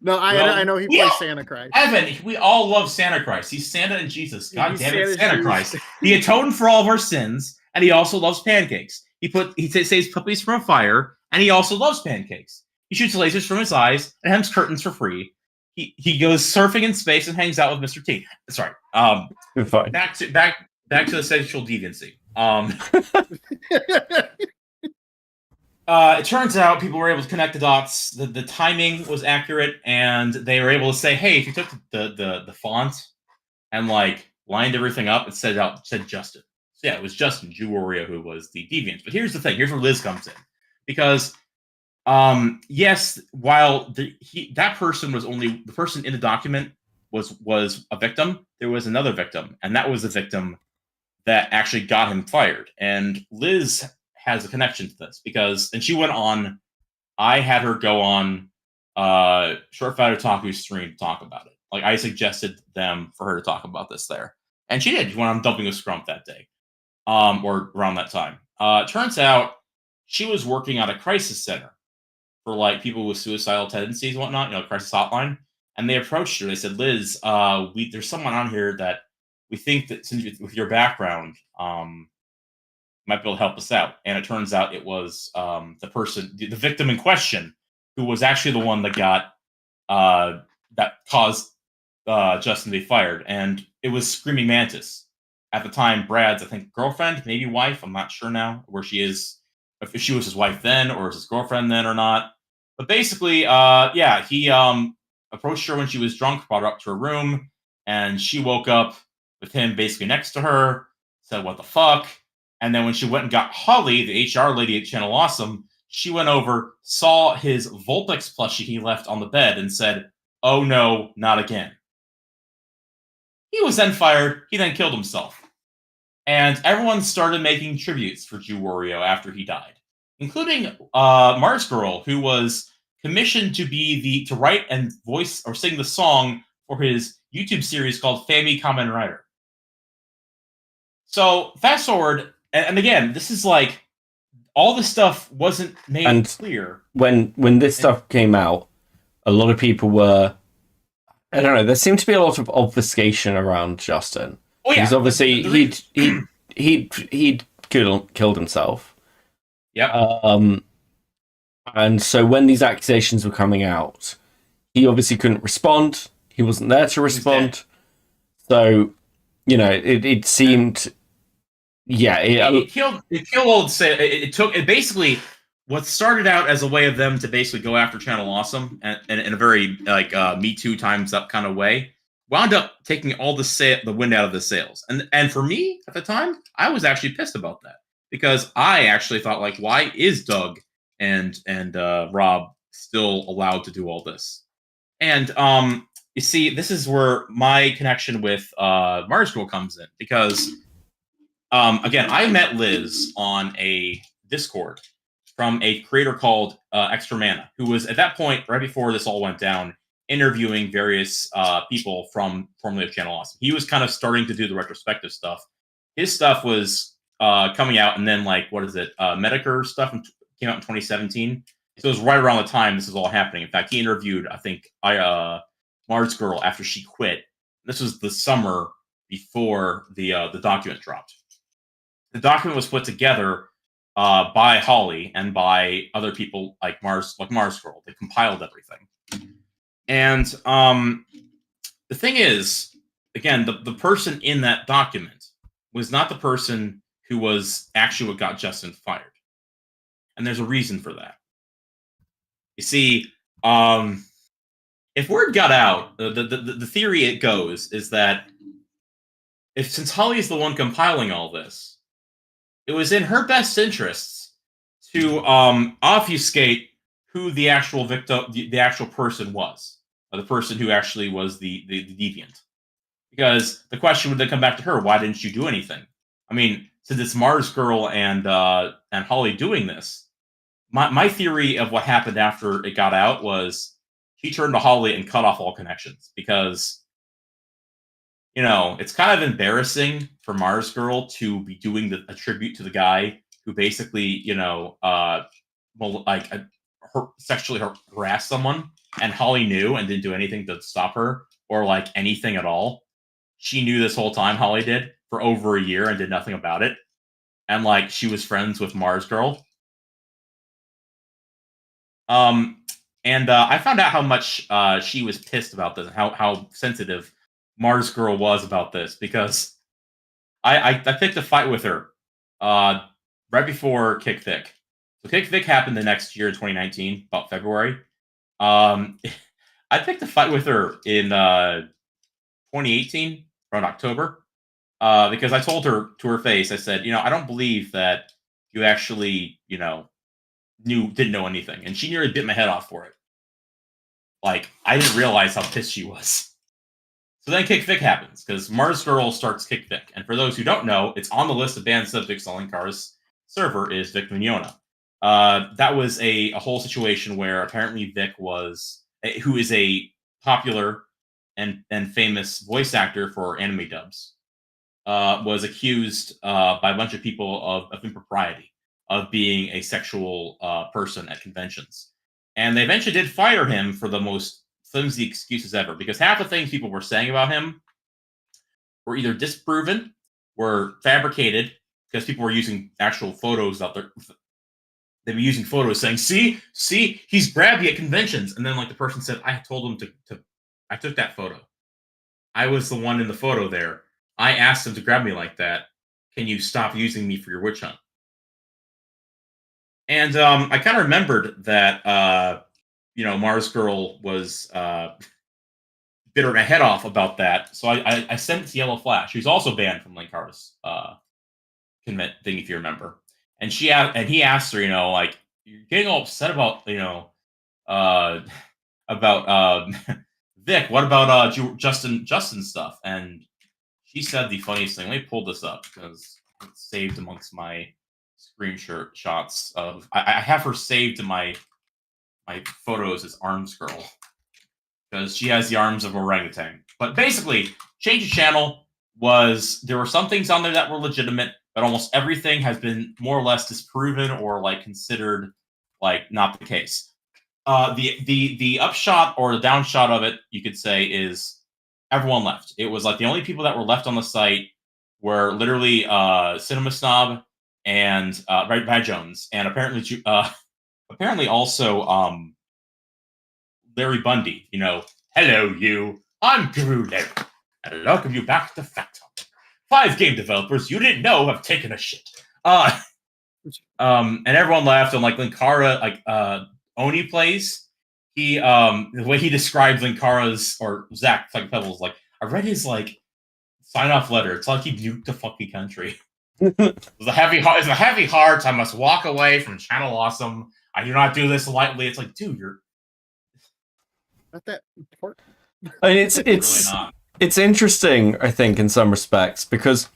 I know he plays Santa Christ. Evan, we all love Santa Christ. He's Santa and Jesus. God damn it, Santa Christ. He atoned for all of our sins, and he also loves pancakes. He saves puppies from a fire, and he also loves pancakes. He shoots lasers from his eyes and hems curtains for free. He goes surfing in space and hangs out with Mr. T. Sorry. You're fine. Back to the sexual deviancy. It turns out people were able to connect the dots. The timing was accurate, and they were able to say, "Hey, if you took the font and like lined everything up, it said Justin." So yeah, it was Justin Jew Oreo who was the deviant. But here's the thing: here's where Liz comes in, because yes, while that person was only the person in the document was a victim, there was another victim, and that was the victim that actually got him fired. And Liz has a connection to this and she went on. I had her go on Short Fat Otaku's stream to talk about it. Like I suggested for her to talk about this there, and she did. She went on Dumping a Scrump that day, or around that time. Turns out she was working at a crisis center for like people with suicidal tendencies and whatnot, crisis hotline. And they approached her. They said, "Liz, there's someone on here that we think that since with your background, might be able to help us out." And it turns out it was the victim in question, who was actually the one that that caused Justin to be fired. And it was Screaming Mantis. At the time, Brad's, I think, girlfriend, maybe wife, I'm not sure now where she is. if she was his wife then or his girlfriend then or not. But basically, he approached her when she was drunk, brought her up to her room, and she woke up with him basically next to her, said, "What the fuck?" And then when she went and got Holly, the HR lady at Channel Awesome, she went over, saw his Vulpix plushie he left on the bed, and said, "Oh no, not again." He was then fired. He then killed himself. And everyone started making tributes for Jew Wario after he died, including Mars Girl, who was commissioned to write and voice or sing the song for his YouTube series called Family Kamen Rider. So fast forward, and again, this is like all this stuff wasn't made clear. When this stuff came out, a lot of people were, I don't know, there seemed to be a lot of obfuscation around Justin. Oh yeah, because obviously he'd killed himself. Yep. And so when these accusations were coming out, he obviously couldn't respond. He wasn't there to respond. So, you know, it seemed, it killed old. It basically what started out as a way of them to basically go after Channel Awesome and in a very like Me Too times up kind of way, wound up taking all the wind out of the sails. And for me at the time, I was actually pissed about that because I actually thought like, why is Doug and Rob still allowed to do all this? And you see, this is where my connection with Mars Girl comes in because again, I met Liz on a Discord from a creator called Extra Mana, who was at that point, right before this all went down, interviewing various people from formerly of Channel Awesome. He was kind of starting to do the retrospective stuff. His stuff was coming out, and then like, what is it? Medicare stuff came out in 2017. So it was right around the time this is all happening. In fact, he interviewed, I think, Mars Girl after she quit. This was the summer before the document dropped. The document was put together by Holly and by other people like Mars Girl. They compiled everything. And the thing is, again, the person in that document was not the person who was actually what got Justin fired. And there's a reason for that. You see, if word got out, the theory it goes is that since Holly is the one compiling all this, it was in her best interests to obfuscate who the actual victim, the actual person was, or the person who actually was the deviant. Because the question would then come back to her: why didn't you do anything? I mean, since it's Mars Girl and Holly doing this, my theory of what happened after it got out was she turned to Holly and cut off all connections because, you know, it's kind of embarrassing for Mars Girl to be doing a tribute to the guy who basically, you know, sexually harassed someone, and Holly knew and didn't do anything to stop her or like anything at all. She knew this whole time, Holly did, for over a year and did nothing about it. And like she was friends with Mars Girl. And I found out how much she was pissed about this, how sensitive Mars Girl was about this, because I picked a fight with her right before Kick Thick. So Kick Thick happened the next year in 2019, about February. I picked a fight with her in 2018, around October, because I told her to her face, I said, you know, I don't believe that you actually, you know, didn't know anything. And she nearly bit my head off for it. Like, I didn't realize how pissed she was. So then Kick Thick happens, because Mars Girl starts Kick Thick. And for those who don't know, it's on the list of banned subjects on Linkar's server is Vic Mignogna. That was a whole situation where apparently Vic was, who is a popular and famous voice actor for anime dubs, was accused by a bunch of people of impropriety, of being a sexual person at conventions. And they eventually did fire him for the most flimsy excuses ever, because half the things people were saying about him were either disproven, were fabricated, because people were using actual photos out there. They'd be using photos saying, see, he's grabbed you at conventions. And then like the person said, I told him I took that photo. I was the one in the photo there. I asked him to grab me like that. Can you stop using me for your witch hunt? And I kind of remembered that, Mars Girl was bitter my head off about that. So I sent it to Yellow Flash, who's also banned from Linkara's commit thing, if you remember. And he asked her, like, you're getting all upset about, about Vic. What about Justin stuff? And she said the funniest thing. Let me pull this up because it's saved amongst my screenshot shots of. I have her saved in my photos as Arms Girl because she has the arms of orangutan. But basically, Change of Channel there were some things on there that were legitimate, but almost everything has been more or less disproven or like considered like not the case. The upshot or the downshot of it, you could say, is everyone left. It was like the only people that were left on the site were literally Cinema Snob and Brad Jones, and apparently also Larry Bundy. Hello you, I'm Guru Larry, and I welcome you back to Fact Talk. 5 game developers you didn't know have taken a shit. And everyone left, and like Linkara, like Oni plays. He the way he describes Linkara's or Zach like Pebbles, like I read his like sign off letter. It's like he nuked the fucking country. It's a heavy heart. I must walk away from Channel Awesome. I do not do this lightly. It's like, dude, you're not that important. I mean, it's interesting, I think, in some respects, because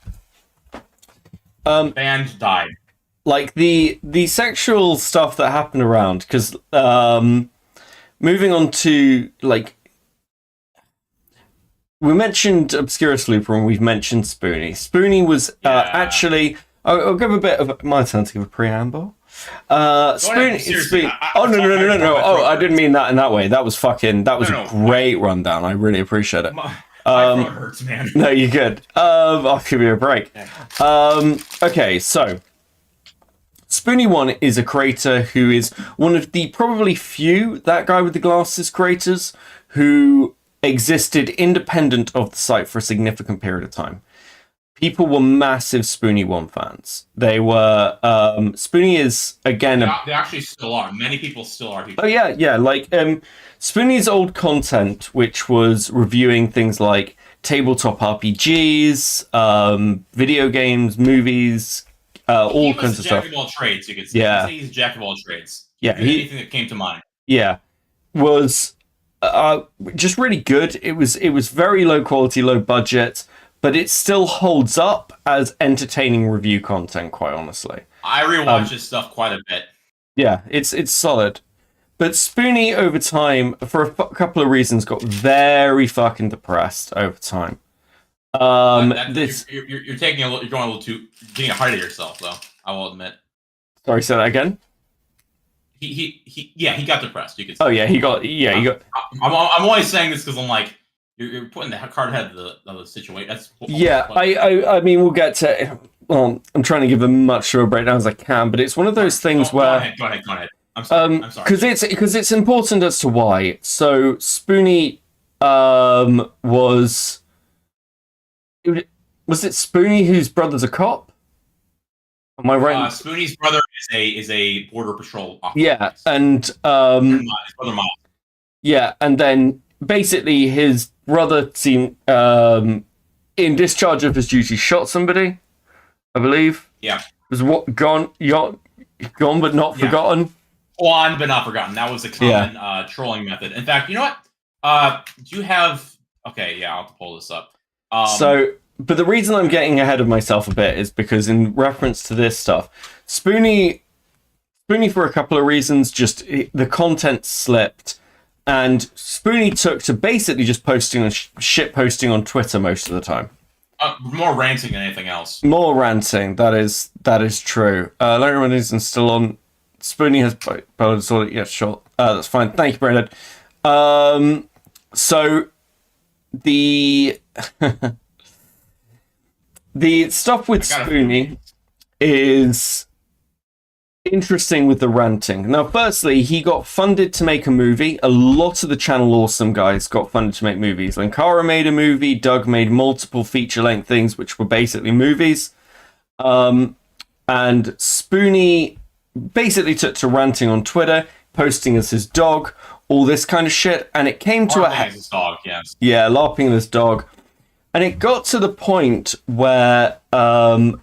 band died. Like the sexual stuff that happened around, because moving on to like we mentioned Obscurus Looper and we've mentioned Spoonie. Spoonie was actually I'll give a bit of my turn to give a preamble. Spoonie. Oh no! Oh, I didn't mean that in that way. That was a great rundown. I really appreciate it. My throat hurts, man. No, you're good. I'll give you a break. Okay, so Spoonie One is a creator who is one of the probably few That Guy with the Glasses creators who existed independent of the site for a significant period of time. People were massive Spoonie One fans. They were Spoonie is again. They actually still are. Many people still are. Oh yeah. Like Spoonie's old content, which was reviewing things like tabletop RPGs, video games, movies, all kinds of stuff. Jack of all trades, you could say. Yeah. You could say he's a jack of all trades. Yeah, anything that came to mind. Yeah, was just really good. It was very low quality, low budget, but it still holds up as entertaining review content. Quite honestly, I rewatch his stuff quite a bit. Yeah, it's solid. But Spoonie, over time, for a couple of reasons, got very fucking depressed over time. You're going a little too getting ahead of yourself, though. I will admit. Sorry, say that again. He got depressed. You could say. Oh yeah, he got. I'm only saying this because I'm like you're putting the card ahead of the situation. That's I mean, we'll get to. Well, I'm trying to give as much of a breakdown as I can, but it's one of those things where. Go ahead. I'm sorry. Because it's important as to why. So Spoonie was it Spoonie whose brother's a cop? Am I right? Spoonie's brother is a border patrol officer. Yeah, and his brother Miles. Yeah, and then basically his brother seemed in discharge of his duty shot somebody, I believe. Yeah. Was what gone but not forgotten. Gone but not forgotten. That was a common trolling method. In fact, you know what? Do you have? Okay, yeah, I'll have to pull this up. But the reason I'm getting ahead of myself a bit is because in reference to this stuff, Spoonie for a couple of reasons, just the content slipped, and Spoonie took to basically just posting on shit posting on Twitter most of the time. More ranting than anything else. More ranting. That is true. Larry Rennison's still on. Spoonie has posted. Yeah, sure. That's fine. Thank you, Brandon. So the the stuff with Spoonie is interesting with the ranting. Now, firstly, he got funded to make a movie. A lot of the Channel Awesome guys got funded to make movies. Linkara made a movie. Doug made multiple feature-length things, which were basically movies. And Spoonie basically took to ranting on Twitter, posting as his dog, all this kind of shit, and it came to LARPing as his dog, yes. Yeah, LARPing this dog. And it got to the point where, for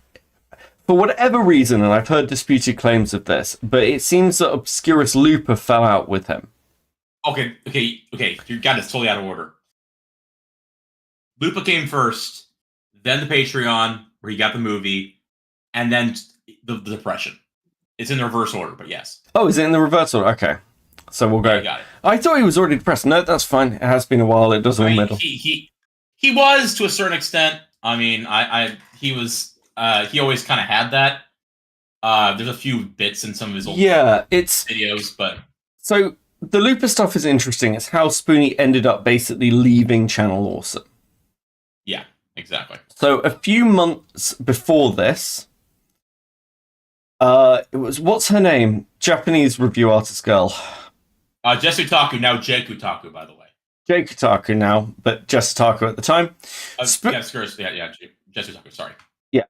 whatever reason, and I've heard disputed claims of this, but it seems that Obscurus Lupa fell out with him. Okay. You got this totally out of order. Lupa came first, then the Patreon, where he got the movie, and then the depression. It's in the reverse order, but yes. Oh, is it in the reverse order? Okay. So we'll go. Yeah, you got it. I thought he was already depressed. No, that's fine. It has been a while. It does all middle. He was to a certain extent. I mean, he was he always kind of had that. There's a few bits in some of his old videos, but so the Lupa stuff is interesting. It's how Spoonie ended up basically leaving Channel Awesome. Yeah, exactly. So a few months before this, it was, what's her name? Japanese review artist girl. Jess Utaku, now Jake Utaku, by the way. Jake Utaku now, but Jess Utaku at the time. Jess Utaku, sorry. Yeah.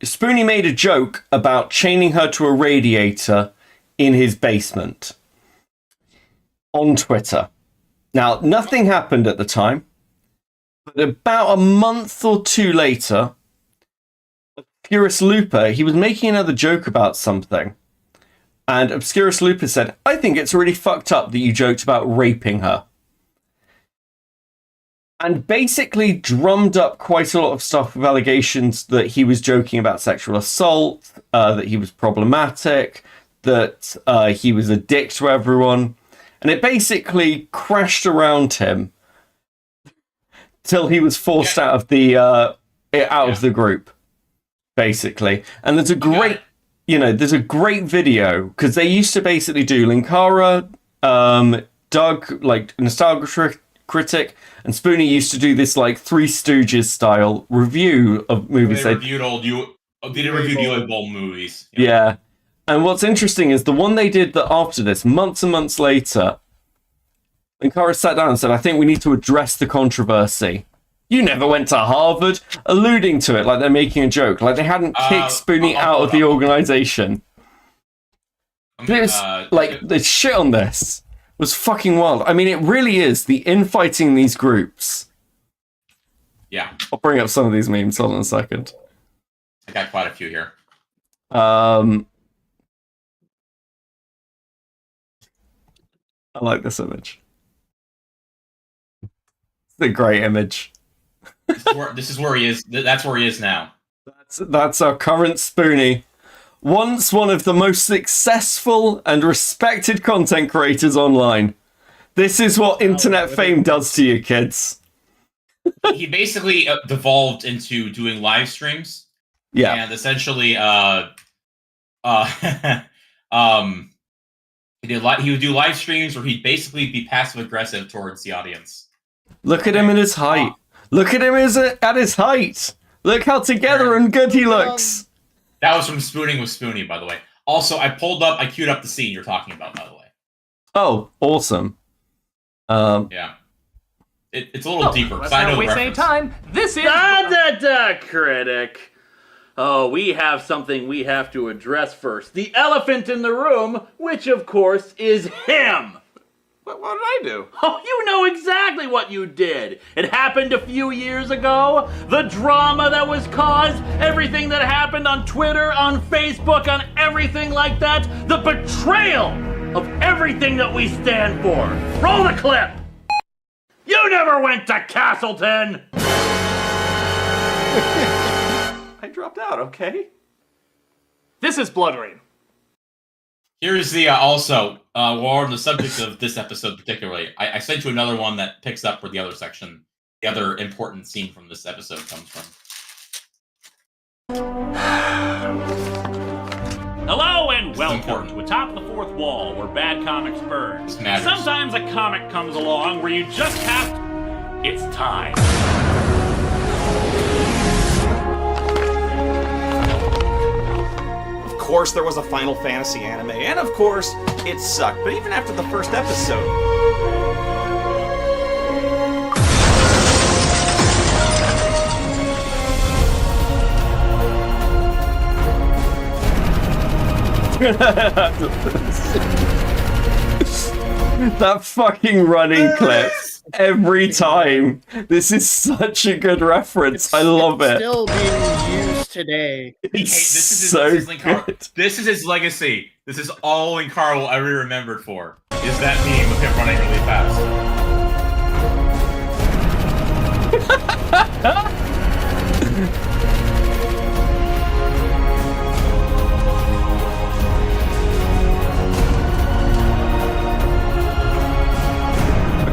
Spoonie made a joke about chaining her to a radiator in his basement on Twitter. Now, nothing happened at the time, but about a month or two later, Obscurus Lupa, he was making another joke about something. And Obscurus Lupa said, I think it's really fucked up that you joked about raping her. And basically drummed up quite a lot of stuff with allegations that he was joking about sexual assault, that he was problematic, that he was a dick to everyone. And it basically crashed around him till he was forced out of the group, basically. And there's a great... there's a great video, because they used to basically do Linkara, Doug, like Nostalgia Critic, and Spoonie used to do this like Three Stooges style review of movies. They reviewed the old Bowl movies. Yeah. And what's interesting is the one they did that after this, months and months later, Linkara sat down and said, I think we need to address the controversy. You never went to Harvard, alluding to it like they're making a joke, like they hadn't kicked Spoonie out of the organization. It was like the shit on this was fucking wild. I mean, it really is the infighting these groups. Yeah, I'll bring up some of these memes. Hold on a second. I got quite a few here. I like this image. It's a great image. This is where he is. That's where he is now. That's our current Spoonie. Once one of the most successful and respected content creators online. This is what internet fame does to you, kids. He basically devolved into doing live streams. Yeah. And essentially, he would do live streams where he'd basically be passive aggressive towards the audience. Look at him at his height. Look at him at his height. Look how together and good he looks. That was from Spooning with Spoonie, by the way. Also, I queued up the scene you're talking about, by the way. Oh, awesome. Yeah. It's a little deeper. Let's I know not the waste any reference. time. This is Critic. Oh, we have something we have to address first. The elephant in the room, which of course is him. What did I do? Oh, you know exactly what you did. It happened a few years ago. The drama that was caused, everything that happened on Twitter, on Facebook, on everything like that. The betrayal of everything that we stand for. Roll the clip. You never went to Castleton. I dropped out, okay? This is Blood Rain. Here's the also, while we're on the subject of this episode particularly, I sent you another one that picks up where the other section, the other important scene from this episode comes from. Hello and welcome to Atop the Fourth Wall, where bad comics burn. Sometimes a comic comes along where you just have to... It's time. Of course there was a Final Fantasy anime, and of course it sucked, but even after the first episode... That fucking running clip every time. This is such a good reference. I love it. Still being used today. It's this is so his good. This is his legacy. This is all Linkara will ever be remembered for. Is that meme of him running really fast?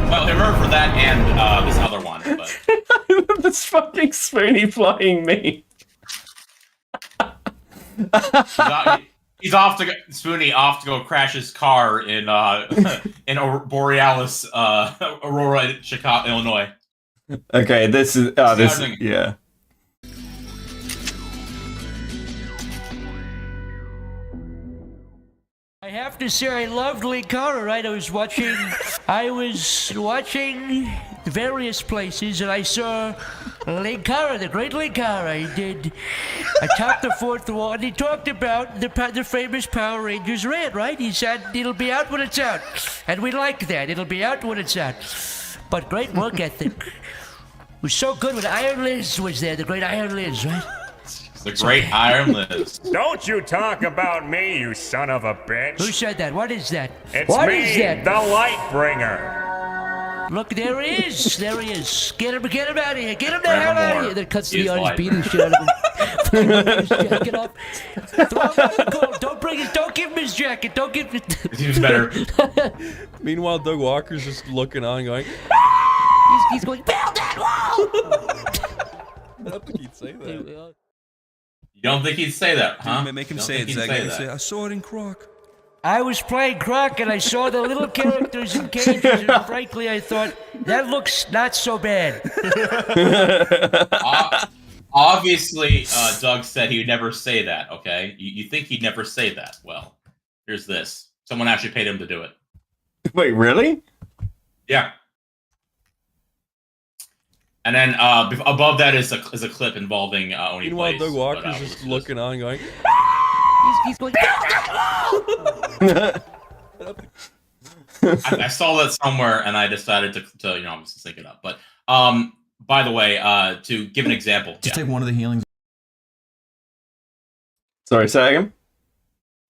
Well, I remember for that and this other one, but This fucking Spoony flying me. he's off to go, Spoony off to go crash his car in Borealis, Aurora, Chicago, Illinois. Okay, this is yeah. I have to say I loved Linkara, right? I was watching various places and I saw Linkara, the great Linkara. I topped the fourth wall and he talked about the famous Power Rangers Red, right? He said it'll be out when it's out. And we like that. It'll be out when it's out. But great work ethic. It was so good when Iron Liz was there, the great Iron Liz, right? The great Iron Liz. Don't you talk about me, you son of a bitch. Who said that? What is that? It's What me, is that? the Light Bringer. Look, there he is. There he is. Get him out of here. Get him the hell out of here. Then cuts to the He is artist Light. beating shit out of him. Throw him his jacket off. Throw him out the cold. Don't give him his jacket. Don't give him. It seems better. Meanwhile, Doug Walker's just looking on, going. He's going, build that wall! I don't think he'd say that. You don't think he'd say that, huh? Make him Don't say think it, he'd Zach. say Make him that. say, I saw it in Croc. I was playing Croc and I saw the little characters in cages and frankly I thought, that looks not so bad. Obviously, Doug said he would never say that, okay? You think he'd never say that. Well, here's this. Someone actually paid him to do it. Wait, really? Yeah. And then above that is a clip involving Oni Meanwhile, Blaze. Doug Walker's but, just looking on, going. He's going, build that wall! I saw that somewhere, and I decided to obviously sync it up. But by the way, to give an example, Just take one of the healings. Sorry, say that again?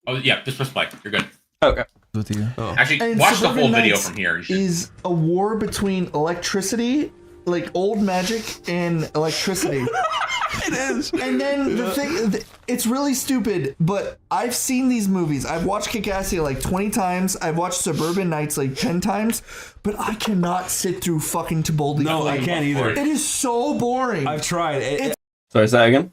Oh yeah, just press play. You're good. Okay. With you. Actually, And watch the Suburban full video Nights from here. Is a war between electricity, like old magic, and electricity. It is. And then the thing, it's really stupid, but I've seen these movies. I've watched Kick-Ass like 20 times. I've watched Suburban Nights like 10 times, but I cannot sit through fucking Tiboldi. No, I can't either. It is so boring. I've tried. Sorry, say that again?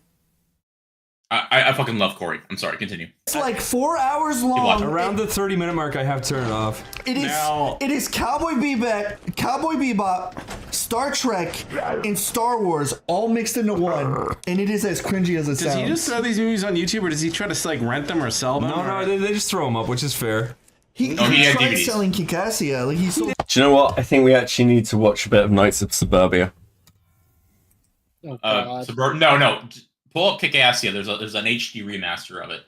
I fucking love Corey. I'm sorry, continue. It's like 4 hours long. Around the 30-minute mark, I have to turn it off. It is Cowboy Bebop, Star Trek, and Star Wars all mixed into one, and it is as cringy as it Does sounds. he just throw these movies on YouTube, or does he try to like rent them or sell them? No, they just throw them up, which is fair. He had tried DVDs. selling Kikassia. Like he sold. Do you know what? I think we actually need to watch a bit of Knights of Suburbia. No. Pull up Kick-Assia. There's an HD remaster of it.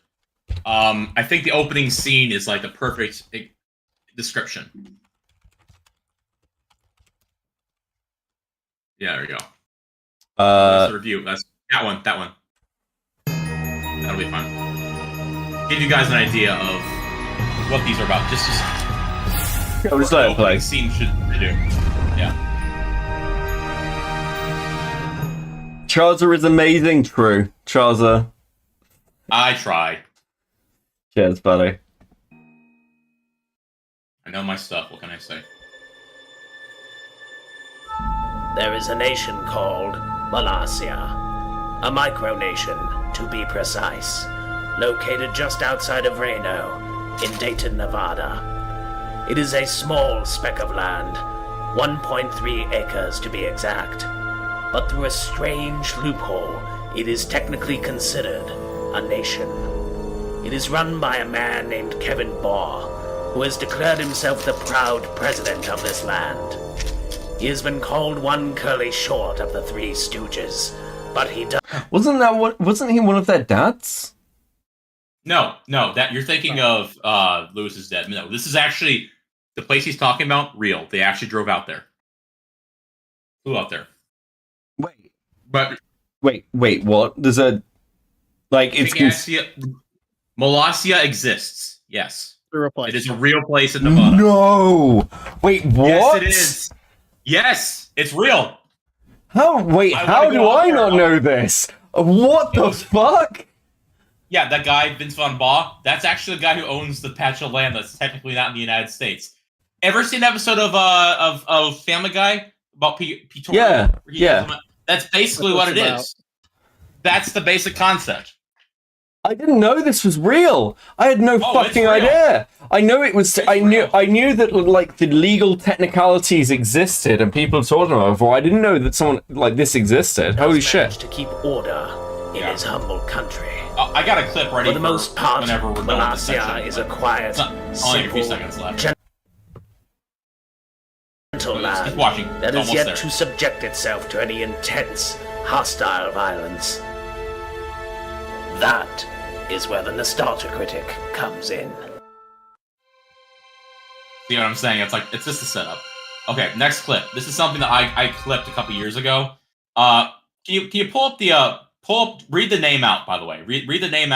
I think the opening scene is like the perfect description. Yeah, there we go. That's the review. That's that one. That'll be fun. Give you guys an idea of what these are about. Just I'll just let it play. Scene should do. Yeah. Charzer is amazing, true. Charzer. I tried. Cheers, buddy. I know my stuff. What can I say? There is a nation called Malasia, a micronation, to be precise, located just outside of Reno, in Dayton, Nevada. It is a small speck of land, 1.3 acres to be exact. But through a strange loophole, it is technically considered a nation. It is run by a man named Kevin Baugh, who has declared himself the proud president of this land. He has been called one curly short of the Three Stooges, but he does. Wasn't he one of their dads? No, that you're thinking of Lewis is Dead. No, this is actually the place he's talking about. Real. They actually drove out there. Flew out there. Wait. But wait. What? There's a it's Molossia exists. Yes. It is a real place in Nevada. No. Wait. What? Yes, it is. Yes, it's real. How? Wait. How do I not know this? What the fuck? Yeah, that guy, Vince Von Baugh, that's actually the guy who owns the patch of land that's technically not in the United States. Ever seen an episode of Family Guy about Peoria? Yeah. That's basically what it is. That's the basic concept. I didn't know this was real. I had no fucking idea. I know it was. I knew that like the legal technicalities existed and people have talked about it before. I didn't know that someone like this existed. Holy shit! To keep order in his humble country. I got a clip ready for the most part. Whenever we're done with this Molossia section. is a quiet, Only a few seconds left. Gentle land Keep watching. that is Almost yet there. to subject itself to any intense, hostile violence. That is where the nostalgia critic comes in. See what I'm saying? It's just a setup. Okay, next clip. This is something that I clipped a couple years ago. Can you pull up read the name out, by the way. Read the name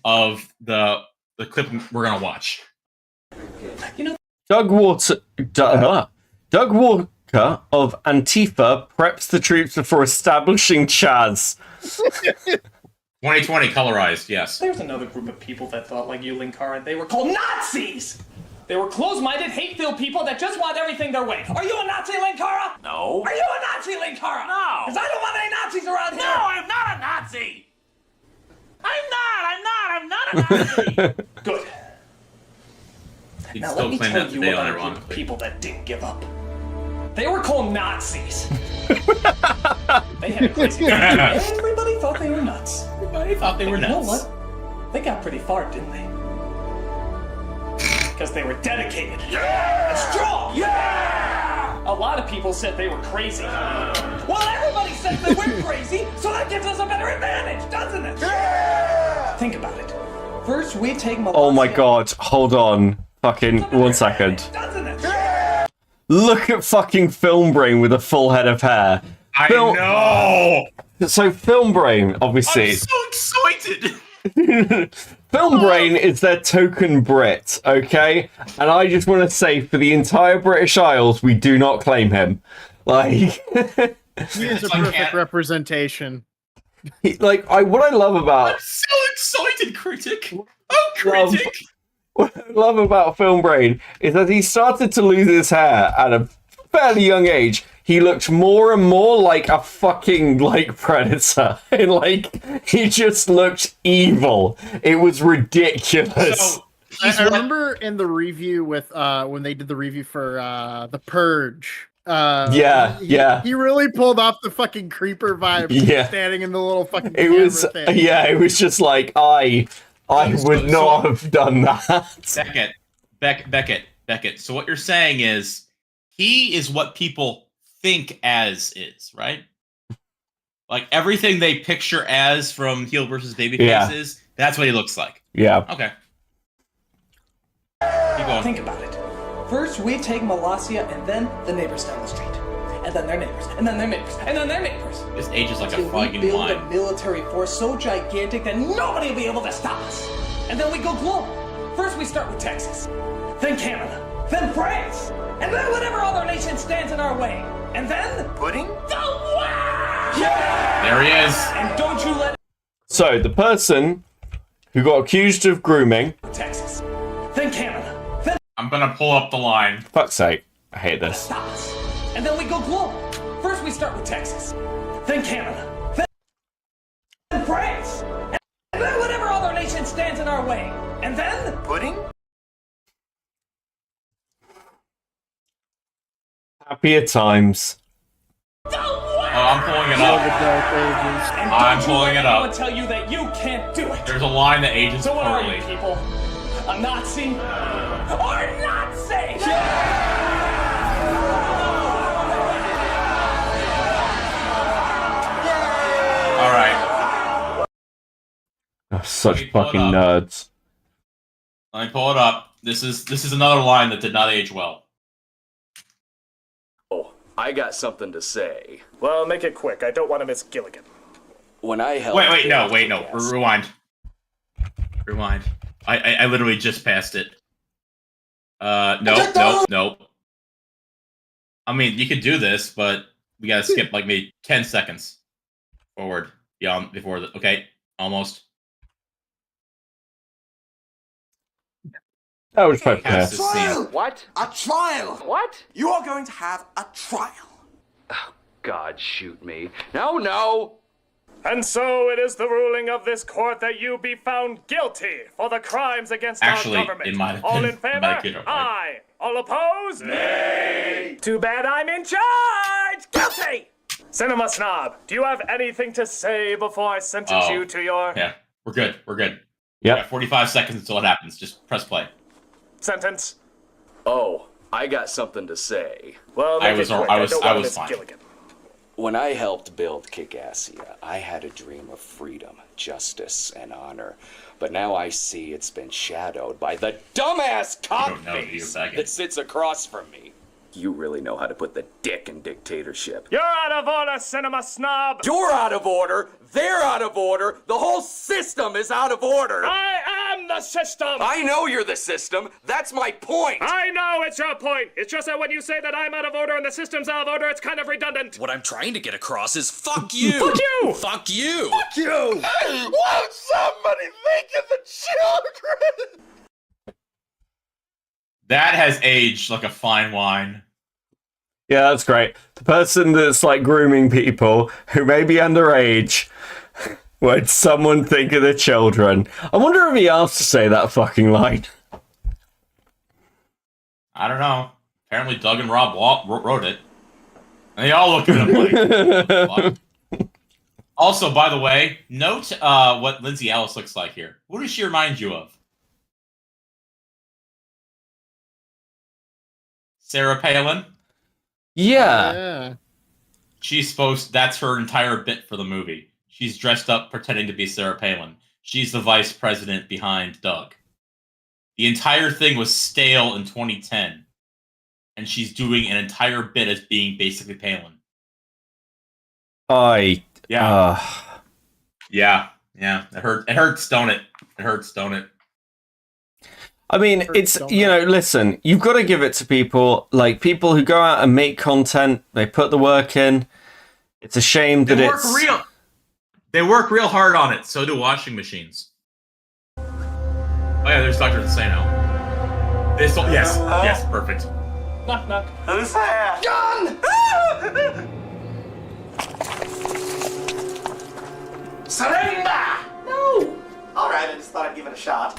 of the clip we're gonna watch. Doug Walker of Antifa preps the troops before establishing Chaz. 2020 colorized, yes. There's another group of people that thought like you, Linkara. They were called Nazis! They were closed-minded, hate-filled people that just want everything their way. Are you a Nazi, Linkara? No. Are you a Nazi, Linkara? No. Because I don't want any Nazis around here! No, I'm not a Nazi! I'm not a Nazi! Good. He'd Now still let me claim tell that you today, about a group of unironically. people that didn't give up. They were called Nazis. They had a crazy Everybody thought they were nuts. Everybody thought they were nuts. You know nuts. what? They got pretty far, didn't they? Because they were dedicated. Yeah! And strong. Yeah! A lot of people said they were crazy. Well, everybody says that we're crazy, so that gives us a better advantage, doesn't it? Yeah! Think about it. First, we take Molossia. Oh my god! Hold on. Fucking 1 second. Doesn't it? Look at fucking Film Brain with a full head of hair. I know. So Film Brain, obviously. I'm so excited. Film Brain is their token Brit, okay? And I just want to say, for the entire British Isles, we do not claim him. Like, He is a perfect representation. what I love about... I'm so excited, critic. Oh, critic. What I love about Film Brain is that he started to lose his hair at a fairly young age. He looked more and more like a fucking, Predator. And, he just looked evil. It was ridiculous. So, I remember in the review with, when they did the review for, The Purge. Yeah. He really pulled off the fucking creeper vibe. Yeah. Standing in the little fucking It camera was, thing. it was just like, I would not have done that. Beckett. So what you're saying is he is what people think as is, right? Like everything they picture as from heel versus babyface is, that's what he looks like. Yeah. Okay. Keep going. Think about it. First, we take Molossia and then the neighbors down the street. And then their neighbors, and then their neighbors, and then their neighbors. This ages like a Until we fucking build wine. a military force so gigantic that nobody will be able to stop us. And then we go global. First, we start with Texas, then Canada, then France, and then whatever other nation stands in our way. And then Pudding? the West! There he is. And don't you let So, the person who got accused of grooming... Texas, then Canada, then I'm gonna pull up the line. Fuck's sake. I hate this. stop us. And then we go global. First, we start with Texas, then Canada, then France, and then whatever other nation stands in our way. And then Pudding? Happier times. Oh, I'm pulling it up. And I'm don't you pulling let it up. anyone tell you that you can't do it. There's a line that ages So what are poorly. you people? A Nazi? Or Nazi? All right. Oh, such fucking nerds. Let me pull it up. This is another line that did not age well. Oh, I got something to say. Well, make it quick. I don't want to miss Gilligan. When I helped... Wait, no. Rewind. I literally just passed it. Nope. I mean, you could do this, but we gotta skip like maybe 10 seconds forward. Yeah, before the... Okay, almost. That was quite Past fast. this scene. What? A trial! What? You are going to have a trial. Oh, God, shoot me. No! And so it is the ruling of this court that you be found guilty for the crimes against Actually, our government. it might have All been- in favor? it might have been right. Aye. All opposed? Nay. Too bad I'm in charge. Guilty. Cinema Snob, do you have anything to say before I sentence you to your Yeah, we're good. Yeah. 45 seconds until it happens. Just press play. sentence? Oh, I got something to say. Well, I was fine. Gilligan. When I helped build Kickassia, I had a dream of freedom, justice, and honor. But now I see it's been shadowed by the dumbass cockface that sits across from me. You really know how to put the dick in dictatorship. You're out of order, Cinema Snob! You're out of order, they're out of order, the whole system is out of order! I am the system! I know you're the system, that's my point! I know it's your point! It's just that when you say that I'm out of order and the system's out of order, it's kind of redundant! What I'm trying to get across is fuck you! Fuck you! Fuck you! Fuck you! Hey, won't somebody think of the children? That has aged like a fine wine. Yeah, that's great. The person that's like grooming people who may be underage. Would someone think of the children? I wonder if he asked to say that fucking line. I don't know. Apparently Doug and Rob wrote it. And they all look at him like... Fuck. Also, by the way, note what Lindsay Ellis looks like here. Who does she remind you of? Sarah Palin? Yeah. That's her entire bit for the movie. She's dressed up pretending to be Sarah Palin. She's the vice president behind Doug. The entire thing was stale in 2010. And she's doing an entire bit as being basically Palin. Yeah. Yeah. It hurts, don't it? It hurts, don't it? I mean, it's, listen, you've got to give it to people, like people who go out and make content, they put the work in. It's a shame that They work real hard on it, so do washing machines. Oh yeah, there's Dr. Insano. Yes, perfect. Knock, knock. Who's there? Gun! Surrender! No! Alright, I just thought I'd give it a shot.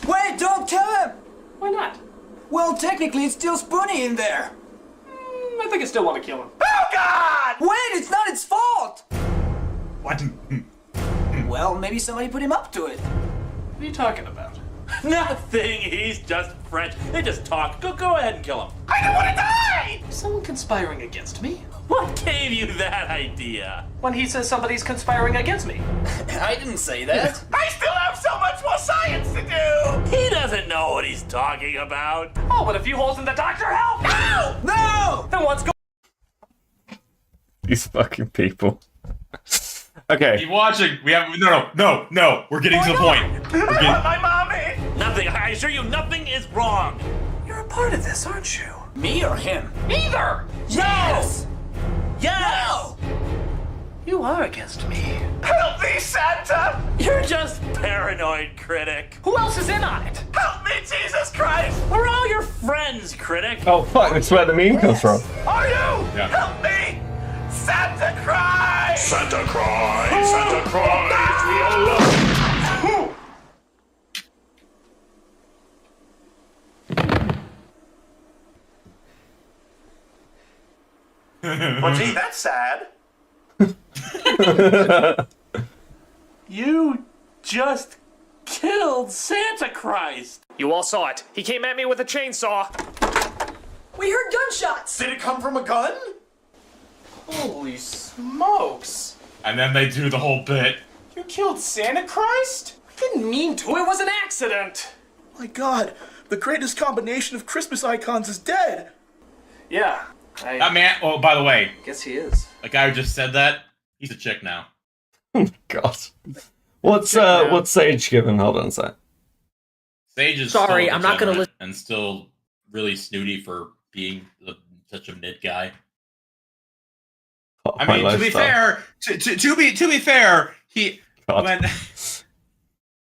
Wait, don't kill him! Why not? Well, technically, it's still Spoonie in there. I think I still want to kill him. Oh, God! Wait, it's not its fault! What? Well, maybe somebody put him up to it. What are you talking about? Nothing. He's just French. They just talk. Go ahead and kill him. I don't want to die! Is someone conspiring against me? What gave you that idea? When he says somebody's conspiring against me. I didn't say that. I still have so much more science to do! He doesn't know what he's talking about. Oh, but a few holes in the doctor help! No! No! Then what's going These fucking people. Okay. Keep watching. We have no. We're getting to the point. I want my mommy! Nothing. I assure you, nothing is wrong. You're a part of this, aren't you? Me or him? Neither! Yes! Yes! You are against me. Help me, Santa! You're just paranoid, critic. Who else is in on it? Help me, Jesus Christ! We're all your friends, critic. Oh, fuck, that's where the meme comes from. Are you? Yeah. Help me! Santa Christ! Santa Christ! Santa Christ! We all love you! Well, gee, that's sad. You just killed Santa Christ. You all saw it. He came at me with a chainsaw. We heard gunshots! Did it come from a gun? Holy smokes. And then they do the whole bit. You You killed Santa Christ? Didn't mean to. It was an accident. My God, the greatest combination of Christmas icons is dead. Yeah. That man. Oh, by the way, Guess he is. the guy who just said that, he's a chick now. God. What's Sage giving? Hold on a sec. Sage is Sorry, still I'm not gonna degenerate and still really snooty for being such a mid guy. I mean, to be fair, to be fair, he God. when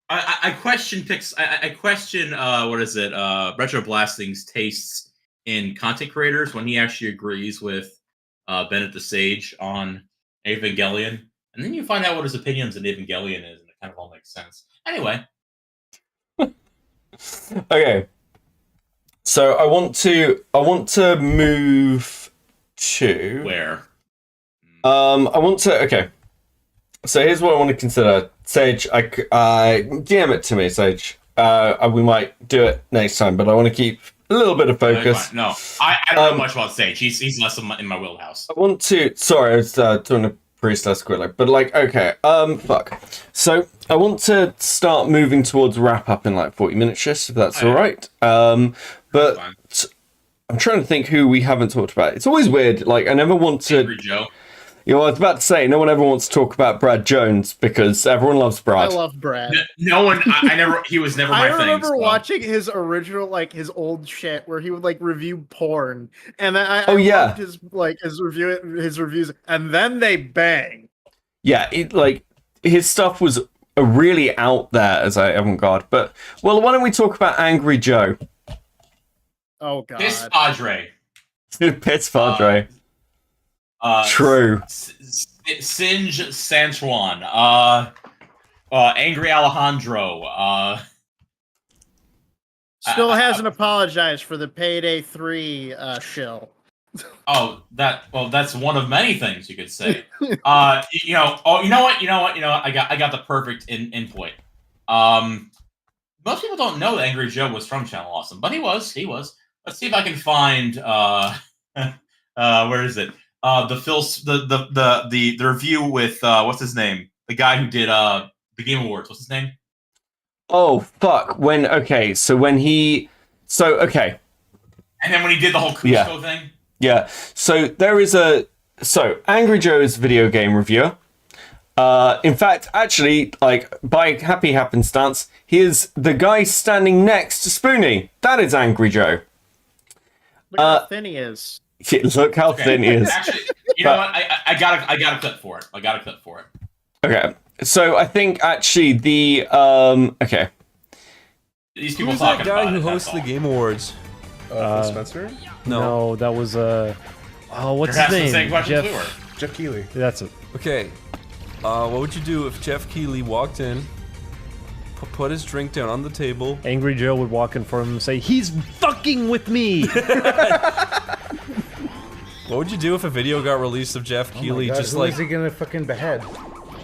I question I question what is it Retro Blasting's tastes in content creators when he actually agrees with Bennett the Sage on Evangelion, and then you find out what his opinions on Evangelion is, and it kind of all makes sense. Anyway. Okay. So I want to move to where? Okay. So here's what I want to consider. Sage, I DM it to me, Sage. We might do it next time, but I want to keep a little bit of focus. No, I don't know much about Sage. He's less in my wheelhouse. I want to. Sorry, I was doing a priest less quickly, but like, okay. Fuck. So I want to start moving towards wrap up in like 40 minutes, just if that's all right. But I'm trying to think who we haven't talked about. It's always weird. Like, I never want to. Angry Joe. You know, I was about to say, no one ever wants to talk about Brad Jones because everyone loves Brad. I love Brad. No one. I never. He was never my I thing. remember watching his original, like his old shit, where he would like review porn, and I loved his reviews, and then they bang. Yeah, his stuff was really out there as I avant-garde. But well, why don't we talk about Angry Joe? Oh God, Piss Padre. Piss Padre. True. Singe Sanchuan. Angry Alejandro. Still hasn't apologized for the Payday 3 shill. Oh, that's one of many things you could say. You know what? I got the perfect input. Most people don't know that Angry Joe was from Channel Awesome, but he was. Let's see if I can find where is it? The review with what's his name? The guy who did the Game Awards. What's his name? Oh fuck! Okay. And then when he did the whole Cusco thing. Yeah. So there is Angry Joe is a video game reviewer. In fact, actually, like by happy happenstance, he is the guy standing next to Spoonie. That is Angry Joe. Look how thin he is. Look how thin he is. Actually, you know what? I got a clip for it. Okay. So I think actually the okay. These people Who's talking that guy about who it, hosts that's the all. Game Awards? Phil Spencer? No, that was what's You're his asking the same name? question too, or? Jeff Keighley. That's it. Okay. What would you do if Jeff Keighley walked in, put his drink down on the table? Angry Joe would walk in for him and say, "He's fucking with me." What would you do if a video got released of Jeff Keighley just who like? is he gonna fucking behead?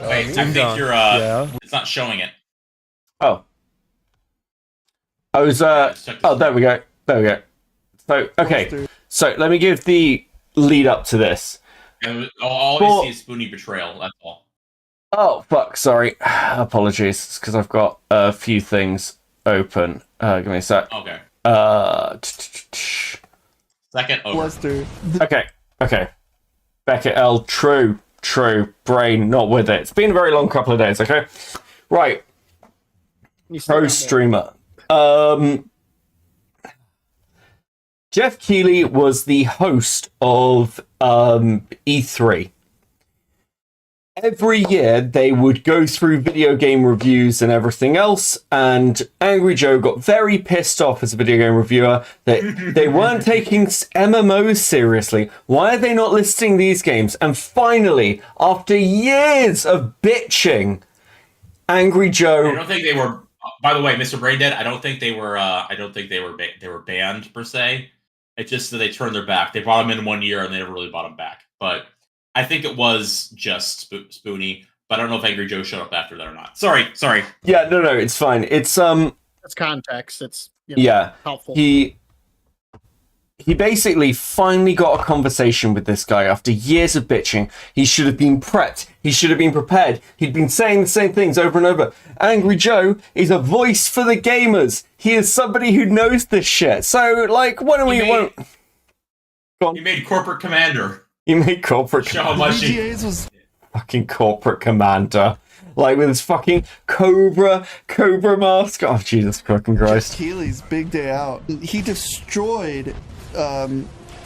Wait, I think you're it's not showing it. Oh. I was oh, there we go. So okay. So let me give the lead up to this. All you see is Spoonie betrayal. That's all. Oh fuck! Sorry, apologies. It's because I've got a few things open. Give me a sec. Okay. Second over. Okay. Beckett L. True. Brain not with it. It's been a very long couple of days. Okay. Right. Pro streamer. Jeff Keighley was the host of E3. Every year they would go through video game reviews and everything else, and Angry Joe got very pissed off as a video game reviewer that they weren't taking MMOs seriously. Why are they not listing these games? And finally, after years of bitching, Angry Joe. I don't think they were. By the way, Mr. Braindead, I don't think they were. I don't think they were banned per se. It's just that they turned their back. They brought him in 1 year and they never really brought him back. But I think it was just Spoonie. But I don't know if Angry Joe showed up after that or not. Sorry. Yeah, no, it's fine. It's It's context. It's yeah. helpful. He he basically finally got a conversation with this guy after years of bitching. He should have been prepped. He should have been prepared. He'd been saying the same things over and over. Angry Joe is a voice for the gamers. He is somebody who knows this shit. So, like, why don't we... He made Corporate Commander. He made Corporate Show how much he... VGA's was Fucking Corporate Commander. Like, with his fucking Cobra mask. Oh, Jesus fucking Christ. Keeley's big day out. He destroyed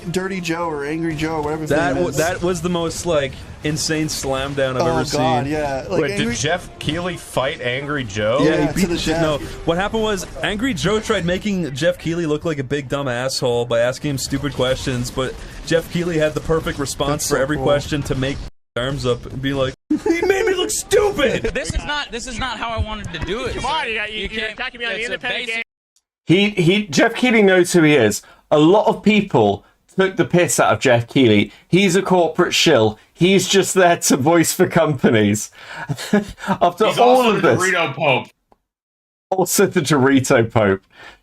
Dirty Joe or Angry Joe or whatever his name is. That was the most, like, insane slam down I've ever seen. Yeah. Like, Wait, did Jeff Keighley fight Angry Joe? Yeah, he beat the shit. No, what happened was Angry Joe tried making Jeff Keighley look like a big dumb asshole by asking him stupid questions, but Jeff Keighley had the perfect response for every question to make arms up and be like, he made me look stupid. This is not how I wanted to do it. Come on, you're attacking me on the independent game. Jeff Keighley knows who he is. A lot of people took the piss out of Jeff Keighley. He's a corporate shill. He's just there to voice for companies. After He's all also of the this, Dorito Pope. Also the Dorito Pope.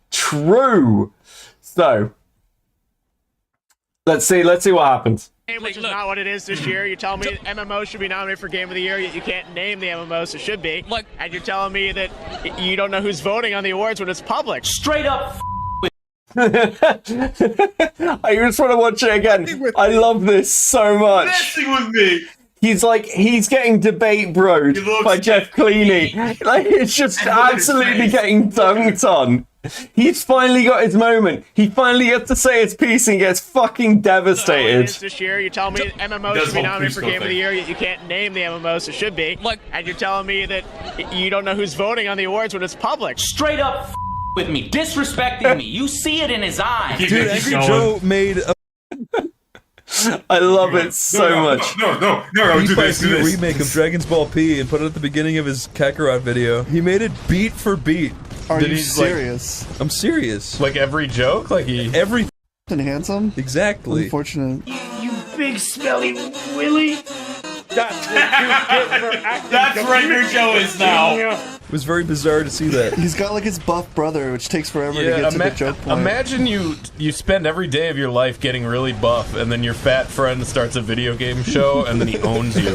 True. So, let's see what happens. Which is not what it is this year. You're telling me MMO should be nominated for Game of the Year, yet you can't name the MMO, so it should be. And you're telling me that you don't know who's voting on the awards when it's public. Straight up I just want to watch it again. I love this so much. Messing with me. He's getting debate broed by Jeff Keighley. Like, it's just absolutely getting dunked on. He's finally got his moment. He finally gets to say his piece and gets fucking devastated. This year, you're telling me MMO should be nominated for Game of the Year, yet you can't name the MMO, so it should be. And you're telling me that you don't know who's voting on the awards when it's public. Straight up with me, disrespecting me. You see it in his eyes. Dude, Angry Joe made a... I love it so much. No, He do this. a remake of Dragon's Ball P and put it at the beginning of his Kakarot video. He made it beat for beat. Are you serious? I'm serious. Like every joke? Like every and handsome? Exactly. Unfortunate. You big smelly willy. That's where Angry Joe is now. It was very bizarre to see that. He's got like his buff brother, which takes forever to get to the joke point. Imagine you spend every day of your life getting really buff, and then your fat friend starts a video game show, and then he owns you.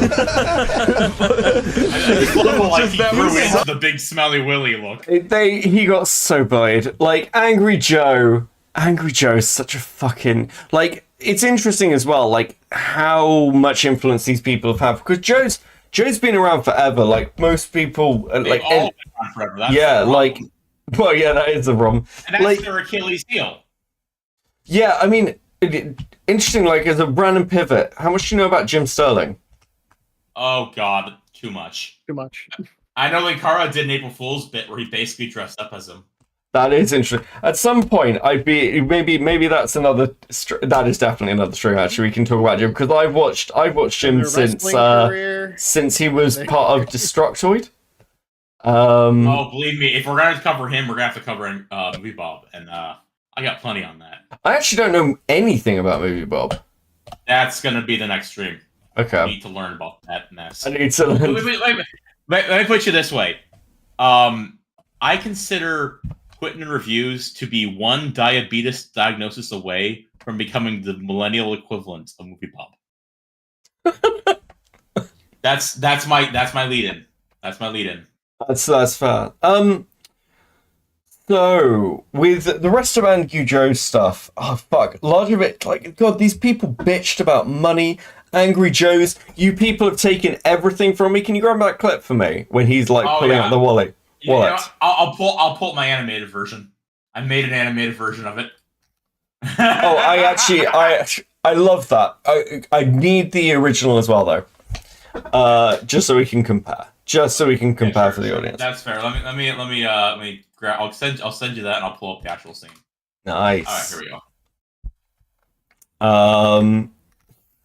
The big smelly willy look. He got so bullied. Like, Angry Joe is such a fucking... Like, it's interesting as well, like, how much influence these people have had. Because Joe's been around forever. Like, most people... They've all been around forever. That's yeah, the like... Well, yeah, that is the problem. And that's like, their Achilles heel. Yeah, I mean, interesting, like, as a random pivot, how much do you know about Jim Sterling? Oh, God, too much. Too much. I know Linkara did an April Fool's bit where he basically dressed up as him. That is interesting. At some point, maybe that's another. That is definitely another string. Actually, we can talk about Jim because I've watched Jim since he was part of Destructoid. Oh, believe me, if we're gonna cover him, we're gonna have to cover Movie Bob, and I got plenty on that. I actually don't know anything about Movie Bob. That's gonna be the next stream. Okay. I need to learn about that mess. I need to learn. Let me put you this way. I consider Quitting Reviews to be one diabetes diagnosis away from becoming the millennial equivalent of Movie Bob. that's my lead-in. That's my lead-in. That's fair. So with the rest of Angry Joe stuff, oh fuck, a lot of it, like, God, these people bitched about money. Angry Joe's, you people have taken everything from me. Can you grab that clip for me when he's like pulling out the wallet? You know, I'll pull my animated version. I made an animated version of it. Oh, I love that. I need the original as well though. Just so we can compare. Just so we can compare for the audience. That's fair. Let me grab. I'll send you that, and I'll pull up the actual scene. Nice. All right, here we go.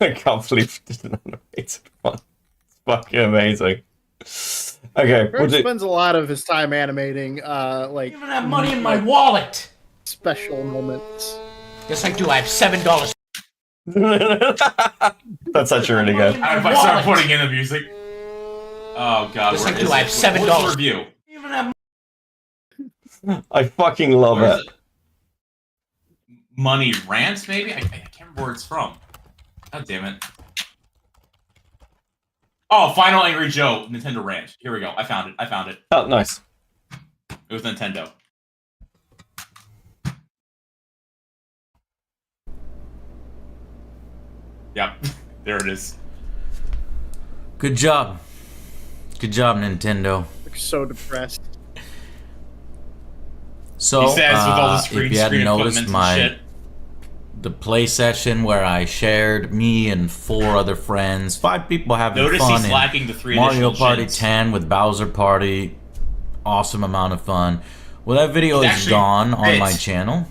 I can't believe it didn't animate one. It's fucking amazing. Okay, Greg spends a lot of his time animating, like... I even have money in my wallet! Special moments. Yes, I do. I have $7. That's actually really good. If I start putting in the music... Oh, God. Yes, I do. I have $7. What's the review? I fucking love it. Money Rants, maybe? I can't remember where it's from. God damn it. Oh, Final Angry Joe, Nintendo Rant. Here we go. I found it. Oh, nice. It was Nintendo. Yep, there it is. Good job. Good job, Nintendo. Looks so depressed. So, He says with all the if you hadn't noticed the play session where I shared me and 4 other friends, 5 people having Notice fun he's in lacking the 3 Mario additional Party shins. 10 with Bowser Party. Awesome amount of fun. Well, that video It is actually gone on my fits. channel.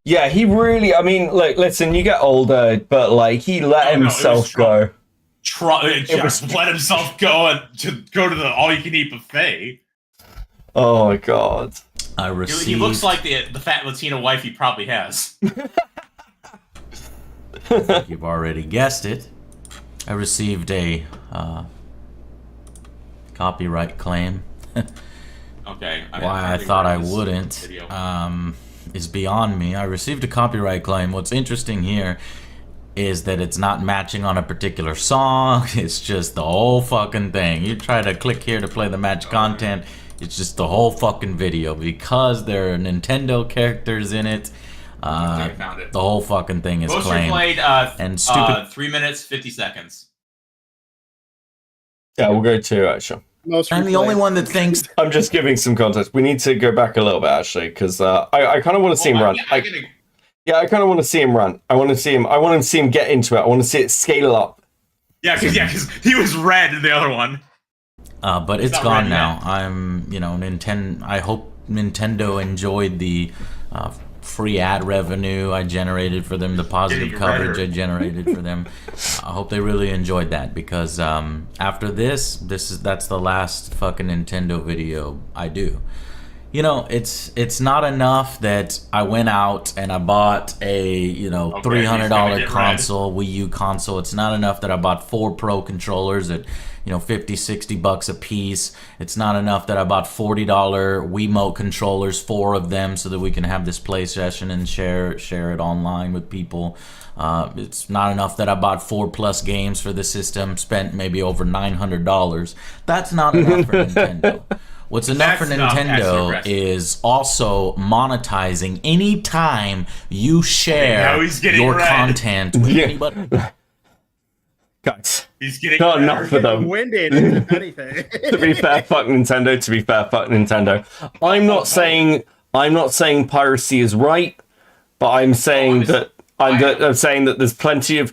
Yeah, he really. I mean, like, listen, you get older, but like, he let himself go. Let himself go and to go to the all-you-can-eat buffet. Oh my god! I received. He looks like the fat Latina wife he probably has. You've already guessed it. I received a copyright claim. Okay. Why I thought I wouldn't is beyond me. I received a copyright claim. What's interesting here is that it's not matching on a particular song. It's just the whole fucking thing. You try to click here to play the match content. It's just the whole fucking video because there are Nintendo characters in it. I found it. The whole fucking thing is Most claimed. replayed, and stupid. 3 minutes 50 seconds. Yeah, we'll go to actually. I'm the only one that thinks. I'm just giving some context. We need to go back a little bit actually, because I kind of want to see him run. I kind of want to see him run. I want to see him get into it. I want to see it scale up. Yeah, because he was red in the other one. But it's gone now. I'm, Nintendo. I hope Nintendo enjoyed the free ad revenue I generated for them, the positive coverage I generated for them. I hope they really enjoyed that because after that's the last fucking Nintendo video I do. It's not enough that I went out and I bought a $300 console, Wii U console. It's not enough that I bought 4 Pro controllers at $50-$60 a piece. It's not enough that I bought $40 Wiimote controllers, 4 of them, so that we can have this play session and share it online with people. It's not enough that I bought 4+ games for the system, spent maybe over $900. That's not enough for Nintendo. What's enough for Nintendo is also monetizing any time you share your content with anybody. Guys, he's getting not enough for them. Winded, if anything. To be fair, fuck Nintendo. To be fair, fuck Nintendo. I'm not saying piracy is right, but I'm saying I'm saying that there's plenty of.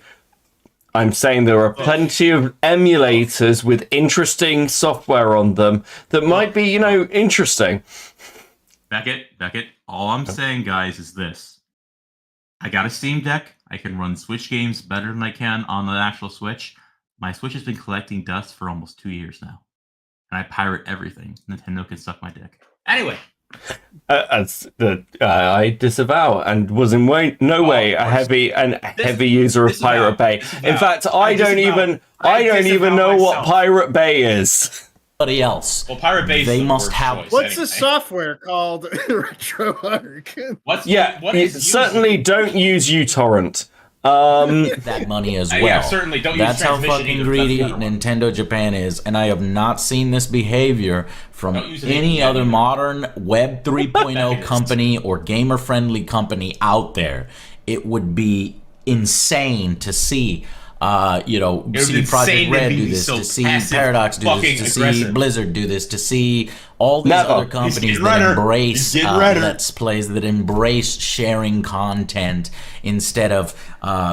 I'm saying there are plenty of emulators with interesting software on them that might be, interesting. Beckett, all I'm saying, guys, is this. I got a Steam Deck. I can run Switch games better than I can on the actual Switch. My Switch has been collecting dust for almost 2 years now. And I pirate everything. Nintendo can suck my dick. Anyway. I disavow and was in no way a heavy user of Pirate Bay. In fact, I don't even know what Pirate Bay is. Somebody else. Well, Pirate Bay. They must have. What's the software called? RetroArch. Certainly don't use uTorrent. That money as well. Yeah, certainly don't. That's use how fucking greedy Nintendo Japan is, and I have not seen this behavior from any other modern Web 3.0 company or gamer-friendly company out there. It would be insane to see. See Project Red do this, to see Paradox do this, to see Blizzard do this, to see all these other companies that embrace Let's Plays, that embrace sharing content instead of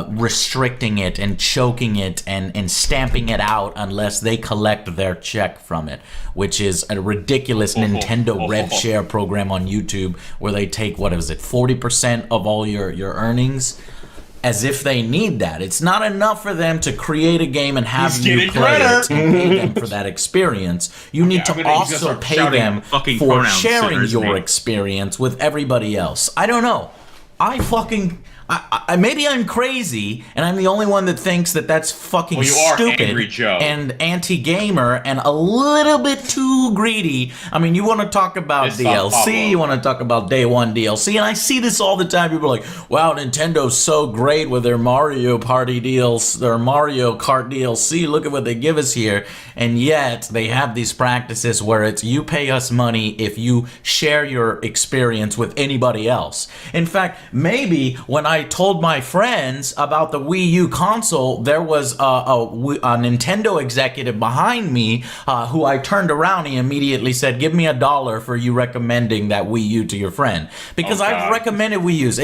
restricting it and choking it and stamping it out unless they collect their check from it, which is a ridiculous Nintendo Rev Share program on YouTube where they take, 40% of all your earnings? As if they need that. It's not enough for them to create a game and have you play it and pay them for that experience. You need to also pay them for sharing your experience with everybody else. I don't know. I Maybe I'm crazy, and I'm the only one that thinks that that's fucking Well, you are stupid Angry Joe. and anti-gamer and a little bit too greedy. I mean, you want to talk about It's not DLC, Pablo. you want to talk about day one DLC, and I see this all the time. People are like, wow, Nintendo's so great with their Mario Party deals, their Mario Kart DLC. Look at what they give us here. And yet, they have these practices where it's you pay us money if you share your experience with anybody else. In fact, maybe when I told my friends about the Wii U console, there was a Nintendo executive behind me who I turned around. He immediately said, give me $1 for you recommending that Wii U to your friend. Because I've recommended Wii U's.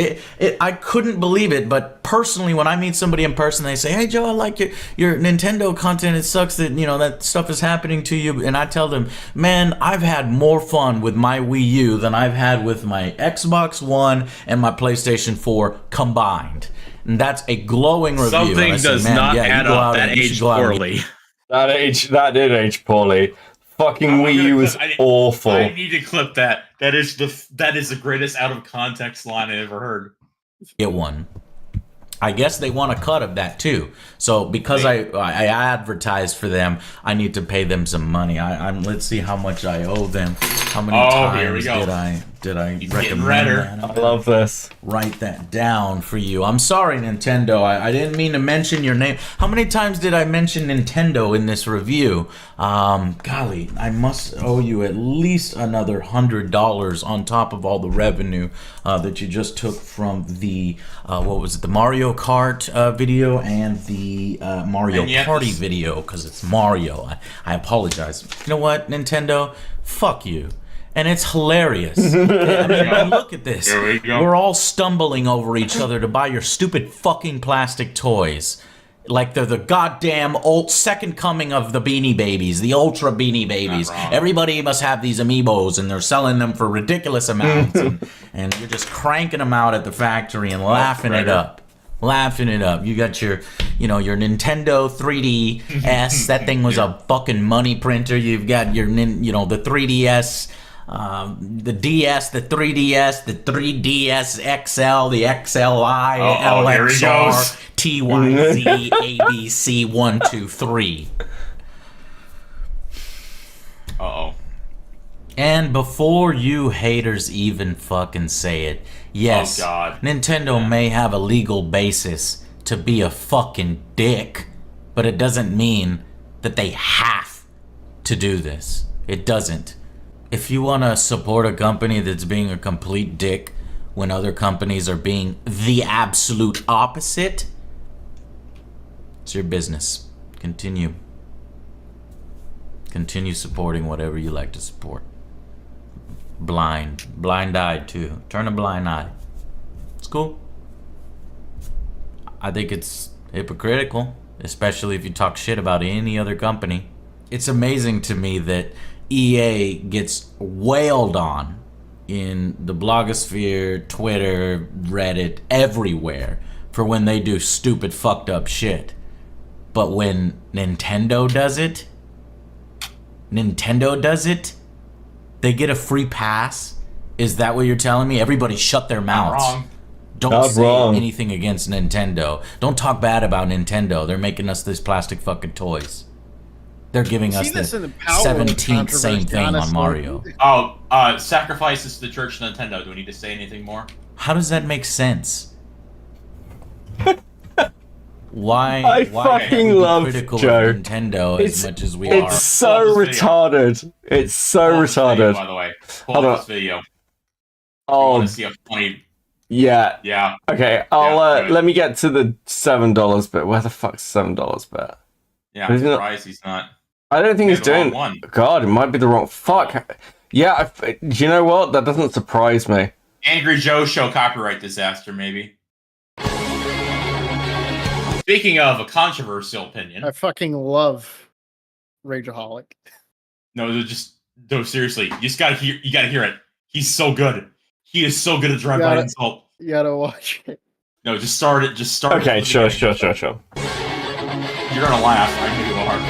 I couldn't believe it, but personally, when I meet somebody in person, they say, hey, Joe, I like your Nintendo content. It sucks that, that stuff is happening to you. And I tell them, man, I've had more fun with my Wii U than I've had with my Xbox One and my PlayStation 4 combined. And that's a glowing review. Something does not add up. That aged poorly. That did age poorly. Fucking Wii U was awful. I need to clip that. That is the greatest out of context line I ever heard. Get one. I guess they want a cut of that too. So because I advertised for them, I need to pay them some money. Let's see how much I owe them. How many times did I recommend that? I love this. Write that down for you. I'm sorry, Nintendo. I didn't mean to mention your name. How many times did I mention Nintendo in this review? Golly, I must owe you at least another $100 on top of all the revenue that you just took from the the Mario Kart video and the Mario Party video, because it's Mario. I apologize. You know what, Nintendo? Fuck you. And it's hilarious. I mean, look at this. Here we go. We're all stumbling over each other to buy your stupid fucking plastic toys. Like they're the goddamn old second coming of the Beanie Babies, the Ultra Beanie Babies. Everybody must have these amiibos, and they're selling them for ridiculous amounts. and you're just cranking them out at the factory and laughing it up. Laughing it up. You got your Nintendo 3DS. That thing was a fucking money printer. You've got your, the 3DS. The DS, the 3DS, the 3DS XL, the XLI, LXR, TYZ, ABC 1, 2, 3. Uh-oh. And before you haters even fucking say it, yes, Nintendo may have a legal basis to be a fucking dick, but it doesn't mean that they have to do this. It doesn't. If you want to support a company that's being a complete dick when other companies are being the absolute opposite, it's your business. Continue supporting whatever you like to support. Blind-eyed too. Turn a blind eye. It's cool. I think it's hypocritical, especially if you talk shit about any other company. It's amazing to me that EA gets wailed on in the blogosphere, Twitter, Reddit, everywhere for when they do stupid, fucked up shit. But when Nintendo does it, they get a free pass? Is that what you're telling me? Everybody shut their mouths. Wrong. Don't say anything against Nintendo. Don't talk bad about Nintendo. They're making us these plastic fucking toys. They're giving us the 17th same thing on Mario. Oh, sacrifices to the Church of Nintendo. Do we need to say anything more? How does that make sense? Why? I fucking love critical Joe. of Nintendo as much as we are? It's so retarded. It's so retarded. By the way, Hold on. this video. Oh, I want to see a funny. Yeah. Yeah. Okay, I'll let me get to the $7 bit. Where the fuck's $7 bit? Yeah, I'm surprised he's not. I don't think he's doing. One. God, it might be the wrong. Fuck. Yeah. Do you know what? That doesn't surprise me. Angry Joe Show copyright disaster, maybe. Speaking of a controversial opinion, I fucking love Rageaholic. No, seriously, you just gotta hear. You gotta hear it. He's so good. He is so good at drive-by insult. You gotta watch it. No, just start it. Just start. Okay, sure. You're gonna laugh. I can do it hard.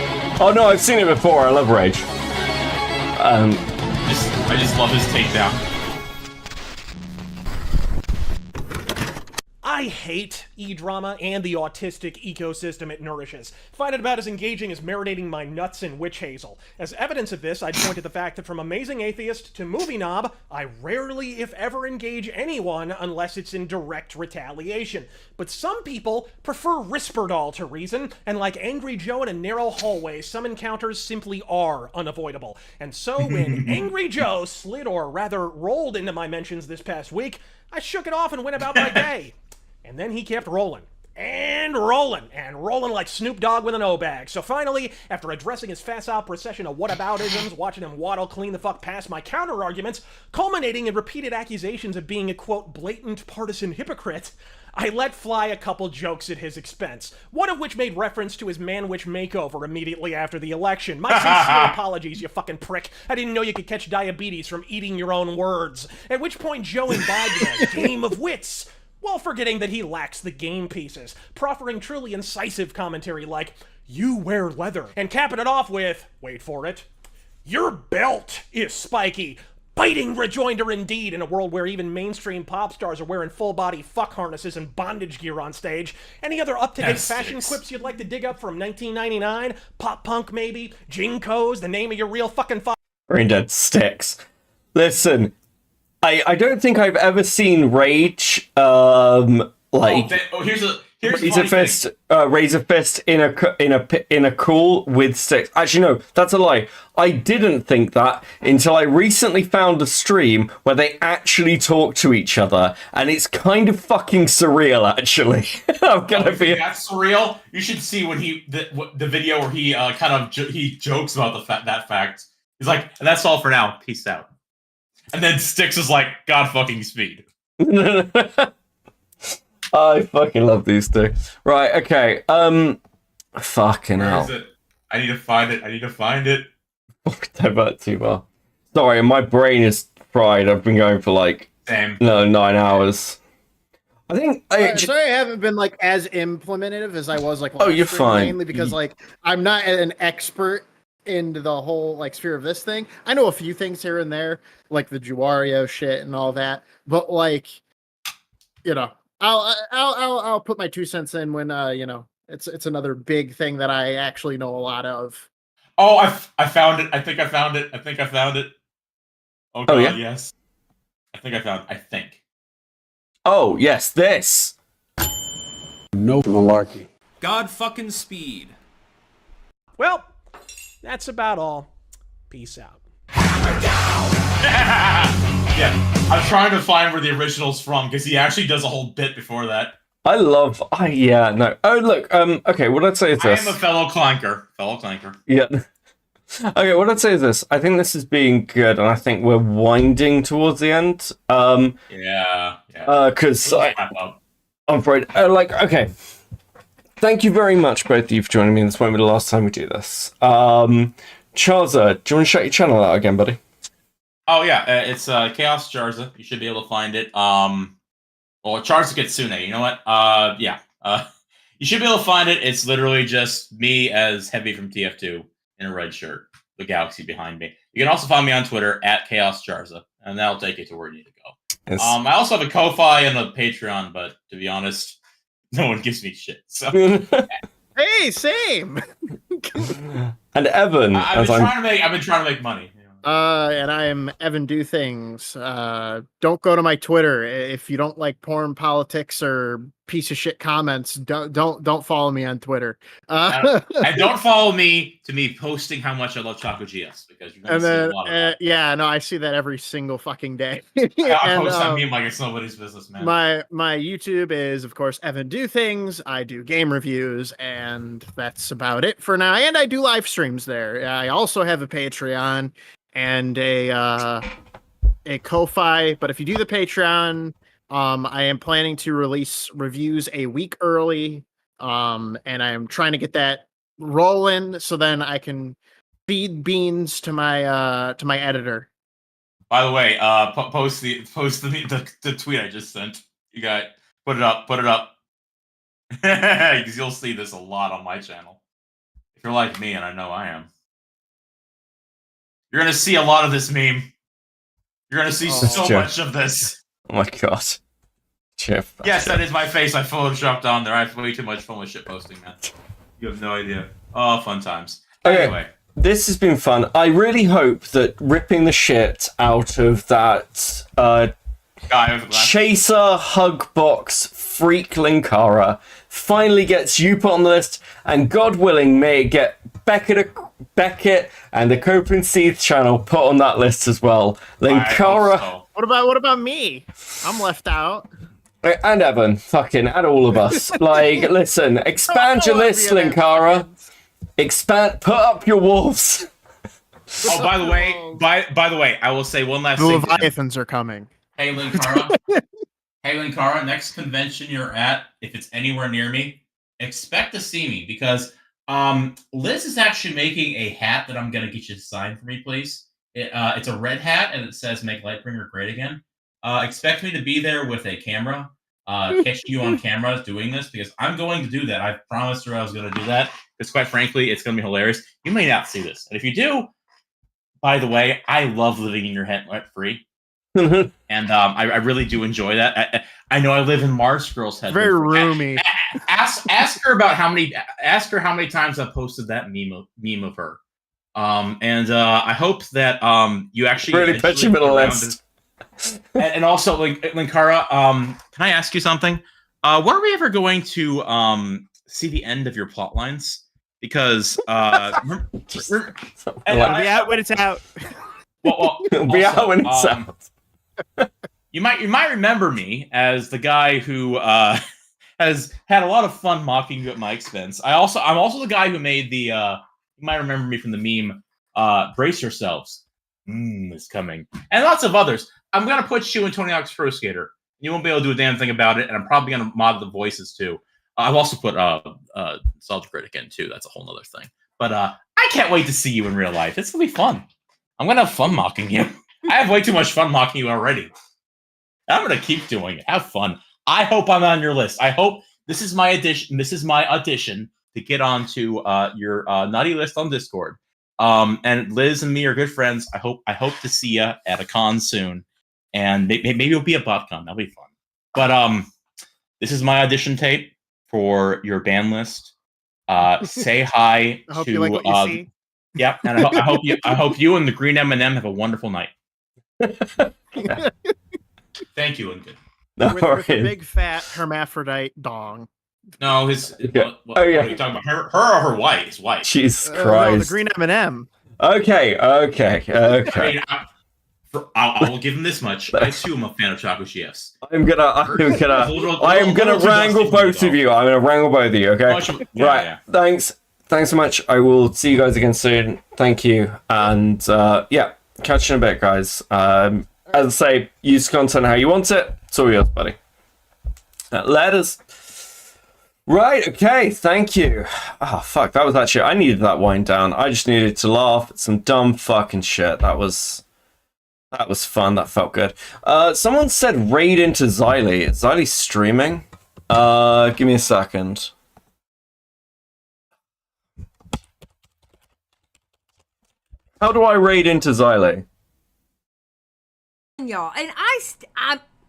Oh no, I've seen it before. I love Rage. I just love his takedown. I hate e-drama and the autistic ecosystem it nourishes. Find it about as engaging as marinating my nuts in witch hazel. As evidence of this, I'd point to the fact that from amazing atheist to movie knob, I rarely, if ever, engage anyone unless it's in direct retaliation. But some people prefer Risperdal to reason, and like Angry Joe in a narrow hallway, some encounters simply are unavoidable. And so when Angry Joe slid, or rather rolled, into my mentions this past week, I shook it off and went about my day. And then he kept rolling. And rolling like Snoop Dogg with an O-bag. So finally, after addressing his facile procession of whataboutisms, watching him waddle clean the fuck past my counter-arguments, culminating in repeated accusations of being a, quote, blatant partisan hypocrite, I let fly a couple jokes at his expense, one of which made reference to his man-witch makeover immediately after the election. My sincere apologies, you fucking prick. I didn't know you could catch diabetes from eating your own words. At which point Joe imbibed a game of wits, while forgetting that he lacks the game pieces, proffering truly incisive commentary like, "You wear leather," and capping it off with, wait for it, "Your belt is spiky." Biting rejoinder indeed in a world where even mainstream pop stars are wearing full-body fuck harnesses and bondage gear on stage. Any other up-to-date fashion quips you'd like to dig up from 1999? Pop punk, maybe? Jinko's, the name of your real fucking Brain Dead sticks. Listen, I don't think I've ever seen Rage raise a fist in a cool with sticks. Actually, no, that's a lie. I didn't think that until I recently found a stream where they actually talk to each other, and it's kind of fucking surreal. Actually, I'm gonna be. That's surreal. You should see when the video where he he jokes about that fact. He's like, "And that's all for now. Peace out." And then Styx is like, "God fucking speed." I fucking love these two. Right, okay. Fucking hell. Where is it? I need to find it. Divert too well. Sorry, my brain is fried. I've been going for like 9 hours. I think sorry, I haven't been like as implementative as I was like. You're fine. Mainly because like I'm not an expert into the whole like sphere of this thing. I know a few things here and there, like the Juario shit and all that, but like, you know, I'll put my 2 cents in when you know, it's another big thing that I actually know a lot of. Oh, I found it. I think I found it. Oh god, yeah? yes. I think. Oh yes, this. No malarkey. God fucking speed. Well, that's about all. Peace out. Yeah, I'm trying to find where the original's from because he actually does a whole bit before that. I love. Yeah, no. Oh look. Okay, what I'd say is this. I am a fellow clanker. Yeah. Okay, what I'd say is this. I think this is being good, and I think we're winding towards the end. Yeah. Because I'm afraid. Okay. Thank you very much, both of you, for joining me. This won't be the last time we do this. Charza, do you want to shout your channel out again, buddy? Oh yeah, it's Chaos Charza. You should be able to find it. Well, Charza Kitsune. You know what? Yeah. You should be able to find it. It's literally just me as Heavy from TF2 in a red shirt, the galaxy behind me. You can also find me on Twitter at Chaos Charza, and that'll take you to where you need to go. Yes. I also have a Ko-Fi and a Patreon, but to be honest, no one gives me shit. So. Hey, same. And Evan, I've been trying to make money. And I am Evan Do Things. Don't go to my Twitter if you don't like porn, politics, or piece of shit comments. Don't follow me on Twitter. And don't follow me to me posting how much I love Choco GS because you're gonna see a lot of that. Yeah, no, I see that every single fucking day. I post that meme like it's nobody's business, man. My YouTube is of course Evan Do Things. I do game reviews, and that's about it for now. And I do live streams there. I also have a Patreon and a Ko-Fi, but if you do the Patreon, I am planning to release reviews a week early, and I am trying to get that rolling so then I can feed beans to my editor. By the way, post the tweet I just sent. You got put it up because you'll see this a lot on my channel. If you're like me, and I know I am. You're gonna see a lot of this meme. You're gonna see so much of this. Oh my god. Jeff. Yes, that is my face. I photoshopped on there. I have way too much fun with shit posting, man. You have no idea. Oh, fun times. Okay. Anyway. This has been fun. I really hope that ripping the shit out of that guy with the glass. Chaser Hugbox Freak Linkara finally gets you put on the list, and God willing, may it get Beckett and the Cope and Seeth channel put on that list as well. Linkara. What about me? I'm left out. And Evan, fucking, and all of us. Like, listen, expand your list, Linkara. Expand, put up your wolves. Oh, by the way, I will say one last The thing. Leviathans are coming. Hey, Linkara. Hey, Linkara, next convention you're at, if it's anywhere near me, expect to see me, because Liz is actually making a hat that I'm going to get you to sign for me, please. It's a red hat, and it says Make Lightbringer Great Again. Expect me to be there with a camera, catch you on camera doing this, because I'm going to do that. I promised her I was going to do that, because quite frankly, it's going to be hilarious. You may not see this. And if you do, by the way, I love living in your head rent-free. And I really do enjoy that. I know I live in Mars Girl's head. Very roomy. Ask her about how many times I've posted that meme of her. I hope that you actually really put you in a list. And also, Linkara, can I ask you something? When are we ever going to see the end of your plot lines? Because It'll be out when it's out. Well, it'll be out when it's out. You might remember me as the guy who has had a lot of fun mocking you at my expense. I'm also the guy who made the. You might remember me from the meme. Brace yourselves. It's coming, and lots of others. I'm gonna put you in Tony Hawk's Pro Skater. You won't be able to do a damn thing about it, and I'm probably gonna mod the voices too. I've also put Soldier Critic in too. That's a whole nother thing. But I can't wait to see you in real life. It's gonna be fun. I'm gonna have fun mocking you. I have way too much fun mocking you already. I'm gonna keep doing it. Have fun. I hope I'm on your list. I hope this is my audition. This is my audition to get onto your naughty list on Discord. And Liz and me are good friends. I hope to see you at a con soon, and maybe it'll be a BotCon. That'll be fun. But this is my audition tape for your band list. Say hi I hope to. you like what you see. Yep, and I hope you and the Green M&M have a wonderful night. Thank you, and good. With a big fat hermaphrodite dong. No, his. Okay. What are you talking about? Her or her wife? His wife. Jesus No, Christ. the green M&M. Okay. I mean, I will give him this much. I too am a fan of chocolate chefs. I'm gonna wrangle both of you. I'm gonna wrangle both of you. Okay. Right. Thanks so much. I will see you guys again soon. Thank you. And yeah, catch you in a bit, guys. As I say, use content how you want it. It's all yours, buddy. Letters. Right, okay, thank you. Oh, fuck, that was actually... I needed that wind down. I just needed to laugh at some dumb fucking shit. That was fun. That felt good. Someone said raid into Xylee. Is Xylee streaming? Give me a second. How do I raid into Xylee? Y'all, and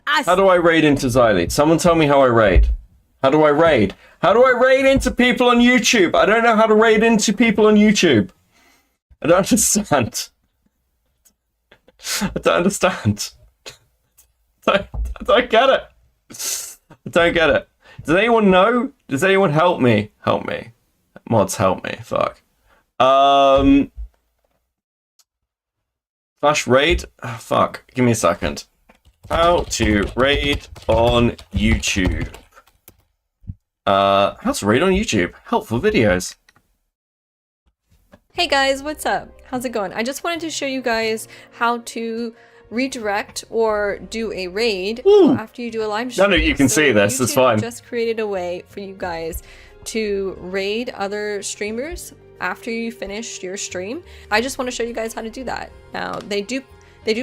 How do I raid into Xylee? Someone tell me how I raid. How do I raid? How do I raid into people on YouTube? I don't know how to raid into people on YouTube. I don't understand. I don't understand. I don't get it. I don't get it. Does anyone know? Does anyone help me? Help me. Mods, help me. Fuck. Flash raid? Oh, fuck. Give me a second. How to raid on YouTube. How to raid on YouTube. Helpful videos. Hey guys, what's up? How's it going? I just wanted to show you guys how to redirect or do a raid after you do a live stream. None of you can see this, it's fine. Just created a way for you guys to raid other streamers after you finish your stream. I just want to show you guys how to do that. Now, they do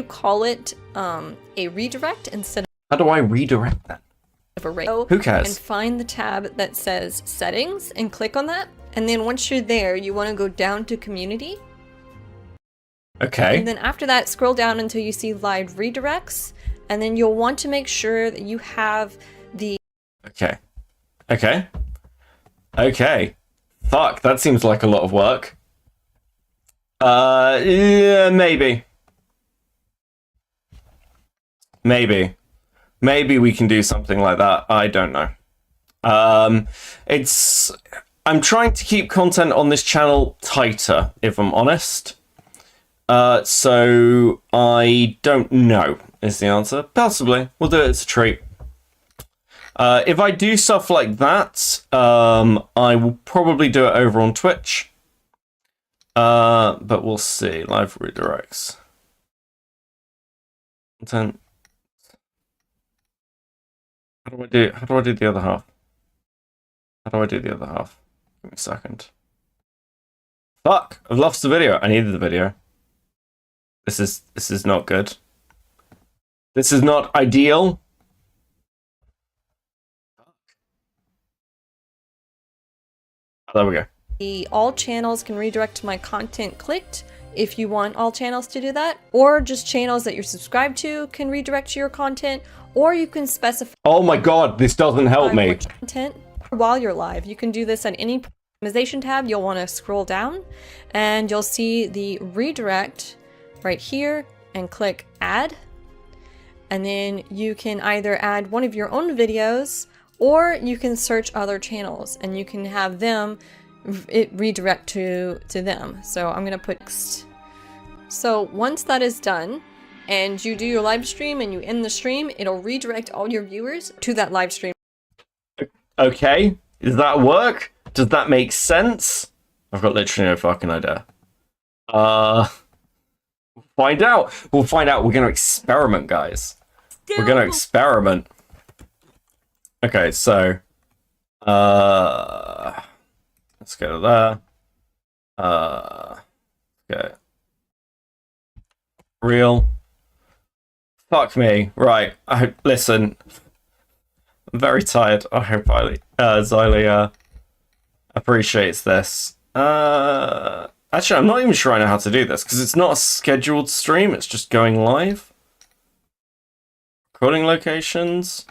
call it a redirect instead of... How do I redirect that? A raid. Who cares? And find the tab that says settings and click on that. And then once you're there, you want to go down to community. Okay. And then after that, scroll down until you see live redirects. And then you'll want to make sure that you have Okay. Okay. Okay. Fuck, that seems like a lot of work. Yeah, maybe. Maybe. Maybe we can do something like that. I don't know. I'm trying to keep content on this channel tighter, if I'm honest. So I don't know is the answer. Possibly. We'll do it as a treat. If I do stuff like that, I will probably do it over on Twitch. But we'll see. Live redirects. Content. How do I do the other half? How do I do the other half? Give me a second. Fuck! I've lost the video. I needed the video. This is not good. This is not ideal. Oh, there we go. The all channels can redirect to my content clicked if you want all channels to do that, or just channels that you're subscribed to can redirect to your content, or you can specify. Oh my god, this doesn't help me. Content while you're live. You can do this at any optimization tab. You'll want to scroll down and you'll see the redirect right here and click add. And then you can either add one of your own videos or you can search other channels and you can have them redirect to them. So I'm gonna put next. So once that is done and you do your live stream and you end the stream, it'll redirect all your viewers to that live stream. Okay, does that work? Does that make sense? I've got literally no fucking idea. Find out. We'll find out. We're gonna experiment, guys. We're gonna experiment. Okay, so let's go to there. Okay. Real. Fuck me. Right. Listen. I'm very tired. I hope Xylee appreciates this. Actually, I'm not even sure I know how to do this, because it's not a scheduled stream, it's just going live. Recording locations.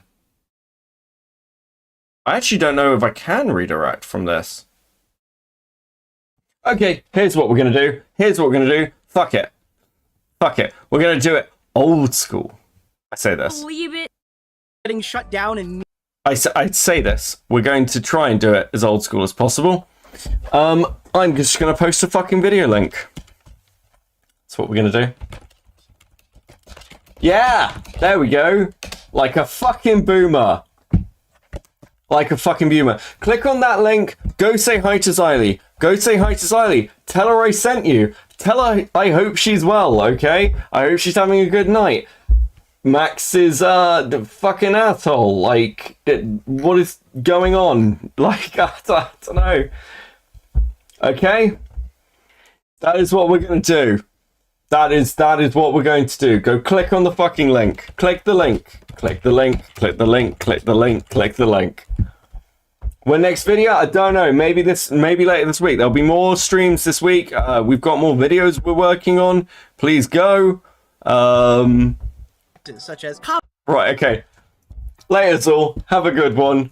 I actually don't know if I can redirect from this. Okay, here's what we're going to do. Here's what we're going to do. Fuck it. Fuck it. We're going to do it old school. I say this. Believe it. Getting shut down and... I'd say this. We're going to try and do it as old school as possible. I'm just going to post a fucking video link. That's what we're going to do. Yeah! There we go. Like a fucking boomer. Like a fucking boomer. Click on that link. Go say hi to Xylee. Go say hi to Xylee. Tell her I sent you. Tell her I hope she's well, okay? I hope she's having a good night. Max is the fucking asshole. Like, what is going on? Like, I don't know. Okay? That is what we're going to do. That is what we're going to do. Go click on the fucking link. Click the link. Click the link. Click the link. Click the link. Click the link. When next video? I don't know. Maybe later this week. There'll be more streams this week. We've got more videos we're working on. Please go. such as Right, okay. Later all. Have a good one.